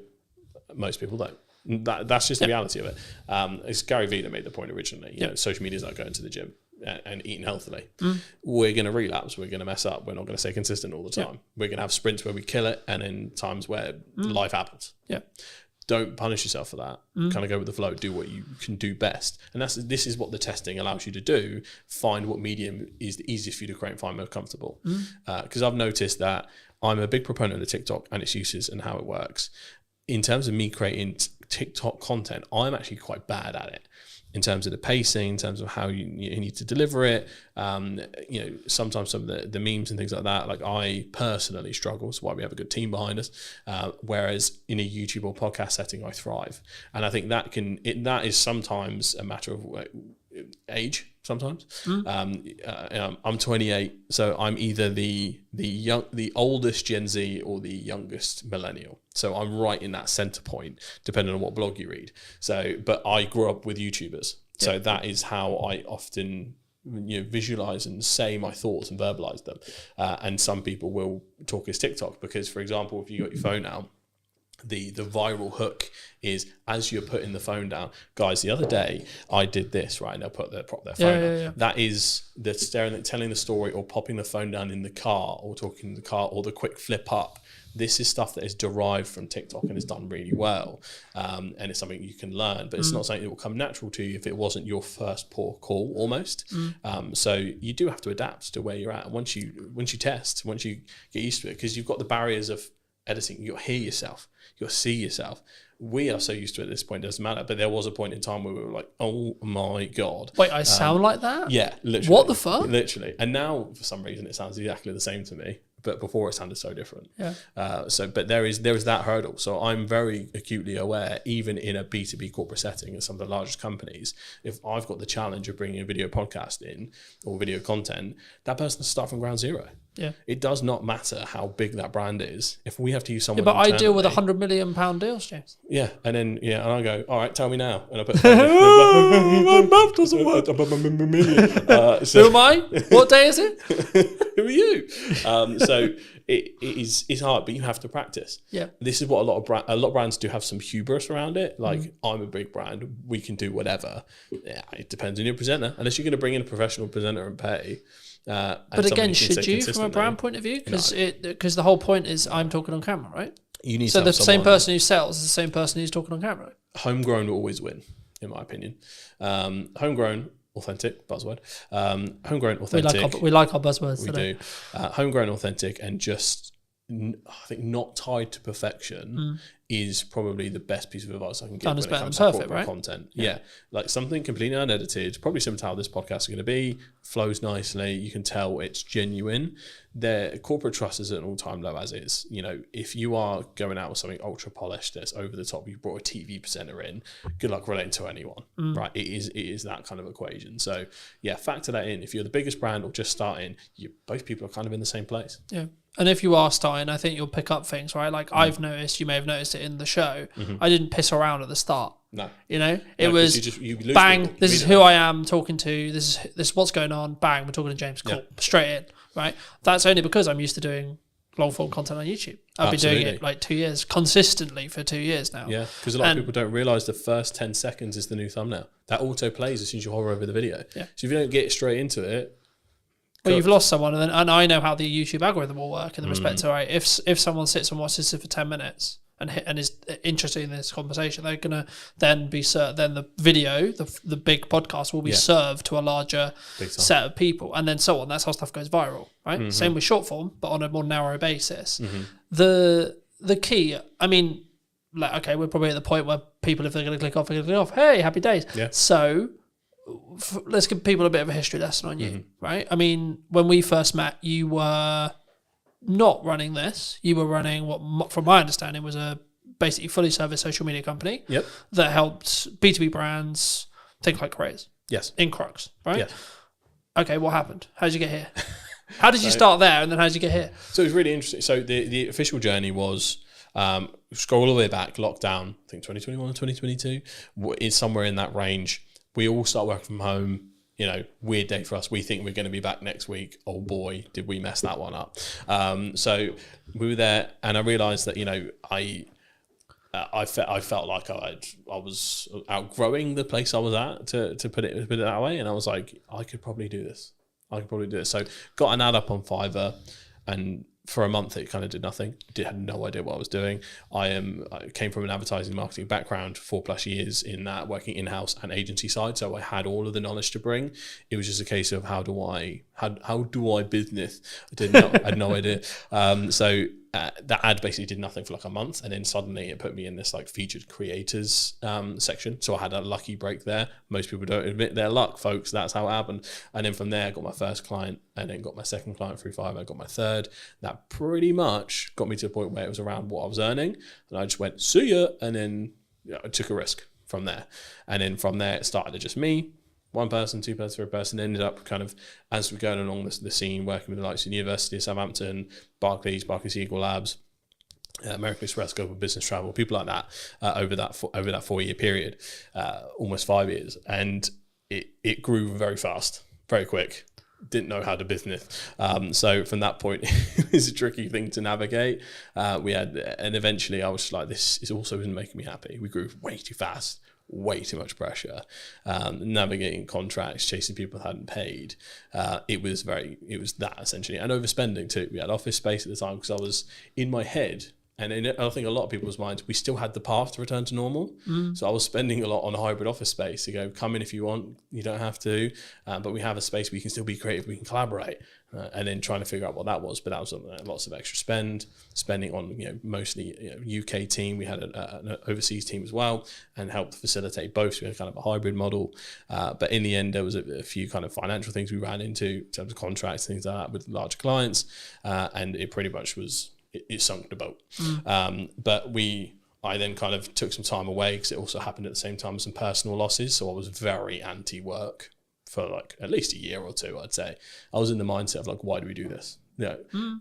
Most people don't. That's just the reality of it. It's Gary Vee that made the point originally. You know, social media is not going to the gym and eating healthily. We're going to relapse. We're going to mess up. We're not going to stay consistent all the time. We're going to have sprints where we kill it and then times where life happens. Don't punish yourself for that. Kind of go with the flow. Do what you can do best. And this is what the testing allows you to do. Find what medium is the easiest for you to create and find most comfortable. Because I've noticed that I'm a big proponent of TikTok and its uses and how it works. In terms of me creating TikTok content, I'm actually quite bad at it. In terms of the pacing, in terms of how you need to deliver it, sometimes some of the memes and things like that, like I personally struggle. That's why we have a good team behind us. Whereas in a YouTube or podcast setting, I thrive, and I think that is sometimes a matter of age. Sometimes I'm 28, so I'm either the oldest Gen Z or the youngest millennial. So I'm right in that center point, depending on what blog you read. So, but I grew up with YouTubers. So that is how I often visualize and say my thoughts and verbalize them. And some people will talk as TikTok because, for example, if you got your phone out, the viral hook is as you're putting the phone down. Guys, the other day I did this, right? And they'll prop their phone down. Yeah. That is the telling the story or popping the phone down in the car or talking in the car or the quick flip up. This is stuff that is derived from TikTok and is done really well. And it's something you can learn, but it's not something that will come natural to you if it wasn't your first port of call almost. So you do have to adapt to where you're at. Once you test, once you get used to it, because you've got the barriers of editing, you'll hear yourself, you'll see yourself. We are so used to it at this point, it doesn't matter. But there was a point in time where we were like, oh my God. Wait, I sound like that? Yeah, literally. What the fuck? Literally. And now, for some reason, it sounds exactly the same to me. But before it sounded so different. Yeah. But there is that hurdle. So I'm very acutely aware, even in a B2B corporate setting at some of the largest companies, if I've got the challenge of bringing a video podcast in or video content, that person has to start from ground zero. Yeah. It does not matter how big that brand is. If we have to use someone, But I deal with internally- £100 million deals, James. Yeah, and then and I go, all right, tell me now, and I put My math doesn't work. Who am I? What day is it? Who are you? So it's hard, but you have to practice. Yeah. This is what a lot of brands do have some hubris around it. Like, I'm a big brand, we can do whatever. Yeah, it depends on your presenter. Unless you're going to bring in a professional presenter and pay. But again, should you, from a brand point of view? Because the whole point is I'm talking on camera, right? You need so to the have same someone- person who sells is the same person who's talking on camera. Homegrown will always win, in my opinion. Homegrown, authentic, buzzword. Homegrown, authentic. We like our buzzwords We today. do. Homegrown, authentic, and just, I think, not tied to perfection is probably the best piece of advice I can give Done is when it better comes than to perfect, corporate right? content. Yeah. Like something completely unedited, probably similar to how this podcast is going to be, flows nicely. You can tell it's genuine. Their corporate trust is at an all-time low as is. If you are going out with something ultra polished that's over the top, you brought a TV presenter in, good luck relating to anyone, right? It is that kind of equation. So yeah, factor that in. If you're the biggest brand or just starting, both people are kind of in the same place. Yeah. And if you are starting, I think you'll pick up things, right? Like I've noticed, you may have noticed it in the show. I didn't piss around at the start. No. It was you lose bang, people this is who I am talking to, this is what's going on, bang, we're talking to James, cool, straight in, right? That's only because I'm used to doing long form content on YouTube. I've been doing it like 2 years, consistently for 2 years now. Yeah, because a lot of people don't realise the first 10 seconds is the new thumbnail. That auto plays as soon as you hover over the video. Yeah. So if you don't get straight into it, well, you've lost someone, and I know how the YouTube algorithm will work in the respect to, right, if someone sits and watches this for 10 minutes and is interested in this conversation, they're gonna then be then the video, the big podcast will be served to a larger set of people, and then so on. That's how stuff goes viral, right? Same with short form, but on a more narrow basis. The key, I mean, like, okay, we're probably at the point where people, if they're gonna click off, they're gonna click off. Hey, happy days. Yeah. So let's give people a bit of a history lesson on you, right? I mean, when we first met, you were not running this. You were running what, from my understanding, was a basically fully serviced social media company that helped B2B brands take like careers. Yes. In Crocs, right? Yes. Okay, what happened? How did you get here? How did you start there, and then how did you get here? So it was really interesting. So the official journey was, scroll all the way back, lockdown, I think 2021 or 2022, is somewhere in that range. We all start working from home. Weird day for us. We think we're going to be back next week. Oh boy, did we mess that one up. So we were there, and I realised that, I felt like I was outgrowing the place I was at, to put it that way. And I was like, I could probably do this. So got an ad up on Fiverr, and for a month it kind of did nothing. Had no idea what I was doing. I came from an advertising marketing background, 4+ years in that, working in-house and agency side, so I had all of the knowledge to bring. It was just a case of how do I business. I had no idea. So that ad basically did nothing for like a month, and then suddenly it put me in this like featured creators section. So I had a lucky break there. Most people don't admit their luck, folks. That's how it happened. And then from there I got my first client, and then got my second client through Fiverr. I got my third. That pretty much got me to a point where it was around what I was earning, and I just went, see ya, and then I took a risk from there. And then from there it started to just me, one person, two person, three person. Ended up kind of, as we're going along the scene, working with the likes of the University of Southampton, Barclays Eagle Labs, American Express, Global Business Travel, people like that, over that 4 year period, almost 5 years. And it grew very fast, very quick. Didn't know how to business. So from that point, it was a tricky thing to navigate. And eventually I was just like, this is also isn't making me happy. We grew way too fast, way too much pressure, navigating contracts, chasing people who hadn't paid. It was that essentially, and overspending too. We had office space at the time because I was in my head. And I think a lot of people's minds, we still had the path to return to normal. So I was spending a lot on hybrid office space to go, come in if you want, you don't have to, but we have a space where you can still be creative, we can collaborate, and then trying to figure out what that was. But that was lots of extra spending on, mostly UK team. We had an overseas team as well, and helped facilitate both. So we had kind of a hybrid model. But in the end, there was a few kind of financial things we ran into in terms of contracts, things like that with larger clients, and it pretty much was, it sunk the boat. But I then kind of took some time away because it also happened at the same time as some personal losses. So I was very anti-work for like at least a year or two, I'd say. I was in the mindset of like, why do we do this?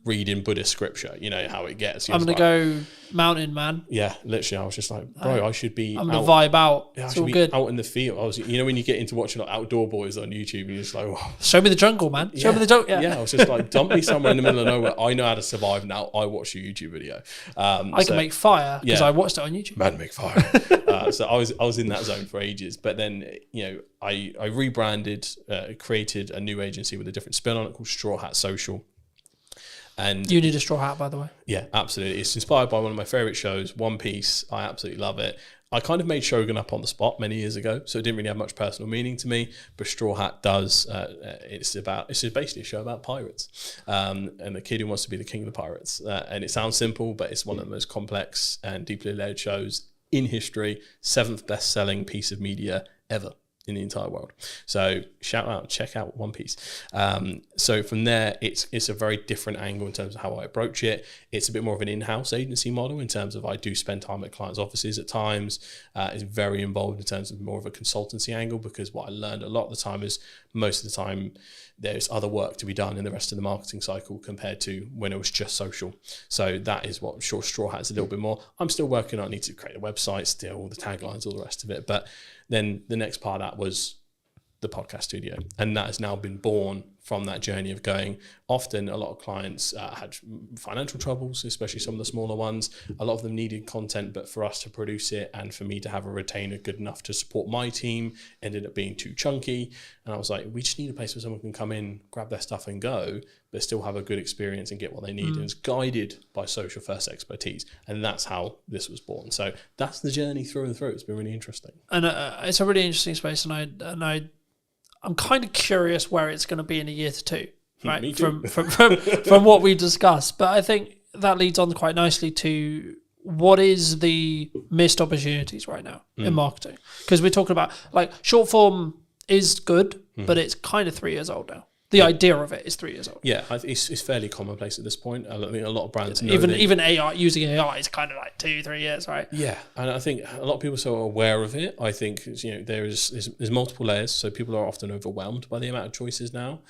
Reading Buddhist scripture, you know how it gets. I'm going to go mountain, man. Yeah, literally. I was just like, bro, I should be I'm going to vibe out. Yeah, it's all good. Out in the field. I was, when you get into watching like Outdoor Boys on YouTube, you're just like, oh. Show me the jungle, man. Show me the jungle. Yeah, I was just like, dump me somewhere in the middle of nowhere. I know how to survive now. I watch your YouTube video. I can make fire because I watched it on YouTube. Man, make fire. So I was in that zone for ages. But then, I rebranded, created a new agency with a different spin on it called Straw Hat Social. And you need a straw hat, by the way. Yeah, absolutely. It's inspired by one of my favorite shows, One Piece. I absolutely love it. I kind of made Shogun up on the spot many years ago, so it didn't really have much personal meaning to me. But Straw Hat does. It's basically a show about pirates, and the kid who wants to be the king of the pirates. And it sounds simple, but it's one of the most complex and deeply layered shows in history. 7th best-selling piece of media ever in the entire world. So check out One Piece. So from there, it's a very different angle in terms of how I approach it. It's a bit more of an in-house agency model in terms of I do spend time at clients' offices at times. It's very involved in terms of more of a consultancy angle, because what I learned a lot of the time is most of the time there's other work to be done in the rest of the marketing cycle compared to when it was just social. So that is what Straw Hat is a little bit more. I'm still working on, I need to create a website still, the taglines, all the rest of it. But then the next part of that was the podcast studio. And that has now been born from that journey of going. Often a lot of clients had financial troubles, especially some of the smaller ones. A lot of them needed content, but for us to produce it and for me to have a retainer good enough to support my team ended up being too chunky. And I was like, we just need a place where someone can come in, grab their stuff and go, but still have a good experience and get what they need. And it's guided by social first expertise. And that's how this was born. So that's the journey through and through. It's been really interesting. And it's a really interesting space. And I'm kind of curious where it's going to be in a year to two, right? Me too. From what we discussed. But I think that leads on quite nicely to what is the missed opportunities right now in marketing? Because we're talking about like short form is good, but it's kind of 3 years old now. The idea of it is 3 years old. Yeah, it's fairly commonplace at this point. I think a lot of brands know even AI, using AI is kind of like 2-3 years, right? Yeah, and I think a lot of people are so aware of it. I think there's multiple layers, so people are often overwhelmed by the amount of choices now.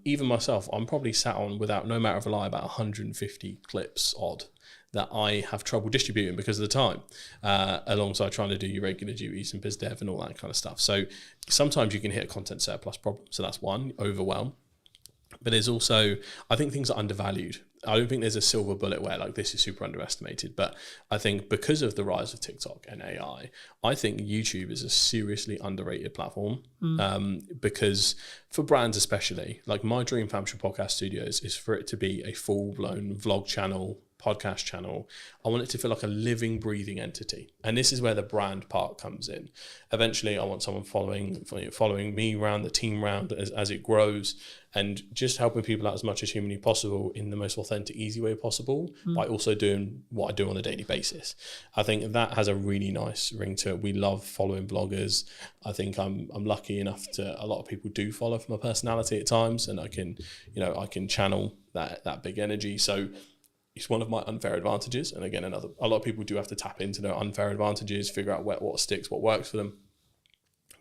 Even myself, I'm probably sat on, without no matter of a lie, about 150 clips odd that I have trouble distributing because of the time, alongside trying to do your regular duties and biz dev and all that kind of stuff. So sometimes you can hit a content surplus problem. So that's one, overwhelm. But there's also, I think things are undervalued. I don't think there's a silver bullet where like this is super underestimated, but I think because of the rise of TikTok and AI, I think YouTube is a seriously underrated platform. Because for brands especially, like my dream for Hampshire Podcast Studios is for it to be a full-blown vlog channel, podcast channel. I want it to feel like a living, breathing entity. And this is where the brand part comes in. Eventually, I want someone following me around, the team around as it grows, and just helping people out as much as humanly possible in the most authentic, easy way possible, by also doing what I do on a daily basis. I think that has a really nice ring to it. We love following bloggers. I think I'm lucky enough to, a lot of people do follow for my personality at times, and I can channel that big energy. So it's one of my unfair advantages. And again, a lot of people do have to tap into their unfair advantages, figure out what sticks, what works for them.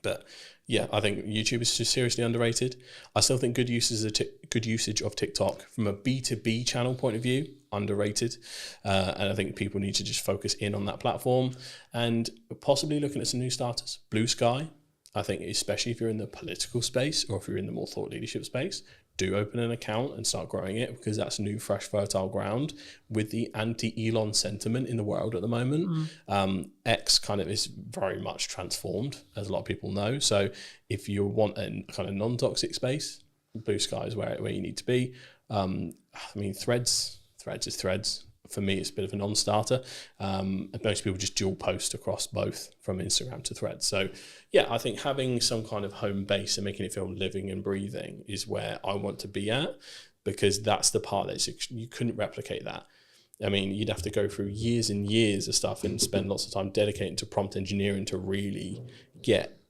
But yeah, I think YouTube is just seriously underrated. I still think good usage of TikTok from a B2B channel point of view, underrated. And I think people need to just focus in on that platform and possibly looking at some new starters. Blue Sky, I think especially if you're in the political space or if you're in the more thought leadership space, do open an account and start growing it, because that's new, fresh, fertile ground with the anti-Elon sentiment in the world at the moment. X kind of is very much transformed, as a lot of people know. So if you want a kind of non-toxic space, Blue Sky is where you need to be. I mean, Threads is Threads. For me, it's a bit of a non-starter. Most people just dual post across both from Instagram to Threads. So yeah, I think having some kind of home base and making it feel living and breathing is where I want to be at, because that's the part that you couldn't replicate that. I mean, you'd have to go through years and years of stuff and spend lots of time dedicating to prompt engineering to really get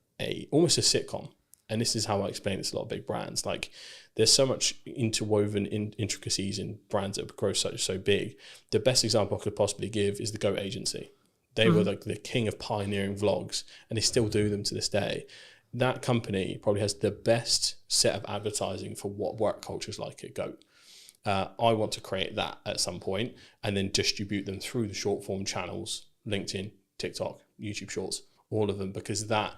almost a sitcom. And this is how I explain it to a lot of big brands. Like, there's so much interwoven intricacies in brands that grow so big. The best example I could possibly give is the Goat Agency. They were like the king of pioneering vlogs, and they still do them to this day. That company probably has the best set of advertising for what work culture is like at Goat. I want to create that at some point and then distribute them through the short form channels, LinkedIn, TikTok, YouTube Shorts, all of them, because that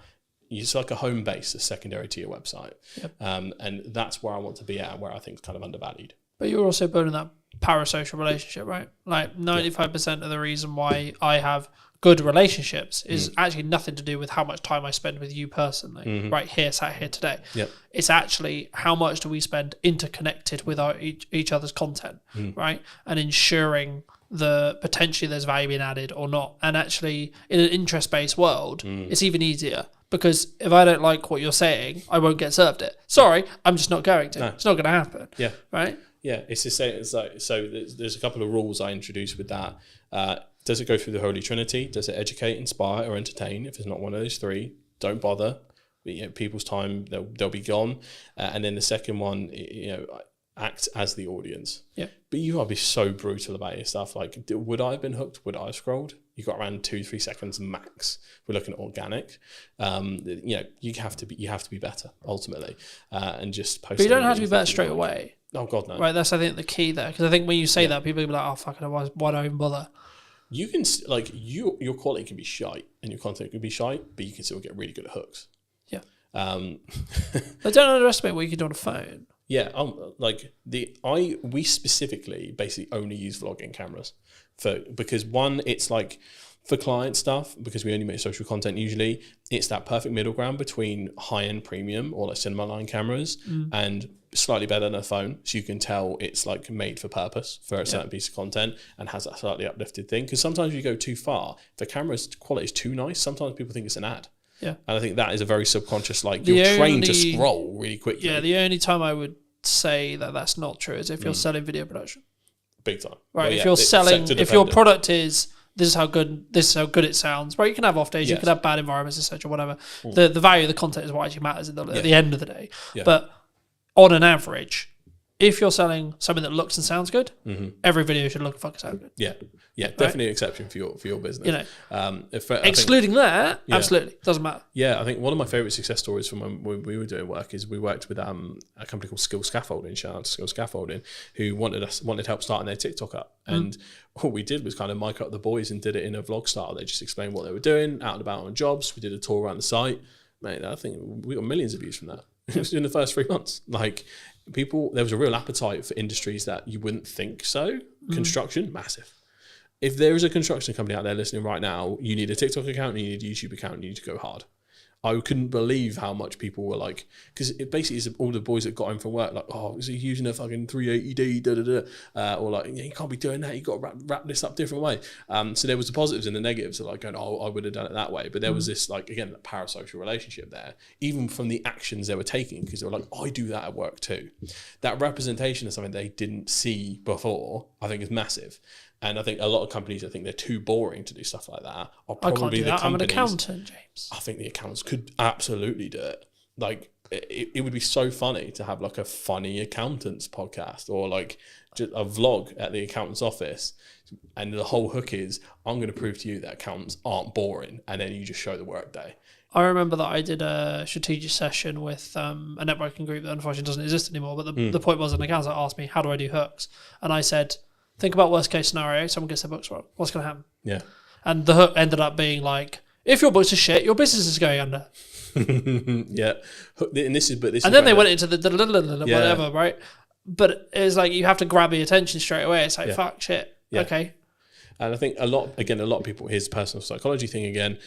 it's like a home base, a secondary to your website. Yep. And that's where I want to be at, where I think it's kind of undervalued. But you're also building that parasocial relationship, right? Like 95% of the reason why I have good relationships is actually nothing to do with how much time I spend with you personally, right here, sat here today. Yep. It's actually how much do we spend interconnected with each other's content, right? And ensuring potentially there's value being added or not. And actually, in an interest-based world, it's even easier. Because if I don't like what you're saying, I won't get served it. Sorry, I'm just not going to. No. It's not going to happen. Yeah. Right? Yeah. It's the same. It's like, so there's a couple of rules I introduced with that. Does it go through the Holy Trinity? Does it educate, inspire, or entertain? If it's not one of those three, don't bother. People's time, they'll be gone. And then the second one, act as the audience. Yeah. But you gotta be so brutal about your stuff. Like, would I have been hooked? Would I have scrolled? You got around 2-3 seconds max. We're looking at organic. You have to be better ultimately, and just post. But you don't have to be better straight away. Oh God, no. Right, that's I think the key there, because I think when you say that, people will be like, "Oh fuck it, why do I even bother?" You can your quality can be shite and your content can be shite, but you can still get really good at hooks. Yeah. But don't underestimate what you can do on a phone. Yeah, we specifically basically only use vlogging cameras because one, it's like for client stuff, because we only make social content usually, it's that perfect middle ground between high-end premium or like cinema line cameras and slightly better than a phone, so you can tell it's like made for purpose for a certain piece of content and has that slightly uplifted thing. Because sometimes you go too far, if the camera's quality is too nice, sometimes people think it's an ad. Yeah. And I think that is a very subconscious, like you're trained to scroll really quickly. Yeah, the only time I would say that that's not true is if you're selling video production. Big time. Right. Well, if you're selling, if your product is this is how good it sounds, right? You can have off days, you can have bad environments, etc., whatever. The value of the content is what actually matters at the end of the day. Yeah. But on an average, if you're selling something that looks and sounds good, every video should look and fucking sound good. Yeah, definitely an exception for your business. Excluding that, absolutely doesn't matter. Yeah, I think one of my favorite success stories from when we were doing work is we worked with a company called Skill Scaffolding, shout out to Skill Scaffolding, who wanted help starting their TikTok up, and what we did was kind of mic up the boys and did it in a vlog style. They just explained what they were doing, out and about on jobs. We did a tour around the site. Mate, I think we got millions of views from that. It was in the first 3 months. Like, there was a real appetite for industries that you wouldn't think so. Construction, massive. If there is a construction company out there listening right now, you need a TikTok account and you need a YouTube account and you need to go hard. I couldn't believe how much people were like, because it basically is all the boys that got home from work, like, oh, is he using a fucking 380D, or like, you can't be doing that, you got to wrap this up different way. So there was the positives and the negatives of like going, oh, I would have done it that way. But there was this, like, again, that parasocial relationship there, even from the actions they were taking, because they were like, I do that at work too. That representation of something they didn't see before, I think is massive. And I think a lot of companies, I think they're too boring to do stuff like that. Are probably I can't do that. I'm an accountant, James. I think the accountants could absolutely do it. Like, it would be so funny to have like a funny accountants podcast or like just a vlog at the accountant's office. And the whole hook is, I'm going to prove to you that accountants aren't boring. And then you just show the work day. I remember that I did a strategic session with a networking group that unfortunately doesn't exist anymore. But the point was, an accountant asked me, how do I do hooks? And I said, think about worst case scenario, someone gets their books wrong. What's going to happen? Yeah. And the hook ended up being like, If your books are shit, your business is going under. Yeah, and this is And then they went into the whatever, right? But it's like you have to grab the attention straight away. It's like fuck, shit, okay. And I think a lot of people. Here's the personal psychology thing again.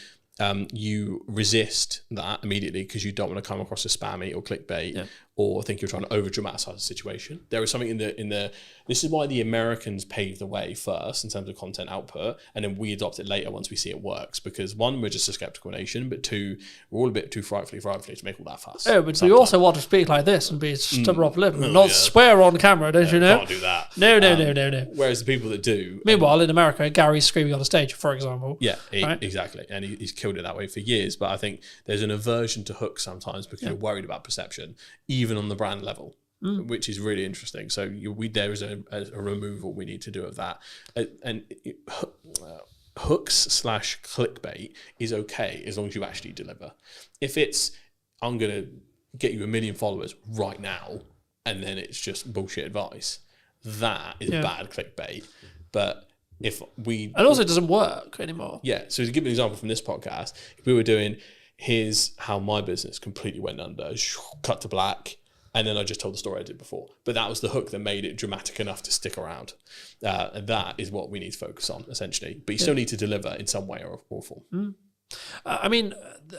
You resist that immediately because you don't want to come across as spammy or clickbait or think you're trying to over dramatize the situation. There is something in the. This is why the Americans paved the way first in terms of content output, and then we adopt it later once we see it works. Because one, we're just a skeptical nation, but two, we're all a bit too frightfully to make all that fuss. Oh, but we also want to speak like this and be stubborn off lip and not swear on camera, don't you know? Can't do that. No. Whereas the people that do. Meanwhile, in America, Gary's screaming on the stage, for example. Yeah, right? Exactly. And he's killed it that way for years. But I think there's an aversion to hooks sometimes because you're worried about perception, even on the brand level, which is really interesting. So there is a removal we need to do of that. Hooks / clickbait is okay as long as you actually deliver. If it's, I'm going to get you 1 million followers right now, and then it's just bullshit advice, that is bad clickbait. But if we... And also it doesn't work anymore. Yeah. So to give an example from this podcast, if we were doing, here's how my business completely went under, cut to black, and then I just told the story I did before. But that was the hook that made it dramatic enough to stick around. And that is what we need to focus on, essentially. But you still need to deliver in some way or form. I mean,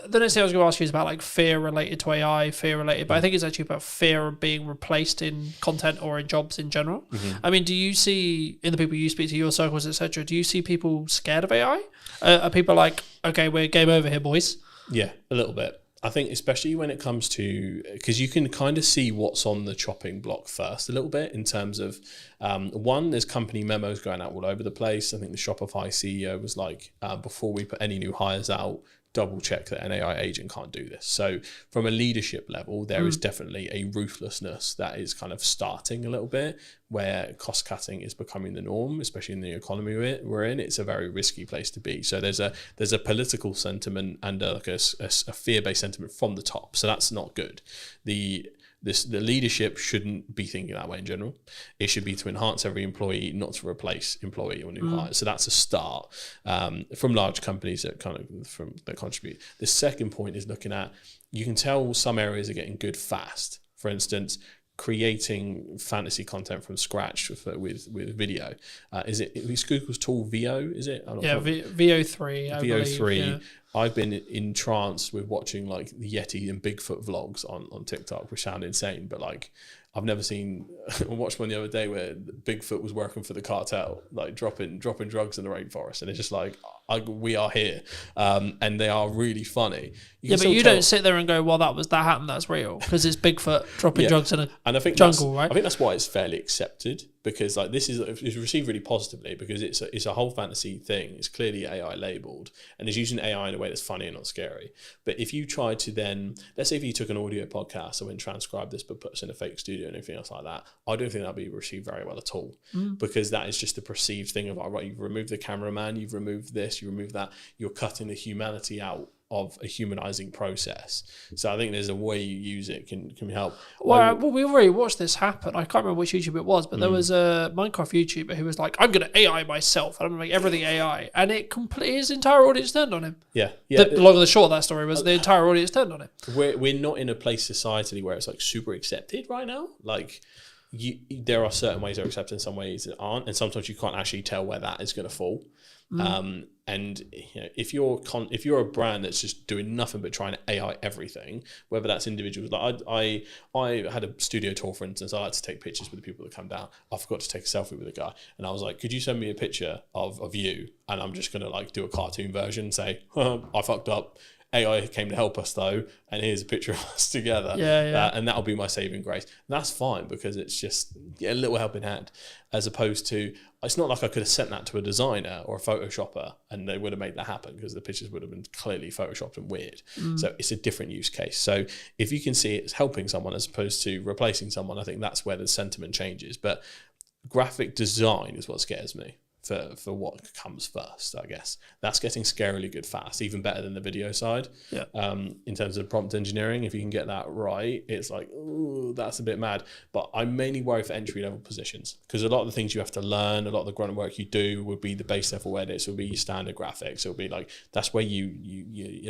the next thing I was going to ask you is about like fear related to AI, but I think it's actually about fear of being replaced in content or in jobs in general. I mean, do you see in the people you speak to, your circles, etc., do you see people scared of AI? Are people like, okay, we're game over here, boys? Yeah, a little bit. I think especially when it comes to, because you can kind of see what's on the chopping block first a little bit in terms of, one, there's company memos going out all over the place. I think the Shopify CEO was like, before we put any new hires out, double check that an AI agent can't do this. So from a leadership level, there is definitely a ruthlessness that is kind of starting a little bit, where cost cutting is becoming the norm, especially in the economy we're in. It's a very risky place to be. So there's a political sentiment and a fear-based sentiment from the top. So that's not good. The leadership shouldn't be thinking that way in general. It should be to enhance every employee, not to replace employee or new hires. So that's a start from large companies that contribute. The second point is looking at, you can tell some areas are getting good fast. For instance, creating fantasy content from scratch with video. Is Google's tool VO? Is it? VO3. VO3. I've been entranced with watching like the Yeti and Bigfoot vlogs on TikTok, which sound insane, but like I've never seen. I watched one the other day where Bigfoot was working for the cartel, like dropping drugs in the rainforest, and it's just like we are here, and they are really funny. But you don't sit there and go, "Well, that happened. That's real," because it's Bigfoot dropping drugs in a jungle, right? I think that's why it's fairly accepted, because like it's received really positively, because it's a whole fantasy thing. It's clearly AI labeled, and it's using AI in a way that's funny and not scary. But if you try to then, let's say if you took an audio podcast and went transcribe this but put us in a fake studio and everything else like that, I don't think that'd be received very well at all, because that is just the perceived thing of, all right, you've removed the cameraman, you've removed this, you remove that, you're cutting the humanity out of a humanizing process. So I think there's a way you use it can help. Well, we already watched this happen. I can't remember which YouTube it was, but there was a Minecraft YouTuber who was like, "I'm going to AI myself, and I'm going to make everything AI," and his entire audience turned on him. Yeah. The long and the short of that story was the entire audience turned on him. We're not in a place societally where it's like super accepted right now. Like, there are certain ways that are accepted, and some ways that aren't, and sometimes you can't actually tell where that is going to fall. And if you're a brand that's just doing nothing but trying to AI everything, whether that's individuals, like I had a studio tour, for instance. I like to take pictures with the people that come down. I forgot to take a selfie with a guy, and I was like, "Could you send me a picture of you?" And I'm just gonna like do a cartoon version, and say, "I fucked up. AI came to help us though, and here's a picture of us together." And that'll be my saving grace. And that's fine, because it's just a little helping hand, as opposed to, it's not like I could have sent that to a designer or a Photoshopper and they would have made that happen, because the pictures would have been clearly Photoshopped and weird. So it's a different use case. So if you can see it's helping someone as opposed to replacing someone, I think that's where the sentiment changes. But graphic design is what scares me. for what comes first, I guess. That's getting scarily good fast, even better than the video side. Yeah. In terms of prompt engineering, if you can get that right, it's like, ooh, that's a bit mad. But I mainly worry for entry level positions, because a lot of the things you have to learn, a lot of the grunt work you do would be the base level edits, will be your standard graphics. It'll be like, that's where you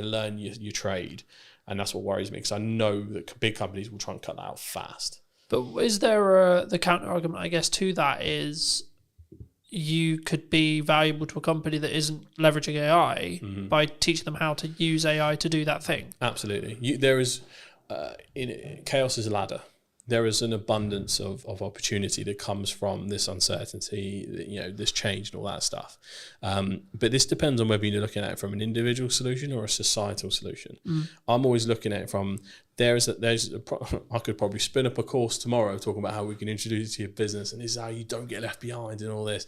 learn your trade. And that's what worries me, because I know that big companies will try and cut that out fast. But is there the counter argument, I guess, to that is you could be valuable to a company that isn't leveraging AI by teaching them how to use AI to do that thing? Absolutely. There is, chaos is a ladder. There is an abundance of opportunity that comes from this uncertainty, this change and all that stuff. But this depends on whether you're looking at it from an individual solution or a societal solution. I'm always looking at it from, I could probably spin up a course tomorrow talking about how we can introduce it to your business, and this is how you don't get left behind and all this.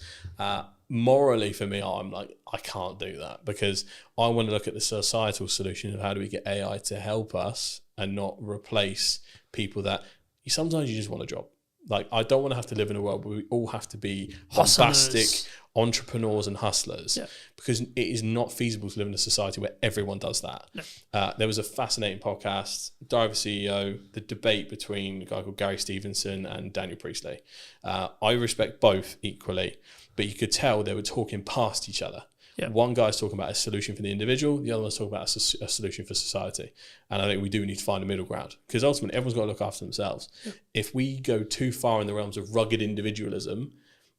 Morally, for me, I'm like, I can't do that, because I want to look at the societal solution of how do we get AI to help us and not replace people that sometimes you just want a job. Like, I don't want to have to live in a world where we all have to be bombastic entrepreneurs and hustlers, because it is not feasible to live in a society where everyone does that. No. There was a fascinating podcast, Diver CEO, the debate between a guy called Gary Stevenson and Daniel Priestley. I respect both equally, but you could tell they were talking past each other. Yeah. One guy's talking about a solution for the individual, the other one's talking about a solution for society. And I think we do need to find a middle ground, because ultimately everyone's got to look after themselves. Yeah. If we go too far in the realms of rugged individualism,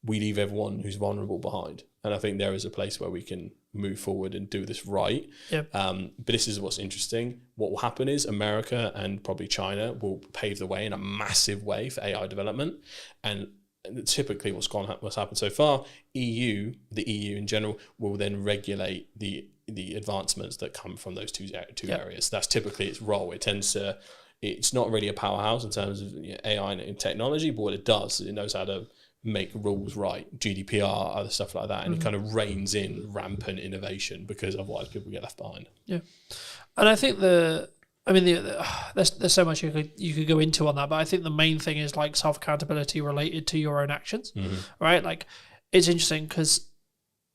we leave everyone who's vulnerable behind. And I think there is a place where we can move forward and do this right. Yeah. But this is what's interesting. What will happen is America and probably China will pave the way in a massive way for AI development. And typically what's happened so far, the EU in general will then regulate the advancements that come from those two areas. That's typically its role. It's not really a powerhouse in terms of AI and technology, but what it does, it knows how to make rules right, GDPR, other stuff like that, and it kind of reins in rampant innovation, because otherwise people get left behind. Yeah, and I think there's so much you could go into on that, but I think the main thing is like self accountability related to your own actions, right? Like, it's interesting because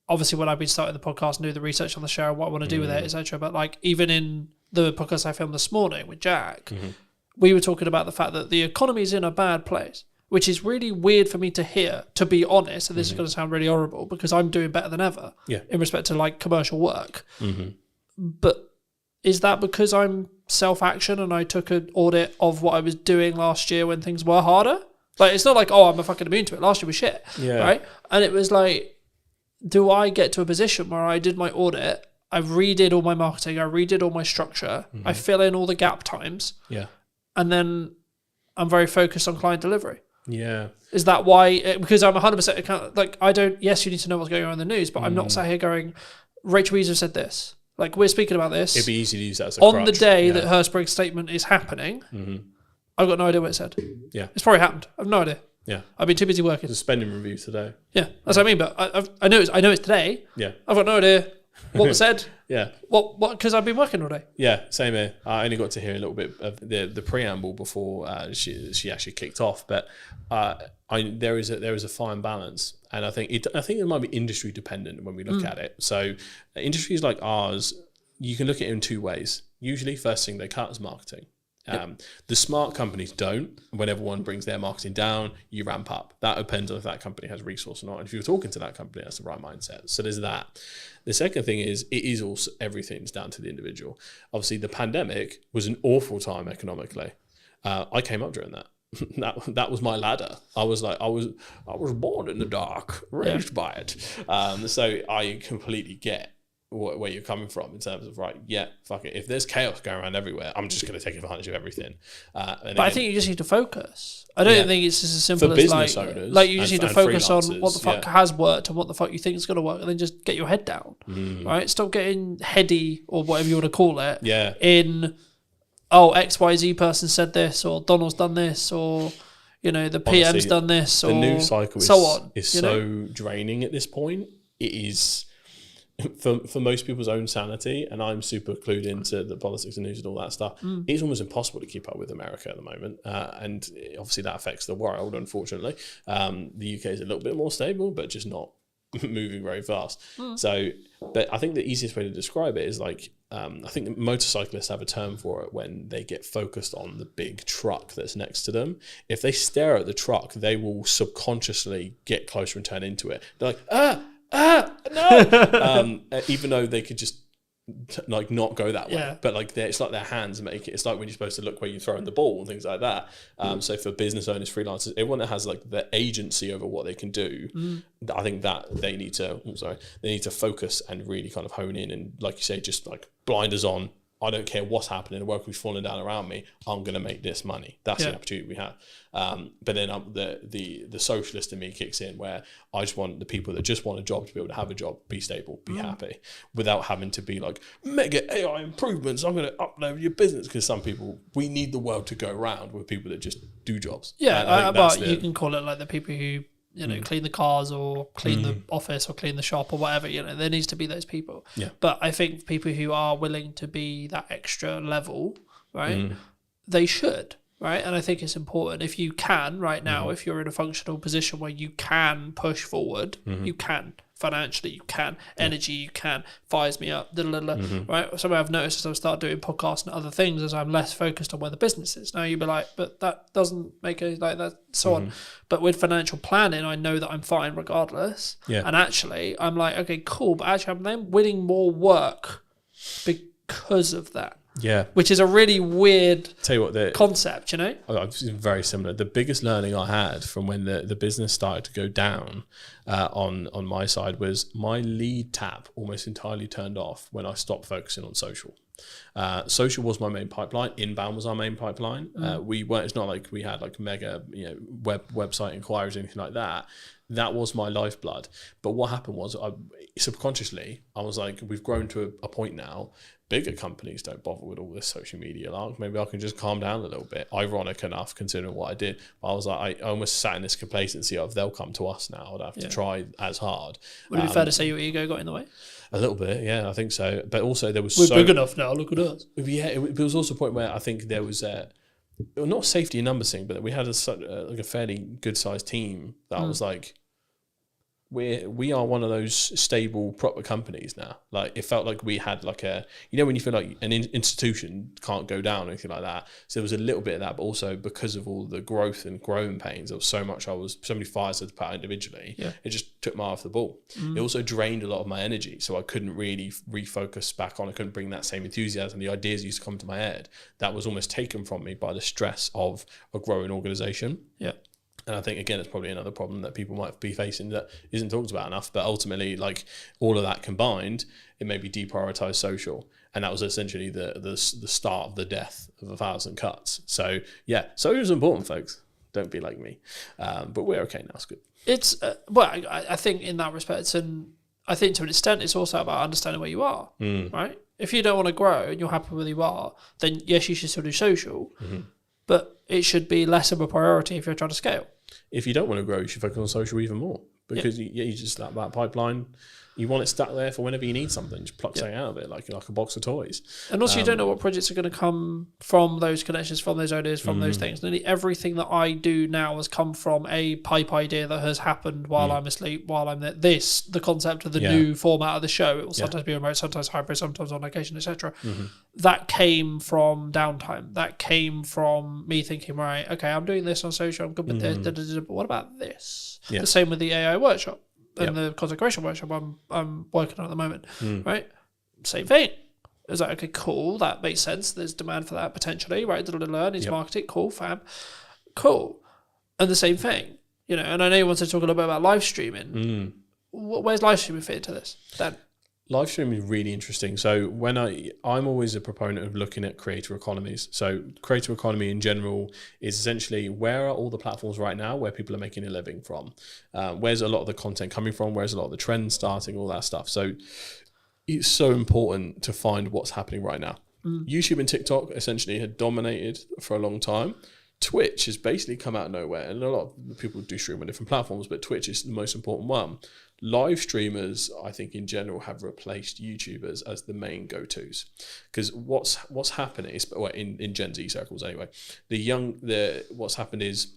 obviously when I've been starting the podcast and do the research on the show, what I want to do with it, etc. But like, even in the podcast I filmed this morning with Jack, we were talking about the fact that the economy is in a bad place, which is really weird for me to hear, to be honest. And this is going to sound really horrible, because I'm doing better than ever in respect to like commercial work. But is that because I'm self-action and I took an audit of what I was doing last year when things were harder? Like, it's not like, oh, I'm fucking immune to it. Last year was shit, right? And it was like, do I get to a position where I did my audit, I redid all my marketing, I redid all my structure, I fill in all the gap times, and then I'm very focused on client delivery? Yeah. Is that why? Because I'm 100% account. Like, I don't. Yes, you need to know what's going on in the news, but I'm not sat here going, Rachel Weezer said this. Like, we're speaking about this. It'd be easy to use that as a on crutch. the day that her Spriggs statement is happening. I've got no idea what it said. Yeah, it's probably happened. I've no idea. Yeah, I've been too busy working. There's a spending review today. Yeah, that's what I mean. But I know it's today. Yeah, I've got no idea what was said. What? Because I've been working all day. Yeah, same here. I only got to hear a little bit of the preamble before she actually kicked off. But there is a fine balance, and I think it might be industry dependent when we look at it. So industries like ours, you can look at it in two ways. Usually, first thing they cut is marketing. The smart companies don't. When everyone brings their marketing down, you ramp up. That depends on if that company has resource or not. And if you're talking to that company, that's the right mindset. So there's that. The second thing is, it is also, everything's down to the individual. Obviously, the pandemic was an awful time economically. I came up during that. That was my ladder. I was born in the dark, raised by it. So I completely get where you're coming from in terms of, right, fuck it. If there's chaos going around everywhere, I'm just going to take advantage of everything. But I think you just need to focus. I don't think it's just as simple as owners, like you just need to focus on what the fuck has worked and what the fuck you think is going to work, and then just get your head down. Right? Stop getting heady, or whatever you want to call it. Yeah. In XYZ person said this, or Donald's done this, or the PM's honestly, done this, or the news cycle is so draining at this point. It is. For most people's own sanity, and I'm super clued into the politics and news and all that stuff, it's almost impossible to keep up with America at the moment. And obviously that affects the world, unfortunately. The UK is a little bit more stable, but just not moving very fast. So, but I think the easiest way to describe it is like, I think that motorcyclists have a term for it when they get focused on the big truck that's next to them. If they stare at the truck, they will subconsciously get closer and turn into it. They're like, no, even though they could just like not go that way, but like it's like their hands make it. It's like when you're supposed to look where you're throwing the ball and things like that. So for business owners, freelancers, everyone that has like the agency over what they can do, I think that they need to focus and really kind of hone in and, like you say, just like blinders on. I don't care what's happening. The world will be falling down around me. I'm going to make this money. That's the opportunity we have. But then the socialist in me kicks in, where I just want the people that just want a job to be able to have a job, be stable, be happy, without having to be like, mega AI improvements, I'm going to upload your business. Because some people, we need the world to go round with people that just do jobs. Yeah, but you can call it like the people who, clean the cars or clean the office or clean the shop or whatever, there needs to be those people. Yeah. But I think people who are willing to be that extra level, right, they should, right? And I think it's important if you can right now, if you're in a functional position where you can push forward, you can. Financially, you can. Energy, you can. Fires me up, right? Something I've noticed as I've started doing podcasts and other things is I'm less focused on where the business is. Now you'd be like, but that doesn't make it like that, so on. But with financial planning, I know that I'm fine regardless. Yeah. And actually, I'm like, okay, cool. But actually, I'm then winning more work because of that. Yeah. Which is a really weird Tell you what, concept, I've seen very similar. The biggest learning I had from when the business started to go down on my side was my lead tap almost entirely turned off when I stopped focusing on social. Social was my main pipeline. Inbound was our main pipeline. It's not like we had like mega website inquiries or anything like that. That was my lifeblood. But what happened was subconsciously I was like, we've grown to a point now. Bigger companies don't bother with all this social media. Like, maybe I can just calm down a little bit. Ironic enough, considering what I did. But I was like, I almost sat in this complacency of they'll come to us now. I'd have to try as hard. Would it be fair to say your ego got in the way? A little bit, yeah, I think so. But also there was we're big enough now. Look at us. Yeah, it was also a point where I think there was not safety in numbers thing, but we had a fairly good sized team that I was like, we are one of those stable proper companies now. Like it felt like we had like when you feel like an institution can't go down or anything like that. So there was a little bit of that, but also because of all the growth and growing pains, there was so many fires to put out individually. Yeah. It just took my eye off the ball. It also drained a lot of my energy, so I couldn't really refocus back on. I couldn't bring that same enthusiasm. The ideas used to come to my head. That was almost taken from me by the stress of a growing organization. Yeah. And I think, again, it's probably another problem that people might be facing that isn't talked about enough. But ultimately, like all of that combined, it made me deprioritize social. And that was essentially the start of the death of 1,000 cuts. So, yeah, social is important, folks. Don't be like me. But we're okay now. It's good. It's, I think in that respect, and I think to an extent, it's also about understanding where you are, right? If you don't want to grow and you're happy where you are, then yes, you should still do social. But it should be less of a priority if you're trying to scale. If you don't want to grow, you should focus on social even more, because you just that pipeline. You want it stuck there for whenever you need something. Just pluck something out of it, like a box of toys. And also, you don't know what projects are going to come from those connections, from those ideas, from those things. Nearly everything that I do now has come from a pipe idea that has happened while I'm asleep, while I'm there. The concept of the new format of the show. It will sometimes be remote, sometimes hybrid, sometimes on location, etc. That came from downtime. That came from me thinking, right, okay, I'm doing this on social, I'm good with this, but what about this? The same with the AI workshop. And the content creation workshop I'm working on at the moment, right? Same thing. It's like, okay, cool, that makes sense. There's demand for that potentially, right? Needs marketing, cool, fab, cool. And the same thing, and I know you want to talk a little bit about live streaming. Where's live streaming fit into this, Dan? Live streaming is really interesting. So when I'm always a proponent of looking at creator economies. So creator economy in general is essentially, where are all the platforms right now where people are making a living from? Where's a lot of the content coming from? Where's a lot of the trends starting? All that stuff. So it's so important to find what's happening right now. YouTube and TikTok essentially had dominated for a long time. Twitch has basically come out of nowhere, and a lot of people do stream on different platforms, but Twitch is the most important one. Live streamers, I think in general, have replaced YouTubers as the main go-tos, because what's happening is, in Gen Z circles anyway, what's happened is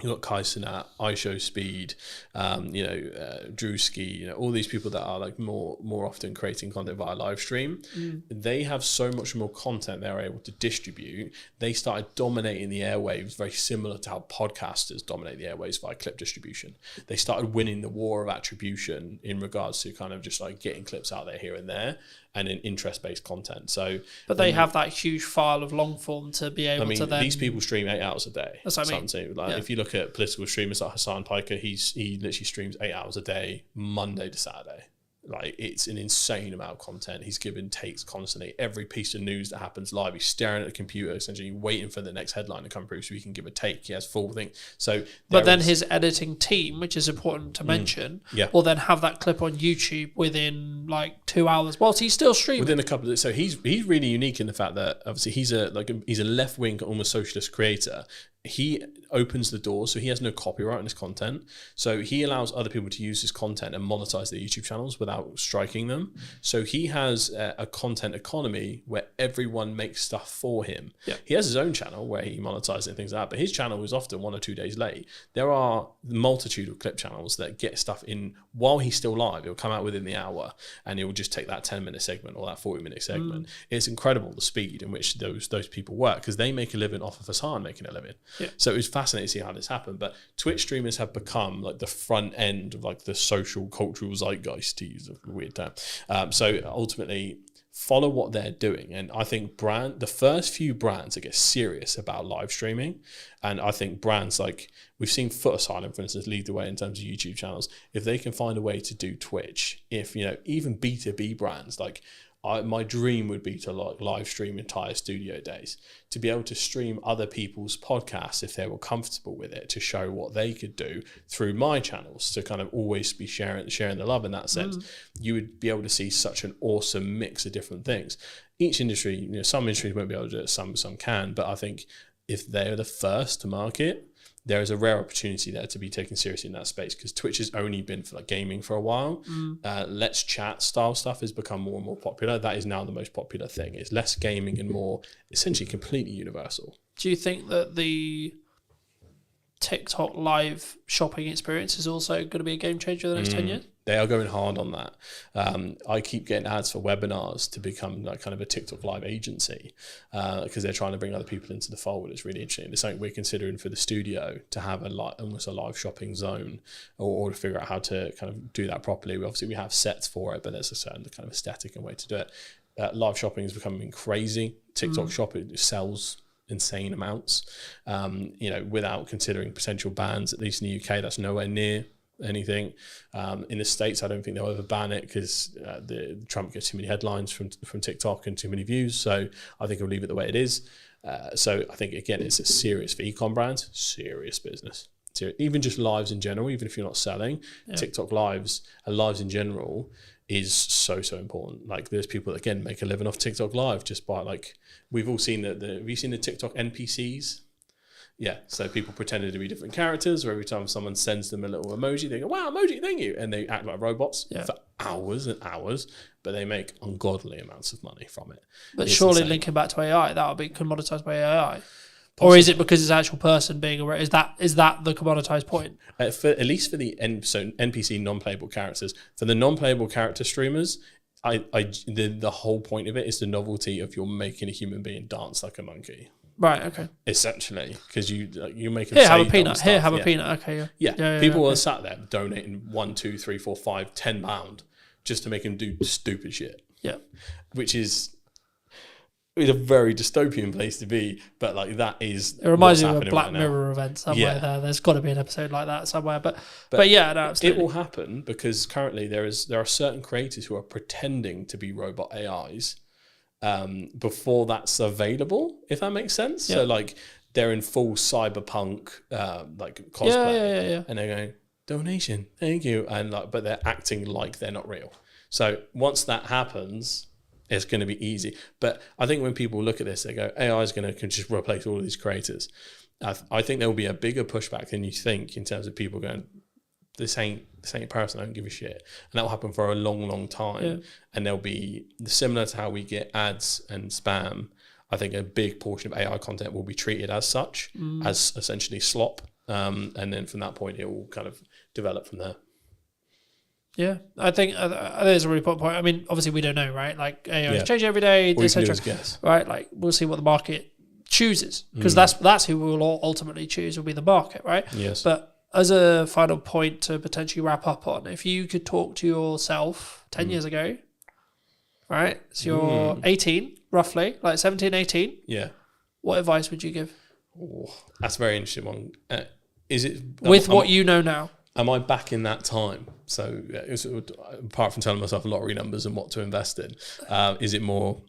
You've got Kai Cenat, iShow Speed, Drewski, all these people that are like more often creating content via live stream. They have so much more content they're able to distribute. They started dominating the airwaves, very similar to how podcasters dominate the airwaves via clip distribution. They started winning the war of attribution in regards to kind of just like getting clips out there here and there, and in interest-based content. So, but they have that huge file of long form to be able to then... these people stream 8 hours a day. That's what I mean. Like, if you look at political streamers like Hassan Piker, he literally streams 8 hours a day, Monday to Saturday. Like, it's an insane amount of content. He's giving takes constantly. Every piece of news that happens live, he's staring at the computer, essentially waiting for the next headline to come through so he can give a take. He has full thing. So, but then his editing team, which is important to mention, will then have that clip on YouTube within like 2 hours whilst he's still streaming. Within a couple of, so he's really unique in the fact that obviously he's a left wing, almost socialist creator. He opens the door, so he has no copyright on his content. So he allows other people to use his content and monetize their YouTube channels without striking them. So he has a content economy where everyone makes stuff for him. Yeah. He has his own channel where he monetizes and things like that, but his channel is often 1 or 2 days late. There are a multitude of clip channels that get stuff in while he's still live. It'll come out within the hour and it will just take that 10-minute segment or that 40-minute segment. It's incredible the speed in which those people work, because they make a living off of Hassan making a living. Yeah. So it was fascinating to see how this happened. But Twitch streamers have become like the front end of like the social cultural zeitgeist, to use a weird term. So ultimately, follow what they're doing. And I think the first few brands that get serious about live streaming, and I think brands like, we've seen Foot Asylum, for instance, lead the way in terms of YouTube channels. If they can find a way to do Twitch, if, even B2B brands, like, my dream would be to like live stream entire studio days, to be able to stream other people's podcasts if they were comfortable with it, to show what they could do through my channels, to kind of always be sharing the love in that sense. You would be able to see such an awesome mix of different things. Each industry, some industries won't be able to do it, some can, but I think if they're the first to market, there is a rare opportunity there to be taken seriously in that space, because Twitch has only been for like gaming for a while. Let's Chat style stuff has become more and more popular. That is now the most popular thing. It's less gaming and more essentially completely universal. Do you think that the TikTok live shopping experience is also going to be a game changer in the next 10 years? They are going hard on that. I keep getting ads for webinars to become like kind of a TikTok live agency, because they're trying to bring other people into the fold. It's really interesting. It's something we're considering for the studio, to have almost a live shopping zone, or to figure out how to kind of do that properly. Obviously, we have sets for it, but there's a certain kind of aesthetic and way to do it. Live shopping is becoming crazy. TikTok shop, it sells insane amounts, without considering potential bans. At least in the UK, that's nowhere near anything. In the States, I don't think they'll ever ban it, because Trump gets too many headlines from TikTok and too many views. So I think he'll leave it the way it is. So I think, again, it's a serious, for e-com brands, serious business. Even just lives in general, even if you're not selling, TikTok lives and lives in general is so important. Like, there's people that, again, make a living off TikTok live just by, like, we've all seen have you seen the TikTok NPCs? Yeah, so people pretending to be different characters, or every time someone sends them a little emoji, they go, wow, emoji, thank you. And they act like robots for hours and hours, but they make ungodly amounts of money from it. But surely insane. Linking back to AI, that'll be commoditized by AI. Possibly. Or is it because it's an actual person being aware? Is that the commoditized point? At least for the NPC non-playable characters. For the non-playable character streamers, the whole point of it is the novelty of you're making a human being dance like a monkey. Right. Okay. Essentially, because you make them here, have a peanut. Here, have a peanut. Okay. Yeah. People are sat there donating £1, £2, £3, £4, £5, £10 just to make them do stupid shit. Yeah. Which is a very dystopian place to be, but like that is. It reminds me of a Black Mirror event somewhere. There's got to be an episode like that somewhere. But yeah, no, absolutely. It will happen, because currently there are certain creators who are pretending to be robot AIs. Before that's available, if that makes sense. So like they're in full cyberpunk like cosplay, and they're going, donation, thank you, and but they're acting like they're not real. So once that happens, it's going to be easy. But I think when people look at this, they go, AI is going to just replace all of these creators. I think there will be a bigger pushback than you think, in terms of people going, this ain't a person, I don't give a shit. And that will happen for a long time. And there'll be, similar to how we get ads and spam, I think a big portion of AI content will be treated as such, as essentially slop. and then from that point, it will kind of develop from there. Yeah, I think it's a really important point. I mean, obviously we don't know, right? Like AI is changing every day, All you can do etc. is guess. Right? Like we'll see what the market chooses, because that's who we will ultimately choose, will be the market, right? Yes. But as a final point to potentially wrap up on, if you could talk to yourself 10 years ago, right? So you're 18, roughly, like 17, 18. Yeah. What advice would you give? Oh, that's a very interesting one. Is it With what you know now? Am I back in that time? So apart from telling myself lottery numbers and what to invest in, is it more,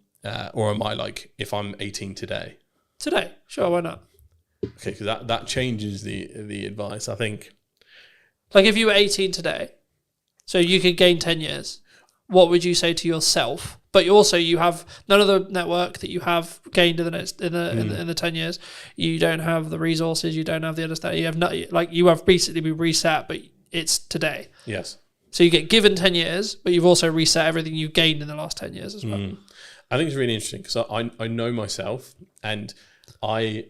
or am I like, if I'm 18 today? Today, sure, why not? Okay, because that changes the advice. I think. Like if you were 18 today, so you could gain 10 years, what would you say to yourself? But you have none of the network that you have gained in the 10 years. You don't have the resources. You don't have the understanding. You have you have basically been reset, but it's today. Yes. So you get given 10 years, but you've also reset everything you gained in the last 10 years as well. I think it's really interesting because I know myself, and I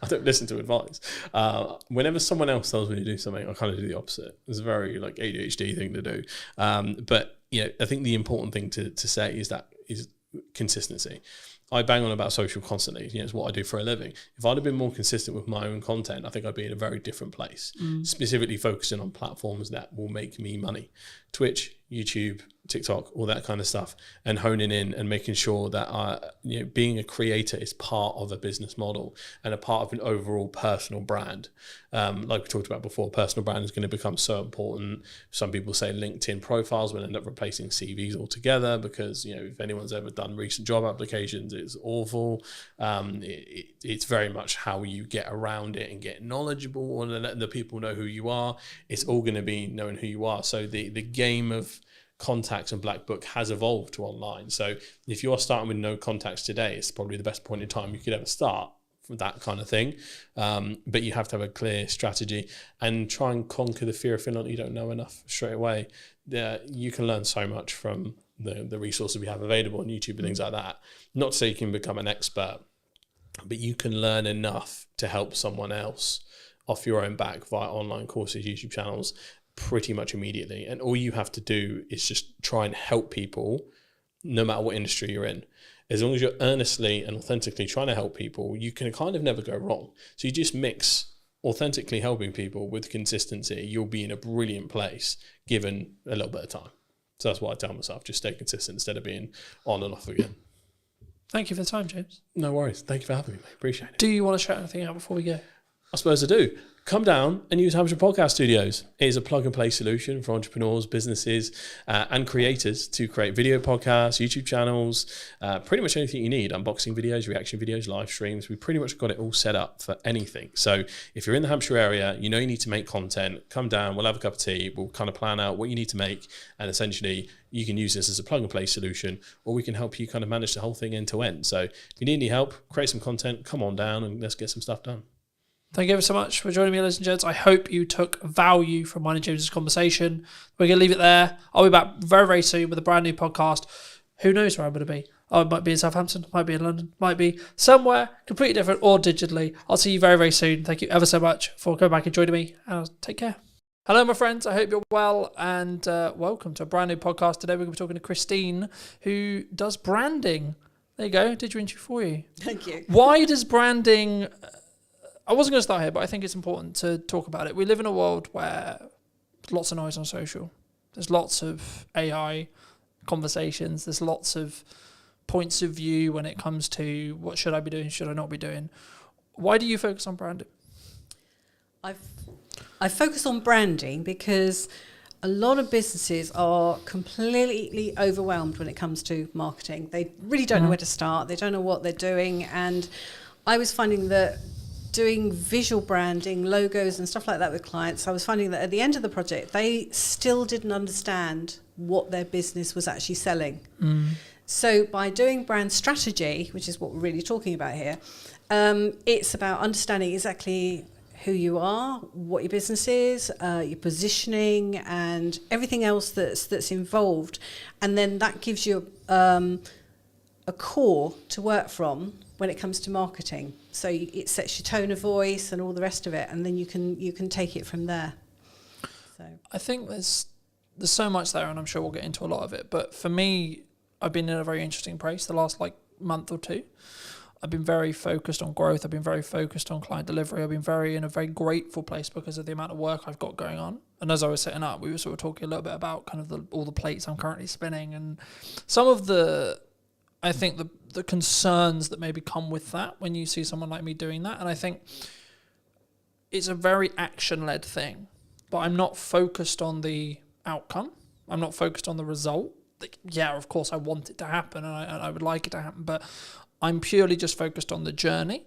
don't listen to advice. Whenever someone else tells me to do something, I kind of do the opposite. It's a very like ADHD thing to do. But I think the important thing to say is consistency. I bang on about social constantly. It's what I do for a living. If I'd have been more consistent with my own content, I think I'd be in a very different place. Specifically focusing on platforms that will make me money. Twitch, YouTube, TikTok, all that kind of stuff, and honing in and making sure that being a creator is part of a business model and a part of an overall personal brand. Like we talked about before, personal brand is going to become so important. Some people say LinkedIn profiles will end up replacing CVs altogether because if anyone's ever done recent job applications, it's awful. It's very much how you get around it and get knowledgeable and letting the people know who you are. It's all going to be knowing who you are. So the game of contacts and black book has evolved to online. So if you are starting with no contacts today, it's probably the best point in time you could ever start for that kind of thing. But you have to have a clear strategy and try and conquer the fear of feeling like you don't know enough straight away. You can learn so much from the resources we have available on YouTube and things like that. Not to say you can become an expert, but you can learn enough to help someone else off your own back via online courses, YouTube channels, pretty much immediately. And all you have to do is just try and help people no matter what industry you're in. As long as you're earnestly and authentically trying to help people, you can kind of never go wrong. So you just mix authentically helping people with consistency. You'll be in a brilliant place given a little bit of time. So that's what I tell myself, just stay consistent instead of being on and off again. Thank you for the time, James. No worries. Thank you for having me, mate. Appreciate it. Do you want to shout anything out before we go? I suppose I do. Come down and use Hampshire Podcast Studios. It is a plug-and-play solution for entrepreneurs, businesses, and creators to create video podcasts, YouTube channels, pretty much anything you need. Unboxing videos, reaction videos, live streams. We pretty much got it all set up for anything. So if you're in the Hampshire area, you need to make content, come down, we'll have a cup of tea, we'll kind of plan out what you need to make, and essentially you can use this as a plug-and-play solution, or we can help you kind of manage the whole thing end to end. So if you need any help, create some content, come on down and let's get some stuff done. Thank you ever so much for joining me, ladies and gents. I hope you took value from mine and James's conversation. We're going to leave it there. I'll be back very, very soon with a brand new podcast. Who knows where I'm going to be? I might be in Southampton, might be in London, might be somewhere completely different or digitally. I'll see you very, very soon. Thank you ever so much for coming back and joining me. And take care. Hello, my friends. I hope you're well and welcome to a brand new podcast. Today we're going to be talking to Christine, who does branding. There you go. Did your interview for you. Thank you. Why does branding... I wasn't going to start here, but I think it's important to talk about it. We live in a world where there's lots of noise on social. There's lots of AI conversations. There's lots of points of view when it comes to what should I be doing, should I not be doing. Why do you focus on branding? I focus on branding because a lot of businesses are completely overwhelmed when it comes to marketing. They really don't know where to start. They don't know what they're doing. And I was finding that doing visual branding, logos and stuff like that with clients, I was finding that at the end of the project, they still didn't understand what their business was actually selling. So by doing brand strategy, which is what we're really talking about here, it's about understanding exactly who you are, what your business is, your positioning and everything else that's involved. And then that gives you a core to work from when it comes to marketing. So it sets your tone of voice and all the rest of it, and then you can take it from there. So I think there's so much there, and I'm sure we'll get into a lot of it. But for me, I've been in a very interesting place the last month or two. I've been very focused on growth. I've been very focused on client delivery. I've been in a very grateful place because of the amount of work I've got going on. And as I was setting up, we were sort of talking a little bit about kind of all the plates I'm currently spinning, and some of the concerns that maybe come with that when you see someone like me doing that. And I think it's a very action-led thing, but I'm not focused on the outcome. I'm not focused on the result. Yeah, of course I want it to happen, and I would like it to happen, but I'm purely just focused on the journey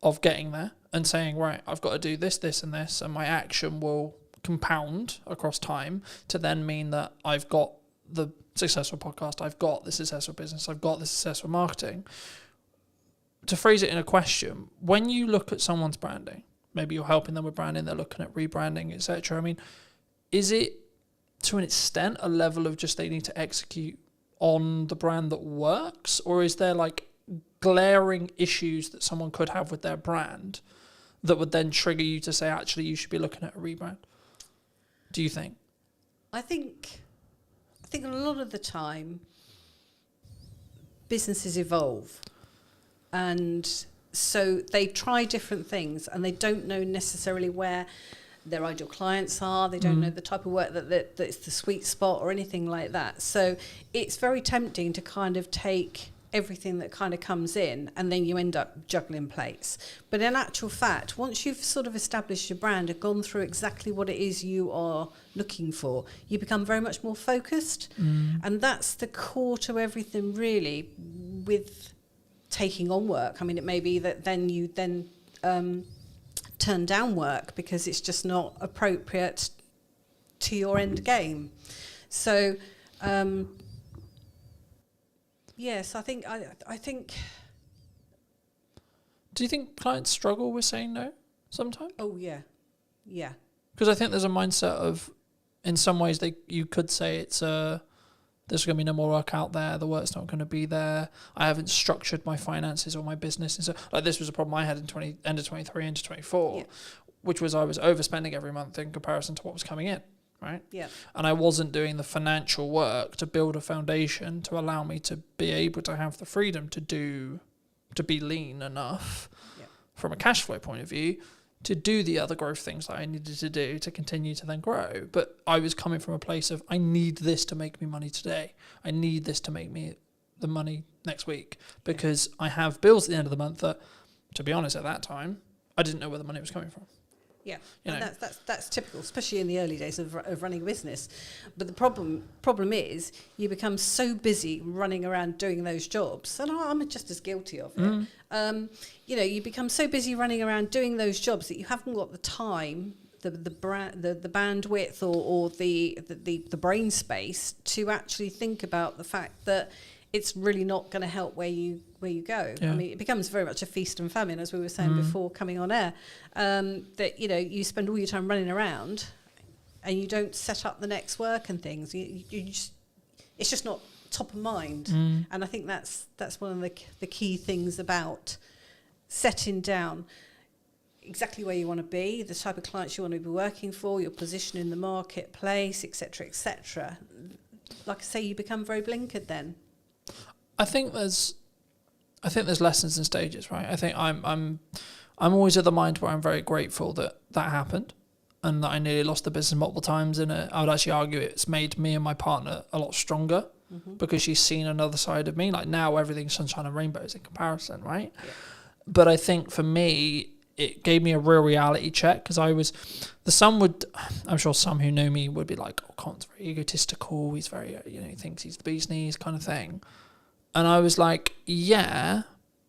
of getting there and saying, right, I've got to do this, this, and this, and my action will compound across time to then mean that I've got the successful podcast, I've got the successful business, I've got the successful marketing. To phrase it in a question, when you look at someone's branding, maybe you're helping them with branding, they're looking at rebranding, etc. I mean, is it to an extent a level of just they need to execute on the brand that works, or is there glaring issues that someone could have with their brand that would then trigger you to say, actually, you should be looking at a rebrand? Do you think? I think a lot of the time businesses evolve, and so they try different things, and they don't know necessarily where their ideal clients are. They don't know the type of work that's the sweet spot or anything like that. So it's very tempting to kind of take everything that kind of comes in, and then you end up juggling plates. But in actual fact, once you've sort of established your brand and gone through exactly what it is you are looking for, you become very much more focused. And that's the core to everything, really, with taking on work. I mean, it may be that then you turn down work because it's just not appropriate to your end game. So yes, I think. Do you think clients struggle with saying no sometimes? Oh yeah. Because I think there's a mindset of, in some ways, you could say it's there's going to be no more work out there. The work's not going to be there. I haven't structured my finances or my business. And so, this was a problem I had in end of 23 into 24, which was I was overspending every month in comparison to what was coming in, right? Yeah. And I wasn't doing the financial work to build a foundation to allow me to be able to have the freedom to be lean enough from a cash flow point of view to do the other growth things that I needed to do to continue to then grow. But I was coming from a place of, I need this to make me money today. I need this to make me the money next week, because I have bills at the end of the month that, to be honest, at that time, I didn't know where the money was coming from. Yeah, You know. and that's typical, especially in the early days of running a business. But the problem is you become so busy running around doing those jobs, and I'm just as guilty of it. You become so busy running around doing those jobs that you haven't got the time, the bandwidth, or the brain space to actually think about the fact that it's really not going to help where you go. Yeah. I mean, it becomes very much a feast and famine, as we were saying before coming on air. That you spend all your time running around, and you don't set up the next work and things. It's just not top of mind. And I think that's one of the key things about setting down exactly where you want to be, the type of clients you want to be working for, your position in the marketplace, etc., etc. Like I say, you become very blinkered then. I think there's lessons and stages, right? I think I'm always of the mind where I'm very grateful that happened, and that I nearly lost the business multiple times. And I would actually argue it's made me and my partner a lot stronger, because she's seen another side of me. Like, now everything's sunshine and rainbows in comparison, right? Yeah. But I think for me, it gave me a real reality check, because I'm sure some who know me would be like, oh, Colin's very egotistical. He's very, he thinks he's the bee's knees kind of thing. And I was like, yeah,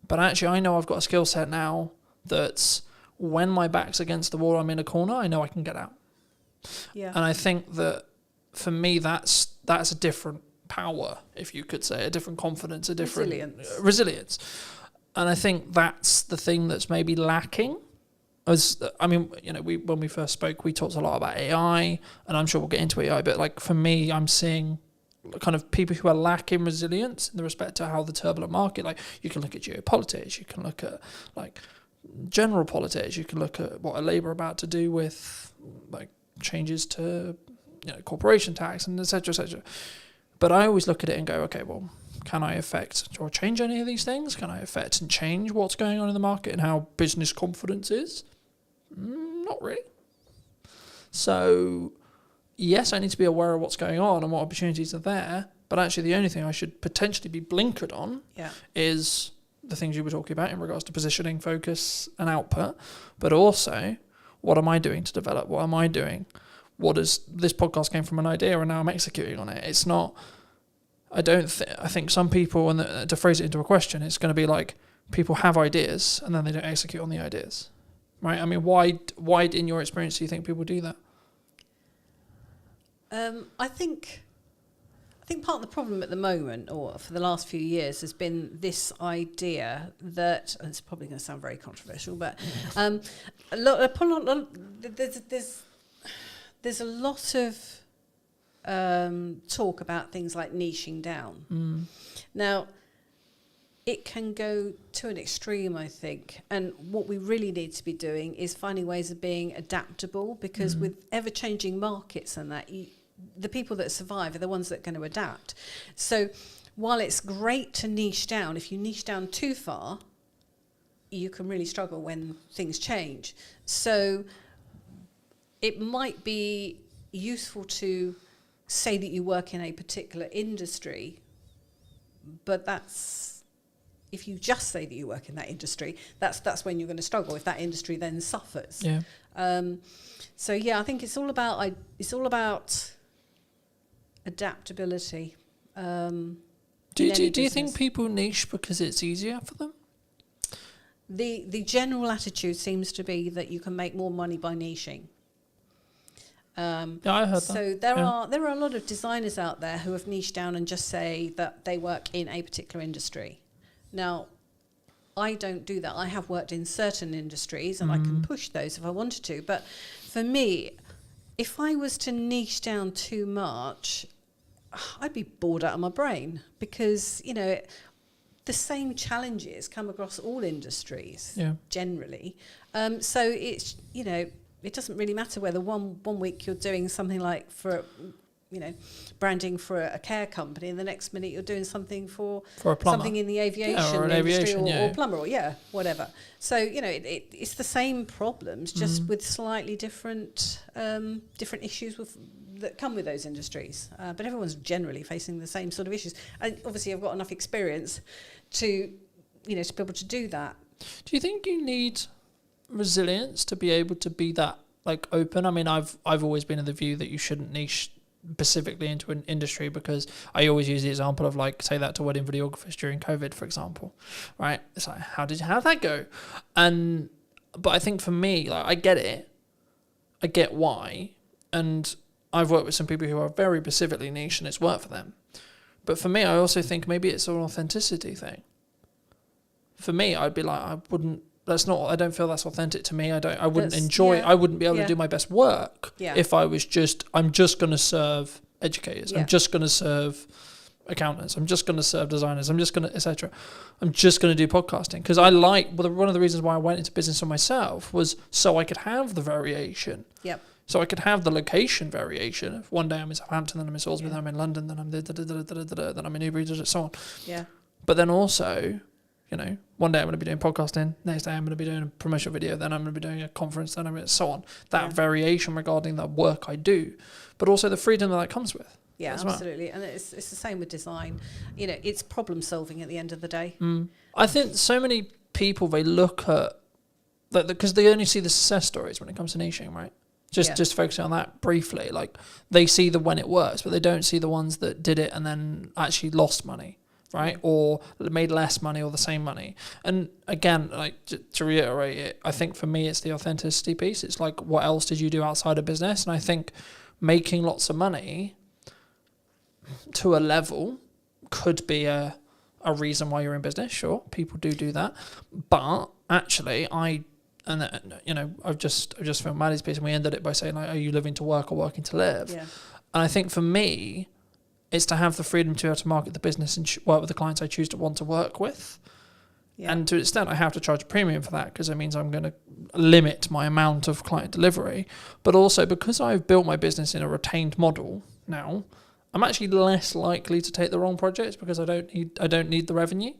but actually I know I've got a skill set now that's, when my back's against the wall, I'm in a corner, I know I can get out. Yeah. And I think that for me, that's a different power, if you could say, a different confidence, a different resilience. And I think that's the thing that's maybe lacking. When we first spoke, we talked a lot about AI, and I'm sure we'll get into AI, but for me, I'm seeing kind of people who are lacking resilience in the respect to how the turbulent market, like you can look at geopolitics, you can look at like general politics, you can look at what are Labour about to do with like changes to corporation tax and etc. But I always look at it and go, okay, well, can I affect or change any of these things? Can I affect and change what's going on in the market and how business confidence is? Not really. So yes, I need to be aware of what's going on and what opportunities are there, but actually the only thing I should potentially be blinkered on is the things you were talking about in regards to positioning, focus and output, but also what am I doing to develop? What am I doing? This podcast came from an idea and now I'm executing on it. It's not, I think some people, and to phrase it into a question, it's going to be like people have ideas and then they don't execute on the ideas, right? I mean, why in your experience do you think people do that? I think part of the problem at the moment, or for the last few years, has been this idea that, and it's probably going to sound very controversial, but there's a lot of talk about things like niching down. Now, it can go to an extreme, I think, and what we really need to be doing is finding ways of being adaptable, because with ever-changing markets and that, the people that survive are the ones that are going to adapt. So while it's great to niche down, if you niche down too far, you can really struggle when things change. So it might be useful to say that you work in a particular industry, but if you just say that you work in that industry, that's when you're going to struggle, if that industry then suffers. Yeah. So yeah, I think it's all about adaptability. Do you think people niche because it's easier for them? The general attitude seems to be that you can make more money by niching. Yeah, I heard that. So there are a lot of designers out there who have niched down and just say that they work in a particular industry. Now, I don't do that. I have worked in certain industries and I can push those if I wanted to. But for me, if I was to niche down too much, I'd be bored out of my brain, because, the same challenges come across all industries generally. So it's, it doesn't really matter whether one week you're doing something like for branding for a care company, and the next minute you're doing something for a plumber. Something in the aviation industry or plumber or whatever. So it's the same problems, just with slightly different issues that come with those industries. But everyone's generally facing the same sort of issues. And obviously, I've got enough experience to be able to do that. Do you think you need resilience to be able to be that open? I mean, I've always been of the view that you shouldn't niche specifically into an industry, because I always use the example of say that to wedding videographers during COVID, for example, right? It's like, how'd that go? But I think for me, I get it, I get why, and I've worked with some people who are very specifically niche and it's worked for them. But for me, I also think maybe it's an authenticity thing. For me, I'd be like, I don't feel that's authentic to me. I wouldn't be able to do my best work if I'm just going to serve educators. I'm just going to serve accountants. I'm just going to serve designers. I'm just going to, etc. I'm just going to do podcasting. Because one of the reasons why I went into business for myself was so I could have the variation. Yep. So I could have the location variation. If one day I'm in Southampton, then I'm in Salisbury, then I'm in London, then I'm then I'm in Newbury, so on. Yeah. But then also, one day I'm going to be doing podcasting, next day I'm going to be doing a promotional video, then I'm going to be doing a conference, then I'm going to so on. That variation regarding the work I do, but also the freedom that comes with. Yeah, absolutely. Well. And it's the same with design. It's problem solving at the end of the day. I think so many people, they look at, because they only see the success stories when it comes to niching, right? Just focusing on that briefly. They see the when it works, but they don't see the ones that did it and then actually lost money. Right, or made less money or the same money. And again, to reiterate it, I think for me it's the authenticity piece. It's what else did you do outside of business? And I think making lots of money to a level could be a reason why you're in business. Sure, people do that, but actually, I've just filmed Maddie's piece, and we ended it by saying, are you living to work or working to live? Yeah. And I think for me, It's to have the freedom to be able to market the business and work with the clients I choose to want to work with. Yeah. And to an extent, I have to charge a premium for that because it means I'm going to limit my amount of client delivery. But also because I've built my business in a retained model now, I'm actually less likely to take the wrong projects because I don't need the revenue.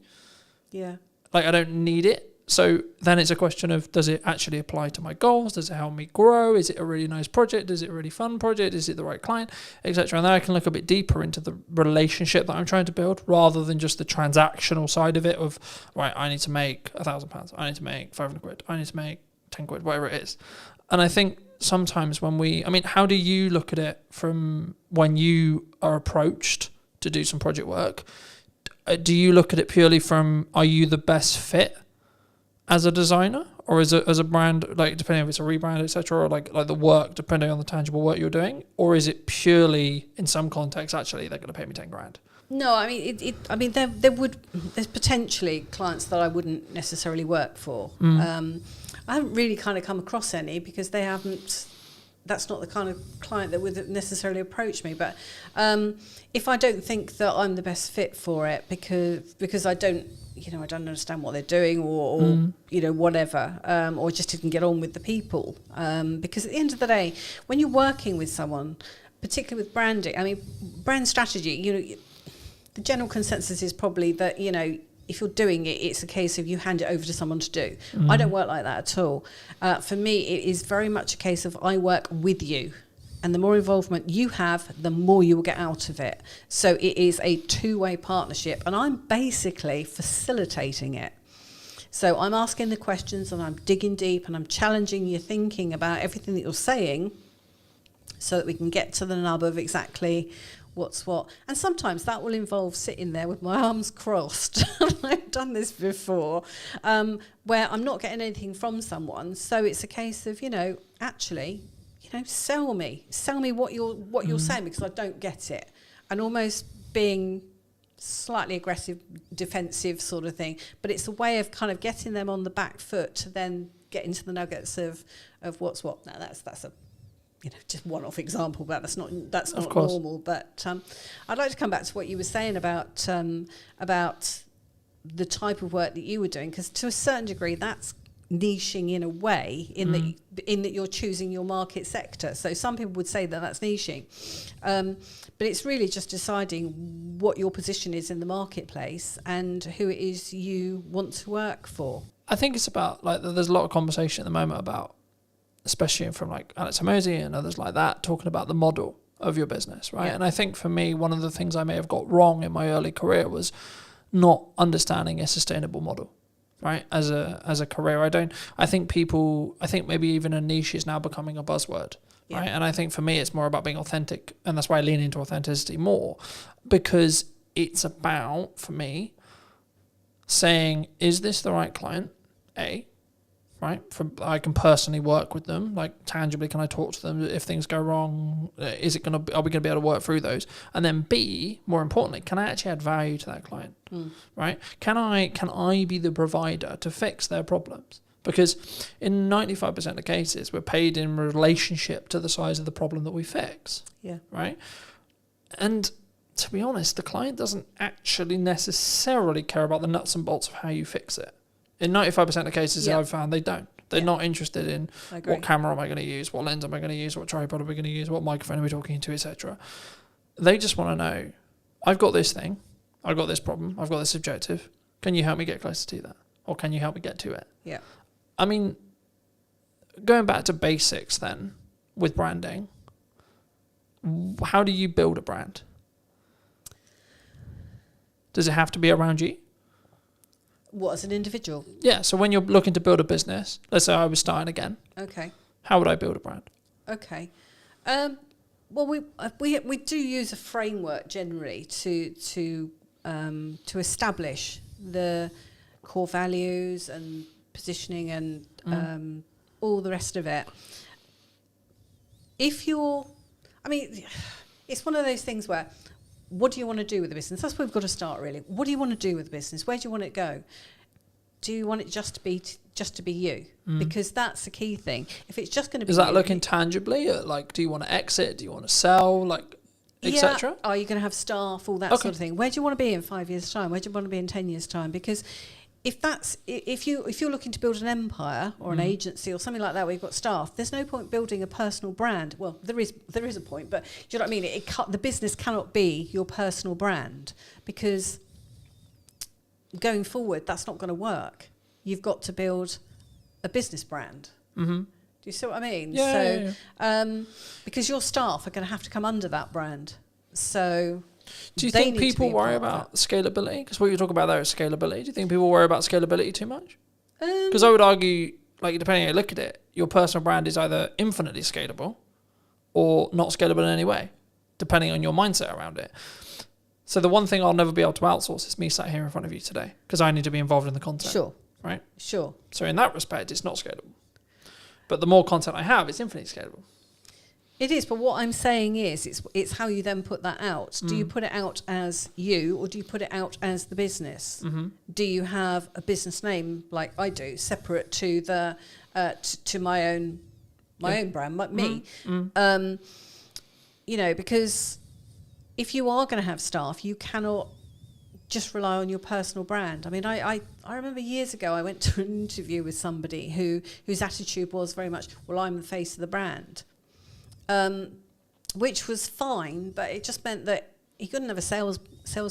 Yeah. Like I don't need it. So then it's a question of, does it actually apply to my goals? Does it help me grow? Is it a really nice project? Is it a really fun project? Is it the right client, etc.? And then I can look a bit deeper into the relationship that I'm trying to build rather than just the transactional side of it of, right, I need to make £1,000. I need to make 500 quid. I need to make 10 quid, whatever it is. And I think sometimes how do you look at it from when you are approached to do some project work? Do you look at it purely from, are you the best fit as a designer, or as a brand, like depending if it's a rebrand, etc., or like the work, depending on the tangible work you're doing, or is it purely in some context actually they're going to pay me 10 grand? No, I mean, there's potentially clients that I wouldn't necessarily work for. I haven't really kind of come across any because they haven't. That's not the kind of client that would necessarily approach me. But if I don't think that I'm the best fit for it because I don't understand what they're doing or whatever, or just didn't get on with the people. Because at the end of the day, when you're working with someone, particularly with branding, I mean, brand strategy, the general consensus is probably that, if you're doing it, it's a case of you hand it over to someone to do. I don't work like that at all. For me, it is very much a case of I work with you. And the more involvement you have, the more you will get out of it. So it is a two-way partnership. And I'm basically facilitating it. So I'm asking the questions and I'm digging deep and I'm challenging your thinking about everything that you're saying so that we can get to the nub of exactly what's what. And sometimes that will involve sitting there with my arms crossed. I've done this before, where I'm not getting anything from someone. So it's a case of, actually, sell me what you're saying because I don't get it. And almost being slightly aggressive, defensive sort of thing. But it's a way of kind of getting them on the back foot to then get into the nuggets of what's what. Now that's a just one-off example, but that's not normal. But I'd like to come back to what you were saying about the type of work that you were doing, because to a certain degree that's niching in a way in that you're choosing your market sector. So some people would say that that's niching, but it's really just deciding what your position is in the marketplace and who it is you want to work for. I think it's about, like, there's a lot of conversation at the moment about, especially from like Alex Hormozy and others like that, talking about the model of your business, right? Yeah. And I think for me, one of the things I may have got wrong in my early career was not understanding a sustainable model, right? As a career, I think maybe even a niche is now becoming a buzzword, Yeah. right? And I think for me, it's more about being authentic, and that's why I lean into authenticity more, because it's about, for me, saying, is this the right client? Right? I can personally work with them, like tangibly, can I talk to them if things go wrong? Are we going to be able to work through those? And then B, more importantly, can I actually add value to that client? Right? Can I be the provider to fix their problems? Because in 95% of cases, we're paid in relationship to the size of the problem that we fix. Yeah. Right? And to be honest, the client doesn't actually necessarily care about the nuts and bolts of how you fix it. In 95% of cases that I've found, they don't. They're not interested in what camera am I going to use, what lens am I going to use, what tripod are we going to use, what microphone are we talking into, etc. They just want to know, I've got this thing, I've got this problem, I've got this objective. Can you help me get closer to that? Or can you help me get to it? Yeah. I mean, going back to basics then, with branding, how do you build a brand? Does it have to be around you? What, as an individual? Yeah, so when you're looking to build a business, let's say I was starting again. Okay. How would I build a brand? Okay. Well, we do use a framework generally to establish the core values and positioning and all the rest of it. It's one of those things where, what do you want to do with the business? That's where we've got to start, really. What do you want to do with the business? Where do you want it to go? Do you want it just to be you? Because that's the key thing. If it's just going to be, is that looking tangibly at, like, do you want to exit? Do you want to sell? Like, etc.? Are you going to have staff, all that sort of thing? Where do you want to be in 5 years' time? Where do you want to be in 10 years' time? Because if you're looking to build an empire or an agency or something like that where you've got staff, there's no point building a personal brand. Well, there is a point, but do you know what I mean? The business cannot be your personal brand, because going forward, that's not going to work. You've got to build a business brand. Mm-hmm. Do you see what I mean? Because your staff are going to have to come under that brand. So do you think people worry about scalability? Because what you're talking about there is scalability. Do you think people worry about scalability too much? Because I would argue, like, depending on how you look at it, your personal brand is either infinitely scalable or not scalable in any way, depending on your mindset around it. So the one thing I'll never be able to outsource is me sat here in front of you today, because I need to be involved in the content. Sure. Right? Sure. So in that respect, it's not scalable. But the more content I have, it's infinitely scalable. It is, but what I'm saying is it's how you then put that out. Do you put it out as you, or do you put it out as the business? Mm-hmm. Do you have a business name, like I do, separate to the to my own brand, like me? Mm-hmm. Because if you are going to have staff, you cannot just rely on your personal brand. I mean, I remember years ago I went to an interview with somebody whose attitude was very much, well, I'm the face of the brand. Which was fine, but it just meant that he couldn't have a sales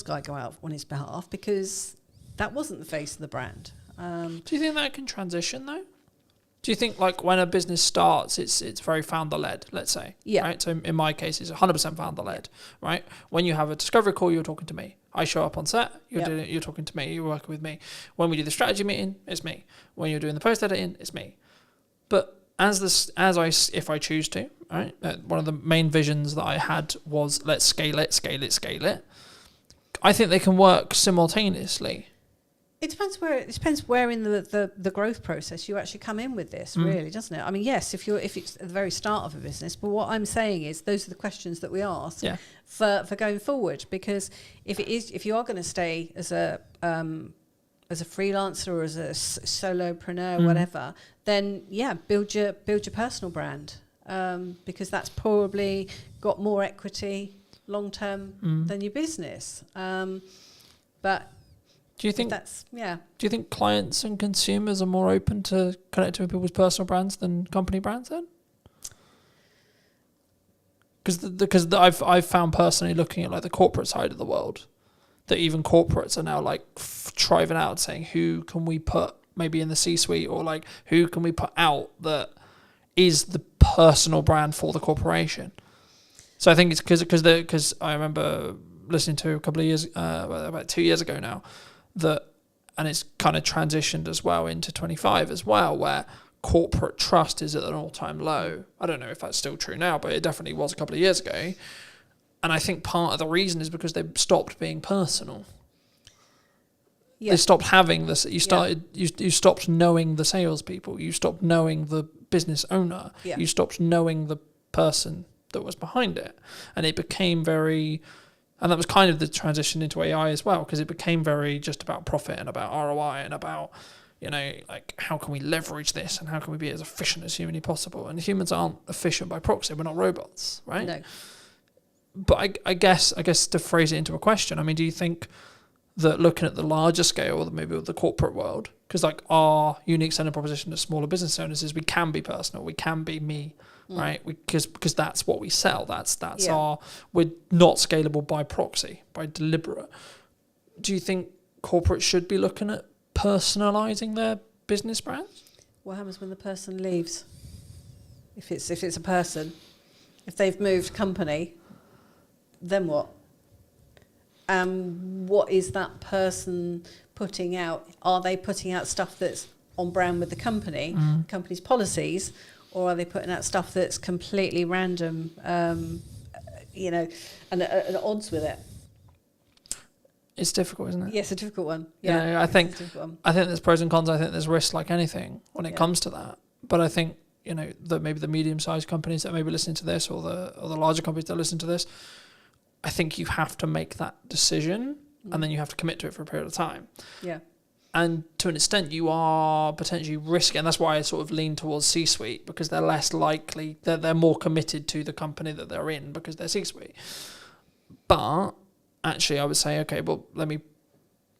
guy go out on his behalf, because that wasn't the face of the brand. Do you think that can transition though? Do you think, like, when a business starts, it's very founder-led, let's say? Yeah. Right? So in my case, it's 100% founder-led, right? When you have a discovery call, you're talking to me. I show up on set, you're talking to me, you're working with me. When we do the strategy meeting, it's me. When you're doing the post-editing, it's me. But if I choose to, right? One of the main visions that I had was, let's scale it. I think they can work simultaneously. It depends where in the growth process you actually come in with this, really, doesn't it? I mean, yes, if it's at the very start of a business, but what I'm saying is those are the questions that we ask for going forward. Because if you are going to stay as a freelancer or as a solopreneur, whatever, then build your personal brand, because that's probably got more equity long term than your business. But do you think that's Do you think clients and consumers are more open to connecting with people's personal brands than company brands then? Because I've found personally, looking at like the corporate side of the world, that even corporates are now like driving out saying, who can we put maybe in the C-suite, or like who can we put out that is the personal brand for the corporation? So I think it's because I remember listening to a couple of years, about 2 years ago now, and it's kind of transitioned as well into 25 as well, where corporate trust is at an all-time low. I don't know if that's still true now, but it definitely was a couple of years ago. And I think part of the reason is because they stopped being personal. Yeah. They stopped having this. You stopped knowing the salespeople. You stopped knowing the business owner. Yeah. You stopped knowing the person that was behind it. And it became very... And that was kind of the transition into AI as well, because it became very just about profit and about ROI and about, like, how can we leverage this and how can we be as efficient as humanly possible? And humans aren't efficient by proxy. We're not robots, right? No. But I guess to phrase it into a question, I mean, do you think that looking at the larger scale, or maybe with the corporate world, because like our unique selling proposition to smaller business owners is we can be personal, we can be me, right? Because that's what we sell. That's we're not scalable by proxy, by deliberate. Do you think corporates should be looking at personalizing their business brands? What happens when the person leaves? If it's a person, if they've moved company, then what? What is that person putting out? Are they putting out stuff that's on brand with the company, the company's policies, or are they putting out stuff that's completely random, and at odds with it? It's difficult, isn't it? Yes, a difficult one. Yeah, I think there's pros and cons. I think there's risks like anything when it comes to that. But I think that maybe the medium-sized companies that may be listening to this, or the larger companies that listen to this, I think you have to make that decision, and then you have to commit to it for a period of time. Yeah. And to an extent, you are potentially risking, and that's why I sort of lean towards C-suite, because they're less likely, they're more committed to the company that they're in because they're C-suite. But actually, I would say, okay, well, let me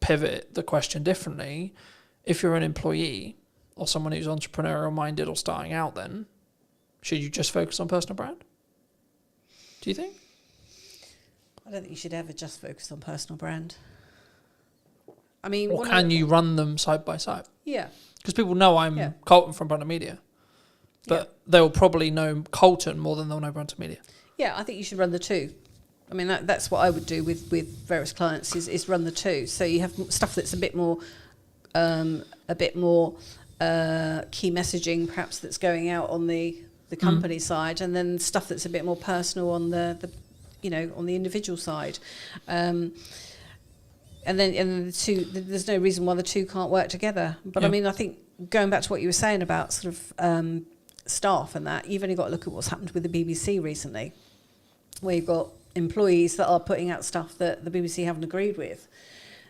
pivot the question differently. If you're an employee or someone who's entrepreneurial minded or starting out, then should you just focus on personal brand? Do you think? I don't think you should ever just focus on personal brand. I mean, or can you run them side by side? Yeah. Because people know I'm Colton from Brand Media, but they'll probably know Colton more than they'll know Brand Media. Yeah, I think you should run the two. I mean, that's what I would do with various clients is run the two. So you have stuff that's a bit more key messaging, perhaps, that's going out on the company side, and then stuff that's a bit more personal on the on the individual side. And then the two, there's no reason why the two can't work together. But I mean, I think going back to what you were saying about sort of staff and that, you've only got to look at what's happened with the BBC recently, where you've got employees that are putting out stuff that the BBC haven't agreed with.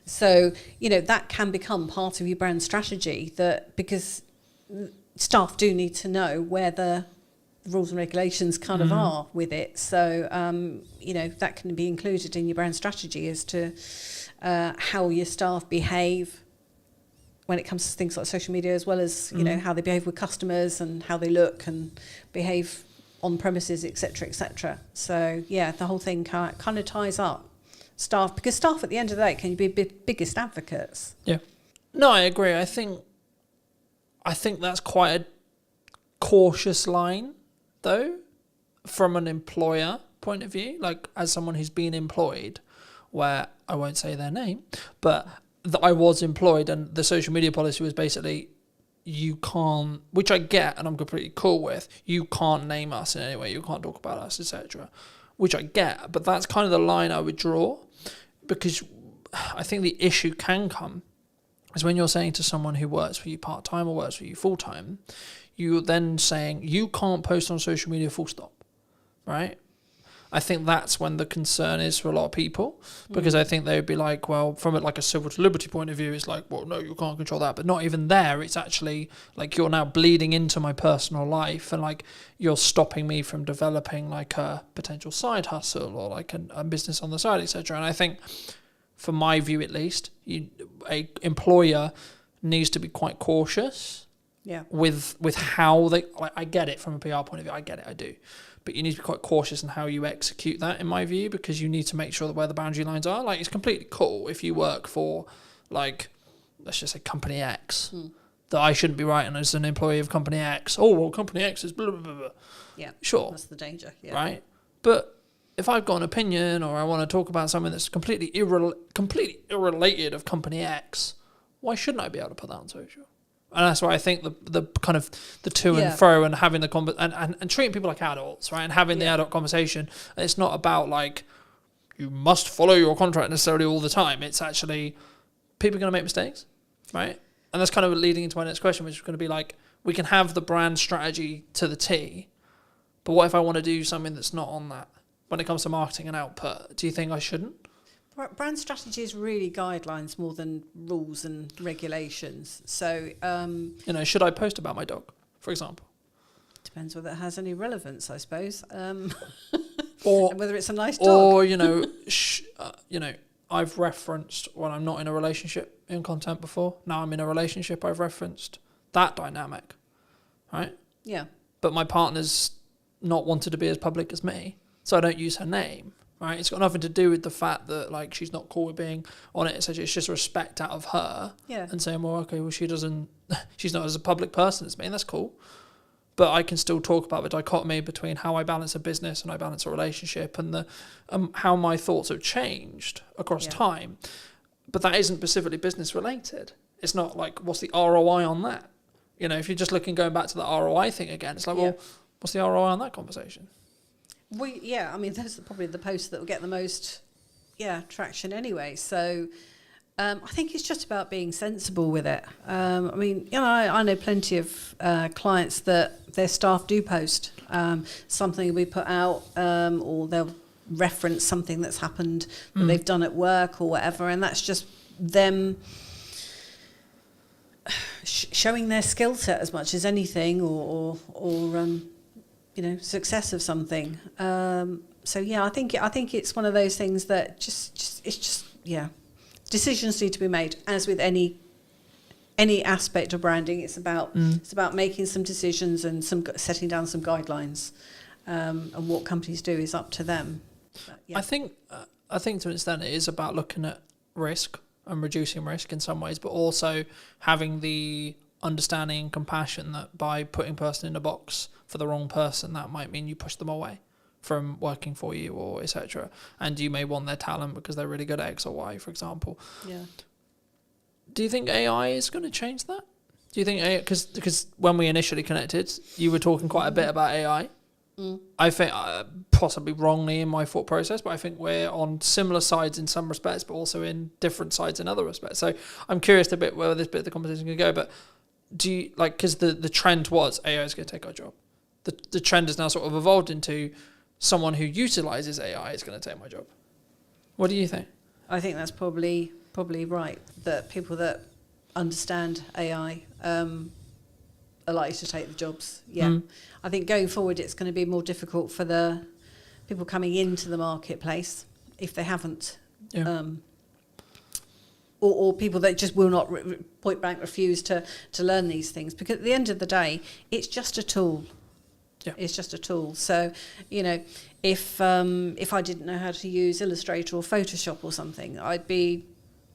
So, that can become part of your brand strategy, that because staff do need to know where the rules and regulations kind of are with it. So, that can be included in your brand strategy as to how your staff behave when it comes to things like social media, as well as, how they behave with customers and how they look and behave on premises, etc., etc. So, yeah, the whole thing kind of ties up staff, because staff at the end of the day can be biggest advocates. Yeah. No, I agree. I think that's quite a cautious line, though, from an employer point of view, like as someone who's been employed, where I won't say their name, but I was employed, and the social media policy was basically, you can't, which I get and I'm completely cool with, you can't name us in any way, you can't talk about us, etc., which I get, but that's kind of the line I would draw, because I think the issue can come is when you're saying to someone who works for you part-time or works for you full-time, you're then saying you can't post on social media full stop, right? I think that's when the concern is for a lot of people, because I think they would be like, well, from a civil to liberty point of view, it's like, well, no, you can't control that. But not even there. It's actually like you're now bleeding into my personal life, and like you're stopping me from developing like a potential side hustle or like a business on the side, etc. And I think, from my view at least, a employer needs to be quite cautious with how they. I get it from a PR point of view. I get it. I do. But you need to be quite cautious in how you execute that, in my view, because you need to make sure that where the boundary lines are. Like, it's completely cool if you work for, like, let's just say Company X, that I shouldn't be writing as an employee of Company X. Oh, well, Company X is blah, blah, blah, blah. Yeah, sure. That's the danger, Right? But if I've got an opinion or I want to talk about something that's completely irrelated of Company X, why shouldn't I be able to put that on social? And that's why I think the kind of the to and fro and having the and treating people like adults, right? And having the adult conversation. And it's not about like you must follow your contract necessarily all the time. It's actually people are going to make mistakes, right? And that's kind of leading into my next question, which is going to be like, we can have the brand strategy to the T, but what if I want to do something that's not on that? When it comes to marketing and output, do you think I shouldn't? Brand strategy is really guidelines more than rules and regulations. So, should I post about my dog, for example? Depends whether it has any relevance, I suppose. Or whether it's a nice dog. Or, I've referenced when I'm not in a relationship in content before. Now I'm in a relationship, I've referenced that dynamic, right? Yeah. But my partner's not wanted to be as public as me, so I don't use her name. Right, it's got nothing to do with the fact that like she's not cool with being on it. It's just respect out of her, and saying, well, okay, well she's not as a public person as me, and that's cool. But I can still talk about the dichotomy between how I balance a business and I balance a relationship, and the how my thoughts have changed across time. But that isn't specifically business related. It's not like what's the ROI on that. If you're just going back to the ROI thing again, it's like, well, what's the ROI on that conversation? I mean, those are probably the posts that will get the most, traction anyway. So, I think it's just about being sensible with it. I mean, I know plenty of clients that their staff do post something we put out, or they'll reference something that's happened that they've done at work or whatever, and that's just them showing their skill set as much as anything, or success of something. So yeah, I think it's one of those things that decisions need to be made. As with any aspect of branding, it's about making some decisions and setting down some guidelines, and what companies do is up to them. But, yeah. I think to an extent it is about looking at risk and reducing risk in some ways, but also having the understanding and compassion that by putting a person in a box for the wrong person, that might mean you push them away from working for you, or etc. And you may want their talent because they're really good at X or Y, for example. Yeah. Do you think AI is going to change that? Do you think AI, because when we initially connected, you were talking quite a bit about AI. I think possibly wrongly in my thought process, but I think we're on similar sides in some respects, but also in different sides in other respects. So I'm curious a bit where this bit of the conversation can go. But do you because the trend was AI is going to take our job. The trend has now sort of evolved into someone who utilizes AI is going to take my job. What do you think? I think that's probably right. That people that understand AI are likely to take the jobs. Yeah. I think going forward it's going to be more difficult for the people coming into the marketplace if they haven't, or people that just will not point blank refuse to learn these things, because at the end of the day it's just a tool. Yeah. It's just a tool. So, if I didn't know how to use Illustrator or Photoshop or something, I'd be,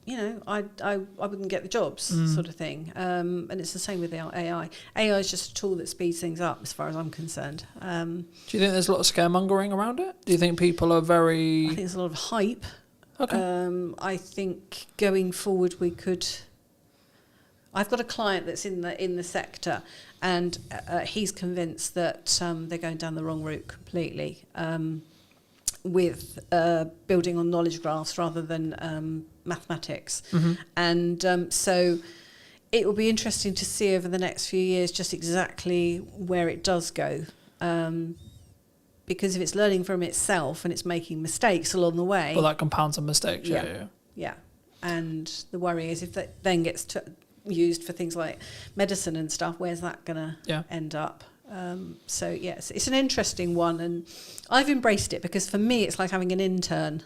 I wouldn't get the jobs, sort of thing. And it's the same with AI. AI is just a tool that speeds things up, as far as I'm concerned. Do you think there's a lot of scaremongering around it? Do you think people are very... I think there's a lot of hype. Okay. I think going forward we could... I've got a client that's in the sector, and he's convinced that they're going down the wrong route completely, with building on knowledge graphs rather than mathematics. And so it will be interesting to see over the next few years just exactly where it does go. Because if it's learning from itself and it's making mistakes along the way... Well, that compounds on mistakes, yeah. And the worry is if that then gets used for things like medicine and stuff, where's that going to end up? So yes, it's an interesting one, and I've embraced it because for me it's like having an intern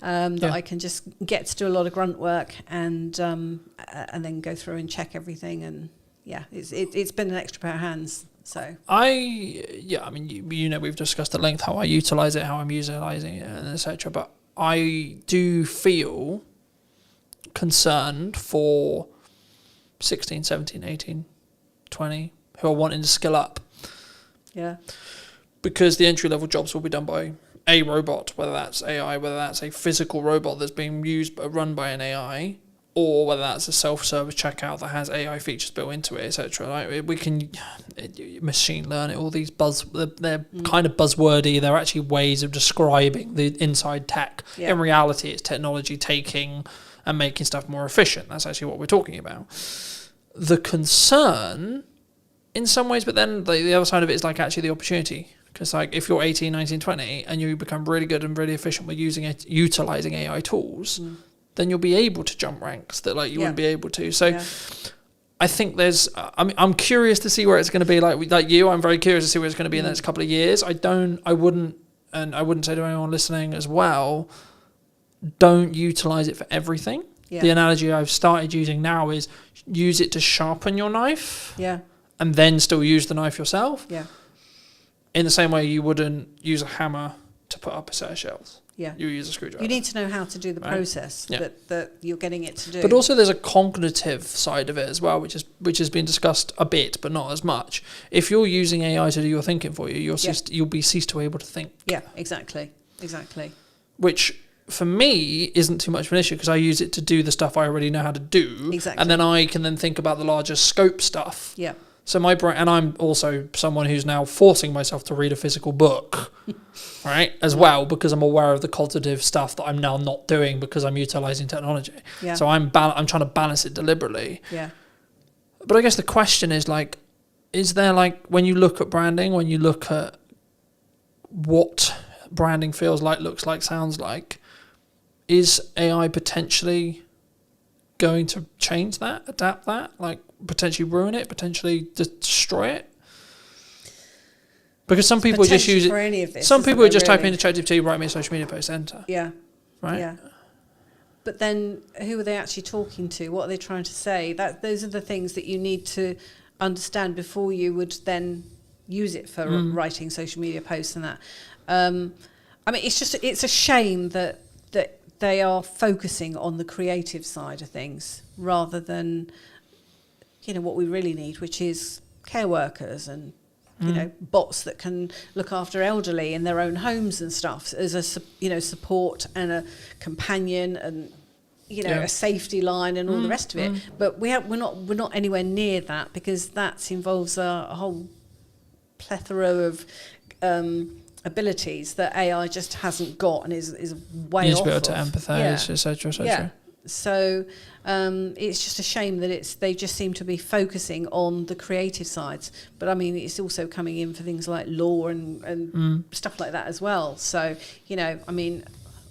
that I can just get to do a lot of grunt work and then go through and check everything, and it's been an extra pair of hands. So we've discussed at length how I utilize it, how I'm utilizing it, and etc. But I do feel concerned for 16, 17, 18, 20 who are wanting to skill up. Yeah. Because the entry-level jobs will be done by a robot, whether that's AI, whether that's a physical robot that's being run by an AI, or whether that's a self-service checkout that has AI features built into it, etc. Like we can machine learn it. All these they're kind of buzzwordy. They're actually ways of describing the inside tech. Yeah. In reality, it's technology taking and making stuff more efficient. That's actually what we're talking about. The concern, in some ways, but then the other side of it is like actually the opportunity. Because like if you're 18, 19, 20 and you become really good and really efficient with utilizing AI tools, then you'll be able to jump ranks that like you wouldn't be able to. So I think there's, I'm curious to see where it's going to be. Like you, I'm very curious to see where it's going to be in the next couple of years. I wouldn't say to anyone listening as well, don't utilize it for everything. Yeah. The analogy I've started using now is use it to sharpen your knife. Yeah. And then still use the knife yourself. Yeah. In the same way you wouldn't use a hammer to put up a set of shelves. Yeah. You use a screwdriver. You need to know how to do the process that you're getting it to do. But also there's a cognitive side of it as well, which has been discussed a bit, but not as much. If you're using AI to do your thinking for you, you'll be ceased to be able to think. Yeah, exactly. Which for me isn't too much of an issue because I use it to do the stuff I already know how to do. Exactly. And then I can then think about the larger scope stuff. Yeah. So my brain, and I'm also someone who's now forcing myself to read a physical book, right, as well, because I'm aware of the cognitive stuff that I'm now not doing because I'm utilizing technology. Yeah. So I'm trying to balance it deliberately. Yeah. But I guess the question is like, is there like, when you look at branding, when you look at what branding feels like, looks like, sounds like, is AI potentially going to change that, adapt that, like potentially ruin it, potentially destroy it? Because some people just potential use it. for any of this, Some isn't people would there, just type really? into ChatGPT, write me a social media post, enter. Yeah. Right? Yeah. But then who are they actually talking to? What are they trying to say? Those are the things that you need to understand before you would then use it for writing social media posts and that. I mean, it's a shame that they are focusing on the creative side of things rather than, what we really need, which is care workers and bots that can look after elderly in their own homes and stuff as a support and a companion and a safety line and all the rest of it. But we're not anywhere near that, because that involves a whole plethora of abilities that AI just hasn't got and is way You need off to be able of. to empathise, etc., etc. Yeah. So it's just a shame that they just seem to be focusing on the creative sides. But I mean, it's also coming in for things like law and stuff like that as well. So, I mean,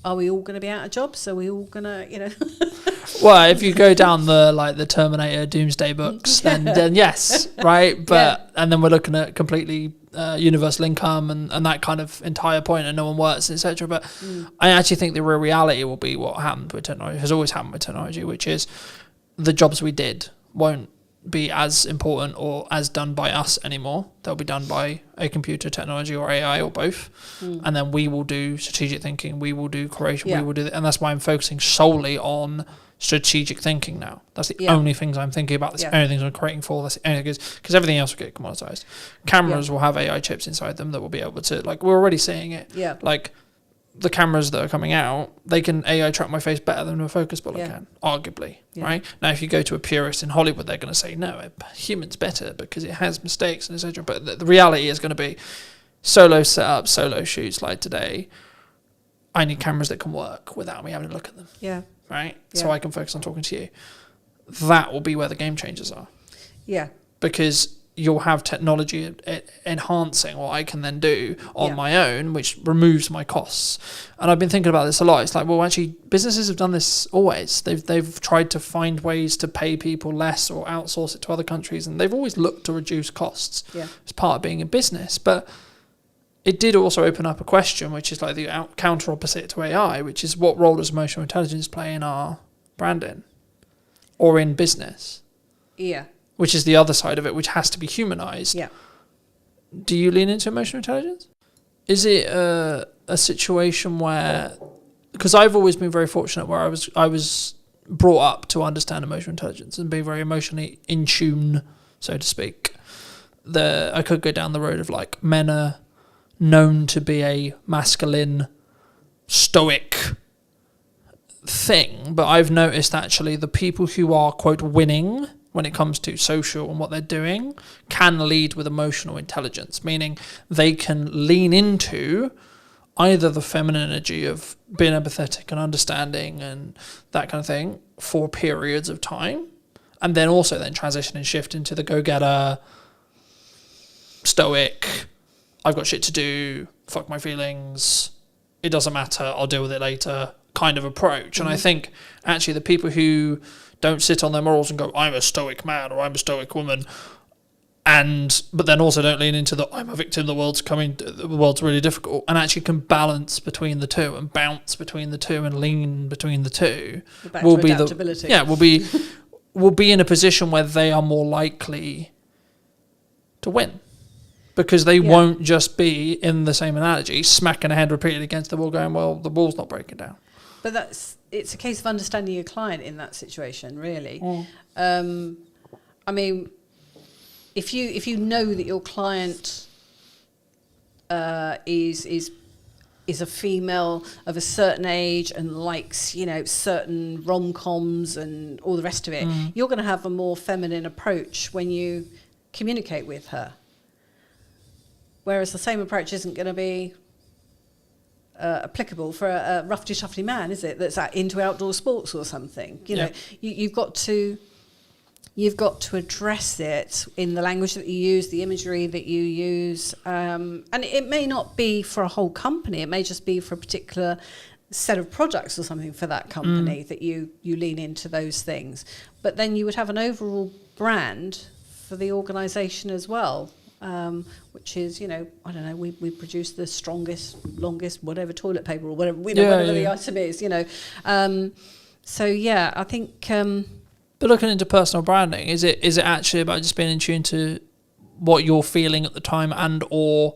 are we all going to be out of jobs? Are we all going to, Well, if you go down the Terminator Doomsday books, then yes, right? But and then we're looking at completely universal income and that kind of entire point, and no one works, etc. But I actually think the real reality will be what happened with technology, has always happened with technology, which is the jobs we did won't be as important or as done by us anymore. They'll be done by a computer, technology, or AI, or both. And then we will do strategic thinking, we will do creation, we will do and that's why I'm focusing solely on strategic thinking now. That's the only things I'm thinking about. That's the only things I'm creating for. That's the only because everything else will get commoditized. Cameras will have AI chips inside them that will be able to, like, we're already seeing it. Yeah. Like the cameras that are coming out, they can AI track my face better than a focus puller can, arguably. Right now, if you go to a purist in Hollywood, they're going to say no, a human's better because it has mistakes and etc. But the reality is going to be solo setup, solo shoots like today. I need cameras that can work without me having to look at them. Yeah. Right? So I can focus on talking to you. That will be where the game changers are. Yeah. Because you'll have technology enhancing what I can then do on my own, which removes my costs. And I've been thinking about this a lot. It's like, well, actually, businesses have done this always. They've tried to find ways to pay people less or outsource it to other countries, and they've always looked to reduce costs as part of being a business. But it did also open up a question, which is like the counter opposite to AI, which is what role does emotional intelligence play in our branding or in business? Yeah. Which is the other side of it, which has to be humanized. Yeah. Do you lean into emotional intelligence? Is it a situation where, because I've always been very fortunate where I was brought up to understand emotional intelligence and be very emotionally in tune, so to speak. I could go down the road of like men are known to be a masculine, stoic thing, but I've noticed actually the people who are, quote, winning when it comes to social and what they're doing can lead with emotional intelligence, meaning they can lean into either the feminine energy of being empathetic and understanding and that kind of thing for periods of time, and then also then transition and shift into the go-getter, stoic, I've got shit to do, fuck my feelings, it doesn't matter, I'll deal with it later kind of approach. And I think actually the people who don't sit on their morals and go, I'm a stoic man or I'm a stoic woman, but then also don't lean into the I'm a victim, the world's really difficult, and actually can balance between the two and bounce between the two and lean between the two, will be will be in a position where they are more likely to win. Because they won't just be, in the same analogy, smacking a head repeatedly against the wall going, well, the wall's not breaking down. But it's a case of understanding your client in that situation, really. I mean, if you know that your client is a female of a certain age and likes, certain rom-coms and all the rest of it, you're going to have a more feminine approach when you communicate with her. Whereas the same approach isn't going to be applicable for a roughy-tufty man, is it? That's into outdoor sports or something. You know, you've got to address it in the language that you use, the imagery that you use, and it may not be for a whole company. It may just be for a particular set of products or something for that company that you lean into those things. But then you would have an overall brand for the organisation as well. which is, I don't know, we produce the strongest, longest, whatever toilet paper or whatever, whatever the item is, So yeah, I think. But looking into personal branding, is it actually about just being in tune to what you're feeling at the time and or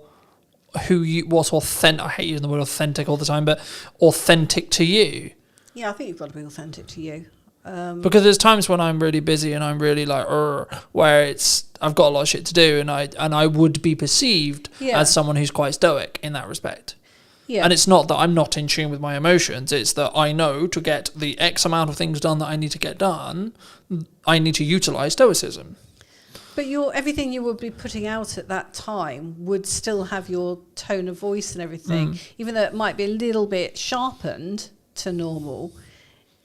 what's authentic? I hate using the word authentic all the time, but authentic to you. Yeah, I think you've got to be authentic to you. Because there's times when I'm really busy and I'm really like, where I've got a lot of shit to do, and I would be perceived as someone who's quite stoic in that respect. Yeah. And it's not that I'm not in tune with my emotions, it's that I know to get the X amount of things done that I need to get done, I need to utilise stoicism. But everything you would be putting out at that time would still have your tone of voice and everything, even though it might be a little bit sharpened to normal,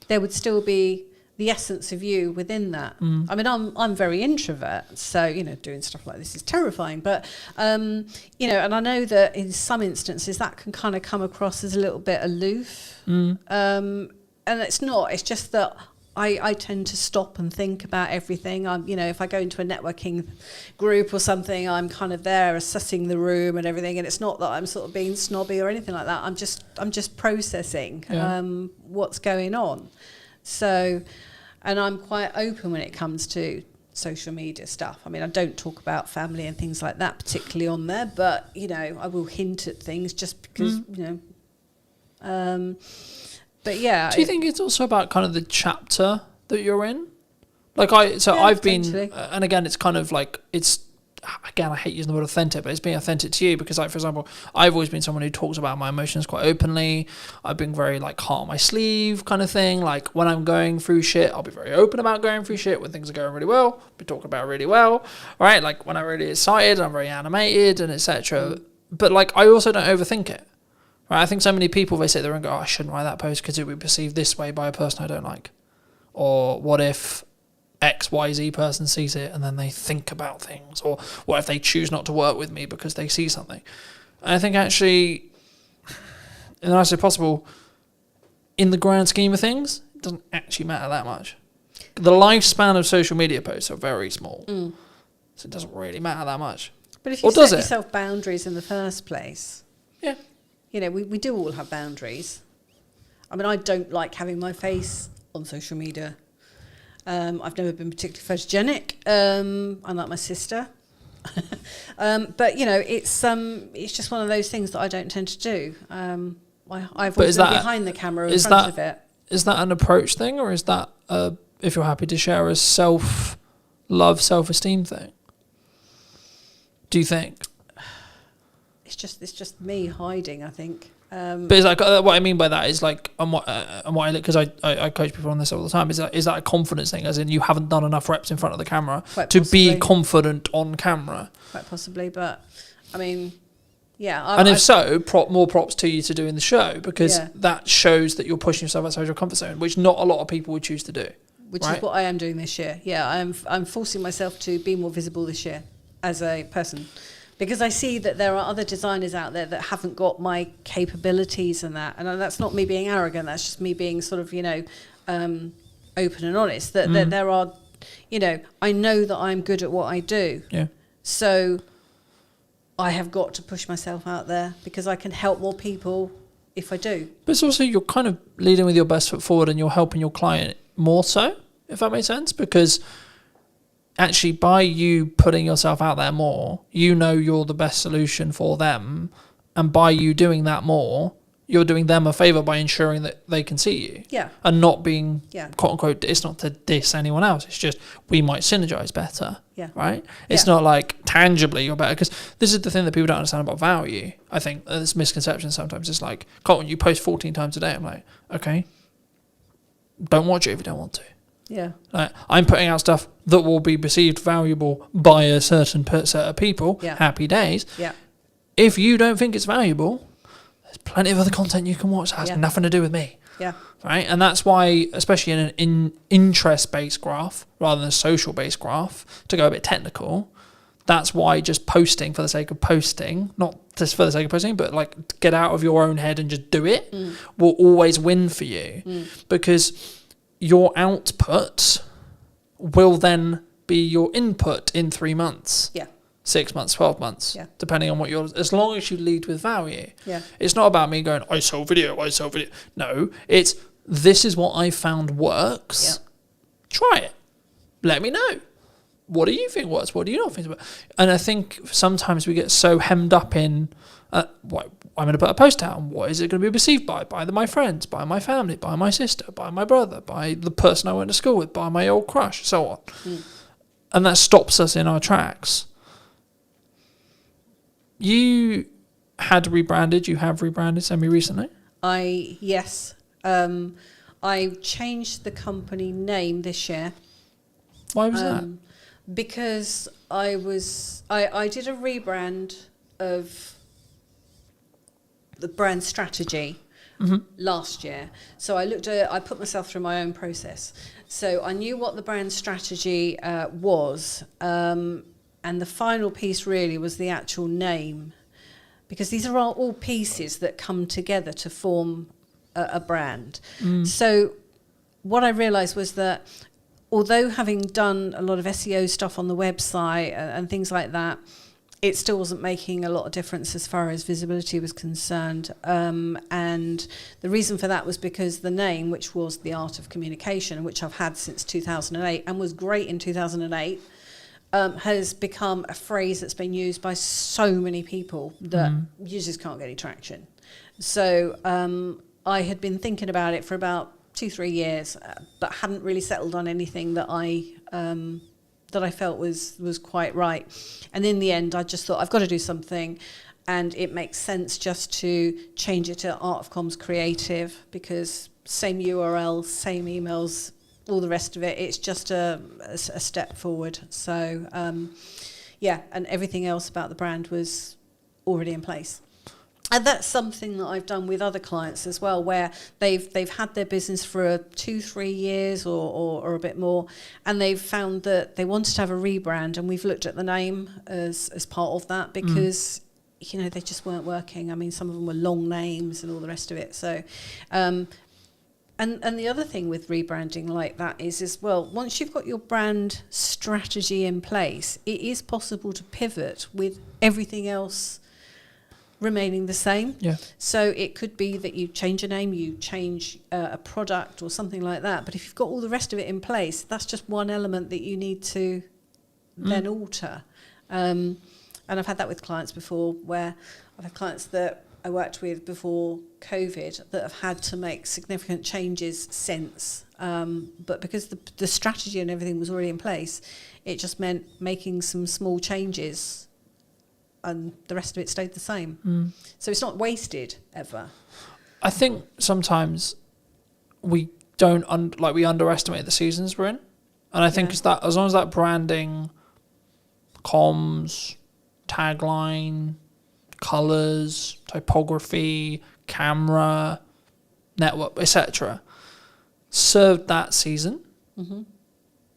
there would still be the essence of you within that. I mean, I'm very introvert, so doing stuff like this is terrifying. But and I know that in some instances that can kind of come across as a little bit aloof. And it's not. It's just that I tend to stop and think about everything. If I go into a networking group or something, I'm kind of there assessing the room and everything. And it's not that I'm sort of being snobby or anything like that. I'm just processing what's going on. So, and I'm quite open when it comes to social media stuff. I mean, I don't talk about family and things like that particularly on there, but I will hint at things just because but yeah. Do you think it's also about kind of the chapter that you're in? I've been, and again, it's kind of like, again, I hate using the word authentic, but it's being authentic to you because, like, for example, I've always been someone who talks about my emotions quite openly. I've been very, like, heart on my sleeve kind of thing. Like, when I'm going through shit, I'll be very open about going through shit. When things are going really well, I'll be talking about it really well, right? Like, when I'm really excited, I'm very animated and etc. But, like, I also don't overthink it. Right, I think so many people, they sit there and go, I shouldn't write that post because it would be perceived this way by a person I don't like. Or what if XYZ person sees it and then they think about things? Or what if they choose not to work with me because they see something? And I think actually, in the nicest way possible, in the grand scheme of things, it doesn't actually matter that much. The lifespan of social media posts are very small. So it doesn't really matter that much. But if you set yourself boundaries in the first place... Yeah. We do all have boundaries. I mean, I don't like having my face on social media. I've never been particularly photogenic, unlike my sister. But it's just one of those things that I don't tend to do. I've always been behind the camera in front of it. Is that an approach thing, or is that if you're happy to share a self-love, self-esteem thing? Do you think? It's just me hiding, I think. But it's like what I mean by that is like, because I coach people on this all the time. Is that a confidence thing? As in, you haven't done enough reps in front of the camera to be confident on camera. Quite possibly, but I mean, yeah. And if so, more props to you to doing the show, because that shows that you're pushing yourself outside your comfort zone, which not a lot of people would choose to do. Which is what I am doing this year. Yeah, I'm forcing myself to be more visible this year as a person. Because I see that there are other designers out there that haven't got my capabilities and that. And that's not me being arrogant. That's just me being sort of, open and honest. That there are, I know that I'm good at what I do. Yeah. So I have got to push myself out there because I can help more people if I do. But it's also, you're kind of leading with your best foot forward and you're helping your client more so, if that makes sense. Because... actually, by you putting yourself out there more, you're the best solution for them. And by you doing that more, you're doing them a favour by ensuring that they can see you. Yeah. And not being, quote unquote, it's not to diss anyone else. It's just, we might synergise better. Yeah. Right? It's not like tangibly you're better. Because this is the thing that people don't understand about value. I think this misconception sometimes. It's like, Colton, you post 14 times a day. I'm like, okay, don't watch it if you don't want to. Yeah. I'm putting out stuff that will be perceived valuable by a certain set of people. Yeah. Happy days. Yeah. If you don't think it's valuable, there's plenty of other content you can watch that has nothing to do with me. Yeah. Right? And that's why, especially in an interest-based graph rather than a social-based graph, to go a bit technical, that's why just posting for the sake of posting, not just for the sake of posting, but like get out of your own head and just do it, will always win for you. Because your output will then be your input in 3 months. Yeah. 6 months, 12 months, Yeah. depending on what as long as you lead with value. Yeah. It's not about me going, I sell video. No, it's, this is what I found works. Yeah. Try it. Let me know. What do you think works? What do you not think works? And I think sometimes we get so hemmed up in, what I'm going to put a post out, and what is it going to be perceived by my friends, by my family, by my sister, by my brother, by the person I went to school with, by my old crush, so on. And that stops us in our tracks. You have rebranded semi-recently? Yes. I changed the company name this year. Why was that? Because I did a rebrand of the brand strategy last year. So I put myself through my own process. So I knew what the brand strategy was, and the final piece really was the actual name, because these are all pieces that come together to form a brand. So what I realised was that although having done a lot of SEO stuff on the website and things like that, it still wasn't making a lot of difference as far as visibility was concerned. And the reason for that was because the name, which was The Art of Communication, which I've had since 2008 and was great in 2008, has become a phrase that's been used by so many people that you just can't get any traction. So I had been thinking about it for about 2-3 years, but hadn't really settled on anything that I felt was quite right. And in the end, I just thought, I've got to do something, and it makes sense just to change it to Art of Comms Creative, because same URL, same emails, all the rest of it. It's just a step forward. So and everything else about the brand was already in place. And that's something that I've done with other clients as well, where they've had their business for 2-3 years or a bit more, and they've found that they wanted to have a rebrand, and we've looked at the name as part of that, because they just weren't working. I mean, some of them were long names and all the rest of it. So, and the other thing with rebranding like that is well, once you've got your brand strategy in place, it is possible to pivot with everything else remaining the same. Yeah. So it could be that you change a name, you change a product or something like that. But if you've got all the rest of it in place, that's just one element that you need to then alter. And I've had that with clients before, where I've had clients that I worked with before COVID that have had to make significant changes since. But because the strategy and everything was already in place, it just meant making some small changes, and the rest of it stayed the same. So it's not wasted ever. I think sometimes we don't we underestimate the seasons we're in, and I think it's that as long as that branding, comms, tagline, colours, typography, camera, network, etc., served that season, then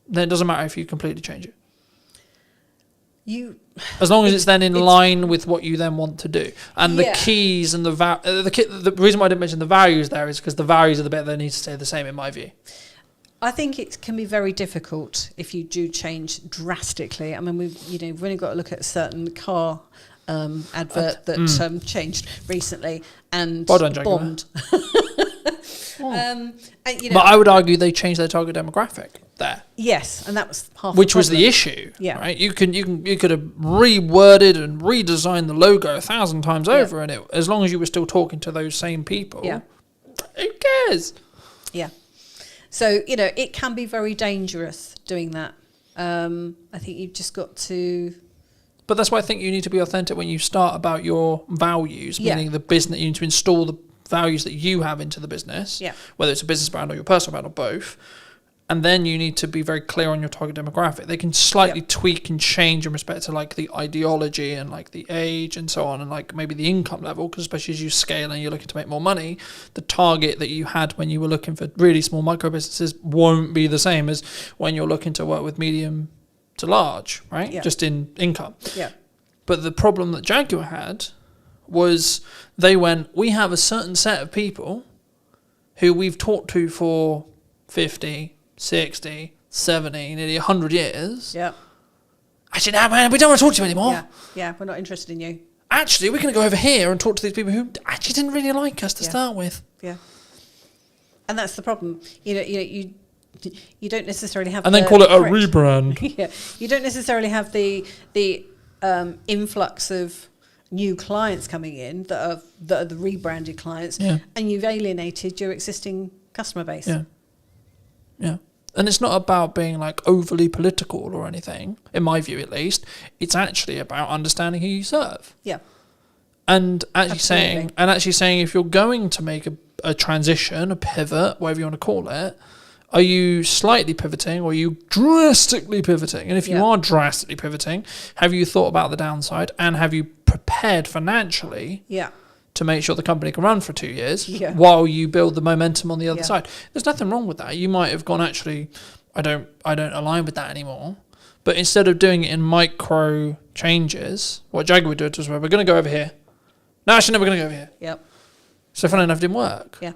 it doesn't matter if you completely change it. As long as it's then in line with what you then want to do. And the keys and the reason why I didn't mention the values there is because the values are the bit that need to stay the same, in my view. I think it can be very difficult if you do change drastically. I mean, we've only got to look at a certain car advert that changed recently and bombed. But I would argue they changed their target demographic there. Yes, and that was half. Which was the issue. Yeah. Right. You could have reworded and redesigned the logo 1,000 times over, and as long as you were still talking to those same people, who cares? Yeah. So it can be very dangerous doing that. I think you've just got to. But that's why I think you need to be authentic when you start about your values, meaning the business. You need to install the values that you have into the business, whether it's a business brand or your personal brand or both. And then you need to be very clear on your target demographic. They can slightly tweak and change in respect to like the ideology and like the age and so on, and like maybe the income level, because especially as you scale and you're looking to make more money, the target that you had when you were looking for really small micro businesses won't be the same as when you're looking to work with medium to large, right? Yeah. Just in income. Yeah. But the problem that Jaguar had was they went, we have a certain set of people who we've talked to for 50, 60, 70, nearly 100 years. Yeah. actually, no, man, we don't want to talk to you anymore. Yeah, we're not interested in you. Actually, we're going to go over here and talk to these people who actually didn't really like us to start with. Yeah. And that's the problem. You don't necessarily have. And then call it a rebrand. Yeah, you don't necessarily have the influx of new clients coming in that are the rebranded clients, and you've alienated your existing customer base. Yeah. And it's not about being like overly political or anything, in my view at least. It's actually about understanding who you serve. Yeah. And actually saying if you're going to make a transition, a pivot, whatever you want to call it, are you slightly pivoting or are you drastically pivoting? And if you are drastically pivoting, have you thought about the downside and have you prepared financially to make sure the company can run for 2 years while you build the momentum on the other side? There's nothing wrong with that. You might have gone, actually, I don't align with that anymore. But instead of doing it in micro changes, what Jaguar did was, we're going to go over here. No, actually, no, we're going to go over here. Yep. So funny enough, it didn't work. Yeah.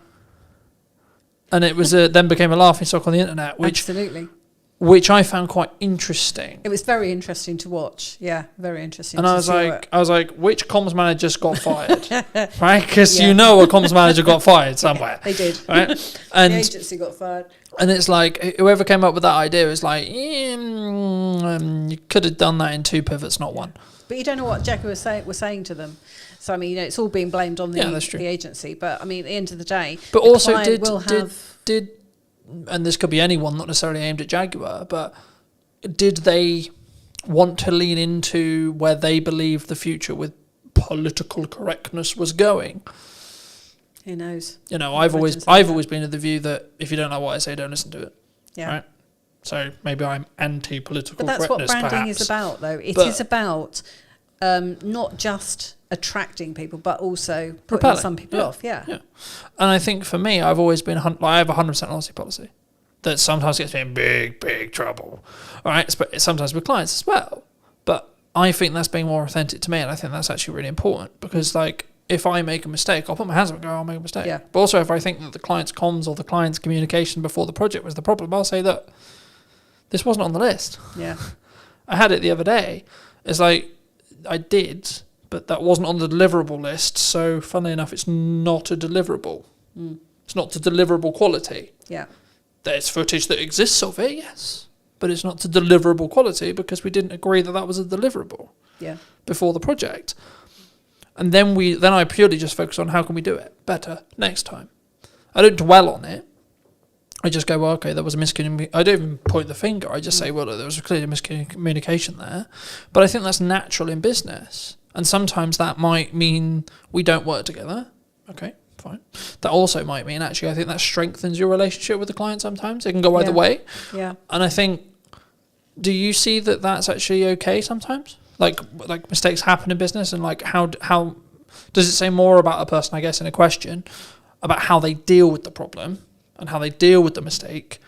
And it was then became a laughing stock on the internet, which I found quite interesting. It was very interesting to watch. Yeah, very interesting. And I was like, which comms manager just got fired, right? Because you know a comms manager got fired somewhere. They did. Right? And the agency got fired. And it's like whoever came up with that idea is like, you could have done that in 2 pivots, not 1. But you don't know what Jaguar was saying to them. So I mean, it's all being blamed on the agency. But I mean, at the end of the day, but also did, and this could be anyone, not necessarily aimed at Jaguar, but did they want to lean into where they believed the future with political correctness was going? Who knows? I've always been of the view that if you don't like what I say, don't listen to it. Yeah. Right. So maybe I'm anti-political correctness. But that's what branding is about, though. It is about not just attracting people, but also putting some people off. Yeah. And I think for me, I've always been I have a 100% honesty policy that sometimes gets me in big trouble. All right, sometimes with clients as well. But I think that's being more authentic to me, and I think that's actually really important because, like, if I make a mistake, I'll put my hands up and go, I'll make a mistake. Yeah. But also, if I think that the client's comms or the client's communication before the project was the problem, I'll say that this wasn't on the list. Yeah. I had it the other day. It's like, I did, but that wasn't on the deliverable list. So, funnily enough, it's not a deliverable. It's not to deliverable quality. Yeah. There's footage that exists of it, yes. But it's not to deliverable quality because we didn't agree that that was a deliverable before the project. And then I purely just focus on how can we do it better next time. I don't dwell on it. I just go, well, okay, there was a miscommunication. I don't even point the finger. I just say, well, there was clearly miscommunication there. But I think that's natural in business. And sometimes that might mean we don't work together. Okay, fine. That also might mean, actually, I think that strengthens your relationship with the client sometimes. It can go either way. Yeah. And I think, do you see that that's actually okay sometimes? Like mistakes happen in business, and like how does it say more about a person, I guess, in a question, about how they deal with the problem and how they deal with the mistake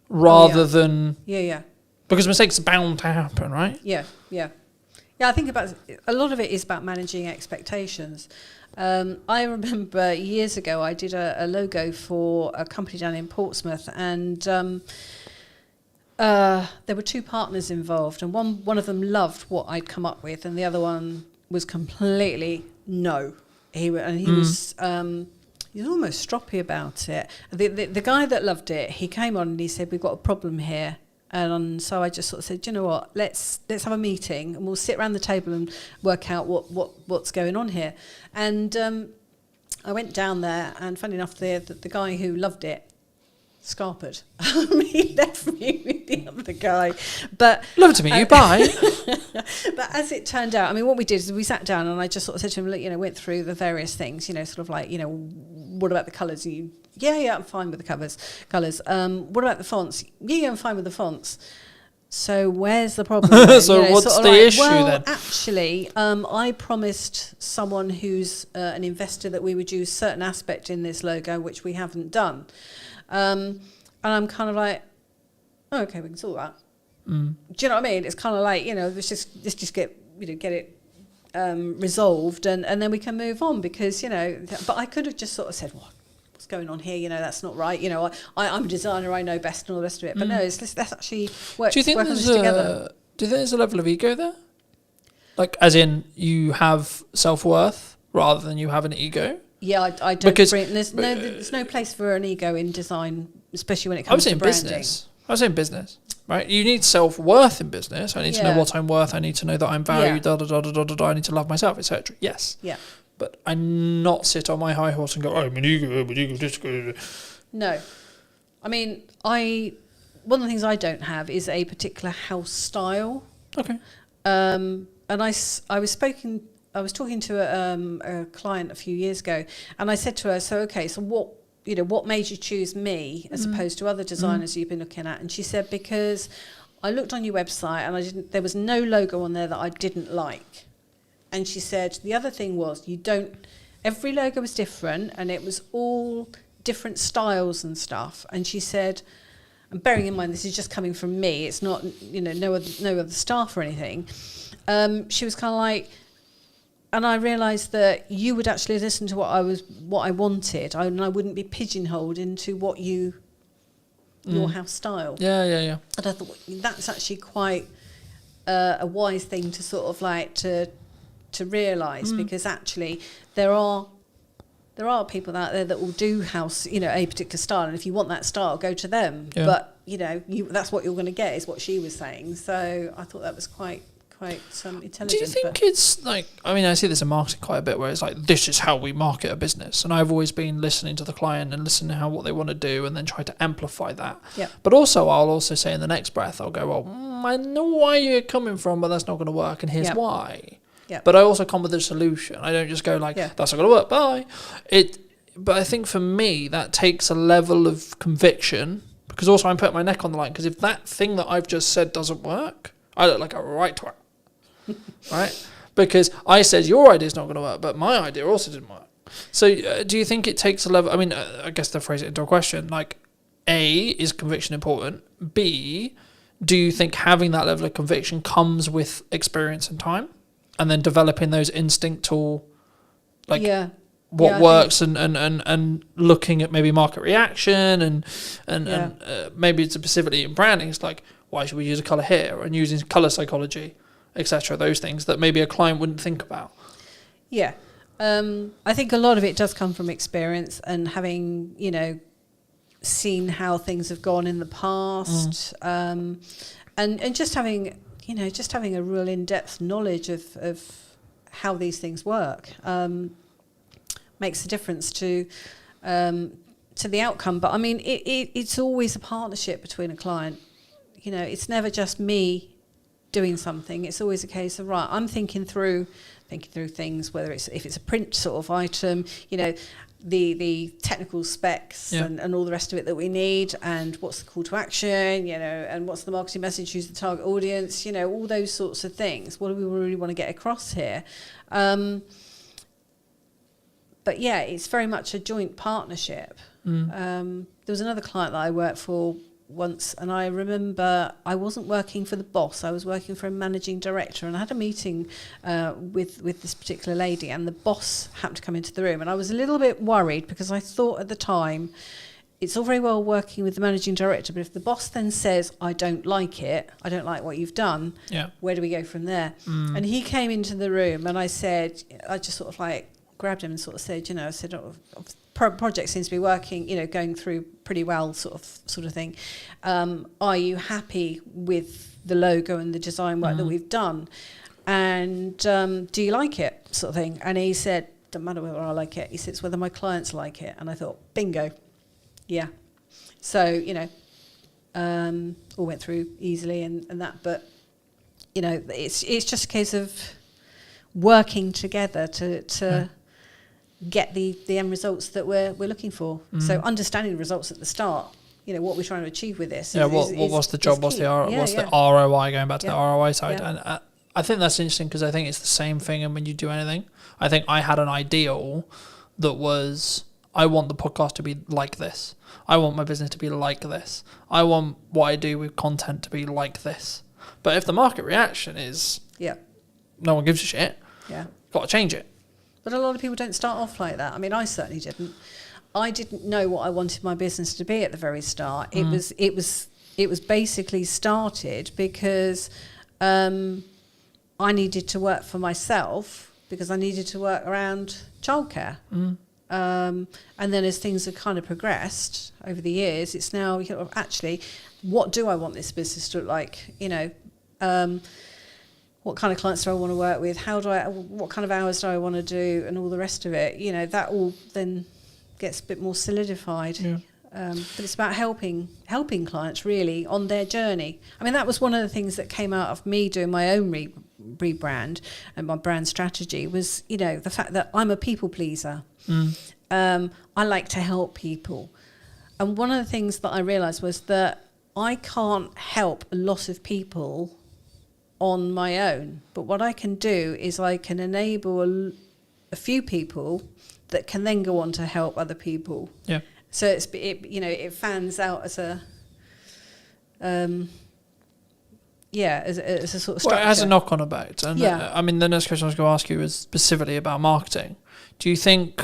rather than... Yeah. Because mistakes are bound to happen, right? Yeah. I think about a lot of it is about managing expectations. I remember years ago I did a logo for a company down in Portsmouth, and there were 2 partners involved, and one of them loved what I'd come up with, and the other one was completely no. He was almost stroppy about it. The guy that loved it, he came on and he said, "We've got a problem here." And so I just sort of said, you know what, let's have a meeting and we'll sit around the table and work out what's going on here. And I went down there, and funny enough, the guy who loved it scarpered. He left me with the other guy. But love to meet you, bye. But as it turned out, I mean, what we did is we sat down and I just sort of said to him, look, went through the various things, sort of like, what about the colours? Yeah, I'm fine with the colours. What about the fonts? Yeah, I'm fine with the fonts. So where's the problem? So what's the issue then? Actually, I promised someone who's an investor that we would use certain aspect in this logo, which we haven't done. And I'm kind of like, oh, okay, we can sort that. Do you know what I mean? It's kind of like, let's just get it resolved, and then we can move on, because but I could have just sort of said, what's going on here? That's not right. I'm a designer, I know best, and all the rest of it. But no, let's actually work on this together. Do you think there's a level of ego there? Like, as in, you have self-worth rather than you have an ego? Yeah, I don't bring... There's no place for an ego in design, especially when it comes to branding. Business. I was saying business, right? You need self-worth in business. I need to know what I'm worth. I need to know that I'm valued, I need to love myself, etc. Yes. Yeah. But I not sit on my high horse and go, oh, I'm an ego, this. No. I mean, one of the things I don't have is a particular house style. Okay. And I was talking to a client a few years ago, and I said to her, so what made you choose me as opposed to other designers you've been looking at? And she said, because I looked on your website and there was no logo on there that I didn't like. And she said, the other thing was every logo was different and it was all different styles and stuff. And she said, and bearing in mind this is just coming from me, it's not, no other staff or anything. She was kind of like, and I realised that you would actually listen to what I wanted, and I wouldn't be pigeonholed into what your house style. Yeah. And I thought that's actually quite a wise thing to sort of like to realise, because actually there are people out there that will do house, a particular style, and if you want that style, go to them. Yeah. But that's what you're going to get, is what she was saying. So I thought that was quite intelligent. Do you think it's like, I mean, I see this in marketing quite a bit, where it's like, this is how we market a business, and I've always been listening to the client and listening to what they want to do, and then try to amplify that. Yeah. But also, I'll also say in the next breath, I'll go, well, I know why you're coming from, but that's not going to work, and here's why. Yeah. But I also come with a solution. I don't just go like, that's not going to work, bye. But I think for me, that takes a level of conviction, because also I'm putting my neck on the line, because if that thing that I've just said doesn't work, I look like a right twat. Right? Because I said your idea is not going to work, but my idea also didn't work. So do you think it takes a level, I mean, I guess to phrase it into a question, like, A, is conviction important? B, do you think having that level of conviction comes with experience and time? And then developing those instinctual, like, what works, and looking at maybe market reaction and maybe it's specifically in branding, it's like, why should we use a colour here, and using colour psychology, etc. Those things that maybe a client wouldn't think about. Yeah. I think a lot of it does come from experience and having, seen how things have gone in the past, and just having a real in-depth knowledge of how these things work makes a difference to the outcome. But I mean, it's always a partnership between a client. It's never just me doing something. It's always a case of, right, I'm thinking through things, whether if it's a print sort of item, the technical specs and all the rest of it that we need, and what's the call to action, and what's the marketing message, who's the target audience, all those sorts of things. What do we really want to get across here? But yeah, it's very much a joint partnership. There was another client that I worked for once, and I remember I wasn't working for the boss, I was working for a managing director, and I had a meeting with this particular lady, and the boss happened to come into the room, and I was a little bit worried, because I thought at the time, it's all very well working with the managing director, but if the boss then says, I don't like what you've done, where do we go from there? And he came into the room, and I just sort of like grabbed him and sort of said, project seems to be working, going through pretty well, sort of thing. Are you happy with the logo and the design work that we've done? And do you like it, sort of thing? And he said, don't matter whether I like it. He said, it's whether my clients like it. And I thought, bingo, yeah. So, all went through easily and that. But, it's just a case of working together to get the end results that we're looking for. So understanding the results at the start, what we're trying to achieve with this. What's the job? What's the ROI? Going back to the ROI side, and I think that's interesting, because I think it's the same thing. And when you do anything, I think I had an ideal that was, I want the podcast to be like this. I want my business to be like this. I want what I do with content to be like this. But if the market reaction is, no one gives a shit, got to change it. But a lot of people don't start off like that. I mean, I certainly didn't. I didn't know what I wanted my business to be at the very start. It was basically started because I needed to work for myself because I needed to work around childcare. And then as things have kind of progressed over the years, it's now, actually, what do I want this business to look like? What kind of clients do I want to work with? What kind of hours do I want to do? And all the rest of it, that all then gets a bit more solidified. Yeah. But it's about helping clients really on their journey. I mean, that was one of the things that came out of me doing my own rebrand and my brand strategy was, the fact that I'm a people pleaser. I like to help people. And one of the things that I realised was that I can't help a lot of people on my own. But what I can do is I can enable a few people that can then go on to help other people. Yeah. So it fans out as a as a sort of structure. Well, it has a knock-on effect. And Yeah. I mean, the next question I was going to ask you is specifically about marketing. Do you think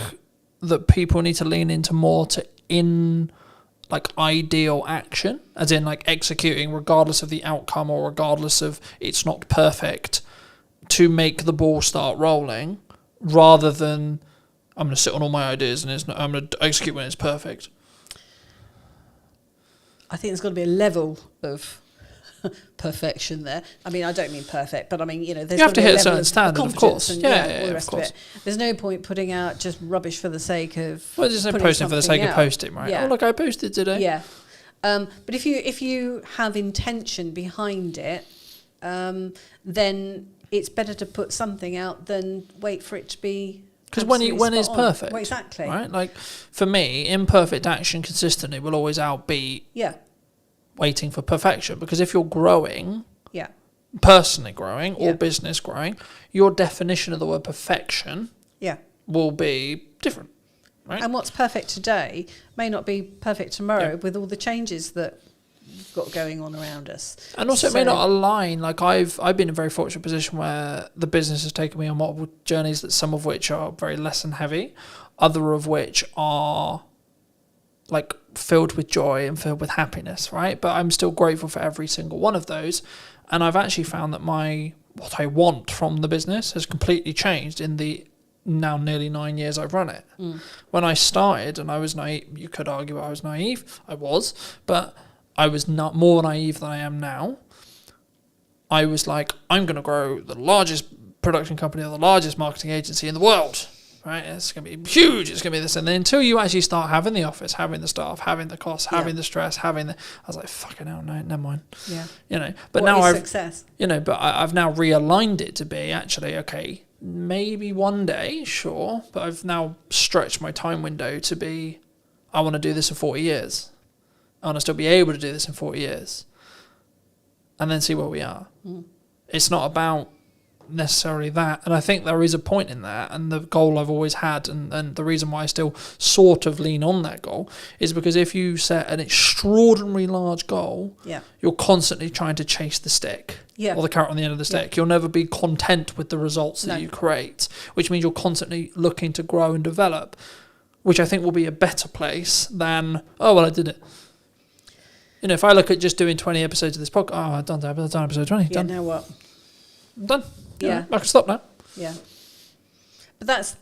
that people need to lean into more ideal action, as in like executing regardless of the outcome or regardless of it's not perfect, to make the ball start rolling, rather than I'm going to sit on all my ideas and I'm going to execute when it's perfect? I think there's got to be a level of perfection there. I mean, I don't mean perfect, but I mean, there's you have to hit a certain of standard, of course. And, Yeah, all the of rest course. Of it. There's no point putting out just rubbish for the sake of. Well, just putting posting for the sake something of out. posting, right? Yeah. Oh, look, I posted today. Yeah. But if you have intention behind it, then it's better to put something out than wait for it to be. Because when it's perfect, well, exactly, right? Like for me, imperfect action consistently will always outbeat waiting for perfection. Because if you're growing, personally growing or business growing, your definition of the word perfection will be different, right? And what's perfect today may not be perfect tomorrow with all the changes that we've got going on around us. And also it may not align. Like I've been in a very fortunate position where the business has taken me on multiple journeys, that some of which are very lesson heavy, other of which are like filled with joy and filled with happiness, right? But I'm still grateful for every single one of those. And I've actually found that what I want from the business has completely changed in the now nearly 9 years I've run it. When I started, and I was naive, you could argue I was naive, I was, but I was not more naive than I am now. I was like, I'm going to grow the largest production company or the largest marketing agency in the world, right? It's going to be huge. It's going to be this. And then until you actually start having the office, having the staff, having the costs, having the stress, I was like, fucking hell, no, never mind. Yeah. But what now is success? But I've now realigned it to be actually, okay, maybe one day, sure. But I've now stretched my time window to be, I want to do this for 40 years. I want to still be able to do this in 40 years. And then see where we are. It's not about necessarily that. And I think there is a point in that. And the goal I've always had, and the reason why I still sort of lean on that goal, is because if you set an extraordinarily large goal, you're constantly trying to chase the stick. Or the carrot on the end of the stick. You'll never be content with the results that you create, which means you're constantly looking to grow and develop, which I think will be a better place than, oh, well, I did it. If I look at just doing 20 episodes of this podcast, I've done episode 20. Done. Now what? I'm done. Yeah. I can stop now. Yeah. But